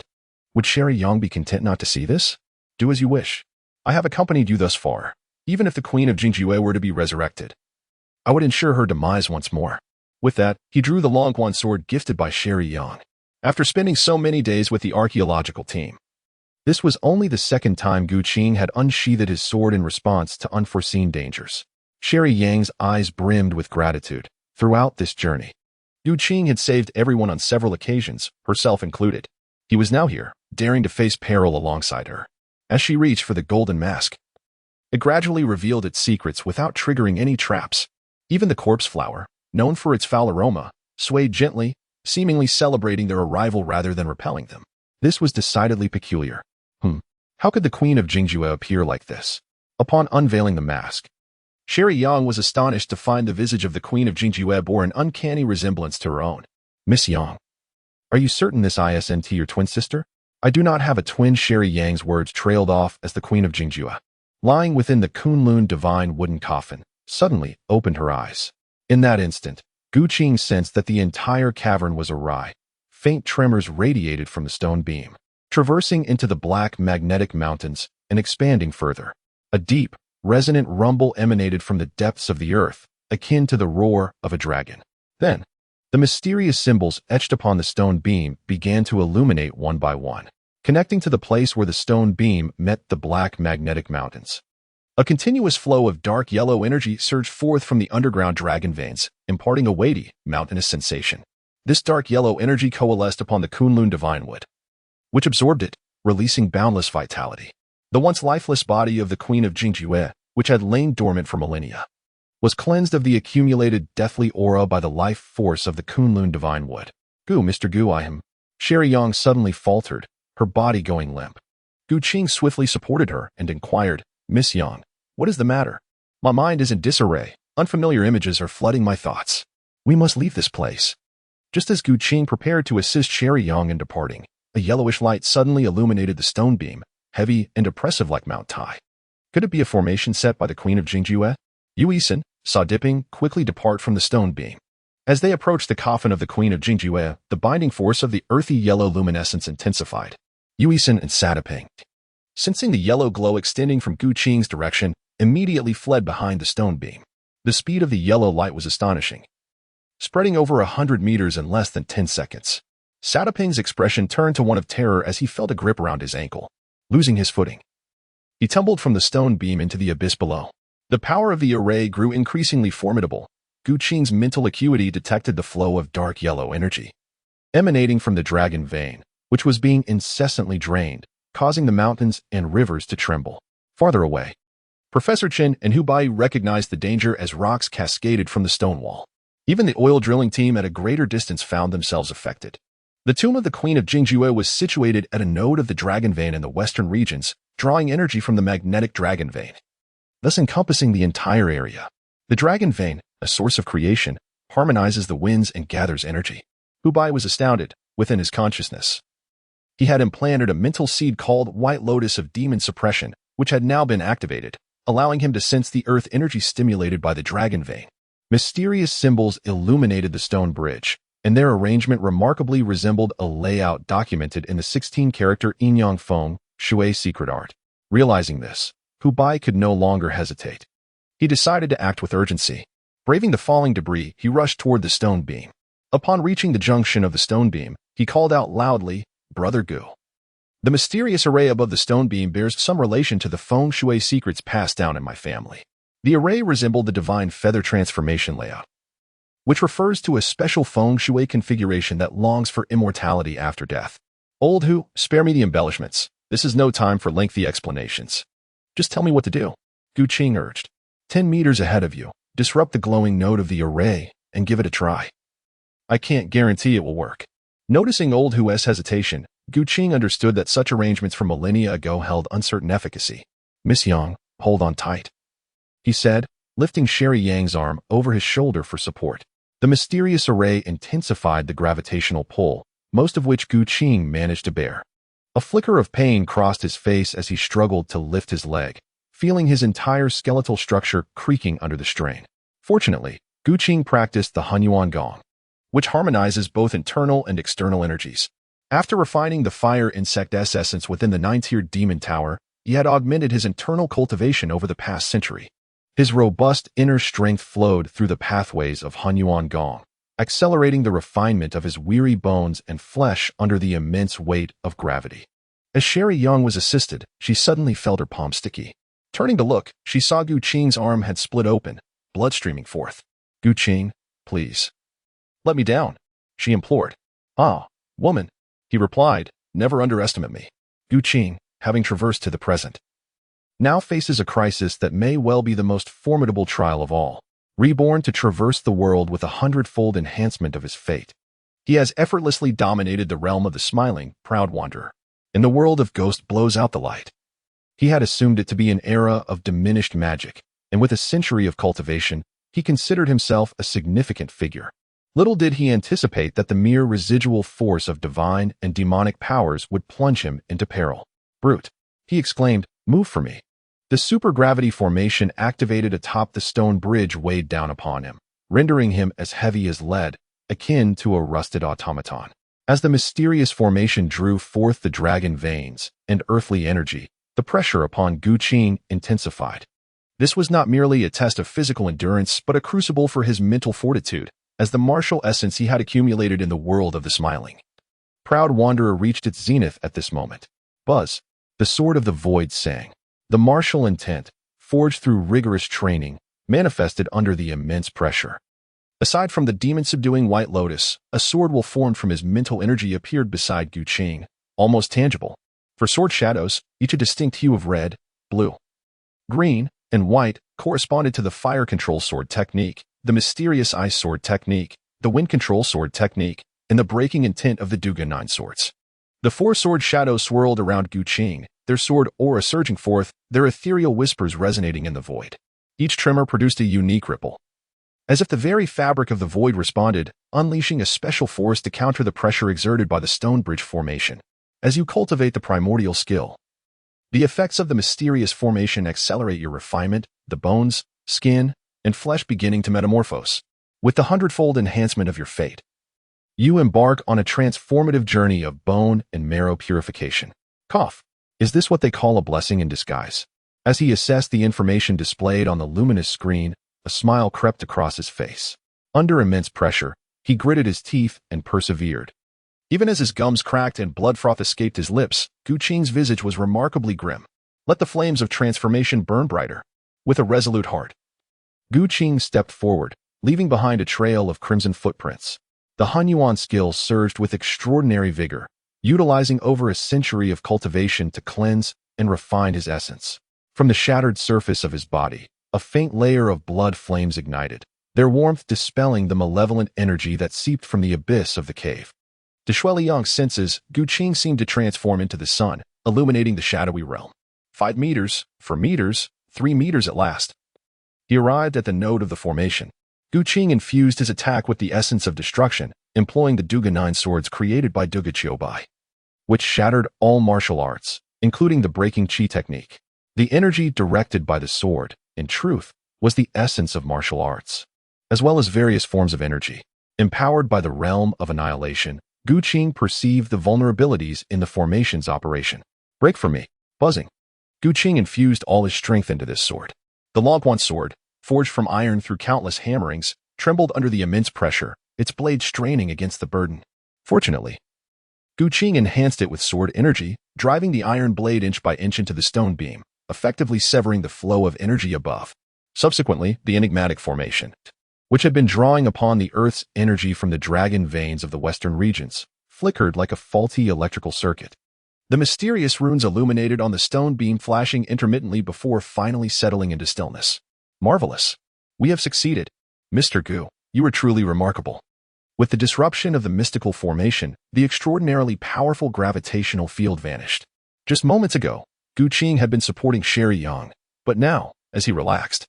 Would Sherry Yang be content not to see this? Do as you wish. I have accompanied you thus far. Even if the Queen of Jingjue were to be resurrected, I would ensure her demise once more. With that, he drew the Longquan sword gifted by Sherry Yang. After spending so many days with the archaeological team, this was only the second time Gu Qing had unsheathed his sword in response to unforeseen dangers. Sherry Yang's eyes brimmed with gratitude. Throughout this journey, Gu Qing had saved everyone on several occasions, herself included. He was now here, daring to face peril alongside her. As she reached for the golden mask, it gradually revealed its secrets without triggering any traps. Even the corpse flower, known for its foul aroma, swayed gently, seemingly celebrating their arrival rather than repelling them. This was decidedly peculiar. How could the Queen of Jingjue appear like this? Upon unveiling the mask, Sherry Yang was astonished to find the visage of the Queen of Jingjue bore an uncanny resemblance to her own. Miss Yang, are you certain this isn't your twin sister? I do not have a twin. Sherry Yang's words trailed off as the Queen of Jingjue, lying within the Kunlun divine wooden coffin, suddenly opened her eyes. In that instant, Gu Qing sensed that the entire cavern was awry. Faint tremors radiated from the stone beam, traversing into the black magnetic mountains and expanding further. A deep, resonant rumble emanated from the depths of the earth, akin to the roar of a dragon. Then, the mysterious symbols etched upon the stone beam began to illuminate one by one, connecting to the place where the stone beam met the black magnetic mountains. A continuous flow of dark yellow energy surged forth from the underground dragon veins, imparting a weighty, mountainous sensation. This dark yellow energy coalesced upon the Kunlun divine wood, which absorbed it, releasing boundless vitality. The once lifeless body of the Queen of Jingjue, which had lain dormant for millennia, was cleansed of the accumulated deathly aura by the life force of the Kunlun divine wood. Gu, Mr. Gu, I am. Sherry Yang suddenly faltered, her body going limp. Gu Qing swiftly supported her and inquired, Miss Yang, what is the matter? My mind is in disarray. Unfamiliar images are flooding my thoughts. We must leave this place. Just as Gu Qing prepared to assist Sherry Yang in departing, a yellowish light suddenly illuminated the stone beam, heavy and oppressive like Mount Tai. Could it be a formation set by the Queen of Jingjue? Yu Yisun saw Dipping quickly depart from the stone beam. As they approached the coffin of the Queen of Jingjue, the binding force of the earthy yellow luminescence intensified. Yu Yisun and Sadiping, sensing the yellow glow extending from Gu Qing's direction, immediately fled behind the stone beam. The speed of the yellow light was astonishing, spreading over 100 meters in less than 10 seconds. Sadiping's expression turned to one of terror as he felt a grip around his ankle. Losing his footing, he tumbled from the stone beam into the abyss below. The power of the array grew increasingly formidable. Gu Qing's mental acuity detected the flow of dark yellow energy emanating from the dragon vein, which was being incessantly drained, causing the mountains and rivers to tremble. Farther away, Professor Chen and Hubai recognized the danger as rocks cascaded from the stone wall. Even the oil drilling team at a greater distance found themselves affected. The tomb of the Queen of Jingjue was situated at a node of the dragon vein in the western regions, drawing energy from the magnetic dragon vein, thus encompassing the entire area. The dragon vein, a source of creation, harmonizes the winds and gathers energy. Hubai was astounded within his consciousness. He had implanted a mental seed called White Lotus of Demon Suppression, which had now been activated, allowing him to sense the earth energy stimulated by the dragon vein. Mysterious symbols illuminated the stone bridge, and their arrangement remarkably resembled a layout documented in the 16-character Inyang Feng Shui secret art. Realizing this, Hubai could no longer hesitate. He decided to act with urgency. Braving the falling debris, he rushed toward the stone beam. Upon reaching the junction of the stone beam, he called out loudly, Brother Gu. The mysterious array above the stone beam bears some relation to the Feng Shui secrets passed down in my family. The array resembled the divine feather transformation layout, which refers to a special Feng Shui configuration that longs for immortality after death. Old Hu, spare me the embellishments. This is no time for lengthy explanations. Just tell me what to do, Gu Qing urged. 10 meters ahead of you, disrupt the glowing node of the array and give it a try. I can't guarantee it will work. Noticing Old Hu's hesitation, Gu Qing understood that such arrangements from millennia ago held uncertain efficacy. Miss Yang, hold on tight, he said, lifting Sherry Yang's arm over his shoulder for support. The mysterious array intensified the gravitational pull, most of which Gu Qing managed to bear. A flicker of pain crossed his face as he struggled to lift his leg, feeling his entire skeletal structure creaking under the strain. Fortunately, Gu Qing practiced the Hunyuan Gong, which harmonizes both internal and external energies. After refining the fire insect essence within the 9-tiered demon tower, he had augmented his internal cultivation over the past century. His robust inner strength flowed through the pathways of Hunyuan Gong, accelerating the refinement of his weary bones and flesh under the immense weight of gravity. As Sherry Yang was assisted, she suddenly felt her palm sticky. Turning to look, she saw Gu Qing's arm had split open, blood streaming forth. Gu Qing, please, let me down, she implored. Ah, woman, he replied, never underestimate me. Gu Qing, having traversed to the present, now faces a crisis that may well be the most formidable trial of all. Reborn to traverse the world with a 100-fold enhancement of his fate, he has effortlessly dominated the realm of the smiling, proud wanderer. In the world of ghost blows out the light, he had assumed it to be an era of diminished magic, and with a century of cultivation, he considered himself a significant figure. Little did he anticipate that the mere residual force of divine and demonic powers would plunge him into peril. Brute, he exclaimed, move for me. The supergravity formation activated atop the stone bridge weighed down upon him, rendering him as heavy as lead, akin to a rusted automaton. As the mysterious formation drew forth the dragon veins and earthly energy, the pressure upon Gu Qing intensified. This was not merely a test of physical endurance, but a crucible for his mental fortitude, as the martial essence he had accumulated in the world of the smiling proud wanderer reached its zenith at this moment. Buzz, the sword of the void sang. The martial intent, forged through rigorous training, manifested under the immense pressure. Aside from the demon-subduing White Lotus, a sword well formed from his mental energy appeared beside Gu Qing, almost tangible. For sword shadows, each a distinct hue of red, blue, green, and white, corresponded to the fire control sword technique, the mysterious ice sword technique, the wind control sword technique, and the breaking intent of the Duga-9 swords. The four sword shadows swirled around Gu Qing, their sword aura surging forth, their ethereal whispers resonating in the void. Each tremor produced a unique ripple, as if the very fabric of the void responded, unleashing a special force to counter the pressure exerted by the stone bridge formation. As you cultivate the primordial skill, the effects of the mysterious formation accelerate your refinement, the bones, skin, and flesh beginning to metamorphose. With the hundredfold enhancement of your fate, you embark on a transformative journey of bone and marrow purification. Cough. Is this what they call a blessing in disguise? As he assessed the information displayed on the luminous screen, a smile crept across his face. Under immense pressure, he gritted his teeth and persevered. Even as his gums cracked and blood froth escaped his lips, Gu Qing's visage was remarkably grim. Let the flames of transformation burn brighter. With a resolute heart, Gu Qing stepped forward, leaving behind a trail of crimson footprints. The Hunyuan skill surged with extraordinary vigor, utilizing over a century of cultivation to cleanse and refine his essence. From the shattered surface of his body, a faint layer of blood flames ignited, their warmth dispelling the malevolent energy that seeped from the abyss of the cave. To Shueliyang's senses, Gu Qing seemed to transform into the sun, illuminating the shadowy realm. 5 meters, 4 meters, 3 meters at last. He arrived at the node of the formation. Gu Qing infused his attack with the essence of destruction, employing the Duga-9 swords created by Duga Qiubai, which shattered all martial arts, including the breaking chi technique. The energy directed by the sword, in truth, was the essence of martial arts, as well as various forms of energy. Empowered by the realm of annihilation, Gu Qing perceived the vulnerabilities in the formation's operation. Break from me. Buzzing. Gu Qing infused all his strength into this sword. The Longquan sword, forged from iron through countless hammerings, trembled under the immense pressure, its blade straining against the burden. Fortunately, Gu Qing enhanced it with sword energy, driving the iron blade inch by inch into the stone beam, effectively severing the flow of energy above. Subsequently, the enigmatic formation, which had been drawing upon the Earth's energy from the dragon veins of the western regions, flickered like a faulty electrical circuit. The mysterious runes illuminated on the stone beam flashing intermittently before finally settling into stillness. Marvelous. We have succeeded. Mr. Gu, you are truly remarkable. With the disruption of the mystical formation, the extraordinarily powerful gravitational field vanished. Just moments ago, Gu Qing had been supporting Sherry Yang, but now, as he relaxed,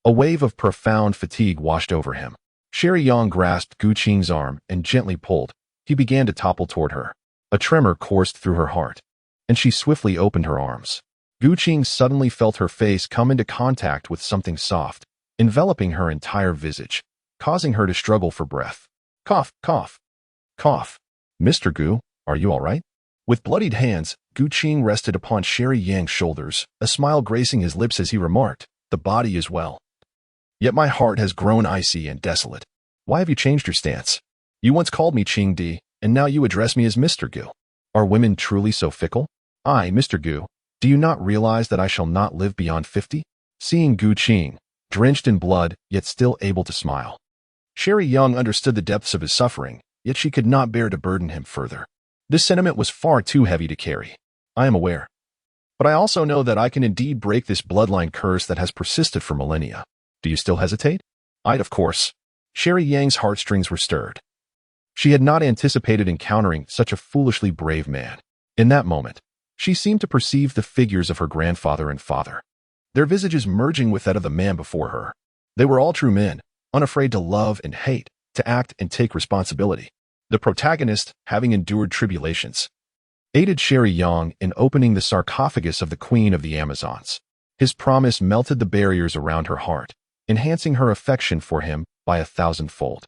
a wave of profound fatigue washed over him. Sherry Yang grasped Gu Qing's arm and gently pulled. He began to topple toward her. A tremor coursed through her heart, and she swiftly opened her arms. Gu Qing suddenly felt her face come into contact with something soft, enveloping her entire visage, causing her to struggle for breath. Cough, cough, cough. Mr. Gu, are you all right? With bloodied hands, Gu Qing rested upon Sherry Yang's shoulders, a smile gracing his lips as he remarked, "The body is well. Yet my heart has grown icy and desolate. Why have you changed your stance? You once called me Qing Di, and now you address me as Mr. Gu. Are women truly so fickle? Mr. Gu, do you not realize that I shall not live beyond 50? Seeing Gu Qing, drenched in blood, yet still able to smile, Sherry Yang understood the depths of his suffering, yet she could not bear to burden him further. This sentiment was far too heavy to carry. I am aware. But I also know that I can indeed break this bloodline curse that has persisted for millennia. Do you still hesitate? Of course. Sherry Yang's heartstrings were stirred. She had not anticipated encountering such a foolishly brave man. In that moment, she seemed to perceive the figures of her grandfather and father, their visages merging with that of the man before her. They were all true men, unafraid to love and hate, to act and take responsibility. The protagonist, having endured tribulations, aided Sherry Yang in opening the sarcophagus of the Queen of the Amazons. His promise melted the barriers around her heart, enhancing her affection for him by 1,000-fold.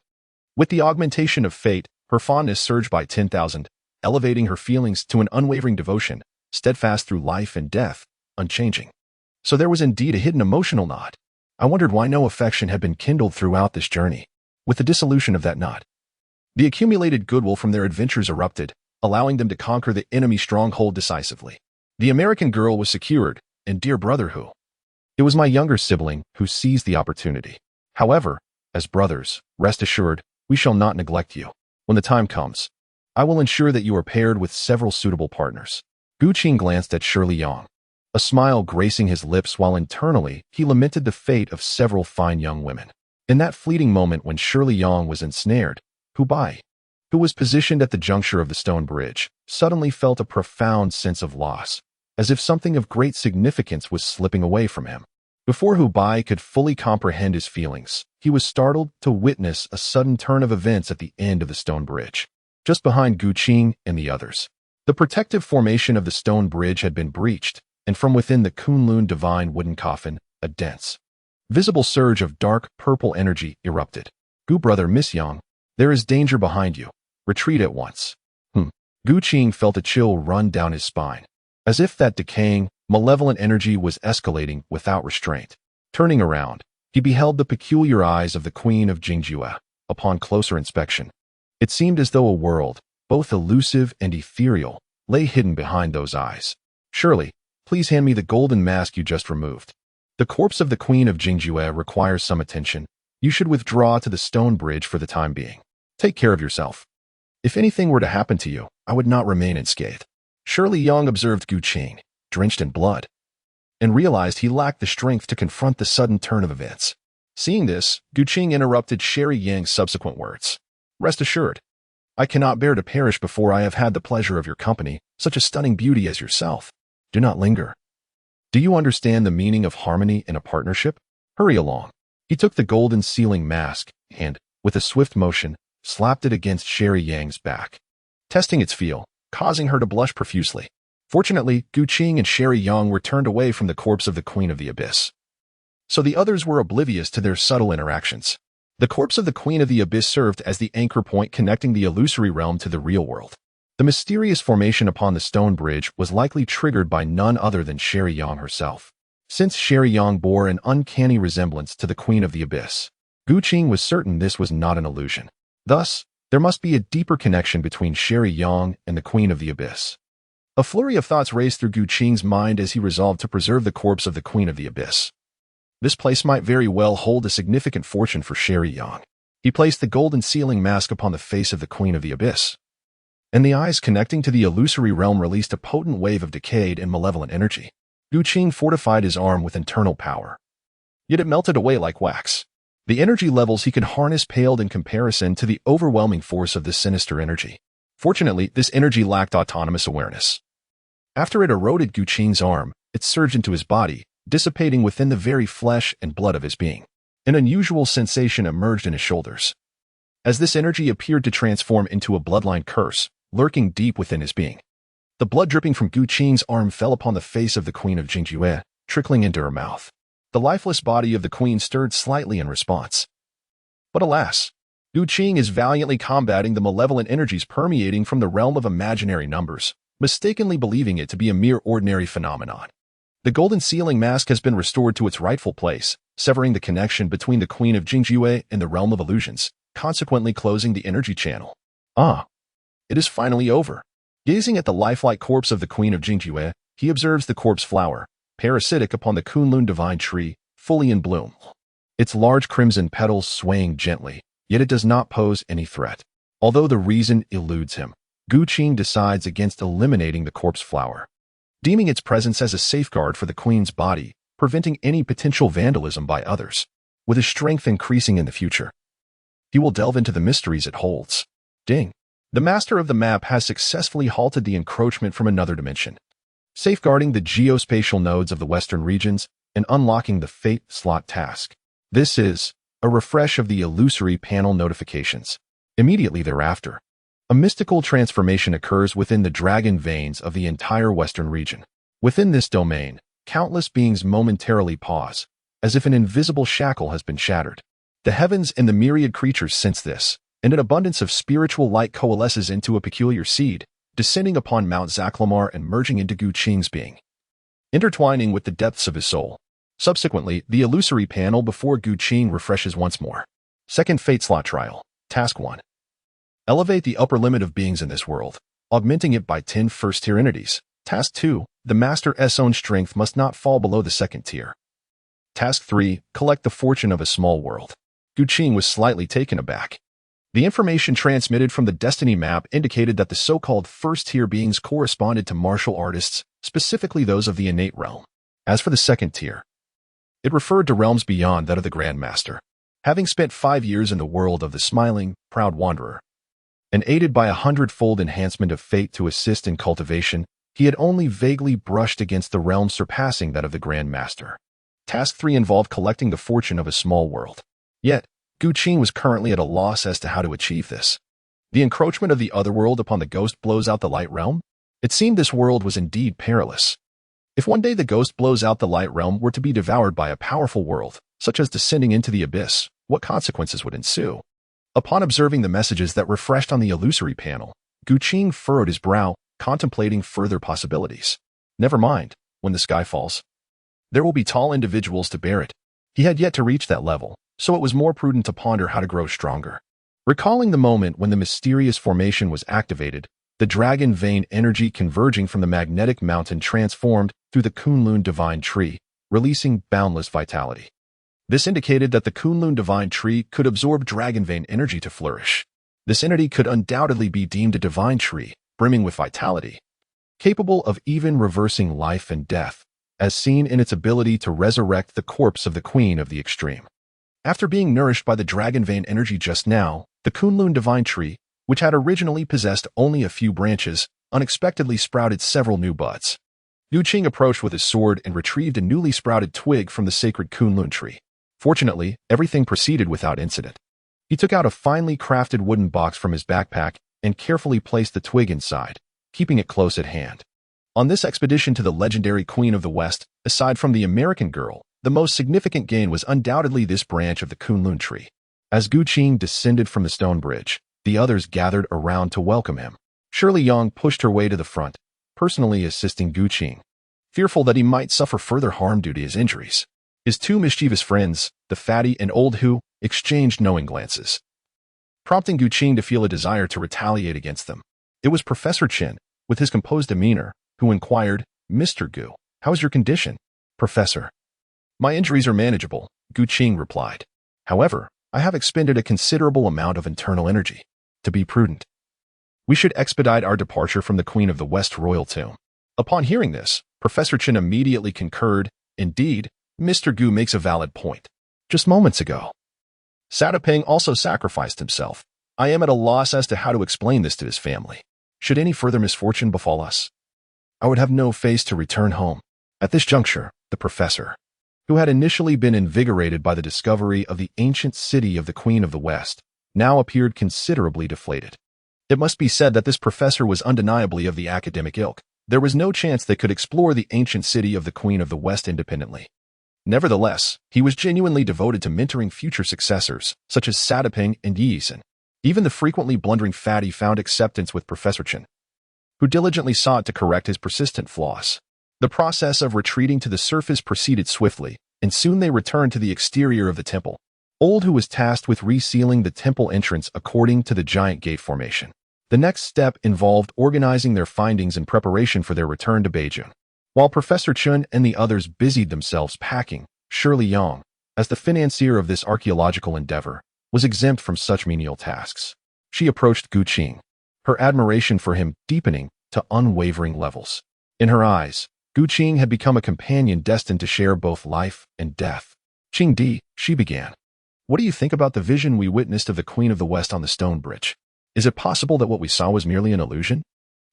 With the augmentation of fate, her fondness surged by 10,000, elevating her feelings to an unwavering devotion, steadfast through life and death, unchanging. So there was indeed a hidden emotional knot. I wondered why no affection had been kindled throughout this journey. With the dissolution of that knot, the accumulated goodwill from their adventures erupted, allowing them to conquer the enemy stronghold decisively. The American girl was secured, and dear brother who? It was my younger sibling who seized the opportunity. However, as brothers, rest assured, we shall not neglect you. When the time comes, I will ensure that you are paired with several suitable partners. Gu Qing glanced at Shirley Yang, a smile gracing his lips while internally he lamented the fate of several fine young women. In that fleeting moment when Shirley Yang was ensnared, Bai, who was positioned at the juncture of the stone bridge, suddenly felt a profound sense of loss, as if something of great significance was slipping away from him. Before Bai could fully comprehend his feelings, he was startled to witness a sudden turn of events at the end of the stone bridge, just behind Gu Qing and the others. The protective formation of the stone bridge had been breached, and from within the Kunlun divine wooden coffin, a dense, visible surge of dark purple energy erupted. Gu brother Miss Yang, there is danger behind you. Retreat at once. Gu Qing felt a chill run down his spine, as if that decaying, malevolent energy was escalating without restraint. Turning around, he beheld the peculiar eyes of the Queen of Jingjue. Upon closer inspection, it seemed as though a world, both elusive and ethereal, lay hidden behind those eyes. Shirley, please hand me the golden mask you just removed. The corpse of the Queen of Jingjue requires some attention. You should withdraw to the stone bridge for the time being. Take care of yourself. If anything were to happen to you, I would not remain unscathed. Shirley Yang observed Gu Qing, drenched in blood, and realized he lacked the strength to confront the sudden turn of events. Seeing this, Gu Qing interrupted Sherry Yang's subsequent words. Rest assured, I cannot bear to perish before I have had the pleasure of your company, such a stunning beauty as yourself. Do not linger. Do you understand the meaning of harmony in a partnership? Hurry along. He took the golden sealing mask and, with a swift motion, slapped it against Sherry Yang's back, testing its feel, causing her to blush profusely. Fortunately, Gu Qing and Sherry Yang were turned away from the corpse of the Queen of the Abyss, so the others were oblivious to their subtle interactions. The corpse of the Queen of the Abyss served as the anchor point connecting the illusory realm to the real world. The mysterious formation upon the stone bridge was likely triggered by none other than Sherry Yang herself, since Sherry Yang bore an uncanny resemblance to the Queen of the Abyss. Gu Qing was certain this was not an illusion. Thus, there must be a deeper connection between Sherry Yang and the Queen of the Abyss. A flurry of thoughts raced through Gu Qing's mind as he resolved to preserve the corpse of the Queen of the Abyss. This place might very well hold a significant fortune for Sherry Yang. He placed the golden sealing mask upon the face of the Queen of the Abyss, and the eyes connecting to the illusory realm released a potent wave of decayed and malevolent energy. Gu Qing fortified his arm with internal power, yet it melted away like wax. The energy levels he could harness paled in comparison to the overwhelming force of this sinister energy. Fortunately, this energy lacked autonomous awareness. After it eroded Gu Qing's arm, it surged into his body, dissipating within the very flesh and blood of his being. An unusual sensation emerged in his shoulders, as this energy appeared to transform into a bloodline curse, lurking deep within his being. The blood dripping from Gu Qing's arm fell upon the face of the Queen of Jingjue, trickling into her mouth. The lifeless body of the queen stirred slightly in response. But alas, Gu Qing is valiantly combating the malevolent energies permeating from the realm of imaginary numbers, mistakenly believing it to be a mere ordinary phenomenon. The golden sealing mask has been restored to its rightful place, severing the connection between the Queen of Jingjue and the realm of illusions, consequently closing the energy channel. It is finally over. Gazing at the lifelike corpse of the Queen of Jingjue, he observes the corpse flower, parasitic upon the Kunlun divine tree, fully in bloom. Its large crimson petals swaying gently, yet it does not pose any threat. Although the reason eludes him, Gu Qing decides against eliminating the corpse flower, deeming its presence as a safeguard for the queen's body, preventing any potential vandalism by others. With his strength increasing in the future, he will delve into the mysteries it holds. Ding! The master of the map has successfully halted the encroachment from another dimension, safeguarding the geospatial nodes of the western regions and unlocking the fate slot task. This is a refresh of the illusory panel notifications. Immediately thereafter, a mystical transformation occurs within the dragon veins of the entire western region. Within this domain, countless beings momentarily pause, as if an invisible shackle has been shattered. The heavens and the myriad creatures sense this, and an abundance of spiritual light coalesces into a peculiar seed, descending upon Mount Zaklamar and merging into Gu Qing's being, intertwining with the depths of his soul. Subsequently, the illusory panel before Gu Qing refreshes once more. Second Fate Slot Trial. Task 1. Elevate the upper limit of beings in this world, augmenting it by 10 first-tier entities. Task 2. The Master's own strength must not fall below the second tier. Task 3. Collect the fortune of a small world. Gu Qing was slightly taken aback. The information transmitted from the destiny map indicated that the so-called first-tier beings corresponded to martial artists, specifically those of the innate realm. As for the second tier, it referred to realms beyond that of the Grandmaster. Having spent 5 years in the world of the smiling, proud wanderer, and aided by 100-fold enhancement of fate to assist in cultivation, he had only vaguely brushed against the realm surpassing that of the Grandmaster. Task 3 involved collecting the fortune of a small world. Yet, Gu Qing was currently at a loss as to how to achieve this. The encroachment of the otherworld upon the ghost blows out the light realm? It seemed this world was indeed perilous. If one day the ghost blows out the light realm were to be devoured by a powerful world, such as descending into the abyss, what consequences would ensue? Upon observing the messages that refreshed on the illusory panel, Gu Qing furrowed his brow, contemplating further possibilities. Never mind, when the sky falls, there will be tall individuals to bear it. He had yet to reach that level, so it was more prudent to ponder how to grow stronger. Recalling the moment when the mysterious formation was activated, the dragon vein energy converging from the magnetic mountain transformed through the Kunlun divine tree, releasing boundless vitality. This indicated that the Kunlun divine tree could absorb dragon vein energy to flourish. This entity could undoubtedly be deemed a divine tree, brimming with vitality, capable of even reversing life and death, as seen in its ability to resurrect the corpse of the Queen of the Extreme. After being nourished by the dragon vein energy just now, the Kunlun divine tree, which had originally possessed only a few branches, unexpectedly sprouted several new buds. Gu Qing approached with his sword and retrieved a newly sprouted twig from the sacred Kunlun tree. Fortunately, everything proceeded without incident. He took out a finely crafted wooden box from his backpack and carefully placed the twig inside, keeping it close at hand. On this expedition to the legendary Queen of the West, aside from the American girl, the most significant gain was undoubtedly this branch of the Kunlun tree. As Gu Qing descended from the stone bridge, the others gathered around to welcome him. Shirley Yang pushed her way to the front, personally assisting Gu Qing, fearful that he might suffer further harm due to his injuries. His two mischievous friends, the fatty and old Hu, exchanged knowing glances, prompting Gu Qing to feel a desire to retaliate against them. It was Professor Chen, with his composed demeanor, who inquired, "Mr. Gu, how is your condition?" "Professor, my injuries are manageable," Gu Qing replied. "However, I have expended a considerable amount of internal energy. To be prudent, we should expedite our departure from the Queen of the West royal tomb." Upon hearing this, Professor Chen immediately concurred. "Indeed, Mr. Gu makes a valid point. Just moments ago, Satapeng also sacrificed himself. I am at a loss as to how to explain this to his family. Should any further misfortune befall us, I would have no face to return home." At this juncture, the professor, who had initially been invigorated by the discovery of the ancient city of the Queen of the West, now appeared considerably deflated. It must be said that this professor was undeniably of the academic ilk. There was no chance they could explore the ancient city of the Queen of the West independently. Nevertheless, he was genuinely devoted to mentoring future successors, such as Satapeng and Yisen. Even the frequently blundering fatty found acceptance with Professor Chen, who diligently sought to correct his persistent flaws. The process of retreating to the surface proceeded swiftly, and soon they returned to the exterior of the temple. Old Hu was tasked with resealing the temple entrance according to the giant gate formation. The next step involved organizing their findings in preparation for their return to Beijing. While Professor Chen and the others busied themselves packing, Shirley Yang, as the financier of this archaeological endeavor, was exempt from such menial tasks. She approached Gu Qing, her admiration for him deepening to unwavering levels. In her eyes, Gu Qing had become a companion destined to share both life and death. "Qing Di," she began, "what do you think about the vision we witnessed of the Queen of the West on the stone bridge? Is it possible that what we saw was merely an illusion?"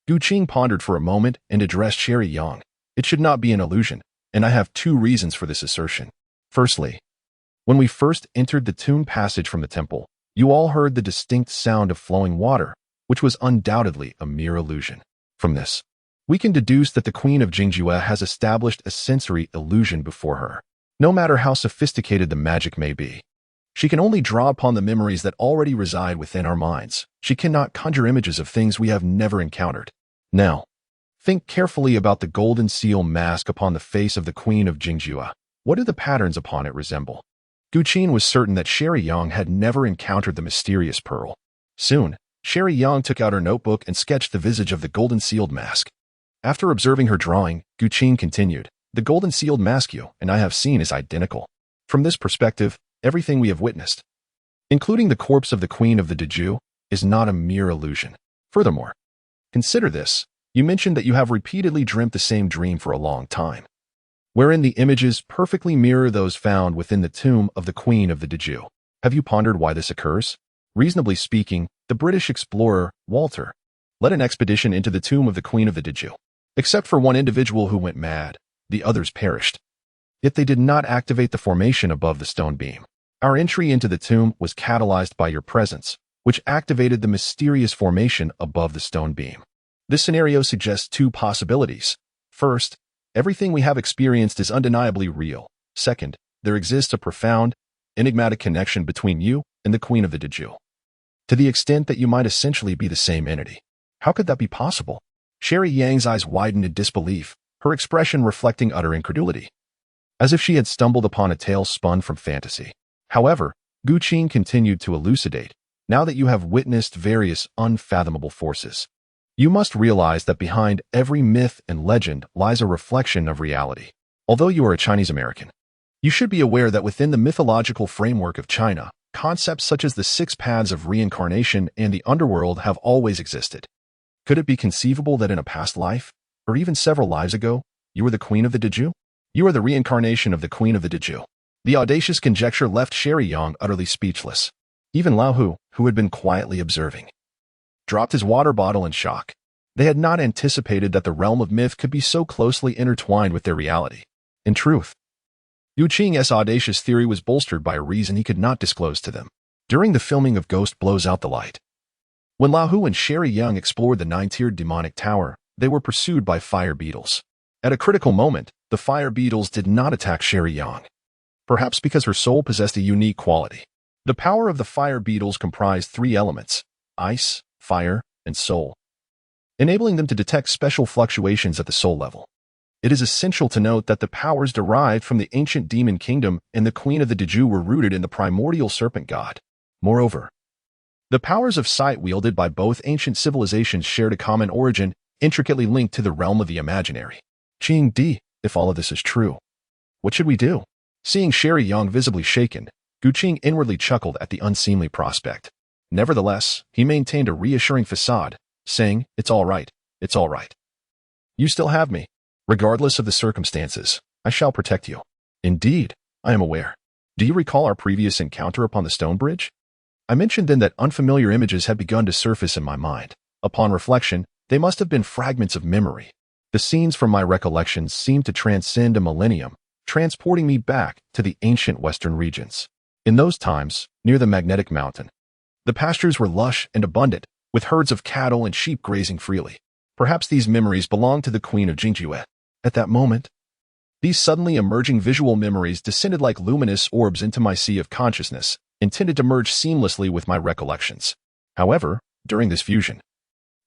Gu Qing pondered for a moment and addressed Shirley Yang. "It should not be an illusion, and I have two reasons for this assertion. Firstly, when we first entered the tomb passage from the temple, you all heard the distinct sound of flowing water, which was undoubtedly a mere illusion. From this, we can deduce that the Queen of Jingjue has established a sensory illusion before her. No matter how sophisticated the magic may be, she can only draw upon the memories that already reside within our minds. She cannot conjure images of things we have never encountered. Now, think carefully about the golden seal mask upon the face of the Queen of Jingjue. What do the patterns upon it resemble?" Gu Qing was certain that Shirley Yang had never encountered the mysterious pearl. Soon, Shirley Yang took out her notebook and sketched the visage of the golden sealed mask. After observing her drawing, Gu Qing continued, "The golden sealed mask you and I have seen is identical. From this perspective, everything we have witnessed including the corpse of the Queen of the Diju, is not a mere illusion. Furthermore, consider this. You mentioned that you have repeatedly dreamt the same dream for a long time, wherein the images perfectly mirror those found within the tomb of the Queen of the Diju. Have you pondered why this occurs? Reasonably speaking, the British explorer, Walter, led an expedition into the tomb of the Queen of the Diju. Except for one individual who went mad, the others perished. Yet they did not activate the formation above the stone beam. Our entry into the tomb was catalyzed by your presence, which activated the mysterious formation above the stone beam. This scenario suggests two possibilities. First, everything we have experienced is undeniably real. Second, there exists a profound, enigmatic connection between you and the Queen of the Diju, to the extent that you might essentially be the same entity. How could that be possible? Sherry Yang's eyes widened in disbelief, her expression reflecting utter incredulity, as if she had stumbled upon a tale spun from fantasy. However, Gu Qing continued to elucidate. Now that you have witnessed various unfathomable forces, you must realize that behind every myth and legend lies a reflection of reality. Although you are a Chinese American, you should be aware that within the mythological framework of China, concepts such as the 6 paths of reincarnation and the underworld have always existed. Could it be conceivable that in a past life, or even several lives ago, you were the Queen of the Diju? You are the reincarnation of the Queen of the Diju. The audacious conjecture left Sherry Yang utterly speechless. Even Lao Hu, who had been quietly observing, dropped his water bottle in shock. They had not anticipated that the realm of myth could be so closely intertwined with their reality. In truth, Yu Qing's audacious theory was bolstered by a reason he could not disclose to them. During the filming of Ghost Blows Out the Light, when Lao Hu and Sherry Yang explored the 9-tiered demonic tower, they were pursued by fire beetles. At a critical moment, the fire beetles did not attack Sherry Yang, perhaps because her soul possessed a unique quality. The power of the fire beetles comprised 3 elements: ice, fire, and soul, enabling them to detect special fluctuations at the soul level. It is essential to note that the powers derived from the ancient demon kingdom and the Queen of the Diju were rooted in the primordial serpent god. Moreover, the powers of sight wielded by both ancient civilizations shared a common origin, intricately linked to the realm of the imaginary. Qing Di, if all of this is true, what should we do? Seeing Sherry Yang visibly shaken, Gu Qing inwardly chuckled at the unseemly prospect. Nevertheless, he maintained a reassuring facade, saying, "It's all right. It's all right. You still have me. Regardless of the circumstances, I shall protect you." "Indeed, I am aware. Do you recall our previous encounter upon the stone bridge?" I mentioned then that unfamiliar images had begun to surface in my mind. Upon reflection, they must have been fragments of memory. The scenes from my recollections seemed to transcend a millennium, transporting me back to the ancient western regions. In those times, near the magnetic mountain, the pastures were lush and abundant, with herds of cattle and sheep grazing freely. Perhaps these memories belonged to the Queen of Jingjue. At that moment, these suddenly emerging visual memories descended like luminous orbs into my sea of consciousness, intended to merge seamlessly with my recollections. However, during this fusion,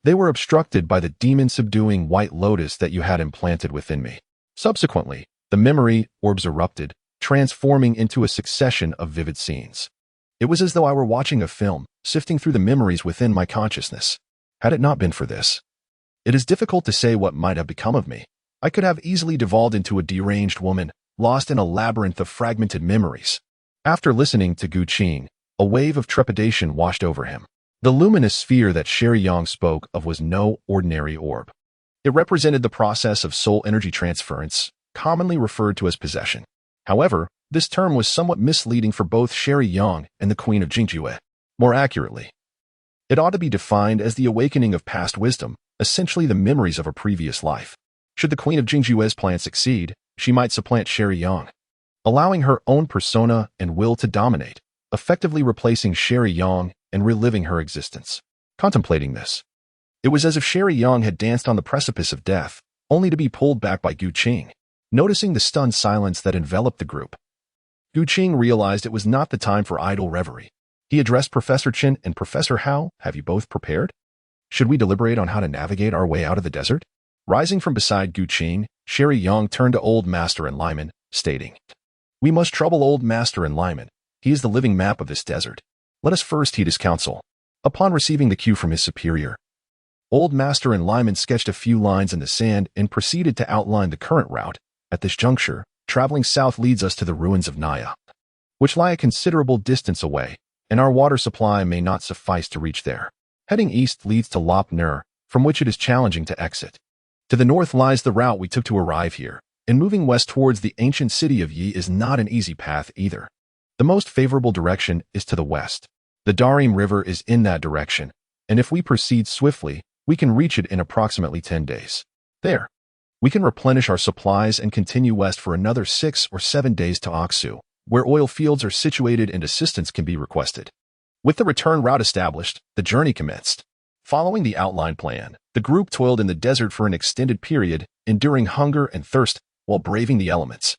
they were obstructed by the demon-subduing white lotus that you had implanted within me. Subsequently, the memory orbs erupted, transforming into a succession of vivid scenes. It was as though I were watching a film, sifting through the memories within my consciousness. Had it not been for this, it is difficult to say what might have become of me. I could have easily devolved into a deranged woman, lost in a labyrinth of fragmented memories. After listening to Gu Qing, a wave of trepidation washed over him. The luminous sphere that Sherry Yang spoke of was no ordinary orb. It represented the process of soul energy transference, commonly referred to as possession. However, this term was somewhat misleading for both Sherry Yang and the Queen of Jingjue. More accurately, it ought to be defined as the awakening of past wisdom, essentially the memories of a previous life. Should the Queen of Jingjue's plan succeed, she might supplant Sherry Yang, allowing her own persona and will to dominate, effectively replacing Sherry Yang and reliving her existence. Contemplating this, it was as if Sherry Yang had danced on the precipice of death, only to be pulled back by Gu Qing. Noticing the stunned silence that enveloped the group, Gu Qing realized it was not the time for idle reverie. He addressed Professor Chen and Professor Hao. "Have you both prepared? Should we deliberate on how to navigate our way out of the desert?" Rising from beside Gu Qing, Sherry Yang turned to Old Master and Lyman, stating, "We must trouble Old Master and Lyman. He is the living map of this desert. Let us first heed his counsel." Upon receiving the cue from his superior, Old Master and Lyman sketched a few lines in the sand and proceeded to outline the current route. At this juncture, traveling south leads us to the ruins of Naya, which lie a considerable distance away. and our water supply may not suffice to reach there. Heading east leads to Lop Nur, from which it is challenging to exit. To the north lies the route we took to arrive here, and moving west towards the ancient city of Yi is not an easy path either. The most favorable direction is to the west. The Darim River is in that direction, and if we proceed swiftly, we can reach it in approximately 10 days. There, we can replenish our supplies and continue west for another 6 or 7 days to Aksu, where oil fields are situated and assistance can be requested. With the return route established, the journey commenced. Following the outline plan, the group toiled in the desert for an extended period, enduring hunger and thirst while braving the elements.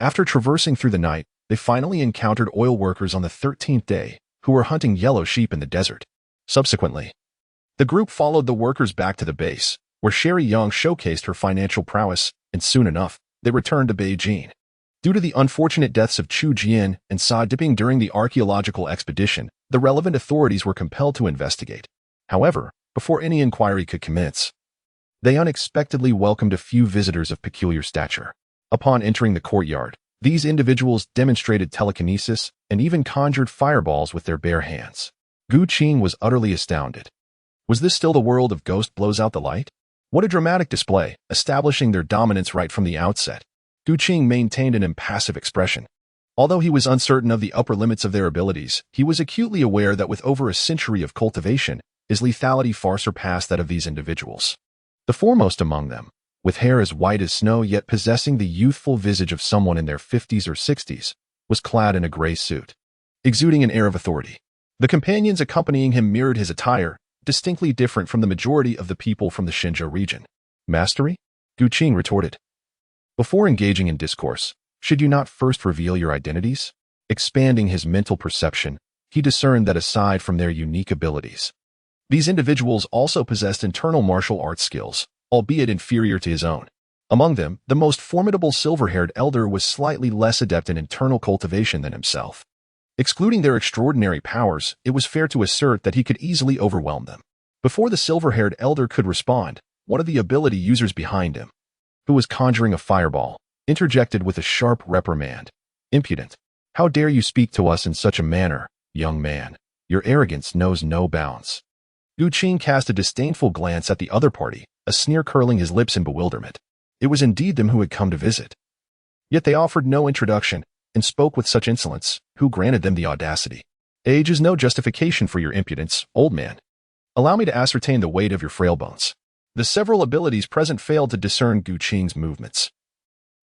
After traversing through the night, they finally encountered oil workers on the 13th day, who were hunting yellow sheep in the desert. Subsequently, the group followed the workers back to the base, where Sherry Young showcased her financial prowess, and soon enough, they returned to Beijing. Due to the unfortunate deaths of Chu Jian and Sa Diping during the archaeological expedition, the relevant authorities were compelled to investigate. However, before any inquiry could commence, they unexpectedly welcomed a few visitors of peculiar stature. Upon entering the courtyard, these individuals demonstrated telekinesis and even conjured fireballs with their bare hands. Gu Qing was utterly astounded. Was this still the world of Ghost Blows Out the Light? What a dramatic display, establishing their dominance right from the outset. Gu Qing maintained an impassive expression. Although he was uncertain of the upper limits of their abilities, he was acutely aware that with over a century of cultivation, his lethality far surpassed that of these individuals. The foremost among them, with hair as white as snow yet possessing the youthful visage of someone in their 50s or 60s, was clad in a gray suit, exuding an air of authority. The companions accompanying him mirrored his attire, distinctly different from the majority of the people from the Xinzhou region. Mastery? Gu Qing retorted. Before engaging in discourse, should you not first reveal your identities? Expanding his mental perception, he discerned that aside from their unique abilities, these individuals also possessed internal martial arts skills, albeit inferior to his own. Among them, the most formidable silver-haired elder was slightly less adept in internal cultivation than himself. Excluding their extraordinary powers, it was fair to assert that he could easily overwhelm them. Before the silver-haired elder could respond, one of the ability users behind him, who was conjuring a fireball, interjected with a sharp reprimand. Impudent! How dare you speak to us in such a manner, young man? Your arrogance knows no bounds. Gu Qing cast a disdainful glance at the other party, a sneer curling his lips in bewilderment. It was indeed them who had come to visit. Yet they offered no introduction, and spoke with such insolence, who granted them the audacity. Age is no justification for your impudence, old man. Allow me to ascertain the weight of your frail bones. The several abilities present failed to discern Gu Qing's movements.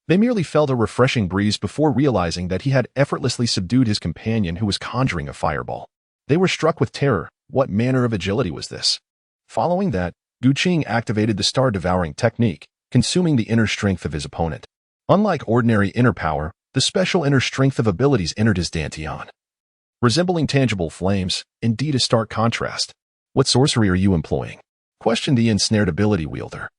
They merely felt a refreshing breeze before realizing that he had effortlessly subdued his companion who was conjuring a fireball. They were struck with terror. What manner of agility was this? Following that, Gu Qing activated the star-devouring technique, consuming the inner strength of his opponent. Unlike ordinary inner power, the special inner strength of abilities entered his dantian. Resembling tangible flames, indeed a stark contrast. What sorcery are you employing? Questioned the ensnared ability wielder.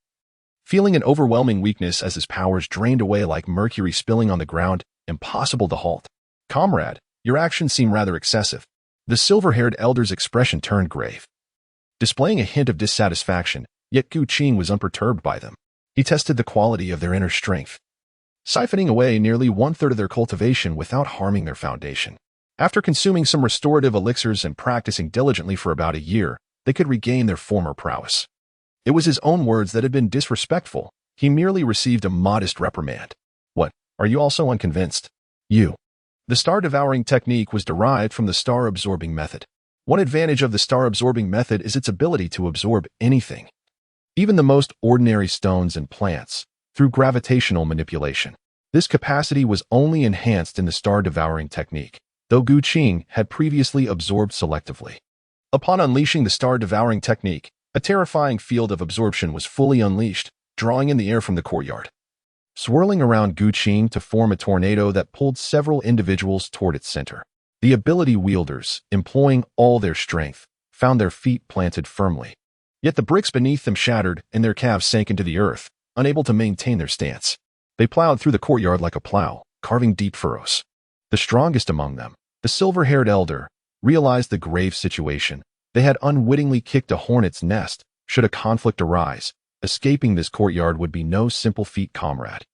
Feeling an overwhelming weakness as his powers drained away like mercury spilling on the ground, impossible to halt. Comrade, your actions seem rather excessive. The silver-haired elder's expression turned grave, displaying a hint of dissatisfaction, yet Gu Qing was unperturbed by them. He tested the quality of their inner strength, siphoning away nearly 1/3 of their cultivation without harming their foundation. After consuming some restorative elixirs and practicing diligently for about a year, they could regain their former prowess. It was his own words that had been disrespectful. He merely received a modest reprimand. What, are you also unconvinced? You. The star-devouring technique was derived from the star-absorbing method. One advantage of the star-absorbing method is its ability to absorb anything, even the most ordinary stones and plants, through gravitational manipulation. This capacity was only enhanced in the star-devouring technique, though Gu Qing had previously absorbed selectively. Upon unleashing the star-devouring technique, a terrifying field of absorption was fully unleashed, drawing in the air from the courtyard, swirling around Gu Qing to form a tornado that pulled several individuals toward its center. The ability wielders, employing all their strength, found their feet planted firmly. Yet the bricks beneath them shattered and their calves sank into the earth, unable to maintain their stance. They plowed through the courtyard like a plow, carving deep furrows. The strongest among them, the silver-haired elder, realized the grave situation. They had unwittingly kicked a hornet's nest. Should a conflict arise, escaping this courtyard would be no simple feat, comrade.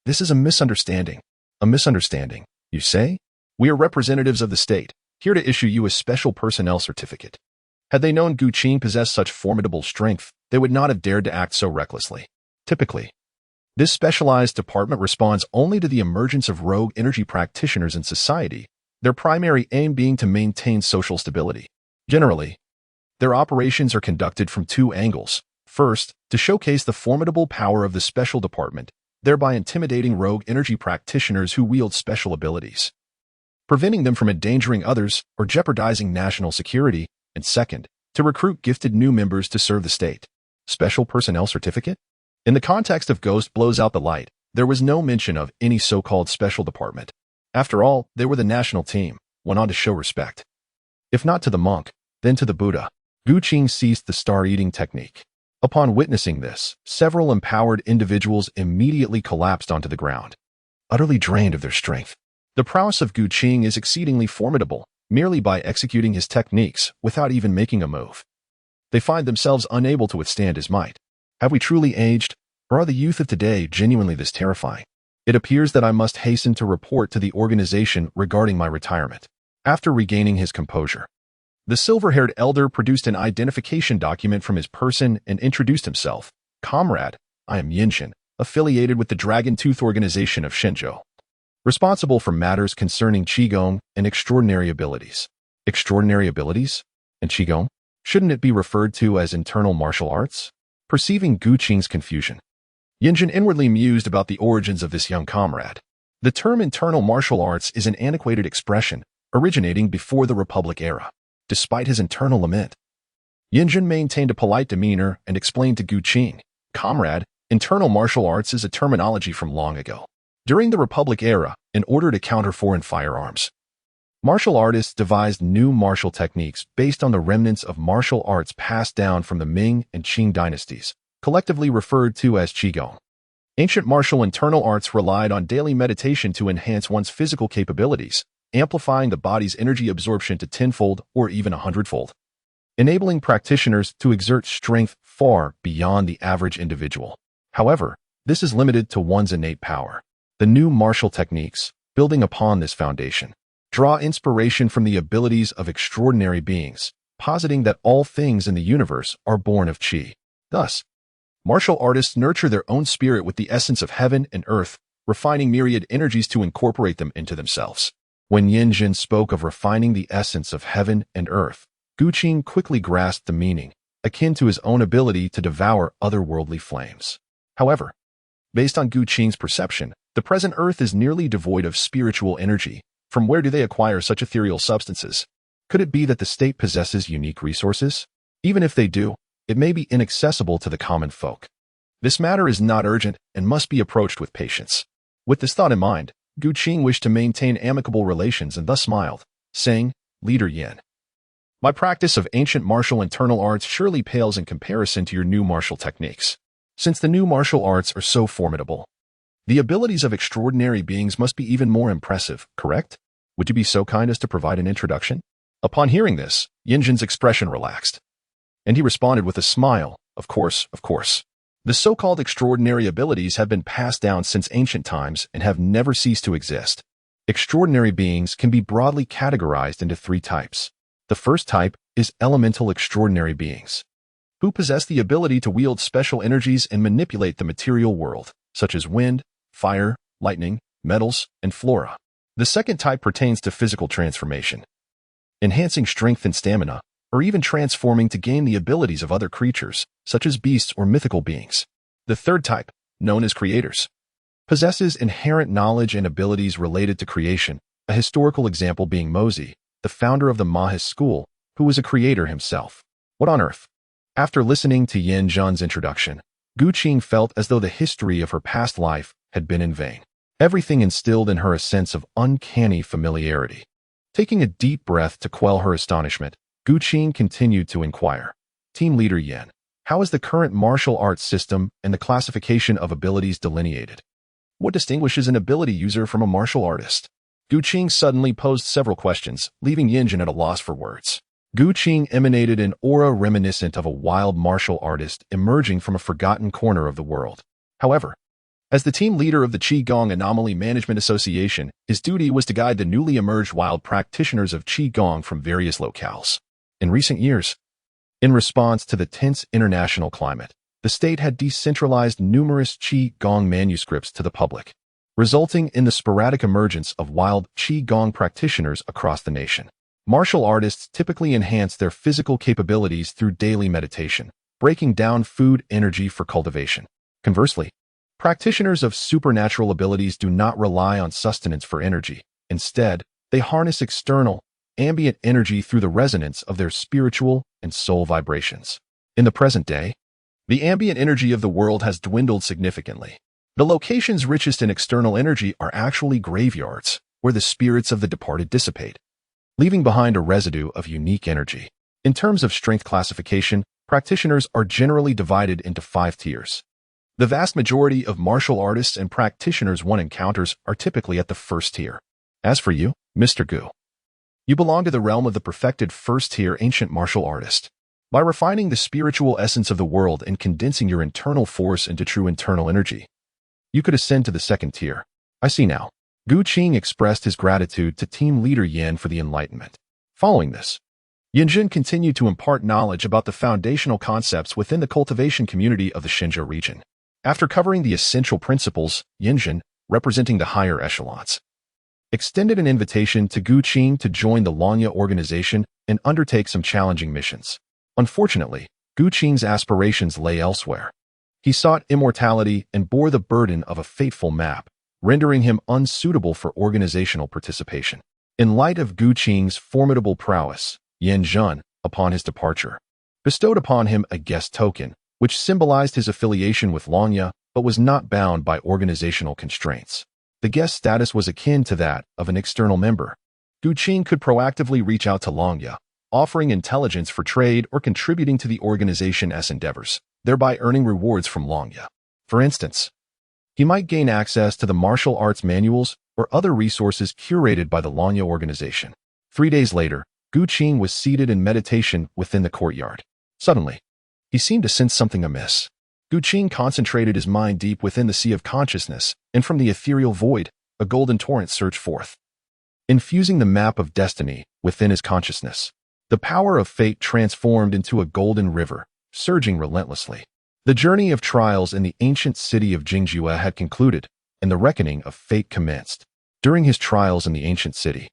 This is a misunderstanding. A misunderstanding, you say? We are representatives of the state. here to issue you a special personnel certificate. Had they known Gu Qing possessed such formidable strength, they would not have dared to act so recklessly. Typically, this specialized department responds only to the emergence of rogue energy practitioners in society, their primary aim being to maintain social stability. Generally, their operations are conducted from two angles. First, to showcase the formidable power of the special department, thereby intimidating rogue energy practitioners who wield special abilities, preventing them from endangering others or jeopardizing national security, and second, to recruit gifted new members to serve the state. Special Personnel Certificate? In the context of Ghost Blows Out the Light, there was no mention of any so-called special department. After all, they were the national team, went on to show respect. If not to the monk, then to the Buddha. Gu Qing ceased the star-eating technique. Upon witnessing this, several empowered individuals immediately collapsed onto the ground, utterly drained of their strength. The prowess of Gu Qing is exceedingly formidable, merely by executing his techniques without even making a move. They find themselves unable to withstand his might. Have we truly aged, or are the youth of today genuinely this terrifying? It appears that I must hasten to report to the organization regarding my retirement. After regaining his composure, the silver-haired elder produced an identification document from his person and introduced himself. Comrade, I am Yinshin, affiliated with the Dragon Tooth Organization of Shenzhou, responsible for matters concerning Qigong and extraordinary abilities. Extraordinary abilities? And Qigong? Shouldn't it be referred to as internal martial arts? Perceiving Gu Qing's confusion, Yinshin inwardly mused about the origins of this young comrade. The term internal martial arts is an antiquated expression, originating before the Republic era. Despite his internal lament, Yinshin maintained a polite demeanor and explained to Gu Qing, Comrade, internal martial arts is a terminology from long ago. During the Republic era, in order to counter foreign firearms, martial artists devised new martial techniques based on the remnants of martial arts passed down from the Ming and Qing dynasties, collectively referred to as Qigong. Ancient martial internal arts relied on daily meditation to enhance one's physical capabilities, amplifying the body's energy absorption to tenfold or even 100-fold, enabling practitioners to exert strength far beyond the average individual. However, this is limited to one's innate power. The new martial techniques, building upon this foundation, draw inspiration from the abilities of extraordinary beings, positing that all things in the universe are born of Qi. Thus, martial artists nurture their own spirit with the essence of heaven and earth, refining myriad energies to incorporate them into themselves. When Yinshin spoke of refining the essence of heaven and earth, Gu Qing quickly grasped the meaning, akin to his own ability to devour otherworldly flames. However, based on Gu Qing's perception, the present earth is nearly devoid of spiritual energy. From where do they acquire such ethereal substances? Could it be that the state possesses unique resources? Even if they do, it may be inaccessible to the common folk. This matter is not urgent and must be approached with patience. With this thought in mind, Gu Qing wished to maintain amicable relations and thus smiled, saying, Leader Yin, my practice of ancient martial internal arts surely pales in comparison to your new martial techniques. Since the new martial arts are so formidable, the abilities of extraordinary beings must be even more impressive, correct? Would you be so kind as to provide an introduction? Upon hearing this, Yinshin's expression relaxed, and he responded with a smile, Of course, of course. The so-called extraordinary abilities have been passed down since ancient times and have never ceased to exist. Extraordinary beings can be broadly categorized into three types. The first type is elemental extraordinary beings, who possess the ability to wield special energies and manipulate the material world, such as wind, fire, lightning, metals, and flora. The second type pertains to physical transformation, enhancing strength and stamina, or even transforming to gain the abilities of other creatures, such as beasts or mythical beings. The third type, known as creators, possesses inherent knowledge and abilities related to creation, a historical example being Mozi, the founder of the Mahis school, who was a creator himself. What on earth? After listening to Yin Zhan's introduction, Gu Qing felt as though the history of her past life had been in vain. Everything instilled in her a sense of uncanny familiarity. Taking a deep breath to quell her astonishment, Gu Qing continued to inquire, Team Leader Yin, how is the current martial arts system and the classification of abilities delineated? What distinguishes an ability user from a martial artist? Gu Qing suddenly posed several questions, leaving Yinshin at a loss for words. Gu Qing emanated an aura reminiscent of a wild martial artist emerging from a forgotten corner of the world. However, As the team leader of the Qigong Anomaly Management Association, his duty was to guide the newly emerged wild practitioners of Qigong from various locales. In recent years, in response to the tense international climate, the state had decentralized numerous Qigong manuscripts to the public, resulting in the sporadic emergence of wild Qigong practitioners across the nation. Martial artists typically enhance their physical capabilities through daily meditation, breaking down food energy for cultivation. Conversely, practitioners of supernatural abilities do not rely on sustenance for energy. Instead, they harness external, ambient energy through the resonance of their spiritual and soul vibrations. In the present day, the ambient energy of the world has dwindled significantly. The locations richest in external energy are actually graveyards, where the spirits of the departed dissipate, leaving behind a residue of unique energy. In terms of strength classification, practitioners are generally divided into 5 tiers. The vast majority of martial artists and practitioners one encounters are typically at the first tier. As for you, Mr. Gu, you belong to the realm of the perfected first-tier ancient martial artist. By refining the spiritual essence of the world and condensing your internal force into true internal energy, you could ascend to the second tier. I see now. Gu Qing expressed his gratitude to team leader Yan for the enlightenment. Following this, Yanjun continued to impart knowledge about the foundational concepts within the cultivation community of the Xinzhou region. After covering the essential principles, Yanjun, representing the higher echelons, extended an invitation to Gu Qing to join the Longya organization and undertake some challenging missions. Unfortunately, Gu Qing's aspirations lay elsewhere. He sought immortality and bore the burden of a fateful map, rendering him unsuitable for organizational participation. In light of Gu Qing's formidable prowess, Yan Zhen, upon his departure, bestowed upon him a guest token, which symbolized his affiliation with Longya but was not bound by organizational constraints. The guest status was akin to that of an external member. Gu Qing could proactively reach out to Longya, offering intelligence for trade or contributing to the organization's endeavors, thereby earning rewards from Longya. For instance, he might gain access to the martial arts manuals or other resources curated by the Longya organization. 3 days later, Gu Qing was seated in meditation within the courtyard. Suddenly, he seemed to sense something amiss. Gu Qing concentrated his mind deep within the sea of consciousness, and from the ethereal void, a golden torrent surged forth, infusing the map of destiny within his consciousness. The power of fate transformed into a golden river, surging relentlessly. The journey of trials in the ancient city of Jingjue had concluded, and the reckoning of fate commenced. During his trials in the ancient city,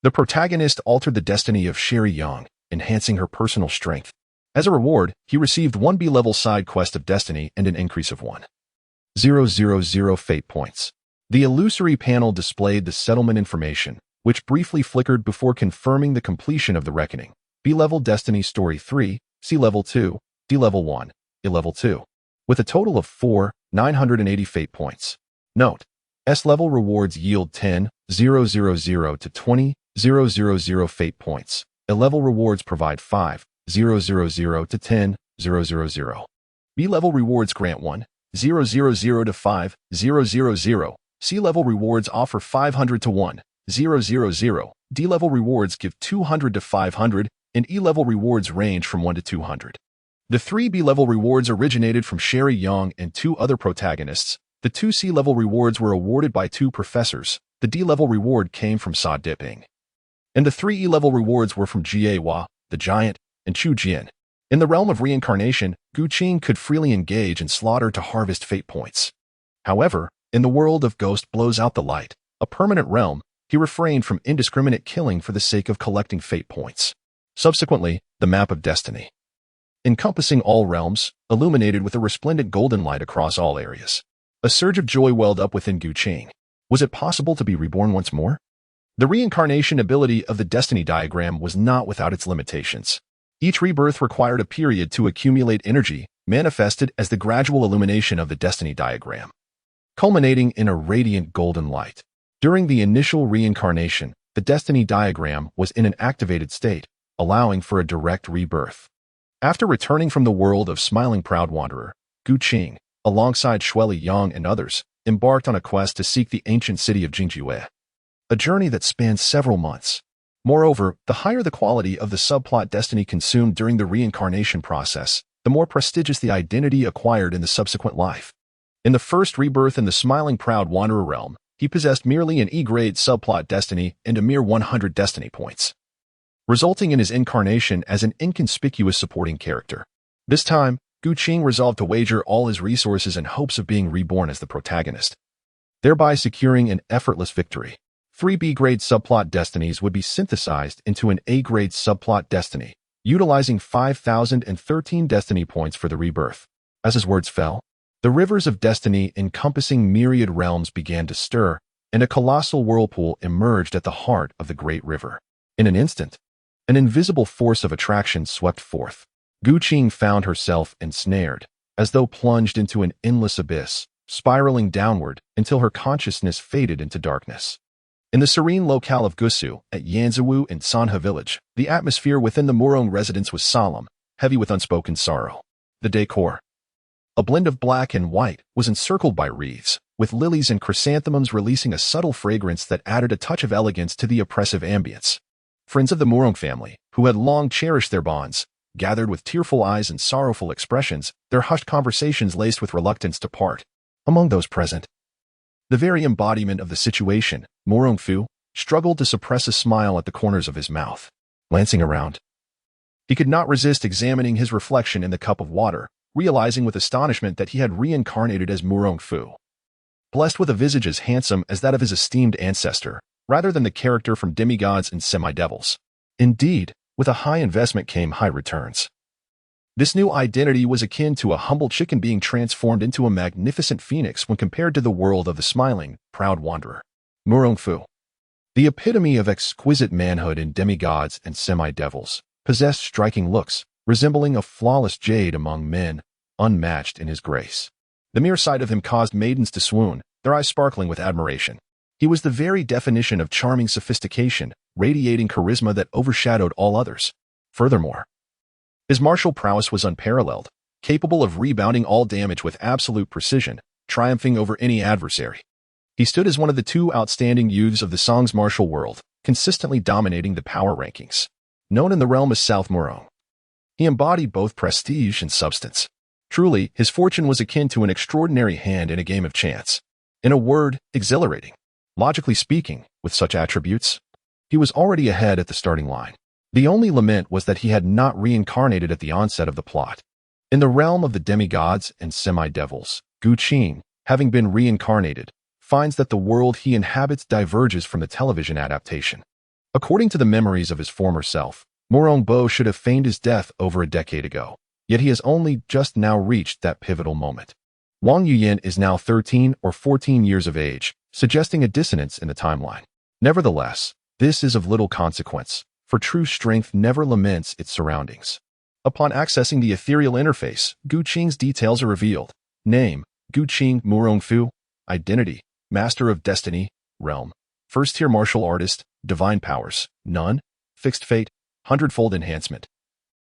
the protagonist altered the destiny of Sherry Yang, enhancing her personal strength. As a reward, he received 1 B-level side quest of destiny and an increase of 1,000 fate points. The illusory panel displayed the settlement information, which briefly flickered before confirming the completion of the reckoning. B-level destiny story 3, C level 2, D level 1, E level 2, with a total of 4,980 fate points. Note: S-level rewards yield 10,000 to 20,000 fate points. A-level rewards provide 5,000 to 10,000. B-level rewards grant 1,000 to 5,000. C-level rewards offer 500 to 1,000. D-level rewards give 200 to 500, and E-level rewards range from 1 to 200. The 3 B-level rewards originated from Sherry Yang and 2 other protagonists. The 2 C-level rewards were awarded by 2 professors. The D-level reward came from Sa Diping. And the 3 E-level rewards were from Jie Hua, the giant, and Chu Jian. In the realm of reincarnation, Gu Qing could freely engage in slaughter to harvest fate points. However, in the world of Ghost Blows Out the Light, a permanent realm, he refrained from indiscriminate killing for the sake of collecting fate points. Subsequently, the map of destiny, encompassing all realms, illuminated with a resplendent golden light across all areas. A surge of joy welled up within Gu Qing. Was it possible to be reborn once more? The reincarnation ability of the destiny diagram was not without its limitations. Each rebirth required a period to accumulate energy, manifested as the gradual illumination of the destiny diagram, culminating in a radiant golden light. During the initial reincarnation, the destiny diagram was in an activated state, allowing for a direct rebirth. After returning from the world of Smiling Proud Wanderer, Gu Qing, alongside Shueli Yang and others, embarked on a quest to seek the ancient city of Jingjue, a journey that spanned several months. Moreover, the higher the quality of the subplot destiny consumed during the reincarnation process, the more prestigious the identity acquired in the subsequent life. In the first rebirth in the Smiling Proud Wanderer realm, he possessed merely an E-grade subplot destiny and a mere 100 destiny points, resulting in his incarnation as an inconspicuous supporting character. This time, Gu Qing resolved to wager all his resources in hopes of being reborn as the protagonist, thereby securing an effortless victory. 3 B-grade subplot destinies would be synthesized into an A-grade subplot destiny, utilizing 5,013 destiny points for the rebirth. As his words fell, the rivers of destiny encompassing myriad realms began to stir, and a colossal whirlpool emerged at the heart of the great river. In an instant, an invisible force of attraction swept forth. Gu Qing found herself ensnared, as though plunged into an endless abyss, spiraling downward until her consciousness faded into darkness. In the serene locale of Gusu, at Yanzhou in Sanhe village, the atmosphere within the Murong residence was solemn, heavy with unspoken sorrow. The decor, a blend of black and white, was encircled by wreaths, with lilies and chrysanthemums releasing a subtle fragrance that added a touch of elegance to the oppressive ambience. Friends of the Murong family, who had long cherished their bonds, gathered with tearful eyes and sorrowful expressions, their hushed conversations laced with reluctance to part. Among those present, the very embodiment of the situation, Murong Fu struggled to suppress a smile at the corners of his mouth. Glancing around, he could not resist examining his reflection in the cup of water, realizing with astonishment that he had reincarnated as Murong Fu, blessed with a visage as handsome as that of his esteemed ancestor, rather than the character from demigods and semi-devils. Indeed, with a high investment came high returns. This new identity was akin to a humble chicken being transformed into a magnificent phoenix when compared to the world of the smiling, proud wanderer. Murong Fu, the epitome of exquisite manhood in demigods and semi-devils, possessed striking looks, resembling a flawless jade among men, unmatched in his grace. The mere sight of him caused maidens to swoon, their eyes sparkling with admiration. He was the very definition of charming sophistication, radiating charisma that overshadowed all others. Furthermore, his martial prowess was unparalleled, capable of rebounding all damage with absolute precision, triumphing over any adversary. He stood as one of the 2 outstanding youths of the Song's martial world, consistently dominating the power rankings. Known in the realm as South Murong, he embodied both prestige and substance. Truly, his fortune was akin to an extraordinary hand in a game of chance. In a word, exhilarating. Logically speaking, with such attributes, he was already ahead at the starting line. The only lament was that he had not reincarnated at the onset of the plot. In the realm of the demigods and semi-devils, Gu Qing, having been reincarnated, finds that the world he inhabits diverges from the television adaptation. According to the memories of his former self, Murong Bo should have feigned his death over a decade ago, yet he has only just now reached that pivotal moment. Wang Yuyan is now 13 or 14 years of age, suggesting a dissonance in the timeline. Nevertheless, this is of little consequence, for true strength never laments its surroundings. Upon accessing the ethereal interface, Gu Qing's details are revealed. Name, Gu Qing Murong Fu. Identity, Master of Destiny, Realm. First-tier martial artist, Divine powers, none. Fixed fate, 100-fold enhancement.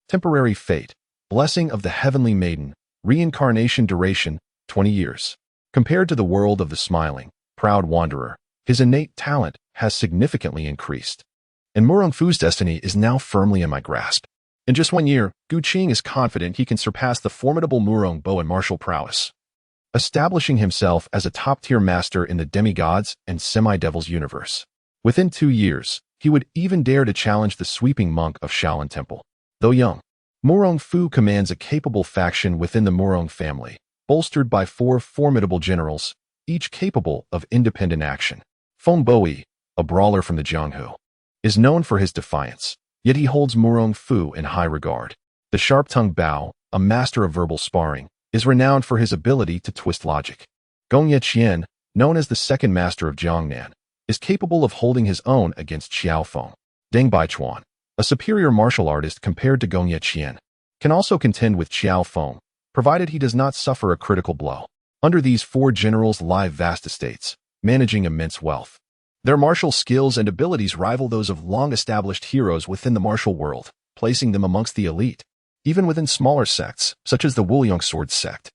Temporary fate, Blessing of the Heavenly Maiden, reincarnation duration, 20 years. Compared to the world of the smiling, proud wanderer, his innate talent has significantly increased. And Murong Fu's destiny is now firmly in my grasp. In just 1 year, Gu Qing is confident he can surpass the formidable Murong Bo in martial prowess, establishing himself as a top-tier master in the demigods and semi-devils universe. Within 2 years, he would even dare to challenge the sweeping monk of Shaolin Temple. Though young, Murong Fu commands a capable faction within the Murong family, bolstered by 4 formidable generals, each capable of independent action. Feng Boyi, a brawler from the Jianghu, is known for his defiance, yet he holds Murong Fu in high regard. The sharp-tongued Bao, a master of verbal sparring, is renowned for his ability to twist logic. Gong Yeqian, known as the second master of Jiangnan, is capable of holding his own against Xiaofeng. Deng Baichuan, a superior martial artist compared to Gong Yeqian, can also contend with Xiaofeng, provided he does not suffer a critical blow. Under these 4 generals lie vast estates, managing immense wealth. Their martial skills and abilities rival those of long-established heroes within the martial world, placing them amongst the elite, even within smaller sects, such as the Wuliang Sword sect.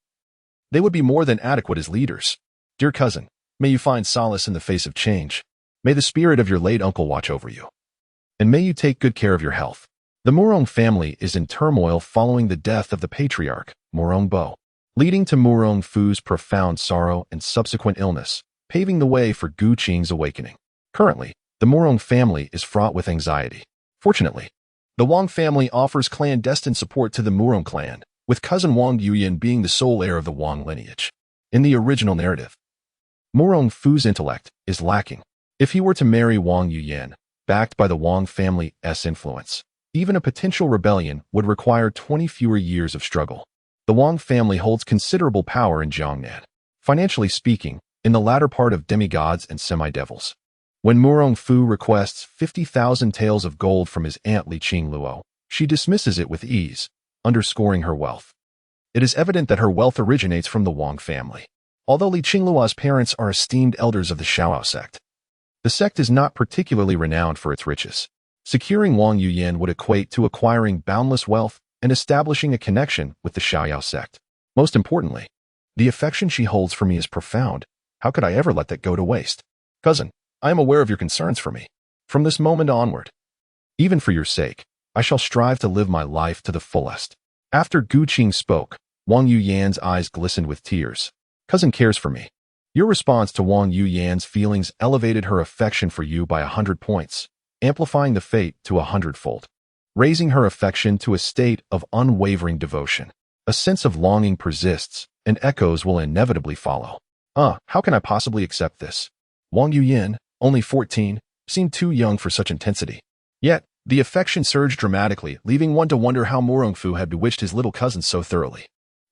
They would be more than adequate as leaders. Dear cousin, may you find solace in the face of change. May the spirit of your late uncle watch over you. And may you take good care of your health. The Murong family is in turmoil following the death of the patriarch, Murong Bo. leading to Murong Fu's profound sorrow and subsequent illness, paving the way for Gu Qing's awakening. Currently, the Murong family is fraught with anxiety. Fortunately, the Wang family offers clandestine support to the Murong clan, with cousin Wang Yuyan being the sole heir of the Wang lineage. In the original narrative, Murong Fu's intellect is lacking. If he were to marry Wang Yuyan, backed by the Wang family's influence, even a potential rebellion would require 20 fewer years of struggle. The Wang family holds considerable power in Jiangnan, financially speaking, in the latter part of demigods and semi-devils. When Murong Fu requests 50,000 taels of gold from his aunt Li Qingluo, she dismisses it with ease, underscoring her wealth. It is evident that her wealth originates from the Wang family. Although Li Qingluo's parents are esteemed elders of the Xiaoyao sect, the sect is not particularly renowned for its riches. Securing Wang Yuyan would equate to acquiring boundless wealth and establishing a connection with the Xiaoyao sect. Most importantly, the affection she holds for me is profound. How could I ever let that go to waste? Cousin, I am aware of your concerns for me. From this moment onward, even for your sake, I shall strive to live my life to the fullest. After Gu Qing spoke, Wang Yuyan's eyes glistened with tears. Cousin cares for me. Your response to Wang Yuyan's feelings elevated her affection for you by 100 points, amplifying the fate to 100-fold, raising her affection to a state of unwavering devotion. A sense of longing persists, and echoes will inevitably follow. How can I possibly accept this? Wang Yuyan, only 14, seemed too young for such intensity. Yet, the affection surged dramatically, leaving one to wonder how Murong Fu had bewitched his little cousin so thoroughly.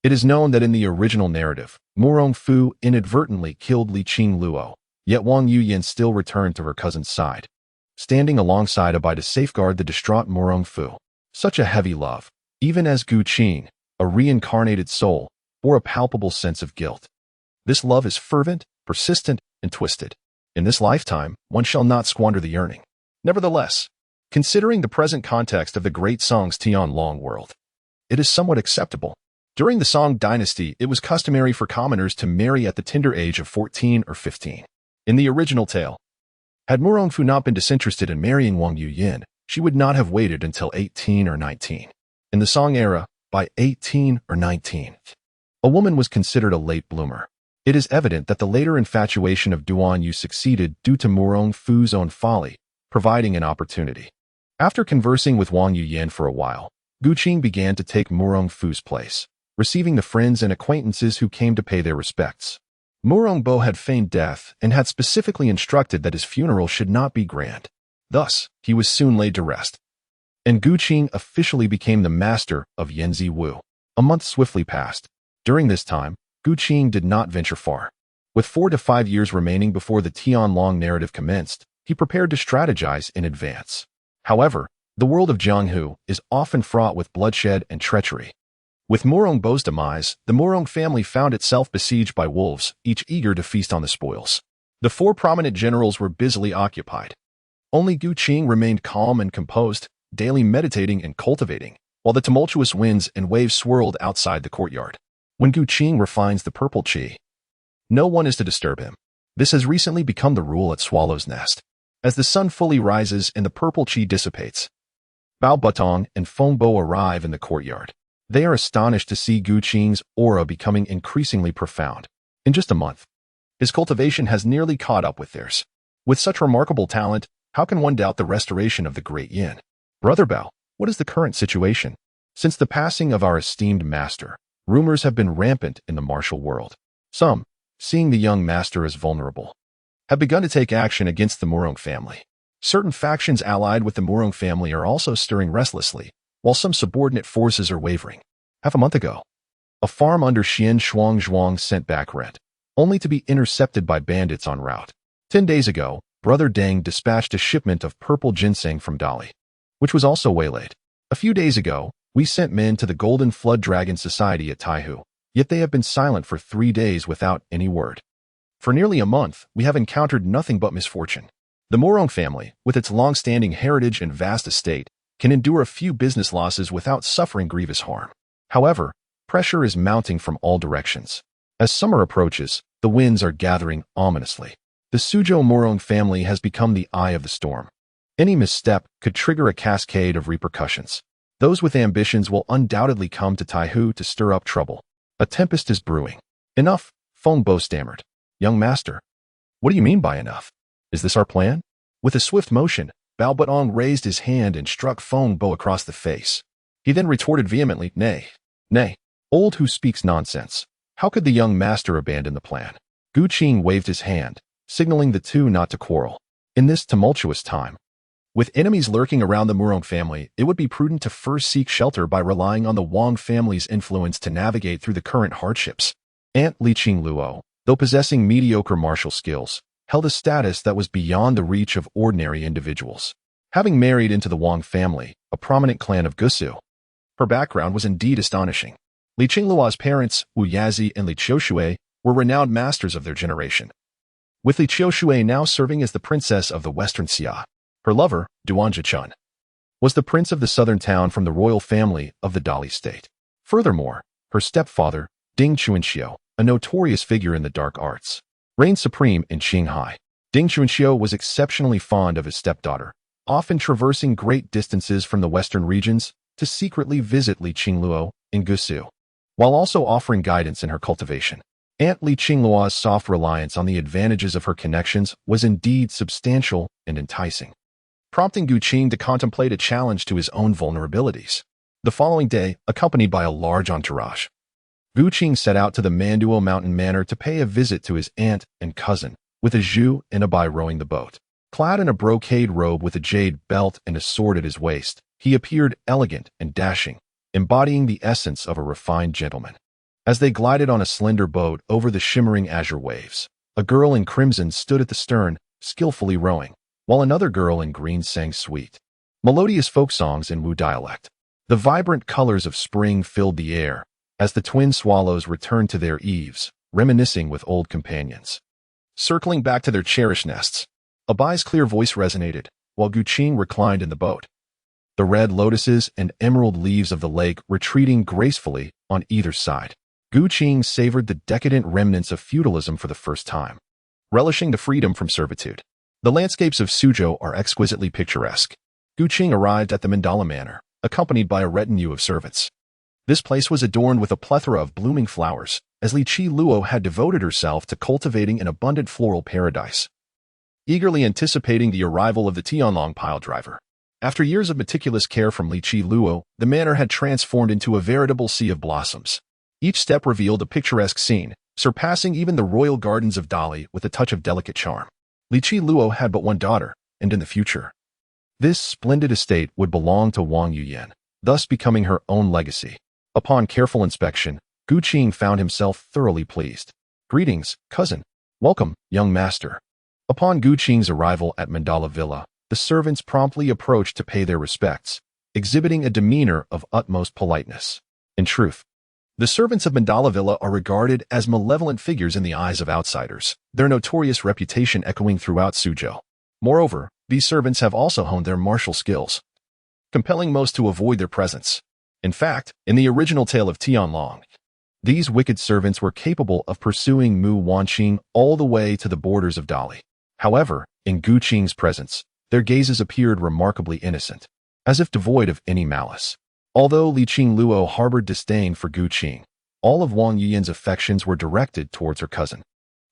It is known that in the original narrative, Murong Fu inadvertently killed Li Qingluo, yet Wang Yuyan still returned to her cousin's side, standing alongside Abai to safeguard the distraught Murong Fu. Such a heavy love, even as Gu Qing, a reincarnated soul, bore a palpable sense of guilt. This love is fervent, persistent, and twisted. In this lifetime, one shall not squander the yearning. Nevertheless, considering the present context of the great Song's Tianlong world, it is somewhat acceptable. During the Song dynasty, it was customary for commoners to marry at the tender age of 14 or 15. In the original tale, had Murong Fu not been disinterested in marrying Wang Yuyan, she would not have waited until 18 or 19. In the Song era, by 18 or 19, a woman was considered a late bloomer. It is evident that the later infatuation of Duan Yu succeeded due to Murong Fu's own folly, providing an opportunity. After conversing with Wang Yuyan for a while, Gu Qing began to take Murong Fu's place, receiving the friends and acquaintances who came to pay their respects. Murong Bo had feigned death and had specifically instructed that his funeral should not be grand. Thus, he was soon laid to rest, and Gu Qing officially became the master of Yanzi Wu. A month swiftly passed. During this time, Gu Qing did not venture far. With 4 to 5 years remaining before the Tianlong narrative commenced, he prepared to strategize in advance. However, the world of Jianghu is often fraught with bloodshed and treachery. With Murong Bo's demise, the Murong family found itself besieged by wolves, each eager to feast on the spoils. The 4 prominent generals were busily occupied. Only Gu Qing remained calm and composed, daily meditating and cultivating, while the tumultuous winds and waves swirled outside the courtyard. When Gu Qing refines the purple qi, no one is to disturb him. This has recently become the rule at Swallow's Nest. As the sun fully rises and the purple qi dissipates, Bao Butong and Feng Bo arrive in the courtyard. They are astonished to see Gu Qing's aura becoming increasingly profound. In just a month, his cultivation has nearly caught up with theirs. With such remarkable talent, how can one doubt the restoration of the great yin? Brother Bao, what is the current situation? Since the passing of our esteemed master, rumors have been rampant in the martial world. Some, seeing the young master as vulnerable, have begun to take action against the Murong family. Certain factions allied with the Murong family are also stirring restlessly, while some subordinate forces are wavering. Half a month ago, a farm under Xian Shuangzhuang sent back rent, only to be intercepted by bandits en route. 10 days ago, Brother Deng dispatched a shipment of purple ginseng from Dali, which was also waylaid. A few days ago, we sent men to the Golden Flood Dragon Society at Taihu, yet they have been silent for 3 days without any word. For nearly a month, we have encountered nothing but misfortune. The Murong family, with its long-standing heritage and vast estate, can endure a few business losses without suffering grievous harm. However, pressure is mounting from all directions. As summer approaches, the winds are gathering ominously. The Suzhou Murong family has become the eye of the storm. Any misstep could trigger a cascade of repercussions. Those with ambitions will undoubtedly come to Taihu to stir up trouble. A tempest is brewing. Enough, Feng Bo stammered. Young master. What do you mean by enough? Is this our plan? With a swift motion, Bao Baotong raised his hand and struck Feng Bo across the face. He then retorted vehemently, Nay, nay, old who speaks nonsense. How could the young master abandon the plan? Gu Qing waved his hand, signaling the two not to quarrel. In this tumultuous time, with enemies lurking around the Murong family, it would be prudent to first seek shelter by relying on the Wang family's influence to navigate through the current hardships. Aunt Li Qingluo, though possessing mediocre martial skills, held a status that was beyond the reach of ordinary individuals. Having married into the Wang family, a prominent clan of Gusu, her background was indeed astonishing. Li Qingluo's parents, Wu Yazi and Li Qiushui, were renowned masters of their generation, with Li Qiushui now serving as the princess of the Western Xia. Her lover, Duan Zhichun, was the prince of the southern town from the royal family of the Dali state. Furthermore, her stepfather, Ding Chuanxiu, a notorious figure in the dark arts, reigned supreme in Qinghai. Ding Chuanxiu was exceptionally fond of his stepdaughter, often traversing great distances from the western regions to secretly visit Li Qingluo in Gusu, while also offering guidance in her cultivation. Aunt Li Qingluo's soft reliance on the advantages of her connections was indeed substantial and enticing, prompting Gu Qing to contemplate a challenge to his own vulnerabilities. The following day, accompanied by a large entourage, Gu Qing set out to the Manduo Mountain Manor to pay a visit to his aunt and cousin, with a Zhu and a Bai rowing the boat. Clad in a brocade robe with a jade belt and a sword at his waist, he appeared elegant and dashing, embodying the essence of a refined gentleman. As they glided on a slender boat over the shimmering azure waves, a girl in crimson stood at the stern, skillfully rowing, while another girl in green sang sweet, melodious folk songs in Wu dialect. The vibrant colors of spring filled the air as the twin swallows returned to their eaves, reminiscing with old companions. Circling back to their cherished nests, Abai's clear voice resonated, while Gu Qing reclined in the boat, the red lotuses and emerald leaves of the lake retreating gracefully on either side. Gu Qing savored the decadent remnants of feudalism for the first time, relishing the freedom from servitude. The landscapes of Suzhou are exquisitely picturesque. Gu Qing arrived at the Mandala Manor, accompanied by a retinue of servants. This place was adorned with a plethora of blooming flowers, as Li Qingluo had devoted herself to cultivating an abundant floral paradise, eagerly anticipating the arrival of the Tianlong pile driver. After years of meticulous care from Li Qingluo, the manor had transformed into a veritable sea of blossoms. Each step revealed a picturesque scene, surpassing even the royal gardens of Dali with a touch of delicate charm. Li Qingluo had but one daughter, and in the future, this splendid estate would belong to Wang Yuyan, thus becoming her own legacy. Upon careful inspection, Gu Qing found himself thoroughly pleased. Greetings, cousin. Welcome, young master. Upon Gu Qing's arrival at Mandala Villa, the servants promptly approached to pay their respects, exhibiting a demeanor of utmost politeness. In truth, the servants of Mandala Villa are regarded as malevolent figures in the eyes of outsiders, their notorious reputation echoing throughout Suzhou. Moreover, these servants have also honed their martial skills, compelling most to avoid their presence. In fact, in the original tale of Tianlong, these wicked servants were capable of pursuing Mu Wanqing all the way to the borders of Dali. However, in Gu Qing's presence, their gazes appeared remarkably innocent, as if devoid of any malice. Although Li Qingluo harbored disdain for Gu Qing, all of Wang Yuyan's affections were directed towards her cousin,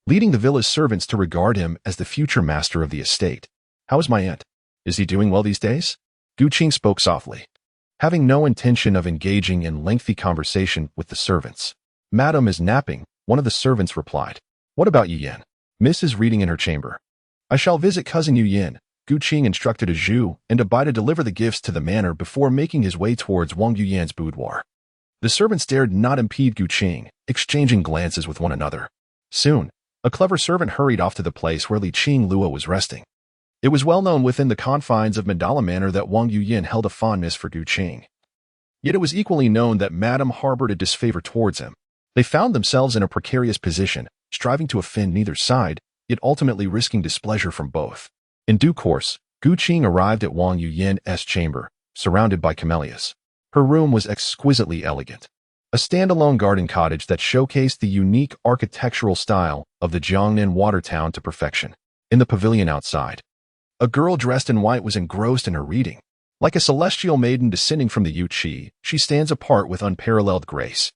leading the villa's servants to regard him as the future master of the estate. How is my aunt? Is he doing well these days? Gu Qing spoke softly, having no intention of engaging in lengthy conversation with the servants. Madam is napping, one of the servants replied. What about Yuyan? Miss is reading in her chamber. I shall visit cousin Yuyan. Gu Qing instructed a Zhu and a Bai to deliver the gifts to the manor before making his way towards Wang Yuyan's boudoir. The servants dared not impede Gu Qing, exchanging glances with one another. Soon, a clever servant hurried off to the place where Li Qingluo was resting. It was well known within the confines of Mandala Manor that Wang Yuyan held a fondness for Gu Qing. Yet it was equally known that Madame harbored a disfavor towards him. They found themselves in a precarious position, striving to offend neither side, yet ultimately risking displeasure from both. In due course, Gu Qing arrived at Wang Yuyan's chamber, surrounded by camellias. Her room was exquisitely elegant, a standalone garden cottage that showcased the unique architectural style of the Jiangnan water town to perfection. In the pavilion outside, a girl dressed in white was engrossed in her reading. Like a celestial maiden descending from the Yu Qi, she stands apart with unparalleled grace.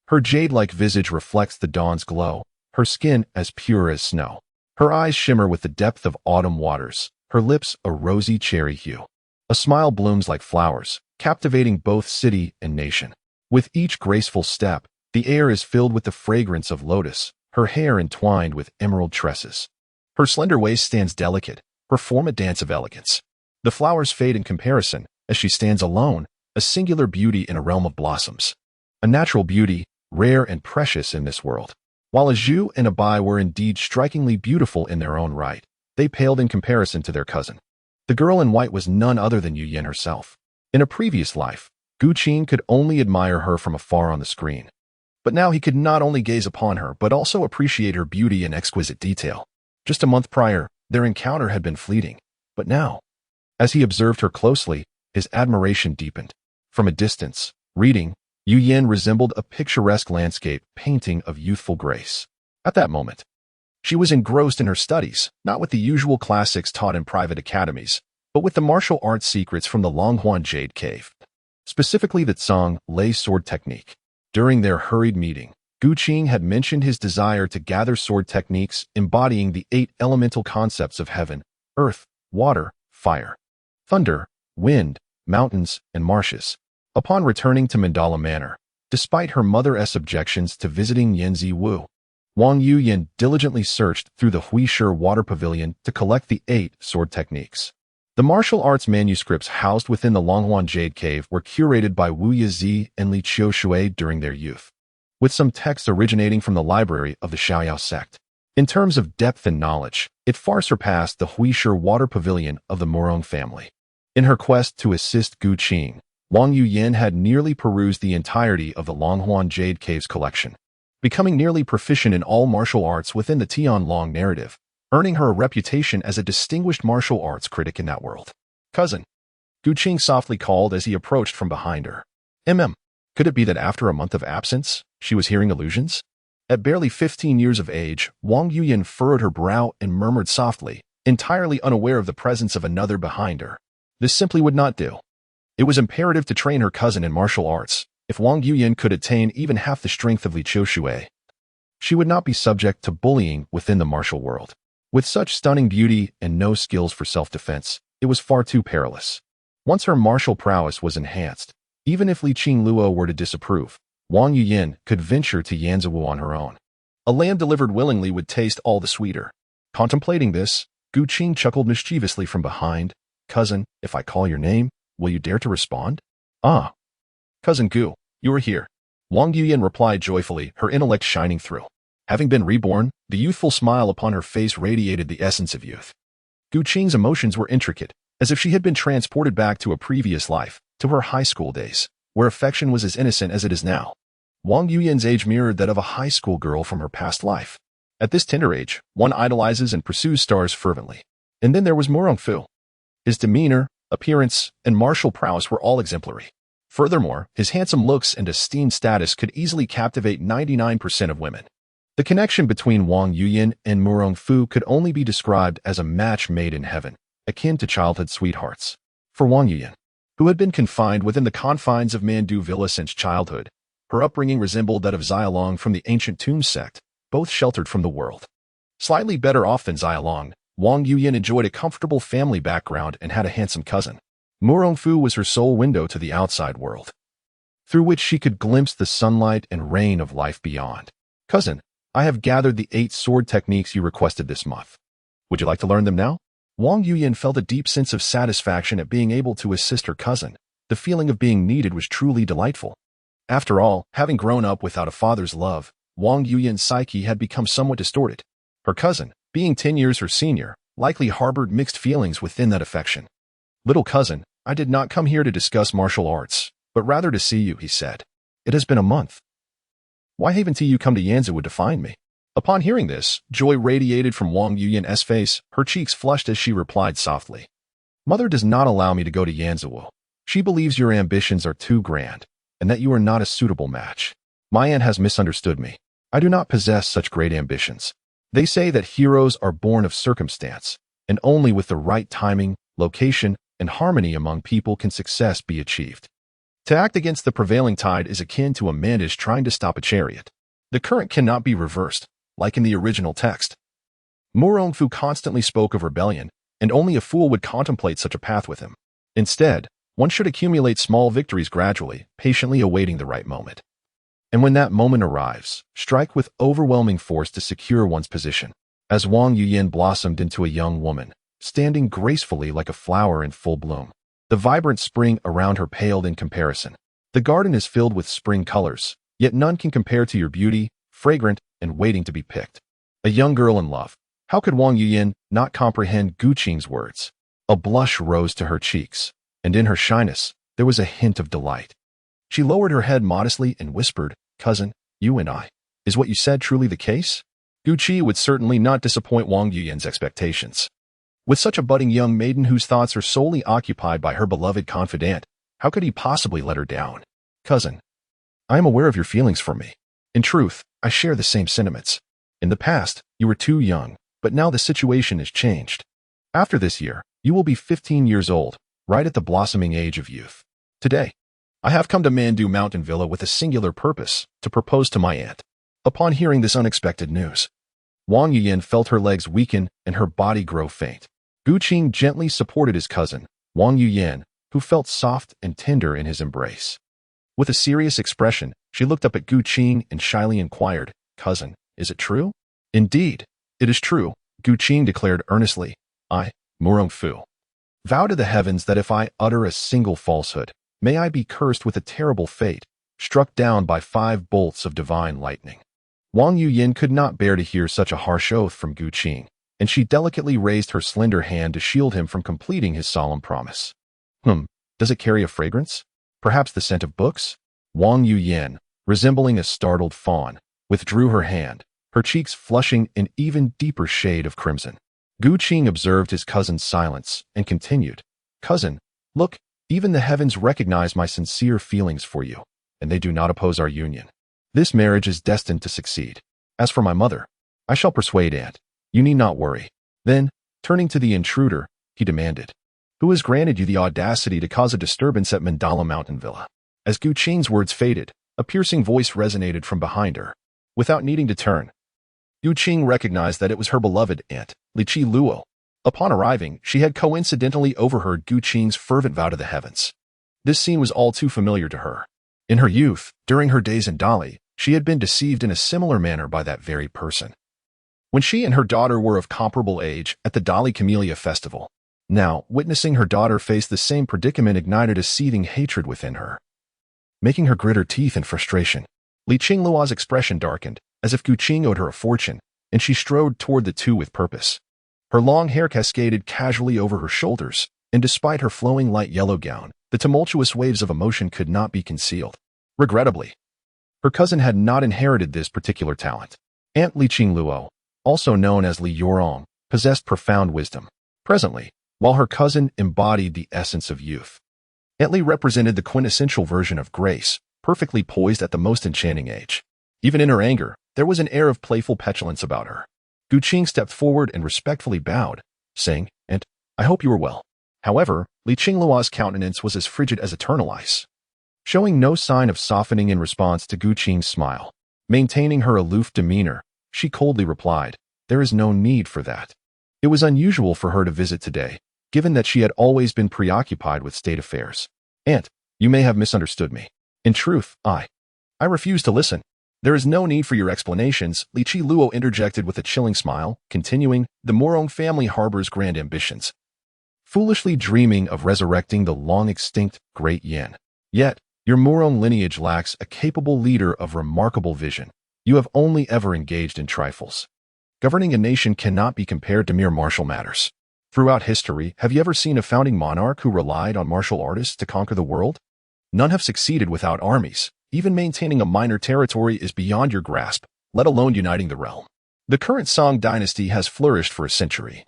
Her jade-like visage reflects the dawn's glow, her skin as pure as snow. Her eyes shimmer with the depth of autumn waters, her lips a rosy cherry hue. A smile blooms like flowers, captivating both city and nation. With each graceful step, the air is filled with the fragrance of lotus, her hair entwined with emerald tresses. Her slender waist stands delicate, her form a dance of elegance. The flowers fade in comparison, as she stands alone, a singular beauty in a realm of blossoms. A natural beauty, rare and precious in this world. While Zhu and Abai were indeed strikingly beautiful in their own right, they paled in comparison to their cousin. The girl in white was none other than Yu Yin herself. In a previous life, Gu Qin could only admire her from afar on the screen. But now he could not only gaze upon her, but also appreciate her beauty and exquisite detail. Just a month prior, their encounter had been fleeting. But now, as he observed her closely, his admiration deepened. From a distance, reading, Yu Yin resembled a picturesque landscape painting of youthful grace. At that moment, she was engrossed in her studies, not with the usual classics taught in private academies, but with the martial arts secrets from the Longhuan Jade Cave, specifically the Tsang Lei sword technique. During their hurried meeting, Gu Qing had mentioned his desire to gather sword techniques embodying the 8 elemental concepts of heaven, earth, water, fire, thunder, wind, mountains, and marshes. Upon returning to Mandala Manor, despite her mother's objections to visiting Yanzi Wu, Wang Yuyan diligently searched through the Huishe Water Pavilion to collect the 8 sword techniques. The martial arts manuscripts housed within the Longhuan Jade Cave were curated by Wu Yizi and Li Qiushui during their youth, with some texts originating from the library of the Xiaoyao sect. In terms of depth and knowledge, it far surpassed the Huishe Water Pavilion of the Murong family. In her quest to assist Gu Qing, Wang Yuyan had nearly perused the entirety of the Longhuan Jade Cave's collection, becoming nearly proficient in all martial arts within the Tianlong narrative, earning her a reputation as a distinguished martial arts critic in that world. Cousin, Gu Qing softly called as he approached from behind her. Could it be that after a month of absence, she was hearing illusions? At barely 15 years of age, Wang Yuyan furrowed her brow and murmured softly, entirely unaware of the presence of another behind her. This simply would not do. It was imperative to train her cousin in martial arts. If Wang Yuyan could attain even half the strength of Li Qiushui, she would not be subject to bullying within the martial world. With such stunning beauty and no skills for self-defense, it was far too perilous. Once her martial prowess was enhanced, even if Li Qingluo were to disapprove, Wang Yuyan could venture to Yanziwu on her own. A lamb delivered willingly would taste all the sweeter. Contemplating this, Gu Qing chuckled mischievously from behind. Cousin, if I call your name, will you dare to respond? Ah. Cousin Gu, you are here. Wang Yuyan replied joyfully, her intellect shining through. Having been reborn, the youthful smile upon her face radiated the essence of youth. Gu Qing's emotions were intricate, as if she had been transported back to a previous life, to her high school days, where affection was as innocent as it is now. Wang Yuyan's age mirrored that of a high school girl from her past life. At this tender age, one idolizes and pursues stars fervently. And then there was Murong Fu. His demeanor, appearance, and martial prowess were all exemplary. Furthermore, his handsome looks and esteemed status could easily captivate 99% of women. The connection between Wang Yuyan and Murong Fu could only be described as a match made in heaven, akin to childhood sweethearts. For Wang Yuyan, who had been confined within the confines of Mandu Villa since childhood, her upbringing resembled that of Xiaolong from the ancient Tomb sect, both sheltered from the world. Slightly better off than Xiaolong, Wang Yuyan enjoyed a comfortable family background and had a handsome cousin. Murong Fu was her sole window to the outside world, through which she could glimpse the sunlight and rain of life beyond. Cousin, I have gathered the 8 sword techniques you requested this month. Would you like to learn them now? Wang Yuyan felt a deep sense of satisfaction at being able to assist her cousin. The feeling of being needed was truly delightful. After all, having grown up without a father's love, Wang Yuyan's psyche had become somewhat distorted. Her cousin, being 10 years her senior, likely harbored mixed feelings within that affection. Little cousin, I did not come here to discuss martial arts, but rather to see you, he said. It has been a month. Why haven't you come to Yanziwu to find me? Upon hearing this, joy radiated from Wang Yuyan's face, her cheeks flushed as she replied softly. Mother does not allow me to go to Yanziwu. She believes your ambitions are too grand, and that you are not a suitable match. My aunt has misunderstood me. I do not possess such great ambitions. They say that heroes are born of circumstance, and only with the right timing, location, and harmony among people can success be achieved. To act against the prevailing tide is akin to a mantis trying to stop a chariot. The current cannot be reversed, like in the original text. Murongfu constantly spoke of rebellion, and only a fool would contemplate such a path with him. Instead, one should accumulate small victories gradually, patiently awaiting the right moment. And when that moment arrives, strike with overwhelming force to secure one's position. As Wang Yuyan blossomed into a young woman, standing gracefully like a flower in full bloom, the vibrant spring around her paled in comparison. The garden is filled with spring colors, yet none can compare to your beauty, fragrant and waiting to be picked. A young girl in love. How could Wang Yuyan not comprehend Gu Qing's words? A blush rose to her cheeks, and in her shyness, there was a hint of delight. She lowered her head modestly and whispered, "Cousin, you and I. Is what you said truly the case?" Gu Qi would certainly not disappoint Wang Yuyan's expectations. With such a budding young maiden whose thoughts are solely occupied by her beloved confidant, how could he possibly let her down? "Cousin, I am aware of your feelings for me. In truth, I share the same sentiments. In the past, you were too young, but now the situation is changed. After this year, you will be 15 years old, right at the blossoming age of youth. Today, I have come to Mandu Mountain Villa with a singular purpose, to propose to my aunt." Upon hearing this unexpected news, Wang Yuyan felt her legs weaken and her body grow faint. Gu Qing gently supported his cousin, Wang Yuyan, who felt soft and tender in his embrace. With a serious expression, she looked up at Gu Qing and shyly inquired, "Cousin, is it true?" "Indeed, it is true," Gu Qing declared earnestly. "I, Murongfu, vow to the heavens that if I utter a single falsehood, may I be cursed with a terrible fate, struck down by 5 bolts of divine lightning." Wang Yuyan could not bear to hear such a harsh oath from Gu Qing, and she delicately raised her slender hand to shield him from completing his solemn promise. Does it carry a fragrance? Perhaps the scent of books? Wang Yuyan, resembling a startled fawn, withdrew her hand, her cheeks flushing an even deeper shade of crimson. Gu Qing observed his cousin's silence and continued, "Cousin, look, even the heavens recognize my sincere feelings for you, and they do not oppose our union. This marriage is destined to succeed. As for my mother, I shall persuade aunt. You need not worry." Then, turning to the intruder, he demanded, "Who has granted you the audacity to cause a disturbance at Mandala Mountain Villa?" As Gu Qing's words faded, a piercing voice resonated from behind her. Without needing to turn, Gu Qing recognized that it was her beloved aunt, Li Qi Luo. Upon arriving, she had coincidentally overheard Gu Qing's fervent vow to the heavens. This scene was all too familiar to her. In her youth, during her days in Dali, she had been deceived in a similar manner by that very person. When she and her daughter were of comparable age at the Dali Camellia Festival, now, witnessing her daughter face the same predicament ignited a seething hatred within her, making her grit her teeth in frustration. Li Qingluo's expression darkened, as if Gu Qing owed her a fortune, and she strode toward the two with purpose. Her long hair cascaded casually over her shoulders, and despite her flowing light yellow gown, the tumultuous waves of emotion could not be concealed. Regrettably, her cousin had not inherited this particular talent. Aunt Li Qingluo, also known as Li Yorong, possessed profound wisdom. Presently, while her cousin embodied the essence of youth, Aunt Li represented the quintessential version of grace, perfectly poised at the most enchanting age. Even in her anger, there was an air of playful petulance about her. Gu Qing stepped forward and respectfully bowed, saying, "Aunt, I hope you are well." However, Li Qingluo's countenance was as frigid as eternal ice, showing no sign of softening in response to Gu Qing's smile. Maintaining her aloof demeanor, she coldly replied, "There is no need for that." It was unusual for her to visit today, given that she had always been preoccupied with state affairs. "Aunt, you may have misunderstood me. In truth, I refuse to listen." "There is no need for your explanations," Li Qi Luo interjected with a chilling smile, continuing, "The Morong family harbors grand ambitions, foolishly dreaming of resurrecting the long-extinct Great Yin. Yet, your Morong lineage lacks a capable leader of remarkable vision. You have only ever engaged in trifles. Governing a nation cannot be compared to mere martial matters. Throughout history, have you ever seen a founding monarch who relied on martial artists to conquer the world? None have succeeded without armies. Even maintaining a minor territory is beyond your grasp, let alone uniting the realm. The current Song dynasty has flourished for a century,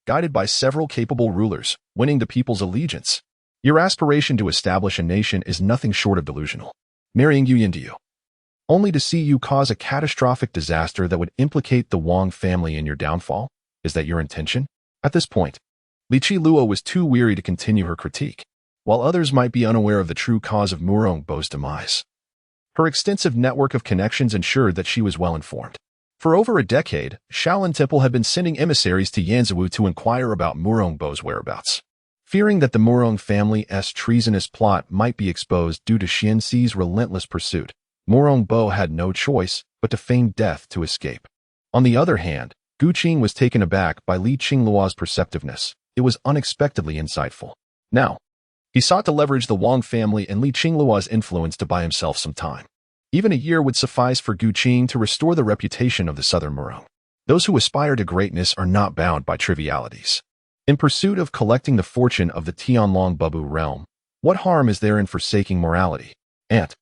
guided by several capable rulers, winning the people's allegiance. Your aspiration to establish a nation is nothing short of delusional. Marrying you into you, only to see you cause a catastrophic disaster that would implicate the Wang family in your downfall? Is that your intention?" At this point, Li Qi Luo was too weary to continue her critique. while others might be unaware of the true cause of Murongbo's demise. Her extensive network of connections ensured that she was well informed. For over a decade, Shaolin Temple had been sending emissaries to Yanzhou to inquire about Murongbo's whereabouts. Fearing that the Murong family's treasonous plot might be exposed due to Xianxi's relentless pursuit, Murongbo had no choice but to feign death to escape. On the other hand, Gu Qing was taken aback by Li Qingluo's perceptiveness. It was unexpectedly insightful. Now, he sought to leverage the Wang family and Li Qingluo's influence to buy himself some time. Even a year would suffice for Gu Qing to restore the reputation of the Southern Murong. Those who aspire to greatness are not bound by trivialities. In pursuit of collecting the fortune of the Tianlong Babu realm, what harm is there in forsaking morality? And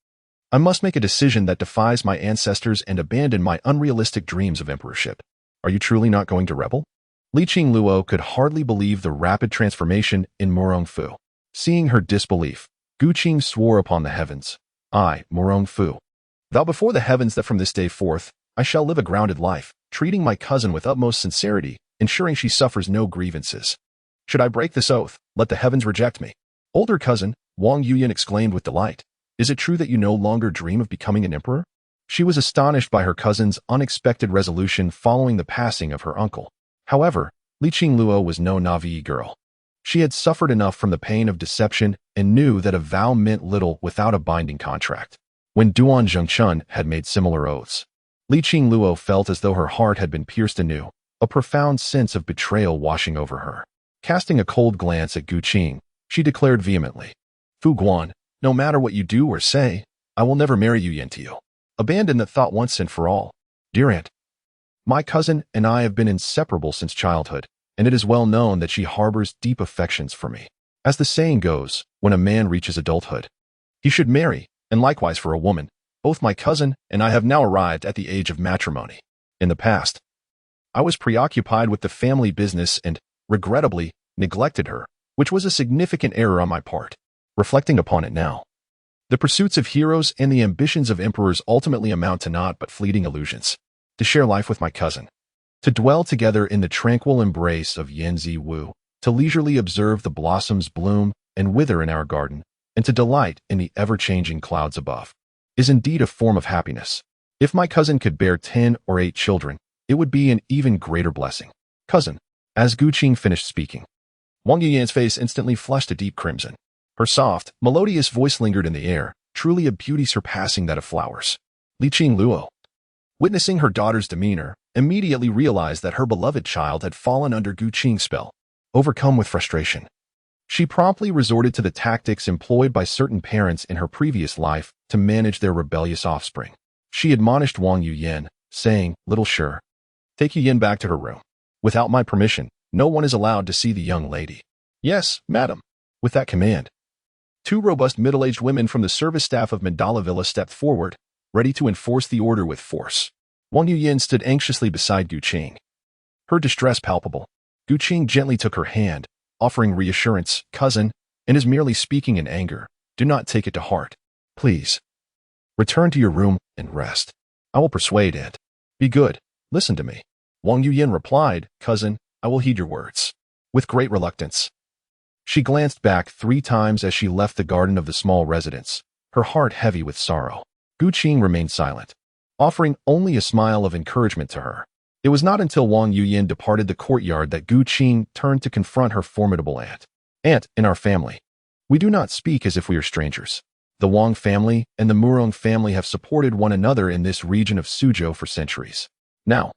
I must make a decision that defies my ancestors and abandon my unrealistic dreams of emperorship. Are you truly not going to rebel? Li Qingluo could hardly believe the rapid transformation in Murong Fu. Seeing her disbelief, Gu Qing swore upon the heavens, I, Murong Fu, vow before the heavens that from this day forth, I shall live a grounded life, treating my cousin with utmost sincerity, ensuring she suffers no grievances. Should I break this oath, let the heavens reject me. Older cousin, Wang Yuyan exclaimed with delight, is it true that you no longer dream of becoming an emperor? She was astonished by her cousin's unexpected resolution following the passing of her uncle. However, Li Qingluo was no naive girl. She had suffered enough from the pain of deception and knew that a vow meant little without a binding contract. When Duan Zhengchun had made similar oaths, Li Qingluo felt as though her heart had been pierced anew, a profound sense of betrayal washing over her. Casting a cold glance at Gu Qing, she declared vehemently, Fu Guan, no matter what you do or say, I will never marry Yu Yan to you. Abandon that thought once and for all. Dear aunt, my cousin and I have been inseparable since childhood, and it is well known that she harbors deep affections for me. As the saying goes, when a man reaches adulthood, he should marry, and likewise for a woman. Both my cousin and I have now arrived at the age of matrimony. In the past, I was preoccupied with the family business and, regrettably, neglected her, which was a significant error on my part. Reflecting upon it now, the pursuits of heroes and the ambitions of emperors ultimately amount to naught but fleeting illusions. To share life with my cousin, to dwell together in the tranquil embrace of Yanzi Wu, to leisurely observe the blossoms bloom and wither in our garden, and to delight in the ever-changing clouds above, is indeed a form of happiness. If my cousin could bear 10 or 8 children, it would be an even greater blessing. Cousin, as Gu Qing finished speaking, Wang Yuyan's face instantly flushed a deep crimson. Her soft, melodious voice lingered in the air, truly a beauty surpassing that of flowers. Li Qingluo, witnessing her daughter's demeanor, immediately realized that her beloved child had fallen under Gu Qing's spell. Overcome with frustration, she promptly resorted to the tactics employed by certain parents in her previous life to manage their rebellious offspring. She admonished Wang Yuyan, saying, Little Sure, take Yuyan back to her room. Without my permission, no one is allowed to see the young lady. Yes, madam. With that command, 2 robust middle-aged women from the service staff of Mandala Villa stepped forward, ready to enforce the order with force. Wang Yuyan stood anxiously beside Gu Qing, her distress palpable. Gu Qing gently took her hand, offering reassurance, cousin, and is merely speaking in anger. Do not take it to heart. Please, return to your room and rest. I will persuade aunt. Be good. Listen to me. Wang Yuyan replied, Cousin, I will heed your words. With great reluctance, she glanced back 3 times as she left the garden of the small residence, her heart heavy with sorrow. Gu Qing remained silent, offering only a smile of encouragement to her. It was not until Wang Yuyan departed the courtyard that Gu Qing turned to confront her formidable aunt. Aunt, in our family, we do not speak as if we are strangers. The Wang family and the Murong family have supported one another in this region of Suzhou for centuries. Now,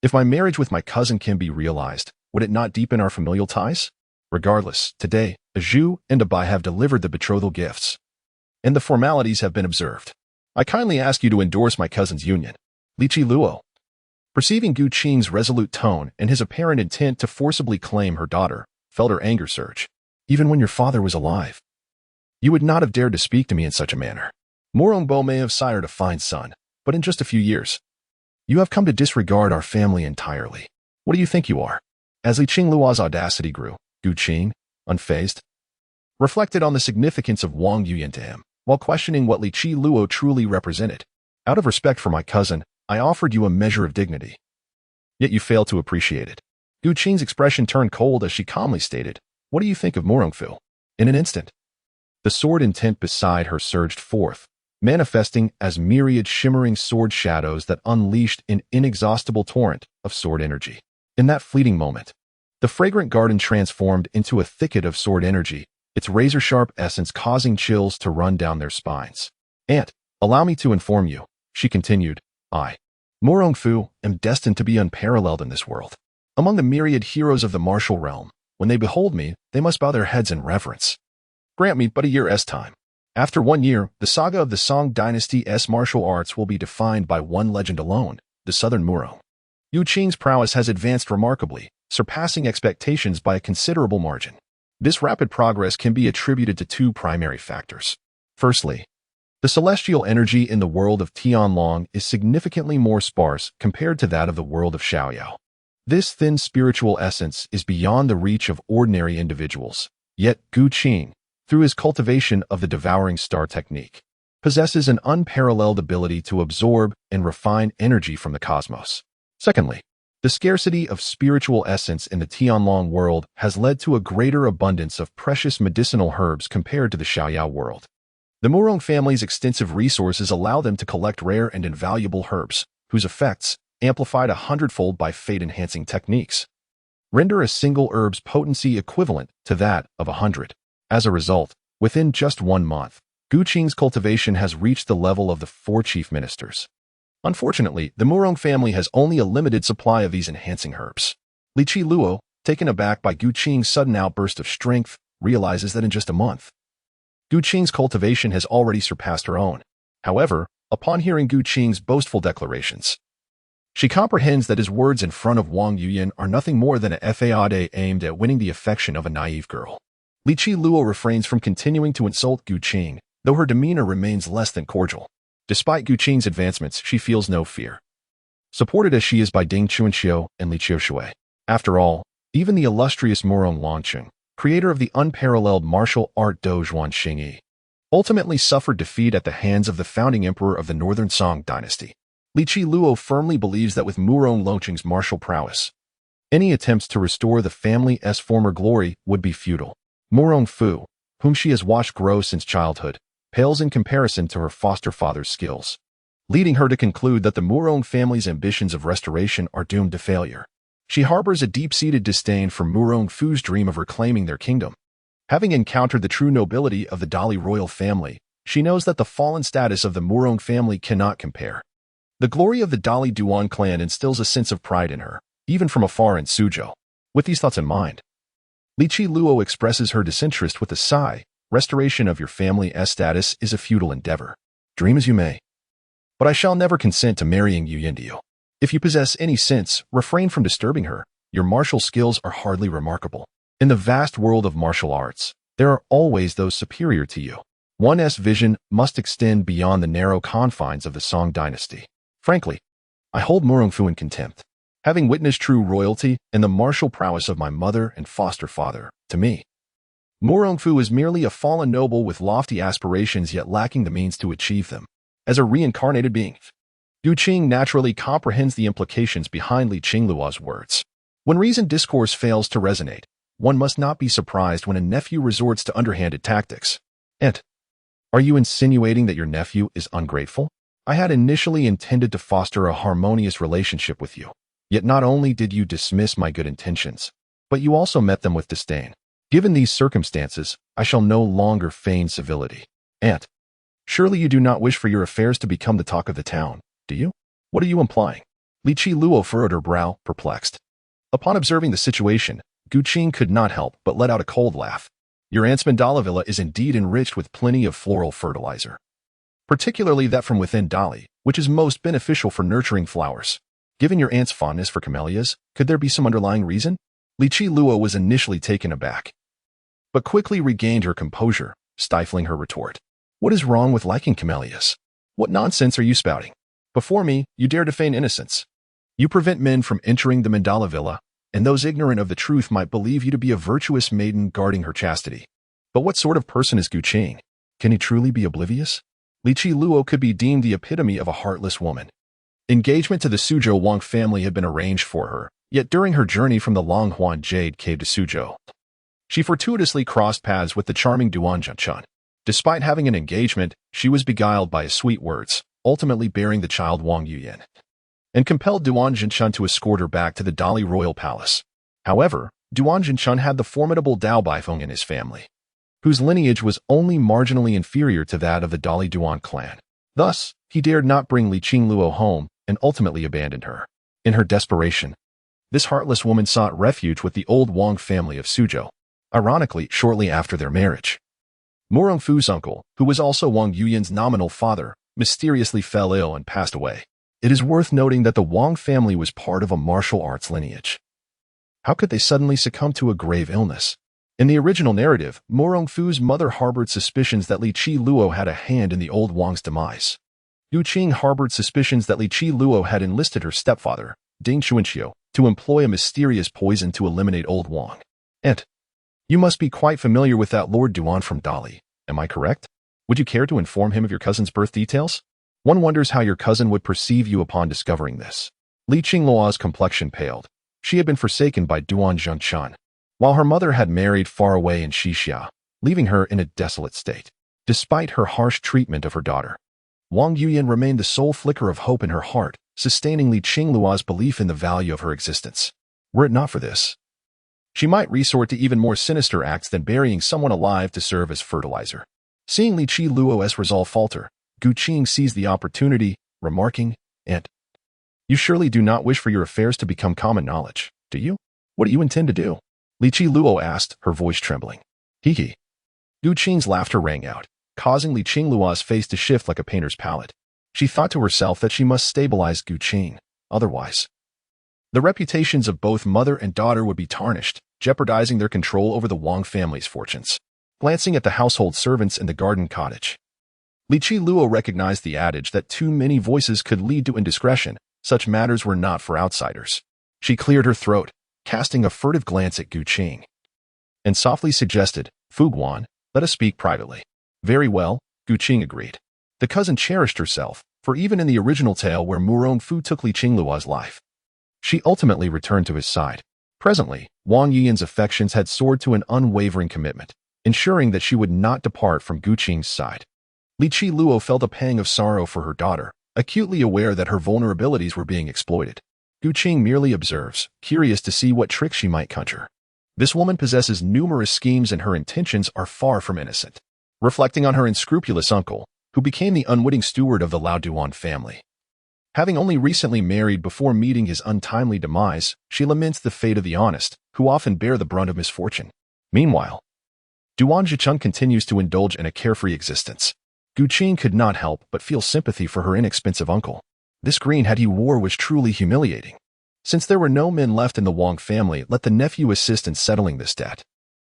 if my marriage with my cousin can be realized, would it not deepen our familial ties? Regardless, today, a Zhu and a Bai have delivered the betrothal gifts, and the formalities have been observed. I kindly ask you to endorse my cousin's union. Li Qingluo, perceiving Gu Qing's resolute tone and his apparent intent to forcibly claim her daughter, felt her anger surge. Even when your father was alive, you would not have dared to speak to me in such a manner. Murongbo may have sired a fine son, but in just a few years, you have come to disregard our family entirely. What do you think you are? As Li Qingluo's audacity grew, Gu Qing, unfazed, reflected on the significance of Wang Yuyan to him, while questioning what Li Qingluo truly represented. Out of respect for my cousin, I offered you a measure of dignity. Yet you failed to appreciate it. Gu Qing's expression turned cold as she calmly stated, What do you think of Murongfu? In an instant, The sword intent beside her surged forth, manifesting as myriad shimmering sword shadows that unleashed an inexhaustible torrent of sword energy. In that fleeting moment, the fragrant garden transformed into a thicket of sword energy, its razor-sharp essence causing chills to run down their spines. "And, allow me to inform you," she continued, "I, Murong Fu, am destined to be unparalleled in this world. Among the myriad heroes of the martial realm, when they behold me, they must bow their heads in reverence. Grant me but a year's time. After 1 year, the saga of the Song Dynasty's martial arts will be defined by one legend alone, the Southern Murong. Yu Qing's prowess has advanced remarkably, surpassing expectations by a considerable margin. This rapid progress can be attributed to two primary factors. Firstly, the celestial energy in the world of Tianlong is significantly more sparse compared to that of the world of Xiaoyao. This thin spiritual essence is beyond the reach of ordinary individuals, yet Gu Qing, through his cultivation of the devouring star technique, possesses an unparalleled ability to absorb and refine energy from the cosmos. Secondly, the scarcity of spiritual essence in the Tianlong world has led to a greater abundance of precious medicinal herbs compared to the Xiaoyao world. The Murong family's extensive resources allow them to collect rare and invaluable herbs, whose effects, amplified 100-fold by fate-enhancing techniques, render a single herb's potency equivalent to that of 100. As a result, within just 1 month, Gu Qing's cultivation has reached the level of the 4 chief ministers. Unfortunately, the Murong family has only a limited supply of these enhancing herbs. Li Qi Luo, taken aback by Gu Qing's sudden outburst of strength, realizes that in just a month, Gu Qing's cultivation has already surpassed her own. However, upon hearing Gu Qing's boastful declarations, she comprehends that his words in front of Wang Yuyan are nothing more than a fade aimed at winning the affection of a naive girl. Li Qi Luo refrains from continuing to insult Gu Qing, though her demeanor remains less than cordial. Despite Gu Qing's advancements, she feels no fear, supported as she is by Ding Chuanxiu and Li Qiushui. After all, even the illustrious Murong Longqing, creator of the unparalleled martial art Dozhuan Xingyi, ultimately suffered defeat at the hands of the founding emperor of the Northern Song dynasty. Li Qi Luo firmly believes that with Murong Longqing's martial prowess, any attempts to restore the family's former glory would be futile. Murong Fu, whom she has watched grow since childhood, pales in comparison to her foster father's skills, leading her to conclude that the Murong family's ambitions of restoration are doomed to failure. She harbors a deep-seated disdain for Murong Fu's dream of reclaiming their kingdom. Having encountered the true nobility of the Dali royal family, she knows that the fallen status of the Murong family cannot compare. The glory of the Dali Duan clan instills a sense of pride in her, even from afar in Suzhou. With these thoughts in mind, Li Qi Luo expresses her disinterest with a sigh. Restoration of your family's status is a futile endeavor. Dream as you may, but I shall never consent to marrying Yu Yin to you. If you possess any sense, refrain from disturbing her. Your martial skills are hardly remarkable. In the vast world of martial arts, there are always those superior to you. One's vision must extend beyond the narrow confines of the Song dynasty. Frankly, I hold Murong Fu in contempt. Having witnessed true royalty and the martial prowess of my mother and foster father, to me, Murong Fu is merely a fallen noble with lofty aspirations yet lacking the means to achieve them. As a reincarnated being, Gu Qing naturally comprehends the implications behind Li Qing Luo's words. When reasoned discourse fails to resonate, one must not be surprised when a nephew resorts to underhanded tactics. And, are you insinuating that your nephew is ungrateful? I had initially intended to foster a harmonious relationship with you. Yet not only did you dismiss my good intentions, but you also met them with disdain. Given these circumstances, I shall no longer feign civility. Aunt, surely you do not wish for your affairs to become the talk of the town, do you? What are you implying? Li Qi Luo furrowed her brow, perplexed. Upon observing the situation, Gu Qing could not help but let out a cold laugh. Your aunt's mandala villa is indeed enriched with plenty of floral fertilizer, particularly that from within Dali, which is most beneficial for nurturing flowers. Given your aunt's fondness for camellias, could there be some underlying reason? Li Qi Luo was initially taken aback, but quickly regained her composure, stifling her retort. What is wrong with liking camellias? What nonsense are you spouting? Before me, you dare to feign innocence. You prevent men from entering the mandala villa, and those ignorant of the truth might believe you to be a virtuous maiden guarding her chastity. But what sort of person is Gu Qing? Can he truly be oblivious? Li Qi Luo could be deemed the epitome of a heartless woman. Engagement to the Suzhou Wang family had been arranged for her, yet during her journey from the Longhuan Jade Cave to Suzhou, she fortuitously crossed paths with the charming Duan Zhenchun. Despite having an engagement, she was beguiled by his sweet words, ultimately bearing the child Wang Yuyan, and compelled Duan Jinchun to escort her back to the Dali royal palace. However, Duan Jinchun had the formidable Dao Baifeng in his family, whose lineage was only marginally inferior to that of the Dali Duan clan. Thus, he dared not bring Li Qingluo home and ultimately abandoned her. In her desperation, this heartless woman sought refuge with the old Wang family of Suzhou. Ironically, shortly after their marriage, Mu Rongfu's uncle, who was also Wang Yuyan's nominal father, mysteriously fell ill and passed away. It is worth noting that the Wang family was part of a martial arts lineage. How could they suddenly succumb to a grave illness? In the original narrative, Mu Rongfu's mother harbored suspicions that Li Qingluo had a hand in the old Wang's demise. Gu Qing harbored suspicions that Li Qingluo had enlisted her stepfather, Ding Xuanqiu, to employ a mysterious poison to eliminate old Wang. And you must be quite familiar with that Lord Duan from Dali, am I correct? Would you care to inform him of your cousin's birth details? One wonders how your cousin would perceive you upon discovering this. Li Qingluo's complexion paled. She had been forsaken by Duan Zhengchan, while her mother had married far away in Xixia, leaving her in a desolate state. Despite her harsh treatment of her daughter, Wang Yuyan remained the sole flicker of hope in her heart, sustaining Li Qingluo's belief in the value of her existence. Were it not for this, she might resort to even more sinister acts than burying someone alive to serve as fertilizer. Seeing Li Qingluo's resolve falter, Gu Qing seized the opportunity, remarking, "And you surely do not wish for your affairs to become common knowledge, do you? What do you intend to do?" Li Qingluo asked, her voice trembling. Hee. Gu Qing's laughter rang out, causing Li Qingluo's face to shift like a painter's palette. She thought to herself that she must stabilize Gu Qing, otherwise the reputations of both mother and daughter would be tarnished, jeopardizing their control over the Wang family's fortunes. Glancing at the household servants in the garden cottage, Li Qingluo recognized the adage that too many voices could lead to indiscretion. Such matters were not for outsiders. She cleared her throat, casting a furtive glance at Gu Qing, and softly suggested, "Fu Guan, let us speak privately." "Very well," Gu Qing agreed. The cousin cherished herself, for even in the original tale where Mu Rongfu took Li Qingluo's life, she ultimately returned to his side. Presently, Wang Yuyan's affections had soared to an unwavering commitment, ensuring that she would not depart from Gu Qing's side. Li Qingluo felt a pang of sorrow for her daughter, acutely aware that her vulnerabilities were being exploited. Gu Qing merely observes, curious to see what tricks she might conjure. This woman possesses numerous schemes and her intentions are far from innocent. Reflecting on her unscrupulous uncle, who became the unwitting steward of the Lao Duan family, having only recently married before meeting his untimely demise, she laments the fate of the honest, who often bear the brunt of misfortune. Meanwhile, Duan Zhicheng continues to indulge in a carefree existence. Gu Qing could not help but feel sympathy for her inexpensive uncle. This greenhead he wore was truly humiliating. Since there were no men left in the Wang family, let the nephew assist in settling this debt.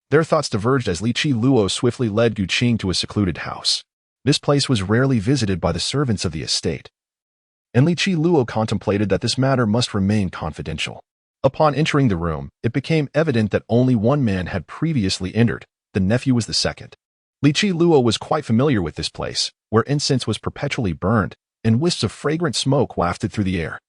Their thoughts diverged as Li Qingluo swiftly led Gu Qing to a secluded house. This place was rarely visited by the servants of the estate, and Li Qingluo contemplated that this matter must remain confidential. Upon entering the room, it became evident that only one man had previously entered. The nephew was the second. Li Qingluo was quite familiar with this place, where incense was perpetually burned, and wisps of fragrant smoke wafted through the air.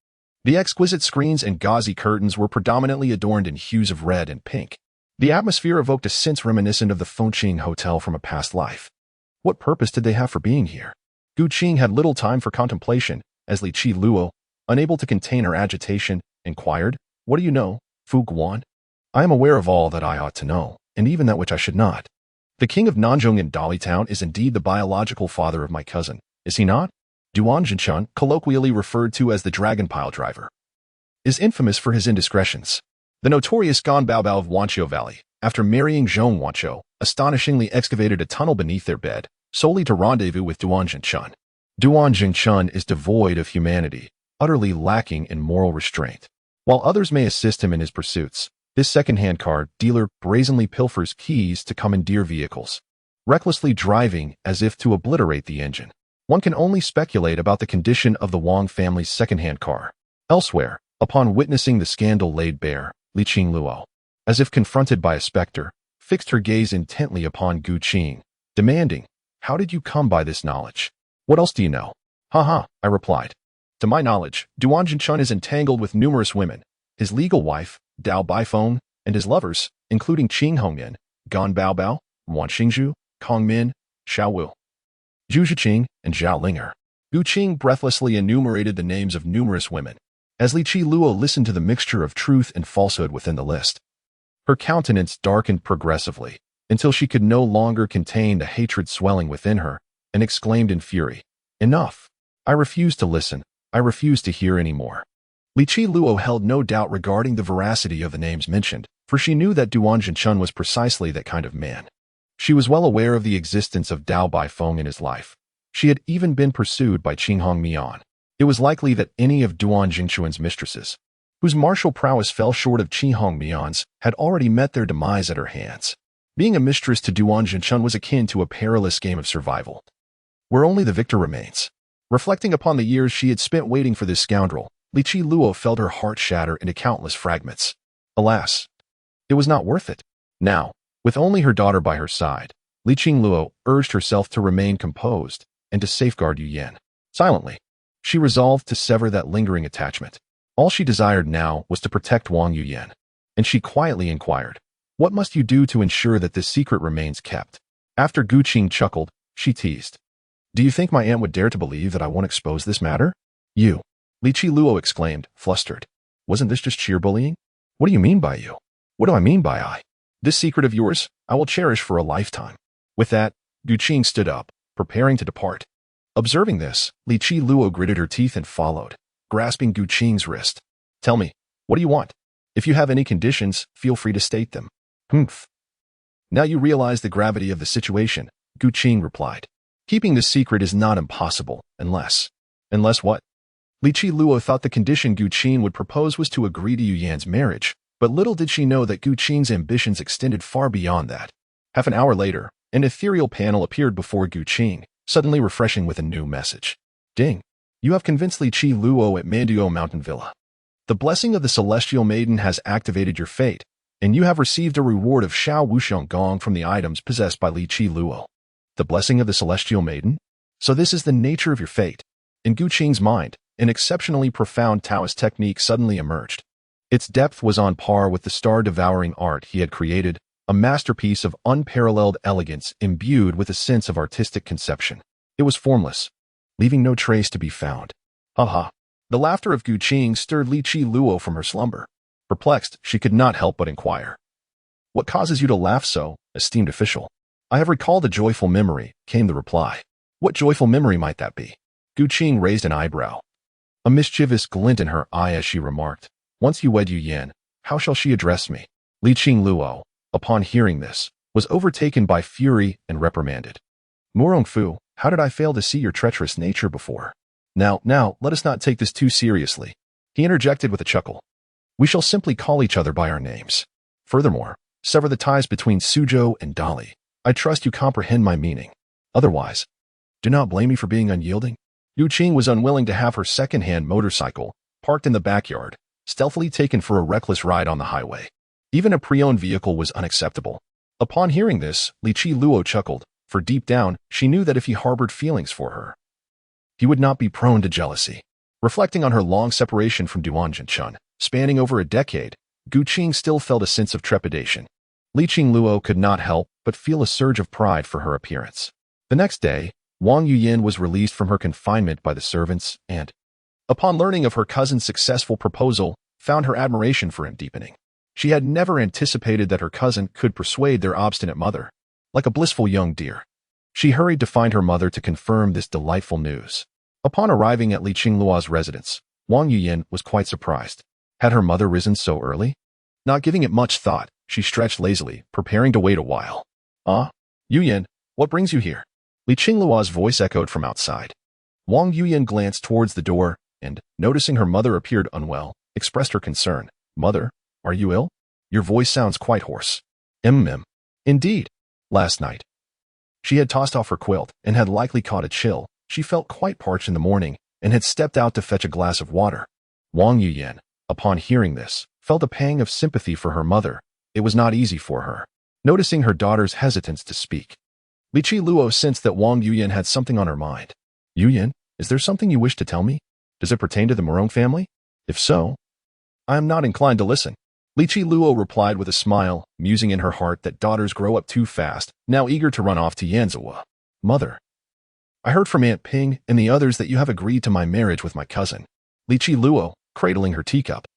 The exquisite screens and gauzy curtains were predominantly adorned in hues of red and pink. The atmosphere evoked a sense reminiscent of the Fengqing Hotel from a past life. What purpose did they have for being here? Gu Qing had little time for contemplation, as Li Qingluo, unable to contain her agitation, inquired, "What do you know, Fu Guan?" "I am aware of all that I ought to know, and even that which I should not. The king of Nanzhong in Dali Town is indeed the biological father of my cousin, is he not? Duan Zhicheng, colloquially referred to as the Dragon Pile Driver, is infamous for his indiscretions. The notorious Gan Baobao of Wanqiu Valley, after marrying Zhong Wanqiu, astonishingly excavated a tunnel beneath their bed, solely to rendezvous with Duan Zhicheng. Duan Zhicheng is devoid of humanity, utterly lacking in moral restraint. While others may assist him in his pursuits, this second-hand car dealer brazenly pilfers keys to commandeer vehicles, recklessly driving as if to obliterate the engine. One can only speculate about the condition of the Wang family's second-hand car. Elsewhere, upon witnessing the scandal laid bare, Li Qingluo, as if confronted by a specter, fixed her gaze intently upon Gu Qing, demanding, "How did you come by this knowledge? What else do you know?" "Ha," I replied. "To my knowledge, Duan Zhicheng is entangled with numerous women. His legal wife, Dao Baifeng, and his lovers, including Qing Hongyan, Gan Baobao, Wan Xingzhu, Kong Min, Xiao Wu, Zhu Zhiqing, and Zhao Linger. Gu Qing breathlessly enumerated the names of numerous women, as Li Qiluo listened to the mixture of truth and falsehood within the list. Her countenance darkened progressively, until she could no longer contain the hatred swelling within her, and exclaimed in fury, "Enough! I refuse to listen. I refuse to hear any more." Li Qiluo held no doubt regarding the veracity of the names mentioned, for she knew that Duan Zhenchun was precisely that kind of man. She was well aware of the existence of Dao Baifeng in his life. She had even been pursued by Qinghong Mian. It was likely that any of Duan Jingchuan's mistresses, whose martial prowess fell short of Qinghong Mian's, had already met their demise at her hands. Being a mistress to Duan Zhenchun was akin to a perilous game of survival, where only the victor remains. Reflecting upon the years she had spent waiting for this scoundrel, Li Qiluo felt her heart shatter into countless fragments. Alas, it was not worth it. Now, with only her daughter by her side, Li Qiluo urged herself to remain composed and to safeguard Yu Yan. Silently, she resolved to sever that lingering attachment. All she desired now was to protect Wang Yuyan, and she quietly inquired, "What must you do to ensure that this secret remains kept?" After Gu Qing chuckled, she teased, "Do you think my aunt would dare to believe that I won't expose this matter?" "You," Li Qiluo exclaimed, flustered. "Wasn't this just sheer bullying? What do you mean by you? What do I mean by I? This secret of yours, I will cherish for a lifetime." With that, Gu Qing stood up, preparing to depart. Observing this, Li Qiluo gritted her teeth and followed, grasping Gu Qing's wrist. "Tell me, what do you want? If you have any conditions, feel free to state them." "Humph. Now you realize the gravity of the situation," Gu Qing replied. "Keeping this secret is not impossible, unless..." "Unless what?" Li Qiluo thought the condition Gu Qing would propose was to agree to Yu Yan's marriage, but little did she know that Gu Qing's ambitions extended far beyond that. Half an hour later, an ethereal panel appeared before Gu Qing, suddenly refreshing with a new message. "Ding! You have convinced Li Qiluo at Manduo Mountain Villa. The blessing of the Celestial Maiden has activated your fate, and you have received a reward of Xiao Wuxiong Gong from the items possessed by Li Qiluo." The blessing of the Celestial Maiden? So this is the nature of your fate. In Gu Qing's mind, an exceptionally profound Taoist technique suddenly emerged. Its depth was on par with the star-devouring art he had created, a masterpiece of unparalleled elegance imbued with a sense of artistic conception. It was formless, leaving no trace to be found. Ha ha. The laughter of Gu Qing stirred Li Qiluo from her slumber. Perplexed, she could not help but inquire, "What causes you to laugh so, esteemed official?" "I have recalled a joyful memory," came the reply. "What joyful memory might that be?" Gu Qing raised an eyebrow. A mischievous glint in her eye as she remarked, "Once you wed Yu Yan, how shall she address me?" Li Qiluo, upon hearing this, was overtaken by fury and reprimanded. "Murong Fu, how did I fail to see your treacherous nature before? Now, let us not take this too seriously." He interjected with a chuckle. "We shall simply call each other by our names. Furthermore, sever the ties between Suzhou and Dali. I trust you comprehend my meaning. Otherwise, do not blame me for being unyielding." Yu Qing was unwilling to have her second-hand motorcycle, parked in the backyard, stealthily taken for a reckless ride on the highway. Even a pre-owned vehicle was unacceptable. Upon hearing this, Li Qiluo chuckled, for deep down, she knew that if he harbored feelings for her, he would not be prone to jealousy. Reflecting on her long separation from Duan Zhenchun, spanning over a decade, Gu Qing still felt a sense of trepidation. Li Qiluo could not help but feel a surge of pride for her appearance. The next day, Wang Yuyan was released from her confinement by the servants and, upon learning of her cousin's successful proposal, found her admiration for him deepening. She had never anticipated that her cousin could persuade their obstinate mother. Like a blissful young deer, she hurried to find her mother to confirm this delightful news. Upon arriving at Li Qingluo's residence, Wang Yuyan was quite surprised. Had her mother risen so early? Not giving it much thought, she stretched lazily, preparing to wait a while. "Ah, Yuyan, what brings you here?" Li Qingluo's voice echoed from outside. Wang Yuyan glanced towards the door and, noticing her mother appeared unwell, expressed her concern. "Mother, are you ill? Your voice sounds quite hoarse." Indeed. Last night, she had tossed off her quilt and had likely caught a chill. She felt quite parched in the morning and had stepped out to fetch a glass of water. Wang Yuyan, upon hearing this, felt a pang of sympathy for her mother. It was not easy for her. Noticing her daughter's hesitance to speak, Li Qiluo sensed that Wang Yuyan had something on her mind. "Yuyan, is there something you wish to tell me? Does it pertain to the Murong family? If so, I am not inclined to listen." Li Qiluo replied with a smile, musing in her heart that daughters grow up too fast, now eager to run off to Yanzhou. Mother, I heard from Aunt Ping and the others that you have agreed to my marriage with my cousin. Li Chi Luo, cradling her teacup,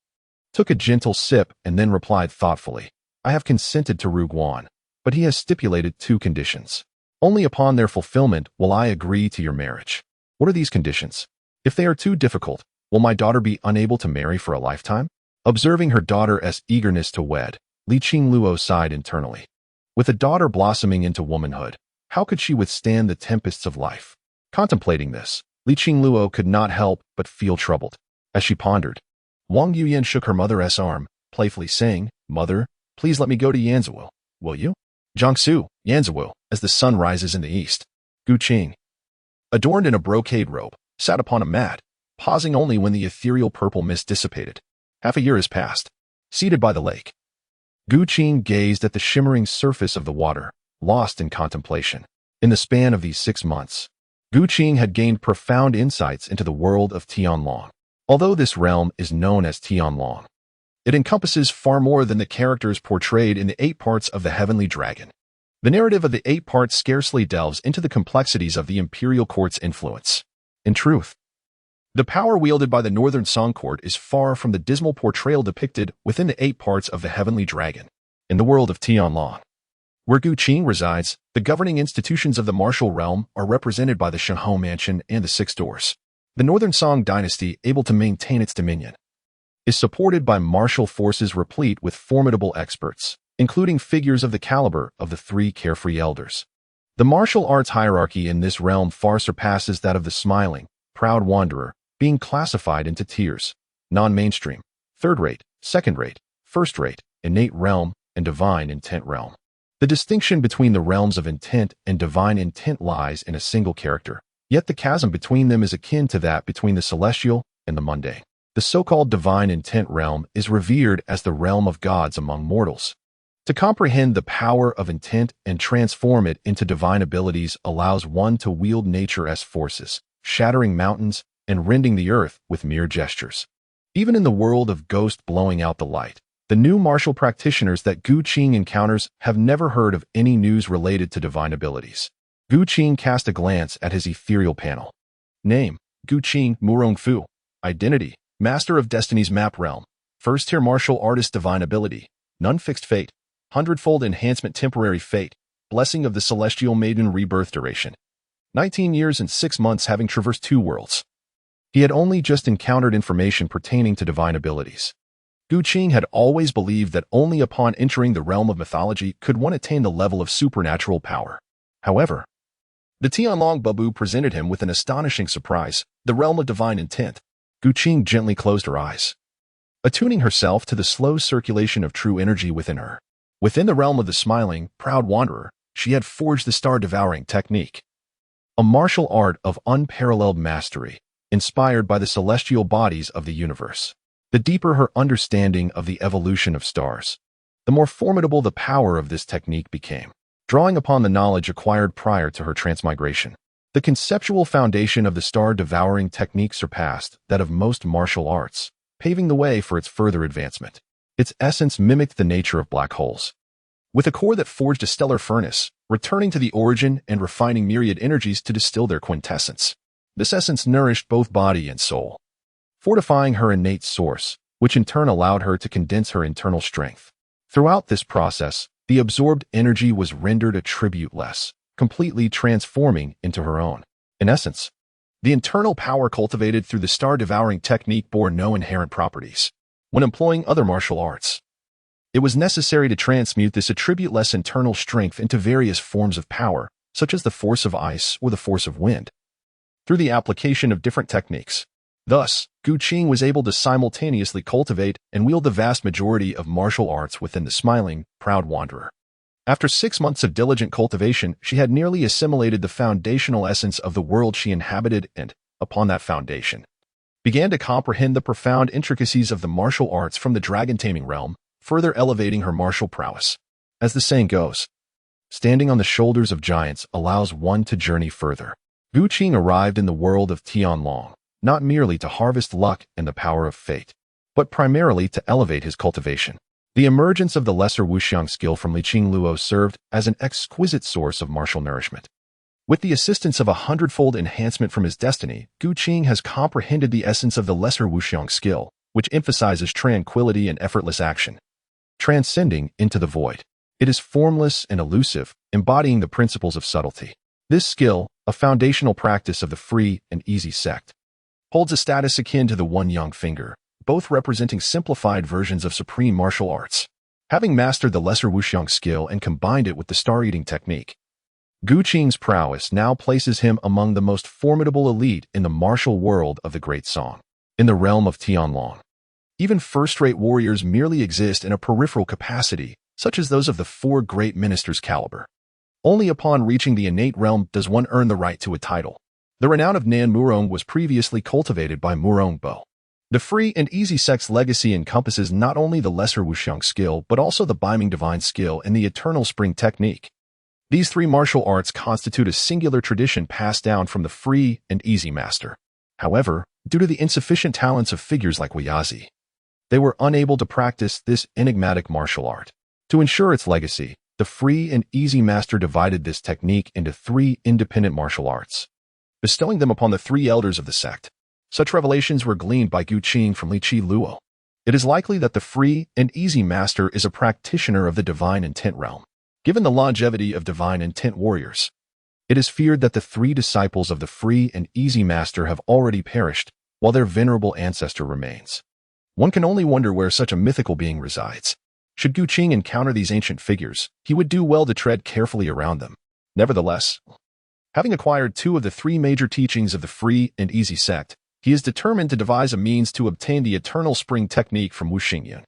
took a gentle sip and then replied thoughtfully, I have consented to Ru Guan, but he has stipulated 2 conditions. Only upon their fulfillment will I agree to your marriage. What are these conditions? If they are too difficult, will my daughter be unable to marry for a lifetime? Observing her daughter's eagerness to wed, Li Qingluo sighed internally. With a daughter blossoming into womanhood, how could she withstand the tempests of life? Contemplating this, Li Qingluo could not help but feel troubled. As she pondered, Wang Yuyan shook her mother's arm, playfully saying, Mother, please let me go to Yanzhuo, will you? Jiangsu, Yanzhuo, as the sun rises in the east. Gu Qing, adorned in a brocade robe, sat upon a mat, pausing only when the ethereal purple mist dissipated. Half a year has passed. Seated by the lake, Gu Qing gazed at the shimmering surface of the water, lost in contemplation. In the span of these 6 months, Gu Qing had gained profound insights into the world of Tianlong. Although this realm is known as Tianlong, it encompasses far more than the characters portrayed in the 8 parts of the Heavenly Dragon. The narrative of the 8 parts scarcely delves into the complexities of the imperial court's influence. In truth, the power wielded by the Northern Song Court is far from the dismal portrayal depicted within the 8 parts of the Heavenly Dragon. In the world of Tianlong, where Gu Qing resides, the governing institutions of the martial realm are represented by the Shenhou Mansion and the 6 Doors. The Northern Song dynasty, able to maintain its dominion, is supported by martial forces replete with formidable experts, including figures of the caliber of the 3 carefree elders. The martial arts hierarchy in this realm far surpasses that of the smiling, proud wanderer, being classified into tiers: non-mainstream, third-rate, second-rate, first-rate, innate realm, and divine intent realm. The distinction between the realms of intent and divine intent lies in a single character, yet the chasm between them is akin to that between the celestial and the mundane. The so-called divine intent realm is revered as the realm of gods among mortals. To comprehend the power of intent and transform it into divine abilities allows one to wield nature's forces, shattering mountains and rending the earth with mere gestures. Even in the world of ghost blowing out the light, the new martial practitioners that Gu Qing encounters have never heard of any news related to divine abilities. Gu Qing cast a glance at his ethereal panel. Name: Gu Qing Murongfu. Identity: Master of Destiny's Map Realm. First-tier martial artist. Divine ability: None fixed fate. 100-fold enhancement. Temporary fate. Blessing of the Celestial Maiden. Rebirth duration: 19 years and 6 months. Having traversed 2 worlds, he had only just encountered information pertaining to divine abilities. Gu Qing had always believed that only upon entering the realm of mythology could one attain the level of supernatural power. However, the Tianlong Babu presented him with an astonishing surprise: the realm of divine intent. Gu Qing gently closed her eyes, attuning herself to the slow circulation of true energy within her. Within the realm of the smiling, proud wanderer, she had forged the star-devouring technique, a martial art of unparalleled mastery, inspired by the celestial bodies of the universe. The deeper her understanding of the evolution of stars, the more formidable the power of this technique became. Drawing upon the knowledge acquired prior to her transmigration, the conceptual foundation of the star-devouring technique surpassed that of most martial arts, paving the way for its further advancement. Its essence mimicked the nature of black holes, with a core that forged a stellar furnace, returning to the origin and refining myriad energies to distill their quintessence. This essence nourished both body and soul, fortifying her innate source, which in turn allowed her to condense her internal strength. Throughout this process, the absorbed energy was rendered attributeless, completely transforming into her own. In essence, the internal power cultivated through the star-devouring technique bore no inherent properties. When employing other martial arts, it was necessary to transmute this attributeless internal strength into various forms of power, such as the force of ice or the force of wind, through the application of different techniques. Thus, Gu Qing was able to simultaneously cultivate and wield the vast majority of martial arts within the smiling, proud wanderer. After 6 months of diligent cultivation, she had nearly assimilated the foundational essence of the world she inhabited and, upon that foundation, began to comprehend the profound intricacies of the martial arts from the dragon-taming realm, further elevating her martial prowess. As the saying goes, standing on the shoulders of giants allows one to journey further. Gu Qing arrived in the world of Tianlong, not merely to harvest luck and the power of fate, but primarily to elevate his cultivation. The emergence of the lesser wuxiang skill from Li Qingluo served as an exquisite source of martial nourishment. With the assistance of a hundredfold enhancement from his destiny, Gu Qing has comprehended the essence of the lesser wuxiang skill, which emphasizes tranquility and effortless action, transcending into the void. It is formless and elusive, embodying the principles of subtlety. This skill, a foundational practice of the free and easy sect, holds a status akin to the one yang finger, both representing simplified versions of supreme martial arts. Having mastered the lesser wuxiang skill and combined it with the star-eating technique, Gu Qing's prowess now places him among the most formidable elite in the martial world of the Great Song. In the realm of Tianlong, even first-rate warriors merely exist in a peripheral capacity, such as those of the four great ministers' caliber. Only upon reaching the innate realm does one earn the right to a title. The renown of Nan Murong was previously cultivated by Murong Bo. The free and easy sect's legacy encompasses not only the lesser wuxiang skill, but also the Baiming divine skill and the eternal spring technique. These three martial arts constitute a singular tradition passed down from the free and easy master. However, due to the insufficient talents of figures like Weiyazi, they were unable to practice this enigmatic martial art. To ensure its legacy, the free and easy master divided this technique into three independent martial arts, bestowing them upon the three elders of the sect. Such revelations were gleaned by Gu Qing from Li Qi Luo. It is likely that the free and easy master is a practitioner of the divine intent realm. Given the longevity of divine intent warriors, it is feared that the three disciples of the free and easy master have already perished, while their venerable ancestor remains. One can only wonder where such a mythical being resides. Should Gu Qing encounter these ancient figures, he would do well to tread carefully around them. Nevertheless, having acquired two of the three major teachings of the free and easy sect, he is determined to devise a means to obtain the eternal spring technique from Wu Xingyun.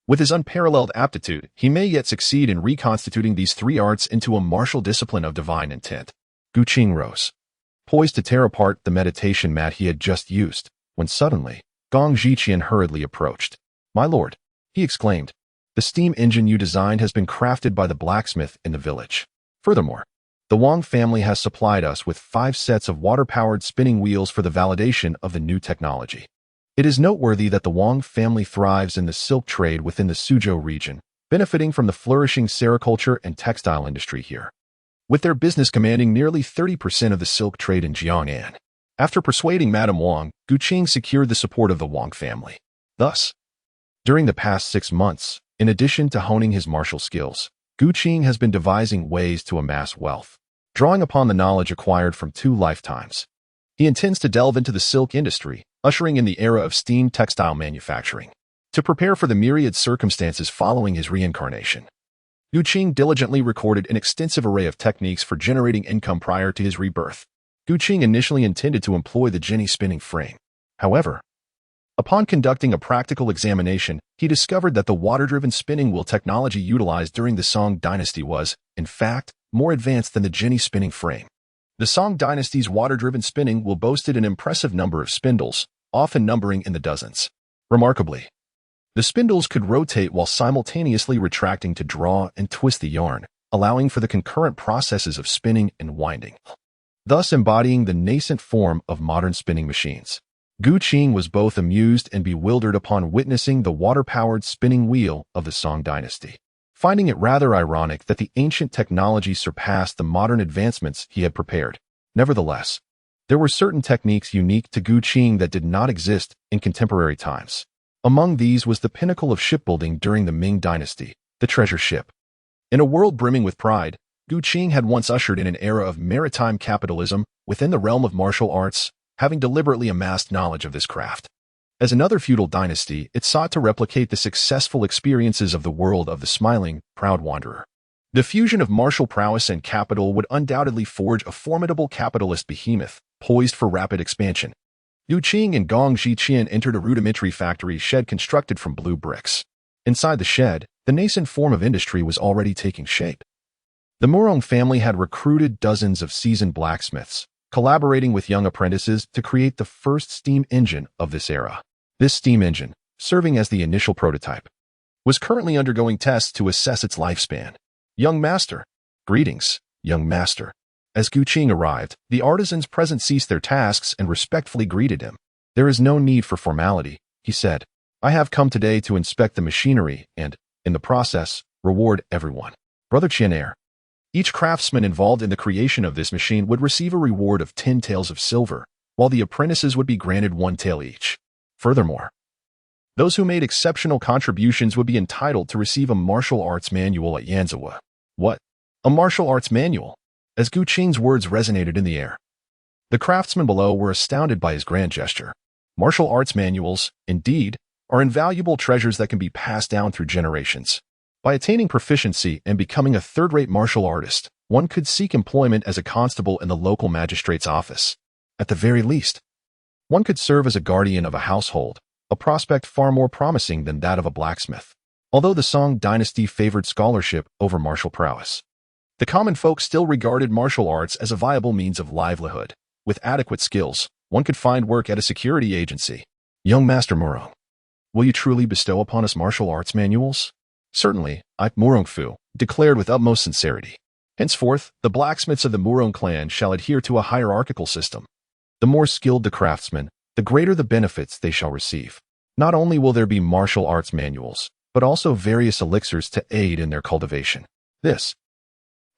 With his unparalleled aptitude, he may yet succeed in reconstituting these three arts into a martial discipline of divine intent. Gu Qing rose, poised to tear apart the meditation mat he had just used, when suddenly, Gong Zhiqian hurriedly approached. "My lord," he exclaimed, "the steam engine you designed has been crafted by the blacksmith in the village. Furthermore, the Wang family has supplied us with 5 sets of water-powered spinning wheels for the validation of the new technology." It is noteworthy that the Wang family thrives in the silk trade within the Suzhou region, benefiting from the flourishing sericulture and textile industry here, with their business commanding nearly 30% of the silk trade in Jiang'an. After persuading Madame Wang, Gu Qing secured the support of the Wang family. Thus, during the past 6 months, in addition to honing his martial skills, Gu Qing has been devising ways to amass wealth. Drawing upon the knowledge acquired from 2 lifetimes, he intends to delve into the silk industry, ushering in the era of steam textile manufacturing. To prepare for the myriad circumstances following his reincarnation, Gu Qing diligently recorded an extensive array of techniques for generating income prior to his rebirth. Gu Qing initially intended to employ the Jenny spinning frame. However, upon conducting a practical examination, he discovered that the water-driven spinning wheel technology utilized during the Song dynasty was, in fact, more advanced than the Jenny spinning frame. The Song dynasty's water-driven spinning wheel boasted an impressive number of spindles, often numbering in the dozens. Remarkably, the spindles could rotate while simultaneously retracting to draw and twist the yarn, allowing for the concurrent processes of spinning and winding, thus embodying the nascent form of modern spinning machines. Gu Qing was both amused and bewildered upon witnessing the water-powered spinning wheel of the Song dynasty, finding it rather ironic that the ancient technology surpassed the modern advancements he had prepared. Nevertheless, there were certain techniques unique to Gu Qing that did not exist in contemporary times. Among these was the pinnacle of shipbuilding during the Ming dynasty, the treasure ship. In a world brimming with pride, Gu Qing had once ushered in an era of maritime capitalism within the realm of martial arts, having deliberately amassed knowledge of this craft. As another feudal dynasty, it sought to replicate the successful experiences of the world of the smiling, proud wanderer. The fusion of martial prowess and capital would undoubtedly forge a formidable capitalist behemoth, poised for rapid expansion. Gu Qing and Gong Zhiqian entered a rudimentary factory shed constructed from blue bricks. Inside the shed, the nascent form of industry was already taking shape. The Murong family had recruited dozens of seasoned blacksmiths, collaborating with young apprentices to create the first steam engine of this era. This steam engine, serving as the initial prototype, was currently undergoing tests to assess its lifespan. "Young master." "Greetings, young master." As Gu Qing arrived, the artisans present ceased their tasks and respectfully greeted him. "There is no need for formality," he said. "I have come today to inspect the machinery and, in the process, reward everyone." "Brother Qianair," Each craftsman involved in the creation of this machine would receive a reward of 10 taels of silver, while the apprentices would be granted 1 tael each. Furthermore, those who made exceptional contributions would be entitled to receive a martial arts manual at Yanzawa. What? A martial arts manual? As Gu Qing's words resonated in the air, the craftsmen below were astounded by his grand gesture. Martial arts manuals, indeed, are invaluable treasures that can be passed down through generations. By attaining proficiency and becoming a third-rate martial artist, one could seek employment as a constable in the local magistrate's office. At the very least, one could serve as a guardian of a household, a prospect far more promising than that of a blacksmith. Although the Song dynasty favored scholarship over martial prowess, the common folk still regarded martial arts as a viable means of livelihood. With adequate skills, one could find work at a security agency. Young Master Murong, will you truly bestow upon us martial arts manuals? Certainly, I, Murong Fu, declared with utmost sincerity. Henceforth, the blacksmiths of the Murong clan shall adhere to a hierarchical system. The more skilled the craftsmen, the greater the benefits they shall receive. Not only will there be martial arts manuals, but also various elixirs to aid in their cultivation.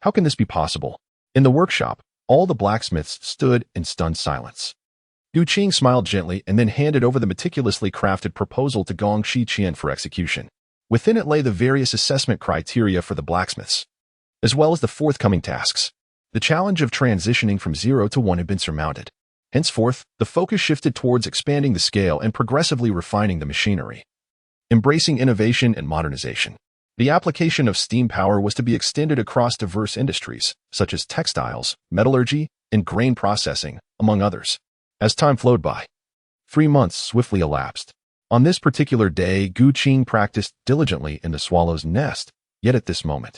How can this be possible? In the workshop, all the blacksmiths stood in stunned silence. Gu Qing smiled gently and then handed over the meticulously crafted proposal to Gong Shiqian for execution. Within it lay the various assessment criteria for the blacksmiths, as well as the forthcoming tasks. The challenge of transitioning from 0 to 1 had been surmounted. Henceforth, the focus shifted towards expanding the scale and progressively refining the machinery. Embracing innovation and modernization, the application of steam power was to be extended across diverse industries, such as textiles, metallurgy, and grain processing, among others. As time flowed by, 3 months swiftly elapsed. On this particular day, Gu Qing practiced diligently in the swallow's nest, yet at this moment,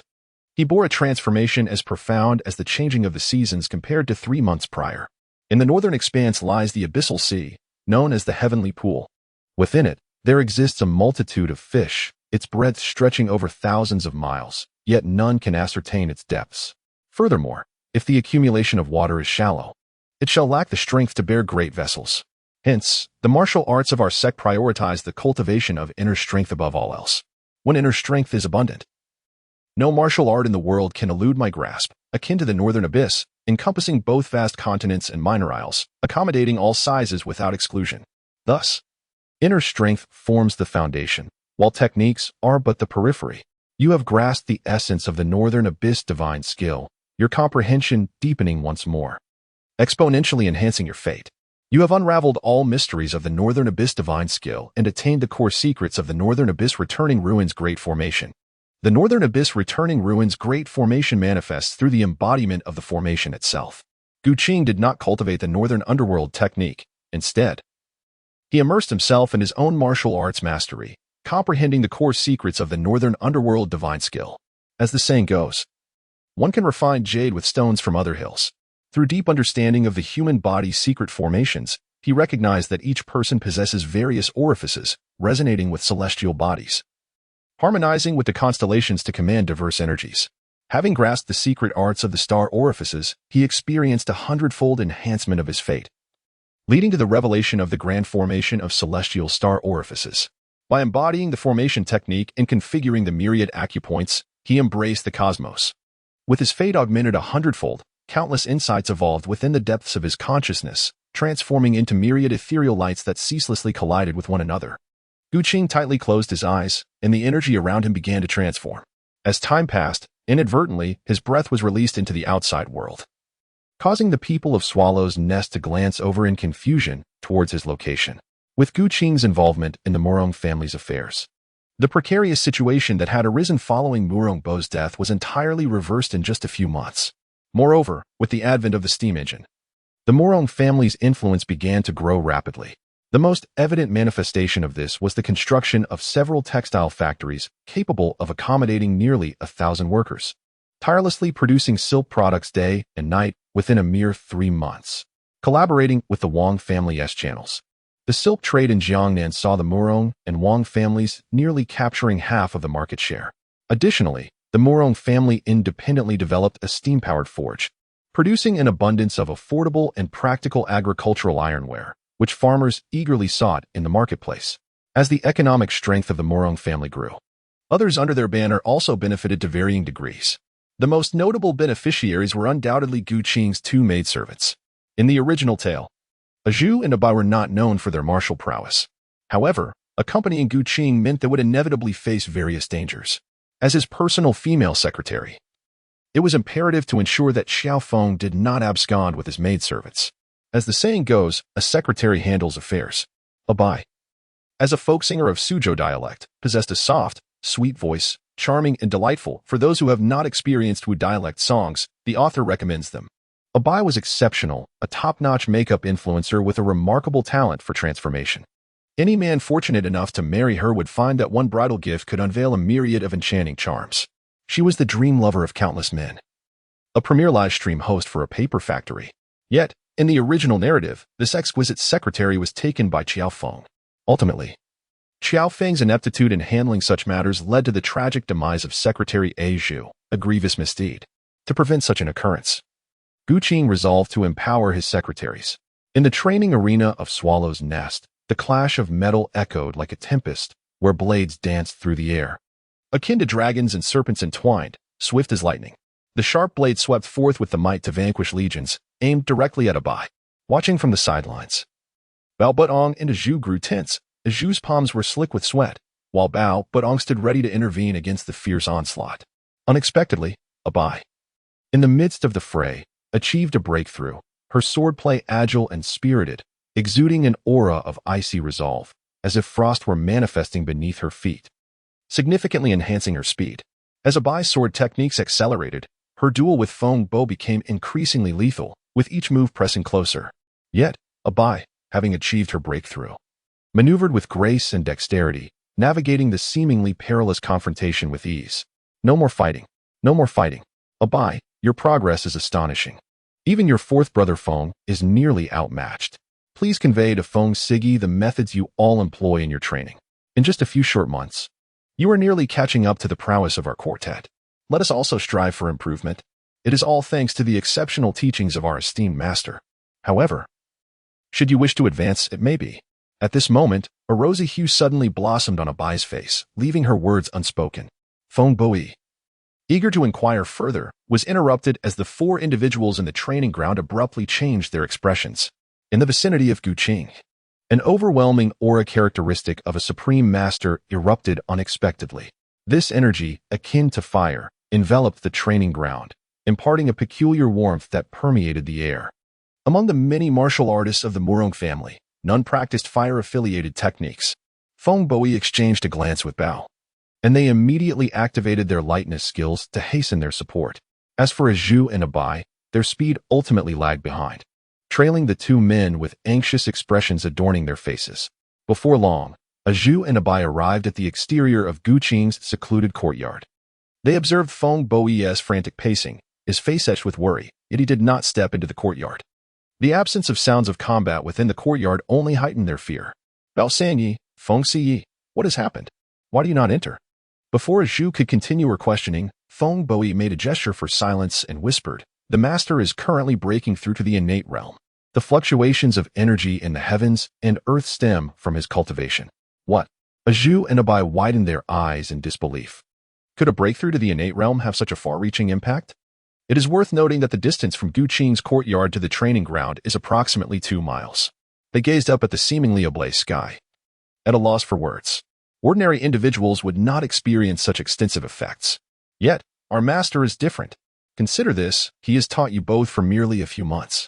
he bore a transformation as profound as the changing of the seasons compared to 3 months prior. In the northern expanse lies the abyssal sea, known as the Heavenly Pool. Within it, there exists a multitude of fish, its breadth stretching over thousands of miles, yet none can ascertain its depths. Furthermore, if the accumulation of water is shallow, it shall lack the strength to bear great vessels. Hence, the martial arts of our sect prioritize the cultivation of inner strength above all else. When inner strength is abundant, no martial art in the world can elude my grasp, akin to the northern abyss, encompassing both vast continents and minor isles, accommodating all sizes without exclusion. Thus, inner strength forms the foundation, while techniques are but the periphery. You have grasped the essence of the northern abyss divine skill, your comprehension deepening once more, exponentially enhancing your fate. You have unraveled all mysteries of the northern abyss divine skill and attained the core secrets of the northern abyss returning ruins great formation. The northern abyss returning ruins great formation manifests through the embodiment of the formation itself. Gu Qing did not cultivate the northern underworld technique. Instead, he immersed himself in his own martial arts mastery, comprehending the core secrets of the northern underworld divine skill. As the saying goes, one can refine jade with stones from other hills. Through deep understanding of the human body's secret formations, he recognized that each person possesses various orifices, resonating with celestial bodies, harmonizing with the constellations to command diverse energies. Having grasped the secret arts of the star orifices, he experienced a 100-fold enhancement of his fate, leading to the revelation of the grand formation of celestial star orifices. By embodying the formation technique and configuring the myriad acupoints, he embraced the cosmos. With his fate augmented 100-fold, countless insights evolved within the depths of his consciousness, transforming into myriad ethereal lights that ceaselessly collided with one another. Gu Qing tightly closed his eyes, and the energy around him began to transform. As time passed, inadvertently, his breath was released into the outside world, causing the people of Swallow's Nest to glance over in confusion towards his location. With Gu Qing's involvement in the Murong family's affairs, the precarious situation that had arisen following Murong Bo's death was entirely reversed in just a few months. Moreover, with the advent of the steam engine, the Murong family's influence began to grow rapidly. The most evident manifestation of this was the construction of several textile factories capable of accommodating nearly 1,000 workers, tirelessly producing silk products day and night within a mere 3 months. Collaborating with the Wang family's channels, the silk trade in Jiangnan saw the Murong and Wang families nearly capturing half of the market share. Additionally, the Murong family independently developed a steam-powered forge, producing an abundance of affordable and practical agricultural ironware, which farmers eagerly sought in the marketplace. As the economic strength of the Murong family grew, others under their banner also benefited to varying degrees. The most notable beneficiaries were undoubtedly Gu Qing's two maidservants. In the original tale, Zhu and Abai were not known for their martial prowess. However, accompanying Gu Qing meant they would inevitably face various dangers. As his personal female secretary, it was imperative to ensure that Xiao Feng did not abscond with his maidservants. As the saying goes, a secretary handles affairs. Abai, as a folk singer of Suzhou dialect, possessed a soft, sweet voice, charming and delightful. For those who have not experienced Wu dialect songs, the author recommends them. Abai was exceptional, a top-notch makeup influencer with a remarkable talent for transformation. Any man fortunate enough to marry her would find that one bridal gift could unveil a myriad of enchanting charms. She was the dream lover of countless men. A premier live stream host for a paper factory. Yet, in the original narrative, this exquisite secretary was taken by Xiao Feng. Ultimately, Xiao Feng's ineptitude in handling such matters led to the tragic demise of Secretary Zhu, a grievous misdeed. To prevent such an occurrence, Gu Qing resolved to empower his secretaries. In the training arena of Swallow's Nest, the clash of metal echoed like a tempest, where blades danced through the air. Akin to dragons and serpents entwined, swift as lightning, the sharp blade swept forth with the might to vanquish legions, aimed directly at Abai. Watching from the sidelines, Bao Butong and Zhu grew tense. Zhu's palms were slick with sweat, while Bao Butong stood ready to intervene against the fierce onslaught. Unexpectedly, Abai, in the midst of the fray, achieved a breakthrough, her swordplay agile and spirited, exuding an aura of icy resolve, as if frost were manifesting beneath her feet, significantly enhancing her speed. As Abai's sword techniques accelerated, her duel with Feng Bo became increasingly lethal, with each move pressing closer. Yet, Abai, having achieved her breakthrough, maneuvered with grace and dexterity, navigating the seemingly perilous confrontation with ease. No more fighting. No more fighting. Abai, your progress is astonishing. Even your fourth brother Feng is nearly outmatched. Please convey to Feng Sigi the methods you all employ in your training. In just a few short months, you are nearly catching up to the prowess of our quartet. Let us also strive for improvement. It is all thanks to the exceptional teachings of our esteemed master. However, should you wish to advance, it may be. At this moment, a rosy hue suddenly blossomed on Abai's face, leaving her words unspoken. Feng Boi, eager to inquire further, was interrupted as the four individuals in the training ground abruptly changed their expressions. In the vicinity of Gu Qing, an overwhelming aura characteristic of a supreme master erupted unexpectedly. This energy, akin to fire, enveloped the training ground, imparting a peculiar warmth that permeated the air. Among the many martial artists of the Murong family, none practiced fire-affiliated techniques. Feng Boi exchanged a glance with Bao, and they immediately activated their lightness skills to hasten their support. As for Zhu and Abai, their speed ultimately lagged behind, trailing the two men with anxious expressions adorning their faces. Before long, Zhu and Abai arrived at the exterior of Gu Qing's secluded courtyard. They observed Feng Boi's frantic pacing, his face etched with worry, yet he did not step into the courtyard. The absence of sounds of combat within the courtyard only heightened their fear. Bao Sangyi, Feng Siyi, what has happened? Why do you not enter? Before Zhu could continue her questioning, Feng Boi made a gesture for silence and whispered, the master is currently breaking through to the innate realm. The fluctuations of energy in the heavens and earth stem from his cultivation. What? Zhu and Abai widened their eyes in disbelief. Could a breakthrough to the innate realm have such a far-reaching impact? It is worth noting that the distance from Gu Qing's courtyard to the training ground is approximately 2 miles. They gazed up at the seemingly ablaze sky, at a loss for words. Ordinary individuals would not experience such extensive effects. Yet, our master is different. Consider this, he has taught you both for merely a few months.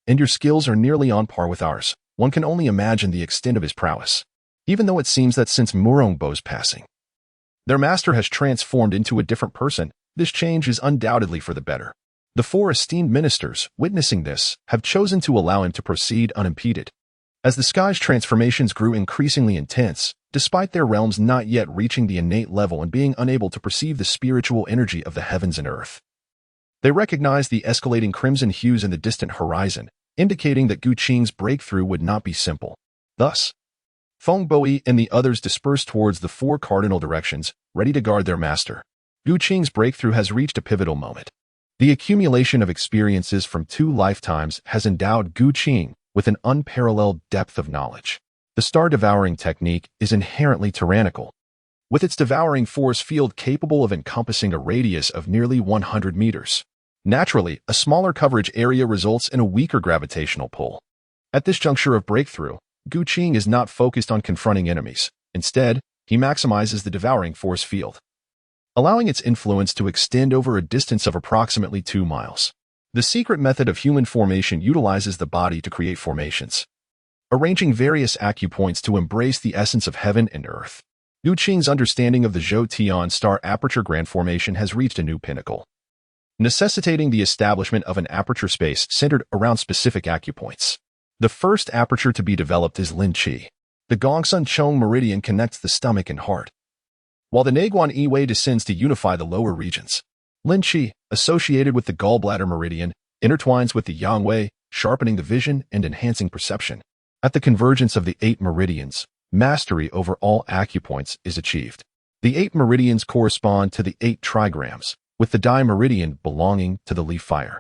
And your skills are nearly on par with ours. One can only imagine the extent of his prowess. Even though it seems that since Murong Bo's passing, their master has transformed into a different person, this change is undoubtedly for the better. The 4 esteemed ministers, witnessing this, have chosen to allow him to proceed unimpeded. As the sky's transformations grew increasingly intense, despite their realms not yet reaching the innate level and being unable to perceive the spiritual energy of the heavens and earth, they recognized the escalating crimson hues in the distant horizon, indicating that Gu Qing's breakthrough would not be simple. Thus, Feng Boi and the others dispersed towards the 4 cardinal directions, ready to guard their master. Gu Qing's breakthrough has reached a pivotal moment. The accumulation of experiences from 2 lifetimes has endowed Gu Qing with an unparalleled depth of knowledge. The star-devouring technique is inherently tyrannical, with its devouring force field capable of encompassing a radius of nearly 100 meters. Naturally, a smaller coverage area results in a weaker gravitational pull. At this juncture of breakthrough, Gu Qing is not focused on confronting enemies. Instead, he maximizes the devouring force field, allowing its influence to extend over a distance of approximately 2 miles. The secret method of human formation utilizes the body to create formations, arranging various acupoints to embrace the essence of heaven and earth. Gu Qing's understanding of the Zhou Tian star aperture grand formation has reached a new pinnacle, necessitating the establishment of an aperture space centered around specific acupoints. The first aperture to be developed is Lin Qi. The Gongsun Chong meridian connects the stomach and heart, while the Naguan Yi descends to unify the lower regions. Lin Qi, associated with the gallbladder meridian, intertwines with the Yang Wei, sharpening the vision and enhancing perception. At the convergence of the 8 meridians, mastery over all acupoints is achieved. The 8 meridians correspond to the 8 trigrams, with the Dai meridian belonging to the leaf fire.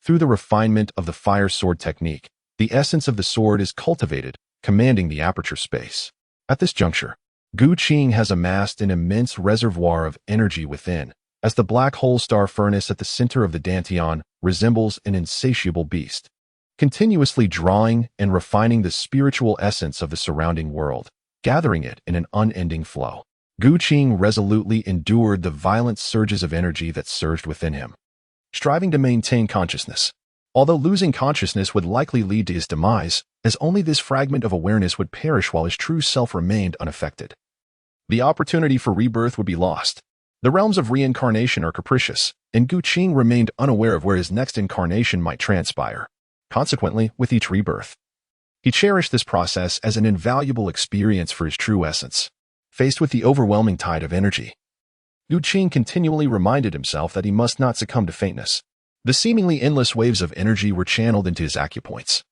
Through the refinement of the fire sword technique, the essence of the sword is cultivated, commanding the aperture space. At this juncture, Gu Qing has amassed an immense reservoir of energy within, as the black hole star furnace at the center of the Dantian resembles an insatiable beast, continuously drawing and refining the spiritual essence of the surrounding world, gathering it in an unending flow. Gu Qing resolutely endured the violent surges of energy that surged within him, striving to maintain consciousness. Although losing consciousness would likely lead to his demise, as only this fragment of awareness would perish while his true self remained unaffected. The opportunity for rebirth would be lost. The realms of reincarnation are capricious, and Gu Qing remained unaware of where his next incarnation might transpire. Consequently, with each rebirth, he cherished this process as an invaluable experience for his true essence. Faced with the overwhelming tide of energy, Gu Qing continually reminded himself that he must not succumb to faintness. The seemingly endless waves of energy were channeled into his acupoints,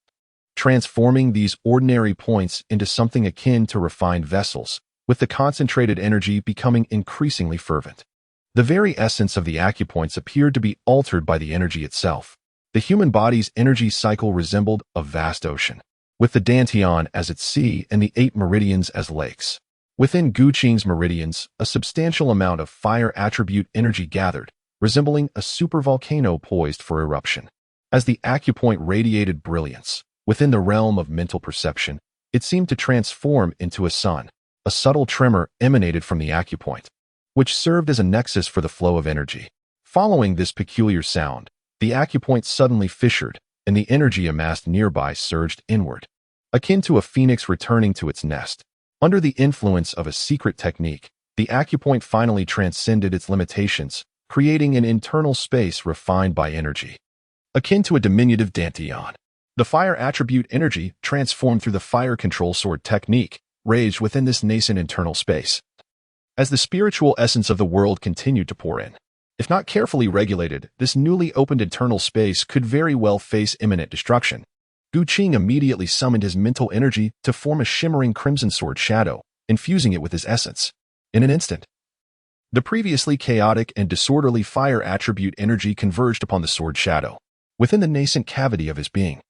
transforming these ordinary points into something akin to refined vessels, with the concentrated energy becoming increasingly fervent. The very essence of the acupoints appeared to be altered by the energy itself. The human body's energy cycle resembled a vast ocean, with the Dantian as its sea and the 8 meridians as lakes. Within Gu Qing's meridians, a substantial amount of fire attribute energy gathered, resembling a supervolcano poised for eruption. As the acupoint radiated brilliance, within the realm of mental perception, it seemed to transform into a sun. A subtle tremor emanated from the acupoint, which served as a nexus for the flow of energy. Following this peculiar sound, the acupoint suddenly fissured, and the energy amassed nearby surged inward, akin to a phoenix returning to its nest. Under the influence of a secret technique, the acupoint finally transcended its limitations, creating an internal space refined by energy, akin to a diminutive Dantian. The fire attribute energy, transformed through the fire control sword technique, raged within this nascent internal space. As the spiritual essence of the world continued to pour in, if not carefully regulated, this newly opened internal space could very well face imminent destruction. Gu Qing immediately summoned his mental energy to form a shimmering crimson sword shadow, infusing it with his essence. In an instant, the previously chaotic and disorderly fire attribute energy converged upon the sword shadow. Within the nascent cavity of his being,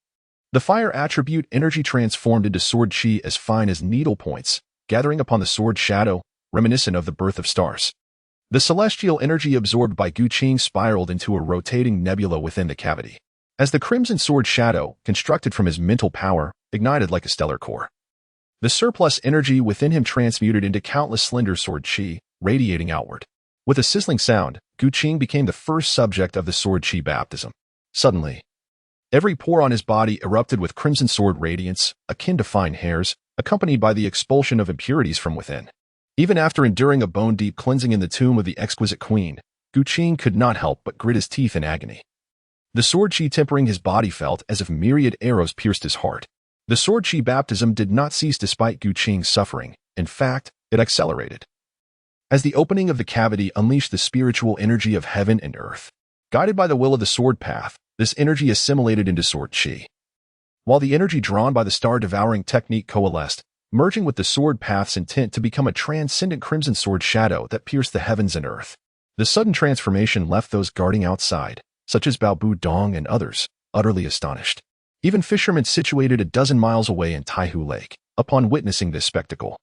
the fire attribute energy transformed into sword chi as fine as needle points, gathering upon the sword shadow, reminiscent of the birth of stars. The celestial energy absorbed by Gu Qing spiraled into a rotating nebula within the cavity, as the crimson sword shadow, constructed from his mental power, ignited like a stellar core. The surplus energy within him transmuted into countless slender sword chi, radiating outward. With a sizzling sound, Gu Qing became the first subject of the sword chi baptism. Suddenly, every pore on his body erupted with crimson sword radiance, akin to fine hairs, accompanied by the expulsion of impurities from within. Even after enduring a bone-deep cleansing in the tomb of the exquisite queen, Gu Qing could not help but grit his teeth in agony. The sword chi tempering his body felt as if myriad arrows pierced his heart. The sword chi baptism did not cease despite Gu Qing's suffering. In fact, it accelerated, as the opening of the cavity unleashed the spiritual energy of heaven and earth. Guided by the will of the sword path, this energy assimilated into sword chi, while the energy drawn by the star-devouring technique coalesced, merging with the sword path's intent to become a transcendent crimson sword shadow that pierced the heavens and earth. The sudden transformation left those guarding outside, such as Bao Bu Dong and others, utterly astonished. Even fishermen situated a dozen miles away in Taihu Lake, upon witnessing this spectacle,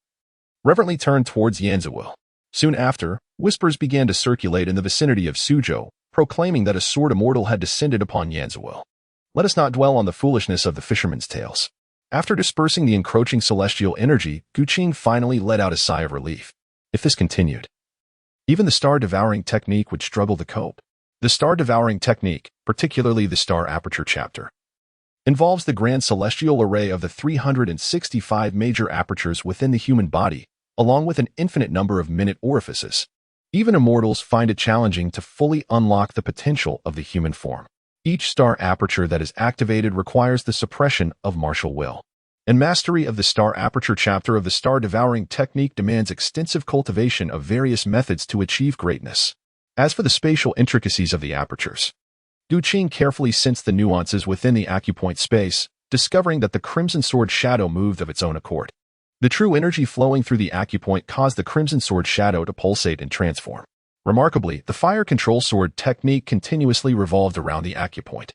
reverently turned towards Yanzhuo. Soon after, whispers began to circulate in the vicinity of Suzhou, proclaiming that a sword immortal had descended upon Yanzhuo. Let us not dwell on the foolishness of the fisherman's tales. After dispersing the encroaching celestial energy, Guqing finally let out a sigh of relief. If this continued, even the star-devouring technique would struggle to cope. The star-devouring technique, particularly the star aperture chapter, involves the grand celestial array of the 365 major apertures within the human body, along with an infinite number of minute orifices. Even immortals find it challenging to fully unlock the potential of the human form. Each star aperture that is activated requires the suppression of martial will. And mastery of the star aperture chapter of the star-devouring technique demands extensive cultivation of various methods to achieve greatness. As for the spatial intricacies of the apertures, Guqing carefully sensed the nuances within the acupoint space, discovering that the Crimson Sword shadow moved of its own accord. The true energy flowing through the acupoint caused the Crimson Sword shadow to pulsate and transform. Remarkably, the fire control sword technique continuously revolved around the acupoint,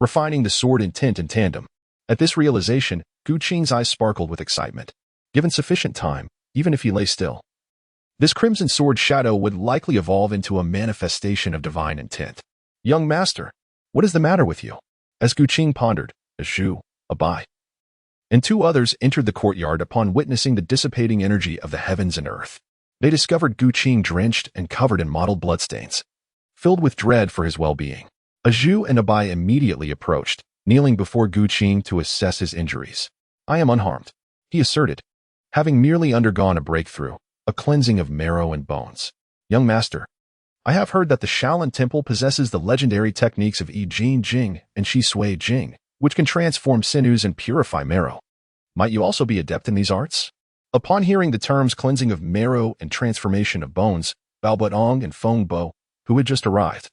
refining the sword intent in tandem. At this realization, Guqing's eyes sparkled with excitement. Given sufficient time, even if he lay still, this Crimson Sword shadow would likely evolve into a manifestation of divine intent. Young master, what is the matter with you? As Guqing pondered, a Zhu, a Bai, and two others entered the courtyard upon witnessing the dissipating energy of the heavens and earth. They discovered Guqing drenched and covered in mottled bloodstains. Filled with dread for his well-being, a Zhu and a Bai immediately approached, kneeling before Guqing to assess his injuries. I am unharmed, he asserted, having merely undergone a breakthrough, a cleansing of marrow and bones. Young master, I have heard that the Shaolin Temple possesses the legendary techniques of Yi Jing Jing and Shi Sui Jing, which can transform sinews and purify marrow. Might you also be adept in these arts? Upon hearing the terms cleansing of marrow and transformation of bones, Bao Butong and Feng Bo, who had just arrived,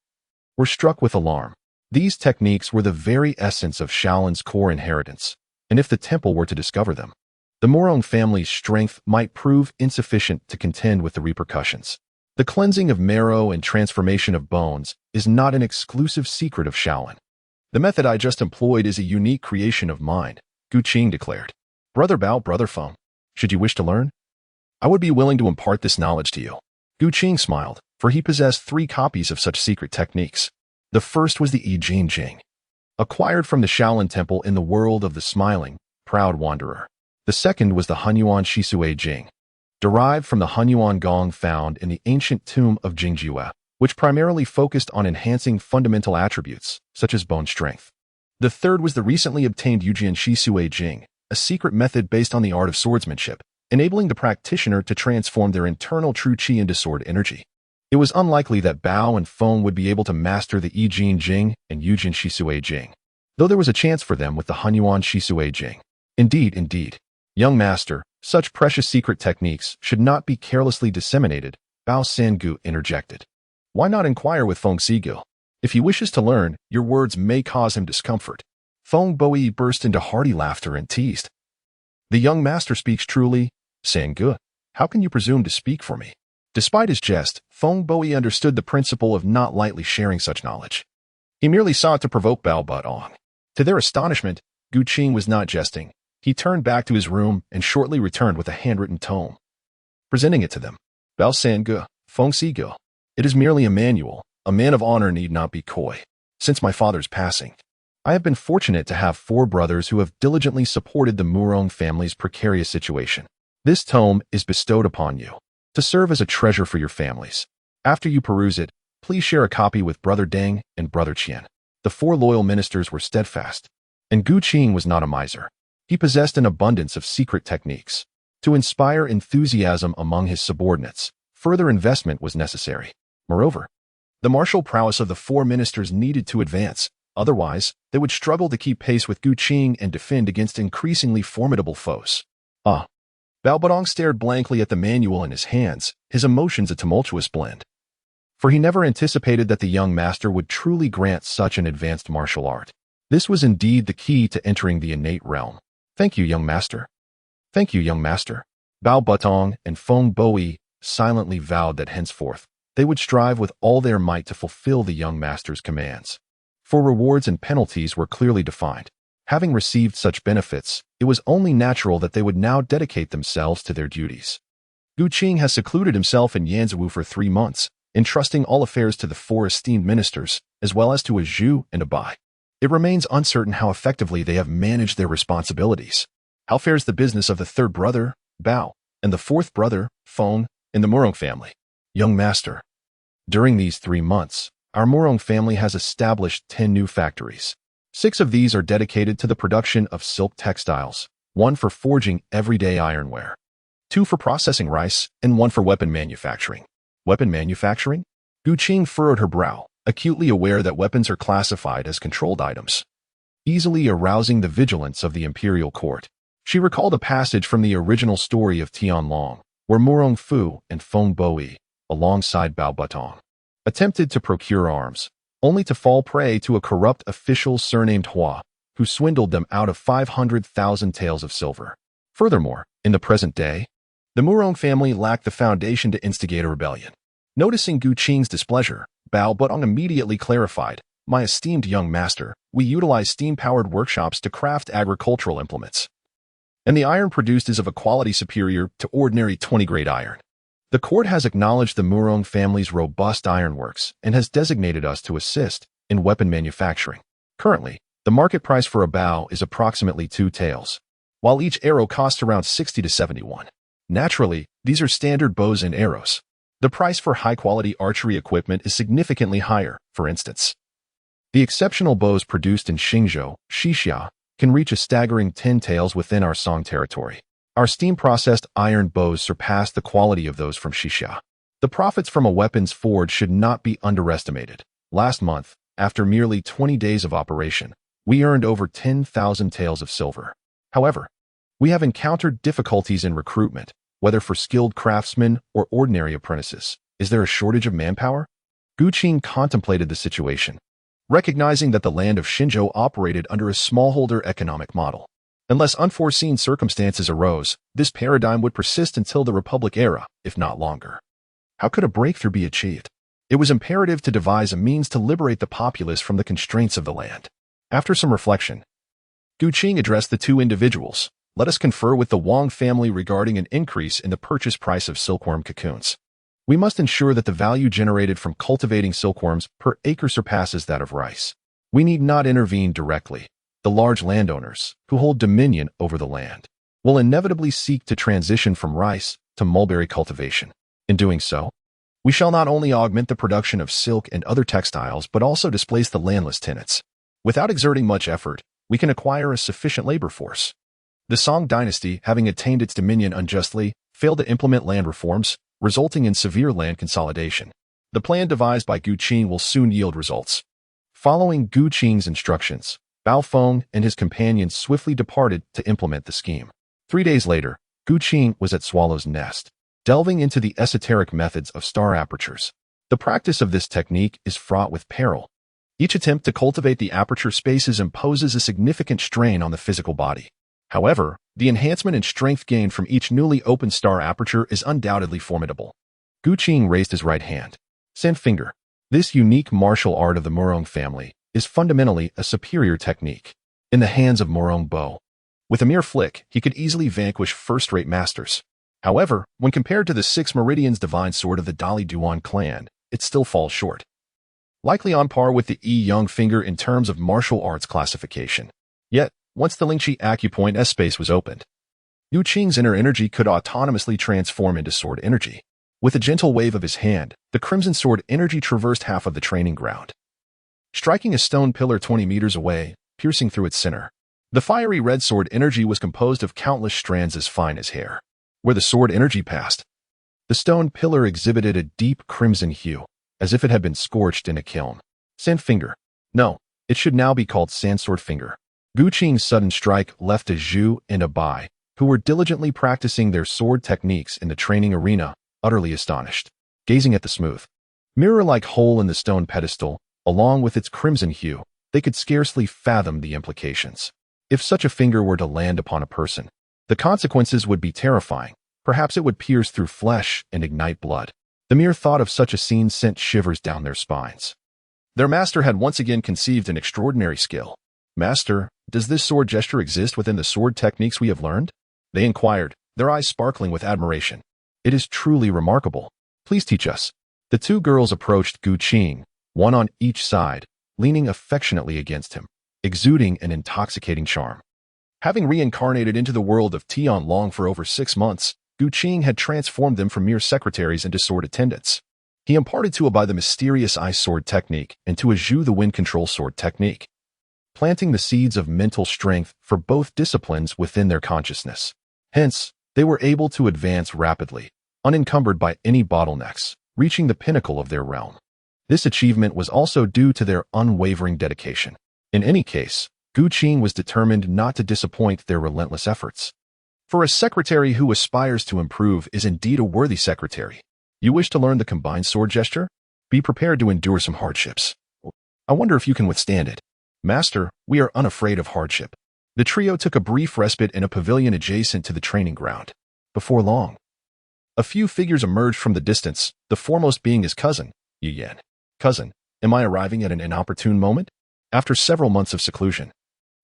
were struck with alarm. These techniques were the very essence of Shaolin's core inheritance, and if the temple were to discover them, the Morong family's strength might prove insufficient to contend with the repercussions. The cleansing of marrow and transformation of bones is not an exclusive secret of Shaolin. The method I just employed is a unique creation of mine, Guqing declared. Brother Bao, Brother Feng, should you wish to learn, I would be willing to impart this knowledge to you. Guqing smiled, for he possessed 3 copies of such secret techniques. The first was the Yi Jing Jing, acquired from the Shaolin Temple in the world of the smiling, proud wanderer. The second was the Hunyuan Shi Sui Jing, derived from the Hunyuan Gong found in the ancient tomb of Jingjiue, which primarily focused on enhancing fundamental attributes, such as bone strength. The third was the recently obtained Yujian Shi Sui Jing, a secret method based on the art of swordsmanship, enabling the practitioner to transform their internal true qi into sword energy. It was unlikely that Bao and Feng would be able to master the Yi Jing Jing and Yujian Shi Sui Jing, though there was a chance for them with the Hunyuan Shi Sui Jing. Indeed, young master, such precious secret techniques should not be carelessly disseminated, Bao Sangu interjected. Why not inquire with Feng Sigil? If he wishes to learn, your words may cause him discomfort. Feng Boi burst into hearty laughter and teased. The young master speaks truly, Sangu. How can you presume to speak for me? Despite his jest, Feng Boi understood the principle of not lightly sharing such knowledge. He merely sought to provoke Bao Butong. To their astonishment, Guqing was not jesting. He turned back to his room and shortly returned with a handwritten tome, presenting it to them. Bao Sangu, Feng Sigil. It is merely a manual. A man of honor need not be coy. Since my father's passing, I have been fortunate to have 4 brothers who have diligently supported the Murong family's precarious situation. This tome is bestowed upon you to serve as a treasure for your families. After you peruse it, please share a copy with Brother Deng and Brother Qian. The 4 loyal ministers were steadfast, and Guqing was not a miser. He possessed an abundance of secret techniques. To inspire enthusiasm among his subordinates, further investment was necessary. Moreover, the martial prowess of the 4 ministers needed to advance, otherwise they would struggle to keep pace with Guqing and defend against increasingly formidable foes. Bao Butong stared blankly at the manual in his hands, his emotions a tumultuous blend. For he never anticipated that the young master would truly grant such an advanced martial art. This was indeed the key to entering the innate realm. Thank you, young master. Thank you, young master. Bao Butong and Feng Boi silently vowed that henceforth they would strive with all their might to fulfill the young master's commands. For rewards and penalties were clearly defined. Having received such benefits, it was only natural that they would now dedicate themselves to their duties. Gu Qing has secluded himself in Yanzhou for 3 months, entrusting all affairs to the 4 esteemed ministers, as well as to a Zhu and a Bai. It remains uncertain how effectively they have managed their responsibilities. How fares the business of the 3rd brother, Bao, and the 4th brother, Feng, in the Murong family? Young master. During these 3 months, our Murong family has established 10 new factories. 6 of these are dedicated to the production of silk textiles, 1 for forging everyday ironware, 2 for processing rice, and 1 for weapon manufacturing. Weapon manufacturing? Gu Qing furrowed her brow, acutely aware that weapons are classified as controlled items, easily arousing the vigilance of the imperial court. She recalled a passage from the original story of Tianlong, where Murong Fu and Feng Boi, alongside Bao Butong, attempted to procure arms, only to fall prey to a corrupt official surnamed Hua, who swindled them out of 500,000 taels of silver. Furthermore, in the present day, the Murong family lacked the foundation to instigate a rebellion. Noticing Gu Qing's displeasure, Bao Butong immediately clarified, "My esteemed young master, we utilize steam-powered workshops to craft agricultural implements, and the iron produced is of a quality superior to ordinary 20-grade iron. The court has acknowledged the Murong family's robust ironworks and has designated us to assist in weapon manufacturing. Currently, the market price for a bow is approximately 2 taels, while each arrow costs around 60 to 71. Naturally, these are standard bows and arrows. The price for high-quality archery equipment is significantly higher. For instance, the exceptional bows produced in Xingzhou, Xixia, can reach a staggering 10 taels within our Song territory. Our steam-processed iron bows surpass the quality of those from Xixia. The profits from a weapons forge should not be underestimated. Last month, after merely 20 days of operation, we earned over 10,000 taels of silver. However, we have encountered difficulties in recruitment, whether for skilled craftsmen or ordinary apprentices. Is there a shortage of manpower?" Gu Qing contemplated the situation, recognizing that the land of Xinzhou operated under a smallholder economic model. Unless unforeseen circumstances arose, this paradigm would persist until the Republic era, if not longer. How could a breakthrough be achieved? It was imperative to devise a means to liberate the populace from the constraints of the land. After some reflection, Gu Qing addressed the 2 individuals. "Let us confer with the Wang family regarding an increase in the purchase price of silkworm cocoons. We must ensure that the value generated from cultivating silkworms per acre surpasses that of rice. We need not intervene directly. The large landowners, who hold dominion over the land, will inevitably seek to transition from rice to mulberry cultivation. In doing so, we shall not only augment the production of silk and other textiles, but also displace the landless tenants. Without exerting much effort, we can acquire a sufficient labor force." The Song dynasty, having attained its dominion unjustly, failed to implement land reforms, resulting in severe land consolidation. The plan devised by Gu Qing will soon yield results. Following Gu Qing's instructions, Bao Feng and his companions swiftly departed to implement the scheme. 3 days later, Gu Qing was at Swallow's Nest, delving into the esoteric methods of star apertures. The practice of this technique is fraught with peril. Each attempt to cultivate the aperture spaces imposes a significant strain on the physical body. However, the enhancement in strength gained from each newly opened star aperture is undoubtedly formidable. Gu Qing raised his right hand. Sand finger. This unique martial art of the Murong family is fundamentally a superior technique. In the hands of Murong Bo, with a mere flick, he could easily vanquish first-rate masters. However, when compared to the 6 Meridians divine sword of the Dali Duan clan, it still falls short. Likely on par with the Yi Young finger in terms of martial arts classification. Yet, once the Lingqi acupoint S-space was opened, Gu Qing's inner energy could autonomously transform into sword energy. With a gentle wave of his hand, the crimson sword energy traversed half of the training ground, striking a stone pillar 20 meters away, piercing through its center. The fiery red sword energy was composed of countless strands as fine as hair. Where the sword energy passed, the stone pillar exhibited a deep crimson hue, as if it had been scorched in a kiln. Sand finger. No, it should now be called sandsword finger. Gu Qing's sudden strike left a Zhu and a Bai, who were diligently practicing their sword techniques in the training arena, utterly astonished. Gazing at the smooth, mirror-like hole in the stone pedestal, along with its crimson hue, they could scarcely fathom the implications. If such a finger were to land upon a person, the consequences would be terrifying. Perhaps it would pierce through flesh and ignite blood. The mere thought of such a scene sent shivers down their spines. Their master had once again conceived an extraordinary skill. "Master, does this sword gesture exist within the sword techniques we have learned?" They inquired, their eyes sparkling with admiration. It is truly remarkable. Please teach us. The two girls approached Gu Qing, one on each side, leaning affectionately against him, exuding an intoxicating charm. Having reincarnated into the world of Tian Long for over 6 months, Gu Qing had transformed them from mere secretaries into sword attendants. He imparted to Abai the mysterious ice sword technique and to Zhu the wind control sword technique, planting the seeds of mental strength for both disciplines within their consciousness. Hence, they were able to advance rapidly, unencumbered by any bottlenecks, reaching the pinnacle of their realm. This achievement was also due to their unwavering dedication. In any case, Gu Qing was determined not to disappoint their relentless efforts. For a secretary who aspires to improve is indeed a worthy secretary. You wish to learn the combined sword gesture? Be prepared to endure some hardships. I wonder if you can withstand it. Master, we are unafraid of hardship. The trio took a brief respite in a pavilion adjacent to the training ground. Before long, a few figures emerged from the distance, the foremost being his cousin, Yu Yan. Cousin, am I arriving at an inopportune moment? After several months of seclusion,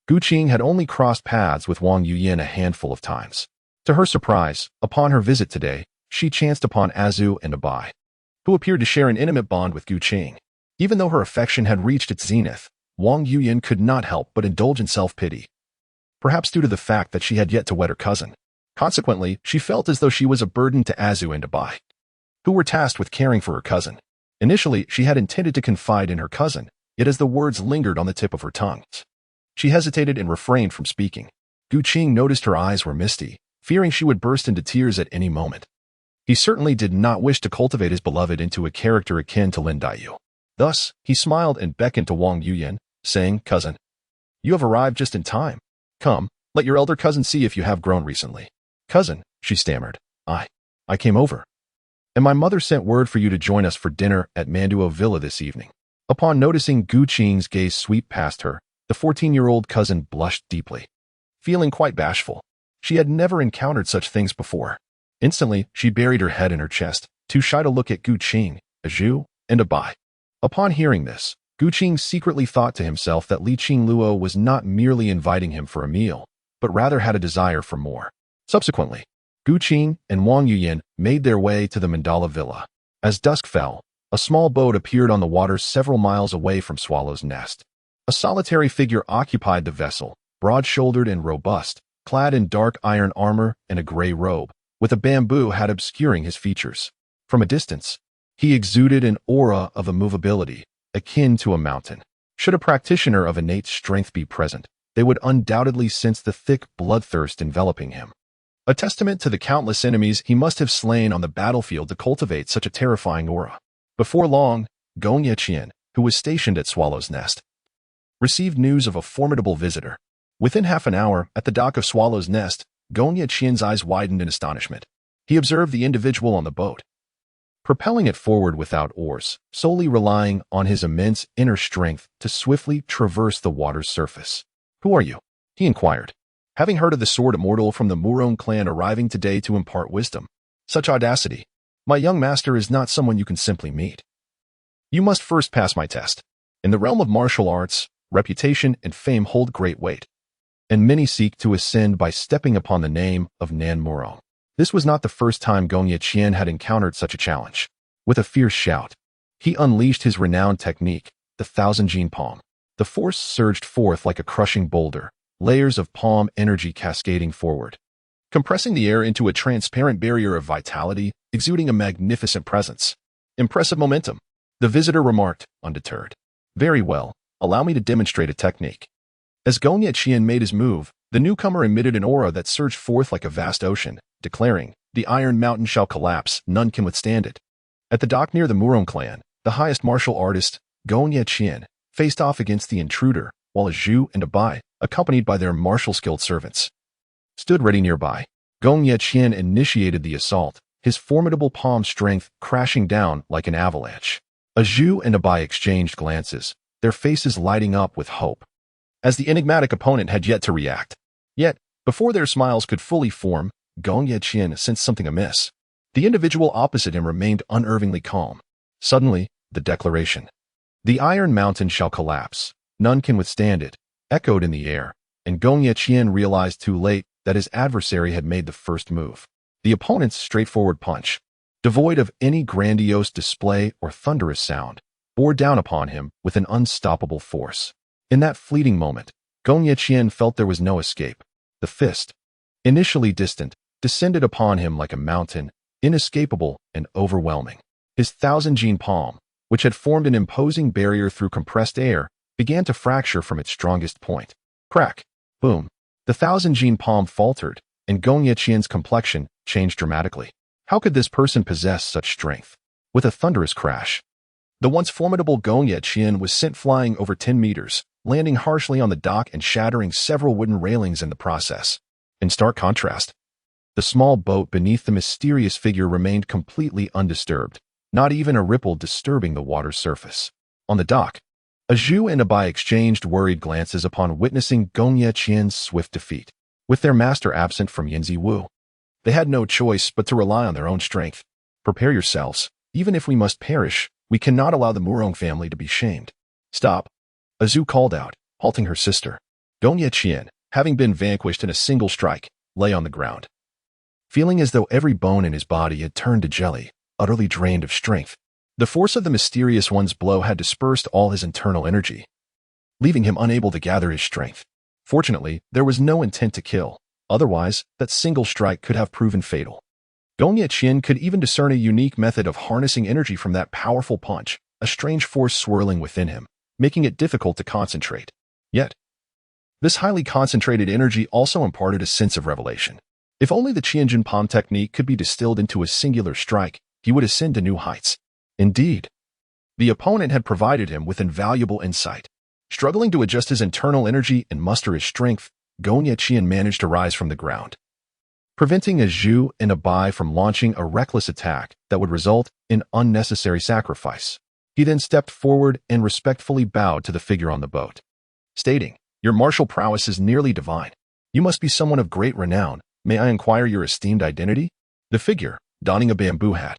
Gu Qing had only crossed paths with Wang Yuyin a handful of times. To her surprise, upon her visit today, she chanced upon Azu and Abai, who appeared to share an intimate bond with Gu Qing. Even though her affection had reached its zenith, Wang Yuyin could not help but indulge in self-pity, perhaps due to the fact that she had yet to wed her cousin. Consequently, she felt as though she was a burden to Azu and Abai, who were tasked with caring for her cousin. Initially, she had intended to confide in her cousin, yet as the words lingered on the tip of her tongue, she hesitated and refrained from speaking. Gu Qing noticed her eyes were misty, fearing she would burst into tears at any moment. He certainly did not wish to cultivate his beloved into a character akin to Lin Daiyu. Thus, he smiled and beckoned to Wang Yuyin, saying, Cousin, you have arrived just in time. Come, let your elder cousin see if you have grown recently. Cousin, she stammered, I came over. And my mother sent word for you to join us for dinner at Manduo Villa this evening. Upon noticing Gu Qing's gaze sweep past her, the 14-year-old cousin blushed deeply. Feeling quite bashful, she had never encountered such things before. Instantly, she buried her head in her chest, too shy to look at Gu Qing, Zhu, and Abai. Upon hearing this, Gu Qing secretly thought to himself that Li Qingluo was not merely inviting him for a meal, but rather had a desire for more. Subsequently, Gu Qing and Wang Yuyin made their way to the mandala villa. As dusk fell, a small boat appeared on the water several miles away from Swallow's Nest. A solitary figure occupied the vessel, broad-shouldered and robust, clad in dark iron armor and a gray robe, with a bamboo hat obscuring his features. From a distance, he exuded an aura of immovability, akin to a mountain. Should a practitioner of innate strength be present, they would undoubtedly sense the thick bloodthirst enveloping him. A testament to the countless enemies he must have slain on the battlefield to cultivate such a terrifying aura. Before long, Gong Yeqian, who was stationed at Swallow's Nest, received news of a formidable visitor. Within half an hour, at the dock of Swallow's Nest, Gong Yeqian's eyes widened in astonishment. He observed the individual on the boat, propelling it forward without oars, solely relying on his immense inner strength to swiftly traverse the water's surface. Who are you? He inquired, having heard of the sword immortal from the Murong clan arriving today to impart wisdom. Such audacity! My young master is not someone you can simply meet. You must first pass my test. In the realm of martial arts, reputation and fame hold great weight, and many seek to ascend by stepping upon the name of Nan Murong. This was not the first time Gong Yeqian had encountered such a challenge. With a fierce shout, he unleashed his renowned technique, the Thousand Gene Palm. The force surged forth like a crushing boulder, layers of palm energy cascading forward, compressing the air into a transparent barrier of vitality, exuding a magnificent presence. Impressive momentum, the visitor remarked, undeterred. Very well, allow me to demonstrate a technique. As Gong Yeqian made his move, the newcomer emitted an aura that surged forth like a vast ocean, declaring, the Iron Mountain shall collapse, none can withstand it. At the dock near the Murong clan, the highest martial artist, Gong Yeqian, faced off against the intruder, while Zhu and Abai, accompanied by their martial-skilled servants, stood ready nearby. Gong Yeqian initiated the assault, his formidable palm strength crashing down like an avalanche. Zhu and Abai exchanged glances, their faces lighting up with hope, as the enigmatic opponent had yet to react. Yet, before their smiles could fully form, Gong Yeqian sensed something amiss. The individual opposite him remained unervingly calm. Suddenly, the declaration, the Iron Mountain shall collapse, none can withstand it, echoed in the air, and Gong Yeqian realized too late that his adversary had made the first move. The opponent's straightforward punch, devoid of any grandiose display or thunderous sound, bore down upon him with an unstoppable force. In that fleeting moment, Gong Yeqian felt there was no escape. The fist, initially distant, descended upon him like a mountain, inescapable and overwhelming. His thousand-gene palm, which had formed an imposing barrier through compressed air, began to fracture from its strongest point. Crack! Boom! The thousand-gene palm faltered, and Gong Yeqian's complexion changed dramatically. How could this person possess such strength? With a thunderous crash, the once formidable Gong Yeqian was sent flying over 10 meters, landing harshly on the dock and shattering several wooden railings in the process. In stark contrast, the small boat beneath the mysterious figure remained completely undisturbed, not even a ripple disturbing the water's surface. On the dock, a Zhu and a Bai exchanged worried glances upon witnessing Gong Yeqian's swift defeat. With their master absent from Yinzi Wu, they had no choice but to rely on their own strength. Prepare yourselves. Even if we must perish, we cannot allow the Murong family to be shamed. Stop! A Zhu called out, halting her sister. Gong Yeqian, having been vanquished in a single strike, lay on the ground, feeling as though every bone in his body had turned to jelly, utterly drained of strength. The force of the mysterious one's blow had dispersed all his internal energy, leaving him unable to gather his strength. Fortunately, there was no intent to kill. Otherwise, that single strike could have proven fatal. Gong Yeqian could even discern a unique method of harnessing energy from that powerful punch, a strange force swirling within him, making it difficult to concentrate. Yet, this highly concentrated energy also imparted a sense of revelation. If only the Qianjin palm technique could be distilled into a singular strike, he would ascend to new heights. Indeed, the opponent had provided him with invaluable insight. Struggling to adjust his internal energy and muster his strength, Gong Yeqian managed to rise from the ground, preventing a Zhu and a Bai from launching a reckless attack that would result in unnecessary sacrifice. He then stepped forward and respectfully bowed to the figure on the boat, stating, "Your martial prowess is nearly divine. You must be someone of great renown. May I inquire your esteemed identity?" The figure, donning a bamboo hat,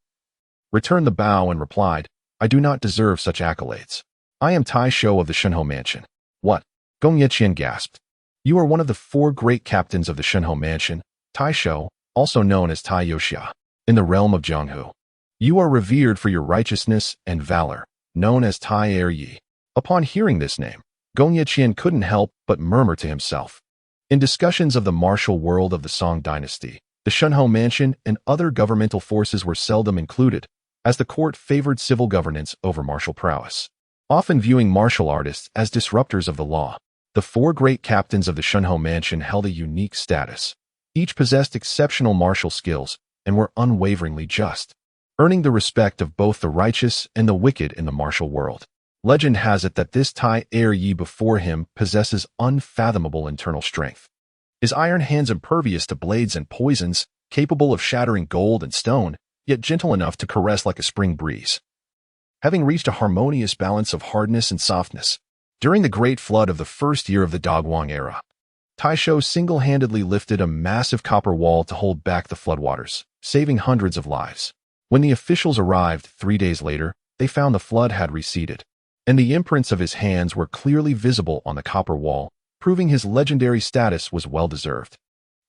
returned the bow and replied, "I do not deserve such accolades. I am Tai Shou of the Shenhou Mansion." "What?" Gong Yeqian gasped. "You are one of the 4 great captains of the Shenhou Mansion, Tai Shou, also known as Tai Yoxia, in the realm of Jianghu. You are revered for your righteousness and valor, known as Tai Yi." Upon hearing this name, Gong Yeqian couldn't help but murmur to himself. In discussions of the martial world of the Song dynasty, the Shenhou Mansion and other governmental forces were seldom included, as the court favored civil governance over martial prowess, often viewing martial artists as disruptors of the law. The 4 great captains of the Shenhou Mansion held a unique status. Each possessed exceptional martial skills and were unwaveringly just, earning the respect of both the righteous and the wicked in the martial world. Legend has it that this Tai Yi before him possesses unfathomable internal strength. His iron hands impervious to blades and poisons, capable of shattering gold and stone, yet gentle enough to caress like a spring breeze. Having reached a harmonious balance of hardness and softness, during the great flood of the first year of the Dogwang era, Tai Shou single-handedly lifted a massive copper wall to hold back the floodwaters, saving hundreds of lives. When the officials arrived 3 days later, they found the flood had receded, and the imprints of his hands were clearly visible on the copper wall, proving his legendary status was well-deserved.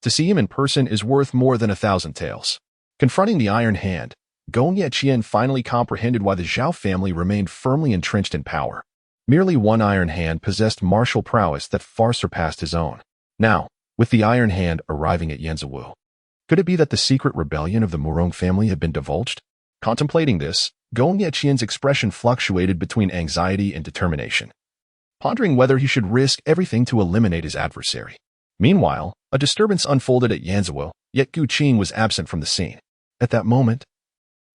To see him in person is worth more than 1,000 tales. Confronting the Iron Hand, Gong Yeqian finally comprehended why the Zhao family remained firmly entrenched in power. Merely one Iron Hand possessed martial prowess that far surpassed his own. Now, with the Iron Hand arriving at Yanziwu, could it be that the secret rebellion of the Murong family had been divulged? Contemplating this, Gong Yeqian's expression fluctuated between anxiety and determination, pondering whether he should risk everything to eliminate his adversary. Meanwhile, a disturbance unfolded at Yanziwu, yet Gu Qing was absent from the scene. At that moment,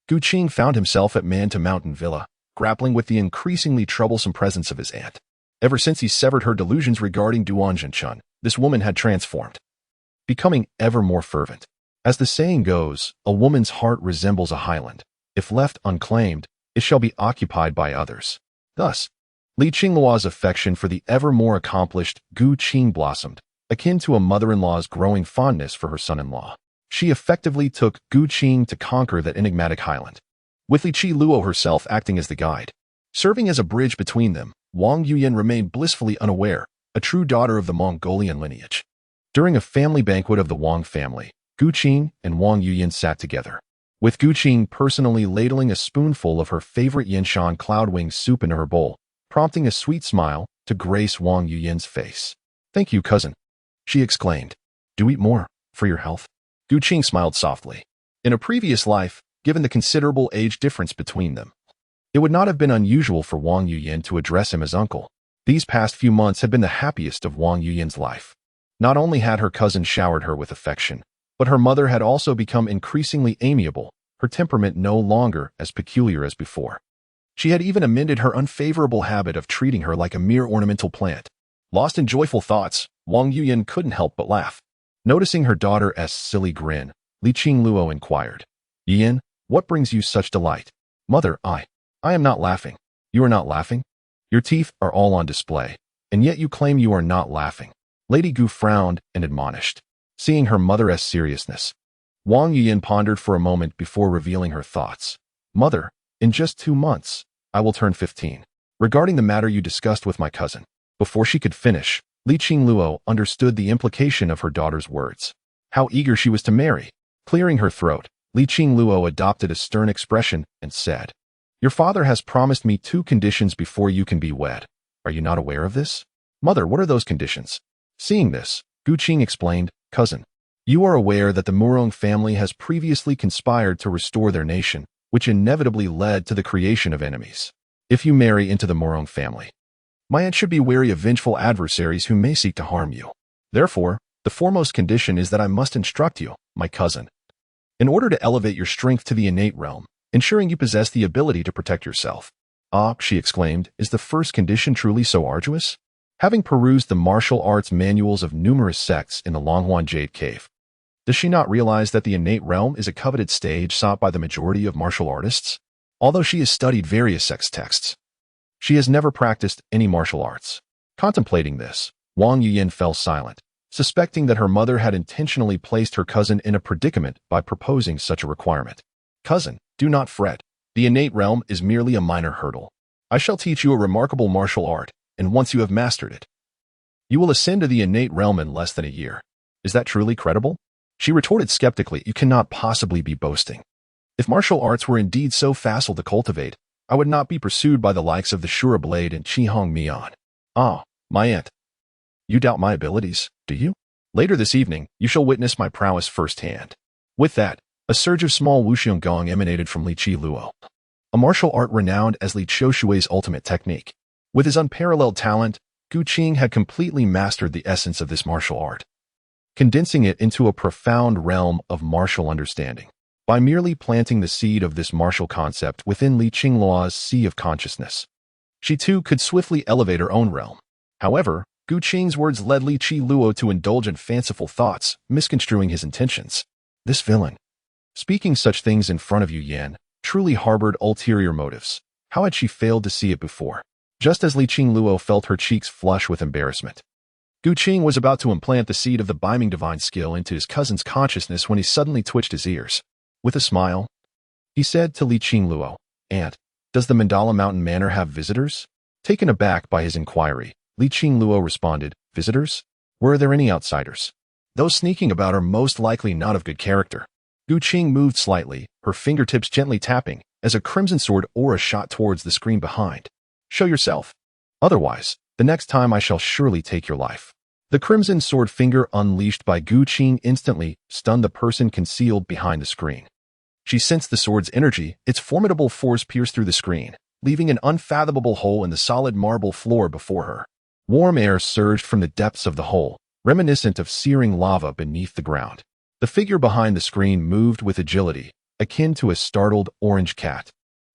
Gu Qing found himself at Man-to-Mountain Villa, grappling with the increasingly troublesome presence of his aunt. Ever since he severed her delusions regarding Duan Zhenchun, this woman had transformed, becoming ever more fervent. As the saying goes, a woman's heart resembles a highland. If left unclaimed, it shall be occupied by others. Thus, Li Qingluo's affection for the ever more accomplished Gu Qing blossomed, akin to a mother-in-law's growing fondness for her son-in-law. She effectively took Gu Qing to conquer that enigmatic highland, with Li Qiluo herself acting as the guide. Serving as a bridge between them, Wang Yuyan remained blissfully unaware, a true daughter of the Mongolian lineage. During a family banquet of the Wang family, Gu Qing and Wang Yuyan sat together, with Gu Qing personally ladling a spoonful of her favorite Yinshan cloudwing soup into her bowl, prompting a sweet smile to grace Wang Yuyan's face. "Thank you, cousin," she exclaimed. "Do eat more, for your health." Gu Qing smiled softly. In a previous life, given the considerable age difference between them, it would not have been unusual for Wang Yuyan to address him as uncle. These past few months had been the happiest of Wang Yuyan's life. Not only had her cousin showered her with affection, but her mother had also become increasingly amiable, her temperament no longer as peculiar as before. She had even amended her unfavorable habit of treating her like a mere ornamental plant. Lost in joyful thoughts, Wang Yuyan couldn't help but laugh. Noticing her daughter's silly grin, Li Qingluo inquired, "Yuyan, what brings you such delight?" "Mother, I am not laughing." "You are not laughing? Your teeth are all on display, and yet you claim you are not laughing." Lady Gu frowned and admonished, seeing her mother's seriousness. Wang Yuyan pondered for a moment before revealing her thoughts. "Mother, in just 2 months, I will turn 15. Regarding the matter you discussed with my cousin." Before she could finish, Li Qingluo understood the implication of her daughter's words. How eager she was to marry. Clearing her throat, Li Qingluo adopted a stern expression and said, "Your father has promised me 2 conditions before you can be wed. Are you not aware of this?" "Mother, what are those conditions?" Seeing this, Gu Qing explained, "Cousin, you are aware that the Murong family has previously conspired to restore their nation, which inevitably led to the creation of enemies. If you marry into the Murong family, my aunt should be wary of vengeful adversaries who may seek to harm you. Therefore, the foremost condition is that I must instruct you, my cousin, in order to elevate your strength to the innate realm, ensuring you possess the ability to protect yourself." "Ah," she exclaimed, "is the first condition truly so arduous?" Having perused the martial arts manuals of numerous sects in the Longhuan Jade Cave, does she not realize that the innate realm is a coveted stage sought by the majority of martial artists? Although she has studied various sects texts, she has never practiced any martial arts. Contemplating this, Wang Yuyan fell silent, suspecting that her mother had intentionally placed her cousin in a predicament by proposing such a requirement. "Cousin, do not fret. The innate realm is merely a minor hurdle. I shall teach you a remarkable martial art, and once you have mastered it, you will ascend to the innate realm in less than a year. Is that truly credible?" She retorted skeptically, "You cannot possibly be boasting. If martial arts were indeed so facile to cultivate, I would not be pursued by the likes of the Shura Blade and Qi Hong Mian." "Ah, my aunt. You doubt my abilities, do you? Later this evening, you shall witness my prowess firsthand." With that, a surge of small wuxiong gong emanated from Li Qingluo, a martial art renowned as Li Qiushui's ultimate technique. With his unparalleled talent, Gu Qing had completely mastered the essence of this martial art, condensing it into a profound realm of martial understanding. By merely planting the seed of this martial concept within Li Qingluo's sea of consciousness, she too could swiftly elevate her own realm. However, Gu Qing's words led Li Qingluo to indulge in fanciful thoughts, misconstruing his intentions. This villain, speaking such things in front of Yu Yan, truly harbored ulterior motives. How had she failed to see it before? Just as Li Qingluo felt her cheeks flush with embarrassment, Gu Qing was about to implant the seed of the Biming divine skill into his cousin's consciousness when he suddenly twitched his ears. With a smile, he said to Li Qingluo, "Aunt, does the Mandala Mountain Manor have visitors?" Taken aback by his inquiry, Li Qingluo responded, "Visitors? Were there any outsiders? Those sneaking about are most likely not of good character." Gu Qing moved slightly, her fingertips gently tapping, as a crimson sword aura shot towards the screen behind. "Show yourself. Otherwise, the next time I shall surely take your life." The crimson sword finger unleashed by Gu Qing instantly stunned the person concealed behind the screen. She sensed the sword's energy, its formidable force pierced through the screen, leaving an unfathomable hole in the solid marble floor before her. Warm air surged from the depths of the hole, reminiscent of searing lava beneath the ground. The figure behind the screen moved with agility, akin to a startled orange cat,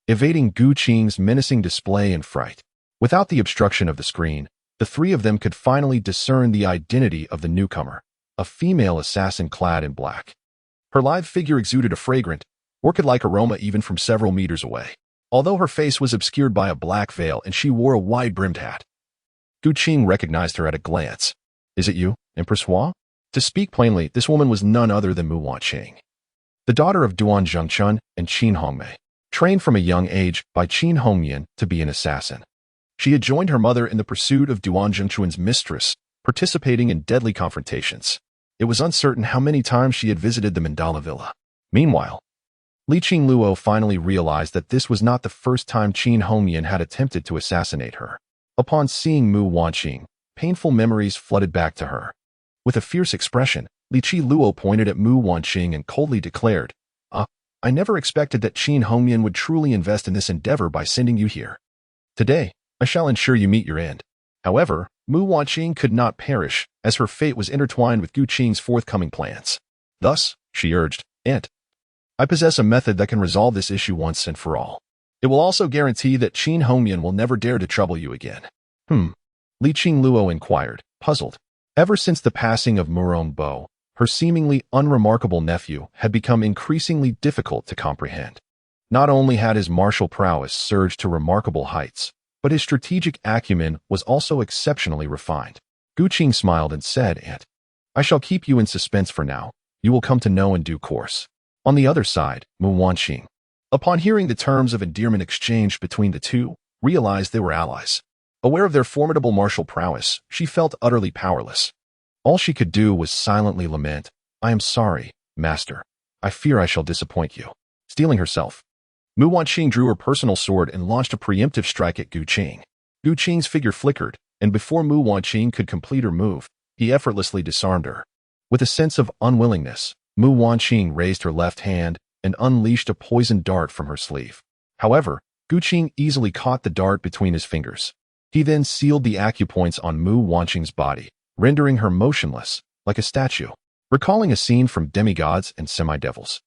evading Gu Qing's menacing display in fright. Without the obstruction of the screen, the three of them could finally discern the identity of the newcomer, a female assassin clad in black. Her lithe figure exuded a fragrant, orchid-like aroma even from several meters away, although her face was obscured by a black veil and she wore a wide-brimmed hat. Gu Qing recognized her at a glance. "Is it you, Empress Hua?" To speak plainly, this woman was none other than Mu Wanqing, the daughter of Duan Zhengchun and Qin Hongmei, trained from a young age by Qin Hongmian to be an assassin. She had joined her mother in the pursuit of Duan Zhengchun's mistress, participating in deadly confrontations. It was uncertain how many times she had visited the mandala villa. Meanwhile, Li Qingluo finally realized that this was not the first time Qin Hongyan had attempted to assassinate her. Upon seeing Mu Wanqing, painful memories flooded back to her. With a fierce expression, Li Qingluo pointed at Mu Wanqing and coldly declared, I never expected that Qin Hongyan would truly invest in this endeavor by sending you here. Today, I shall ensure you meet your end. However, Mu Wanqing could not perish, as her fate was intertwined with Gu Qing's forthcoming plans. Thus, she urged, Aunt, I possess a method that can resolve this issue once and for all. It will also guarantee that Qin Hongyan will never dare to trouble you again. Li Qingluo inquired, puzzled. Ever since the passing of Murong Bo, her seemingly unremarkable nephew had become increasingly difficult to comprehend. Not only had his martial prowess surged to remarkable heights, but his strategic acumen was also exceptionally refined. Gu Qing smiled and said, Aunt, I shall keep you in suspense for now. You will come to know in due course. On the other side, Mu Wanqing, upon hearing the terms of endearment exchanged between the two, realized they were allies. Aware of their formidable martial prowess, she felt utterly powerless. All she could do was silently lament, I am sorry, master. I fear I shall disappoint you. Steeling herself, Mu Wanqing drew her personal sword and launched a preemptive strike at Gu Qing. Gu Qing's figure flickered, and before Mu Wanqing could complete her move, he effortlessly disarmed her. With a sense of unwillingness, Mu Wanqing raised her left hand and unleashed a poisoned dart from her sleeve. However, Gu Qing easily caught the dart between his fingers. He then sealed the acupoints on Mu Wanqing's body, rendering her motionless, like a statue. Recalling a scene from Demigods and Semi-Devils,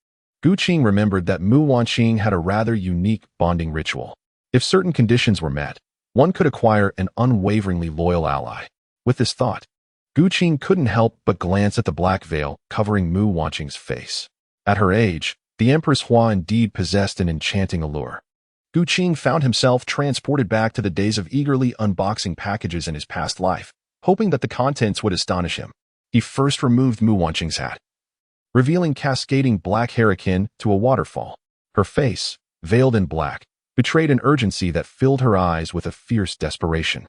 Gu Qing remembered that Mu Wanqing had a rather unique bonding ritual. If certain conditions were met, one could acquire an unwaveringly loyal ally. With this thought, Gu Qing couldn't help but glance at the black veil covering Mu Wanqing's face. At her age, the Empress Hua indeed possessed an enchanting allure. Gu Qing found himself transported back to the days of eagerly unboxing packages in his past life, hoping that the contents would astonish him. He first removed Mu Wanqing's hat, revealing cascading black hair akin to a waterfall. Her face, veiled in black, betrayed an urgency that filled her eyes with a fierce desperation.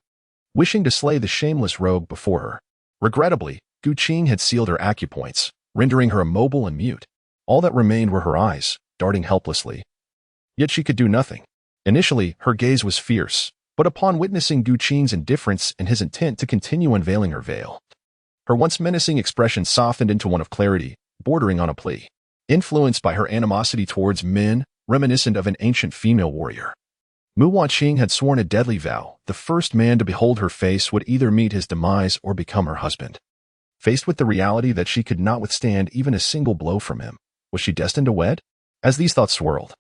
Wishing to slay the shameless rogue before her, regrettably, Gu Qing had sealed her acupoints, rendering her immobile and mute. All that remained were her eyes, darting helplessly. Yet she could do nothing. Initially, her gaze was fierce, but upon witnessing Gu Qing's indifference and his intent to continue unveiling her veil, her once menacing expression softened into one of clarity, bordering on a plea. Influenced by her animosity towards men, reminiscent of an ancient female warrior, Mu Wanqing had sworn a deadly vow: the first man to behold her face would either meet his demise or become her husband. Faced with the reality that she could not withstand even a single blow from him, was she destined to wed? As these thoughts swirled,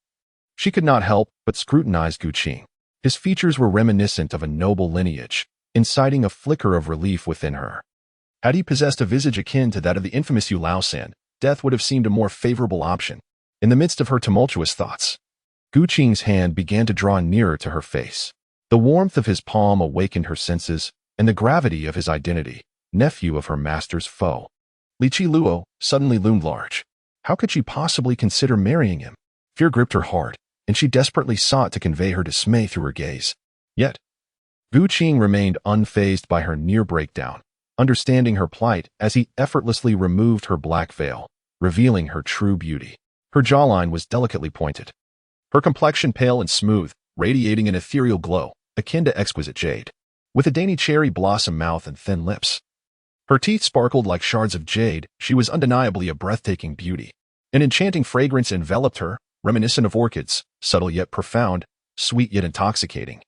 she could not help but scrutinize Gu Qing. His features were reminiscent of a noble lineage, inciting a flicker of relief within her. Had he possessed a visage akin to that of the infamous Yu Laosan, death would have seemed a more favorable option. In the midst of her tumultuous thoughts, Gu Qing's hand began to draw nearer to her face. The warmth of his palm awakened her senses, and the gravity of his identity, nephew of her master's foe, Li Qingluo, suddenly loomed large. How could she possibly consider marrying him? Fear gripped her heart, and she desperately sought to convey her dismay through her gaze. Yet, Gu Qing remained unfazed by her near breakdown, understanding her plight as he effortlessly removed her black veil, revealing her true beauty. Her jawline was delicately pointed, her complexion pale and smooth, radiating an ethereal glow, akin to exquisite jade. With a dainty cherry blossom mouth and thin lips, her teeth sparkled like shards of jade. She was undeniably a breathtaking beauty. An enchanting fragrance enveloped her, reminiscent of orchids, subtle yet profound, sweet yet intoxicating,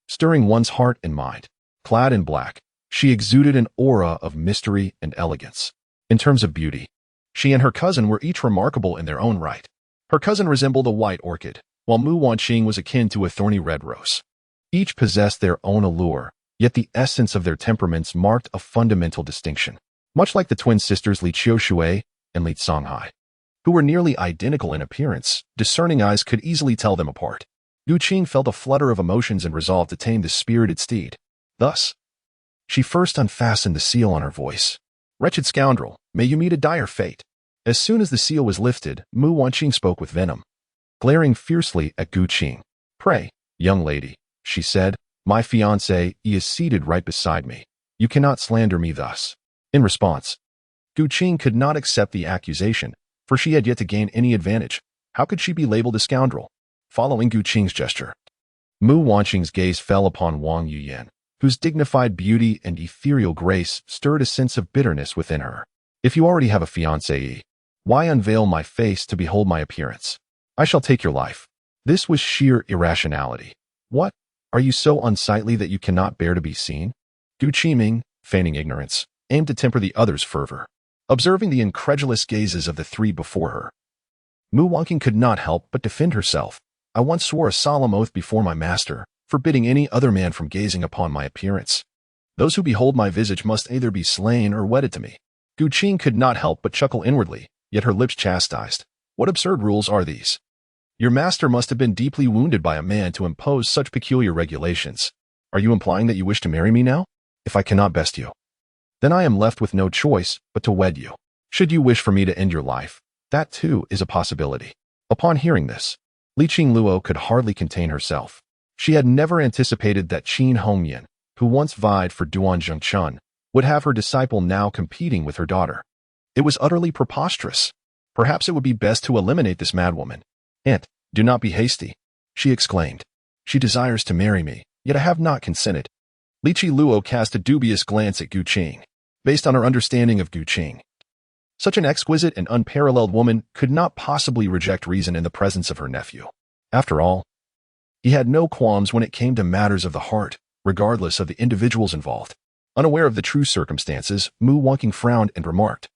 stirring one's heart and mind. Clad in black, she exuded an aura of mystery and elegance. In terms of beauty, she and her cousin were each remarkable in their own right. Her cousin resembled a white orchid, while Mu Wanqing was akin to a thorny red rose. Each possessed their own allure, yet the essence of their temperaments marked a fundamental distinction. Much like the twin sisters Li Qiushui and Li Songhai, who were nearly identical in appearance, discerning eyes could easily tell them apart. Gu Qing felt a flutter of emotions and resolved to tame the spirited steed. Thus, she first unfastened the seal on her voice. Wretched scoundrel, may you meet a dire fate. As soon as the seal was lifted, Mu Wanqing spoke with venom, glaring fiercely at Gu Qing. Pray, young lady, she said, my fiancé is seated right beside me. You cannot slander me thus. In response, Gu Qing could not accept the accusation, for she had yet to gain any advantage. How could she be labeled a scoundrel? Following Gu Qing's gesture, Mu Wanqing's gaze fell upon Wang Yuyan, whose dignified beauty and ethereal grace stirred a sense of bitterness within her. If you already have a fiancée, why unveil my face to behold my appearance? I shall take your life. This was sheer irrationality. What? Are you so unsightly that you cannot bear to be seen? Gu Qiming, feigning ignorance, aimed to temper the other's fervor. Observing the incredulous gazes of the three before her, Mu Wanqing could not help but defend herself. I once swore a solemn oath before my master, forbidding any other man from gazing upon my appearance. Those who behold my visage must either be slain or wedded to me. Gu Qing could not help but chuckle inwardly, yet her lips chastised. What absurd rules are these? Your master must have been deeply wounded by a man to impose such peculiar regulations. Are you implying that you wish to marry me now? If I cannot best you, then I am left with no choice but to wed you. Should you wish for me to end your life, that too is a possibility. Upon hearing this, Li Qingluo could hardly contain herself. She had never anticipated that Qin Hongyan, who once vied for Duan Zhengchun, would have her disciple now competing with her daughter. It was utterly preposterous. Perhaps it would be best to eliminate this madwoman. "Aunt, do not be hasty," she exclaimed. "She desires to marry me, yet I have not consented." Li Qingluo cast a dubious glance at Gu Qing. Based on her understanding of Gu Qing, such an exquisite and unparalleled woman could not possibly reject reason in the presence of her nephew. After all, he had no qualms when it came to matters of the heart, regardless of the individuals involved. Unaware of the true circumstances, Mu Wanqing frowned and remarked,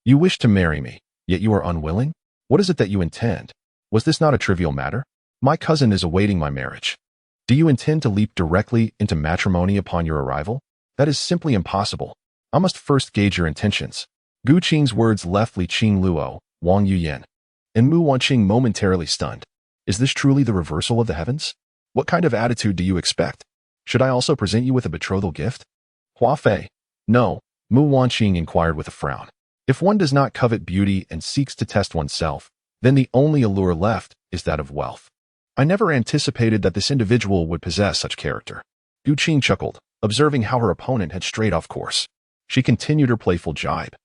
"You wish to marry me, yet you are unwilling? What is it that you intend? Was this not a trivial matter? My cousin is awaiting my marriage. Do you intend to leap directly into matrimony upon your arrival? That is simply impossible. I must first gauge your intentions." Gu Qing's words left Li Qingluo, Wang Yuyan, and Mu Wanqing momentarily stunned. Is this truly the reversal of the heavens? What kind of attitude do you expect? Should I also present you with a betrothal gift? Hua Fei. No, Mu Wanqing inquired with a frown. If one does not covet beauty and seeks to test oneself, then the only allure left is that of wealth. I never anticipated that this individual would possess such character. Gu Qing chuckled, observing how her opponent had strayed off course. She continued her playful jibe.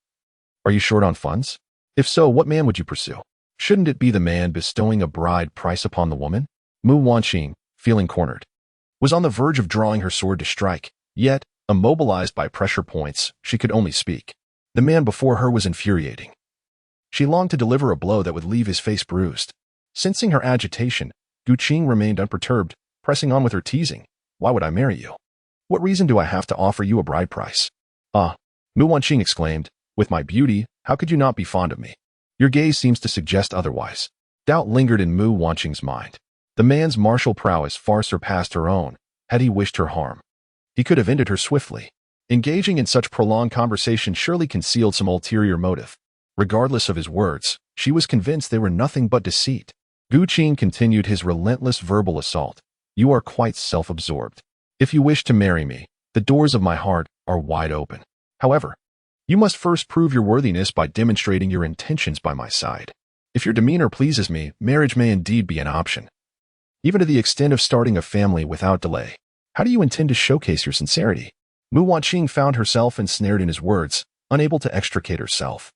Are you short on funds? If so, what man would you pursue? Shouldn't it be the man bestowing a bride price upon the woman? Mu Wanqing, feeling cornered, was on the verge of drawing her sword to strike, yet, immobilized by pressure points, she could only speak. The man before her was infuriating. She longed to deliver a blow that would leave his face bruised. Sensing her agitation, Gu Qing remained unperturbed, pressing on with her teasing. Why would I marry you? What reason do I have to offer you a bride price? Ah, Mu Wanqing exclaimed, with my beauty, how could you not be fond of me? Your gaze seems to suggest otherwise. Doubt lingered in Mu Wanqing's mind. The man's martial prowess far surpassed her own, had he wished her harm. He could have ended her swiftly. Engaging in such prolonged conversation surely concealed some ulterior motive. Regardless of his words, she was convinced they were nothing but deceit. Gu Qing continued his relentless verbal assault. You are quite self-absorbed. If you wish to marry me, the doors of my heart are wide open. However, you must first prove your worthiness by demonstrating your intentions by my side. If your demeanor pleases me, marriage may indeed be an option, even to the extent of starting a family without delay. How do you intend to showcase your sincerity? Mu Wanqing found herself ensnared in his words, unable to extricate herself.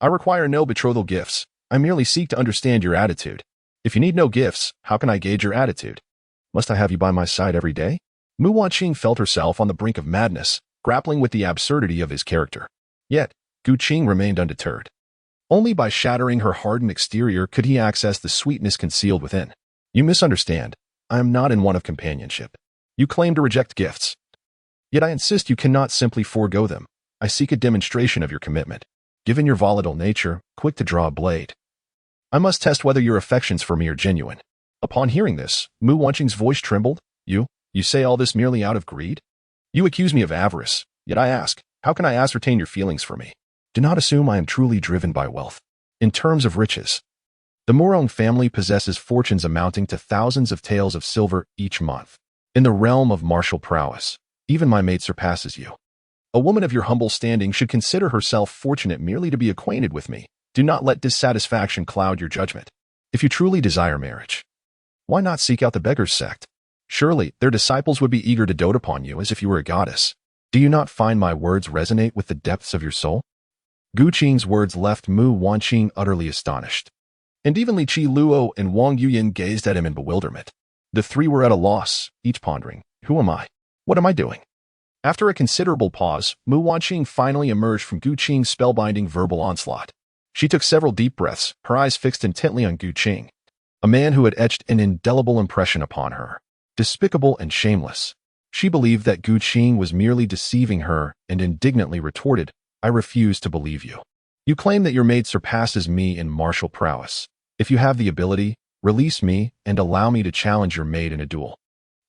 I require no betrothal gifts. I merely seek to understand your attitude. If you need no gifts, how can I gauge your attitude? Must I have you by my side every day? Mu Wanqing felt herself on the brink of madness, grappling with the absurdity of his character. Yet, Gu Qing remained undeterred. Only by shattering her hardened exterior could he access the sweetness concealed within. You misunderstand. I am not in want of companionship. You claim to reject gifts. Yet I insist you cannot simply forego them. I seek a demonstration of your commitment. Given your volatile nature, quick to draw a blade, I must test whether your affections for me are genuine. Upon hearing this, Mu Wanqing's voice trembled. You say all this merely out of greed? You accuse me of avarice, yet I ask, how can I ascertain your feelings for me? Do not assume I am truly driven by wealth. In terms of riches, the Morong family possesses fortunes amounting to thousands of taels of silver each month. In the realm of martial prowess, even my mate surpasses you. A woman of your humble standing should consider herself fortunate merely to be acquainted with me. Do not let dissatisfaction cloud your judgment. If you truly desire marriage, why not seek out the beggar's sect? Surely, their disciples would be eager to dote upon you as if you were a goddess. Do you not find my words resonate with the depths of your soul? Gu Qing's words left Mu Wanqing utterly astonished. And even Li Qi Luo and Wang Yuyin gazed at him in bewilderment. The three were at a loss, each pondering, who am I? What am I doing? After a considerable pause, Mu Wanqing finally emerged from Gu Qing's spellbinding verbal onslaught. She took several deep breaths, her eyes fixed intently on Gu Qing, a man who had etched an indelible impression upon her. Despicable and shameless. She believed that Gu Qing was merely deceiving her and indignantly retorted, I refuse to believe you. You claim that your maid surpasses me in martial prowess. If you have the ability, release me and allow me to challenge your maid in a duel.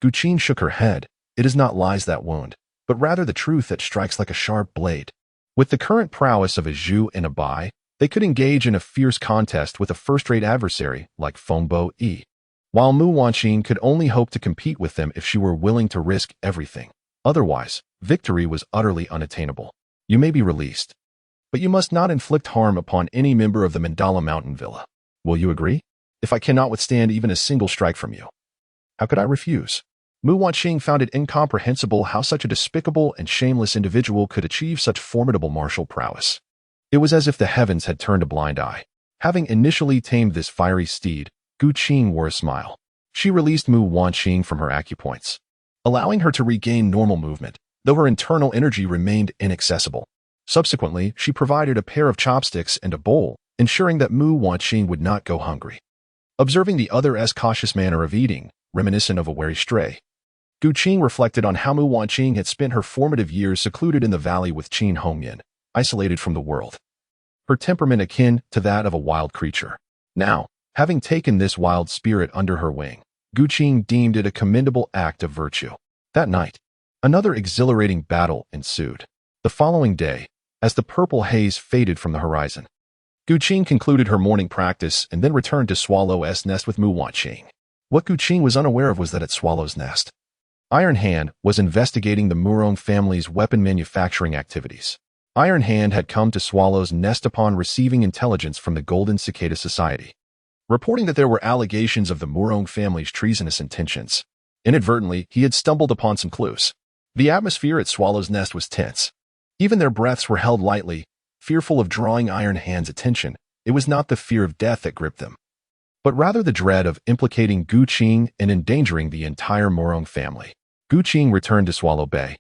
Gu Qing shook her head. It is not lies that wound, but rather the truth that strikes like a sharp blade. With the current prowess of a Zhu and a Bai, they could engage in a fierce contest with a first-rate adversary like Fengbo Yi, while Mu Wanqing could only hope to compete with them if she were willing to risk everything. Otherwise, victory was utterly unattainable. You may be released, but you must not inflict harm upon any member of the Mandala Mountain Villa. Will you agree? If I cannot withstand even a single strike from you, how could I refuse? Mu Wanqing found it incomprehensible how such a despicable and shameless individual could achieve such formidable martial prowess. It was as if the heavens had turned a blind eye. Having initially tamed this fiery steed, Gu Qing wore a smile. She released Mu Wanqing from her acupoints, allowing her to regain normal movement, though her internal energy remained inaccessible. Subsequently, she provided a pair of chopsticks and a bowl, ensuring that Mu Wanqing would not go hungry. Observing the other's cautious manner of eating, reminiscent of a wary stray, Gu Qing reflected on how Mu Wanqing had spent her formative years secluded in the valley with Qin Hongyan, isolated from the world. Her temperament akin to that of a wild creature. Now, having taken this wild spirit under her wing, Gu Qing deemed it a commendable act of virtue. That night, another exhilarating battle ensued. The following day, as the purple haze faded from the horizon, Gu Qing concluded her morning practice and then returned to Swallow's Nest with Mu Wanqing. What Gu Qing was unaware of was that at Swallow's Nest, Iron Hand was investigating the Murong family's weapon manufacturing activities. Iron Hand had come to Swallow's Nest upon receiving intelligence from the Golden Cicada Society, reporting that there were allegations of the Murong family's treasonous intentions. Inadvertently, he had stumbled upon some clues. The atmosphere at Swallow's Nest was tense. Even their breaths were held lightly, fearful of drawing Iron Hand's attention. It was not the fear of death that gripped them, but rather the dread of implicating Gu Qing and endangering the entire Murong family. Gu Qing returned to Swallow Bay,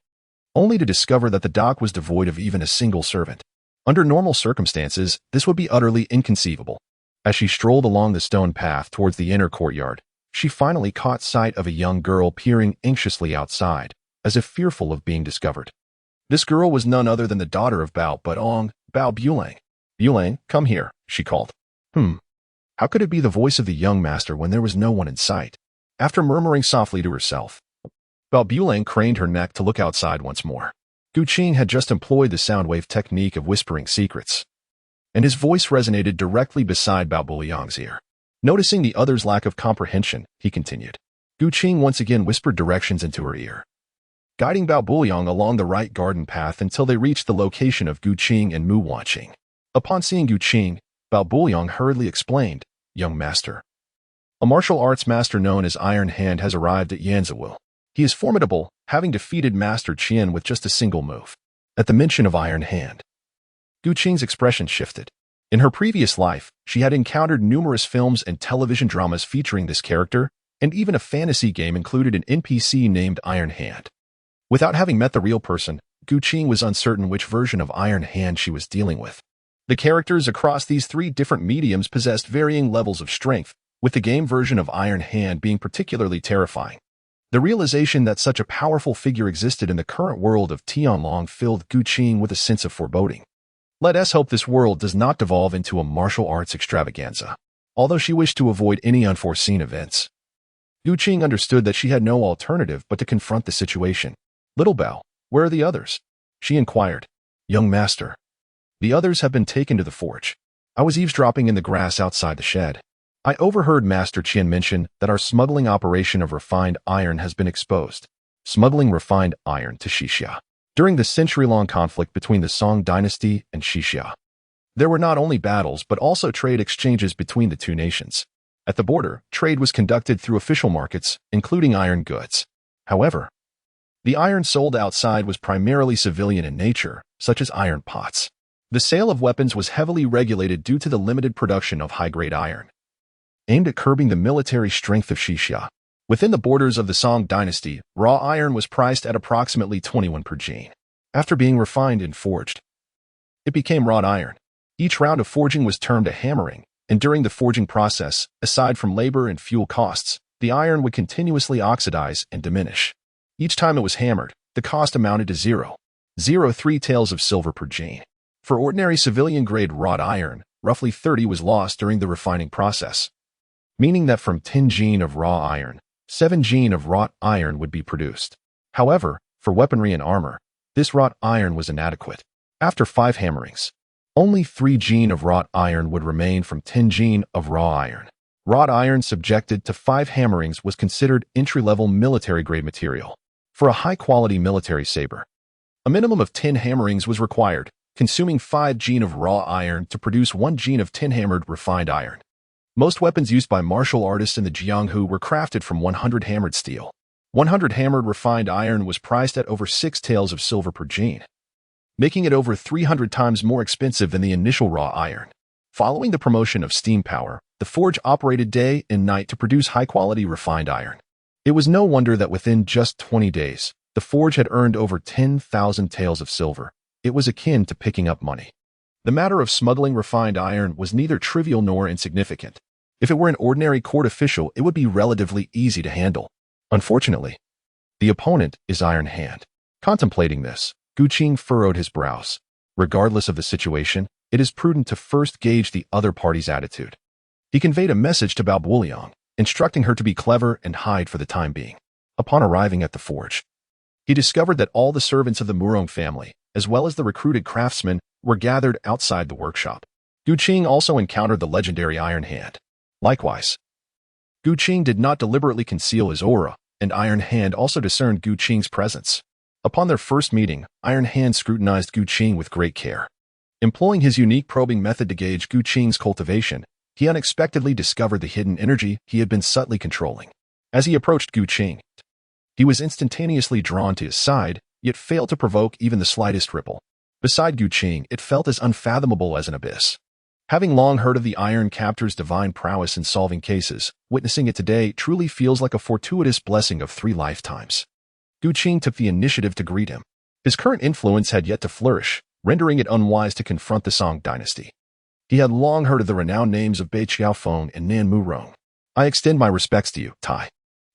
only to discover that the dock was devoid of even a single servant. Under normal circumstances, this would be utterly inconceivable. As she strolled along the stone path towards the inner courtyard, she finally caught sight of a young girl peering anxiously outside, as if fearful of being discovered. This girl was none other than the daughter of Bao Bulang. Bulang, come here, she called. How could it be the voice of the young master when there was no one in sight? After murmuring softly to herself, Bao Bulang craned her neck to look outside once more. Gu Qing had just employed the sound wave technique of whispering secrets, and his voice resonated directly beside Bao Bulang's ear. Noticing the other's lack of comprehension, he continued. Gu Qing once again whispered directions into her ear, guiding Bao Bulang along the right garden path until they reached the location of Gu Qing and Mu Wanqing. Upon seeing Gu Qing, Bao Bulang hurriedly explained, Young master, a martial arts master known as Iron Hand has arrived at Yanzhou. He is formidable, having defeated Master Qian with just a single move. At the mention of Iron Hand, Gu Qing's expression shifted. In her previous life, she had encountered numerous films and television dramas featuring this character, and even a fantasy game included an NPC named Iron Hand. Without having met the real person, Gu Qing was uncertain which version of Iron Hand she was dealing with. The characters across these three different mediums possessed varying levels of strength, with the game version of Iron Hand being particularly terrifying. The realization that such a powerful figure existed in the current world of Tianlong filled Gu Qing with a sense of foreboding. Let us hope this world does not devolve into a martial arts extravaganza. Although she wished to avoid any unforeseen events, Gu Qing understood that she had no alternative but to confront the situation. Little Bao, where are the others? She inquired. Young master, the others have been taken to the forge. I was eavesdropping in the grass outside the shed. I overheard Master Qian mention that our smuggling operation of refined iron has been exposed. Smuggling refined iron to Xixia. During the century-long conflict between the Song dynasty and Xixia, there were not only battles but also trade exchanges between the two nations. At the border, trade was conducted through official markets, including iron goods. However, the iron sold outside was primarily civilian in nature, such as iron pots. The sale of weapons was heavily regulated due to the limited production of high-grade iron, aimed at curbing the military strength of Xixia. Within the borders of the Song dynasty, raw iron was priced at approximately 21 per gene. After being refined and forged, it became wrought iron. Each round of forging was termed a hammering, and during the forging process, aside from labor and fuel costs, the iron would continuously oxidize and diminish. Each time it was hammered, the cost amounted to 0.03 taels of silver per gene. For ordinary civilian-grade wrought iron, roughly 30 was lost during the refining process, meaning that from 10 gene of raw iron, 7 gene of wrought iron would be produced. However, for weaponry and armor, this wrought iron was inadequate. After 5 hammerings, only 3 gene of wrought iron would remain from 10 gene of raw iron. Wrought iron subjected to 5 hammerings was considered entry-level military-grade material. For a high-quality military saber, a minimum of 10 hammerings was required, consuming 5 gene of raw iron to produce 1 gene of 10 hammered refined iron. Most weapons used by martial artists in the Jianghu were crafted from 100 hammered steel. 100 hammered refined iron was priced at over 6 taels of silver per gene, making it over 300 times more expensive than the initial raw iron. Following the promotion of steam power, the forge operated day and night to produce high-quality refined iron. It was no wonder that within just 20 days, the forge had earned over 10,000 taels of silver. It was akin to picking up money. The matter of smuggling refined iron was neither trivial nor insignificant. If it were an ordinary court official, it would be relatively easy to handle. Unfortunately, the opponent is Iron Hand. Contemplating this, Gu Qing furrowed his brows. Regardless of the situation, it is prudent to first gauge the other party's attitude. He conveyed a message to Bao Buliang, instructing her to be clever and hide for the time being. Upon arriving at the forge, he discovered that all the servants of the Murong family, as well as the recruited craftsmen, were gathered outside the workshop. Gu Qing also encountered the legendary Iron Hand. Likewise, Gu Qing did not deliberately conceal his aura, and Iron Hand also discerned Gu Qing's presence. Upon their first meeting, Iron Hand scrutinized Gu Qing with great care. Employing his unique probing method to gauge Gu Qing's cultivation, he unexpectedly discovered the hidden energy he had been subtly controlling. As he approached Gu Qing, he was instantaneously drawn to his side, yet failed to provoke even the slightest ripple. Beside Gu Qing, it felt as unfathomable as an abyss. Having long heard of the Iron Captor's divine prowess in solving cases, witnessing it today truly feels like a fortuitous blessing of 3 lifetimes. Gu Qing took the initiative to greet him. His current influence had yet to flourish, rendering it unwise to confront the Song dynasty. He had long heard of the renowned names of Bai Qiaofeng and Nan Murong. I extend my respects to you, Tai.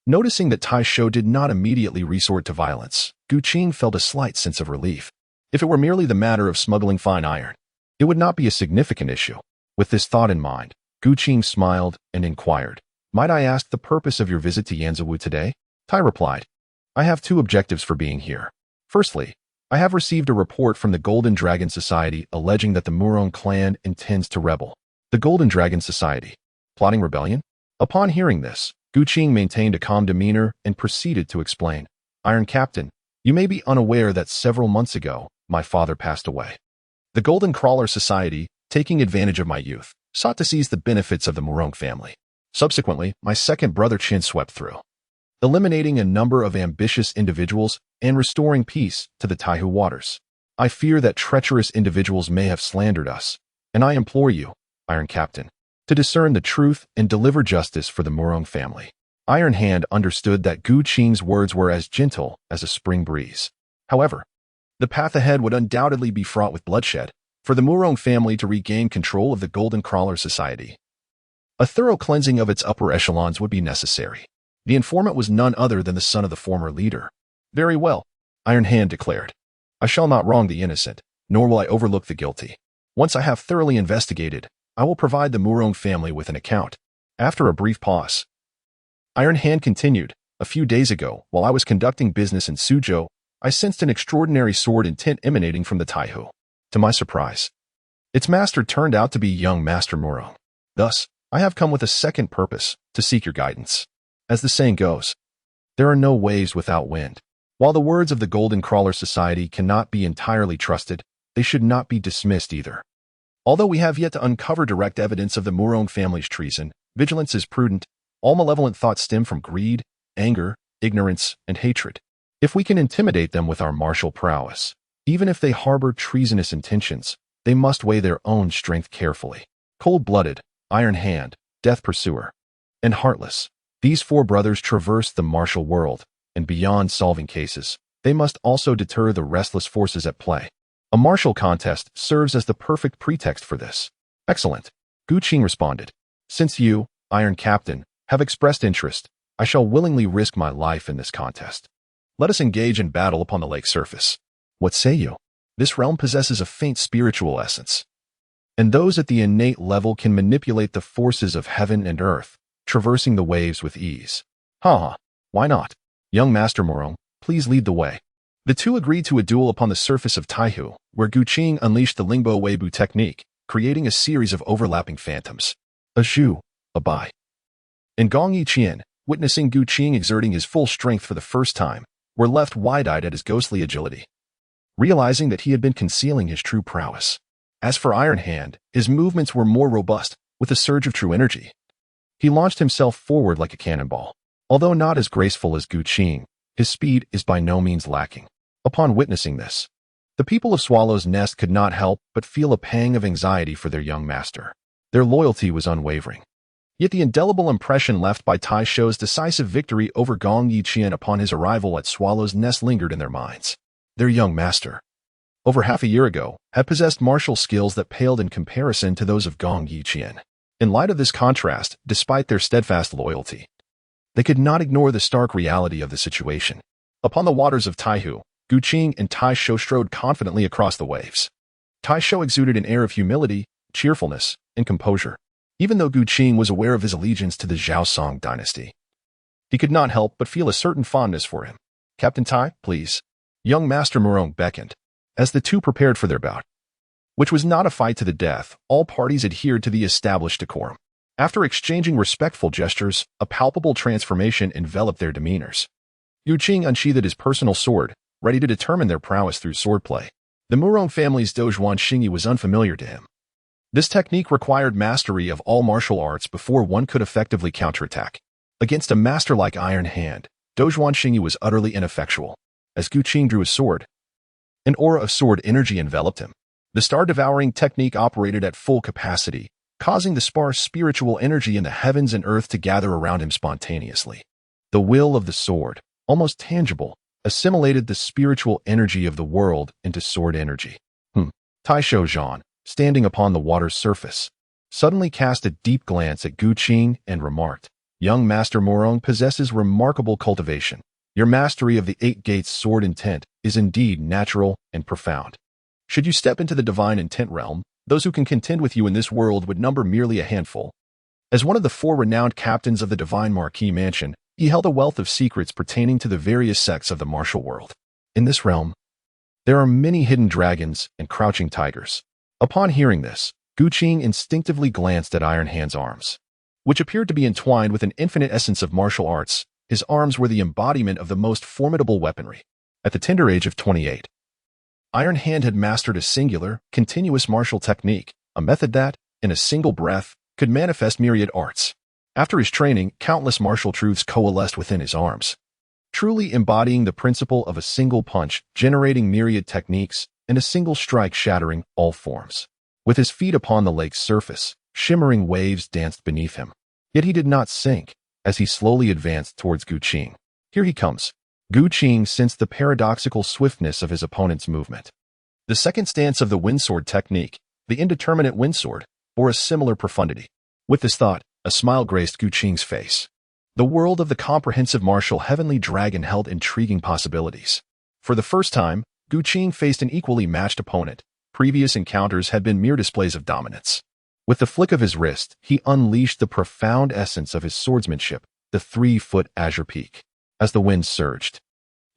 Noticing that Tai Shou did not immediately resort to violence, Gu Qing felt a slight sense of relief. If it were merely the matter of smuggling fine iron, it would not be a significant issue. With this thought in mind, Gu Qing smiled and inquired, "Might I ask the purpose of your visit to Yanzhou today?" Tai replied, "I have 2 objectives for being here. Firstly, I have received a report from the Golden Dragon Society alleging that the Murong clan intends to rebel." The Golden Dragon Society? Plotting rebellion? Upon hearing this, Gu Qing maintained a calm demeanor and proceeded to explain, "Iron Captain, you may be unaware that several months ago, my father passed away. The Golden Crawler Society, taking advantage of my youth, sought to seize the benefits of the Murong family. Subsequently, my second brother Qin swept through, eliminating a number of ambitious individuals and restoring peace to the Taihu waters. I fear that treacherous individuals may have slandered us, and I implore you, Iron Captain, to discern the truth and deliver justice for the Murong family." Iron Hand understood that Gu Qing's words were as gentle as a spring breeze. However, the path ahead would undoubtedly be fraught with bloodshed. For the Murong family to regain control of the Golden Crawler Society, a thorough cleansing of its upper echelons would be necessary. The informant was none other than the son of the former leader. "Very well," Iron Hand declared. "I shall not wrong the innocent, nor will I overlook the guilty. Once I have thoroughly investigated, I will provide the Murong family with an account." After a brief pause, Iron Hand continued, "A few days ago, while I was conducting business in Suzhou, I sensed an extraordinary sword intent emanating from the Taihu. To my surprise, its master turned out to be young Master Murong. Thus, I have come with a second purpose, to seek your guidance. As the saying goes, there are no waves without wind. While the words of the Golden Crawler Society cannot be entirely trusted, they should not be dismissed either. Although we have yet to uncover direct evidence of the Murong family's treason, vigilance is prudent. All malevolent thoughts stem from greed, anger, ignorance, and hatred. If we can intimidate them with our martial prowess, even if they harbor treasonous intentions, they must weigh their own strength carefully. Cold-blooded, iron hand, death pursuer, and heartless, these four brothers traverse the martial world, and beyond solving cases, they must also deter the restless forces at play. A martial contest serves as the perfect pretext for this. Excellent, Gu Qing responded. Since you, Iron Captain, have expressed interest, I shall willingly risk my life in this contest. Let us engage in battle upon the lake's surface. What say you? This realm possesses a faint spiritual essence, and those at the innate level can manipulate the forces of heaven and earth, traversing the waves with ease. Why not? Young Master Morong, please lead the way. The two agreed to a duel upon the surface of Taihu, where Gu Qing unleashed the Lingbo Weibu technique, creating a series of overlapping phantoms. A Zhu, a Bai. And Gong Yiqian, witnessing Gu Qing exerting his full strength for the first time, were left wide-eyed at his ghostly agility, realizing that he had been concealing his true prowess. As for Iron Hand, his movements were more robust, with a surge of true energy. He launched himself forward like a cannonball. Although not as graceful as Gu Qing, his speed is by no means lacking. Upon witnessing this, the people of Swallow's Nest could not help but feel a pang of anxiety for their young master. Their loyalty was unwavering. Yet the indelible impression left by Tai Shou's decisive victory over Gong Yiqian upon his arrival at Swallow's Nest lingered in their minds. Their young master, over half a year ago, had possessed martial skills that paled in comparison to those of Gong Yiqian. In light of this contrast, despite their steadfast loyalty, they could not ignore the stark reality of the situation. Upon the waters of Taihu, Gu Qing and Tai Shou strode confidently across the waves. Tai Shou exuded an air of humility, cheerfulness, and composure. Even though Gu Qing was aware of his allegiance to the Zhaosong dynasty, he could not help but feel a certain fondness for him. Captain Tai, please. Young Master Morong beckoned. As the two prepared for their bout, which was not a fight to the death, all parties adhered to the established decorum. After exchanging respectful gestures, a palpable transformation enveloped their demeanors. Gu Qing unsheathed his personal sword, ready to determine their prowess through swordplay. The Murong family's Dozhuan Xingyi was unfamiliar to him. This technique required mastery of all martial arts before one could effectively counterattack. Against a master like Iron Hand, Dozhuan Xingyi was utterly ineffectual. As Gu Qing drew his sword, an aura of sword energy enveloped him. The star-devouring technique operated at full capacity, causing the sparse spiritual energy in the heavens and earth to gather around him spontaneously. The will of the sword, almost tangible, assimilated the spiritual energy of the world into sword energy. Tai Shou Zhan, standing upon the water's surface, suddenly cast a deep glance at Gu Qing and remarked, Young Master Morong possesses remarkable cultivation. Your mastery of the Eight Gates sword intent is indeed natural and profound. Should you step into the divine intent realm, those who can contend with you in this world would number merely a handful. As one of the four renowned captains of the Divine Marquis Mansion, he held a wealth of secrets pertaining to the various sects of the martial world. In this realm, there are many hidden dragons and crouching tigers. Upon hearing this, Gu Qing instinctively glanced at Iron Hand's arms, which appeared to be entwined with an infinite essence of martial arts. His arms were the embodiment of the most formidable weaponry. At the tender age of 28, Iron Hand had mastered a singular, continuous martial technique, a method that, in a single breath, could manifest myriad arts. After his training, countless martial truths coalesced within his arms, truly embodying the principle of a single punch, generating myriad techniques, and a single strike shattering all forms. With his feet upon the lake's surface, shimmering waves danced beneath him. Yet he did not sink, as he slowly advanced towards Gu Qing. Here he comes. Gu Qing sensed the paradoxical swiftness of his opponent's movement. The second stance of the windsword technique, the indeterminate windsword, bore a similar profundity. With this thought, a smile graced Gu Qing's face. The world of the comprehensive martial heavenly dragon held intriguing possibilities. For the first time, Gu Qing faced an equally matched opponent. Previous encounters had been mere displays of dominance. With the flick of his wrist, he unleashed the profound essence of his swordsmanship, the 3-foot azure peak. As the wind surged,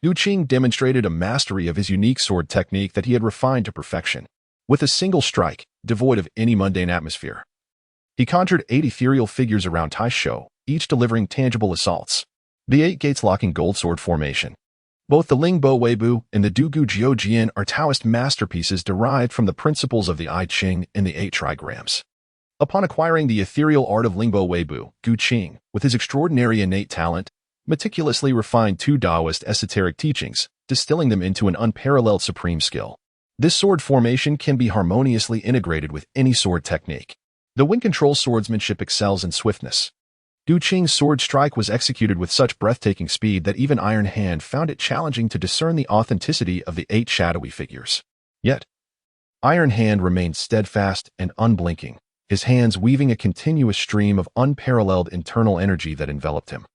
Gu Qing demonstrated a mastery of his unique sword technique that he had refined to perfection. With a single strike, devoid of any mundane atmosphere, he conjured 8 ethereal figures around Tai Shou, each delivering tangible assaults. The 8 gates locking gold sword formation. Both the Lingbo Weibu and the Dugu Jiu Jian are Taoist masterpieces derived from the principles of the I Ching and the 8 trigrams. Upon acquiring the ethereal art of Lingbo Weibu, Gu Qing, with his extraordinary innate talent, meticulously refined 2 Taoist esoteric teachings, distilling them into an unparalleled supreme skill. This sword formation can be harmoniously integrated with any sword technique. The wind control swordsmanship excels in swiftness. Gu Qing's sword strike was executed with such breathtaking speed that even Iron Hand found it challenging to discern the authenticity of the 8 shadowy figures. Yet, Iron Hand remained steadfast and unblinking, his hands weaving a continuous stream of unparalleled internal energy that enveloped him,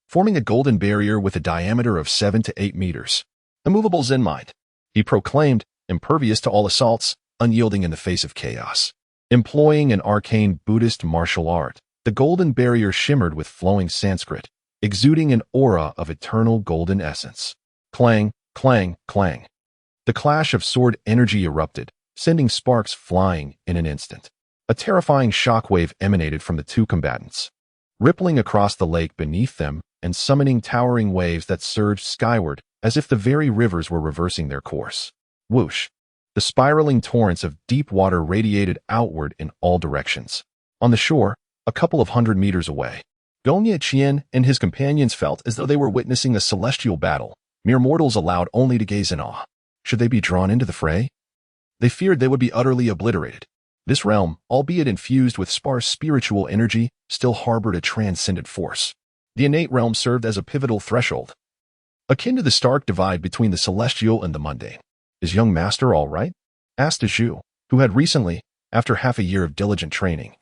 forming a golden barrier with a diameter of 7 to 8 meters. Immovable Zen mind, he proclaimed, impervious to all assaults, unyielding in the face of chaos. Employing an arcane Buddhist martial art, the golden barrier shimmered with flowing Sanskrit, exuding an aura of eternal golden essence. Clang, clang, clang. The clash of sword energy erupted, sending sparks flying in an instant. A terrifying shockwave emanated from the two combatants, rippling across the lake beneath them and summoning towering waves that surged skyward as if the very rivers were reversing their course. Whoosh! The spiraling torrents of deep water radiated outward in all directions. On the shore, a couple of 100 meters away, Gong Qian and his companions felt as though they were witnessing a celestial battle, mere mortals allowed only to gaze in awe. Should they be drawn into the fray? They feared they would be utterly obliterated. This realm, albeit infused with sparse spiritual energy, still harbored a transcendent force. The innate realm served as a pivotal threshold, akin to the stark divide between the celestial and the mundane. "Is young master all right?" asked Zhu, who had recently, after half a year of diligent training,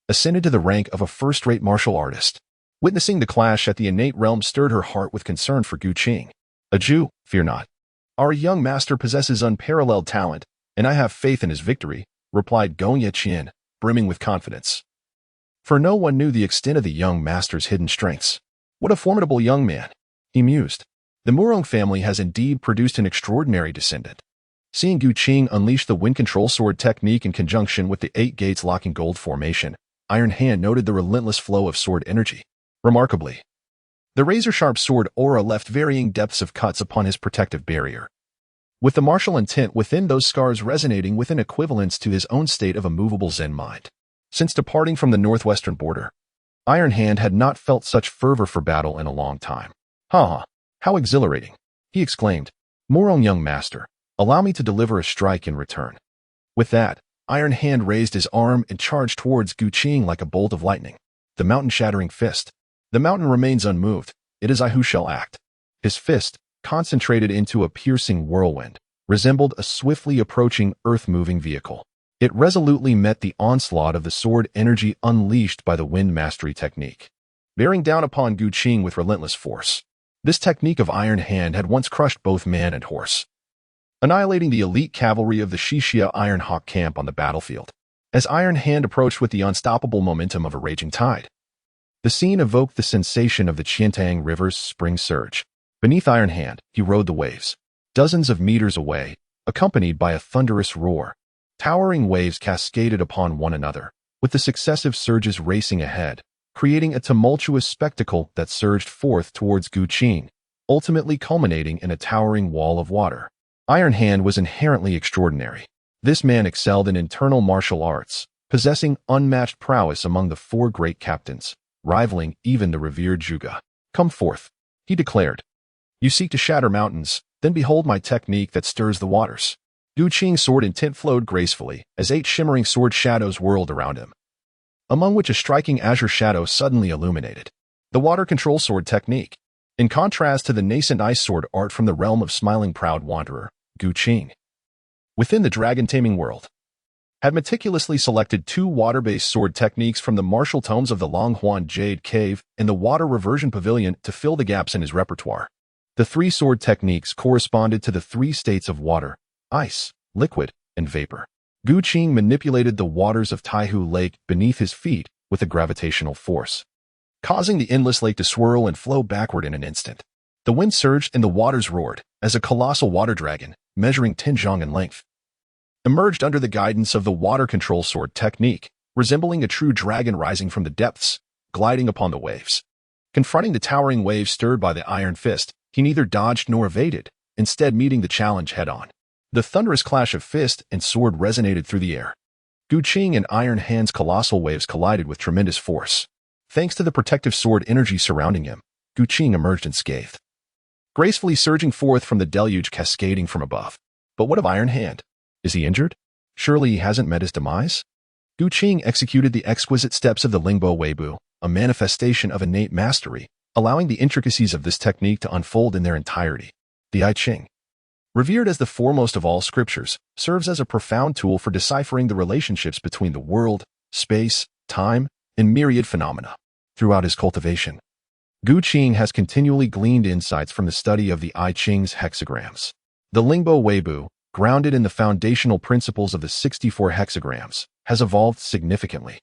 ascended to the rank of a first-rate martial artist. Witnessing the clash at the innate realm stirred her heart with concern for Gu Qing. "Zhu, fear not. Our young master possesses unparalleled talent, and I have faith in his victory," replied Gong Qian, brimming with confidence. For no one knew the extent of the young master's hidden strengths. What a formidable young man, he mused. The Murong family has indeed produced an extraordinary descendant. Seeing Gu Qing unleash the wind control sword technique in conjunction with the 8 gates locking gold formation, Iron Hand noted the relentless flow of sword energy. Remarkably, the razor-sharp sword aura left varying depths of cuts upon his protective barrier, with the martial intent within those scars resonating with an equivalence to his own state of immovable Zen mind. Since departing from the northwestern border, Iron Hand had not felt such fervor for battle in a long time. "Ha! How exhilarating!" he exclaimed. "Murong young master, allow me to deliver a strike in return." With that, Iron Hand raised his arm and charged towards Gu Qing like a bolt of lightning. The mountain-shattering fist. "The mountain remains unmoved. It is I who shall act." His fist, concentrated into a piercing whirlwind, resembled a swiftly approaching earth-moving vehicle. It resolutely met the onslaught of the sword energy unleashed by the wind mastery technique, bearing down upon Gu Qing with relentless force. This technique of Iron Hand had once crushed both man and horse, annihilating the elite cavalry of the Shixia Iron Hawk camp on the battlefield. As Iron Hand approached with the unstoppable momentum of a raging tide, the scene evoked the sensation of the Qiantang River's spring surge. Beneath Iron Hand, he rode the waves, dozens of meters away, accompanied by a thunderous roar. Towering waves cascaded upon one another, with the successive surges racing ahead, creating a tumultuous spectacle that surged forth towards Gu Qing, ultimately culminating in a towering wall of water. Iron Hand was inherently extraordinary. This man excelled in internal martial arts, possessing unmatched prowess among the 4 great captains, rivaling even the revered Zhuge. "Come forth," he declared. "You seek to shatter mountains, then behold my technique that stirs the waters." Gu Qing's sword intent flowed gracefully as 8 shimmering sword shadows whirled around him, among which a striking azure shadow suddenly illuminated. The water control sword technique. In contrast to the nascent ice sword art from the realm of smiling proud wanderer, Gu Qing, within the dragon-taming world, had meticulously selected 2 water-based sword techniques from the martial tomes of the Longhuan Jade Cave and the Water Reversion Pavilion to fill the gaps in his repertoire. The 3 sword techniques corresponded to the 3 states of water, ice, liquid, and vapor. Gu Qing manipulated the waters of Taihu Lake beneath his feet with a gravitational force, causing the endless lake to swirl and flow backward in an instant. The wind surged and the waters roared as a colossal water dragon, measuring 10 zhang in length, emerged under the guidance of the water control sword technique, resembling a true dragon rising from the depths, gliding upon the waves. Confronting the towering waves stirred by the iron fist, he neither dodged nor evaded, instead meeting the challenge head-on. The thunderous clash of fist and sword resonated through the air. Gu Qing and Iron Hand's colossal waves collided with tremendous force. Thanks to the protective sword energy surrounding him, Gu Qing emerged unscathed, gracefully surging forth from the deluge cascading from above. But what of Iron Hand? Is he injured? Surely he hasn't met his demise? Gu Qing executed the exquisite steps of the Lingbo Weibu, a manifestation of innate mastery, allowing the intricacies of this technique to unfold in their entirety. The I Ching, revered as the foremost of all scriptures, serves as a profound tool for deciphering the relationships between the world, space, time, and myriad phenomena. Throughout his cultivation, Gu Qing has continually gleaned insights from the study of the I Ching's hexagrams. The Lingbo Weibu, grounded in the foundational principles of the 64 hexagrams, has evolved significantly,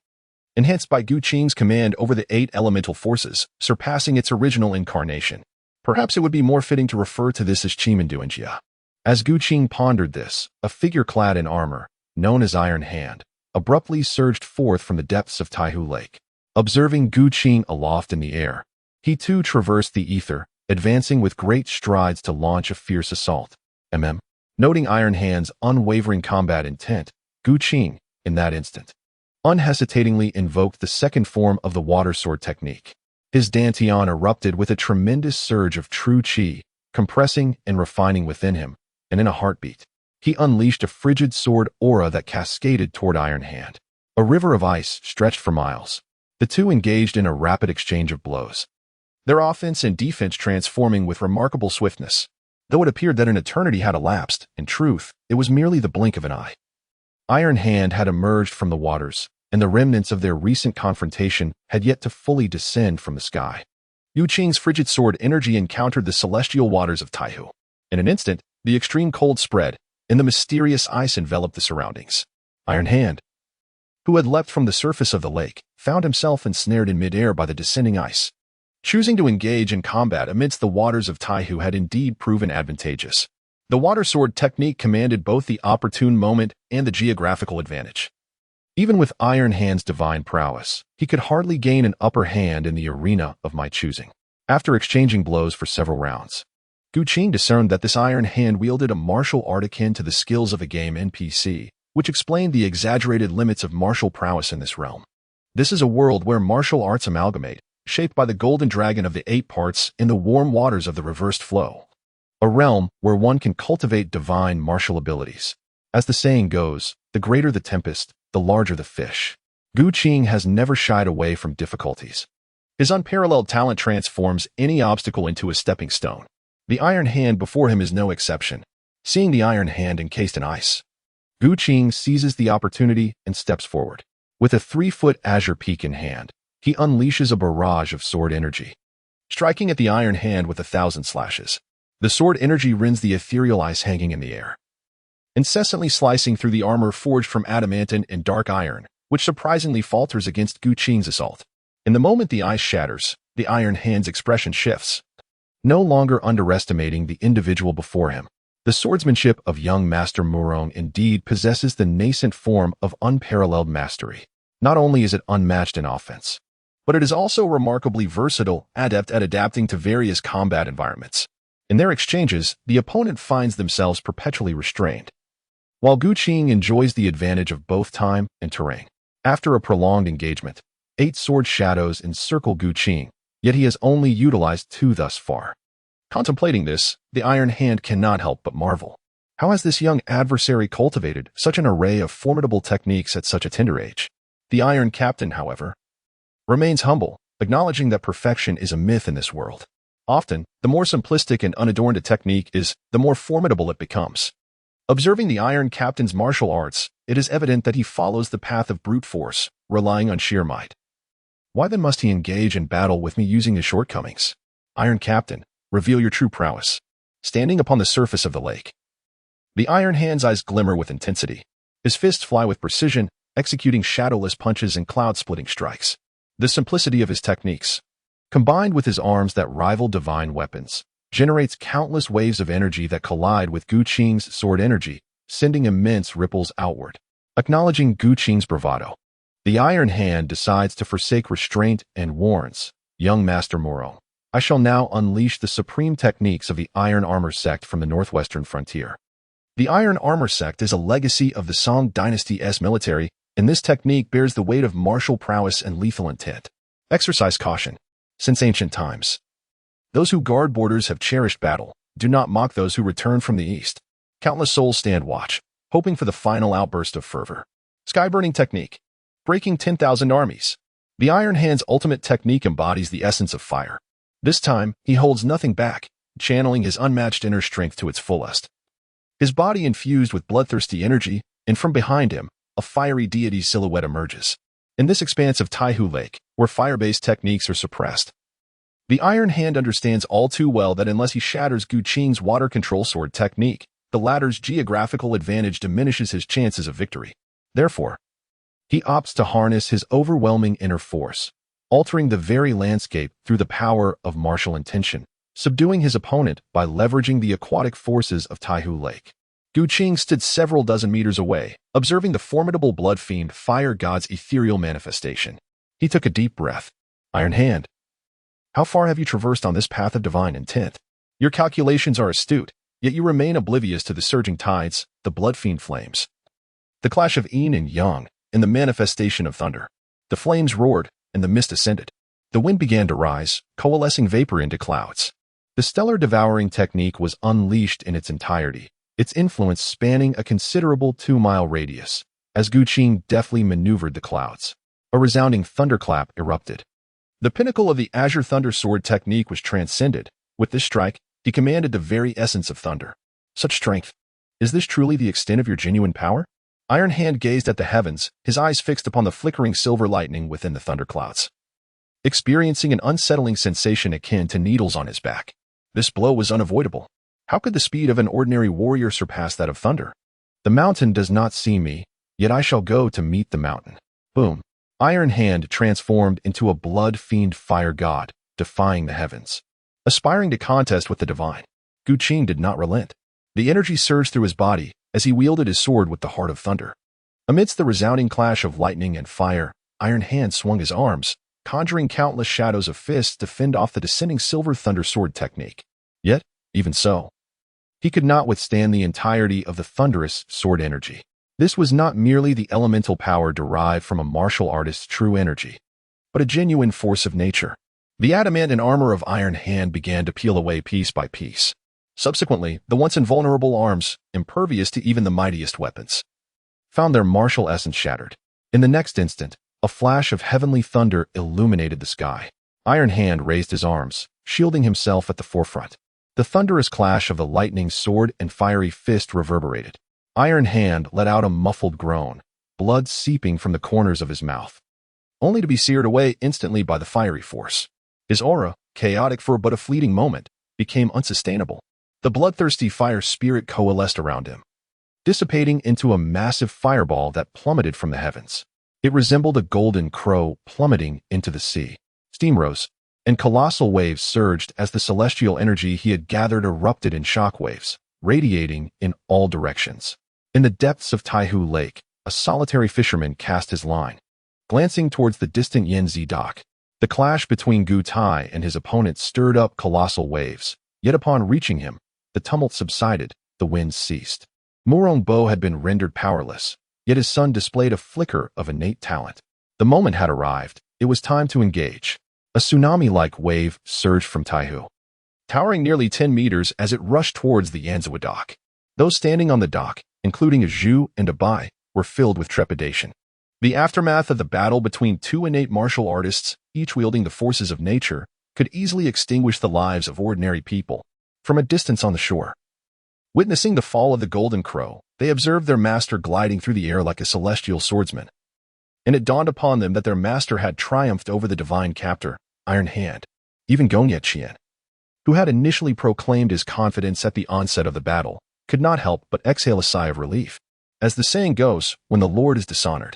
enhanced by Gu Qing's command over the 8 elemental forces, surpassing its original incarnation. Perhaps it would be more fitting to refer to this as Chimenduanjia. As Gu Qing pondered this, a figure clad in armor, known as Iron Hand, abruptly surged forth from the depths of Taihu Lake. Observing Gu Qing aloft in the air, he too traversed the ether, advancing with great strides to launch a fierce assault. Noting Iron Hand's unwavering combat intent, Gu Qing, in that instant, unhesitatingly invoked the second form of the water sword technique. His dantian erupted with a tremendous surge of true qi, compressing and refining within him, and in a heartbeat, he unleashed a frigid sword aura that cascaded toward Iron Hand. A river of ice stretched for miles. The two engaged in a rapid exchange of blows, their offense and defense transforming with remarkable swiftness. Though it appeared that an eternity had elapsed, in truth, it was merely the blink of an eye. Iron Hand had emerged from the waters, and the remnants of their recent confrontation had yet to fully descend from the sky. Gu Qing's frigid sword energy encountered the celestial waters of Taihu. In an instant, the extreme cold spread, and the mysterious ice enveloped the surroundings. Iron Hand, who had leapt from the surface of the lake, found himself ensnared in midair by the descending ice. Choosing to engage in combat amidst the waters of Taihu had indeed proven advantageous. The water sword technique commanded both the opportune moment and the geographical advantage. Even with Iron Hand's divine prowess, he could hardly gain an upper hand in the arena of my choosing. After exchanging blows for several rounds, Gu Qing discerned that this Iron Hand wielded a martial art akin to the skills of a game NPC, which explained the exaggerated limits of martial prowess in this realm. This is a world where martial arts amalgamate, shaped by the golden dragon of the 8 parts in the warm waters of the reversed flow. A realm where one can cultivate divine martial abilities. As the saying goes, the greater the tempest, the larger the fish. Gu Qing has never shied away from difficulties. His unparalleled talent transforms any obstacle into a stepping stone. The Iron Hand before him is no exception. Seeing the Iron Hand encased in ice, Gu Qing seizes the opportunity and steps forward. With a 3-foot azure peak in hand, he unleashes a barrage of sword energy, striking at the Iron Hand with 1,000 slashes. The sword energy rends the ethereal ice hanging in the air, incessantly slicing through the armor forged from adamantine and dark iron, which surprisingly falters against Gu Qing's assault. In the moment the ice shatters, the Iron Hand's expression shifts, no longer underestimating the individual before him. The swordsmanship of young Master Murong indeed possesses the nascent form of unparalleled mastery. Not only is it unmatched in offense, but it is also remarkably versatile, adept at adapting to various combat environments. In their exchanges, the opponent finds themselves perpetually restrained, while Gu Qing enjoys the advantage of both time and terrain. After a prolonged engagement, 8 sword shadows encircle Gu Qing, yet he has only utilized 2 thus far. Contemplating this, the Iron Hand cannot help but marvel. How has this young adversary cultivated such an array of formidable techniques at such a tender age? The Iron Captain, however, remains humble, acknowledging that perfection is a myth in this world. Often, the more simplistic and unadorned a technique is, the more formidable it becomes. Observing the Iron Captain's martial arts, it is evident that he follows the path of brute force, relying on sheer might. Why then must he engage in battle with me using his shortcomings? Iron Captain, reveal your true prowess. Standing upon the surface of the lake, the Iron Hand's eyes glimmer with intensity. His fists fly with precision, executing shadowless punches and cloud-splitting strikes. The simplicity of his techniques, combined with his arms that rival divine weapons, generates countless waves of energy that collide with Gu Qing's sword energy, sending immense ripples outward. Acknowledging Gu Qing's bravado, the Iron Hand decides to forsake restraint and warns, young Master Moro, I shall now unleash the supreme techniques of the Iron Armor sect from the northwestern frontier. The Iron Armor sect is a legacy of the Song Dynasty's military, and this technique bears the weight of martial prowess and lethal intent. Exercise caution. Since ancient times, those who guard borders have cherished battle. Do not mock those who return from the east. Countless souls stand watch, hoping for the final outburst of fervor. Sky-burning technique. Breaking 10,000 armies. The Iron Hand's ultimate technique embodies the essence of fire. This time, he holds nothing back, channeling his unmatched inner strength to its fullest. His body infused with bloodthirsty energy, and from behind him, a fiery deity silhouette emerges. In this expanse of Taihu Lake, where fire-based techniques are suppressed, the Iron Hand understands all too well that unless he shatters Gu Qing's water control sword technique, the latter's geographical advantage diminishes his chances of victory. Therefore, he opts to harness his overwhelming inner force, altering the very landscape through the power of martial intention, subduing his opponent by leveraging the aquatic forces of Taihu Lake. Gu Qing stood several dozen meters away, observing the formidable blood-fiend fire god's ethereal manifestation. He took a deep breath. Iron Hand, how far have you traversed on this path of divine intent? Your calculations are astute, yet you remain oblivious to the surging tides, the blood-fiend flames. The clash of yin and yang, and the manifestation of thunder. The flames roared, and the mist ascended. The wind began to rise, coalescing vapor into clouds. The stellar devouring technique was unleashed in its entirety, its influence spanning a considerable 2-mile radius. As Gu Qing deftly maneuvered the clouds, a resounding thunderclap erupted. The pinnacle of the Azure Thunder Sword technique was transcended. With this strike, he commanded the very essence of thunder. Such strength. Is this truly the extent of your genuine power? Iron Hand gazed at the heavens, his eyes fixed upon the flickering silver lightning within the thunderclouds, experiencing an unsettling sensation akin to needles on his back. This blow was unavoidable. How could the speed of an ordinary warrior surpass that of thunder? The mountain does not see me, yet I shall go to meet the mountain. Boom. Iron Hand transformed into a blood-fiend fire god, defying the heavens. Aspiring to contest with the divine, Gu Qing did not relent. The energy surged through his body as he wielded his sword with the heart of thunder. Amidst the resounding clash of lightning and fire, Iron Hand swung his arms, conjuring countless shadows of fists to fend off the descending silver thunder sword technique. Yet, even so, he could not withstand the entirety of the thunderous sword energy. This was not merely the elemental power derived from a martial artist's true energy, but a genuine force of nature. The adamant armor of Iron Hand began to peel away piece by piece. Subsequently, the once invulnerable arms, impervious to even the mightiest weapons, found their martial essence shattered. In the next instant, a flash of heavenly thunder illuminated the sky. Iron Hand raised his arms, shielding himself at the forefront. The thunderous clash of the lightning sword and fiery fist reverberated. Iron Hand let out a muffled groan, blood seeping from the corners of his mouth, only to be seared away instantly by the fiery force. His aura, chaotic for but a fleeting moment, became unsustainable. The bloodthirsty fire spirit coalesced around him, dissipating into a massive fireball that plummeted from the heavens. It resembled a golden crow plummeting into the sea. Steam rose, and colossal waves surged as the celestial energy he had gathered erupted in shockwaves, radiating in all directions. In the depths of Taihu Lake, a solitary fisherman cast his line, glancing towards the distant Yanzi dock. The clash between Gu Tai and his opponent stirred up colossal waves, yet upon reaching him, the tumult subsided, the winds ceased. Murong Bo had been rendered powerless, yet his son displayed a flicker of innate talent. The moment had arrived. It was time to engage. A tsunami-like wave surged from Taihu, towering nearly 10 meters as it rushed towards the Yanzhou dock. Those standing on the dock, including a Zhu and a Bai, were filled with trepidation. The aftermath of the battle between two innate martial artists, each wielding the forces of nature, could easily extinguish the lives of ordinary people. From a distance on the shore, witnessing the fall of the Golden Crow, they observed their master gliding through the air like a celestial swordsman. And it dawned upon them that their master had triumphed over the divine captor, Iron Hand. Even Gongye Qian, who had initially proclaimed his confidence at the onset of the battle, could not help but exhale a sigh of relief. As the saying goes, when the Lord is dishonored,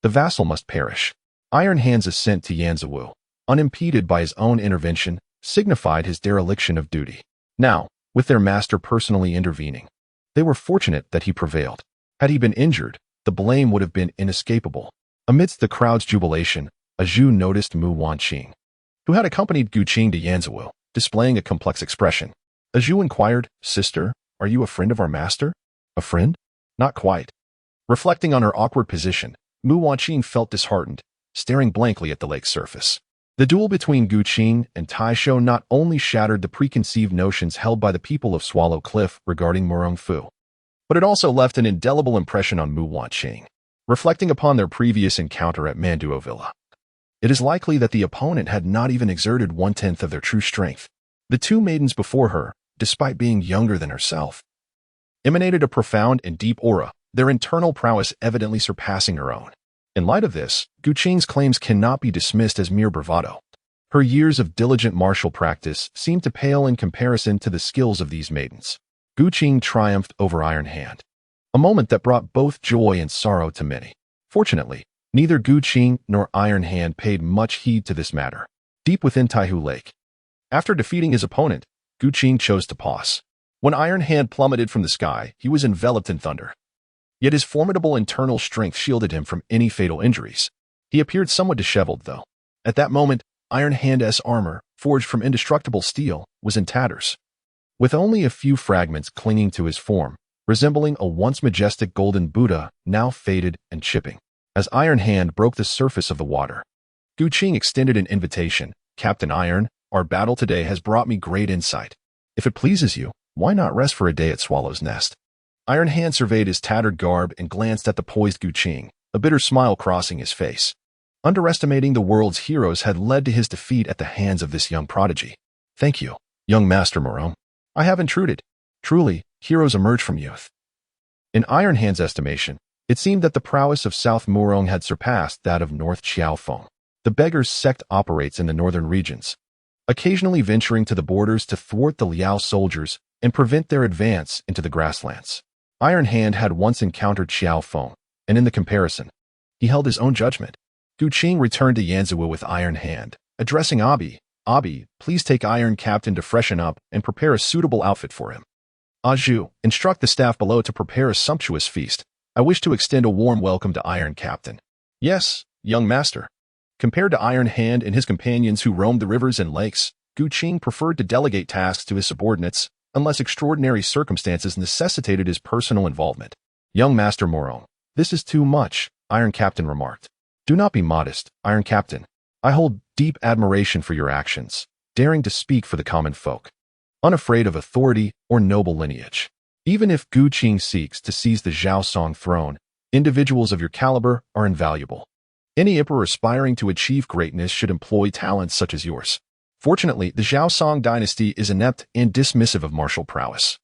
the vassal must perish. Iron Hand's ascent to Yanzhou, unimpeded by his own intervention, signified his dereliction of duty. Now, with their master personally intervening, they were fortunate that he prevailed. Had he been injured, the blame would have been inescapable. Amidst the crowd's jubilation, a Zhu noticed Mu Wanqing, who had accompanied Gu Qing to Yanzhou, displaying a complex expression. A Zhu inquired, "Sister, are you a friend of our master?" "A friend? Not quite." Reflecting on her awkward position, Mu Wanqing felt disheartened, staring blankly at the lake's surface. The duel between Gu Qing and Taisho not only shattered the preconceived notions held by the people of Swallow Cliff regarding Murong Fu, but it also left an indelible impression on Mu Wanqing. Reflecting upon their previous encounter at Manduo Villa, it is likely that the opponent had not even exerted 1/10 of their true strength. The two maidens before her, despite being younger than herself, emanated a profound and deep aura, their internal prowess evidently surpassing her own. In light of this, Gu Qing's claims cannot be dismissed as mere bravado. Her years of diligent martial practice seemed to pale in comparison to the skills of these maidens. Gu Qing triumphed over Iron Hand, a moment that brought both joy and sorrow to many. Fortunately, neither Gu Qing nor Iron Hand paid much heed to this matter. Deep within Taihu Lake, after defeating his opponent, Gu Qing chose to pause. When Iron Hand plummeted from the sky, he was enveloped in thunder. Yet his formidable internal strength shielded him from any fatal injuries. He appeared somewhat disheveled, though. At that moment, Iron Hand's armor, forged from indestructible steel, was in tatters, with only a few fragments clinging to his form, resembling a once majestic golden Buddha, now faded and chipping. As Iron Hand broke the surface of the water, Gu Qing extended an invitation. "Captain Iron, our battle today has brought me great insight. If it pleases you, why not rest for a day at Swallow's Nest?" Iron Hand surveyed his tattered garb and glanced at the poised Gu Qing, a bitter smile crossing his face. Underestimating the world's heroes had led to his defeat at the hands of this young prodigy. "Thank you, young Master Morong. I have intruded. Truly, heroes emerge from youth." In Iron Hand's estimation, it seemed that the prowess of South Murong had surpassed that of North Qiaofeng. The Beggars' sect operates in the northern regions, occasionally venturing to the borders to thwart the Liao soldiers and prevent their advance into the grasslands. Iron Hand had once encountered Qiaofeng, and in the comparison, he held his own judgment. Gu Qing returned to Yanzhou with Iron Hand, addressing Abi. "Abi, please take Iron Captain to freshen up and prepare a suitable outfit for him. Aju, instruct the staff below to prepare a sumptuous feast. I wish to extend a warm welcome to Iron Captain." "Yes, young master." Compared to Iron Hand and his companions who roamed the rivers and lakes, Gu Qing preferred to delegate tasks to his subordinates, unless extraordinary circumstances necessitated his personal involvement. "Young Master Morong, this is too much," Iron Captain remarked. "Do not be modest, Iron Captain. I hold deep admiration for your actions, daring to speak for the common folk, unafraid of authority or noble lineage. Even if Gu Qing seeks to seize the Zhaosong throne, individuals of your caliber are invaluable. Any emperor aspiring to achieve greatness should employ talents such as yours. Fortunately, the Zhaosong dynasty is inept and dismissive of martial prowess.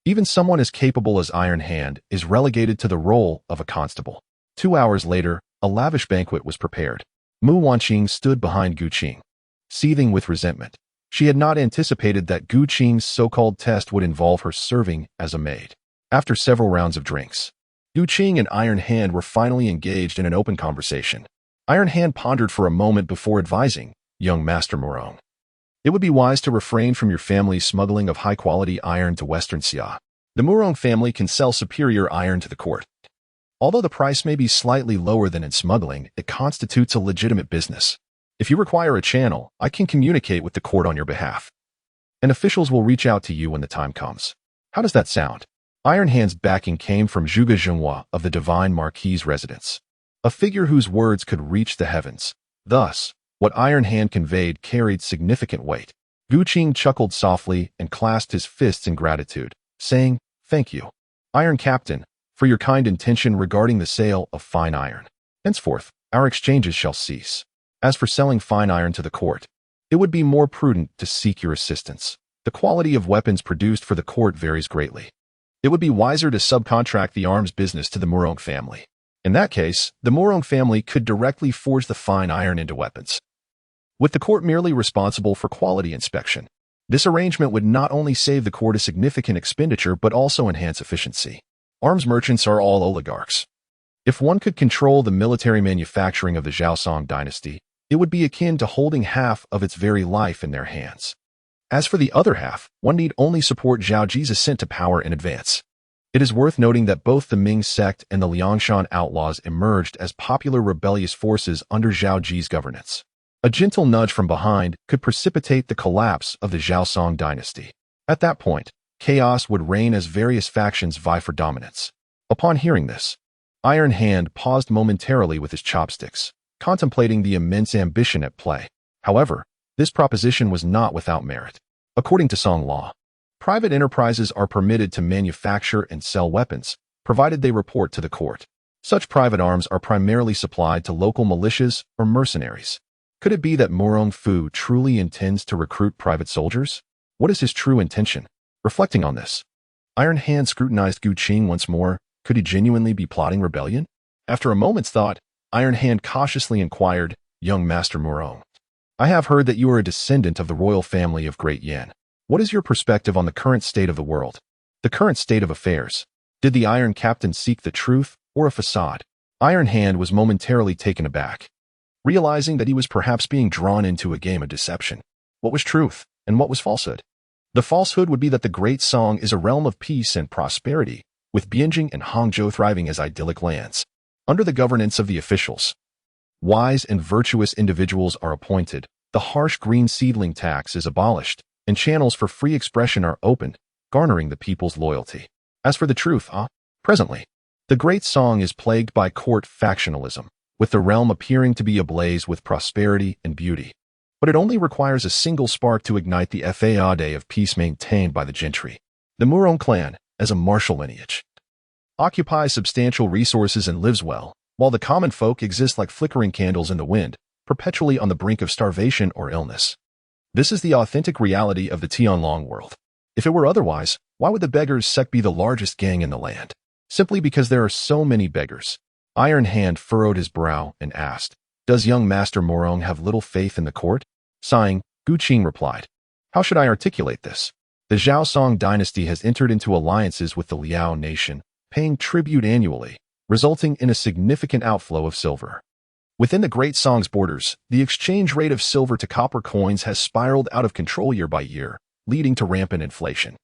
Even someone as capable as Iron Hand is relegated to the role of a constable." 2 hours later, a lavish banquet was prepared. Mu Wanqing stood behind Gu Qing, seething with resentment. She had not anticipated that Gu Qing's so-called test would involve her serving as a maid. After several rounds of drinks, Gu Qing and Iron Hand were finally engaged in an open conversation. Iron Hand pondered for a moment before advising, "Young Master Morong, it would be wise to refrain from your family's smuggling of high-quality iron to Western Xia. The Murong family can sell superior iron to the court. Although the price may be slightly lower than in smuggling, it constitutes a legitimate business. If you require a channel, I can communicate with the court on your behalf, and officials will reach out to you when the time comes. How does that sound?" Iron Hand's backing came from Zhuge Zhenghua of the Divine Marquis's residence, a figure whose words could reach the heavens. Thus, what Iron Hand conveyed carried significant weight. Gu Qing chuckled softly and clasped his fists in gratitude, saying, "Thank you, Iron Captain, for your kind intention regarding the sale of fine iron. Henceforth, our exchanges shall cease. As for selling fine iron to the court, it would be more prudent to seek your assistance. The quality of weapons produced for the court varies greatly. It would be wiser to subcontract the arms business to the Murong family. In that case, the Murong family could directly forge the fine iron into weapons, with the court merely responsible for quality inspection. This arrangement would not only save the court a significant expenditure but also enhance efficiency. Arms merchants are all oligarchs. If one could control the military manufacturing of the Zhaosong dynasty, it would be akin to holding half of its very life in their hands. As for the other half, one need only support Zhao Ji's ascent to power in advance. It is worth noting that both the Ming sect and the Liangshan outlaws emerged as popular rebellious forces under Zhao Ji's governance. A gentle nudge from behind could precipitate the collapse of the Zhaosong dynasty. At that point, chaos would reign as various factions vie for dominance. Upon hearing this, Iron Hand paused momentarily with his chopsticks, contemplating the immense ambition at play. However, this proposition was not without merit. According to Song law, Private enterprises are permitted to manufacture and sell weapons, provided they report to the court. Such private arms are primarily supplied to local militias or mercenaries. Could it be that Morong Fu truly intends to recruit private soldiers? What is his true intention? Reflecting on this, Iron Hand scrutinized Gu Qing once more. Could he genuinely be plotting rebellion? After a moment's thought, Iron Hand cautiously inquired, "Young Master Morong, I have heard that you are a descendant of the royal family of Great Yan. What is your perspective on the current state of the world? The current state of affairs? Did the Iron Captain seek the truth or a facade?" Iron Hand was momentarily taken aback, realizing that he was perhaps being drawn into a game of deception. What was truth and what was falsehood? The falsehood would be that the Great Song is a realm of peace and prosperity, with Bianjing and Hangzhou thriving as idyllic lands. Under the governance of the officials, wise and virtuous individuals are appointed, the harsh green seedling tax is abolished, and channels for free expression are opened, garnering the people's loyalty. As for the truth, presently, the Great Song is plagued by court factionalism, with the realm appearing to be ablaze with prosperity and beauty. But it only requires a single spark to ignite the fade of peace maintained by the gentry. The Murong clan, as a martial lineage, occupies substantial resources and lives well, while the common folk exist like flickering candles in the wind, perpetually on the brink of starvation or illness. This is the authentic reality of the Tianlong world. If it were otherwise, why would the beggars' sect be the largest gang in the land? Simply because there are so many beggars. Iron Hand furrowed his brow and asked, "Does young Master Morong have little faith in the court?" Sighing, Gu Qing replied, "How should I articulate this? The Zhao Song dynasty has entered into alliances with the Liao nation, paying tribute annually, resulting in a significant outflow of silver. Within the Great Song's borders, the exchange rate of silver to copper coins has spiraled out of control year by year, leading to rampant inflation.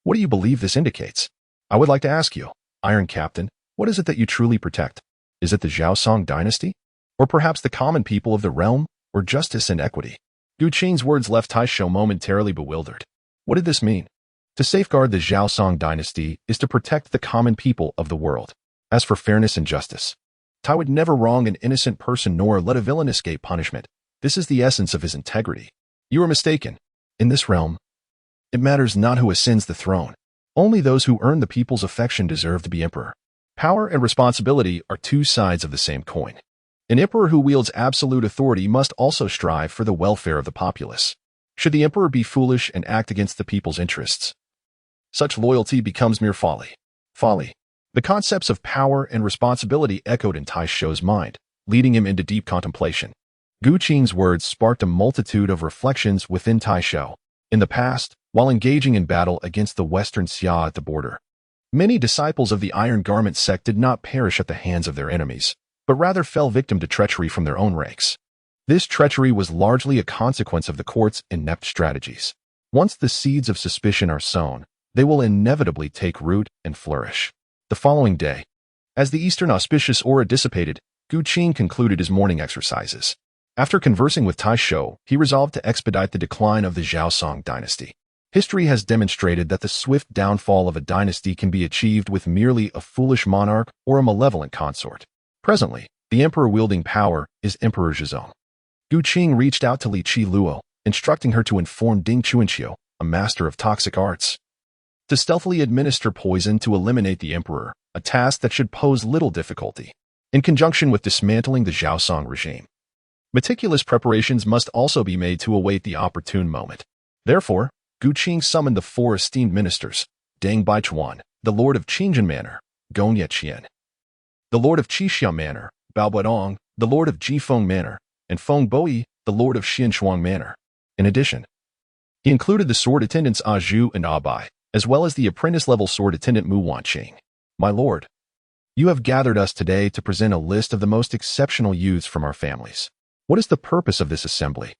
What do you believe this indicates? I would like to ask you, Iron Captain, what is it that you truly protect? Is it the Zhao Song dynasty? Or perhaps the common people of the realm, or justice and equity?" Gu Qing's words left Taisho momentarily bewildered. What did this mean? To safeguard the Zhao Song dynasty is to protect the common people of the world. As for fairness and justice, Tai would never wrong an innocent person nor let a villain escape punishment. This is the essence of his integrity. You are mistaken. In this realm, it matters not who ascends the throne. Only those who earn the people's affection deserve to be emperor. Power and responsibility are two sides of the same coin. An emperor who wields absolute authority must also strive for the welfare of the populace. Should the emperor be foolish and act against the people's interests, such loyalty becomes mere folly. Folly. The concepts of power and responsibility echoed in Taisho's mind, leading him into deep contemplation. Gu Qing's words sparked a multitude of reflections within Taisho. In the past, while engaging in battle against the Western Xia at the border, many disciples of the Iron Garment sect did not perish at the hands of their enemies, but rather fell victim to treachery from their own ranks. This treachery was largely a consequence of the court's inept strategies. Once the seeds of suspicion are sown, they will inevitably take root and flourish. The following day, as the Eastern auspicious aura dissipated, Gu Qing concluded his morning exercises. After conversing with Taisho, he resolved to expedite the decline of the Zhao Song dynasty. History has demonstrated that the swift downfall of a dynasty can be achieved with merely a foolish monarch or a malevolent consort. Presently, the emperor wielding power is Emperor Zhizong. Gu Qing reached out to Li Qi Luo, instructing her to inform Ding Chuanqiu, a master of toxic arts, to stealthily administer poison to eliminate the emperor, a task that should pose little difficulty, in conjunction with dismantling the Zhao Song regime. Meticulous preparations must also be made to await the opportune moment. Therefore, Gu Qing summoned the four esteemed ministers, Deng Baichuan, the lord of Qingjin Manor, Gong Yeqian, the lord of Qixia Manor, Bao Buodong, the lord of Jifeng Manor, and Feng Boyi, the lord of Xinshuang Manor. In addition, he included the sword attendants A Zhu and A Bai, as well as the apprentice-level sword attendant Mu Wanqing. My lord, you have gathered us today to present a list of the most exceptional youths from our families. What is the purpose of this assembly?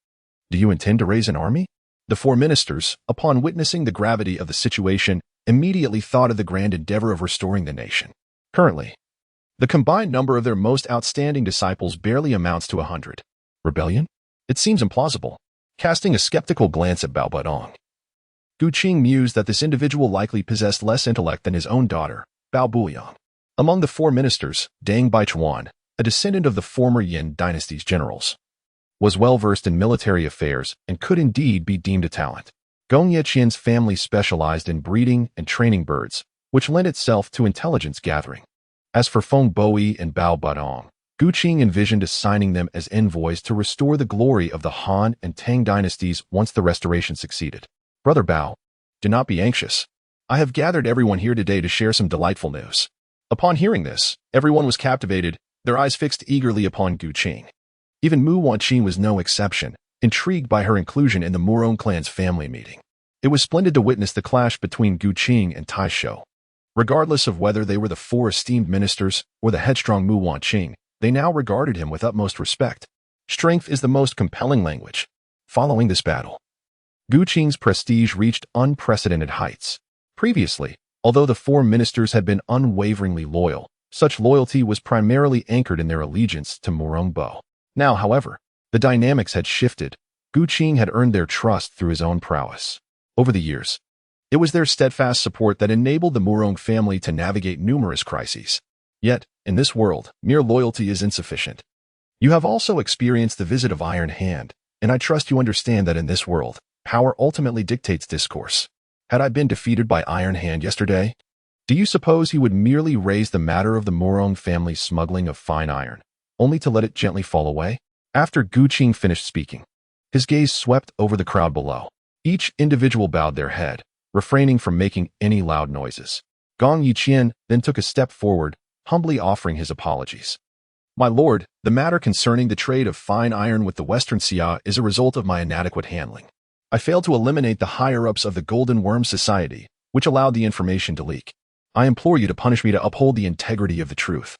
Do you intend to raise an army? The four ministers, upon witnessing the gravity of the situation, immediately thought of the grand endeavor of restoring the nation. Currently, the combined number of their most outstanding disciples barely amounts to 100. Rebellion? It seems implausible. Casting a skeptical glance at Bao Buodong, Gu Qing mused that this individual likely possessed less intellect than his own daughter, Bao Buyang. Among the four ministers, Deng Baichuan, a descendant of the former Yin dynasty's generals, was well versed in military affairs and could indeed be deemed a talent. Gong Yeqian's family specialized in breeding and training birds, which lent itself to intelligence gathering. As for Feng Boi and Bao Badong, Gu Qing envisioned assigning them as envoys to restore the glory of the Han and Tang dynasties once the restoration succeeded. Brother Bao, do not be anxious. I have gathered everyone here today to share some delightful news. Upon hearing this, everyone was captivated, their eyes fixed eagerly upon Gu Qing. Even Mu Wanqing was no exception, intrigued by her inclusion in the Murong clan's family meeting. It was splendid to witness the clash between Gu Qing and Tai Shou. Regardless of whether they were the four esteemed ministers or the headstrong Mu Wanqing, they now regarded him with utmost respect. Strength is the most compelling language. Following this battle, Gu Qing's prestige reached unprecedented heights. Previously, although the four ministers had been unwaveringly loyal, such loyalty was primarily anchored in their allegiance to Murong Bo. Now, however, the dynamics had shifted. Gu Qing had earned their trust through his own prowess. Over the years, it was their steadfast support that enabled the Murong family to navigate numerous crises. Yet, in this world, mere loyalty is insufficient. You have also experienced the visit of Iron Hand, and I trust you understand that in this world, power ultimately dictates discourse. Had I been defeated by Iron Hand yesterday, do you suppose he would merely raise the matter of the Murong family's smuggling of fine iron, only to let it gently fall away? After Gu Qing finished speaking, his gaze swept over the crowd below. Each individual bowed their head, refraining from making any loud noises. Gong Yiqian then took a step forward, humbly offering his apologies. My lord, the matter concerning the trade of fine iron with the Western Xia is a result of my inadequate handling. I failed to eliminate the higher-ups of the Golden Worm Society, which allowed the information to leak. I implore you to punish me to uphold the integrity of the truth.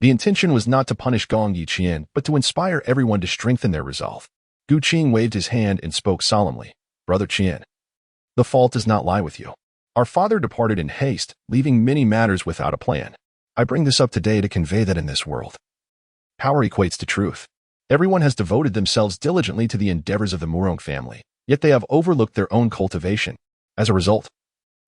The intention was not to punish Gong Yiqian, but to inspire everyone to strengthen their resolve. Gu Qing waved his hand and spoke solemnly. Brother Qian, the fault does not lie with you. Our father departed in haste, leaving many matters without a plan. I bring this up today to convey that in this world, power equates to truth. Everyone has devoted themselves diligently to the endeavors of the Murong family, yet they have overlooked their own cultivation. As a result,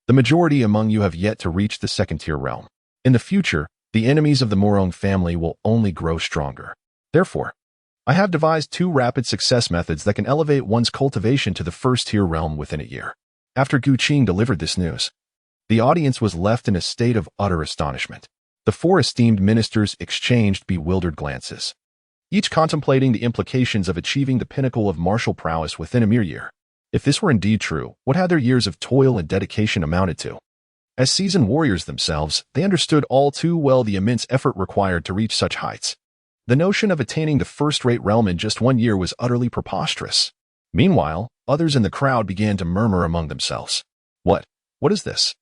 the majority among you have yet to reach the second-tier realm. In the future, the enemies of the Murong family will only grow stronger. Therefore, I have devised 2 rapid success methods that can elevate one's cultivation to the first-tier realm within a year. After Gu Qing delivered this news, the audience was left in a state of utter astonishment. The 4 esteemed ministers exchanged bewildered glances, each contemplating the implications of achieving the pinnacle of martial prowess within a mere year. If this were indeed true, what had their years of toil and dedication amounted to? As seasoned warriors themselves, they understood all too well the immense effort required to reach such heights. The notion of attaining the first-rate realm in just 1 year was utterly preposterous. Meanwhile, others in the crowd began to murmur among themselves. What is this?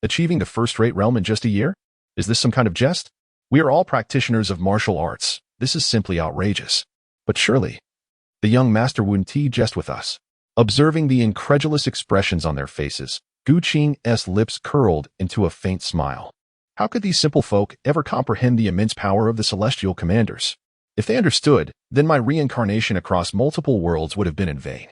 Achieving the first-rate realm in just a year? Is this some kind of jest? We are all practitioners of martial arts. This is simply outrageous. But surely, the young master wouldn't jest with us. Observing the incredulous expressions on their faces, Gu Qing's lips curled into a faint smile. How could these simple folk ever comprehend the immense power of the celestial commanders? If they understood, then my reincarnation across multiple worlds would have been in vain.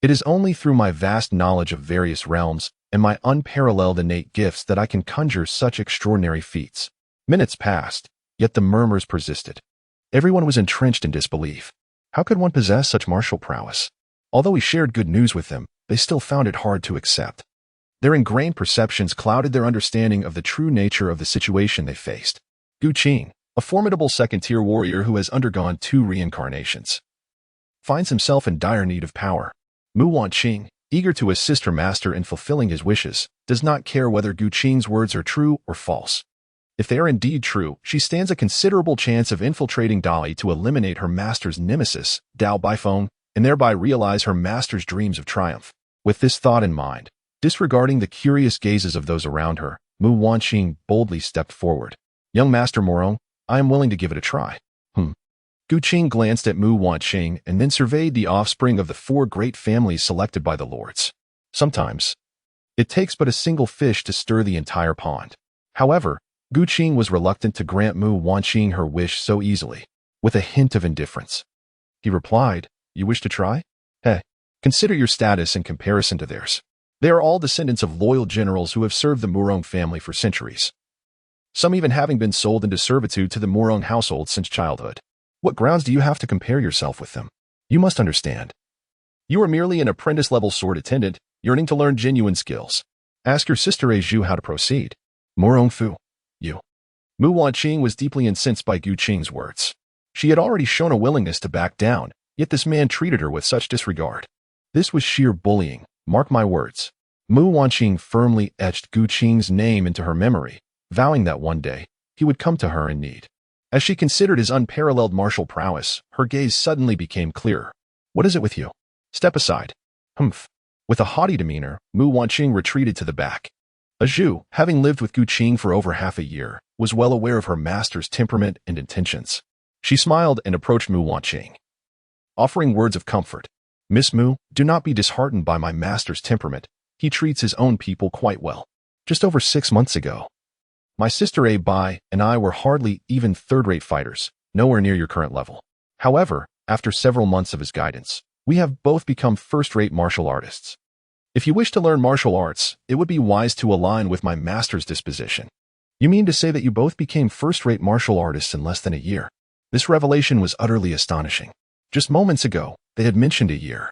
It is only through my vast knowledge of various realms and my unparalleled innate gifts that I can conjure such extraordinary feats. Minutes passed, yet the murmurs persisted. Everyone was entrenched in disbelief. How could one possess such martial prowess? Although he shared good news with them, they still found it hard to accept. Their ingrained perceptions clouded their understanding of the true nature of the situation they faced. Gu Qing, a formidable second-tier warrior who has undergone 2 reincarnations, finds himself in dire need of power. Mu Wanqing, eager to assist her master in fulfilling his wishes, does not care whether Gu Qing's words are true or false. If they are indeed true, she stands a considerable chance of infiltrating Dali to eliminate her master's nemesis, Dao Baifeng, and thereby realize her master's dreams of triumph. With this thought in mind, disregarding the curious gazes of those around her, Mu Wanqing boldly stepped forward. Young Master Murong, I am willing to give it a try. Gu Qing glanced at Mu Wanqing and then surveyed the offspring of the 4 great families selected by the lords. Sometimes, it takes but a single fish to stir the entire pond. However, Gu Qing was reluctant to grant Mu Wanqing her wish so easily. With a hint of indifference, he replied, You wish to try? Consider your status in comparison to theirs. They are all descendants of loyal generals who have served the Murong family for centuries, some even having been sold into servitude to the Murong household since childhood. What grounds do you have to compare yourself with them? You must understand. You are merely an apprentice-level sword attendant, yearning to learn genuine skills. Ask your sister Zhu how to proceed. Morong Fu. You. Mu Wanqing was deeply incensed by Gu Qing's words. She had already shown a willingness to back down, yet this man treated her with such disregard. This was sheer bullying, mark my words. Mu Wanqing firmly etched Gu Qing's name into her memory, vowing that one day, he would come to her in need. As she considered his unparalleled martial prowess, her gaze suddenly became clearer. What is it with you? Step aside. Humph. With a haughty demeanor, Mu Wanqing retreated to the back. Zhu, having lived with Gu Qing for over half a year, was well aware of her master's temperament and intentions. She smiled and approached Mu Wanqing, offering words of comfort. Miss Mu, do not be disheartened by my master's temperament. He treats his own people quite well. Just over 6 months ago, my sister Bai and I were hardly even third-rate fighters, nowhere near your current level. However, after several months of his guidance, we have both become first-rate martial artists. If you wish to learn martial arts, it would be wise to align with my master's disposition. You mean to say that you both became first-rate martial artists in less than a year? This revelation was utterly astonishing. Just moments ago, they had mentioned a year.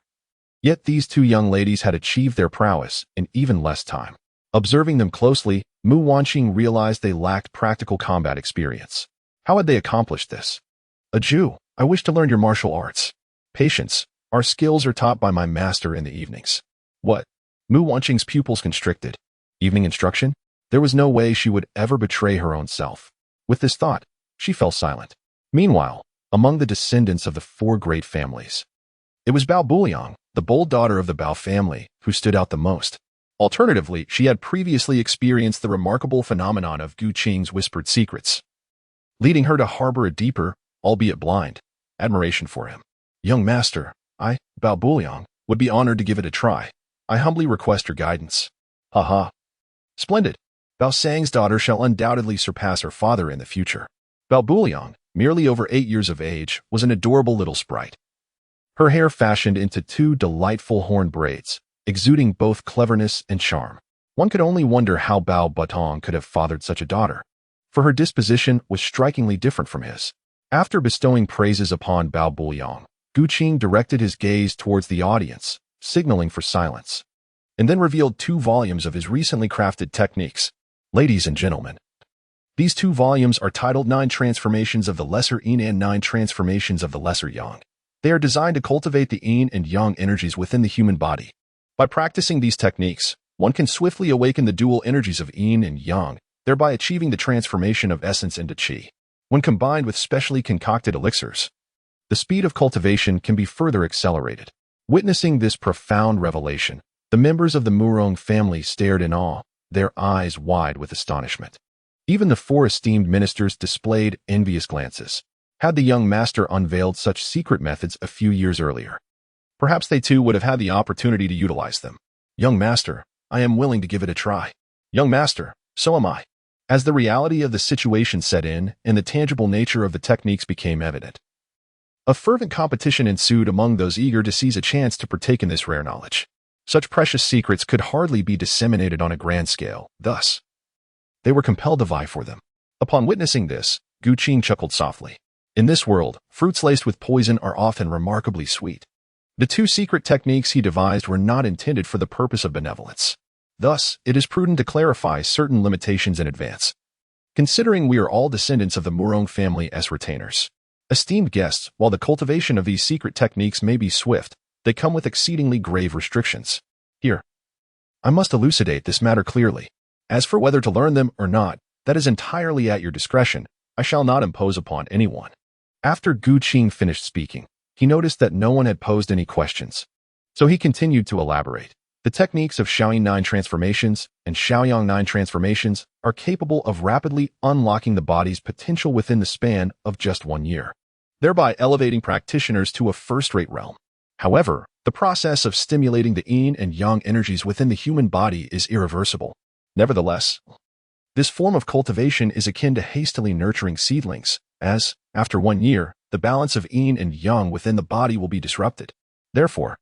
Yet these two young ladies had achieved their prowess in even less time. Observing them closely, Mu Wanqing realized they lacked practical combat experience. How had they accomplished this? Zhu, I wish to learn your martial arts. Patience. Our skills are taught by my master in the evenings. What? Mu Wanqing's pupils constricted. Evening instruction? There was no way she would ever betray her own self. With this thought, she fell silent. Meanwhile, among the descendants of the 4 great families, it was Bao Buliang, the bold daughter of the Bao family, who stood out the most. Alternatively, she had previously experienced the remarkable phenomenon of Gu Qing's whispered secrets, leading her to harbor a deeper, albeit blind, admiration for him. Young master, I, Bao Buliang, would be honored to give it a try. I humbly request your guidance. Haha. Splendid. Bao Sang's daughter shall undoubtedly surpass her father in the future. Bao Buliang, merely over 8 years of age, was an adorable little sprite. Her hair fashioned into 2 delightful horn braids, exuding both cleverness and charm. One could only wonder how Bao Batong could have fathered such a daughter, for her disposition was strikingly different from his. After bestowing praises upon Bao Buliang, Gu Qing directed his gaze towards the audience, signaling for silence, and then revealed 2 volumes of his recently crafted techniques. Ladies and gentlemen, these 2 volumes are titled 9 Transformations of the Lesser Yin and 9 Transformations of the Lesser Yang. They are designed to cultivate the yin and yang energies within the human body. By practicing these techniques, one can swiftly awaken the dual energies of yin and yang, thereby achieving the transformation of essence into qi. When combined with specially concocted elixirs, the speed of cultivation can be further accelerated. Witnessing this profound revelation, the members of the Murong family stared in awe, their eyes wide with astonishment. Even the 4 esteemed ministers displayed envious glances. Had the young master unveiled such secret methods a few years earlier, perhaps they too would have had the opportunity to utilize them. Young master, I am willing to give it a try. Young master, so am I. As the reality of the situation set in and the tangible nature of the techniques became evident, a fervent competition ensued among those eager to seize a chance to partake in this rare knowledge. Such precious secrets could hardly be disseminated on a grand scale, thus, they were compelled to vie for them. Upon witnessing this, Gu Qing chuckled softly. In this world, fruits laced with poison are often remarkably sweet. The 2 secret techniques he devised were not intended for the purpose of benevolence. Thus, it is prudent to clarify certain limitations in advance. Considering we are all descendants of the Murong family as retainers, esteemed guests, while the cultivation of these secret techniques may be swift, they come with exceedingly grave restrictions. Here, I must elucidate this matter clearly. As for whether to learn them or not, that is entirely at your discretion. I shall not impose upon anyone. After Gu Qing finished speaking, he noticed that no one had posed any questions. So he continued to elaborate. The techniques of Shaoyin 9 transformations and Shaoyang 9 transformations are capable of rapidly unlocking the body's potential within the span of just 1 year, thereby elevating practitioners to a first-rate realm. However, the process of stimulating the yin and yang energies within the human body is irreversible. Nevertheless, this form of cultivation is akin to hastily nurturing seedlings, as, after 1 year, the balance of yin and yang within the body will be disrupted. Therefore,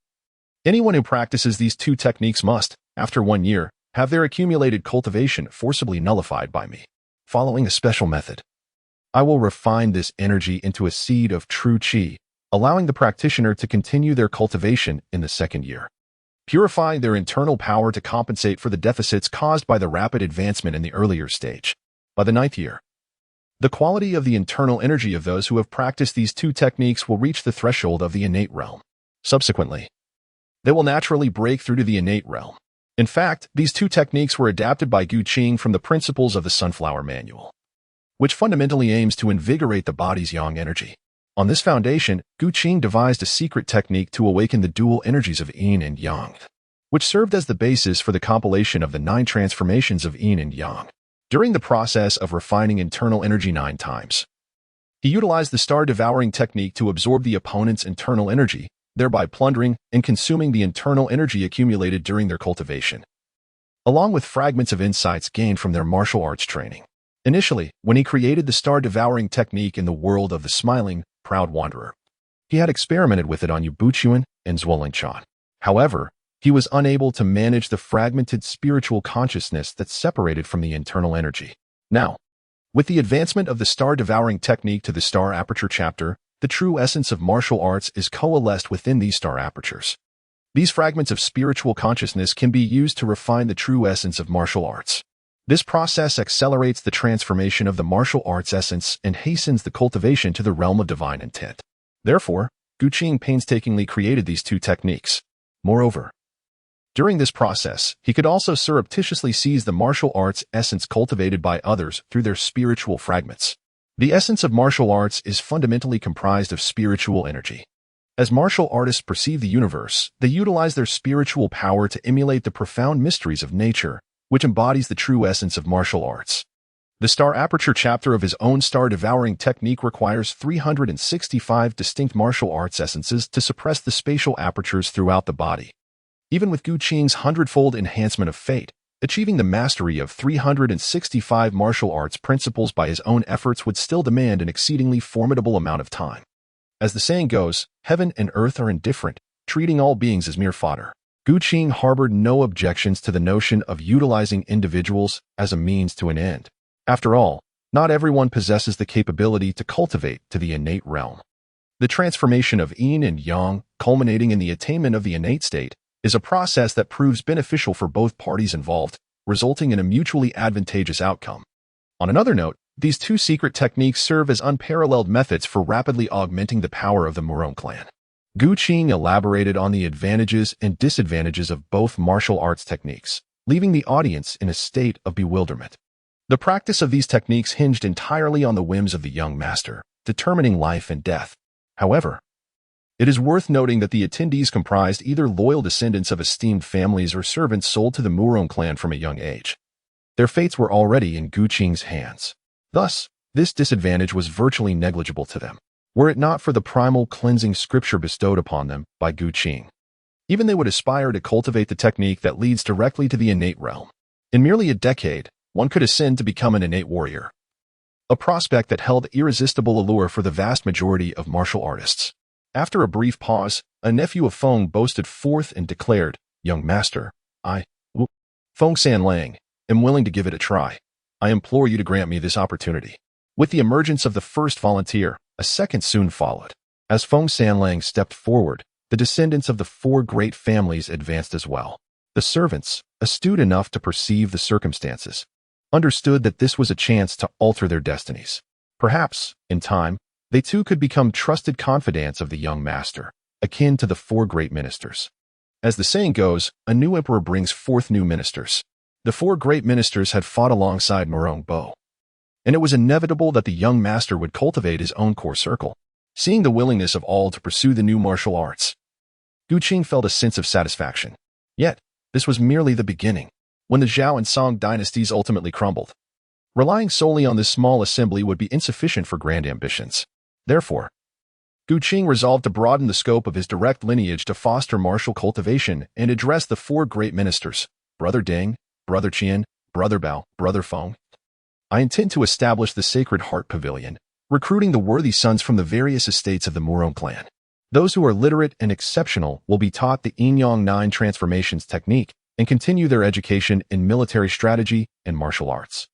anyone who practices these 2 techniques must, after 1 year, have their accumulated cultivation forcibly nullified by me. Following a special method, I will refine this energy into a seed of true qi, allowing the practitioner to continue their cultivation in the 2nd year. purifying their internal power to compensate for the deficits caused by the rapid advancement in the earlier stage. By the 9th year, the quality of the internal energy of those who have practiced these two techniques will reach the threshold of the innate realm. Subsequently, they will naturally break through to the innate realm. In fact, these two techniques were adapted by Gu Qing from the principles of the Sunflower Manual, which fundamentally aims to invigorate the body's yang energy. On this foundation, Gu Qing devised a secret technique to awaken the dual energies of yin and yang, which served as the basis for the compilation of the 9 transformations of yin and yang. During the process of refining internal energy 9 times, he utilized the star-devouring technique to absorb the opponent's internal energy, thereby plundering and consuming the internal energy accumulated during their cultivation, along with fragments of insights gained from their martial arts training. Initially, when he created the star-devouring technique in the world of the smiling, proud wanderer, he had experimented with it on Yubuchuan and Zhuolinchan. However, he was unable to manage the fragmented spiritual consciousness that separated from the internal energy. Now, with the advancement of the star-devouring technique to the star aperture chapter, the true essence of martial arts is coalesced within these star apertures. These fragments of spiritual consciousness can be used to refine the true essence of martial arts. This process accelerates the transformation of the martial arts essence and hastens the cultivation to the realm of divine intent. Therefore, Gu Qing painstakingly created these two techniques. Moreover, during this process, he could also surreptitiously seize the martial arts essence cultivated by others through their spiritual fragments. The essence of martial arts is fundamentally comprised of spiritual energy. As martial artists perceive the universe, they utilize their spiritual power to emulate the profound mysteries of nature, which embodies the true essence of martial arts. The star aperture chapter of his own star-devouring technique requires 365 distinct martial arts essences to suppress the spatial apertures throughout the body. Even with Gu Qing's 100-fold enhancement of fate, achieving the mastery of 365 martial arts principles by his own efforts would still demand an exceedingly formidable amount of time. As the saying goes, heaven and earth are indifferent, treating all beings as mere fodder. Gu Qing harbored no objections to the notion of utilizing individuals as a means to an end. After all, not everyone possesses the capability to cultivate to the innate realm. The transformation of yin and yang, culminating in the attainment of the innate state, is a process that proves beneficial for both parties involved, resulting in a mutually advantageous outcome. On another note, these two secret techniques serve as unparalleled methods for rapidly augmenting the power of the Murong clan. Gu Qing elaborated on the advantages and disadvantages of both martial arts techniques, leaving the audience in a state of bewilderment. The practice of these techniques hinged entirely on the whims of the young master, determining life and death. However, it is worth noting that the attendees comprised either loyal descendants of esteemed families or servants sold to the Murong clan from a young age. Their fates were already in Gu Qing's hands. Thus, this disadvantage was virtually negligible to them, were it not for the primal cleansing scripture bestowed upon them by Gu Qing. Even they would aspire to cultivate the technique that leads directly to the innate realm. In merely a decade, one could ascend to become an innate warrior, a prospect that held irresistible allure for the vast majority of martial artists. After a brief pause, a nephew of Feng boasted forth and declared, "Young master, Feng Sanlang, am willing to give it a try. I implore you to grant me this opportunity." With the emergence of the first volunteer, a second soon followed. As Feng Sanlang stepped forward, the descendants of the 4 great families advanced as well. The servants, astute enough to perceive the circumstances, understood that this was a chance to alter their destinies. Perhaps, in time, they too could become trusted confidants of the young master, akin to the 4 great ministers. As the saying goes, a new emperor brings forth new ministers. The 4 great ministers had fought alongside Murong Bo, and it was inevitable that the young master would cultivate his own core circle. Seeing the willingness of all to pursue the new martial arts, Gu Qing felt a sense of satisfaction. Yet, this was merely the beginning. When the Zhao and Song dynasties ultimately crumbled, relying solely on this small assembly would be insufficient for grand ambitions. Therefore, Gu Qing resolved to broaden the scope of his direct lineage to foster martial cultivation and address the 4 great ministers, Brother Deng, Brother Qian, Brother Bao, Brother Feng. I intend to establish the Sacred Heart Pavilion, recruiting the worthy sons from the various estates of the Murong clan. Those who are literate and exceptional will be taught the Yin-Yang 9 transformations technique and continue their education in military strategy and martial arts.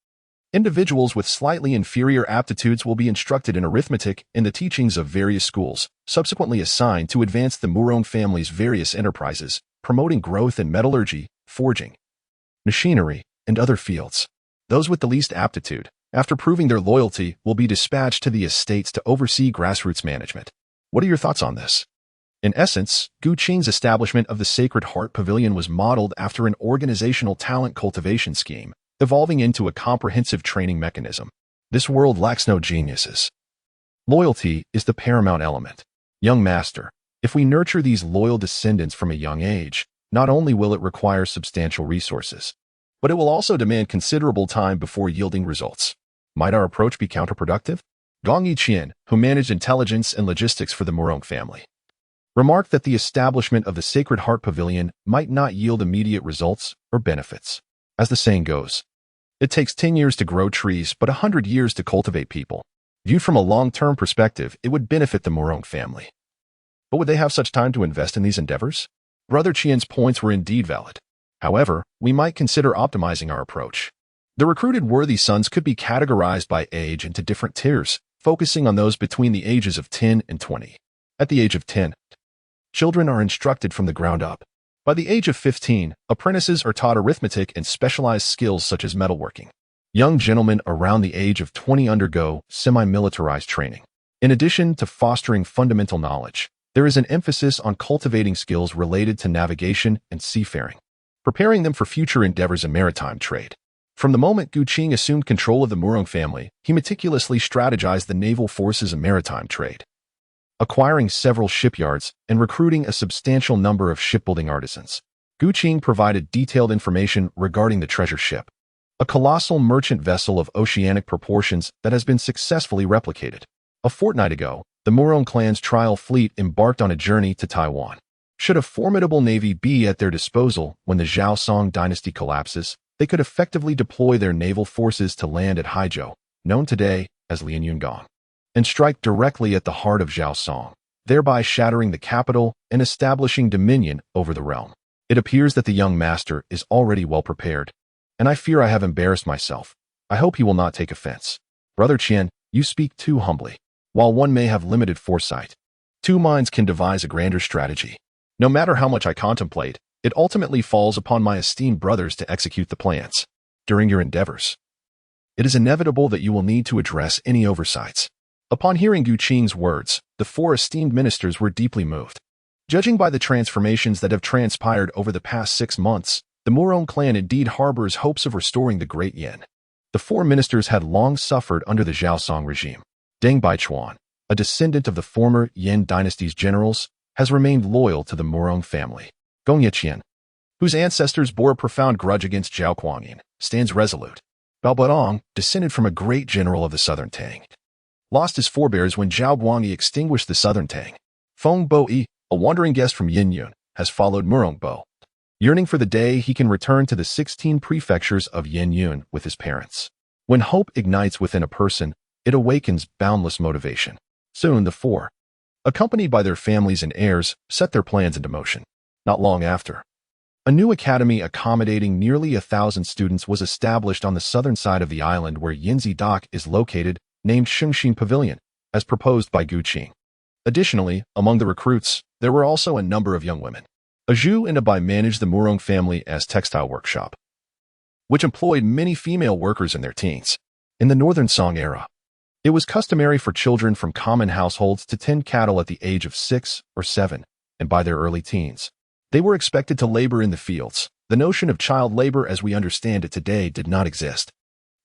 Individuals with slightly inferior aptitudes will be instructed in arithmetic in the teachings of various schools, subsequently assigned to advance the Murong family's various enterprises, promoting growth in metallurgy, forging, machinery, and other fields. Those with the least aptitude, after proving their loyalty, will be dispatched to the estates to oversee grassroots management. What are your thoughts on this? In essence, Gu Qing's establishment of the Sacred Heart Pavilion was modeled after an organizational talent cultivation scheme, evolving into a comprehensive training mechanism. This world lacks no geniuses. Loyalty is the paramount element. Young master, if we nurture these loyal descendants from a young age, not only will it require substantial resources, but it will also demand considerable time before yielding results. Might our approach be counterproductive? Gong Yiqian, who managed intelligence and logistics for the Murong family, remarked that the establishment of the Sacred Heart Pavilion might not yield immediate results or benefits. As the saying goes, it takes 10 years to grow trees, but 100 years to cultivate people. Viewed from a long-term perspective, it would benefit the Murong family. But would they have such time to invest in these endeavors? Brother Qian's points were indeed valid. However, we might consider optimizing our approach. The recruited worthy sons could be categorized by age into different tiers, focusing on those between the ages of 10 and 20. At the age of 10, children are instructed from the ground up. By the age of 15, apprentices are taught arithmetic and specialized skills such as metalworking. Young gentlemen around the age of 20 undergo semi-militarized training. In addition to fostering fundamental knowledge, there is an emphasis on cultivating skills related to navigation and seafaring, preparing them for future endeavors in maritime trade. From the moment Gu Qing assumed control of the Murong family, he meticulously strategized the naval forces and maritime trade, acquiring several shipyards and recruiting a substantial number of shipbuilding artisans. Gu Qing provided detailed information regarding the treasure ship, a colossal merchant vessel of oceanic proportions that has been successfully replicated. A fortnight ago, the Murong clan's trial fleet embarked on a journey to Taiwan. Should a formidable navy be at their disposal when the Zhao Song dynasty collapses, they could effectively deploy their naval forces to land at Haizhou, known today as Lianyungang, and strike directly at the heart of Zhao Song, thereby shattering the capital and establishing dominion over the realm. It appears that the young master is already well prepared, and I fear I have embarrassed myself. I hope he will not take offense. Brother Qian, you speak too humbly. While one may have limited foresight, two minds can devise a grander strategy. No matter how much I contemplate, it ultimately falls upon my esteemed brothers to execute the plans. During your endeavors, it is inevitable that you will need to address any oversights. Upon hearing Gu Qing's words, the four esteemed ministers were deeply moved. Judging by the transformations that have transpired over the past 6 months, the Murong clan indeed harbors hopes of restoring the great Yin. The four ministers had long suffered under the Zhao Song regime. Deng Baichuan, a descendant of the former Yin dynasty's generals, has remained loyal to the Murong family. Gong Yiqian, whose ancestors bore a profound grudge against Zhao Guangyin, stands resolute. Bao Baodong, descended from a great general of the Southern Tang, lost his forebears when Zhao Guangyi extinguished the Southern Tang. Feng Bo-yi, a wandering guest from Yinyun, has followed Murong Bo, yearning for the day he can return to the 16 prefectures of Yinyun with his parents. When hope ignites within a person, it awakens boundless motivation. Soon the four, accompanied by their families and heirs, set their plans into motion. Not long after, a new academy accommodating nearly 1,000 students was established on the southern side of the island where Yinzi Dock is located, named Shengxin Pavilion, as proposed by Gu Qing. Additionally, among the recruits, there were also a number of young women. A Zhu and a Bai managed the Murong family as textile workshop, which employed many female workers in their teens. In the Northern Song era, it was customary for children from common households to tend cattle at the age of 6 or 7, and by their early teens, they were expected to labor in the fields. The notion of child labor as we understand it today did not exist.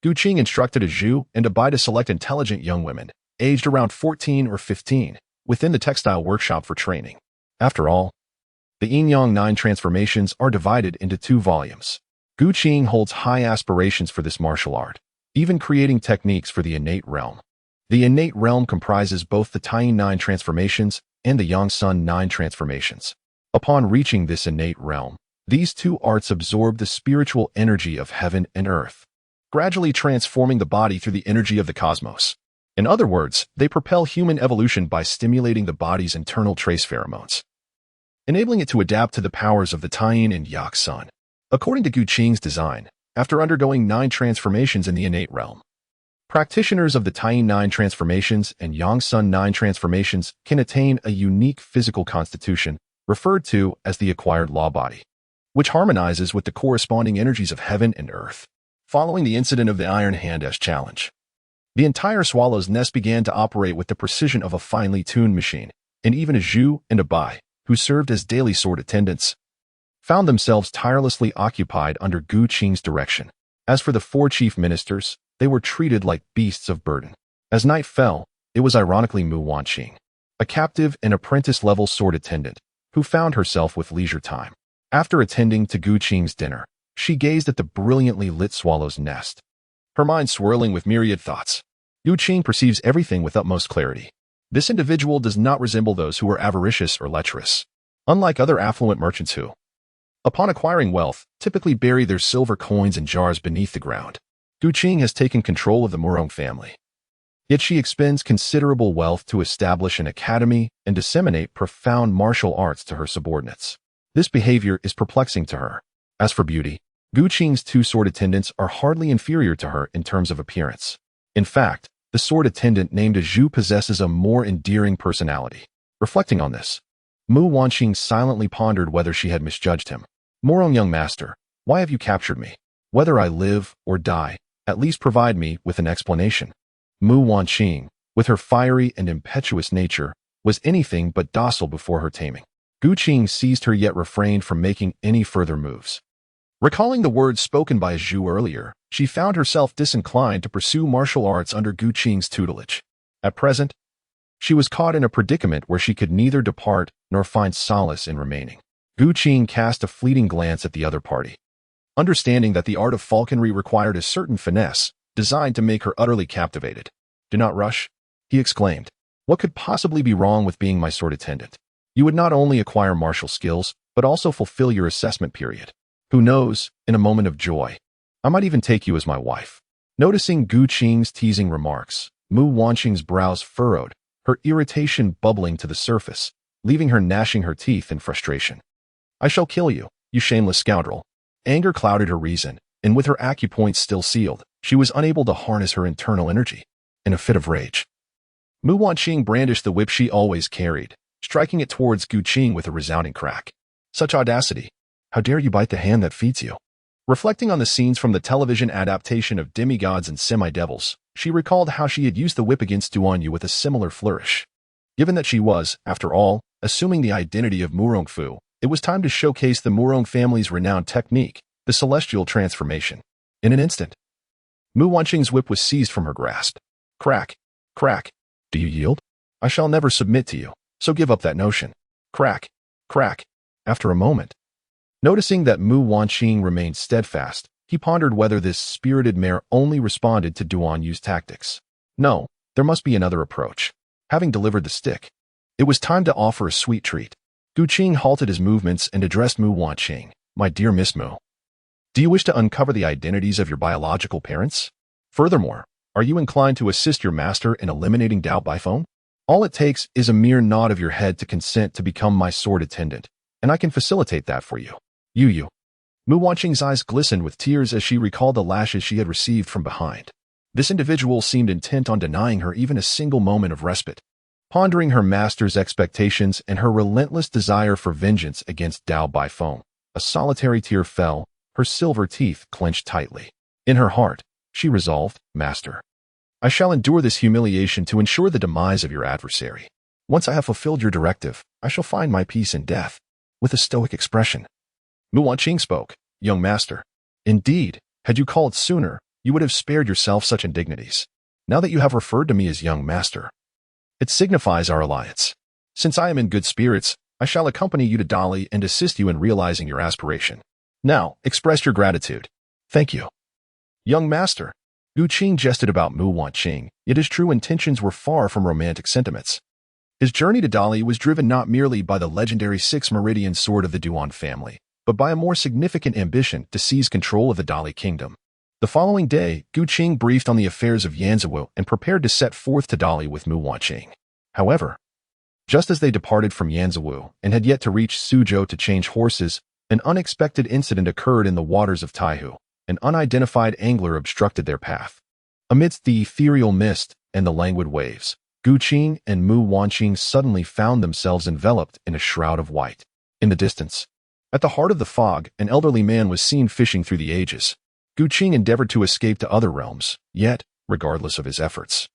Gu Qing instructed a Zhu and a Bai to select intelligent young women, aged around 14 or 15, within the textile workshop for training. After all, the Yin-Yang 9 transformations are divided into 2 volumes. Gu Qing holds high aspirations for this martial art, even creating techniques for the innate realm. The innate realm comprises both the Taiyin 9 transformations and the Yangsun 9 transformations. Upon reaching this innate realm, these 2 arts absorb the spiritual energy of heaven and earth, gradually transforming the body through the energy of the cosmos. In other words, they propel human evolution by stimulating the body's internal trace pheromones, enabling it to adapt to the powers of the Taiyin and Yangsun. According to Gu Qing's design, after undergoing 9 transformations in the innate realm, practitioners of the Taiyin 9 transformations and Yangsun 9 transformations can attain a unique physical constitution, referred to as the acquired law body, which harmonizes with the corresponding energies of heaven and earth. Following the incident of the Iron Hand-esque challenge, the entire Swallow's Nest began to operate with the precision of a finely tuned machine, and even a Zhu and a Bai, who served as daily sword attendants, found themselves tirelessly occupied under Gu Qing's direction. As for the 4 chief ministers, they were treated like beasts of burden. As night fell, it was ironically Mu Wanqing, a captive and apprentice-level sword attendant, who found herself with leisure time. After attending to Gu Qing's dinner, she gazed at the brilliantly lit Swallow's Nest, her mind swirling with myriad thoughts. Gu Qing perceives everything with utmost clarity. This individual does not resemble those who are avaricious or lecherous. Unlike other affluent merchants who, upon acquiring wealth, typically bury their silver coins in jars beneath the ground, Gu Qing has taken control of the Murong family. Yet she expends considerable wealth to establish an academy and disseminate profound martial arts to her subordinates. This behavior is perplexing to her. As for beauty, Gu Qing's 2 sword attendants are hardly inferior to her in terms of appearance. In fact, the sword attendant named as Zhu possesses a more endearing personality. Reflecting on this, Mu Wanqing silently pondered whether she had misjudged him. Murong young master, why have you captured me? Whether I live or die, at least provide me with an explanation. Mu Wanqing, with her fiery and impetuous nature, was anything but docile before her taming. Gu Qing seized her yet refrained from making any further moves. Recalling the words spoken by Zhu earlier, she found herself disinclined to pursue martial arts under Gu Qing's tutelage. At present, she was caught in a predicament where she could neither depart nor find solace in remaining. Gu Qing cast a fleeting glance at the other party. Understanding that the art of falconry required a certain finesse, designed to make her utterly captivated. "Do not rush," he exclaimed. "What could possibly be wrong with being my sword attendant? You would not only acquire martial skills, but also fulfill your assessment period. Who knows, in a moment of joy, I might even take you as my wife." Noticing Gu Qing's teasing remarks, Mu Wanqing's brows furrowed, her irritation bubbling to the surface, leaving her gnashing her teeth in frustration. "I shall kill you, you shameless scoundrel." Anger clouded her reason, and with her acupoints still sealed, she was unable to harness her internal energy. In a fit of rage, Mu Wanqing brandished the whip she always carried, striking it towards Gu Qing with a resounding crack. Such audacity! How dare you bite the hand that feeds you? Reflecting on the scenes from the television adaptation of Demigods and Semi-Devils, she recalled how she had used the whip against Duan Yu with a similar flourish. Given that she was, after all, assuming the identity of Murong Fu, it was time to showcase the Murong family's renowned technique, the celestial transformation. In an instant, Mu Wanqing's whip was seized from her grasp. Crack, crack. "Do you yield? I shall never submit to you, so give up that notion." Crack, crack. After a moment, noticing that Mu Wanqing remained steadfast, he pondered whether this spirited mare only responded to Duan Yu's tactics. No, there must be another approach. Having delivered the stick, it was time to offer a sweet treat. Gu Qing halted his movements and addressed Mu Wanqing. "My dear Miss Mu, do you wish to uncover the identities of your biological parents? Furthermore, are you inclined to assist your master in eliminating doubt by phone? All it takes is a mere nod of your head to consent to become my sword attendant, and I can facilitate that for you." You. Mu Wanqing's eyes glistened with tears as she recalled the lashes she had received from behind. This individual seemed intent on denying her even a single moment of respite. Pondering her master's expectations and her relentless desire for vengeance against Dao Baifeng, a solitary tear fell, her silver teeth clenched tightly. In her heart, she resolved, "Master, I shall endure this humiliation to ensure the demise of your adversary. Once I have fulfilled your directive, I shall find my peace in death." With a stoic expression, Mu Wanqing spoke. "Young master, indeed, had you called sooner, you would have spared yourself such indignities. Now that you have referred to me as young master, it signifies our alliance. Since I am in good spirits, I shall accompany you to Dali and assist you in realizing your aspiration. Now, express your gratitude." "Thank you, young master." Gu Qing jested about Mu Wanqing, yet his true intentions were far from romantic sentiments. His journey to Dali was driven not merely by the legendary 6-meridian sword of the Duan family, but by a more significant ambition to seize control of the Dali kingdom. The following day, Gu Qing briefed on the affairs of Yanzhou and prepared to set forth to Dali with Mu Wanqing. However, just as they departed from Yanzhou and had yet to reach Suzhou to change horses, an unexpected incident occurred in the waters of Taihu. An unidentified angler obstructed their path. Amidst the ethereal mist and the languid waves, Gu Qing and Mu Wanqing suddenly found themselves enveloped in a shroud of white. In the distance, at the heart of the fog, an elderly man was seen fishing through the ages. Gu Qing endeavored to escape to other realms, yet, regardless of his efforts,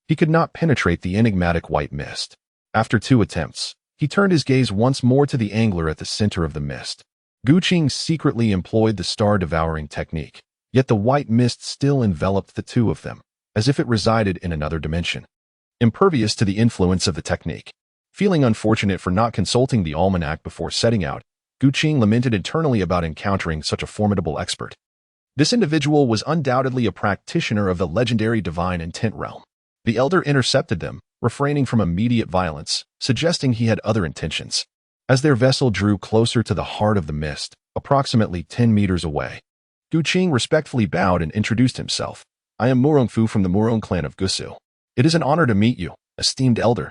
he could not penetrate the enigmatic white mist. After 2 attempts, he turned his gaze once more to the angler at the center of the mist. Gu Qing secretly employed the star-devouring technique, yet the white mist still enveloped the two of them, as if it resided in another dimension. Impervious to the influence of the technique, feeling unfortunate for not consulting the almanac before setting out, Gu Qing lamented internally about encountering such a formidable expert. This individual was undoubtedly a practitioner of the legendary divine intent realm. The elder intercepted them, refraining from immediate violence, suggesting he had other intentions. As their vessel drew closer to the heart of the mist, approximately 10 meters away, Gu Qing respectfully bowed and introduced himself. I am Murongfu from the Murong clan of Gusu. It is an honor to meet you, esteemed elder.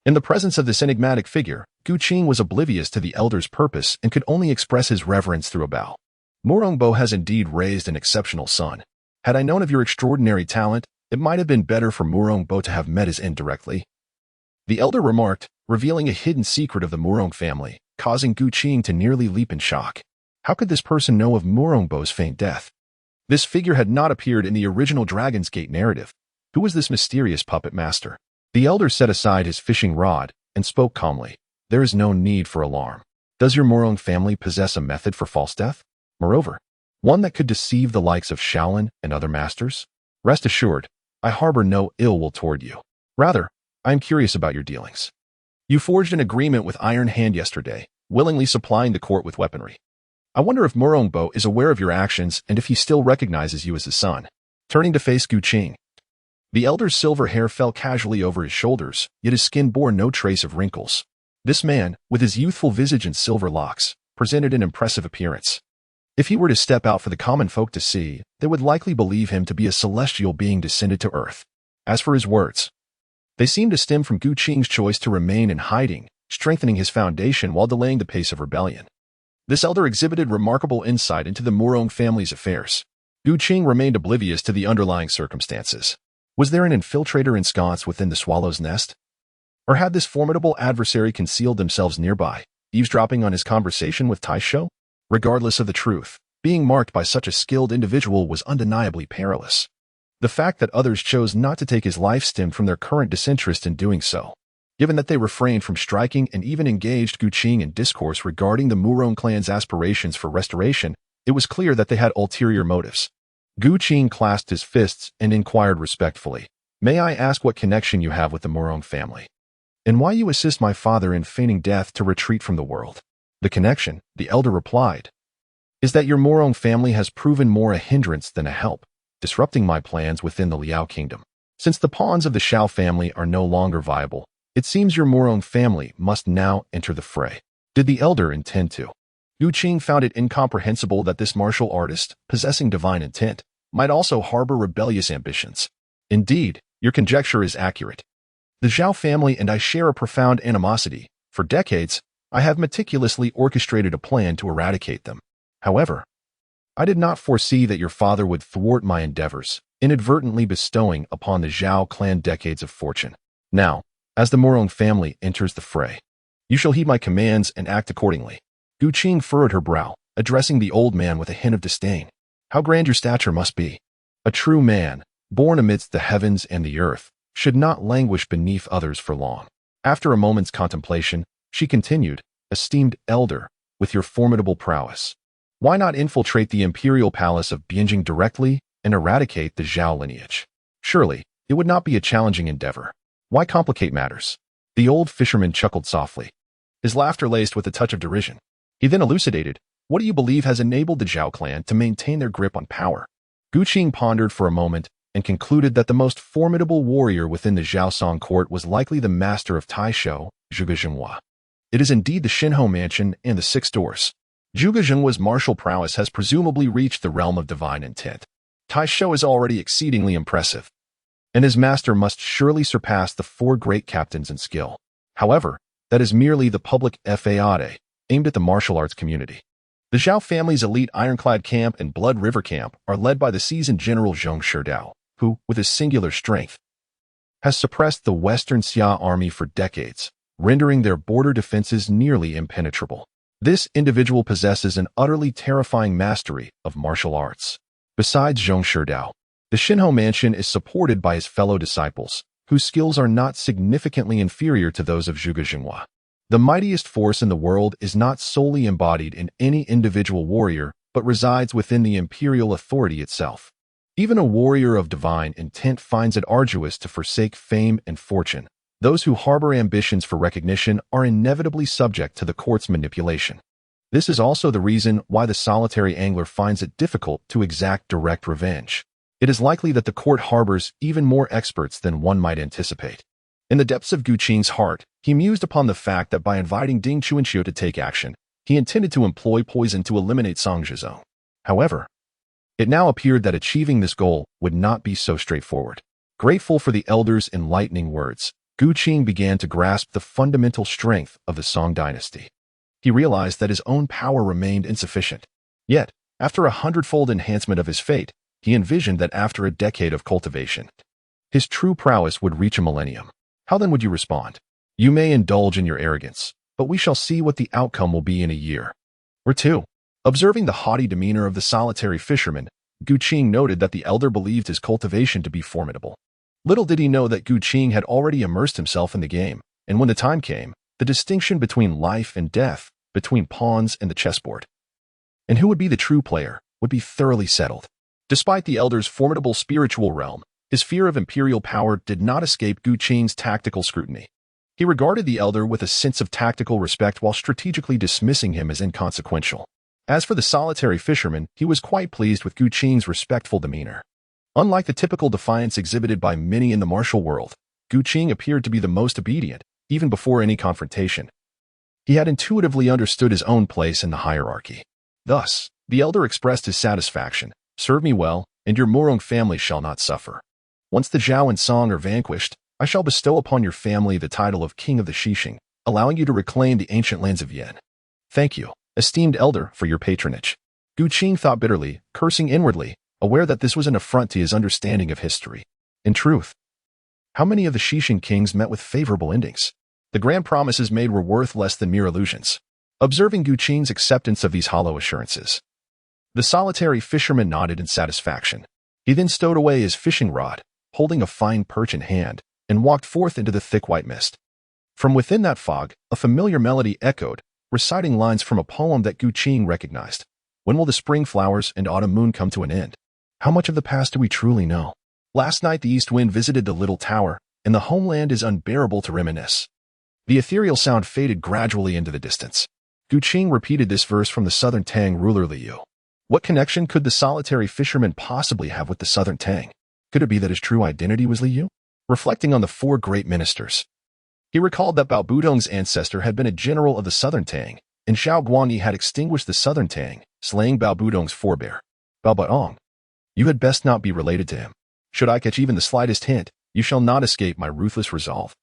In the presence of this enigmatic figure, Gu Qing was oblivious to the elder's purpose and could only express his reverence through a bow. Murongbo has indeed raised an exceptional son. Had I known of your extraordinary talent, it might have been better for Murongbo to have met his end directly. The elder remarked, revealing a hidden secret of the Murong family, causing Gu Qing to nearly leap in shock. How could this person know of Murongbo's faint death? This figure had not appeared in the original Dragon's Gate narrative. Who was this mysterious puppet master? The elder set aside his fishing rod and spoke calmly. There is no need for alarm. Does your Murong family possess a method for false death? Moreover, one that could deceive the likes of Shaolin and other masters? Rest assured, I harbor no ill will toward you. Rather, I am curious about your dealings. You forged an agreement with Iron Hand yesterday, willingly supplying the court with weaponry. I wonder if Murongbo is aware of your actions and if he still recognizes you as his son. Turning to face Gu Qing, the elder's silver hair fell casually over his shoulders, yet his skin bore no trace of wrinkles. This man, with his youthful visage and silver locks, presented an impressive appearance. If he were to step out for the common folk to see, they would likely believe him to be a celestial being descended to earth. As for his words, they seemed to stem from Gu Qing's choice to remain in hiding, strengthening his foundation while delaying the pace of rebellion. This elder exhibited remarkable insight into the Murong family's affairs. Gu Qing remained oblivious to the underlying circumstances. Was there an infiltrator ensconced within the swallow's nest? Or had this formidable adversary concealed themselves nearby, eavesdropping on his conversation with Taisho? Regardless of the truth, being marked by such a skilled individual was undeniably perilous. The fact that others chose not to take his life stemmed from their current disinterest in doing so. Given that they refrained from striking and even engaged Gu Qing in discourse regarding the Murong clan's aspirations for restoration, it was clear that they had ulterior motives. Gu Qing clasped his fists and inquired respectfully, May I ask what connection you have with the Murong family? And why you assist my father in feigning death to retreat from the world? The connection, the elder replied, is that your Murong family has proven more a hindrance than a help, disrupting my plans within the Liao kingdom. Since the pawns of the Shao family are no longer viable, it seems your Murong family must now enter the fray. Did the elder intend to? Gu Qing found it incomprehensible that this martial artist, possessing divine intent, might also harbor rebellious ambitions. Indeed, your conjecture is accurate. The Zhao family and I share a profound animosity. For decades, I have meticulously orchestrated a plan to eradicate them. However, I did not foresee that your father would thwart my endeavors, inadvertently bestowing upon the Zhao clan decades of fortune. Now, as the Murong family enters the fray, you shall heed my commands and act accordingly. Gu Qing furrowed her brow, addressing the old man with a hint of disdain. How grand your stature must be. A true man, born amidst the heavens and the earth, should not languish beneath others for long. After a moment's contemplation, she continued, Esteemed elder, with your formidable prowess, why not infiltrate the imperial palace of Bianjing directly and eradicate the Zhao lineage? Surely, it would not be a challenging endeavor. Why complicate matters? The old fisherman chuckled softly, his laughter laced with a touch of derision. He then elucidated, What do you believe has enabled the Zhao clan to maintain their grip on power? Gu Qing pondered for a moment and concluded that the most formidable warrior within the Zhaosong court was likely the master of Taisho, Zhuge Zhenghua. It is indeed the Shinho mansion and the Six Doors. Zhuge Zhenghua's martial prowess has presumably reached the realm of divine intent. Taisho is already exceedingly impressive, and his master must surely surpass the 4 great captains in skill. However, that is merely the public fade aimed at the martial arts community. The Zhao family's elite Ironclad Camp and Blood River Camp are led by the seasoned General Zhong Shidao, who, with his singular strength, has suppressed the Western Xia army for decades, rendering their border defenses nearly impenetrable. This individual possesses an utterly terrifying mastery of martial arts. Besides Zhong Shidao, the Shinho mansion is supported by his fellow disciples, whose skills are not significantly inferior to those of Zhuge Jinghua. The mightiest force in the world is not solely embodied in any individual warrior, but resides within the imperial authority itself. Even a warrior of divine intent finds it arduous to forsake fame and fortune. Those who harbor ambitions for recognition are inevitably subject to the court's manipulation. This is also the reason why the solitary angler finds it difficult to exact direct revenge. It is likely that the court harbors even more experts than one might anticipate. In the depths of Gu Qing's heart, he mused upon the fact that by inviting Ding Chuanxiu to take action, he intended to employ poison to eliminate Song Zhizong. However, it now appeared that achieving this goal would not be so straightforward. Grateful for the elder's enlightening words, Gu Qing began to grasp the fundamental strength of the Song dynasty. He realized that his own power remained insufficient. Yet, after a hundredfold enhancement of his fate, he envisioned that after a decade of cultivation, his true prowess would reach a millennium. How then would you respond? You may indulge in your arrogance, but we shall see what the outcome will be in a year or two. Observing the haughty demeanor of the solitary fisherman, Gu Qing noted that the elder believed his cultivation to be formidable. Little did he know that Gu Qing had already immersed himself in the game, and when the time came, the distinction between life and death, between pawns and the chessboard, and who would be the true player, would be thoroughly settled. Despite the elder's formidable spiritual realm, his fear of imperial power did not escape Gu Qing's tactical scrutiny. He regarded the elder with a sense of tactical respect while strategically dismissing him as inconsequential. As for the solitary fisherman, he was quite pleased with Gu Qing's respectful demeanor. Unlike the typical defiance exhibited by many in the martial world, Gu Qing appeared to be the most obedient, even before any confrontation. He had intuitively understood his own place in the hierarchy. Thus, the elder expressed his satisfaction. Serve me well, and your Murong family shall not suffer. Once the Zhao and Song are vanquished, I shall bestow upon your family the title of King of the Xixing, allowing you to reclaim the ancient lands of Yan. Thank you, esteemed elder, for your patronage. Gu Qing thought bitterly, cursing inwardly, aware that this was an affront to his understanding of history. In truth, how many of the Xixing kings met with favorable endings? The grand promises made were worth less than mere illusions. Observing Gu Qing's acceptance of these hollow assurances, the solitary fisherman nodded in satisfaction. He then stowed away his fishing rod, holding a fine perch in hand, and walked forth into the thick white mist. From within that fog, a familiar melody echoed, reciting lines from a poem that Gu Qing recognized. When will the spring flowers and autumn moon come to an end? How much of the past do we truly know? Last night the east wind visited the little tower, and the homeland is unbearable to reminisce. The ethereal sound faded gradually into the distance. Gu Qing repeated this verse from the southern Tang ruler Liu. What connection could the solitary fisherman possibly have with the southern Tang? Could it be that his true identity was Liu? Reflecting on the four great ministers, he recalled that Bao Budong's ancestor had been a general of the southern Tang, and Xiao Guangyi had extinguished the southern Tang, slaying Bao Budong's forebear. Bao Baong, you had best not be related to him. Should I catch even the slightest hint, you shall not escape my ruthless resolve.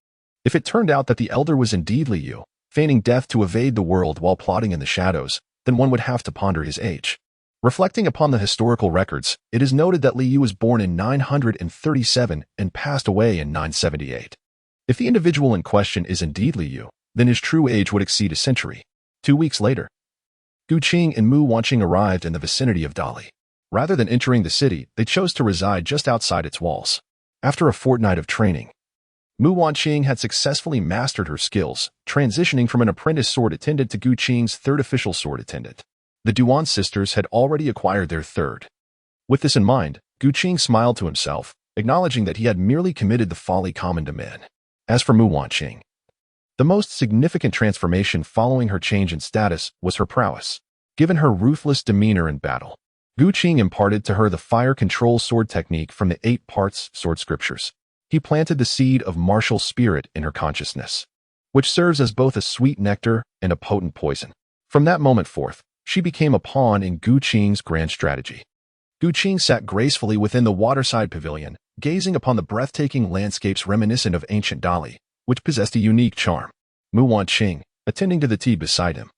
If it turned out that the elder was indeed Liu, feigning death to evade the world while plotting in the shadows, then one would have to ponder his age. Reflecting upon the historical records, it is noted that Liu was born in 937 and passed away in 978. If the individual in question is indeed Liu, then his true age would exceed a century. 2 weeks later, Gu Qing and Mu Wanqing arrived in the vicinity of Dali. Rather than entering the city, they chose to reside just outside its walls. After a fortnight of training, Mu Wanqing had successfully mastered her skills, transitioning from an apprentice sword attendant to Gu Qing's third official sword attendant. The Duan sisters had already acquired their third. With this in mind, Gu Qing smiled to himself, acknowledging that he had merely committed the folly common to men. As for Mu Wanqing, the most significant transformation following her change in status was her prowess. Given her ruthless demeanor in battle, Gu Qing imparted to her the fire control sword technique from the 8 parts sword scriptures. He planted the seed of martial spirit in her consciousness, which serves as both a sweet nectar and a potent poison. From that moment forth, she became a pawn in Gu Qing's grand strategy. Gu Qing sat gracefully within the waterside pavilion, gazing upon the breathtaking landscapes reminiscent of ancient Dali, which possessed a unique charm. Mu Wanqing, attending to the tea beside him,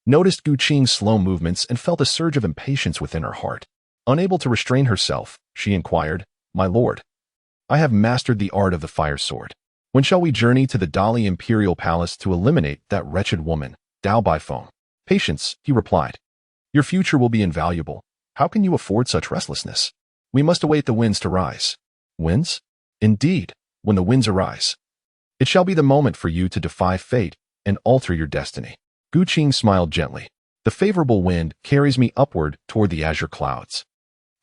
noticed Gu Qing's slow movements and felt a surge of impatience within her heart. Unable to restrain herself, she inquired, "My lord, I have mastered the art of the fire sword. When shall we journey to the Dali Imperial Palace to eliminate that wretched woman, Dao Baifeng?" Patience, he replied. Your future will be invaluable. How can you afford such restlessness? We must await the winds to rise. Winds? Indeed, when the winds arise. It shall be the moment for you to defy fate and alter your destiny. Gu Qing smiled gently. The favorable wind carries me upward toward the azure clouds.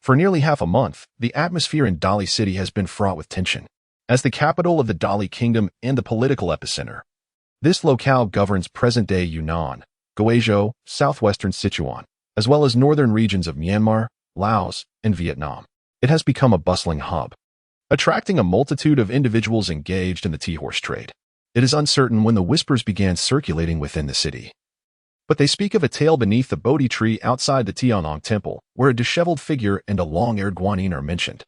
For nearly half a month, the atmosphere in Dali City has been fraught with tension. As the capital of the Dali Kingdom and the political epicenter, this locale governs present-day Yunnan, Guizhou, southwestern Sichuan, as well as northern regions of Myanmar, Laos, and Vietnam. It has become a bustling hub, attracting a multitude of individuals engaged in the tea-horse trade. It is uncertain when the whispers began circulating within the city, but they speak of a tale beneath the Bodhi tree outside the Tianlong Temple, where a disheveled figure and a long-haired guanyin are mentioned.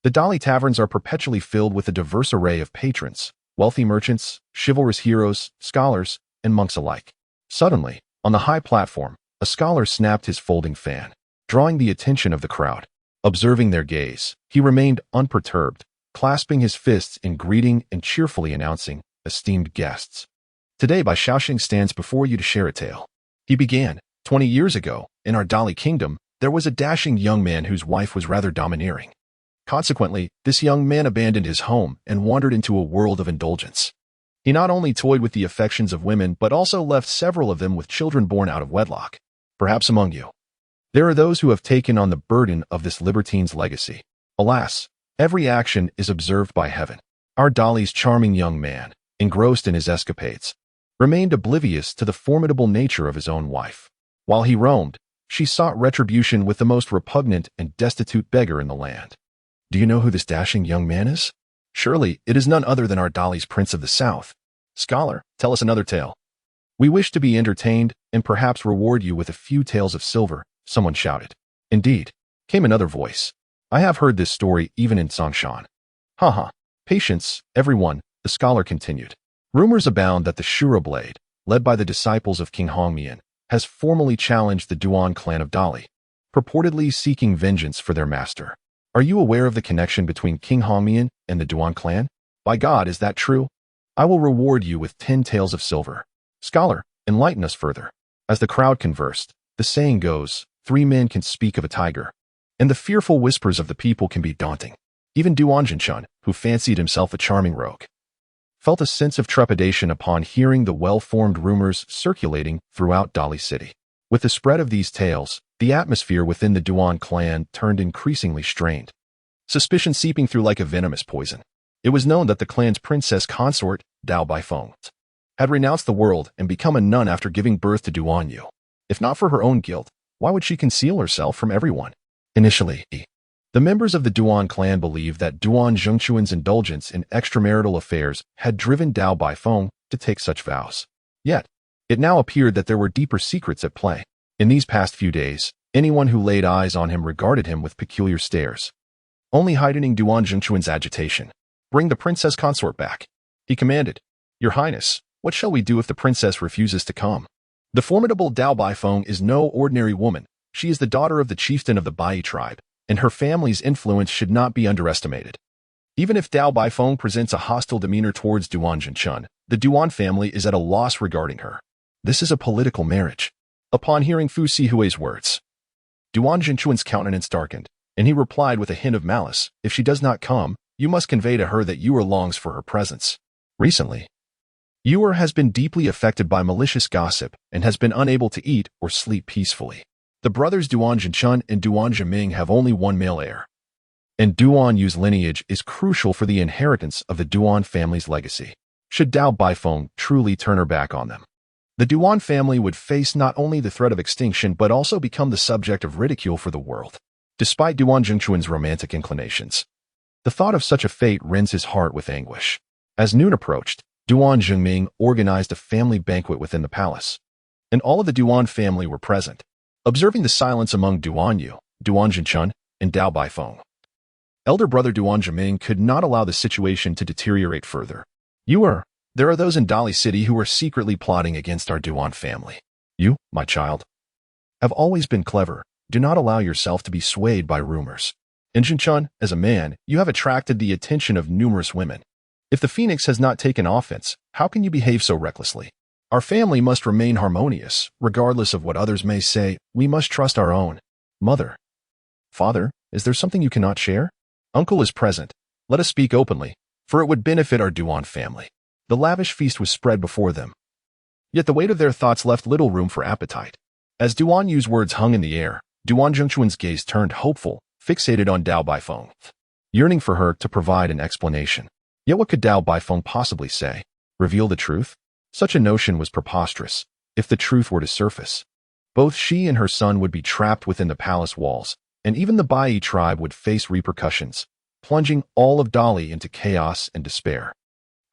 The Dali taverns are perpetually filled with a diverse array of patrons, wealthy merchants, chivalrous heroes, scholars, and monks alike. Suddenly, on the high platform, a scholar snapped his folding fan, drawing the attention of the crowd. Observing their gaze, he remained unperturbed, clasping his fists in greeting and cheerfully announcing, "Esteemed guests, today Bai Shaoxing stands before you to share a tale." He began, 20 years ago, in our Dali kingdom, there was a dashing young man whose wife was rather domineering. Consequently, this young man abandoned his home and wandered into a world of indulgence. He not only toyed with the affections of women but also left several of them with children born out of wedlock. Perhaps among you, there are those who have taken on the burden of this libertine's legacy. Alas, every action is observed by heaven. Our Dali's charming young man, engrossed in his escapades, remained oblivious to the formidable nature of his own wife. While he roamed, she sought retribution with the most repugnant and destitute beggar in the land. Do you know who this dashing young man is? Surely, it is none other than our Dali's Prince of the South. Scholar, tell us another tale. We wish to be entertained and perhaps reward you with a few taels of silver, someone shouted. Indeed, came another voice. I have heard this story even in Songshan. Haha, patience, everyone, the scholar continued. Rumors abound that the Shura Blade, led by the disciples of King Hongmian, has formally challenged the Duan clan of Dali, purportedly seeking vengeance for their master. Are you aware of the connection between King Hongmian and the Duan clan? By God, is that true? I will reward you with 10 taels of silver. Scholar, enlighten us further. As the crowd conversed, the saying goes, 3 men can speak of a tiger, and the fearful whispers of the people can be daunting. Even Duan Jinchun, who fancied himself a charming rogue, felt a sense of trepidation upon hearing the well-formed rumors circulating throughout Dali City. With the spread of these tales, the atmosphere within the Duan clan turned increasingly strained, suspicion seeping through like a venomous poison. It was known that the clan's princess consort, Dao Baifeng, had renounced the world and become a nun after giving birth to Duan Yu. If not for her own guilt, why would she conceal herself from everyone? Initially, the members of the Duan clan believed that Duan Zhengquan's indulgence in extramarital affairs had driven Dao Baifeng to take such vows. Yet, it now appeared that there were deeper secrets at play. In these past few days, anyone who laid eyes on him regarded him with peculiar stares, only heightening Duan Zhengquan's agitation. Bring the princess consort back, he commanded. Your Highness, what shall we do if the princess refuses to come? The formidable Dao Baifeng is no ordinary woman. She is the daughter of the chieftain of the Bai tribe, and her family's influence should not be underestimated. Even if Dao Baifeng presents a hostile demeanor towards Duan Jinchun, the Duan family is at a loss regarding her. This is a political marriage. Upon hearing Fu Sihui's words, Duan Jinchuan's countenance darkened, and he replied with a hint of malice, if she does not come, you must convey to her that Yuer longs for her presence. Recently, Yuer has been deeply affected by malicious gossip and has been unable to eat or sleep peacefully. The brothers Duan Jinchun and Duan Zhiming have only one male heir, and Duan Yu's lineage is crucial for the inheritance of the Duan family's legacy. Should Dao Baifeng truly turn her back on them, the Duan family would face not only the threat of extinction but also become the subject of ridicule for the world. Despite Duan Zhengquan's romantic inclinations, the thought of such a fate rends his heart with anguish. As noon approached, Duan Zhiming organized a family banquet within the palace, and all of the Duan family were present. Observing the silence among Duan Yu, Duan Jinchun, and Dao Baifeng, elder brother Duan Zhiming could not allow the situation to deteriorate further. There are those in Dali City who are secretly plotting against our Duan family. You, my child, have always been clever. Do not allow yourself to be swayed by rumors. In Jinchun, as a man, you have attracted the attention of numerous women. If the phoenix has not taken offense, how can you behave so recklessly? Our family must remain harmonious, regardless of what others may say. We must trust our own. Mother. Father, is there something you cannot share? Uncle is present. Let us speak openly, for it would benefit our Duan family. The lavish feast was spread before them. Yet the weight of their thoughts left little room for appetite. As Duan Yu's words hung in the air, Duan Zhengchuan's gaze turned hopeful, fixated on Dao Baifeng, yearning for her to provide an explanation. Yet what could Dao Baifeng possibly say? Reveal the truth? Such a notion was preposterous. If the truth were to surface, both she and her son would be trapped within the palace walls, and even the Bai tribe would face repercussions, plunging all of Dali into chaos and despair.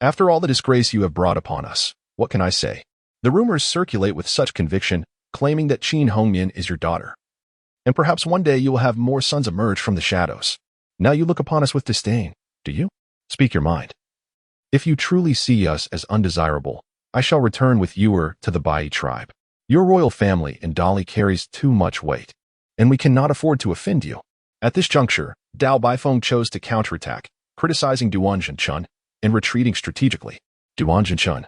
After all the disgrace you have brought upon us, what can I say? The rumors circulate with such conviction, claiming that Qin Hongmian is your daughter. And perhaps one day you will have more sons emerge from the shadows. Now you look upon us with disdain, do you? Speak your mind. If you truly see us as undesirable, I shall return with you to the Bai tribe. Your royal family in Dali carries too much weight, and we cannot afford to offend you. At this juncture, Dao Baifeng chose to counterattack, criticizing Duan Zhenchun and retreating strategically. Duan Zhenchun,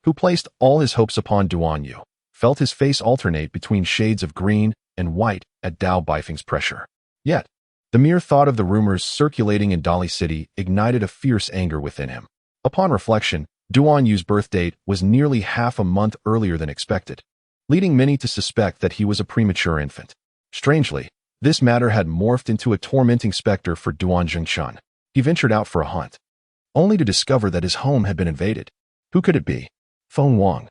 who placed all his hopes upon Duan Yu, felt his face alternate between shades of green and white at Dao Baifeng's pressure. Yet, the mere thought of the rumors circulating in Dali City ignited a fierce anger within him. Upon reflection, Duan Yu's birth date was nearly half a month earlier than expected, leading many to suspect that he was a premature infant. Strangely, this matter had morphed into a tormenting specter for Duan Zhengchun. He ventured out for a hunt, only to discover that his home had been invaded. Who could it be? Feng Wang.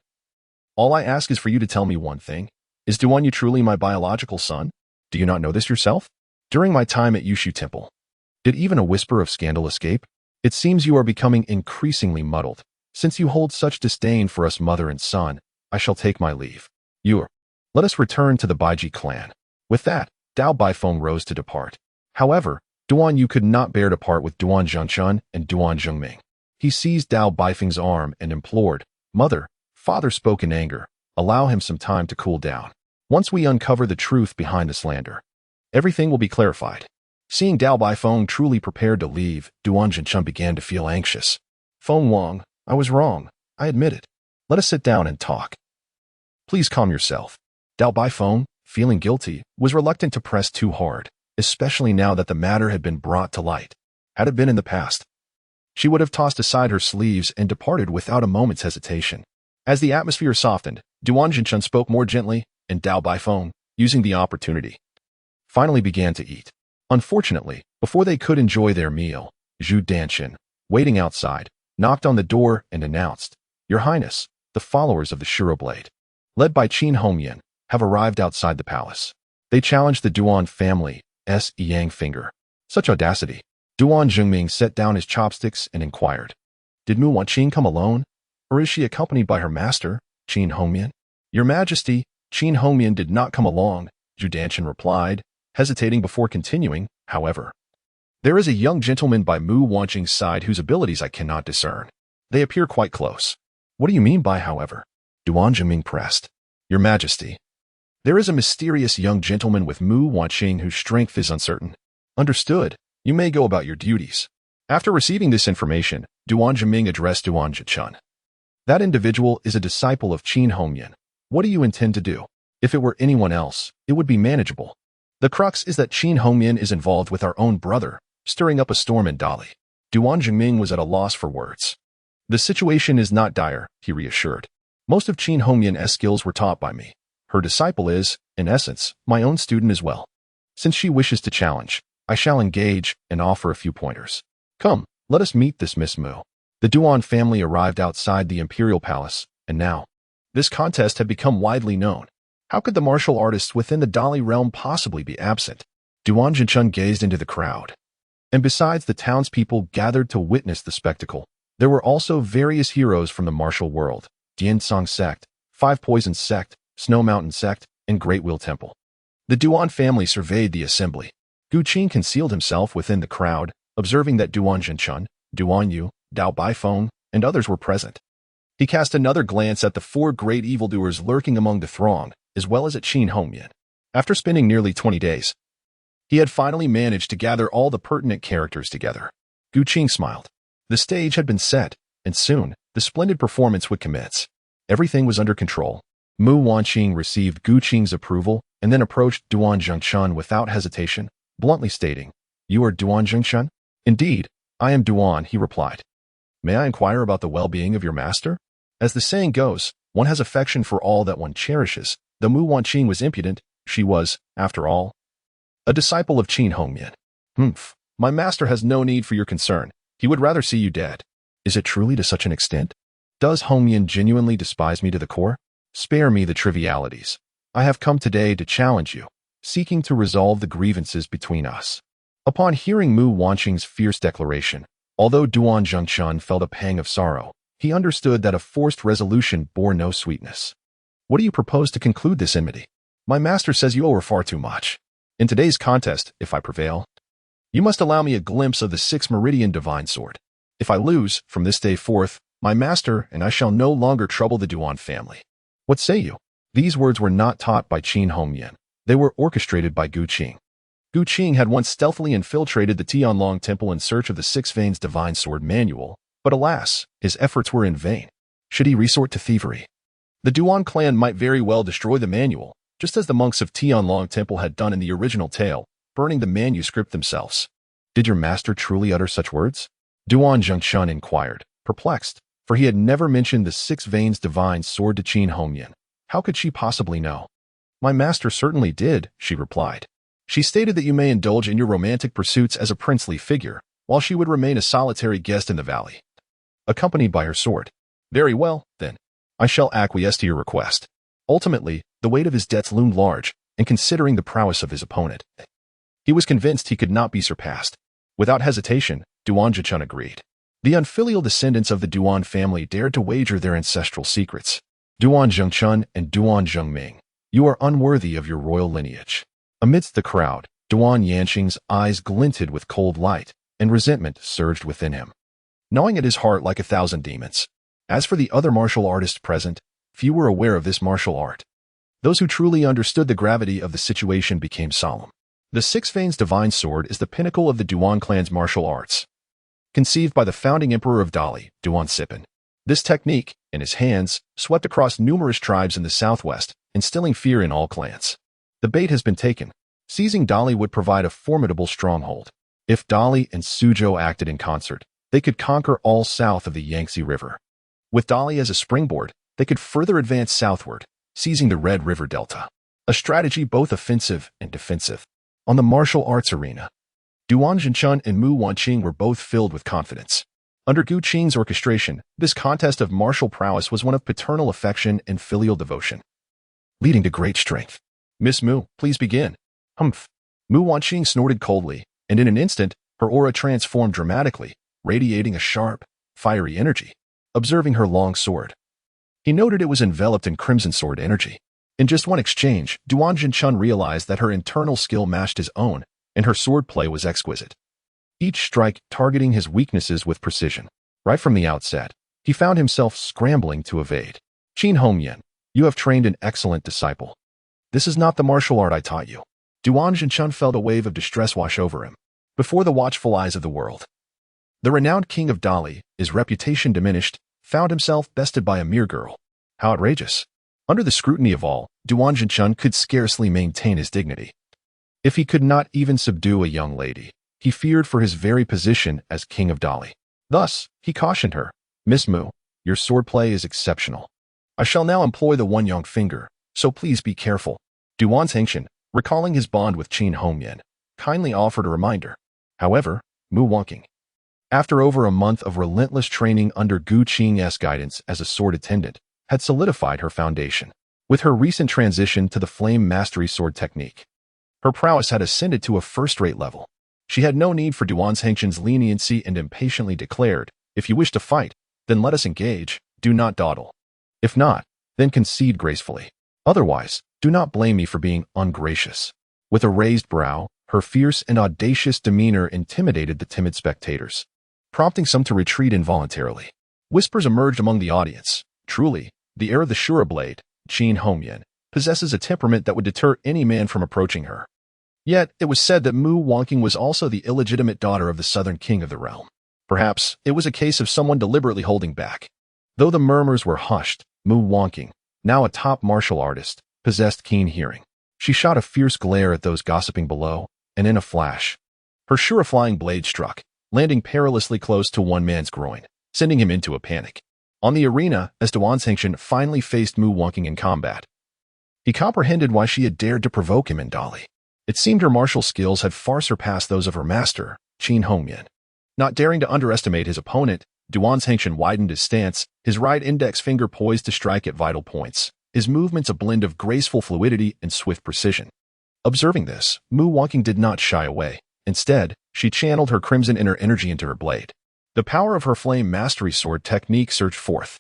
All I ask is for you to tell me one thing. Is Duan Yu truly my biological son? Do you not know this yourself? During my time at Yushu Temple, did even a whisper of scandal escape? It seems you are becoming increasingly muddled. Since you hold such disdain for us mother and son, I shall take my leave. Let us return to the Baiji clan. With that, Dao Baifeng rose to depart. However, Duan Yu could not bear to part with Duan Zhengchun and Duan Zhengming. He seized Dao Baifeng's arm and implored, Mother, Father spoke in anger. Allow him some time to cool down. Once we uncover the truth behind the slander, everything will be clarified. Seeing Dao Baifeng truly prepared to leave, Duan Zhenchun began to feel anxious. Feng Wang, I was wrong. I admit it. Let us sit down and talk. Please calm yourself. Dao Baifeng, feeling guilty, was reluctant to press too hard, especially now that the matter had been brought to light. Had it been in the past, she would have tossed aside her sleeves and departed without a moment's hesitation. As the atmosphere softened, Duan Zhenchun spoke more gently, and Dao Baifeng, using the opportunity, finally began to eat. Unfortunately, before they could enjoy their meal, Zhu Danshan, waiting outside, knocked on the door and announced, Your Highness, the followers of the Shiroblade, led by Qin Hongmian, have arrived outside the palace. They challenged the Duan family's Yang finger. Such audacity. Duan Zhengming set down his chopsticks and inquired, Did Mu Wanqing come alone? Or is she accompanied by her master, Qin Hongmian? Your Majesty, Qin Hongmian did not come along, Zhu Danshan replied, hesitating before continuing, however. There is a young gentleman by Mu Wanqing's side whose abilities I cannot discern. They appear quite close. What do you mean by however? Duan Zhengming pressed. Your Majesty, there is a mysterious young gentleman with Mu Wanqing whose strength is uncertain. Understood. You may go about your duties. After receiving this information, Duan Zhengming addressed Duan Zhenchun. That individual is a disciple of Qin Hongmian. What do you intend to do? If it were anyone else, it would be manageable. The crux is that Qin Hongmian is involved with our own brother, stirring up a storm in Dali. Duan Zhengming was at a loss for words. The situation is not dire, he reassured. Most of Qin Hongmian's skills were taught by me. Her disciple is, in essence, my own student as well. Since she wishes to challenge, I shall engage and offer a few pointers. Come, let us meet this Miss Mu. The Duan family arrived outside the imperial palace, and now, this contest had become widely known. How could the martial artists within the Dali realm possibly be absent? Duan Zhenchun gazed into the crowd. And besides the townspeople gathered to witness the spectacle, there were also various heroes from the martial world, Diansong sect, Five Poisons sect, Snow Mountain sect, and Great Wheel Temple. The Duan family surveyed the assembly. Gu Qin concealed himself within the crowd, observing that Duan Zhenchun, Duan Yu, Dao Baifeng, and others were present. He cast another glance at the four great evildoers lurking among the throng, as well as at Qin Hongmian. After spending nearly 20 days, he had finally managed to gather all the pertinent characters together. Gu Qin smiled. The stage had been set, and soon, the splendid performance would commence. Everything was under control. Mu Wanqing received Gu Qing's approval and then approached Duan Zhengchun without hesitation, bluntly stating, "You are Duan Zhengchun?" "Indeed, I am Duan," he replied. "May I inquire about the well-being of your master?" As the saying goes, one has affection for all that one cherishes. Though Mu Wanqing was impudent, she was, after all, a disciple of Qin Hongmian. "Humph, my master has no need for your concern. He would rather see you dead." "Is it truly to such an extent? Does Hongmian genuinely despise me to the core? Spare me the trivialities. I have come today to challenge you, seeking to resolve the grievances between us." Upon hearing Mu Wanqing's fierce declaration, although Duan Zhengchun felt a pang of sorrow, he understood that a forced resolution bore no sweetness. "What do you propose to conclude this enmity? My master says you owe her far too much. In today's contest, if I prevail, you must allow me a glimpse of the 6th Meridian Divine Sword. If I lose, from this day forth, my master and I shall no longer trouble the Duan family. What say you?" These words were not taught by Qin Hongmian. They were orchestrated by Gu Qing. Gu Qing had once stealthily infiltrated the Tianlong Temple in search of the 6 Veins Divine Sword manual, but alas, his efforts were in vain. Should he resort to thievery? The Duan clan might very well destroy the manual, just as the monks of Tianlong Temple had done in the original tale, burning the manuscript themselves. "Did your master truly utter such words?" Duan Zhengchun inquired, perplexed, for he had never mentioned the 6 Veins Divine Sword to Qin Hongmian. How could she possibly know? "My master certainly did," she replied. "She stated that you may indulge in your romantic pursuits as a princely figure, while she would remain a solitary guest in the valley, accompanied by her sword." "Very well, then. I shall acquiesce to your request." Ultimately, the weight of his debts loomed large, and considering the prowess of his opponent, he was convinced he could not be surpassed. Without hesitation, Duan Zhengchun agreed. The unfilial descendants of the Duan family dared to wager their ancestral secrets. "Duan Zhengchun and Duan Zhengming, you are unworthy of your royal lineage." Amidst the crowd, Duan Yanqing's eyes glinted with cold light, and resentment surged within him, gnawing at his heart like 1,000 demons. As for the other martial artists present, few were aware of this martial art. Those who truly understood the gravity of the situation became solemn. The 6 Veins Divine Sword is the pinnacle of the Duan clan's martial arts. Conceived by the founding emperor of Dali, Duan Sipin, this technique, in his hands, swept across numerous tribes in the southwest, instilling fear in all clans. The bait has been taken. Seizing Dali would provide a formidable stronghold. If Dali and Suzhou acted in concert, they could conquer all south of the Yangtze River. With Dali as a springboard, they could further advance southward, seizing the Red River Delta. A strategy both offensive and defensive. On the martial arts arena, Duan Zhengchun and Mu Wanqing were both filled with confidence. Under Gu Qing's orchestration, this contest of martial prowess was one of paternal affection and filial devotion, leading to great strength. "Miss Mu, please begin." "Humph." Mu Wanqing snorted coldly, and in an instant, her aura transformed dramatically, radiating a sharp, fiery energy. Observing her long sword, he noted it was enveloped in crimson sword energy. In just one exchange, Duan Zhengchun realized that her internal skill matched his own, and her swordplay was exquisite. Each strike targeting his weaknesses with precision. Right from the outset, he found himself scrambling to evade. "Qin Hongmian, you have trained an excellent disciple. This is not the martial art I taught you." Duan Zhengchun felt a wave of distress wash over him. Before the watchful eyes of the world, the renowned king of Dali, his reputation diminished, found himself bested by a mere girl. How outrageous. Under the scrutiny of all, Duan Zhengchun could scarcely maintain his dignity. If he could not even subdue a young lady, he feared for his very position as king of Dali. Thus, he cautioned her, "Miss Mu, your swordplay is exceptional. I shall now employ the one young finger, so please be careful." Duan Zhengchun, recalling his bond with Qin Hongmian, kindly offered a reminder. However, Mu Wanqing, after over a month of relentless training under Gu Qing's guidance as a sword attendant, had solidified her foundation. With her recent transition to the Flame Mastery Sword technique, her prowess had ascended to a first-rate level. She had no need for Duan Zhengchun's leniency and impatiently declared, "If you wish to fight, then let us engage, do not dawdle. If not, then concede gracefully. Otherwise, do not blame me for being ungracious." With a raised brow, her fierce and audacious demeanor intimidated the timid spectators, prompting some to retreat involuntarily. Whispers emerged among the audience. Truly, the heir of the Shura Blade, Qin Hongmian, possesses a temperament that would deter any man from approaching her. Yet, it was said that Mu Wanqing was also the illegitimate daughter of the southern king of the realm. Perhaps, it was a case of someone deliberately holding back. Though the murmurs were hushed, Mu Wanqing, now a top martial artist, possessed keen hearing. She shot a fierce glare at those gossiping below, and in a flash, her sure-flying blade struck, landing perilously close to one man's groin, sending him into a panic. On the arena, as Duan Xingchen finally faced Mu Wanqing in combat, he comprehended why she had dared to provoke him in Dali. It seemed her martial skills had far surpassed those of her master, Qin Hongmian. Not daring to underestimate his opponent, Duan Xingchen widened his stance, his right index finger poised to strike at vital points, his movements a blend of graceful fluidity and swift precision. Observing this, Mu Wanqing did not shy away. Instead, she channeled her crimson inner energy into her blade. The power of her flame mastery sword technique surged forth,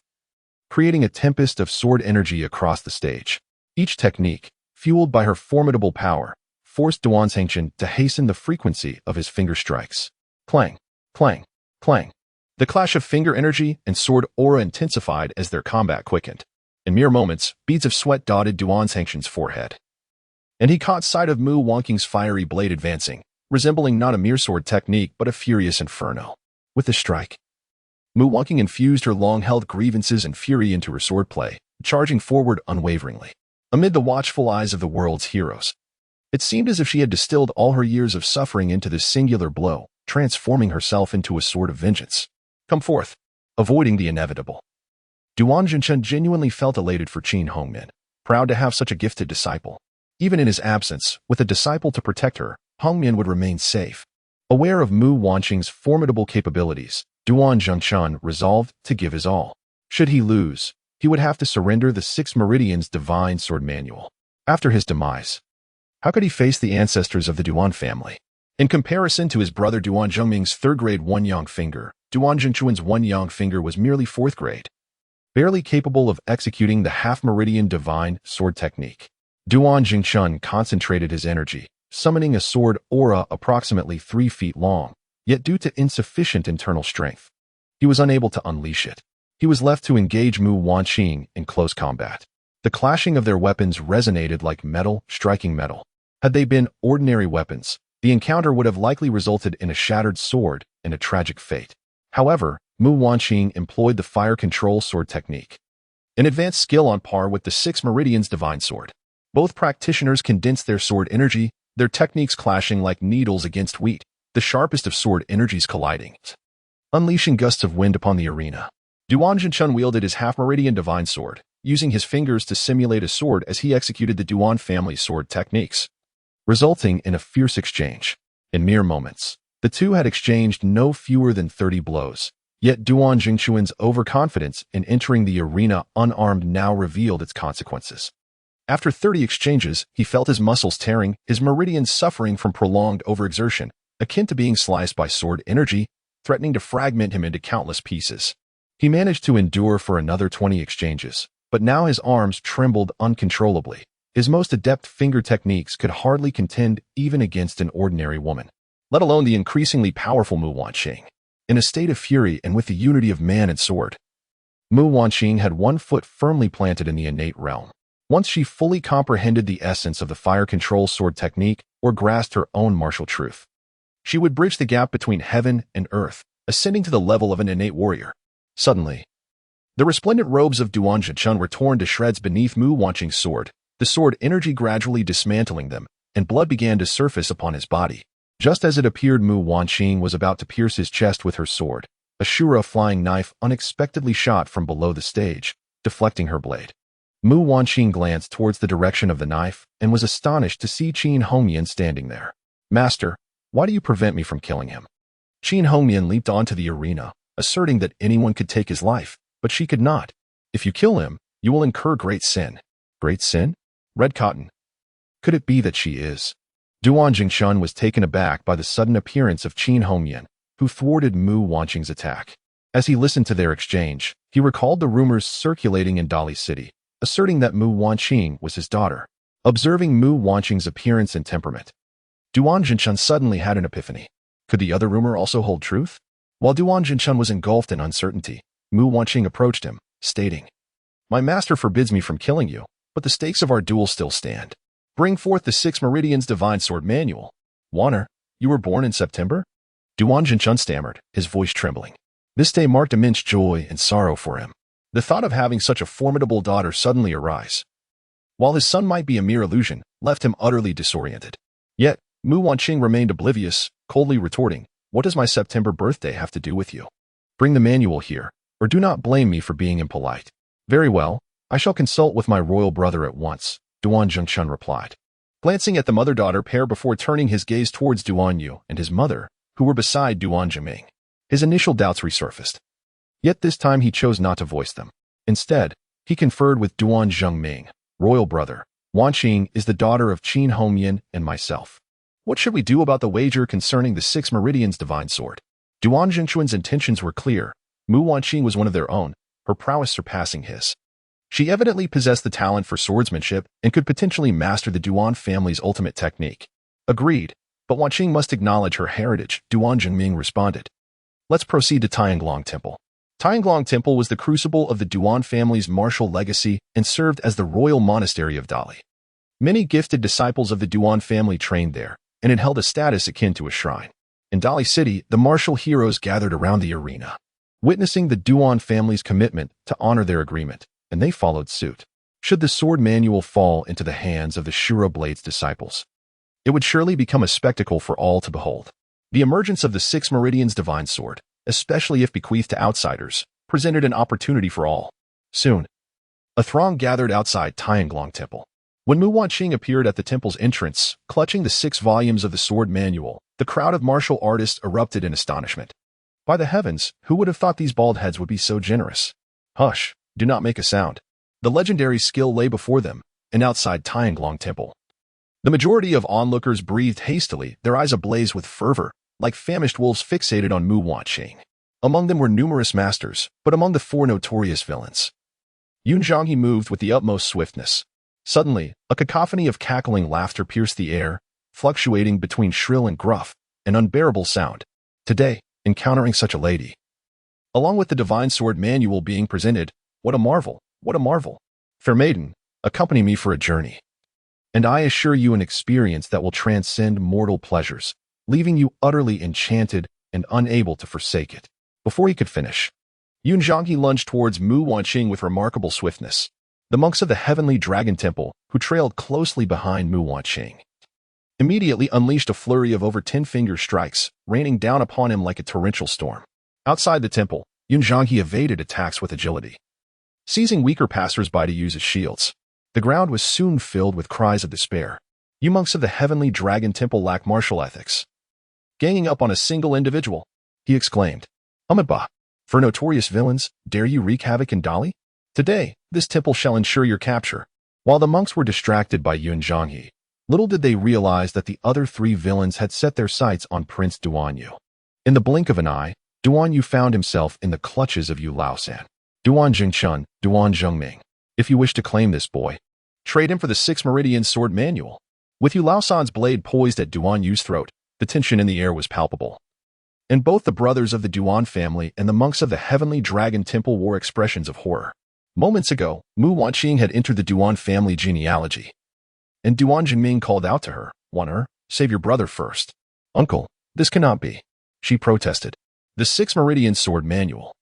creating a tempest of sword energy across the stage. Each technique, fueled by her formidable power, forced Duan Xingchen to hasten the frequency of his finger strikes. Clang, clang, clang. The clash of finger energy and sword aura intensified as their combat quickened. In mere moments, beads of sweat dotted Duan Xingchen's forehead, and he caught sight of Mu Wanqing's fiery blade advancing, resembling not a mere sword technique but a furious inferno. With the strike, Mu Wanqing infused her long-held grievances and fury into her swordplay, charging forward unwaveringly. Amid the watchful eyes of the world's heroes, it seemed as if she had distilled all her years of suffering into this singular blow, transforming herself into a sword of vengeance. Come forth, avoiding the inevitable. Duan Xingchen genuinely felt elated for Qin Hongmian, proud to have such a gifted disciple. Even in his absence, with a disciple to protect her, Hongmian would remain safe. Aware of Mu Wanqing's formidable capabilities, Duan Xingchen resolved to give his all. Should he lose, he would have to surrender the 6 Meridian's divine sword manual. After his demise, how could he face the ancestors of the Duan family? In comparison to his brother Duan Zhengming's 3rd grade One Yang finger, Duan Jingchuan's One Yang finger was merely 4th grade, barely capable of executing the half-meridian divine sword technique. Duan Xingchen concentrated his energy, summoning a sword aura approximately 3 feet long, yet due to insufficient internal strength, he was unable to unleash it. He was left to engage Mu Wanqing in close combat. The clashing of their weapons resonated like metal striking metal. Had they been ordinary weapons, the encounter would have likely resulted in a shattered sword and a tragic fate. However, Mu Wanqing employed the fire control sword technique, an advanced skill on par with the 6 Meridian's divine sword. Both practitioners condensed their sword energy, their techniques clashing like needles against wheat, the sharpest of sword energies colliding, unleashing gusts of wind upon the arena. Duan Xingchen wielded his half-meridian divine sword, using his fingers to simulate a sword as he executed the Duan family sword techniques, resulting in a fierce exchange. In mere moments, the two had exchanged no fewer than 30 blows, yet Duan Jingchuan's overconfidence in entering the arena unarmed now revealed its consequences. After 30 exchanges, he felt his muscles tearing, his meridians suffering from prolonged overexertion, akin to being sliced by sword energy, threatening to fragment him into countless pieces. He managed to endure for another 20 exchanges, but now his arms trembled uncontrollably. His most adept finger techniques could hardly contend even against an ordinary woman, let alone the increasingly powerful Mu Wanqing. In a state of fury and with the unity of man and sword, Mu Wanqing had one foot firmly planted in the innate realm. Once she fully comprehended the essence of the fire control sword technique or grasped her own martial truth, she would bridge the gap between heaven and earth, ascending to the level of an innate warrior. Suddenly, the resplendent robes of Duan Zhichen were torn to shreds beneath Mu Wanqing's sword, the sword energy gradually dismantling them, and blood began to surface upon his body. Just as it appeared Mu Wanqing was about to pierce his chest with her sword, a Shura flying knife unexpectedly shot from below the stage, deflecting her blade. Mu Wanqing glanced towards the direction of the knife and was astonished to see Qin Hongmian standing there. "Master, why do you prevent me from killing him?" Qin Hongmian leaped onto the arena, asserting that anyone could take his life, but she could not. "If you kill him, you will incur great sin." "Great sin?" Red Cotton. Could it be that she is? Duan Jingchen was taken aback by the sudden appearance of Qin Hongmian, who thwarted Mu Wanqing's attack. As he listened to their exchange, he recalled the rumors circulating in Dali City, asserting that Mu Wanqing was his daughter. Observing Mu Wanqing's appearance and temperament, Duan Jingchen suddenly had an epiphany. Could the other rumor also hold truth? While Duan Jingchen was engulfed in uncertainty, Mu Wanqing approached him, stating, "My master forbids me from killing you, but the stakes of our duel still stand. Bring forth the 6 Meridian's divine sword manual." "Wanner, you were born in September?" Duan Jingchen stammered, his voice trembling. This day marked immense joy and sorrow for him. The thought of having such a formidable daughter suddenly arise, while his son might be a mere illusion, left him utterly disoriented. Yet, Mu Wanqing remained oblivious, coldly retorting, "What does my September birthday have to do with you? Bring the manual here, or do not blame me for being impolite." "Very well, I shall consult with my royal brother at once," Duan Zhengchun replied, glancing at the mother-daughter pair before turning his gaze towards Duan Yu and his mother, who were beside Duan Zhiming. His initial doubts resurfaced. Yet this time he chose not to voice them. Instead, he conferred with Duan Zhengming, "Royal brother, Wanqing is the daughter of Qin Hongyan and myself. What should we do about the wager concerning the 6 Meridians divine sword?" Duan Zhengchun's intentions were clear. Mu Wanqing was one of their own, her prowess surpassing his. She evidently possessed the talent for swordsmanship and could potentially master the Duan family's ultimate technique. Agreed, but Wanqing must acknowledge her heritage, Duan Zhengming responded. Let's proceed to Tianglong Temple. Tianglong Temple was the crucible of the Duan family's martial legacy and served as the royal monastery of Dali. Many gifted disciples of the Duan family trained there, and it held a status akin to a shrine. In Dali City, the martial heroes gathered around the arena, witnessing the Duan family's commitment to honor their agreement, and they followed suit. Should the sword manual fall into the hands of the Shura Blade's disciples, it would surely become a spectacle for all to behold. The emergence of the 6 Meridians divine sword, especially if bequeathed to outsiders, presented an opportunity for all. Soon, a throng gathered outside Tianglong Temple. When Mu Wanqing appeared at the temple's entrance, clutching the 6 volumes of the sword manual, the crowd of martial artists erupted in astonishment. By the heavens, who would have thought these bald heads would be so generous? Hush, do not make a sound. The legendary skill lay before them, and outside Tianglong Temple. The majority of onlookers breathed hastily, their eyes ablaze with fervor, like famished wolves fixated on Mu Wanqing. Among them were numerous masters, but among the 4 notorious villains, Yun Zhanghe moved with the utmost swiftness. Suddenly, a cacophony of cackling laughter pierced the air, fluctuating between shrill and gruff, an unbearable sound. Today, encountering such a lady, along with the divine sword manual being presented, what a marvel, what a marvel. Fair maiden, accompany me for a journey, and I assure you an experience that will transcend mortal pleasures, leaving you utterly enchanted and unable to forsake it. Before he could finish, Yun Zhanghe lunged towards Mu Wanqing with remarkable swiftness. The monks of the Heavenly Dragon Temple, who trailed closely behind Mu Wanqing, immediately unleashed a flurry of over 10 finger strikes, raining down upon him like a torrential storm. Outside the temple, Yun Zhanghe evaded attacks with agility, seizing weaker passers-by to use as shields. The ground was soon filled with cries of despair. You monks of the Heavenly Dragon Temple lack martial ethics. Ganging up on a single individual, he exclaimed. Amitabha, for notorious villains, dare you wreak havoc in Dali? Today, this temple shall ensure your capture. While the monks were distracted by Yun Zhanghe, little did they realize that the other 3 villains had set their sights on Prince Duan Yu. In the blink of an eye, Duan Yu found himself in the clutches of Yu Laosan. Duan Zhengchun, Duan Zhengming. If you wish to claim this boy, trade him for the 6 Meridian sword manual. With Yu Laosan's blade poised at Duan Yu's throat, the tension in the air was palpable. And both the brothers of the Duan family and the monks of the Heavenly Dragon Temple wore expressions of horror. Moments ago, Mu Wanqing had entered the Duan family genealogy, and Duan Zhengming called out to her, "Wan'er, save your brother first." "Uncle, this cannot be," she protested. "The 6 Meridian sword manual.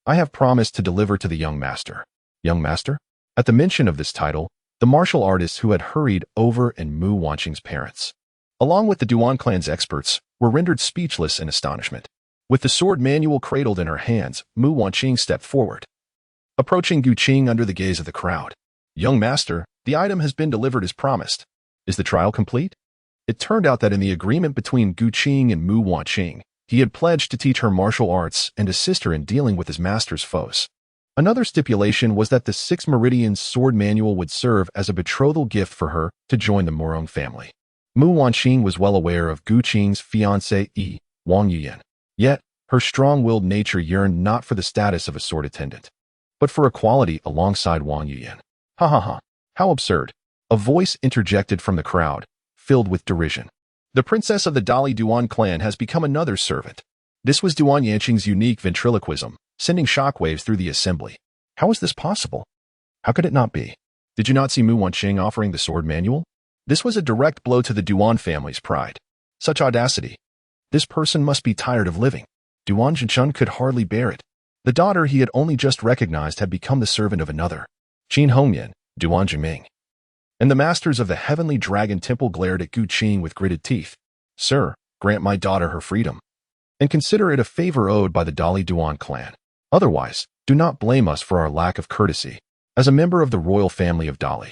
I have promised to deliver to the young master." Young master? At the mention of this title, the martial artists who had hurried over and Mu Wanqing's parents, along with the Duan clan's experts, were rendered speechless in astonishment. With the sword manual cradled in her hands, Mu Wanqing stepped forward, approaching Gu Qing under the gaze of the crowd. "Young master, the item has been delivered as promised. Is the trial complete?" It turned out that in the agreement between Gu Qing and Mu Wanqing, he had pledged to teach her martial arts and assist her in dealing with his master's foes. Another stipulation was that the 6 Meridian sword manual would serve as a betrothal gift for her to join the Morong family. Mu Wanqing was well aware of Gu Qing's fiancé, Wang Yuyan. Yet, her strong-willed nature yearned not for the status of a sword attendant, but for equality alongside Wang Yuyan. Ha ha ha, how absurd. A voice interjected from the crowd, filled with derision. The princess of the Dali Duan clan has become another servant. This was Duan Yanqing's unique ventriloquism, sending shockwaves through the assembly. How is this possible? How could it not be? Did you not see Mu Wanqing offering the sword manual? This was a direct blow to the Duan family's pride. Such audacity. This person must be tired of living. Duan Zhenchun could hardly bear it. The daughter he had only just recognized had become the servant of another, Qin Hongyan, Duan Jiming. And the masters of the Heavenly Dragon Temple glared at Gu Qing with gritted teeth. Sir, grant my daughter her freedom, and consider it a favor owed by the Dali Duan clan. Otherwise, do not blame us for our lack of courtesy. As a member of the royal family of Dali,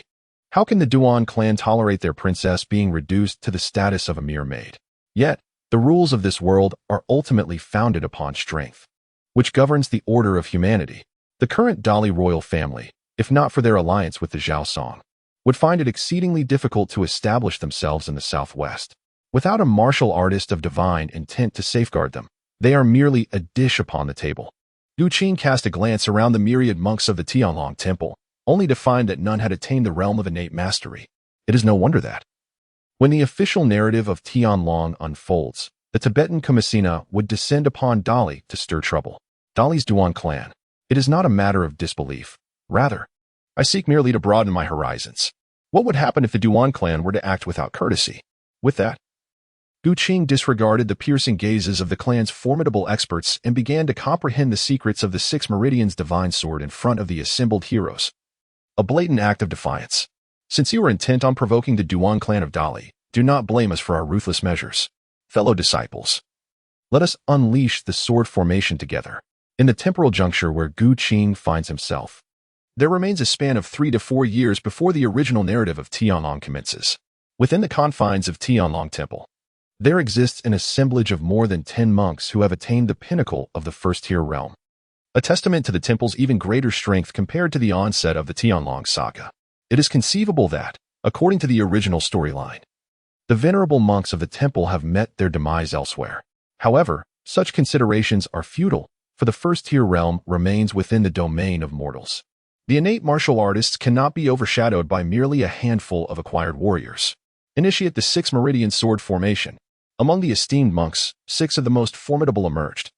how can the Duan clan tolerate their princess being reduced to the status of a mere maid? Yet, the rules of this world are ultimately founded upon strength, which governs the order of humanity. The current Dali royal family, if not for their alliance with the Zhao Song, would find it exceedingly difficult to establish themselves in the southwest. Without a martial artist of divine intent to safeguard them, they are merely a dish upon the table. Gu Qing cast a glance around the myriad monks of the Tianlong Temple, only to find that none had attained the realm of innate mastery. It is no wonder that, when the official narrative of Tianlong unfolds, the Tibetan Kumasina would descend upon Dali to stir trouble. Dali's Duan clan. It is not a matter of disbelief. Rather, I seek merely to broaden my horizons. What would happen if the Duan clan were to act without courtesy? With that, Gu Qing disregarded the piercing gazes of the clan's formidable experts and began to comprehend the secrets of the Six Meridians' divine sword in front of the assembled heroes. A blatant act of defiance. Since you are intent on provoking the Duan clan of Dali, do not blame us for our ruthless measures. Fellow disciples, let us unleash the sword formation together. In the temporal juncture where Gu Qing finds himself, there remains a span of 3 to 4 years before the original narrative of Tianlong commences. Within the confines of Tianlong Temple, there exists an assemblage of more than 10 monks who have attained the pinnacle of the first-tier realm, a testament to the temple's even greater strength compared to the onset of the Tianlong saga. It is conceivable that, according to the original storyline, the venerable monks of the temple have met their demise elsewhere. However, such considerations are futile, for the first-tier realm remains within the domain of mortals. The innate martial artists cannot be overshadowed by merely a handful of acquired warriors. Initiate the Six Meridian sword formation. Among the esteemed monks, 6 of the most formidable emerged.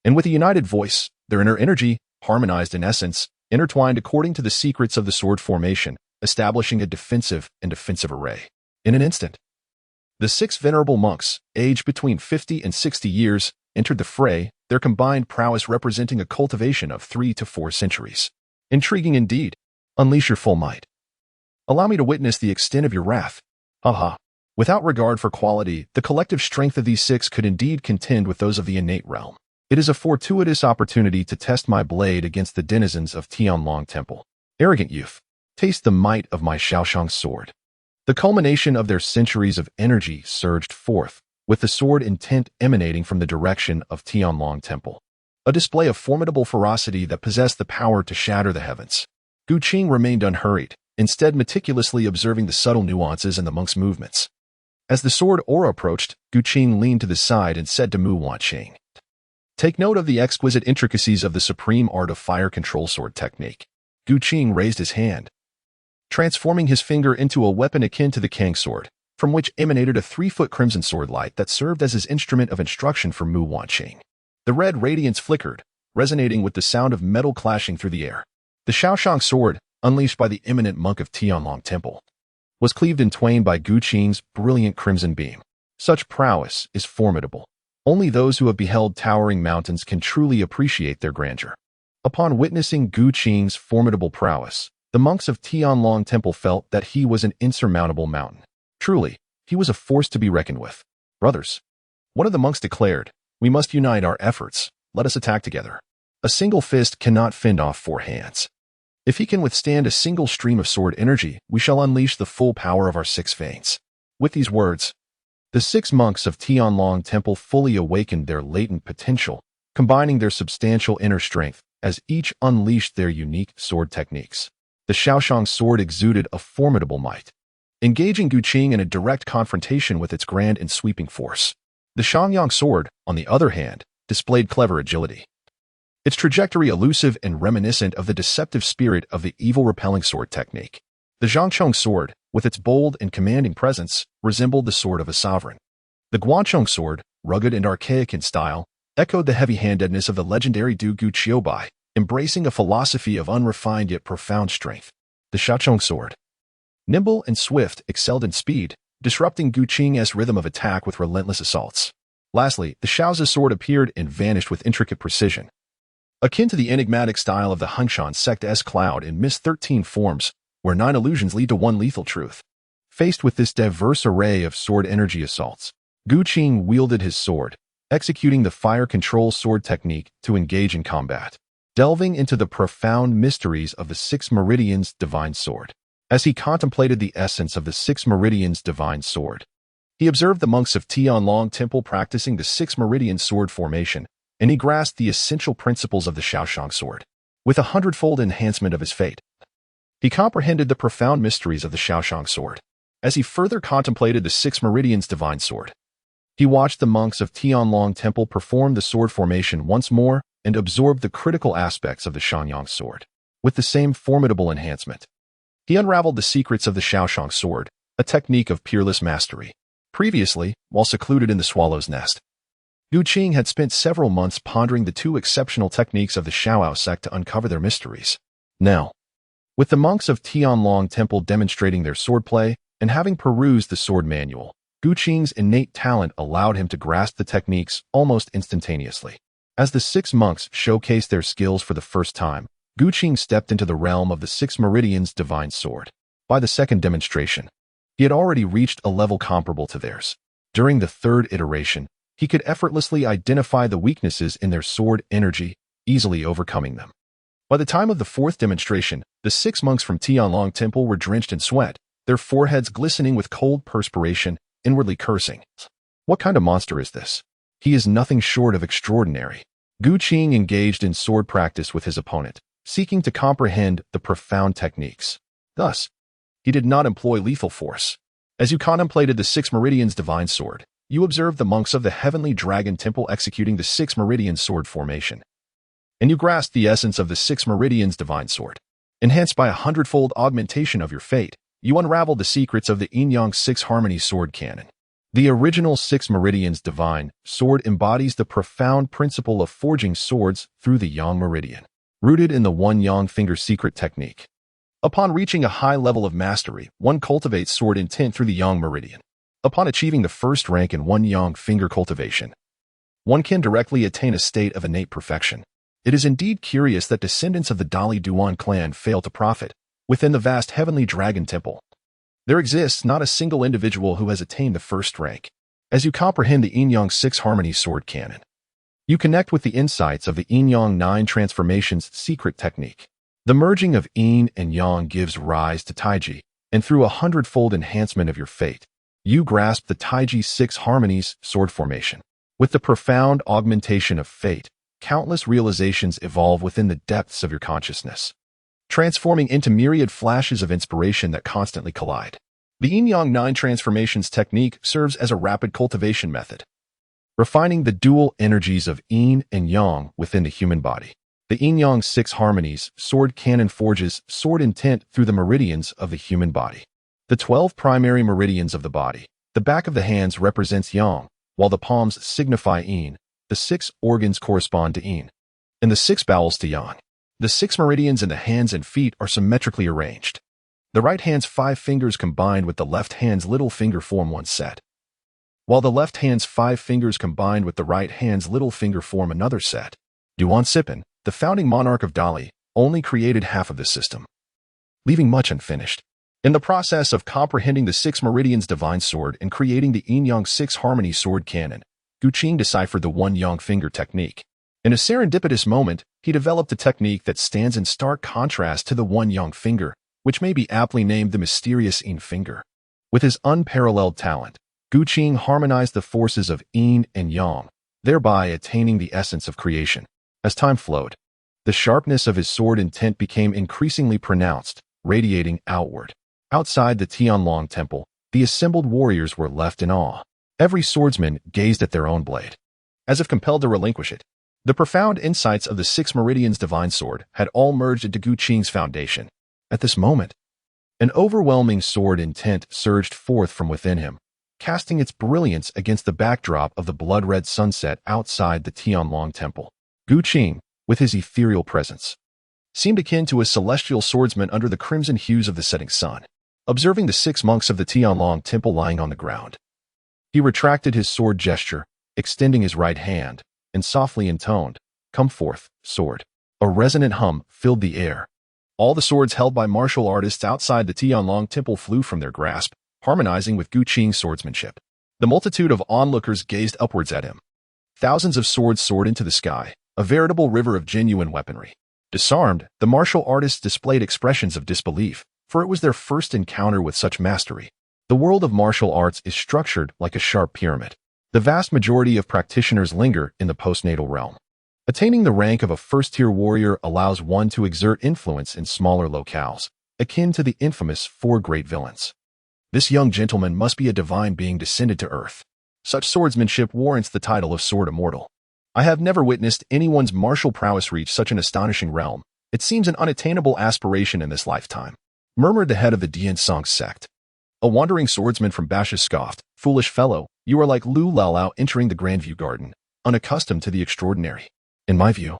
And with a united voice, their inner energy, harmonized in essence, intertwined according to the secrets of the sword formation, establishing a defensive and offensive array. In an instant, the 6 venerable monks, aged between 50 and 60 years, entered the fray, their combined prowess representing a cultivation of 3 to 4 centuries. Intriguing indeed. Unleash your full might. Allow me to witness the extent of your wrath. Haha. Without regard for quality, the collective strength of these 6 could indeed contend with those of the innate realm. It is a fortuitous opportunity to test my blade against the denizens of Tianlong Temple. Arrogant youth, taste the might of my Shaoshang sword. The culmination of their centuries of energy surged forth, with the sword intent emanating from the direction of Tianlong Temple. A display of formidable ferocity that possessed the power to shatter the heavens. Gu Qing remained unhurried, instead meticulously observing the subtle nuances in the monks' movements. As the sword aura approached, Gu Qing leaned to the side and said to Mu Wanqing, "Take note of the exquisite intricacies of the supreme art of fire control sword technique." Gu Qing raised his hand, transforming his finger into a weapon akin to the Kang sword, from which emanated a 3-foot crimson sword light that served as his instrument of instruction for Mu Wanqing. The red radiance flickered, resonating with the sound of metal clashing through the air. The Shaoshang sword, unleashed by the eminent monk of Tianlong Temple, was cleaved in twain by Gu Qing's brilliant crimson beam. Such prowess is formidable. Only those who have beheld towering mountains can truly appreciate their grandeur. Upon witnessing Gu Qing's formidable prowess, the monks of Tianlong Temple felt that he was an insurmountable mountain. Truly, he was a force to be reckoned with. Brothers, one of the monks declared, "We must unite our efforts. Let us attack together. A single fist cannot fend off 4 hands. If he can withstand a single stream of sword energy, we shall unleash the full power of our 6 veins." With these words, the 6 monks of Tianlong Temple fully awakened their latent potential, combining their substantial inner strength as each unleashed their unique sword techniques. The Shaoshang sword exuded a formidable might, engaging Gu Qing in a direct confrontation with its grand and sweeping force. The Shangyang sword, on the other hand, displayed clever agility, its trajectory elusive and reminiscent of the deceptive spirit of the evil-repelling sword technique. The Zhangchong sword, with its bold and commanding presence, resembled the sword of a sovereign. The Guanchong sword, rugged and archaic in style, echoed the heavy-handedness of the legendary Du Gu Qiubai, embracing a philosophy of unrefined yet profound strength. The Shaochong sword, nimble and swift, excelled in speed, disrupting Gu Qing's rhythm of attack with relentless assaults. Lastly, the Shaozi sword appeared and vanished with intricate precision, akin to the enigmatic style of the Hunshan sect's cloud in Mist 13 forms, where 9 illusions lead to one lethal truth. Faced with this diverse array of sword energy assaults, Gu Qing wielded his sword, executing the fire control sword technique to engage in combat, delving into the profound mysteries of the Six Meridians Divine Sword. As he contemplated the essence of the Six Meridians Divine Sword, he observed the monks of Tianlong Temple practicing the Six Meridian Sword formation, and he grasped the essential principles of the Shaoshang Sword. With a hundredfold enhancement of his fate, he comprehended the profound mysteries of the Shaoshang Sword. As he further contemplated the Six Meridians Divine Sword, he watched the monks of Tianlong Temple perform the sword formation once more and absorbed the critical aspects of the Shanyang Sword. With the same formidable enhancement, he unraveled the secrets of the Shaoshang Sword, a technique of peerless mastery. Previously, while secluded in the Swallow's Nest, Gu Qing had spent several months pondering the two exceptional techniques of the Shaoao sect to uncover their mysteries. Now, with the monks of Tianlong Temple demonstrating their swordplay and having perused the sword manual, Gu Qing's innate talent allowed him to grasp the techniques almost instantaneously. As the 6 monks showcased their skills for the first time, Gu Qing stepped into the realm of the Six Meridians Divine Sword. By the second demonstration, he had already reached a level comparable to theirs. During the third iteration, he could effortlessly identify the weaknesses in their sword energy, easily overcoming them. By the time of the fourth demonstration, the 6 monks from Tianlong Temple were drenched in sweat, their foreheads glistening with cold perspiration, inwardly cursing. What kind of monster is this? He is nothing short of extraordinary. Gu Qing engaged in sword practice with his opponent, seeking to comprehend the profound techniques. Thus, he did not employ lethal force. As you contemplated the Six Meridians Divine Sword, you observed the monks of the Heavenly Dragon Temple executing the Six Meridian Sword formation, and you grasped the essence of the Six Meridians Divine Sword. Enhanced by a hundredfold augmentation of your fate, you unraveled the secrets of the Yin-Yang Six Harmony Sword Canon. The original Six Meridians Divine Sword embodies the profound principle of forging swords through the Yang Meridian, rooted in the One Yang Finger Secret technique. Upon reaching a high level of mastery, one cultivates sword intent through the Yang Meridian. Upon achieving the first rank in One Yang Finger cultivation, one can directly attain a state of innate perfection. It is indeed curious that descendants of the Dali Duan clan fail to profit. Within the vast Heavenly Dragon Temple, there exists not a single individual who has attained the first rank. As you comprehend the Yin-Yang Six Harmony Sword Canon, you connect with the insights of the Yin-Yang 9 Transformations secret technique. The merging of Yin and Yang gives rise to Taiji, and through a hundredfold enhancement of your fate, you grasp the Taiji Six Harmonies sword formation. With the profound augmentation of fate, countless realizations evolve within the depths of your consciousness, transforming into myriad flashes of inspiration that constantly collide. The Yin-Yang 9 Transformations technique serves as a rapid cultivation method, refining the dual energies of Yin and Yang within the human body. The Yin-Yang Six Harmonies sword canon forges sword intent through the meridians of the human body. The 12 primary meridians of the body. The back of the hands represents Yang, while the palms signify Yin. The 6 organs correspond to Yin, and the 6 bowels to Yang. The 6 meridians in the hands and feet are symmetrically arranged. The right hand's 5 fingers combined with the left hand's little finger form one set, while the left hand's 5 fingers combined with the right hand's little finger form another set. Duan Sipin, the founding monarch of Dali, only created half of this system, leaving much unfinished. In the process of comprehending the Six Meridians Divine Sword and creating the Yin-Yang Six Harmony Sword Canon, Gu Qing deciphered the One Yang Finger technique. In a serendipitous moment, he developed a technique that stands in stark contrast to the One Yang Finger, which may be aptly named the mysterious Yin Finger. With his unparalleled talent, Gu Qing harmonized the forces of Yin and Yang, thereby attaining the essence of creation. As time flowed, the sharpness of his sword intent became increasingly pronounced, radiating outward. Outside the Tianlong Temple, the assembled warriors were left in awe. Every swordsman gazed at their own blade, as if compelled to relinquish it. The profound insights of the Six Meridians Divine Sword had all merged into Gu Qing's foundation. At this moment, an overwhelming sword intent surged forth from within him, casting its brilliance against the backdrop of the blood-red sunset outside the Tianlong Temple. Gu Qing, with his ethereal presence, seemed akin to a celestial swordsman under the crimson hues of the setting sun. Observing the 6 monks of the Tianlong Temple lying on the ground, he retracted his sword gesture, extending his right hand, and softly intoned, "Come forth, sword." A resonant hum filled the air. All the swords held by martial artists outside the Tianlong temple flew from their grasp, harmonizing with Gu Qing's swordsmanship. The multitude of onlookers gazed upwards at him. Thousands of swords soared into the sky, a veritable river of genuine weaponry. Disarmed, the martial artists displayed expressions of disbelief, for it was their first encounter with such mastery. The world of martial arts is structured like a sharp pyramid. The vast majority of practitioners linger in the postnatal realm. Attaining the rank of a first-tier warrior allows one to exert influence in smaller locales, akin to the infamous Four Great Villains. This young gentleman must be a divine being descended to earth. Such swordsmanship warrants the title of Sword Immortal. I have never witnessed anyone's martial prowess reach such an astonishing realm. It seems an unattainable aspiration in this lifetime, murmured the head of the Dian Song sect. A wandering swordsman from Basha scoffed, "Foolish fellow, you are like Lu Laolao entering the Grandview Garden, unaccustomed to the extraordinary. In my view,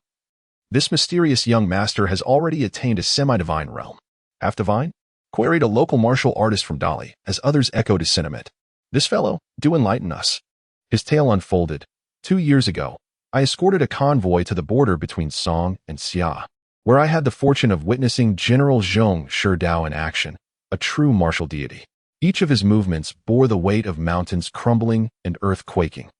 this mysterious young master has already attained a semi-divine realm." "Half divine?" queried a local martial artist from Dali, as others echoed his sentiment. "This fellow, do enlighten us." His tale unfolded. 2 years ago, I escorted a convoy to the border between Song and Xia, where I had the fortune of witnessing General Zhong Shidao in action, a true martial deity. Each of his movements bore the weight of mountains crumbling and earth quaking.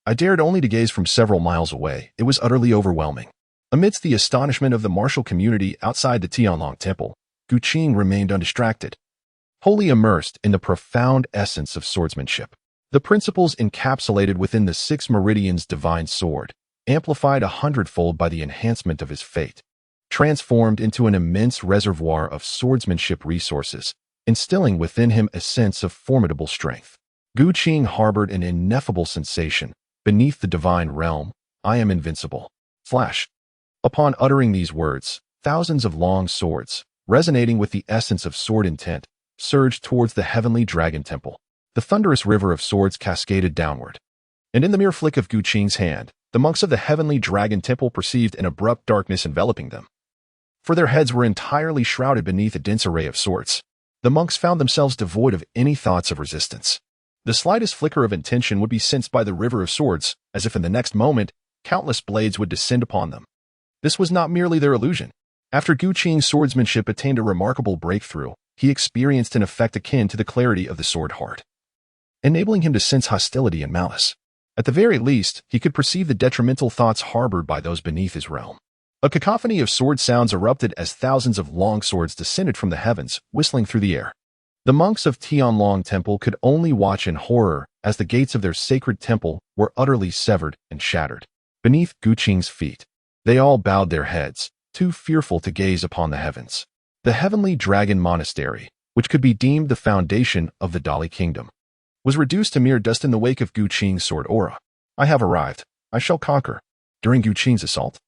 I dared only to gaze from several miles away. It was utterly overwhelming. Amidst the astonishment of the martial community outside the Tianlong temple, Gu Qing remained undistracted, wholly immersed in the profound essence of swordsmanship. The principles encapsulated within the 6 meridians divine sword, amplified 100-fold by the enhancement of his fate, transformed into an immense reservoir of swordsmanship resources, instilling within him a sense of formidable strength. Gu Qing harbored an ineffable sensation. Beneath the divine realm, I am invincible. Flash. Upon uttering these words, thousands of long swords, resonating with the essence of sword intent, surged towards the heavenly dragon temple. The thunderous river of swords cascaded downward. And in the mere flick of Gu Qing's hand, the monks of the heavenly dragon temple perceived an abrupt darkness enveloping them. For their heads were entirely shrouded beneath a dense array of swords. The monks found themselves devoid of any thoughts of resistance. The slightest flicker of intention would be sensed by the river of swords, as if in the next moment, countless blades would descend upon them. This was not merely their illusion. After Gu Qing's swordsmanship attained a remarkable breakthrough, he experienced an effect akin to the clarity of the sword heart, enabling him to sense hostility and malice. At the very least, he could perceive the detrimental thoughts harbored by those beneath his realm. A cacophony of sword sounds erupted as thousands of long swords descended from the heavens, whistling through the air. The monks of Tianlong Temple could only watch in horror as the gates of their sacred temple were utterly severed and shattered. Beneath Gu Qing's feet, they all bowed their heads, too fearful to gaze upon the heavens. The heavenly dragon monastery, which could be deemed the foundation of the Dali kingdom, was reduced to mere dust in the wake of Gu Qing's sword aura. "I have arrived. I shall conquer." During Gu Qing's assault,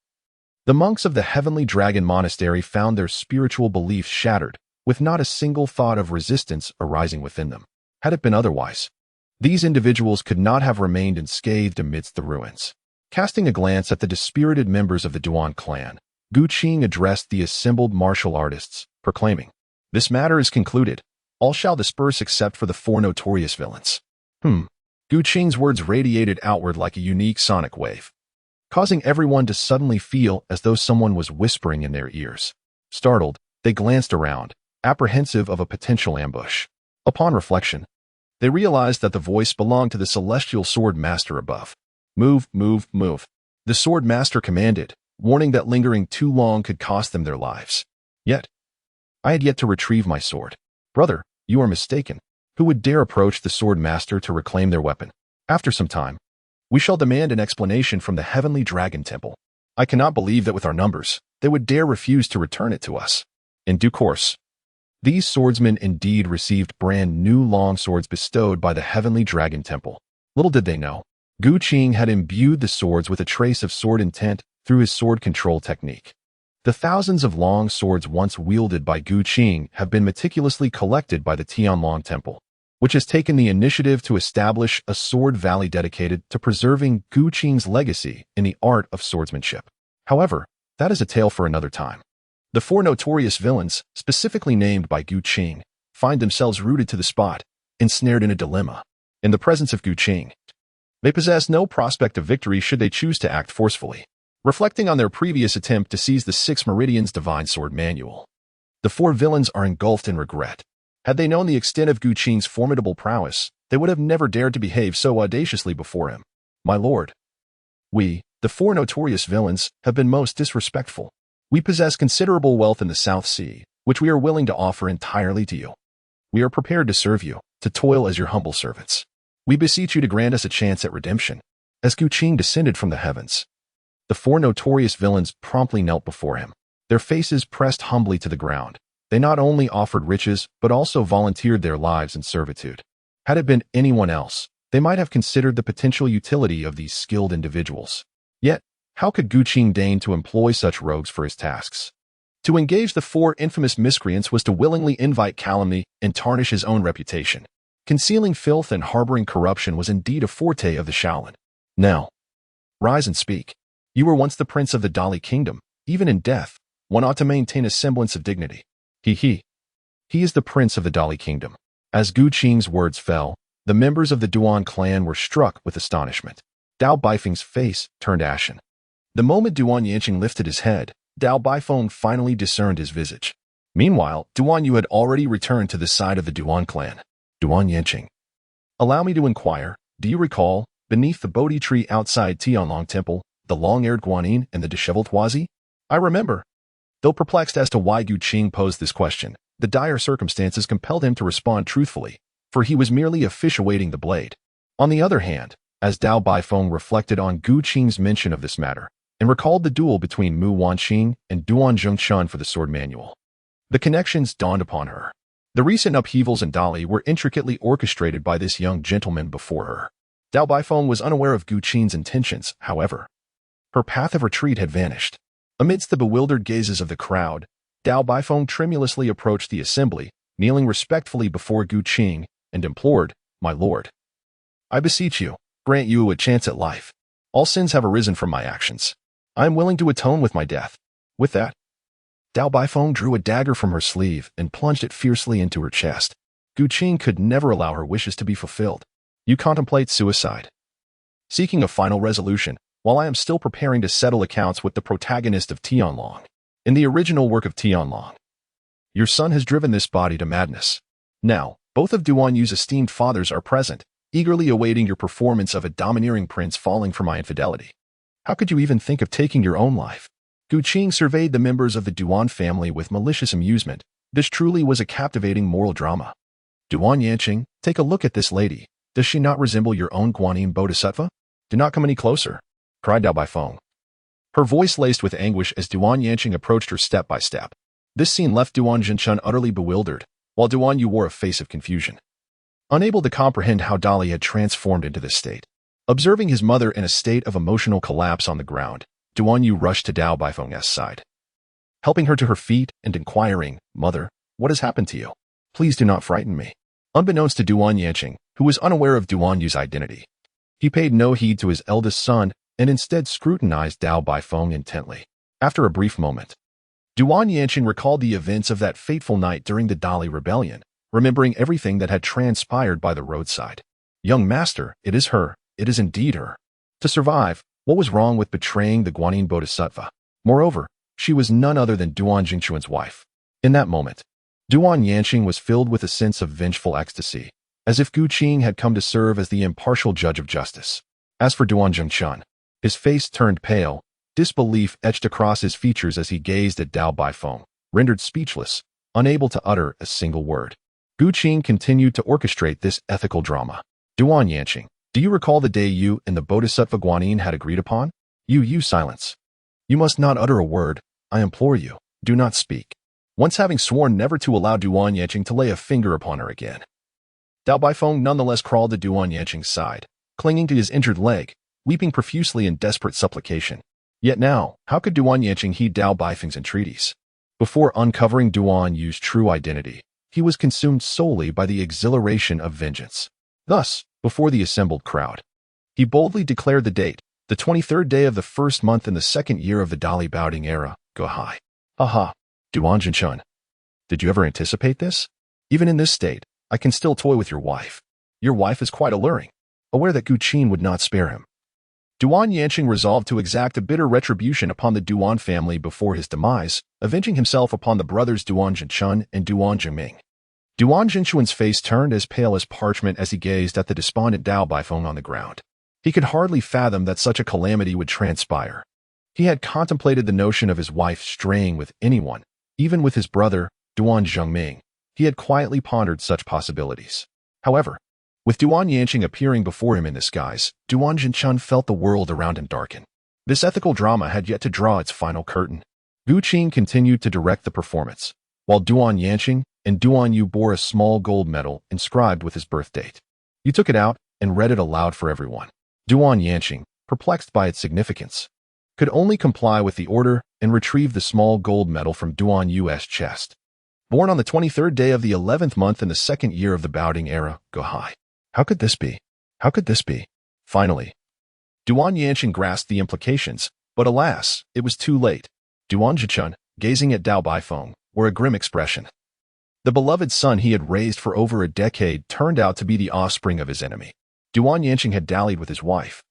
the monks of the heavenly dragon monastery found their spiritual beliefs shattered, with not a single thought of resistance arising within them. Had it been otherwise, these individuals could not have remained unscathed amidst the ruins. Casting a glance at the dispirited members of the Duan clan, Gu Qing addressed the assembled martial artists, proclaiming, "This matter is concluded. All shall disperse except for the 4 notorious villains." Gu Qing's words radiated outward like a unique sonic wave, causing everyone to suddenly feel as though someone was whispering in their ears. Startled, they glanced around, apprehensive of a potential ambush. Upon reflection, they realized that the voice belonged to the celestial sword master above. "Move, move, move." The sword master commanded, warning that lingering too long could cost them their lives. Yet, I had yet to retrieve my sword. "Brother, you are mistaken. Who would dare approach the sword master to reclaim their weapon? After some time, we shall demand an explanation from the heavenly dragon temple. I cannot believe that with our numbers, they would dare refuse to return it to us." In due course, these swordsmen indeed received brand new long swords bestowed by the heavenly dragon temple. Little did they know, Gu Qing had imbued the swords with a trace of sword intent through his sword control technique. The thousands of long swords once wielded by Gu Qing have been meticulously collected by the Tianlong Temple, which has taken the initiative to establish a sword valley dedicated to preserving Gu Qing's legacy in the art of swordsmanship. However, that is a tale for another time. The 4 notorious villains, specifically named by Gu Qing, find themselves rooted to the spot, ensnared in a dilemma. In the presence of Gu Qing, they possess no prospect of victory should they choose to act forcefully. reflecting on their previous attempt to seize the Six Meridians Divine Sword Manual. The four villains are engulfed in regret. Had they known the extent of Gu Qing's formidable prowess, they would have never dared to behave so audaciously before him. My lord, we, the four notorious villains, have been most disrespectful. We possess considerable wealth in the South Sea, which we are willing to offer entirely to you. We are prepared to serve you, to toil as your humble servants. We beseech you to grant us a chance at redemption. As Gu Qing descended from the heavens, the four notorious villains promptly knelt before him, their faces pressed humbly to the ground. They not only offered riches, but also volunteered their lives in servitude. Had it been anyone else, they might have considered the potential utility of these skilled individuals. Yet, how could Gu Qing deign to employ such rogues for his tasks? To engage the four infamous miscreants was to willingly invite calumny and tarnish his own reputation. Concealing filth and harboring corruption was indeed a forte of the Shaolin. Now, rise and speak. You were once the prince of the Dali kingdom. Even in death, one ought to maintain a semblance of dignity. He is the prince of the Dali kingdom. As Gu Qing's words fell, the members of the Duan clan were struck with astonishment. Dao Baifeng's face turned ashen. The moment Duan Yanqing lifted his head, Dao Baifeng finally discerned his visage. Meanwhile, Duan Yu had already returned to the side of the Duan clan. Duan Yanqing. Allow me to inquire, do you recall, beneath the Bodhi tree outside Tianlong Temple, the long-haired Guanyin and the disheveled Huazi? I remember. Though perplexed as to why Gu Qing posed this question, the dire circumstances compelled him to respond truthfully, for he was merely a fish awaiting the blade. On the other hand, as Dao Baifeng reflected on Gu Qing's mention of this matter, and recalled the duel between Mu Wanqing and Duan Zhengchun for the sword manual, the connections dawned upon her. The recent upheavals in Dali were intricately orchestrated by this young gentleman before her. Dao Baifeng was unaware of Gu Qing's intentions, however. Her path of retreat had vanished. Amidst the bewildered gazes of the crowd, Dao Baifeng tremulously approached the assembly, kneeling respectfully before Gu Qing, and implored, My lord, I beseech you, grant you a chance at life. All sins have arisen from my actions. I am willing to atone with my death. With that, Dao Baifeng drew a dagger from her sleeve and plunged it fiercely into her chest. Gu Qing could never allow her wishes to be fulfilled. You contemplate suicide. Seeking a final resolution, while I am still preparing to settle accounts with the protagonist of Tianlong. In the original work of Tianlong, your son has driven this body to madness. Now, both of Duan Yu's esteemed fathers are present, eagerly awaiting your performance of a domineering prince falling for my infidelity. How could you even think of taking your own life? Gu Qing surveyed the members of the Duan family with malicious amusement. This truly was a captivating moral drama. Duan Yanqing, take a look at this lady. Does she not resemble your own Guanyin Bodhisattva? Do not come any closer, cried Dao Baifeng. Her voice laced with anguish as Duan Yanqing approached her step by step. This scene left Duan Zhengchun utterly bewildered, while Duan Yu wore a face of confusion. Unable to comprehend how Dali had transformed into this state. Observing his mother in a state of emotional collapse on the ground, Duan Yu rushed to Dao Baifeng's side, helping her to her feet and inquiring, Mother, what has happened to you? Please do not frighten me. Unbeknownst to Duan Yanqing, who was unaware of Duan Yu's identity, he paid no heed to his eldest son and instead scrutinized Dao Baifeng intently. After a brief moment, Duan Yanqing recalled the events of that fateful night during the Dali rebellion, remembering everything that had transpired by the roadside. Young master, it is her. It is indeed her. To survive, what was wrong with betraying the Guanyin Bodhisattva? Moreover, she was none other than Duan Jingchuan's wife. In that moment, Duan Yanqing was filled with a sense of vengeful ecstasy, as if Gu Qing had come to serve as the impartial judge of justice. As for Duan Zhengchun, his face turned pale, disbelief etched across his features as he gazed at Dao Baifeng, rendered speechless, unable to utter a single word. Gu Qing continued to orchestrate this ethical drama. Duan Yanqing, do you recall the day you and the Bodhisattva Guanyin had agreed upon? You silence. You must not utter a word. I implore you, do not speak. Once having sworn never to allow Duan Yanqing to lay a finger upon her again. Dao Baifeng nonetheless crawled to Duan Yanqing's side, clinging to his injured leg, weeping profusely in desperate supplication. Yet now, how could Duan Yanqing heed Dao Baifeng's entreaties? Before uncovering Duan Yu's true identity, he was consumed solely by the exhilaration of vengeance. Thus, before the assembled crowd, he boldly declared the date, the 23rd day of the first month in the second year of the Dali Baoding era, Go Hai. Aha, Duan Zhengchun. Did you ever anticipate this? Even in this state, I can still toy with your wife. Your wife is quite alluring, aware that Gu Qing would not spare him. Duan Yanqing resolved to exact a bitter retribution upon the Duan family before his demise, avenging himself upon the brothers Duan Zhenchun and Duan Zhengming. Duan Zhenchuan's face turned as pale as parchment as he gazed at the despondent Dao Baifeng on the ground. He could hardly fathom that such a calamity would transpire. He had contemplated the notion of his wife straying with anyone, even with his brother, Duan Zhengming. He had quietly pondered such possibilities. However, with Duan Yanqing appearing before him in this guise, Duan Zhenchun felt the world around him darken. This ethical drama had yet to draw its final curtain. Gu Qing continued to direct the performance, while Duan Yanqing and Duan Yu bore a small gold medal inscribed with his birth date. You took it out and read it aloud for everyone. Duan Yanqing, perplexed by its significance, could only comply with the order and retrieve the small gold medal from Duan Yu's chest. Born on the 23rd day of the 11th month in the second year of the Baoding era, Gohai. How could this be? How could this be? Finally, Duan Yanqing grasped the implications, but alas, it was too late. Duan Zhichun, gazing at Dao Baifeng, wore a grim expression. The beloved son he had raised for over a decade turned out to be the offspring of his enemy. Duan Yanqing had dallied with his wife,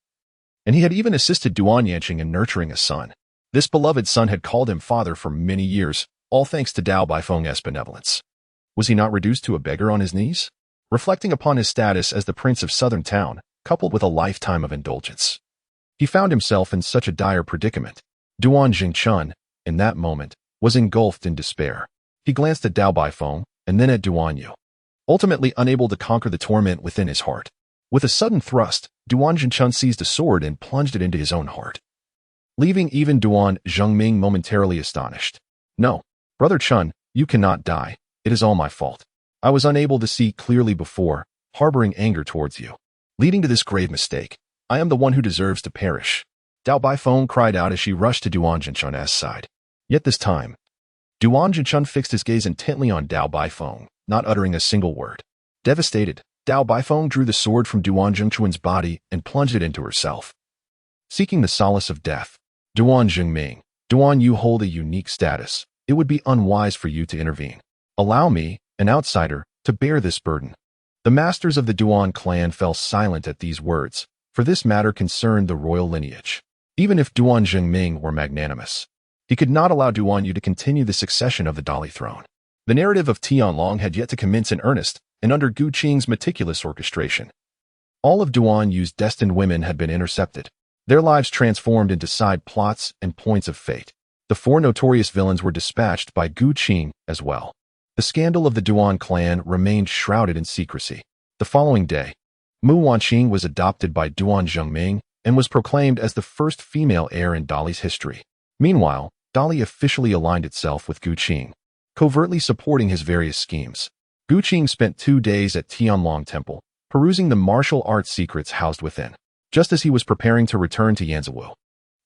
and he had even assisted Duan Yanqing in nurturing a son. This beloved son had called him father for many years, all thanks to Dao Baifeng's benevolence. Was he not reduced to a beggar on his knees? Reflecting upon his status as the prince of Southern Town, coupled with a lifetime of indulgence, he found himself in such a dire predicament. Duan Zhengchun, in that moment, was engulfed in despair. He glanced at Dao Baifeng and then at Duan Yu, ultimately unable to conquer the torment within his heart. With a sudden thrust, Duan Zhenchun seized a sword and plunged it into his own heart, leaving even Duan Zhengming momentarily astonished. No, Brother Chun, you cannot die. It is all my fault. I was unable to see clearly before, harboring anger towards you, leading to this grave mistake. I am the one who deserves to perish. Dao Baifeng cried out as she rushed to Duan Zhenchun's side. Yet this time, Duan Zhenchun fixed his gaze intently on Dao Baifeng, not uttering a single word. Devastated, Dao Baifeng drew the sword from Duan Zhengchuan's body and plunged it into herself. Seeking the solace of death, Duan Zhengming, Duan Yu hold a unique status. It would be unwise for you to intervene. Allow me, an outsider, to bear this burden. The masters of the Duan clan fell silent at these words, for this matter concerned the royal lineage. Even if Duan Zhengming were magnanimous, he could not allow Duan Yu to continue the succession of the Dali throne. The narrative of Tianlong had yet to commence in earnest, and under Gu Qing's meticulous orchestration, all of Duan Yu's destined women had been intercepted, their lives transformed into side plots and points of fate. The four notorious villains were dispatched by Gu Qing as well. The scandal of the Duan clan remained shrouded in secrecy. The following day, Mu Wanqing was adopted by Duan Zhengming and was proclaimed as the first female heir in Dali's history. Meanwhile, Dali officially aligned itself with Gu Qing, covertly supporting his various schemes. Gu Qing spent 2 days at Tianlong Temple, perusing the martial arts secrets housed within, just as he was preparing to return to Yanzhou.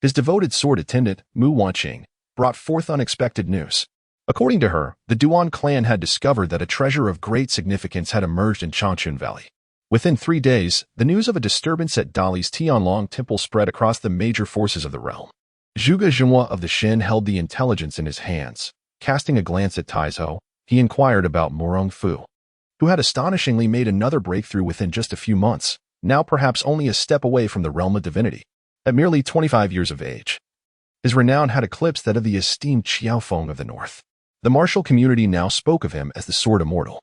His devoted sword attendant, Mu Wanqing, brought forth unexpected news. According to her, the Duan clan had discovered that a treasure of great significance had emerged in Changchun Valley. Within 3 days, the news of a disturbance at Dali's Tianlong Temple spread across the major forces of the realm. Zhuge Zhenhua of the Shen held the intelligence in his hands. Casting a glance at Taizhou, he inquired about Morong Fu, who had astonishingly made another breakthrough within just a few months, now perhaps only a step away from the realm of divinity. At merely 25 years of age, his renown had eclipsed that of the esteemed Qiaofeng of the north. The martial community now spoke of him as the Sword Immortal,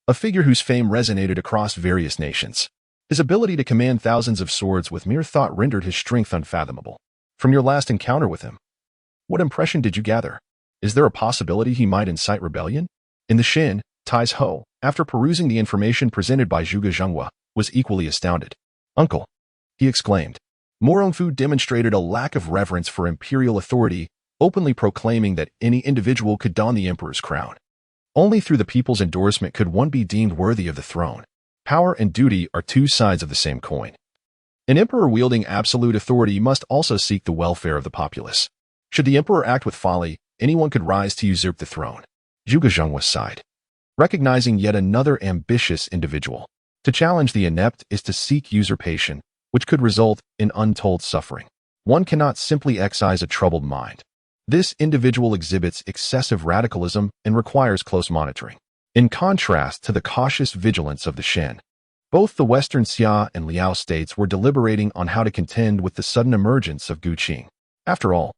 a figure whose fame resonated across various nations. His ability to command thousands of swords with mere thought rendered his strength unfathomable. From your last encounter with him, what impression did you gather? Is there a possibility he might incite rebellion? In the Shen, Taizhou, after perusing the information presented by Zhuge Zhenhua, was equally astounded. Uncle, he exclaimed. Morong Fu demonstrated a lack of reverence for imperial authority, openly proclaiming that any individual could don the emperor's crown. Only through the people's endorsement could one be deemed worthy of the throne. Power and duty are two sides of the same coin. An emperor wielding absolute authority must also seek the welfare of the populace. Should the emperor act with folly, anyone could rise to usurp the throne. Zhuge Zhenhua sighed, recognizing yet another ambitious individual. To challenge the inept is to seek usurpation, which could result in untold suffering. One cannot simply excise a troubled mind. This individual exhibits excessive radicalism and requires close monitoring. In contrast to the cautious vigilance of the Shen, Both the Western Xia and Liao states were deliberating on how to contend with the sudden emergence of Guqing. After all,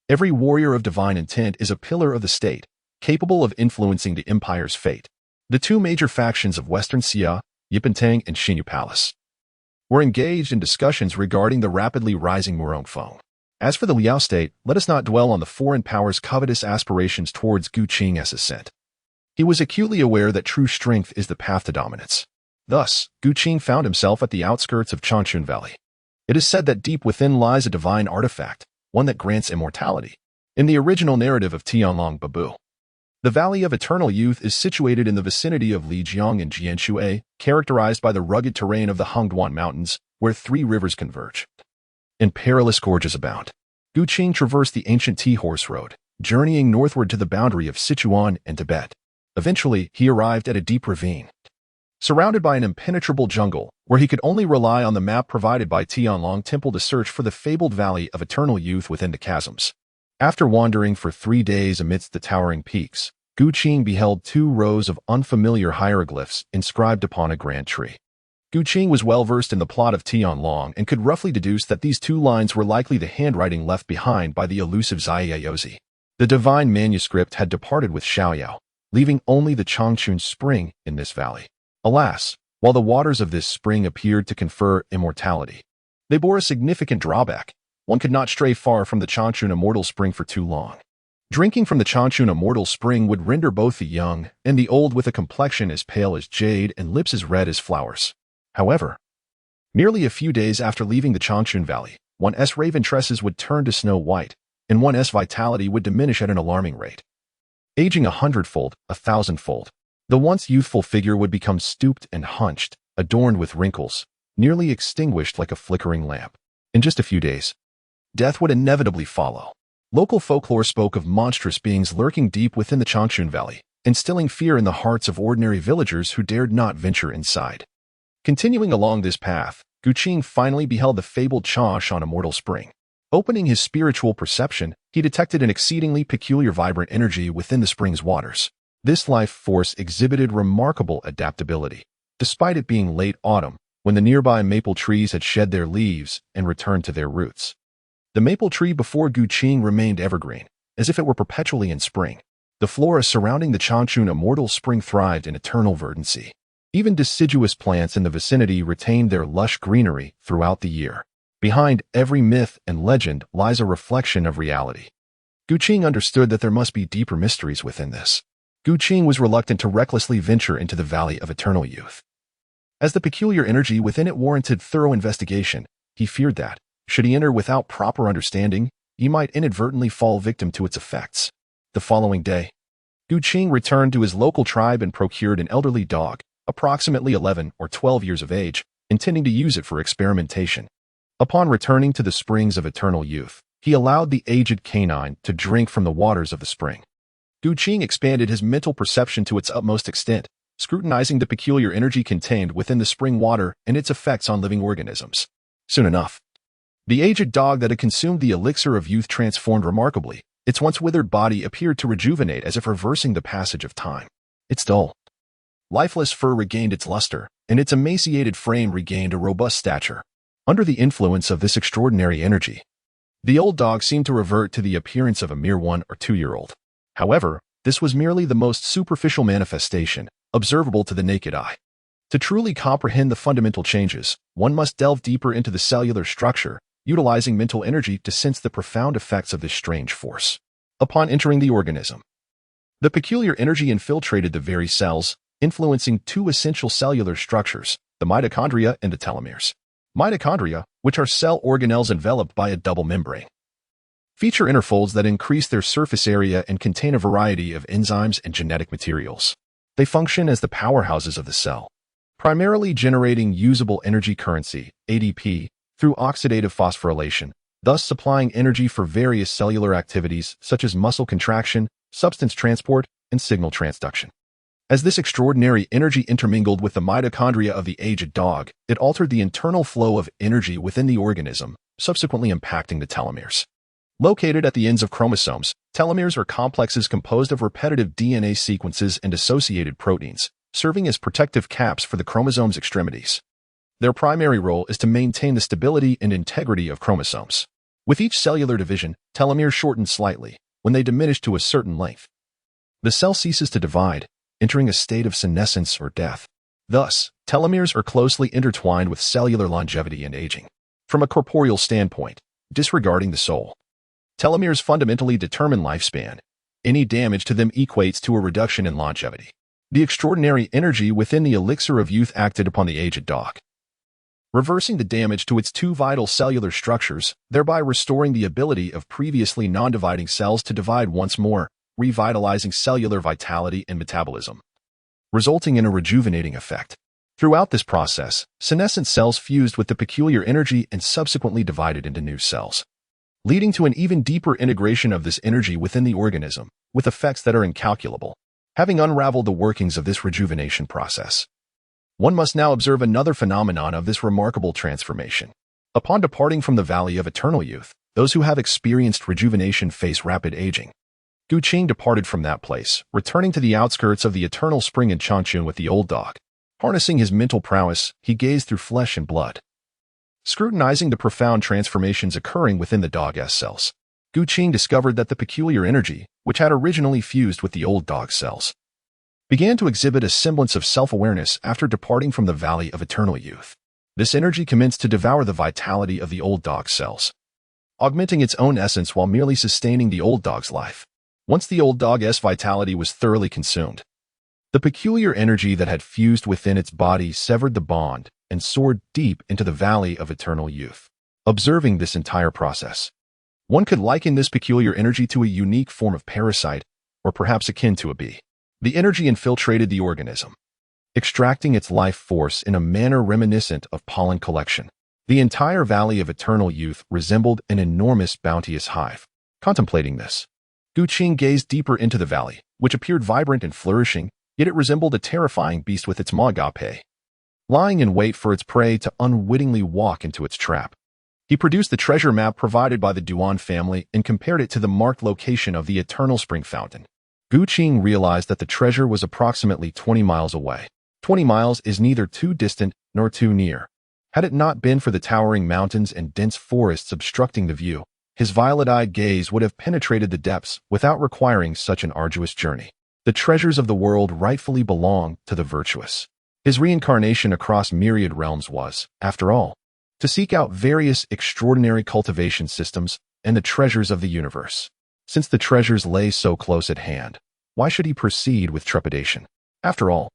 every warrior of divine intent is a pillar of the state, capable of influencing the empire's fate. The two major factions of Western Xia, Yipentang and Xinyu Palace, were engaged in discussions regarding the rapidly rising Murongfeng. As for the Liao state, let us not dwell on the foreign power's covetous aspirations towards Guqing's ascent. He was acutely aware that true strength is the path to dominance. Thus, Guqing found himself at the outskirts of Changchun Valley. It is said that deep within lies a divine artifact, one that grants immortality. In the original narrative of Tianlong Babu, the Valley of Eternal Youth is situated in the vicinity of Lijiang and Jianshui, characterized by the rugged terrain of the Hongduan Mountains, where three rivers converge, and perilous gorges abound. Guqing traversed the ancient T-Horse Road, journeying northward to the boundary of Sichuan and Tibet. Eventually, he arrived at a deep ravine, surrounded by an impenetrable jungle, where he could only rely on the map provided by Tianlong Temple to search for the fabled Valley of Eternal Youth within the chasms. After wandering for 3 days amidst the towering peaks, Guqing beheld 2 rows of unfamiliar hieroglyphs inscribed upon a grand tree. Guqing was well versed in the plot of Tianlong and could roughly deduce that these 2 lines were likely the handwriting left behind by the elusive Zaiyaozi. The divine manuscript had departed with Xiaoyao, leaving only the Changchun spring in this valley. Alas, while the waters of this spring appeared to confer immortality, they bore a significant drawback. One could not stray far from the Changchun Immortal Spring for too long. Drinking from the Changchun Immortal Spring would render both the young and the old with a complexion as pale as jade and lips as red as flowers. However, merely a few days after leaving the Changchun Valley, one's raven tresses would turn to snow white, and one's vitality would diminish at an alarming rate. Aging 100-fold, 1,000-fold, the once youthful figure would become stooped and hunched, adorned with wrinkles, nearly extinguished like a flickering lamp. In just a few days, death would inevitably follow. Local folklore spoke of monstrous beings lurking deep within the Changchun Valley, instilling fear in the hearts of ordinary villagers who dared not venture inside. Continuing along this path, Guqing finally beheld the fabled Changchun Immortal Spring. Opening his spiritual perception, he detected an exceedingly peculiar vibrant energy within the spring's waters. This life force exhibited remarkable adaptability, despite it being late autumn, when the nearby maple trees had shed their leaves and returned to their roots. The maple tree before Guqing remained evergreen, as if it were perpetually in spring. The flora surrounding the Changchun Immortal Spring thrived in eternal verdancy. Even deciduous plants in the vicinity retained their lush greenery throughout the year. Behind every myth and legend lies a reflection of reality. Guqing understood that there must be deeper mysteries within this. Guqing was reluctant to recklessly venture into the Valley of Eternal Youth, as the peculiar energy within it warranted thorough investigation. He feared that, should he enter without proper understanding, he might inadvertently fall victim to its effects. The following day, Guqing returned to his local tribe and procured an elderly dog, approximately 11 or 12 years of age, intending to use it for experimentation. Upon returning to the springs of eternal youth, he allowed the aged canine to drink from the waters of the spring. Guqing expanded his mental perception to its utmost extent, scrutinizing the peculiar energy contained within the spring water and its effects on living organisms. Soon enough, the aged dog that had consumed the elixir of youth transformed remarkably. Its once withered body appeared to rejuvenate as if reversing the passage of time. Its dull, lifeless fur regained its luster, and its emaciated frame regained a robust stature. Under the influence of this extraordinary energy, the old dog seemed to revert to the appearance of a mere 1 or 2-year-old. However, this was merely the most superficial manifestation, observable to the naked eye. To truly comprehend the fundamental changes, one must delve deeper into the cellular structure, utilizing mental energy to sense the profound effects of this strange force. Upon entering the organism, the peculiar energy infiltrated the very cells, influencing 2 essential cellular structures, the mitochondria and the telomeres. Mitochondria, which are cell organelles enveloped by a double membrane, feature inner folds that increase their surface area and contain a variety of enzymes and genetic materials. They function as the powerhouses of the cell, primarily generating usable energy currency, ADP, through oxidative phosphorylation, thus supplying energy for various cellular activities such as muscle contraction, substance transport, and signal transduction. As this extraordinary energy intermingled with the mitochondria of the aged dog, it altered the internal flow of energy within the organism, subsequently impacting the telomeres. Located at the ends of chromosomes, telomeres are complexes composed of repetitive DNA sequences and associated proteins, serving as protective caps for the chromosome's extremities. Their primary role is to maintain the stability and integrity of chromosomes. With each cellular division, telomeres shorten slightly when they diminish to a certain length. The cell ceases to divide, entering a state of senescence or death. Thus, telomeres are closely intertwined with cellular longevity and aging. From a corporeal standpoint, disregarding the soul, telomeres fundamentally determine lifespan. Any damage to them equates to a reduction in longevity. The extraordinary energy within the elixir of youth acted upon the aged dog, reversing the damage to its two vital cellular structures, thereby restoring the ability of previously non-dividing cells to divide once more, revitalizing cellular vitality and metabolism, resulting in a rejuvenating effect. Throughout this process, senescent cells fused with the peculiar energy and subsequently divided into new cells, leading to an even deeper integration of this energy within the organism, with effects that are incalculable. Having unraveled the workings of this rejuvenation process, one must now observe another phenomenon of this remarkable transformation. Upon departing from the Valley of Eternal Youth, those who have experienced rejuvenation face rapid aging. Gu Qing departed from that place, returning to the outskirts of the Eternal Spring in Changchun with the old dog. Harnessing his mental prowess, he gazed through flesh and blood, scrutinizing the profound transformations occurring within the dog's cells. Gu Qing discovered that the peculiar energy, which had originally fused with the old dog's cells, began to exhibit a semblance of self-awareness after departing from the Valley of Eternal Youth. This energy commenced to devour the vitality of the old dog's cells, augmenting its own essence while merely sustaining the old dog's life. Once the old dog's vitality was thoroughly consumed, the peculiar energy that had fused within its body severed the bond and soared deep into the Valley of Eternal Youth. Observing this entire process, one could liken this peculiar energy to a unique form of parasite, or perhaps akin to a bee. The energy infiltrated the organism, extracting its life force in a manner reminiscent of pollen collection. The entire Valley of Eternal Youth resembled an enormous bounteous hive. Contemplating this, Gu Qing gazed deeper into the valley, which appeared vibrant and flourishing, yet it resembled a terrifying beast with its maw agape, lying in wait for its prey to unwittingly walk into its trap. He produced the treasure map provided by the Duan family and compared it to the marked location of the Eternal Spring Fountain. Gu Qing realized that the treasure was approximately 20 miles away. 20 miles is neither too distant nor too near. Had it not been for the towering mountains and dense forests obstructing the view, his violet-eyed gaze would have penetrated the depths without requiring such an arduous journey. The treasures of the world rightfully belong to the virtuous. His reincarnation across myriad realms was, after all, to seek out various extraordinary cultivation systems and the treasures of the universe. Since the treasures lay so close at hand, why should he proceed with trepidation? After all,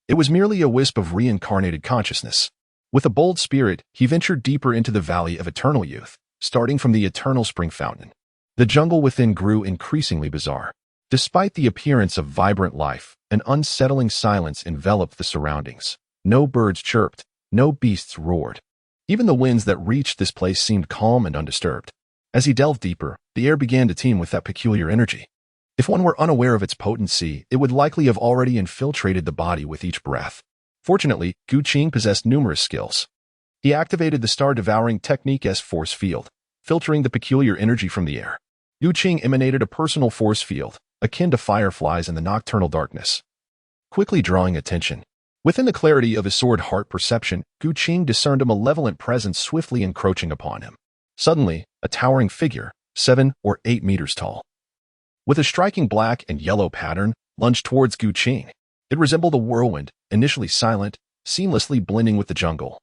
it was merely a wisp of reincarnated consciousness. With a bold spirit, he ventured deeper into the Valley of Eternal Youth, starting from the Eternal Spring Fountain. The jungle within grew increasingly bizarre. Despite the appearance of vibrant life, an unsettling silence enveloped the surroundings. No birds chirped, no beasts roared. Even the winds that reached this place seemed calm and undisturbed. As he delved deeper, the air began to teem with that peculiar energy. If one were unaware of its potency, it would likely have already infiltrated the body with each breath. Fortunately, Gu Qing possessed numerous skills. He activated the star-devouring technique's force field, filtering the peculiar energy from the air. Gu Qing emanated a personal force field, akin to fireflies in the nocturnal darkness, quickly drawing attention. Within the clarity of his sword-heart perception, Gu Qing discerned a malevolent presence swiftly encroaching upon him. Suddenly, a towering figure, 7 or 8 meters tall, with a striking black and yellow pattern, lunged towards Gu Qing. It resembled a whirlwind, initially silent, seamlessly blending with the jungle,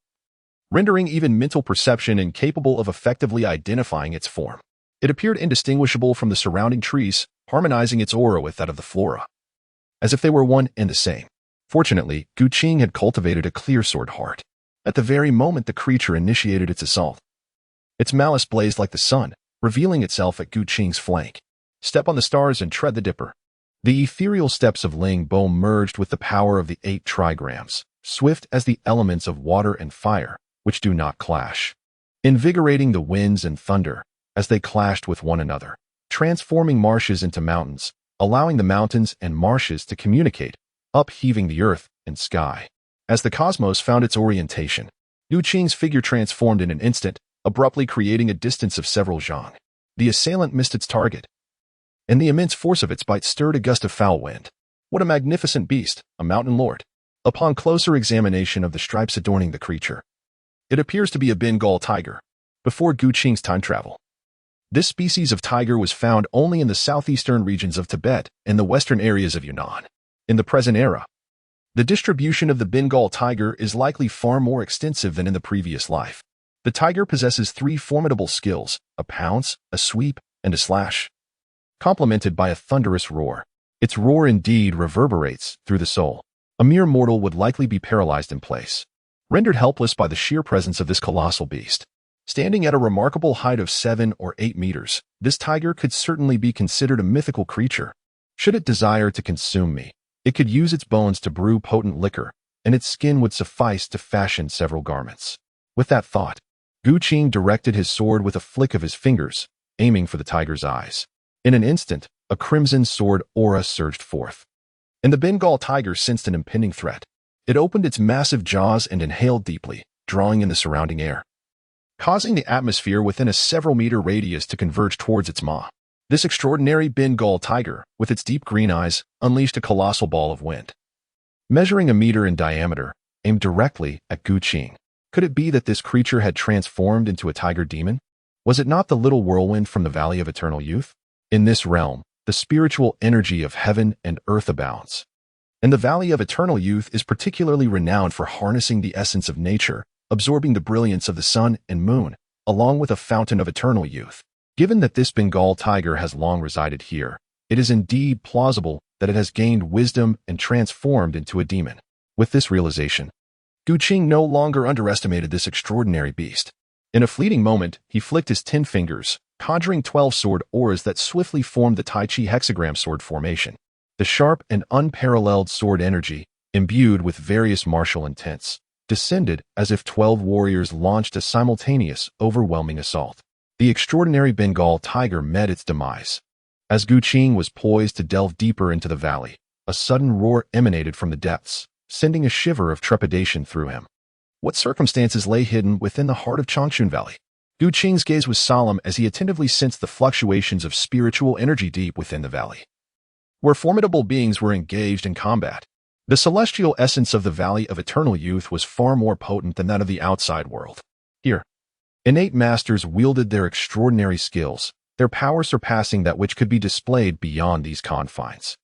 rendering even mental perception incapable of effectively identifying its form. It appeared indistinguishable from the surrounding trees, harmonizing its aura with that of the flora, as if they were one and the same. Fortunately, Gu Qing had cultivated a clear sword heart. At the very moment the creature initiated its assault, its malice blazed like the sun, revealing itself at Gu Qing's flank. Step on the stars and tread the dipper. The ethereal steps of Ling Bo merged with the power of the 8 trigrams, swift as the elements of water and fire, which do not clash, invigorating the winds and thunder as they clashed with one another, transforming marshes into mountains, allowing the mountains and marshes to communicate, upheaving the earth and sky. As the cosmos found its orientation, Gu Qing's figure transformed in an instant, abruptly creating a distance of several zhang. The assailant missed its target, and the immense force of its bite stirred a gust of foul wind. What a magnificent beast, a mountain lord! Upon closer examination of the stripes adorning the creature, it appears to be a Bengal tiger, before Gu Qing's time travel. This species of tiger was found only in the southeastern regions of Tibet and the western areas of Yunnan. In the present era, the distribution of the Bengal tiger is likely far more extensive than in the previous life. The tiger possesses three formidable skills: a pounce, a sweep, and a slash, complemented by a thunderous roar. Its roar indeed reverberates through the soul. A mere mortal would likely be paralyzed in place, rendered helpless by the sheer presence of this colossal beast. Standing at a remarkable height of 7 or 8 meters, this tiger could certainly be considered a mythical creature. Should it desire to consume me, it could use its bones to brew potent liquor, and its skin would suffice to fashion several garments. With that thought, Gu Qing directed his sword with a flick of his fingers, aiming for the tiger's eyes. In an instant, a crimson sword aura surged forth, and the Bengal tiger sensed an impending threat. It opened its massive jaws and inhaled deeply, drawing in the surrounding air, causing the atmosphere within a several-meter radius to converge towards its maw. This extraordinary Bengal tiger, with its deep green eyes, unleashed a colossal ball of wind, measuring a meter in diameter, aimed directly at Gu Qing. Could it be that this creature had transformed into a tiger demon? Was it not the little whirlwind from the Valley of Eternal Youth? In this realm, the spiritual energy of heaven and earth abounds, and the Valley of Eternal Youth is particularly renowned for harnessing the essence of nature, absorbing the brilliance of the sun and moon, along with a fountain of eternal youth. Given that this Bengal tiger has long resided here, it is indeed plausible that it has gained wisdom and transformed into a demon. With this realization, Gu Qing no longer underestimated this extraordinary beast. In a fleeting moment, he flicked his 10 fingers, conjuring 12 sword auras that swiftly formed the Tai Chi hexagram sword formation. The sharp and unparalleled sword energy, imbued with various martial intents, descended as if 12 warriors launched a simultaneous, overwhelming assault. The extraordinary Bengal tiger met its demise. As Gu Qing was poised to delve deeper into the valley, a sudden roar emanated from the depths, sending a shiver of trepidation through him. What circumstances lay hidden within the heart of Changchun Valley? Gu Qing's gaze was solemn as he attentively sensed the fluctuations of spiritual energy deep within the valley, where formidable beings were engaged in combat. The celestial essence of the Valley of Eternal Youth was far more potent than that of the outside world. Here, innate masters wielded their extraordinary skills, their power surpassing that which could be displayed beyond these confines.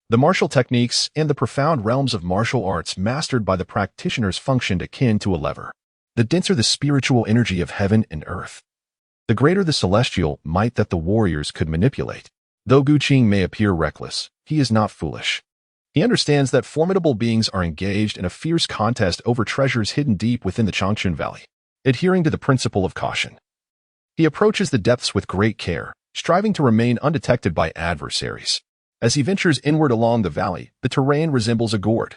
The martial techniques and the profound realms of martial arts mastered by the practitioners functioned akin to a lever. The denser the spiritual energy of heaven and earth, the greater the celestial might that the warriors could manipulate. Though Gu Qing may appear reckless, he is not foolish. He understands that formidable beings are engaged in a fierce contest over treasures hidden deep within the Changchun Valley. Adhering to the principle of caution, he approaches the depths with great care, striving to remain undetected by adversaries. As he ventures inward along the valley, the terrain resembles a gourd,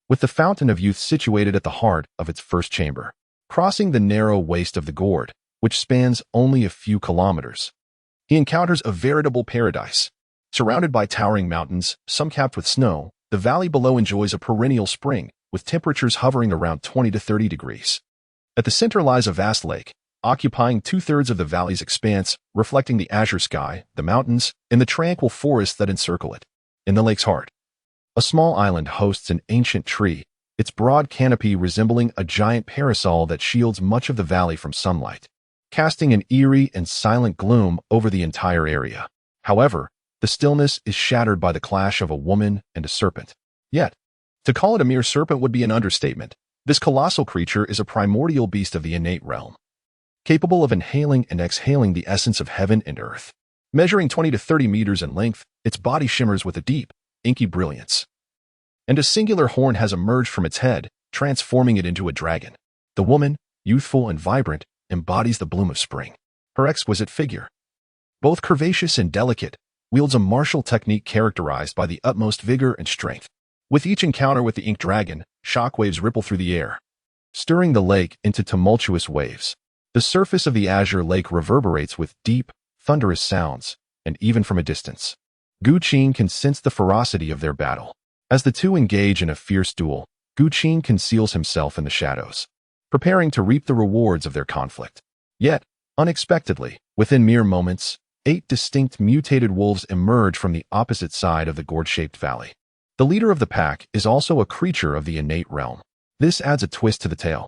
with the fountain of youth situated at the heart of its first chamber. Crossing the narrow waist of the gourd, which spans only a few kilometers, he encounters a veritable paradise. Surrounded by towering mountains, some capped with snow, the valley below enjoys a perennial spring, with temperatures hovering around 20 to 30 degrees. At the center lies a vast lake, occupying 2/3 of the valley's expanse, reflecting the azure sky, the mountains, and the tranquil forests that encircle it. In the lake's heart, a small island hosts an ancient tree, its broad canopy resembling a giant parasol that shields much of the valley from sunlight, casting an eerie and silent gloom over the entire area. However, the stillness is shattered by the clash of a woman and a serpent. Yet, to call it a mere serpent would be an understatement. This colossal creature is a primordial beast of the innate realm, capable of inhaling and exhaling the essence of heaven and earth. Measuring 20 to 30 meters in length, its body shimmers with a deep, inky brilliance, and a singular horn has emerged from its head, transforming it into a dragon. The woman, youthful and vibrant, embodies the bloom of spring. Her exquisite figure, both curvaceous and delicate, wields a martial technique characterized by the utmost vigor and strength. With each encounter with the ink dragon, shockwaves ripple through the air, stirring the lake into tumultuous waves. The surface of the azure lake reverberates with deep, thunderous sounds, and even from a distance, Gu Qing can sense the ferocity of their battle. As the two engage in a fierce duel, Gu Qing conceals himself in the shadows, preparing to reap the rewards of their conflict. Yet, unexpectedly, within mere moments, 8 distinct mutated wolves emerge from the opposite side of the gourd-shaped valley. The leader of the pack is also a creature of the innate realm. This adds a twist to the tale.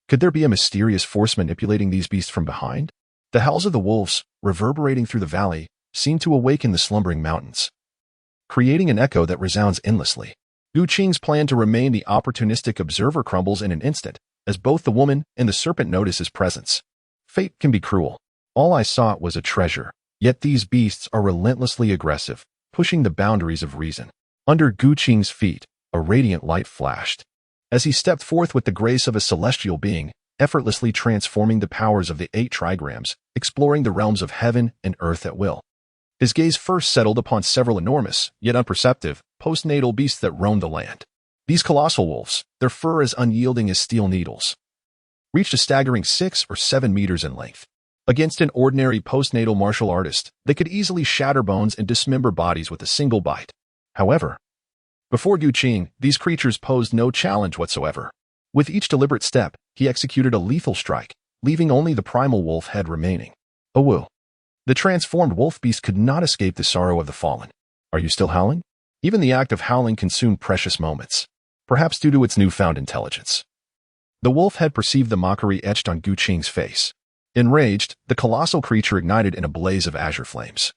Could there be a mysterious force manipulating these beasts from behind? The howls of the wolves, reverberating through the valley, seem to awaken the slumbering mountains, creating an echo that resounds endlessly. Gu Qing's plan to remain the opportunistic observer crumbles in an instant, as both the woman and the serpent notice his presence. Fate can be cruel. All I sought was a treasure, yet these beasts are relentlessly aggressive, pushing the boundaries of reason. Under Gu Qing's feet, a radiant light flashed. As he stepped forth with the grace of a celestial being, effortlessly transforming the powers of the 8 trigrams, exploring the realms of heaven and earth at will. His gaze first settled upon several enormous, yet unperceptive, postnatal beasts that roamed the land. These colossal wolves, their fur as unyielding as steel needles, reached a staggering 6 or 7 meters in length. Against an ordinary postnatal martial artist, they could easily shatter bones and dismember bodies with a single bite. However, before Gu Qing, these creatures posed no challenge whatsoever. With each deliberate step, he executed a lethal strike, leaving only the primal wolf head remaining. Oh woo. The transformed wolf beast could not escape the sorrow of the fallen. Are you still howling? Even the act of howling consumed precious moments, perhaps due to its newfound intelligence. The wolf head perceived the mockery etched on Gu Qing's face. Enraged, the colossal creature ignited in a blaze of azure flames,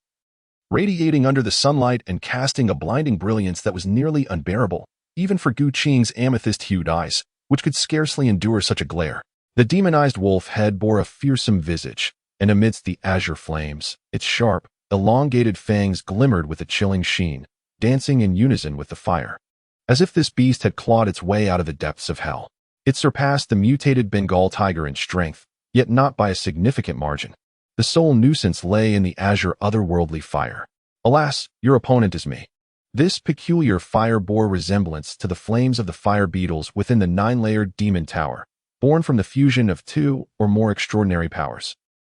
radiating under the sunlight and casting a blinding brilliance that was nearly unbearable, even for Gu Qing's amethyst-hued eyes, which could scarcely endure such a glare. The demonized wolf head bore a fearsome visage, and amidst the azure flames, its sharp, elongated fangs glimmered with a chilling sheen, dancing in unison with the fire. As if this beast had clawed its way out of the depths of hell. It surpassed the mutated Bengal tiger in strength, yet not by a significant margin. The sole nuisance lay in the azure otherworldly fire. Alas, your opponent is me. This peculiar fire bore resemblance to the flames of the fire beetles within the 9-layered demon tower, born from the fusion of 2 or more extraordinary powers,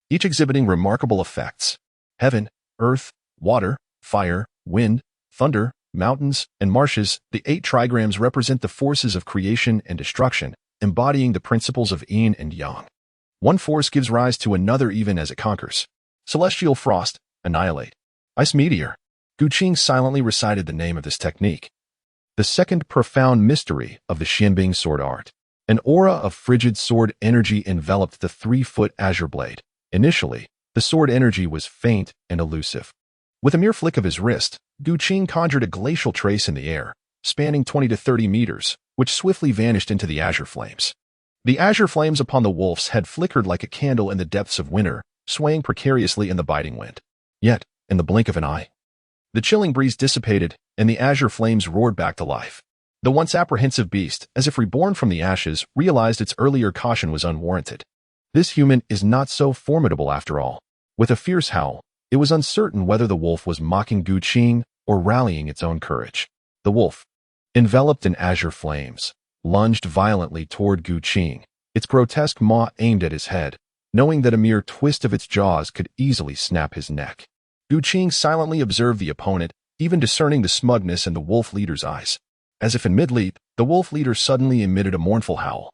each exhibiting remarkable effects. Heaven, earth, water, fire, wind, thunder, mountains, and marshes, the 8 trigrams represent the forces of creation and destruction, embodying the principles of yin and yang. One force gives rise to another even as it conquers. Celestial frost, annihilate. Ice meteor. Gu Qing silently recited the name of this technique. The second profound mystery of the Xianbing sword art. An aura of frigid sword energy enveloped the 3-foot azure blade. Initially, the sword energy was faint and elusive. With a mere flick of his wrist, Gu Qing conjured a glacial trace in the air, spanning 20 to 30 meters, which swiftly vanished into the azure flames. The azure flames upon the wolf's head flickered like a candle in the depths of winter, swaying precariously in the biting wind. Yet, in the blink of an eye, the chilling breeze dissipated, and the azure flames roared back to life. The once apprehensive beast, as if reborn from the ashes, realized its earlier caution was unwarranted. This human is not so formidable after all. With a fierce howl, it was uncertain whether the wolf was mocking Gu Qing or rallying its own courage. The wolf, enveloped in azure flames, lunged violently toward Gu Qing, its grotesque maw aimed at his head, knowing that a mere twist of its jaws could easily snap his neck. Gu Qing silently observed the opponent, even discerning the smugness in the wolf leader's eyes. As if in mid-leap, the wolf leader suddenly emitted a mournful howl,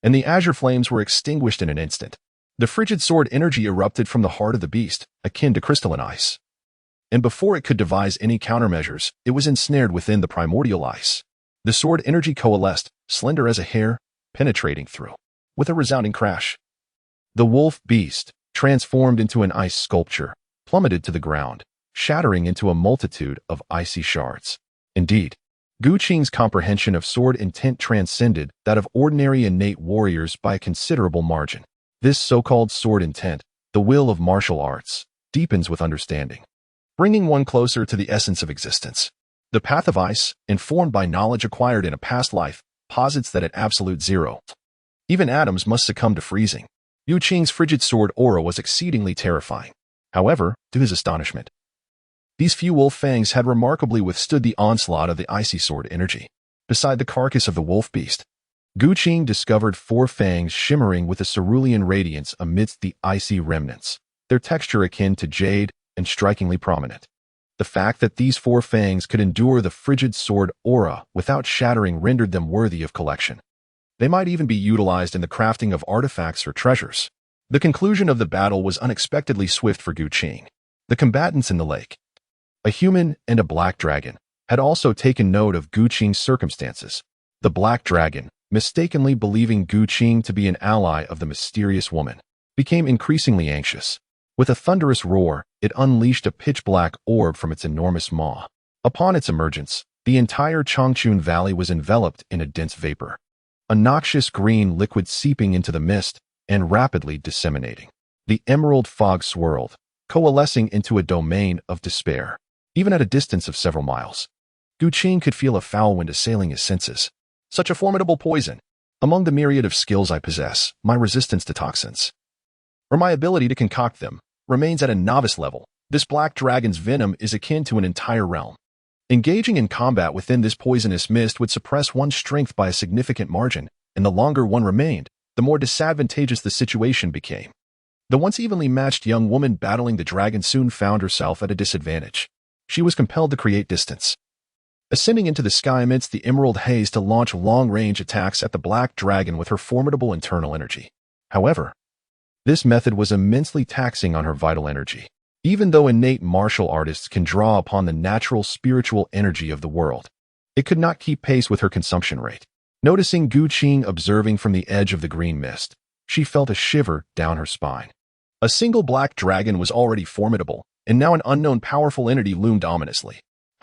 and the azure flames were extinguished in an instant. The frigid sword energy erupted from the heart of the beast, akin to crystalline ice. And before it could devise any countermeasures, it was ensnared within the primordial ice. The sword energy coalesced, slender as a hair, penetrating through. With a resounding crash, the wolf beast, transformed into an ice sculpture, plummeted to the ground, shattering into a multitude of icy shards. Indeed, Gu Qing's comprehension of sword intent transcended that of ordinary innate warriors by a considerable margin. This so-called sword intent, the will of martial arts, deepens with understanding, bringing one closer to the essence of existence. The path of ice, informed by knowledge acquired in a past life, posits that at absolute zero, even atoms must succumb to freezing. Gu Qing's frigid sword aura was exceedingly terrifying. However, to his astonishment, these few wolf fangs had remarkably withstood the onslaught of the icy sword energy. Beside the carcass of the wolf beast, Gu Qing discovered 4 fangs shimmering with a cerulean radiance amidst the icy remnants, their texture akin to jade and strikingly prominent. The fact that these 4 fangs could endure the frigid sword aura without shattering rendered them worthy of collection. They might even be utilized in the crafting of artifacts or treasures. The conclusion of the battle was unexpectedly swift for Gu Qing. The combatants in the lake, a human and a black dragon, had also taken note of Gu Qing's circumstances. The Black Dragon, mistakenly believing Gu Qing to be an ally of the mysterious woman, became increasingly anxious. With a thunderous roar, it unleashed a pitch-black orb from its enormous maw. Upon its emergence, the entire Changchun Valley was enveloped in a dense vapor, a noxious green liquid seeping into the mist and rapidly disseminating. The emerald fog swirled, coalescing into a domain of despair. Even at a distance of several miles, Gu Qing could feel a foul wind assailing his senses. Such a formidable poison! Among the myriad of skills I possess, my resistance to toxins, or my ability to concoct them, remains at a novice level. This black dragon's venom is akin to an entire realm. Engaging in combat within this poisonous mist would suppress one's strength by a significant margin, and the longer one remained, the more disadvantageous the situation became. The once evenly matched young woman battling the dragon soon found herself at a disadvantage. She was compelled to create distance, ascending into the sky amidst the emerald haze to launch long-range attacks at the black dragon with her formidable internal energy. However, this method was immensely taxing on her vital energy. Even though innate martial artists can draw upon the natural spiritual energy of the world, it could not keep pace with her consumption rate. Noticing Gu Qing observing from the edge of the green mist, she felt a shiver down her spine. A single black dragon was already formidable, and now an unknown powerful entity loomed ominously.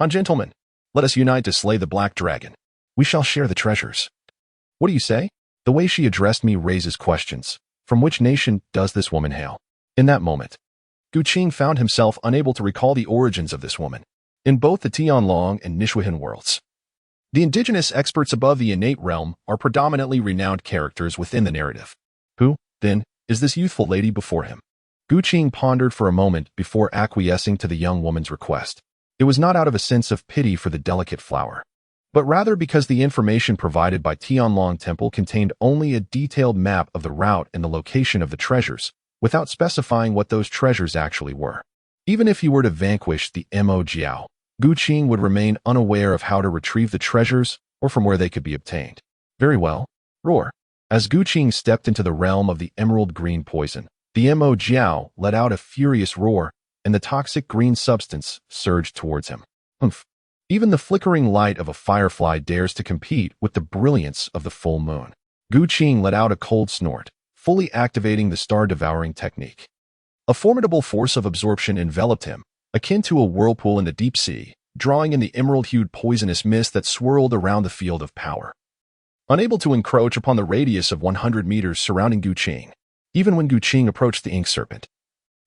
Gentlemen, let us unite to slay the black dragon. We shall share the treasures. What do you say? The way she addressed me raises questions. From which nation does this woman hail? In that moment, Gu Qing found himself unable to recall the origins of this woman. In both the Tianlong and Nishuihan worlds, the indigenous experts above the innate realm are predominantly renowned characters within the narrative. Who, then, is this youthful lady before him? Gu Qing pondered for a moment before acquiescing to the young woman's request. It was not out of a sense of pity for the delicate flower, but rather because the information provided by Tianlong Temple contained only a detailed map of the route and the location of the treasures, without specifying what those treasures actually were. Even if he were to vanquish the Mo Jiao, Gu Qing would remain unaware of how to retrieve the treasures or from where they could be obtained. Very well, roar. As Gu Qing stepped into the realm of the emerald green poison, the Mo Jiao let out a furious roar, and the toxic green substance surged towards him. Humph. Even the flickering light of a firefly dares to compete with the brilliance of the full moon. Gu Qing let out a cold snort, fully activating the star-devouring technique. A formidable force of absorption enveloped him, akin to a whirlpool in the deep sea, drawing in the emerald-hued poisonous mist that swirled around the field of power. Unable to encroach upon the radius of 100 meters surrounding Gu Qing, even when Gu Qing approached the ink serpent,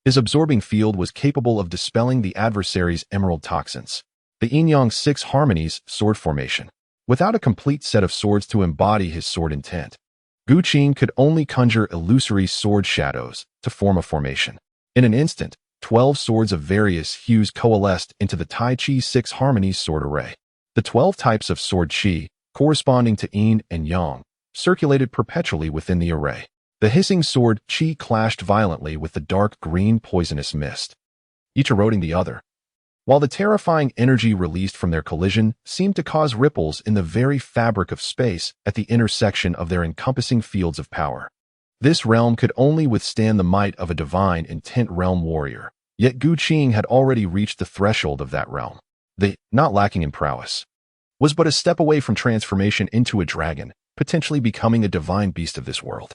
his absorbing field was capable of dispelling the adversary's emerald toxins. The Yin-Yang 6 Harmonies sword formation. Without a complete set of swords to embody his sword intent, Gu Qing could only conjure illusory sword shadows to form a formation. In an instant, 12 swords of various hues coalesced into the Tai Chi 6 Harmonies sword array. The 12 types of sword chi, corresponding to Yin and Yang, circulated perpetually within the array. The hissing sword chi clashed violently with the dark green poisonous mist, each eroding the other, while the terrifying energy released from their collision seemed to cause ripples in the very fabric of space at the intersection of their encompassing fields of power. This realm could only withstand the might of a divine intent realm warrior, yet Gu Qing had already reached the threshold of that realm. They, not lacking in prowess, was but a step away from transformation into a dragon, potentially becoming a divine beast of this world.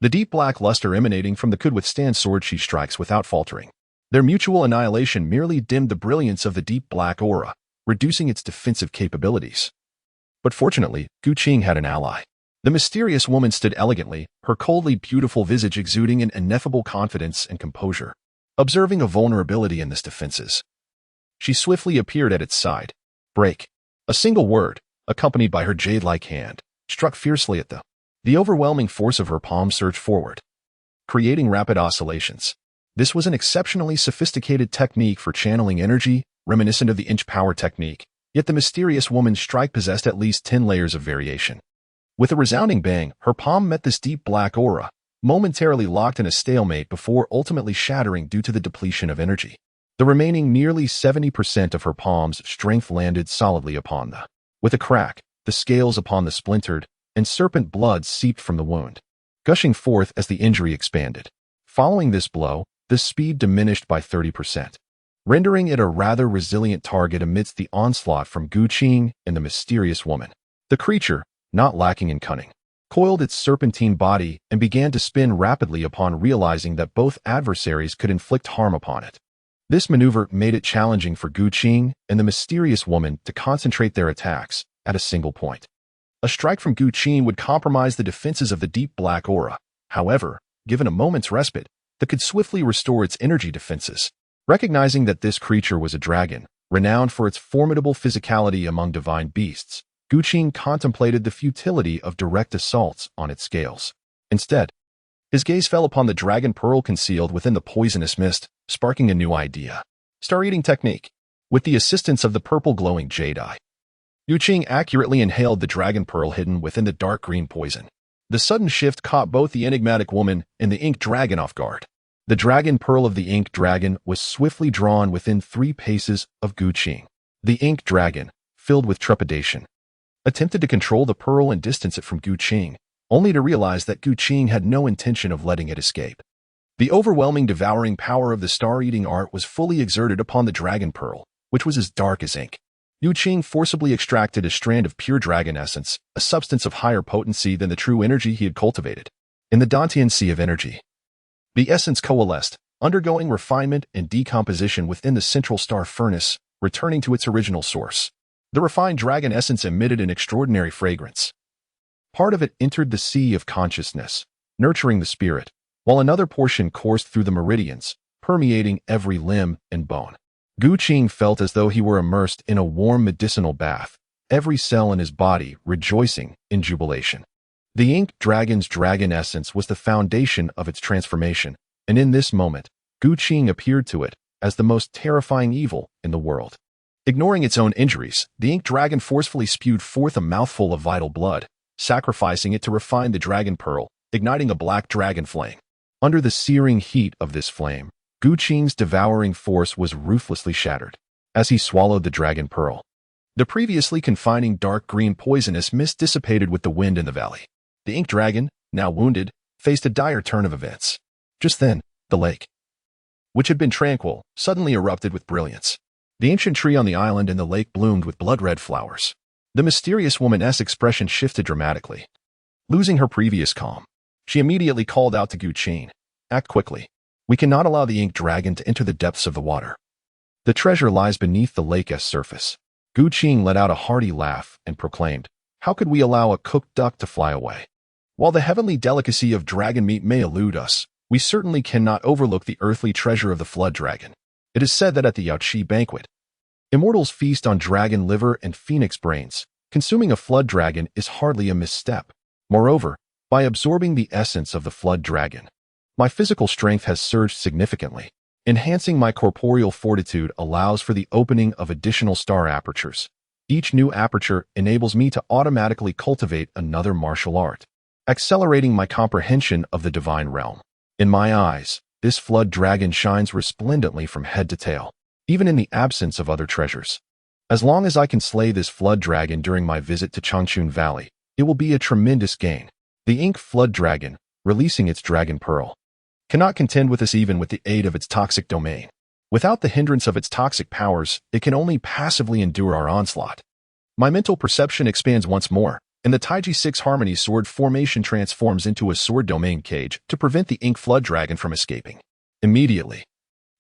The deep black luster emanating from the could withstand sword chi strikes without faltering. Their mutual annihilation merely dimmed the brilliance of the deep black aura, reducing its defensive capabilities. But fortunately, Gu Qing had an ally. The mysterious woman stood elegantly, her coldly beautiful visage exuding an ineffable confidence and composure. Observing a vulnerability in this defenses, she swiftly appeared at its side. Break. A single word, accompanied by her jade-like hand, struck fiercely at the overwhelming force of her palm surged forward, creating rapid oscillations. This was an exceptionally sophisticated technique for channeling energy, reminiscent of the inch power technique, yet the mysterious woman's strike possessed at least 10 layers of variation. With a resounding bang, her palm met this deep black aura, momentarily locked in a stalemate before ultimately shattering due to the depletion of energy. The remaining nearly 70% of her palm's strength landed solidly upon the. With a crack, the scales upon the splintered, and serpent blood seeped from the wound, gushing forth as the injury expanded. Following this blow, the speed diminished by 30%. rendering it a rather resilient target amidst the onslaught from Gu Qing and the mysterious woman. The creature, not lacking in cunning, coiled its serpentine body and began to spin rapidly upon realizing that both adversaries could inflict harm upon it. This maneuver made it challenging for Gu Qing and the mysterious woman to concentrate their attacks at a single point. A strike from Gu Qing would compromise the defenses of the deep black aura. However, given a moment's respite, that could swiftly restore its energy defenses. Recognizing that this creature was a dragon, renowned for its formidable physicality among divine beasts, Gu Qing contemplated the futility of direct assaults on its scales. Instead, his gaze fell upon the dragon pearl concealed within the poisonous mist, sparking a new idea. Star-eating technique. With the assistance of the purple glowing jade eye, Gu Qing accurately inhaled the dragon pearl hidden within the dark green poison. The sudden shift caught both the enigmatic woman and the ink dragon off guard. The dragon pearl of the ink dragon was swiftly drawn within 3 paces of Gu Qing. The ink dragon, filled with trepidation, attempted to control the pearl and distance it from Gu Qing, only to realize that Gu Qing had no intention of letting it escape. The overwhelming devouring power of the star-eating art was fully exerted upon the dragon pearl, which was as dark as ink. Gu Qing forcibly extracted a strand of pure dragon essence, a substance of higher potency than the true energy he had cultivated. In the Dantian sea of energy, the essence coalesced, undergoing refinement and decomposition within the central star furnace, returning to its original source. The refined dragon essence emitted an extraordinary fragrance. Part of it entered the sea of consciousness, nurturing the spirit, while another portion coursed through the meridians, permeating every limb and bone. Gu Qing felt as though he were immersed in a warm medicinal bath, every cell in his body rejoicing in jubilation. The ink dragon's dragon essence was the foundation of its transformation, and in this moment, Gu Qing appeared to it as the most terrifying evil in the world. Ignoring its own injuries, the ink dragon forcefully spewed forth a mouthful of vital blood, sacrificing it to refine the dragon pearl, igniting a black dragon flame. Under the searing heat of this flame, Gu Qing's devouring force was ruthlessly shattered as he swallowed the dragon pearl. The previously confining dark green poisonous mist dissipated with the wind in the valley. The ink dragon, now wounded, faced a dire turn of events. Just then, the lake, which had been tranquil, suddenly erupted with brilliance. The ancient tree on the island and the lake bloomed with blood-red flowers. The mysterious woman's expression shifted dramatically. Losing her previous calm, she immediately called out to Gu Qing, "Act quickly. We cannot allow the ink dragon to enter the depths of the water. The treasure lies beneath the lake's surface." Gu Qing let out a hearty laugh and proclaimed, "How could we allow a cooked duck to fly away? While the heavenly delicacy of dragon meat may elude us, we certainly cannot overlook the earthly treasure of the flood dragon. It is said that at the Yaoqi banquet, immortals feast on dragon liver and phoenix brains. Consuming a flood dragon is hardly a misstep. Moreover, by absorbing the essence of the flood dragon, my physical strength has surged significantly. Enhancing my corporeal fortitude allows for the opening of additional star apertures. Each new aperture enables me to automatically cultivate another martial art, accelerating my comprehension of the divine realm. In my eyes, this flood dragon shines resplendently from head to tail, even in the absence of other treasures. As long as I can slay this flood dragon during my visit to Changchun Valley, it will be a tremendous gain." The ink flood dragon, releasing its dragon pearl, cannot contend with us even with the aid of its toxic domain. Without the hindrance of its toxic powers, it can only passively endure our onslaught. My mental perception expands once more, and the Taiji 6 Harmony sword formation transforms into a sword domain cage to prevent the ink flood dragon from escaping. Immediately,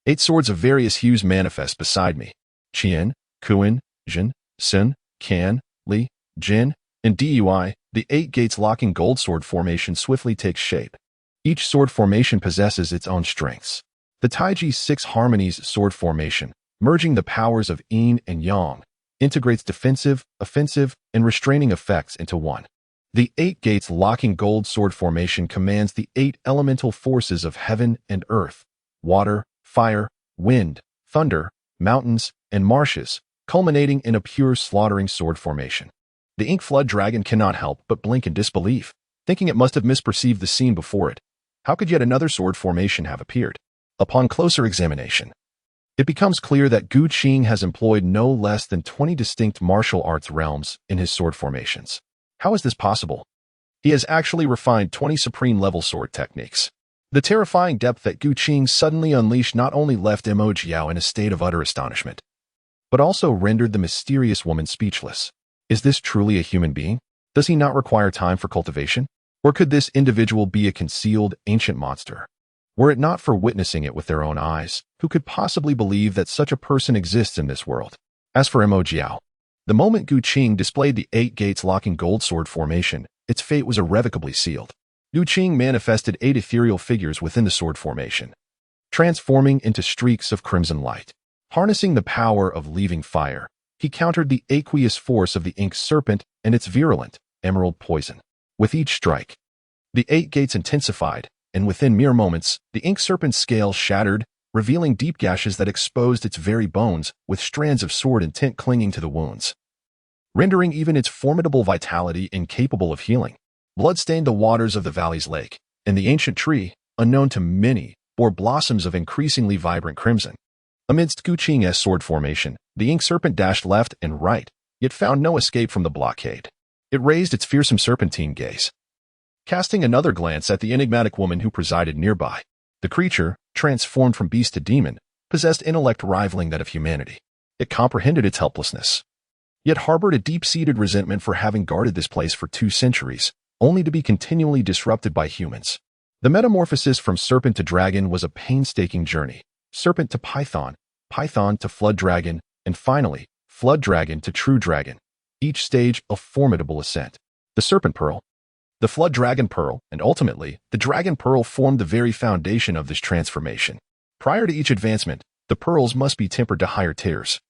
8 swords of various hues manifest beside me. Qian, Kuan, Jin, Sin, Kan, Li, Jin, and Dui. The 8 gates locking gold sword formation swiftly takes shape. Each sword formation possesses its own strengths. The Taiji 6 Harmonies sword formation, merging the powers of yin and yang, integrates defensive, offensive, and restraining effects into one. The 8 gates locking gold sword formation commands the 8 elemental forces of heaven and earth, water, fire, wind, thunder, mountains, and marshes, culminating in a pure slaughtering sword formation. The ink flood dragon cannot help but blink in disbelief, thinking it must have misperceived the scene before it. How could yet another sword formation have appeared? Upon closer examination, it becomes clear that Gu Qing has employed no less than 20 distinct martial arts realms in his sword formations. How is this possible? He has actually refined 20 supreme level sword techniques. The terrifying depth that Gu Qing suddenly unleashed not only left Mo Jiao in a state of utter astonishment, but also rendered the mysterious woman speechless. Is this truly a human being? Does he not require time for cultivation? Or could this individual be a concealed, ancient monster? Were it not for witnessing it with their own eyes, who could possibly believe that such a person exists in this world? As for Mo Jiao, the moment Gu Qing displayed the 8 gates locking gold sword formation, its fate was irrevocably sealed. Gu Qing manifested 8 ethereal figures within the sword formation, transforming into streaks of crimson light. Harnessing the power of leaving fire, he countered the aqueous force of the ink serpent and its virulent, emerald poison. With each strike, the 8 gates intensified, and within mere moments, the ink serpent's scales shattered, revealing deep gashes that exposed its very bones, with strands of sword intent clinging to the wounds, rendering even its formidable vitality incapable of healing. Blood stained the waters of the valley's lake, and the ancient tree, unknown to many, bore blossoms of increasingly vibrant crimson. Amidst Gu Qing's sword formation, the ink serpent dashed left and right, yet found no escape from the blockade. It raised its fearsome serpentine gaze, casting another glance at the enigmatic woman who presided nearby. The creature, transformed from beast to demon, possessed intellect rivaling that of humanity. It comprehended its helplessness, yet harbored a deep-seated resentment for having guarded this place for 2 centuries, only to be continually disrupted by humans. The metamorphosis from serpent to dragon was a painstaking journey. Serpent to python, python to flood dragon, and finally, flood dragon to true dragon. Each stage a formidable ascent. The serpent pearl, the flood dragon pearl, and ultimately, the dragon pearl formed the very foundation of this transformation. Prior to each advancement, the pearls must be tempered to higher tiers,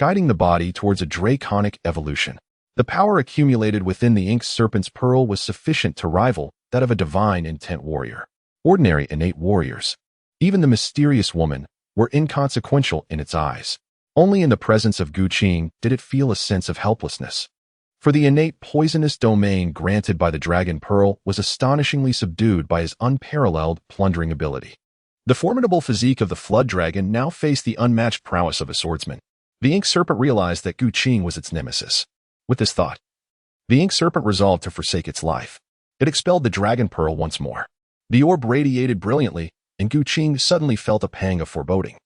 guiding the body towards a draconic evolution. The power accumulated within the ink serpent's pearl was sufficient to rival that of a divine intent warrior. Ordinary innate warriors, even the mysterious woman, were inconsequential in its eyes. Only in the presence of Gu Qing did it feel a sense of helplessness. For the innate poisonous domain granted by the dragon pearl was astonishingly subdued by his unparalleled plundering ability. The formidable physique of the flood dragon now faced the unmatched prowess of a swordsman. The ink serpent realized that Gu Qing was its nemesis. With this thought, the ink serpent resolved to forsake its life. It expelled the dragon pearl once more. The orb radiated brilliantly, and Gu Qing suddenly felt a pang of foreboding.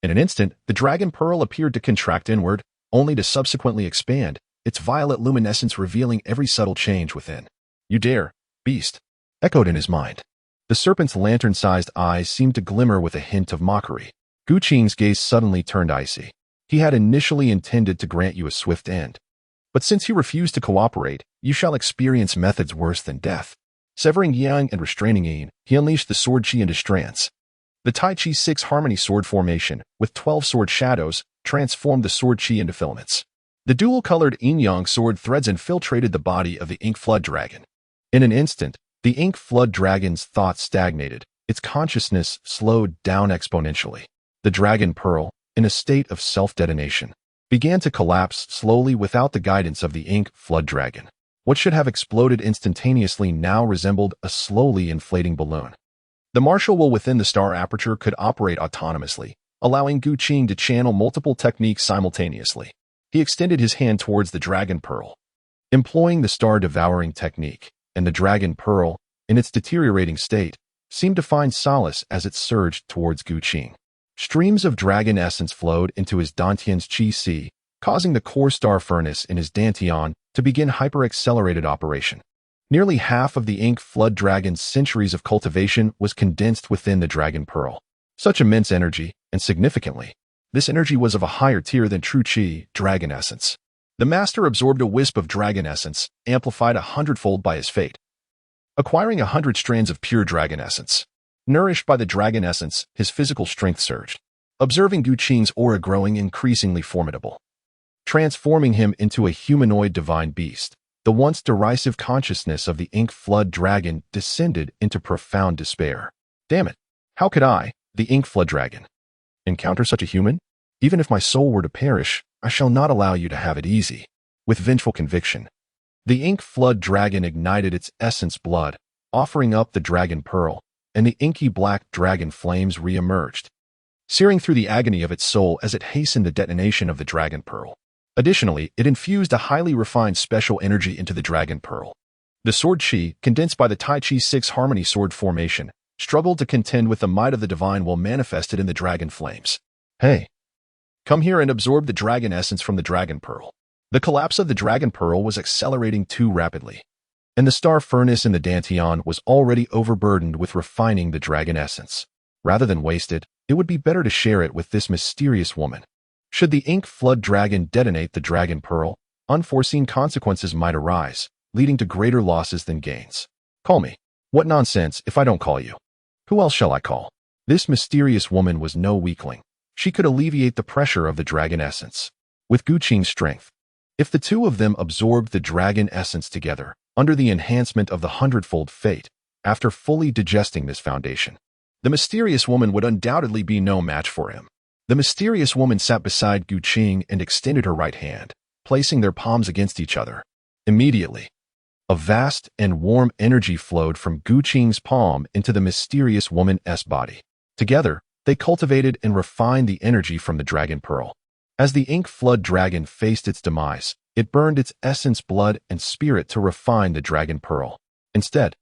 In an instant, the dragon pearl appeared to contract inward, only to subsequently expand, its violet luminescence revealing every subtle change within. "You dare, beast," echoed in his mind. The serpent's lantern-sized eyes seemed to glimmer with a hint of mockery. Gu Qing's gaze suddenly turned icy. He had initially intended to grant you a swift end, but since you refused to cooperate, you shall experience methods worse than death. Severing yang and restraining yin, he unleashed the sword chi into strands. The Tai Chi 6 Harmony sword formation, with 12 sword shadows, transformed the sword chi into filaments. The dual-colored yin-yang sword threads infiltrated the body of the ink flood dragon. In an instant, the ink flood dragon's thoughts stagnated. Its consciousness slowed down exponentially. The dragon pearl, in a state of self-detonation, began to collapse slowly without the guidance of the ink flood dragon. What should have exploded instantaneously now resembled a slowly inflating balloon. The martial will within the star aperture could operate autonomously, allowing Gu Qing to channel multiple techniques simultaneously. He extended his hand towards the dragon pearl, employing the star-devouring technique, and the dragon pearl, in its deteriorating state, seemed to find solace as it surged towards Gu Qing. Streams of dragon essence flowed into his Dantian's Qi Si, causing the core star furnace in his Dantian to begin hyper-accelerated operation. Nearly half of the ink flood dragon's centuries of cultivation was condensed within the dragon pearl. Such immense energy, and significantly, this energy was of a higher tier than true Qi, dragon essence. The master absorbed a wisp of dragon essence, amplified 100-fold by his fate, acquiring 100 strands of pure dragon essence. Nourished by the dragon essence, his physical strength surged, observing Gu Qing's aura growing increasingly formidable, transforming him into a humanoid divine beast. The once derisive consciousness of the ink flood dragon descended into profound despair. Damn it! How could I, the ink flood dragon, encounter such a human? Even if my soul were to perish, I shall not allow you to have it easy. With vengeful conviction, the ink flood dragon ignited its essence blood, offering up the dragon pearl, and the inky black dragon flames re-emerged, searing through the agony of its soul as it hastened the detonation of the dragon pearl. Additionally, it infused a highly refined special energy into the dragon pearl. The sword chi, condensed by the Tai Chi 6 Harmony sword formation, struggled to contend with the might of the divine will manifested in the dragon flames. Hey, come here and absorb the dragon essence from the dragon pearl. The collapse of the dragon pearl was accelerating too rapidly, and the star furnace in the Danteon was already overburdened with refining the dragon essence. Rather than waste it, it would be better to share it with this mysterious woman. Should the ink flood dragon detonate the dragon pearl, unforeseen consequences might arise, leading to greater losses than gains. Call me. What nonsense if I don't call you? Who else shall I call? This mysterious woman was no weakling. She could alleviate the pressure of the dragon essence with Guqing's strength. If the two of them absorbed the dragon essence together, under the enhancement of the hundredfold fate, after fully digesting this foundation, the mysterious woman would undoubtedly be no match for him. The mysterious woman sat beside Guqing and extended her right hand, placing their palms against each other. Immediately, a vast and warm energy flowed from Guqing's palm into the mysterious woman's body. Together, they cultivated and refined the energy from the dragon pearl. As the ink flood dragon faced its demise, it burned its essence, blood, and spirit to refine the dragon pearl. Instead,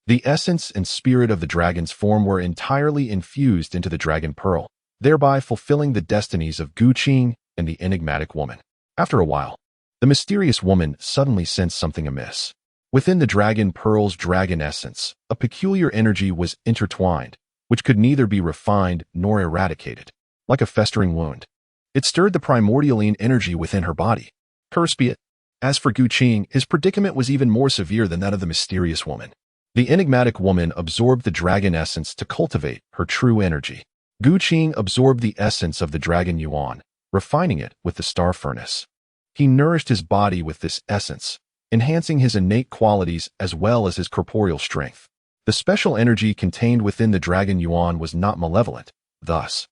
the essence and spirit of the dragon's form were entirely infused into the dragon pearl, thereby fulfilling the destinies of Guqing and the enigmatic woman. After a while, the mysterious woman suddenly sensed something amiss. Within the dragon pearl's dragon essence, a peculiar energy was intertwined, which could neither be refined nor eradicated. Like a festering wound, it stirred the primordialine energy within her body. Cursed be it. As for Guqing, his predicament was even more severe than that of the mysterious woman. The enigmatic woman absorbed the dragon essence to cultivate her true energy. Guqing absorbed the essence of the dragon yuan, refining it with the star furnace. He nourished his body with this essence, enhancing his innate qualities as well as his corporeal strength. The special energy contained within the dragon yuan was not malevolent. Thus,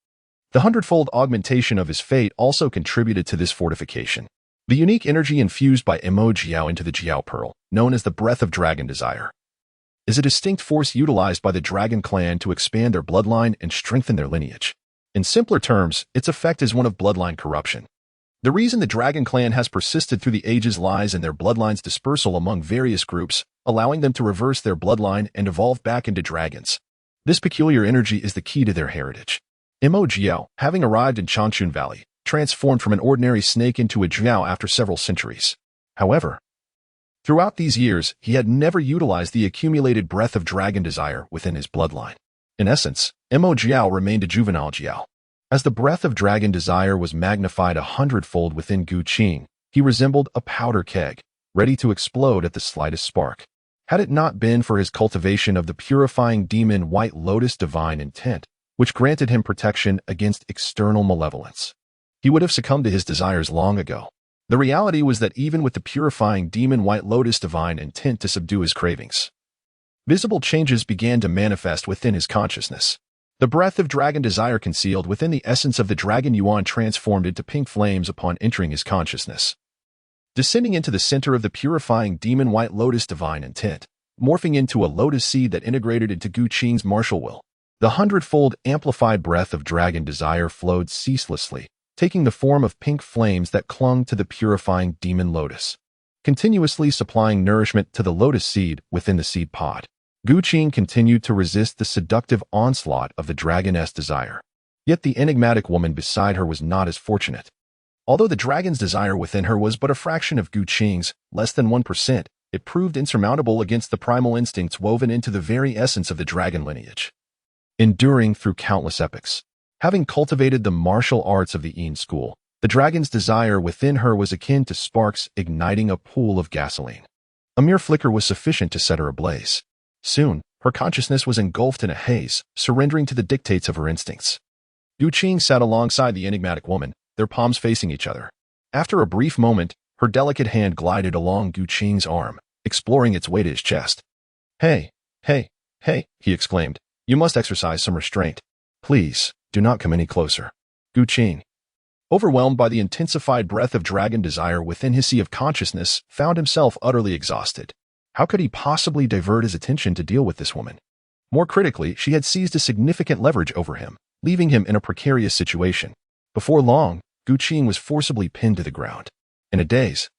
the hundredfold augmentation of his fate also contributed to this fortification. The unique energy infused by Mo Jiao into the Jiao Pearl, known as the Breath of Dragon Desire, is a distinct force utilized by the dragon clan to expand their bloodline and strengthen their lineage. In simpler terms, its effect is one of bloodline corruption. The reason the dragon clan has persisted through the ages lies in their bloodline's dispersal among various groups, allowing them to reverse their bloodline and evolve back into dragons. This peculiar energy is the key to their heritage. Mo Jiao, having arrived in Changchun Valley, transformed from an ordinary snake into a Jiao after several centuries. However, throughout these years, he had never utilized the accumulated breath of dragon desire within his bloodline. In essence, Mo Jiao remained a juvenile Jiao. As the breath of dragon desire was magnified 100-fold within Guqing, he resembled a powder keg, ready to explode at the slightest spark. Had it not been for his cultivation of the purifying demon White Lotus divine intent, which granted him protection against external malevolence, he would have succumbed to his desires long ago. The reality was that even with the purifying demon White Lotus divine intent to subdue his cravings, visible changes began to manifest within his consciousness. The breath of dragon desire concealed within the essence of the dragon yuan transformed into pink flames upon entering his consciousness, descending into the center of the purifying demon White Lotus divine intent, morphing into a lotus seed that integrated into Guqing's martial will. The hundredfold amplified breath of dragon desire flowed ceaselessly, taking the form of pink flames that clung to the purifying demon lotus, continuously supplying nourishment to the lotus seed within the seed pod. Guqing continued to resist the seductive onslaught of the dragon's desire. Yet the enigmatic woman beside her was not as fortunate. Although the dragon's desire within her was but a fraction of Guqing's, less than 1%, it proved insurmountable against the primal instincts woven into the very essence of the dragon lineage. Enduring through countless epochs, having cultivated the martial arts of the Yin school, the dragon's desire within her was akin to sparks igniting a pool of gasoline. A mere flicker was sufficient to set her ablaze. Soon, her consciousness was engulfed in a haze, surrendering to the dictates of her instincts. Guqing sat alongside the enigmatic woman, their palms facing each other. After a brief moment, her delicate hand glided along Guqing's arm, exploring its way to his chest. Hey, he exclaimed. You must exercise some restraint. Please, do not come any closer. Guqing, overwhelmed by the intensified breath of dragon desire within his sea of consciousness, found himself utterly exhausted. How could he possibly divert his attention to deal with this woman? More critically, she had seized a significant leverage over him, leaving him in a precarious situation. Before long, Guqing was forcibly pinned to the ground. In a daze,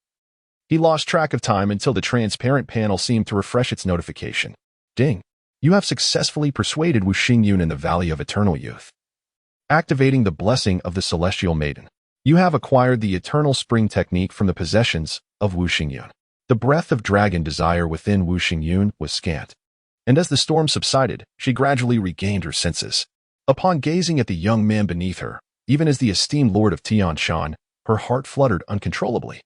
he lost track of time until the transparent panel seemed to refresh its notification. Ding. You have successfully persuaded Wu Xingyun in the Valley of Eternal Youth. Activating the blessing of the Celestial Maiden. You have acquired the Eternal Spring technique from the possessions of Wu Xingyun. The breath of dragon desire within Wu Xingyun was scant, and as the storm subsided, she gradually regained her senses. Upon gazing at the young man beneath her, even as the esteemed lord of Tianshan, her heart fluttered uncontrollably.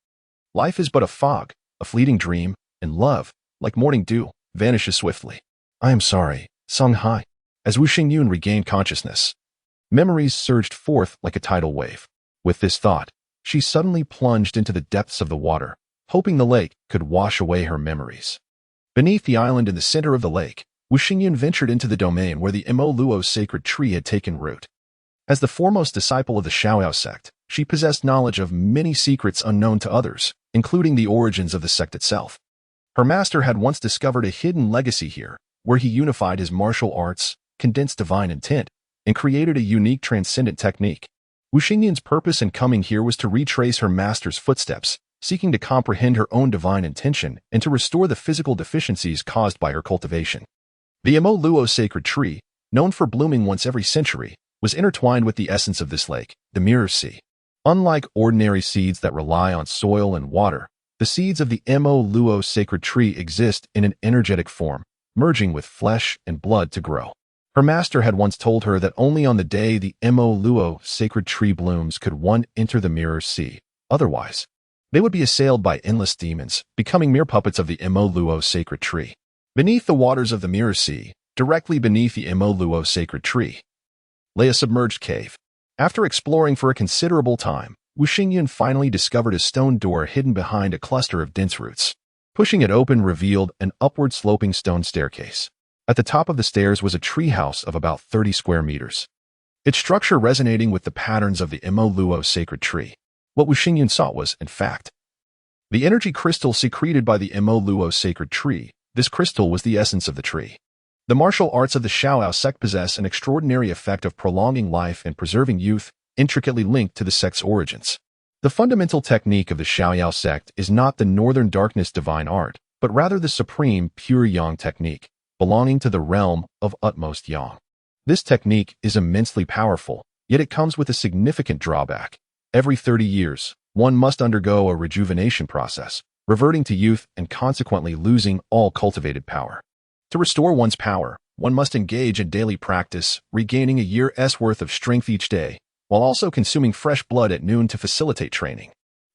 Life is but a fog, a fleeting dream, and love, like morning dew, vanishes swiftly. I am sorry, Sung Hai. As Wu Xingyun regained consciousness, memories surged forth like a tidal wave. With this thought, she suddenly plunged into the depths of the water, hoping the lake could wash away her memories. Beneath the island in the center of the lake, Wu Xingyun ventured into the domain where the Mo Luo sacred tree had taken root. As the foremost disciple of the Xiaoyao sect, she possessed knowledge of many secrets unknown to others, including the origins of the sect itself. Her master had once discovered a hidden legacy here, where he unified his martial arts, condensed divine intent, and created a unique transcendent technique. Wu Xingyun's purpose in coming here was to retrace her master's footsteps, seeking to comprehend her own divine intention and to restore the physical deficiencies caused by her cultivation. The Mo Luo sacred tree, known for blooming once every century, was intertwined with the essence of this lake, the Mirror Sea. Unlike ordinary seeds that rely on soil and water, the seeds of the Mo Luo sacred tree exist in an energetic form, merging with flesh and blood to grow. Her master had once told her that only on the day the Mo Luo sacred tree blooms could one enter the Mirror Sea. Otherwise, they would be assailed by endless demons, becoming mere puppets of the Mo Luo sacred tree. Beneath the waters of the Mirror Sea, directly beneath the Mo Luo sacred tree, lay a submerged cave. After exploring for a considerable time, Wu Xingyun finally discovered a stone door hidden behind a cluster of dense roots. Pushing it open revealed an upward-sloping stone staircase. At the top of the stairs was a treehouse of about 30 square meters, its structure resonating with the patterns of the Mo Luo sacred tree. What Wu Xingyun sought was, in fact, the energy crystal secreted by the Mo Luo sacred tree. This crystal was the essence of the tree. The martial arts of the Xiaoyao sect possess an extraordinary effect of prolonging life and preserving youth, intricately linked to the sect's origins. The fundamental technique of the Xiaoyao sect is not the Northern Darkness divine art, but rather the supreme pure yang technique, belonging to the realm of utmost yang. This technique is immensely powerful, yet it comes with a significant drawback. Every 30 years, one must undergo a rejuvenation process, reverting to youth and consequently losing all cultivated power. To restore one's power, one must engage in daily practice, regaining a year's worth of strength each day, while also consuming fresh blood at noon to facilitate training.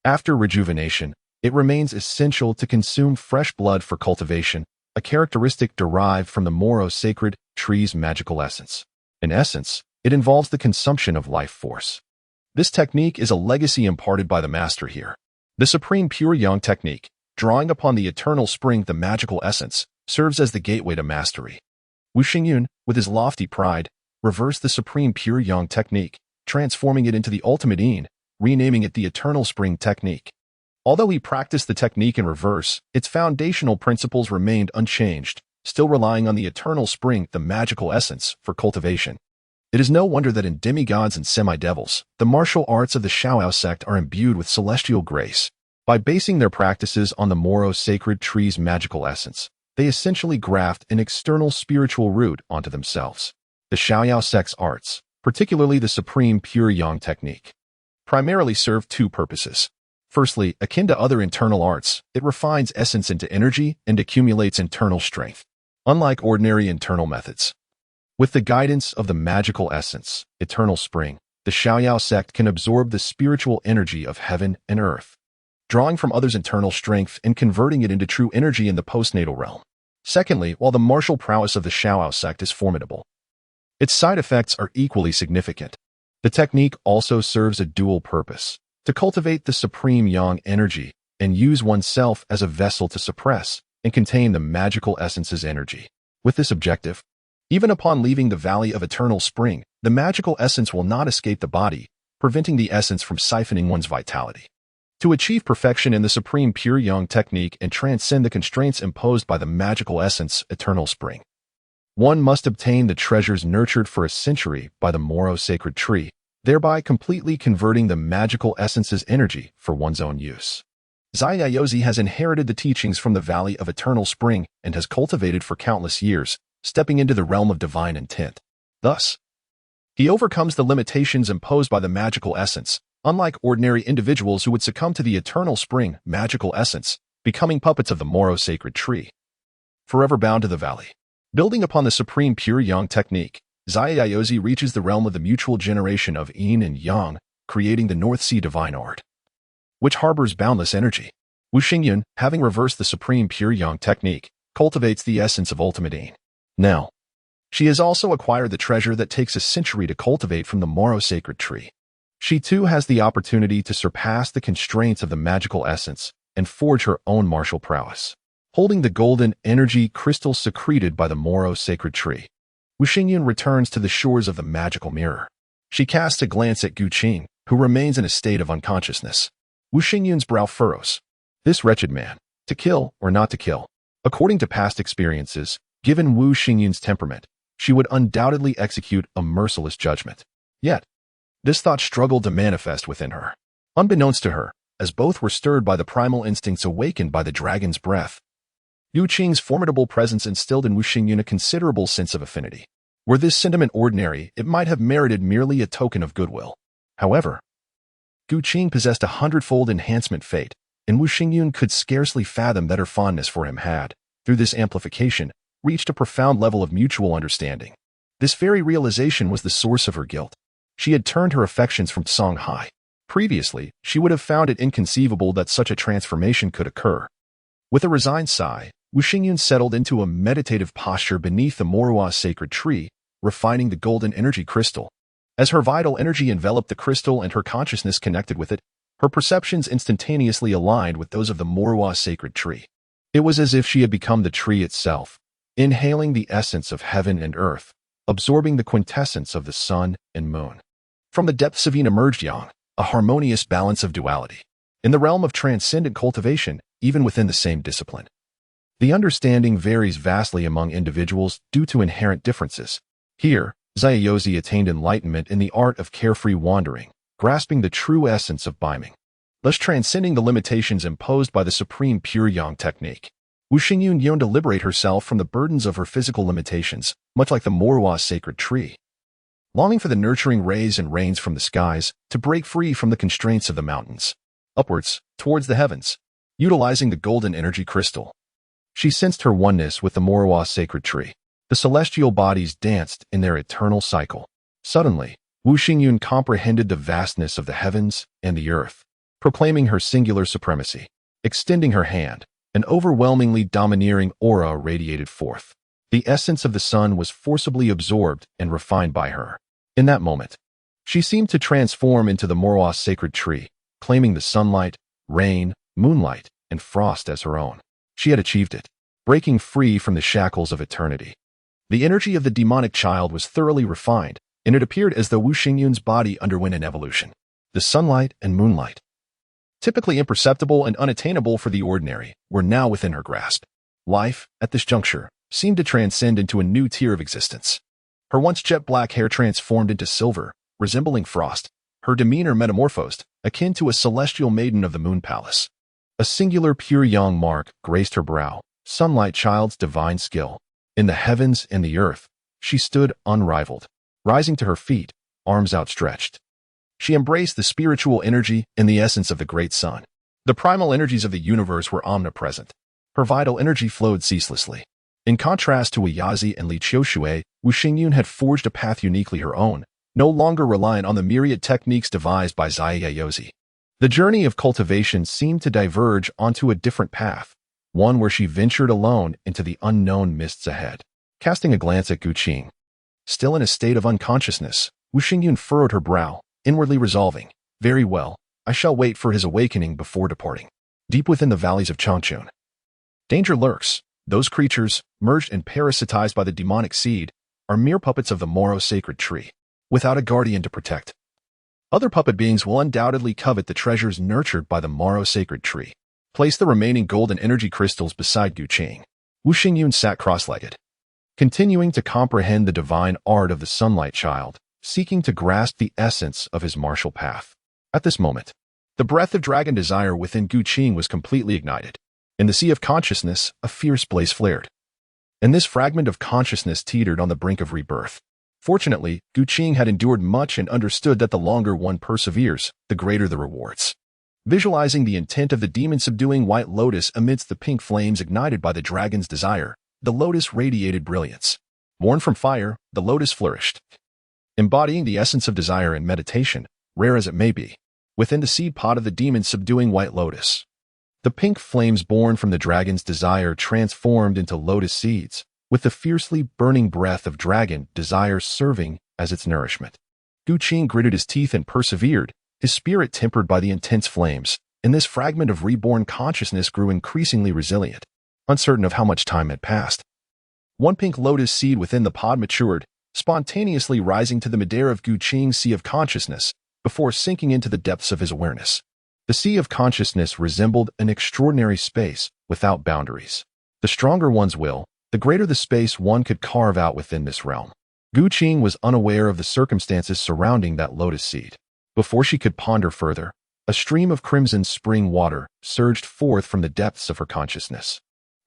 After rejuvenation, it remains essential to consume fresh blood for cultivation, a characteristic derived from the Moro sacred tree's magical essence. In essence, it involves the consumption of life force. This technique is a legacy imparted by the master here. The supreme pure yang technique, drawing upon the eternal spring, the magical essence, serves as the gateway to mastery. Wu Xingyun, with his lofty pride, reversed the supreme pure yang technique, transforming it into the ultimate yin, renaming it the eternal spring technique. Although he practiced the technique in reverse, its foundational principles remained unchanged, still relying on the eternal spring, the magical essence, for cultivation. It is no wonder that in demigods and semi-devils, the martial arts of the Xiaoyao sect are imbued with celestial grace. By basing their practices on the Moro sacred tree's magical essence, they essentially graft an external spiritual root onto themselves. The Xiaoyao sect's arts, particularly the supreme pure yang technique, primarily serve two purposes. Firstly, akin to other internal arts, it refines essence into energy and accumulates internal strength. Unlike ordinary internal methods, with the guidance of the magical essence, eternal spring, the Xiaoyao sect can absorb the spiritual energy of heaven and earth, drawing from others' internal strength and converting it into true energy in the postnatal realm. Secondly, while the martial prowess of the Xiaoyao sect is formidable, its side effects are equally significant. The technique also serves a dual purpose: to cultivate the supreme yang energy and use oneself as a vessel to suppress and contain the magical essence's energy. With this objective, even upon leaving the Valley of Eternal Spring, the magical essence will not escape the body, preventing the essence from siphoning one's vitality. To achieve perfection in the supreme pure yang technique and transcend the constraints imposed by the magical essence, eternal spring, one must obtain the treasures nurtured for a century by the Moro sacred tree, thereby completely converting the magical essence's energy for one's own use. Zai Yaozi has inherited the teachings from the Valley of Eternal Spring and has cultivated for countless years, stepping into the realm of divine intent. Thus, he overcomes the limitations imposed by the magical essence, unlike ordinary individuals who would succumb to the eternal spring magical essence, becoming puppets of the Moro sacred tree. Forever bound to the valley. Building upon the supreme pure yang technique, Zaya reaches the realm of the mutual generation of yin and yang, creating the North Sea divine art, which harbors boundless energy. Wu Xingyun, having reversed the supreme pure yang technique, cultivates the essence of ultimate yin. Now, she has also acquired the treasure that takes a century to cultivate from the Moro sacred tree. She too has the opportunity to surpass the constraints of the magical essence and forge her own martial prowess. Holding the golden energy crystal secreted by the Moro sacred tree, Wu Xingyun returns to the shores of the magical mirror. She casts a glance at Gu Qing, who remains in a state of unconsciousness. Wu Xingyun's brow furrows. This wretched man, to kill or not to kill? According to past experiences, given Wu Xingyun's temperament, she would undoubtedly execute a merciless judgment. Yet, this thought struggled to manifest within her. Unbeknownst to her, as both were stirred by the primal instincts awakened by the dragon's breath, Yu Qing's formidable presence instilled in Wu Xingyun a considerable sense of affinity. Were this sentiment ordinary, it might have merited merely a token of goodwill. However, Gu Qing possessed a hundredfold enhancement fate, and Wu Xingyun could scarcely fathom that her fondness for him had, through this amplification, reached a profound level of mutual understanding. This very realization was the source of her guilt. She had turned her affections from Song Hai. Previously, she would have found it inconceivable that such a transformation could occur. With a resigned sigh, Wu Xingyun settled into a meditative posture beneath the Moroa sacred tree, refining the golden energy crystal. As her vital energy enveloped the crystal and her consciousness connected with it, her perceptions instantaneously aligned with those of the Moroa sacred tree. It was as if she had become the tree itself, inhaling the essence of heaven and earth, absorbing the quintessence of the sun and moon. From the depths of yin emerged yang, a harmonious balance of duality. In the realm of transcendent cultivation, even within the same discipline, the understanding varies vastly among individuals due to inherent differences. Here, Zaya attained enlightenment in the art of carefree wandering, grasping the true essence of Baiming, thus transcending the limitations imposed by the supreme pure yang technique. Wu Xingyun yearned to liberate herself from the burdens of her physical limitations, much like the Moroa sacred tree. Longing for the nurturing rays and rains from the skies, to break free from the constraints of the mountains. Upwards, towards the heavens, utilizing the golden energy crystal. She sensed her oneness with the Moroa sacred tree. The celestial bodies danced in their eternal cycle. Suddenly, Wu Xingyun comprehended the vastness of the heavens and the earth, proclaiming her singular supremacy. Extending her hand, an overwhelmingly domineering aura radiated forth. The essence of the sun was forcibly absorbed and refined by her. In that moment, she seemed to transform into the Moroa sacred tree, claiming the sunlight, rain, moonlight, and frost as her own. She had achieved it, breaking free from the shackles of eternity. The energy of the demonic child was thoroughly refined, and it appeared as though Wu Xingyun's body underwent an evolution. The sunlight and moonlight, typically imperceptible and unattainable for the ordinary, were now within her grasp. Life, at this juncture, seemed to transcend into a new tier of existence. Her once jet black hair transformed into silver, resembling frost, her demeanor metamorphosed, akin to a celestial maiden of the moon palace. A singular pure yang mark graced her brow, sunlight child's divine skill. In the heavens and the earth, she stood unrivaled, rising to her feet, arms outstretched. She embraced the spiritual energy and the essence of the great sun. The primal energies of the universe were omnipresent. Her vital energy flowed ceaselessly. In contrast to Yazi and Li Qiushui, Wu Xingyun had forged a path uniquely her own, no longer reliant on the myriad techniques devised by Zaya. The journey of cultivation seemed to diverge onto a different path, one where she ventured alone into the unknown mists ahead. Casting a glance at Gu Qing, still in a state of unconsciousness, Wu Xingyun furrowed her brow, inwardly resolving, "Very well, I shall wait for his awakening before departing." Deep within the valleys of Changchun, danger lurks. Those creatures, merged and parasitized by the demonic seed, are mere puppets of the Moro sacred tree, without a guardian to protect. Other puppet beings will undoubtedly covet the treasures nurtured by the Moro sacred tree. Place the remaining golden energy crystals beside Gu Qing. Wu Xingyun sat cross-legged, continuing to comprehend the divine art of the sunlight child, seeking to grasp the essence of his martial path. At this moment, the breath of dragon desire within Gu Qing was completely ignited. In the sea of consciousness, a fierce blaze flared. and this fragment of consciousness teetered on the brink of rebirth. Fortunately, Guqing had endured much and understood that the longer one perseveres, the greater the rewards. Visualizing the intent of the demon-subduing white lotus amidst the pink flames ignited by the dragon's desire, the lotus radiated brilliance. Born from fire, the lotus flourished, embodying the essence of desire and meditation, rare as it may be, within the seed pod of the demon-subduing white lotus. The pink flames born from the dragon's desire transformed into lotus seeds, with the fiercely burning breath of dragon desire serving as its nourishment. Guqing gritted his teeth and persevered, his spirit tempered by the intense flames, and this fragment of reborn consciousness grew increasingly resilient, uncertain of how much time had passed. One pink lotus seed within the pod matured, spontaneously rising to the midair of Guqing's sea of consciousness, before sinking into the depths of his awareness. The sea of consciousness resembled an extraordinary space without boundaries. The stronger one's will, the greater the space one could carve out within this realm. Guqing was unaware of the circumstances surrounding that lotus seed. Before she could ponder further, a stream of crimson spring water surged forth from the depths of her consciousness.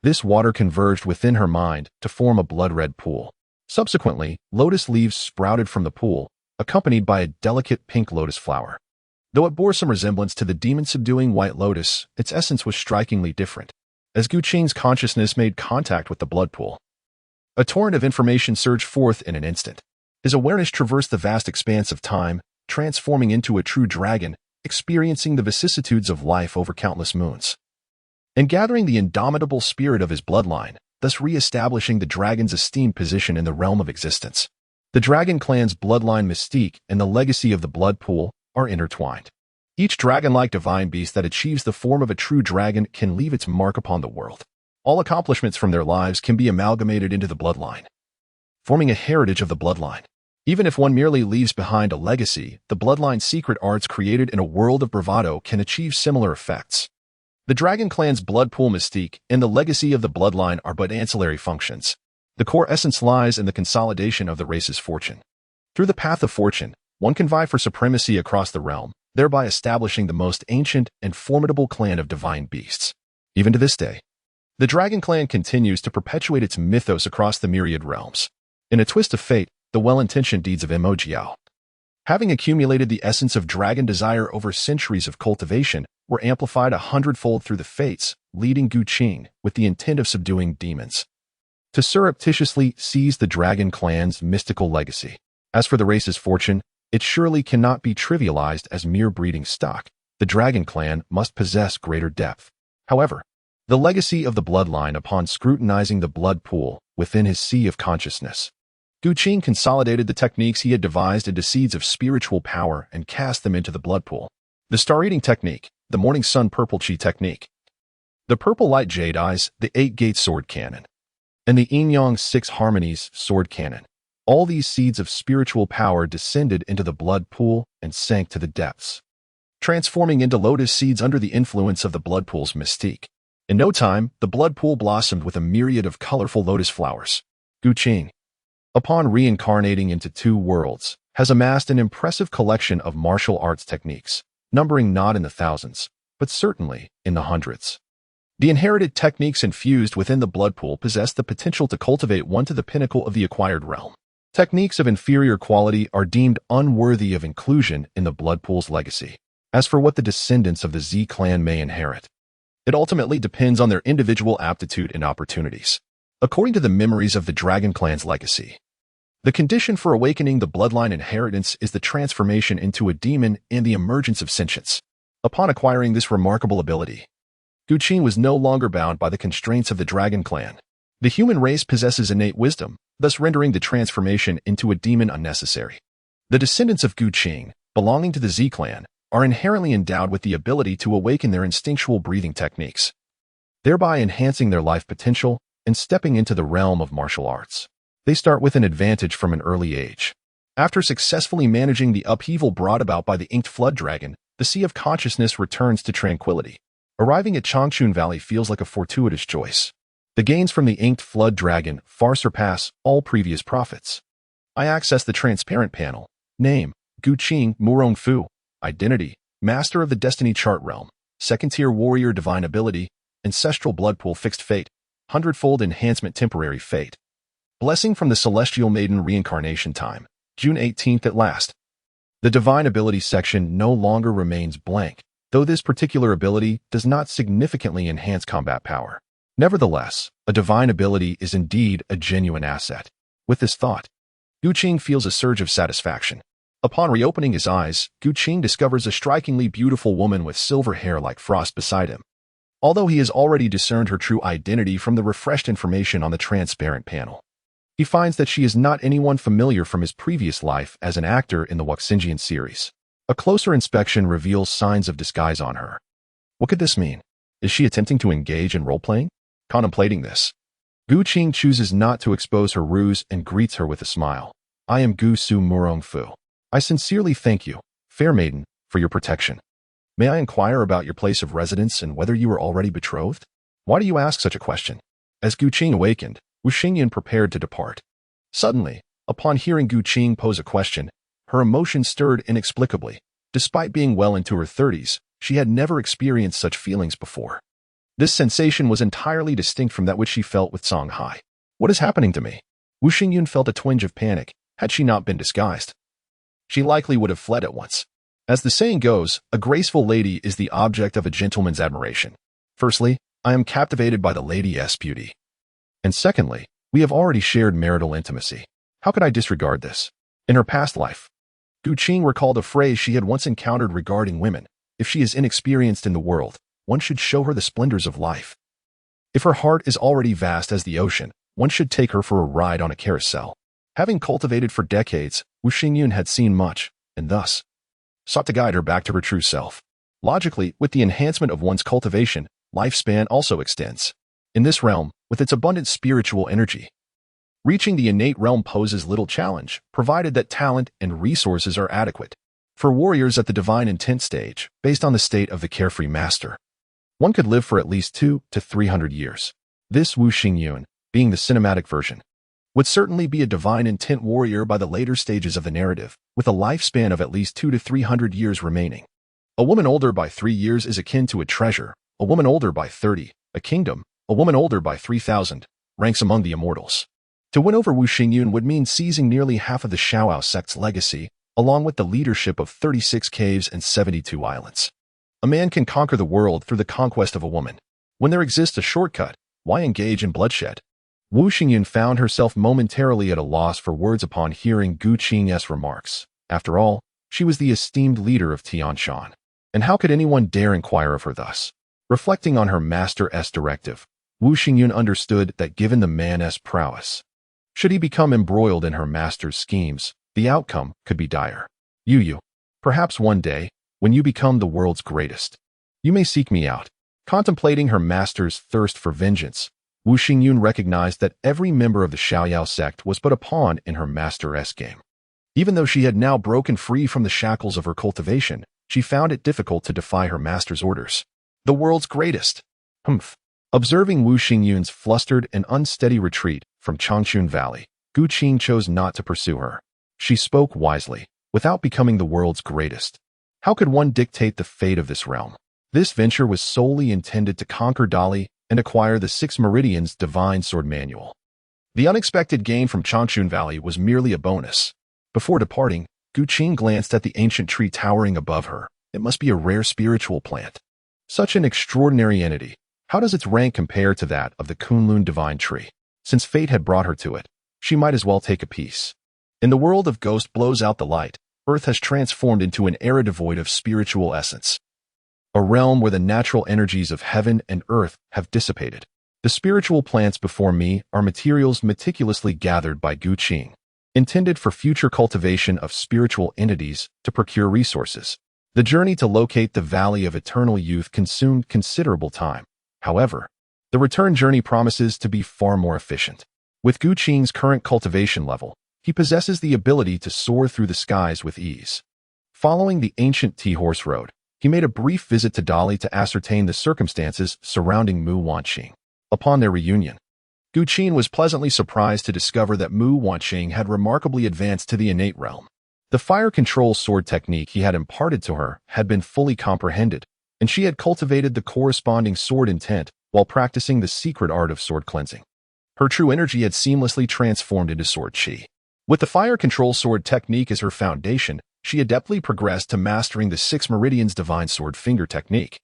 This water converged within her mind to form a blood-red pool. Subsequently, lotus leaves sprouted from the pool, accompanied by a delicate pink lotus flower. Though it bore some resemblance to the demon-subduing white lotus, its essence was strikingly different. As Guqing's consciousness made contact with the blood pool, a torrent of information surged forth in an instant. His awareness traversed the vast expanse of time, transforming into a true dragon, experiencing the vicissitudes of life over countless moons, and gathering the indomitable spirit of his bloodline, thus re-establishing the dragon's esteemed position in the realm of existence. The dragon clan's bloodline mystique and the legacy of the blood pool are intertwined. Each dragon-like divine beast that achieves the form of a true dragon can leave its mark upon the world. All accomplishments from their lives can be amalgamated into the bloodline, forming a heritage of the bloodline. Even if one merely leaves behind a legacy, the bloodline's secret arts created in a world of bravado can achieve similar effects. The dragon clan's blood pool mystique and the legacy of the bloodline are but ancillary functions. The core essence lies in the consolidation of the race's fortune. Through the path of fortune, one can vie for supremacy across the realm, thereby establishing the most ancient and formidable clan of divine beasts. Even to this day, the dragon clan continues to perpetuate its mythos across the myriad realms. In a twist of fate, the well-intentioned deeds of Mo Jiao, having accumulated the essence of dragon desire over centuries of cultivation, were amplified 100-fold through the fates, leading Guqing, with the intent of subduing demons, to surreptitiously seize the dragon clan's mystical legacy. As for the race's fortune, it surely cannot be trivialized as mere breeding stock. The dragon clan must possess greater depth. However, the legacy of the bloodline upon scrutinizing the blood pool within his sea of consciousness, Guqing consolidated the techniques he had devised into seeds of spiritual power and cast them into the blood pool. The star-eating technique, the morning sun purple chi technique, the purple light jade eyes, the 8-gate sword cannon, and the yin-yang 6 harmonies sword cannon. All these seeds of spiritual power descended into the blood pool and sank to the depths, transforming into lotus seeds under the influence of the blood pool's mystique. In no time, the blood pool blossomed with a myriad of colorful lotus flowers. Guqing, upon reincarnating into two worlds, has amassed an impressive collection of martial arts techniques, numbering not in the thousands, but certainly in the hundreds. The inherited techniques infused within the blood pool possess the potential to cultivate one to the pinnacle of the acquired realm. Techniques of inferior quality are deemed unworthy of inclusion in the blood pool's legacy. As for what the descendants of the Z clan may inherit, it ultimately depends on their individual aptitude and opportunities. According to the memories of the dragon clan's legacy, the condition for awakening the bloodline inheritance is the transformation into a demon and the emergence of sentience. Upon acquiring this remarkable ability, Guqing was no longer bound by the constraints of the dragon clan. The human race possesses innate wisdom, thus rendering the transformation into a demon unnecessary. The descendants of Guqing, belonging to the Z clan, are inherently endowed with the ability to awaken their instinctual breathing techniques, thereby enhancing their life potential and stepping into the realm of martial arts. They start with an advantage from an early age. After successfully managing the upheaval brought about by the inked flood dragon, the Sea of Consciousness returns to tranquility. Arriving at Changchun Valley feels like a fortuitous choice. The gains from the inked flood dragon far surpass all previous profits. I access the transparent panel. Name, Guqing Murongfu. Identity, Master of the Destiny Chart Realm. Second-tier warrior divine ability. Ancestral blood pool fixed fate. Hundredfold Enhancement Temporary Fate. Blessing from the Celestial Maiden Reincarnation Time. June 18th at last. The Divine Ability section no longer remains blank, though this particular ability does not significantly enhance combat power. Nevertheless, a divine ability is indeed a genuine asset. With this thought, Gu Qing feels a surge of satisfaction. Upon reopening his eyes, Gu Qing discovers a strikingly beautiful woman with silver hair like frost beside him. Although he has already discerned her true identity from the refreshed information on the transparent panel, he finds that she is not anyone familiar from his previous life as an actor in the Wuxinjian series. A closer inspection reveals signs of disguise on her. What could this mean? Is she attempting to engage in role-playing? Contemplating this, Gu Qing chooses not to expose her ruse and greets her with a smile. I am Gu Su Murong Fu. I sincerely thank you, fair maiden, for your protection. May I inquire about your place of residence and whether you are already betrothed? Why do you ask such a question? As Gu Qing awakened, Wu Xingyan prepared to depart. Suddenly, upon hearing Gu Qing pose a question, her emotion stirred inexplicably. Despite being well into her 30s, she had never experienced such feelings before. This sensation was entirely distinct from that which she felt with Song Hai. What is happening to me? Wu Xingyan felt a twinge of panic. Had she not been disguised, she likely would have fled at once. As the saying goes, a graceful lady is the object of a gentleman's admiration. Firstly, I am captivated by the lady's beauty. And secondly, we have already shared marital intimacy. How could I disregard this? In her past life, Gu Qing recalled a phrase she had once encountered regarding women. If she is inexperienced in the world, one should show her the splendors of life. If her heart is already vast as the ocean, one should take her for a ride on a carousel. Having cultivated for decades, Wu Xingyun had seen much, and thus sought to guide her back to her true self. Logically, with the enhancement of one's cultivation, lifespan also extends. In this realm, with its abundant spiritual energy, reaching the innate realm poses little challenge, provided that talent and resources are adequate. For warriors at the divine intent stage, based on the state of the carefree master, one could live for at least 200 to 300 years. This Wu Xingyun, being the cinematic version, would certainly be a divine intent warrior by the later stages of the narrative, with a lifespan of at least 200 to 300 years remaining. A woman older by 3 years is akin to a treasure, a woman older by 30, a kingdom, a woman older by 3,000, ranks among the immortals. To win over Wu Xingyun would mean seizing nearly half of the Shaoao sect's legacy, along with the leadership of 36 caves and 72 islands. A man can conquer the world through the conquest of a woman. When there exists a shortcut, why engage in bloodshed? Wu Xingyun found herself momentarily at a loss for words upon hearing Gu Qing's remarks. After all, she was the esteemed leader of Tianshan. And how could anyone dare inquire of her thus? Reflecting on her master's directive, Wu Xingyun understood that given the man's prowess, should he become embroiled in her master's schemes, the outcome could be dire. Yu, perhaps one day, when you become the world's greatest, you may seek me out. Contemplating her master's thirst for vengeance, Wu Xingyun recognized that every member of the Shaoyao sect was but a pawn in her master's game. Even though she had now broken free from the shackles of her cultivation, she found it difficult to defy her master's orders. The world's greatest. Observing Wu Xingyun's flustered and unsteady retreat from Changchun Valley, Gu Qing chose not to pursue her. She spoke wisely, without becoming the world's greatest. How could one dictate the fate of this realm? This venture was solely intended to conquer Dali and acquire the 6 Meridians Divine Sword Manual. The unexpected gain from Changchun Valley was merely a bonus. Before departing, Gu Qing glanced at the ancient tree towering above her. It must be a rare spiritual plant. Such an extraordinary entity. How does its rank compare to that of the Kunlun Divine Tree? Since fate had brought her to it, she might as well take a piece. In the world of Ghost blows out the light, Earth has transformed into an era devoid of spiritual essence. A realm where the natural energies of heaven and earth have dissipated. The spiritual plants before me are materials meticulously gathered by Gu Qing, intended for future cultivation of spiritual entities to procure resources. The journey to locate the Valley of Eternal Youth consumed considerable time. However, the return journey promises to be far more efficient. With Gu Qing's current cultivation level, he possesses the ability to soar through the skies with ease. Following the ancient T-Horse Road, he made a brief visit to Dali to ascertain the circumstances surrounding Mu Wanqing. Upon their reunion, Gu Qing was pleasantly surprised to discover that Mu Wanqing had remarkably advanced to the innate realm. The fire control sword technique he had imparted to her had been fully comprehended, and she had cultivated the corresponding sword intent while practicing the secret art of sword cleansing. Her true energy had seamlessly transformed into sword chi. With the fire control sword technique as her foundation, she adeptly progressed to mastering the 6 Meridians Divine Sword Finger technique,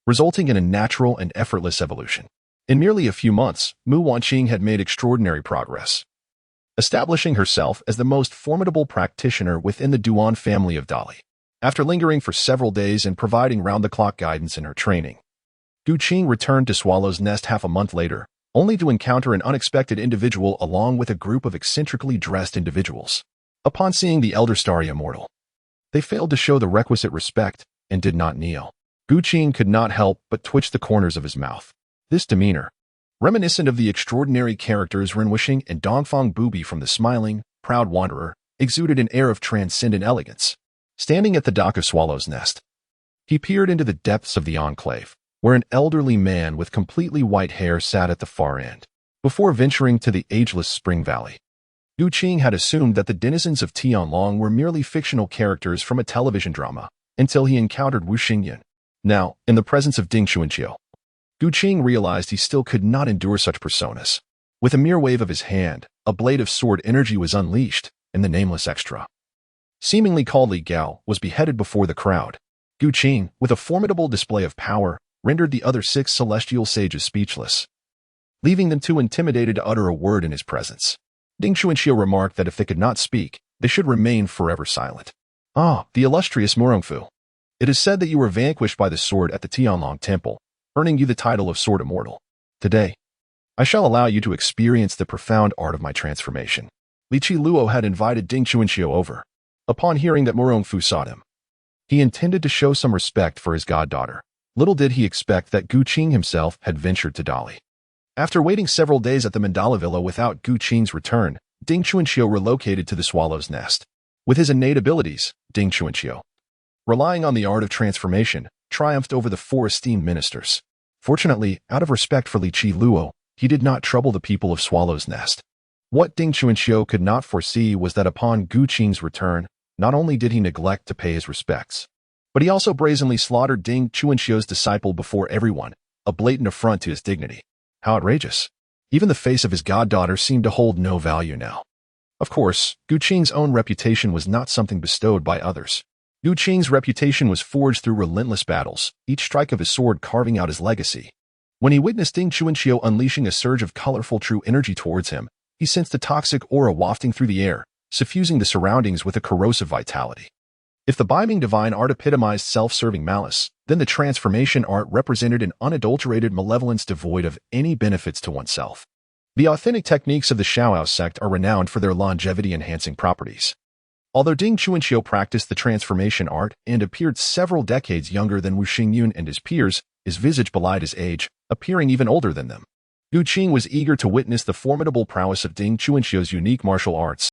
resulting in a natural and effortless evolution. In merely a few months, Mu Wanqing had made extraordinary progress, establishing herself as the most formidable practitioner within the Duan family of Dali. After lingering for several days and providing round-the-clock guidance in her training, Gu Qing returned to Swallow's Nest half a month later, only to encounter an unexpected individual along with a group of eccentrically dressed individuals. Upon seeing the Elder Starry Immortal, they failed to show the requisite respect and did not kneel. Gu Qing could not help but twitch the corners of his mouth. This demeanor, reminiscent of the extraordinary characters Ren Wuxing and Dongfang Bubi from The Smiling, Proud Wanderer, exuded an air of transcendent elegance. Standing at the dock of Swallow's Nest, he peered into the depths of the enclave, where an elderly man with completely white hair sat at the far end. Before venturing to the ageless Spring Valley, Gu Qing had assumed that the denizens of Tianlong were merely fictional characters from a television drama, until he encountered Wu Xingyan. Now, in the presence of Ding Xuanqiu, Gu Qing realized he still could not endure such personas. With a mere wave of his hand, a blade of sword energy was unleashed, and the nameless extra, seemingly called Li Gao, was beheaded before the crowd. Gu Qing, with a formidable display of power, rendered the other 6 celestial sages speechless, leaving them too intimidated to utter a word in his presence. Ding Xuanqiu remarked that if they could not speak, they should remain forever silent. Ah, the illustrious Murongfu. It is said that you were vanquished by the sword at the Tianlong Temple, earning you the title of Sword Immortal. Today, I shall allow you to experience the profound art of my transformation. Li Qi Luo had invited Ding Xuanqiu over. Upon hearing that Murongfu sought him, he intended to show some respect for his goddaughter. Little did he expect that Gu Qing himself had ventured to Dali. After waiting several days at the Mandala Villa without Gu Qing's return, Ding Xuanqiu relocated to the Swallow's Nest. With his innate abilities, Ding Xuanqiu, relying on the art of transformation, triumphed over the 4 esteemed ministers. Fortunately, out of respect for Li Qi Luo, he did not trouble the people of Swallow's Nest. What Ding Xuanqiu could not foresee was that upon Gu Qing's return, not only did he neglect to pay his respects, but he also brazenly slaughtered Ding Xuanqiu's disciple before everyone, a blatant affront to his dignity. How outrageous. Even the face of his goddaughter seemed to hold no value now. Of course, Gu Qing's own reputation was not something bestowed by others. Gu Qing's reputation was forged through relentless battles, each strike of his sword carving out his legacy. When he witnessed Ding Xuanqiu unleashing a surge of colorful true energy towards him, he sensed a toxic aura wafting through the air, suffusing the surroundings with a corrosive vitality. If the Biming divine art epitomized self-serving malice, then the transformation art represented an unadulterated malevolence devoid of any benefits to oneself. The authentic techniques of the Shaoao sect are renowned for their longevity-enhancing properties. Although Ding Xuanqiu practiced the transformation art and appeared several decades younger than Wu Xingyun and his peers, his visage belied his age, appearing even older than them. Gu Qing was eager to witness the formidable prowess of Ding Xuanqiu's unique martial arts,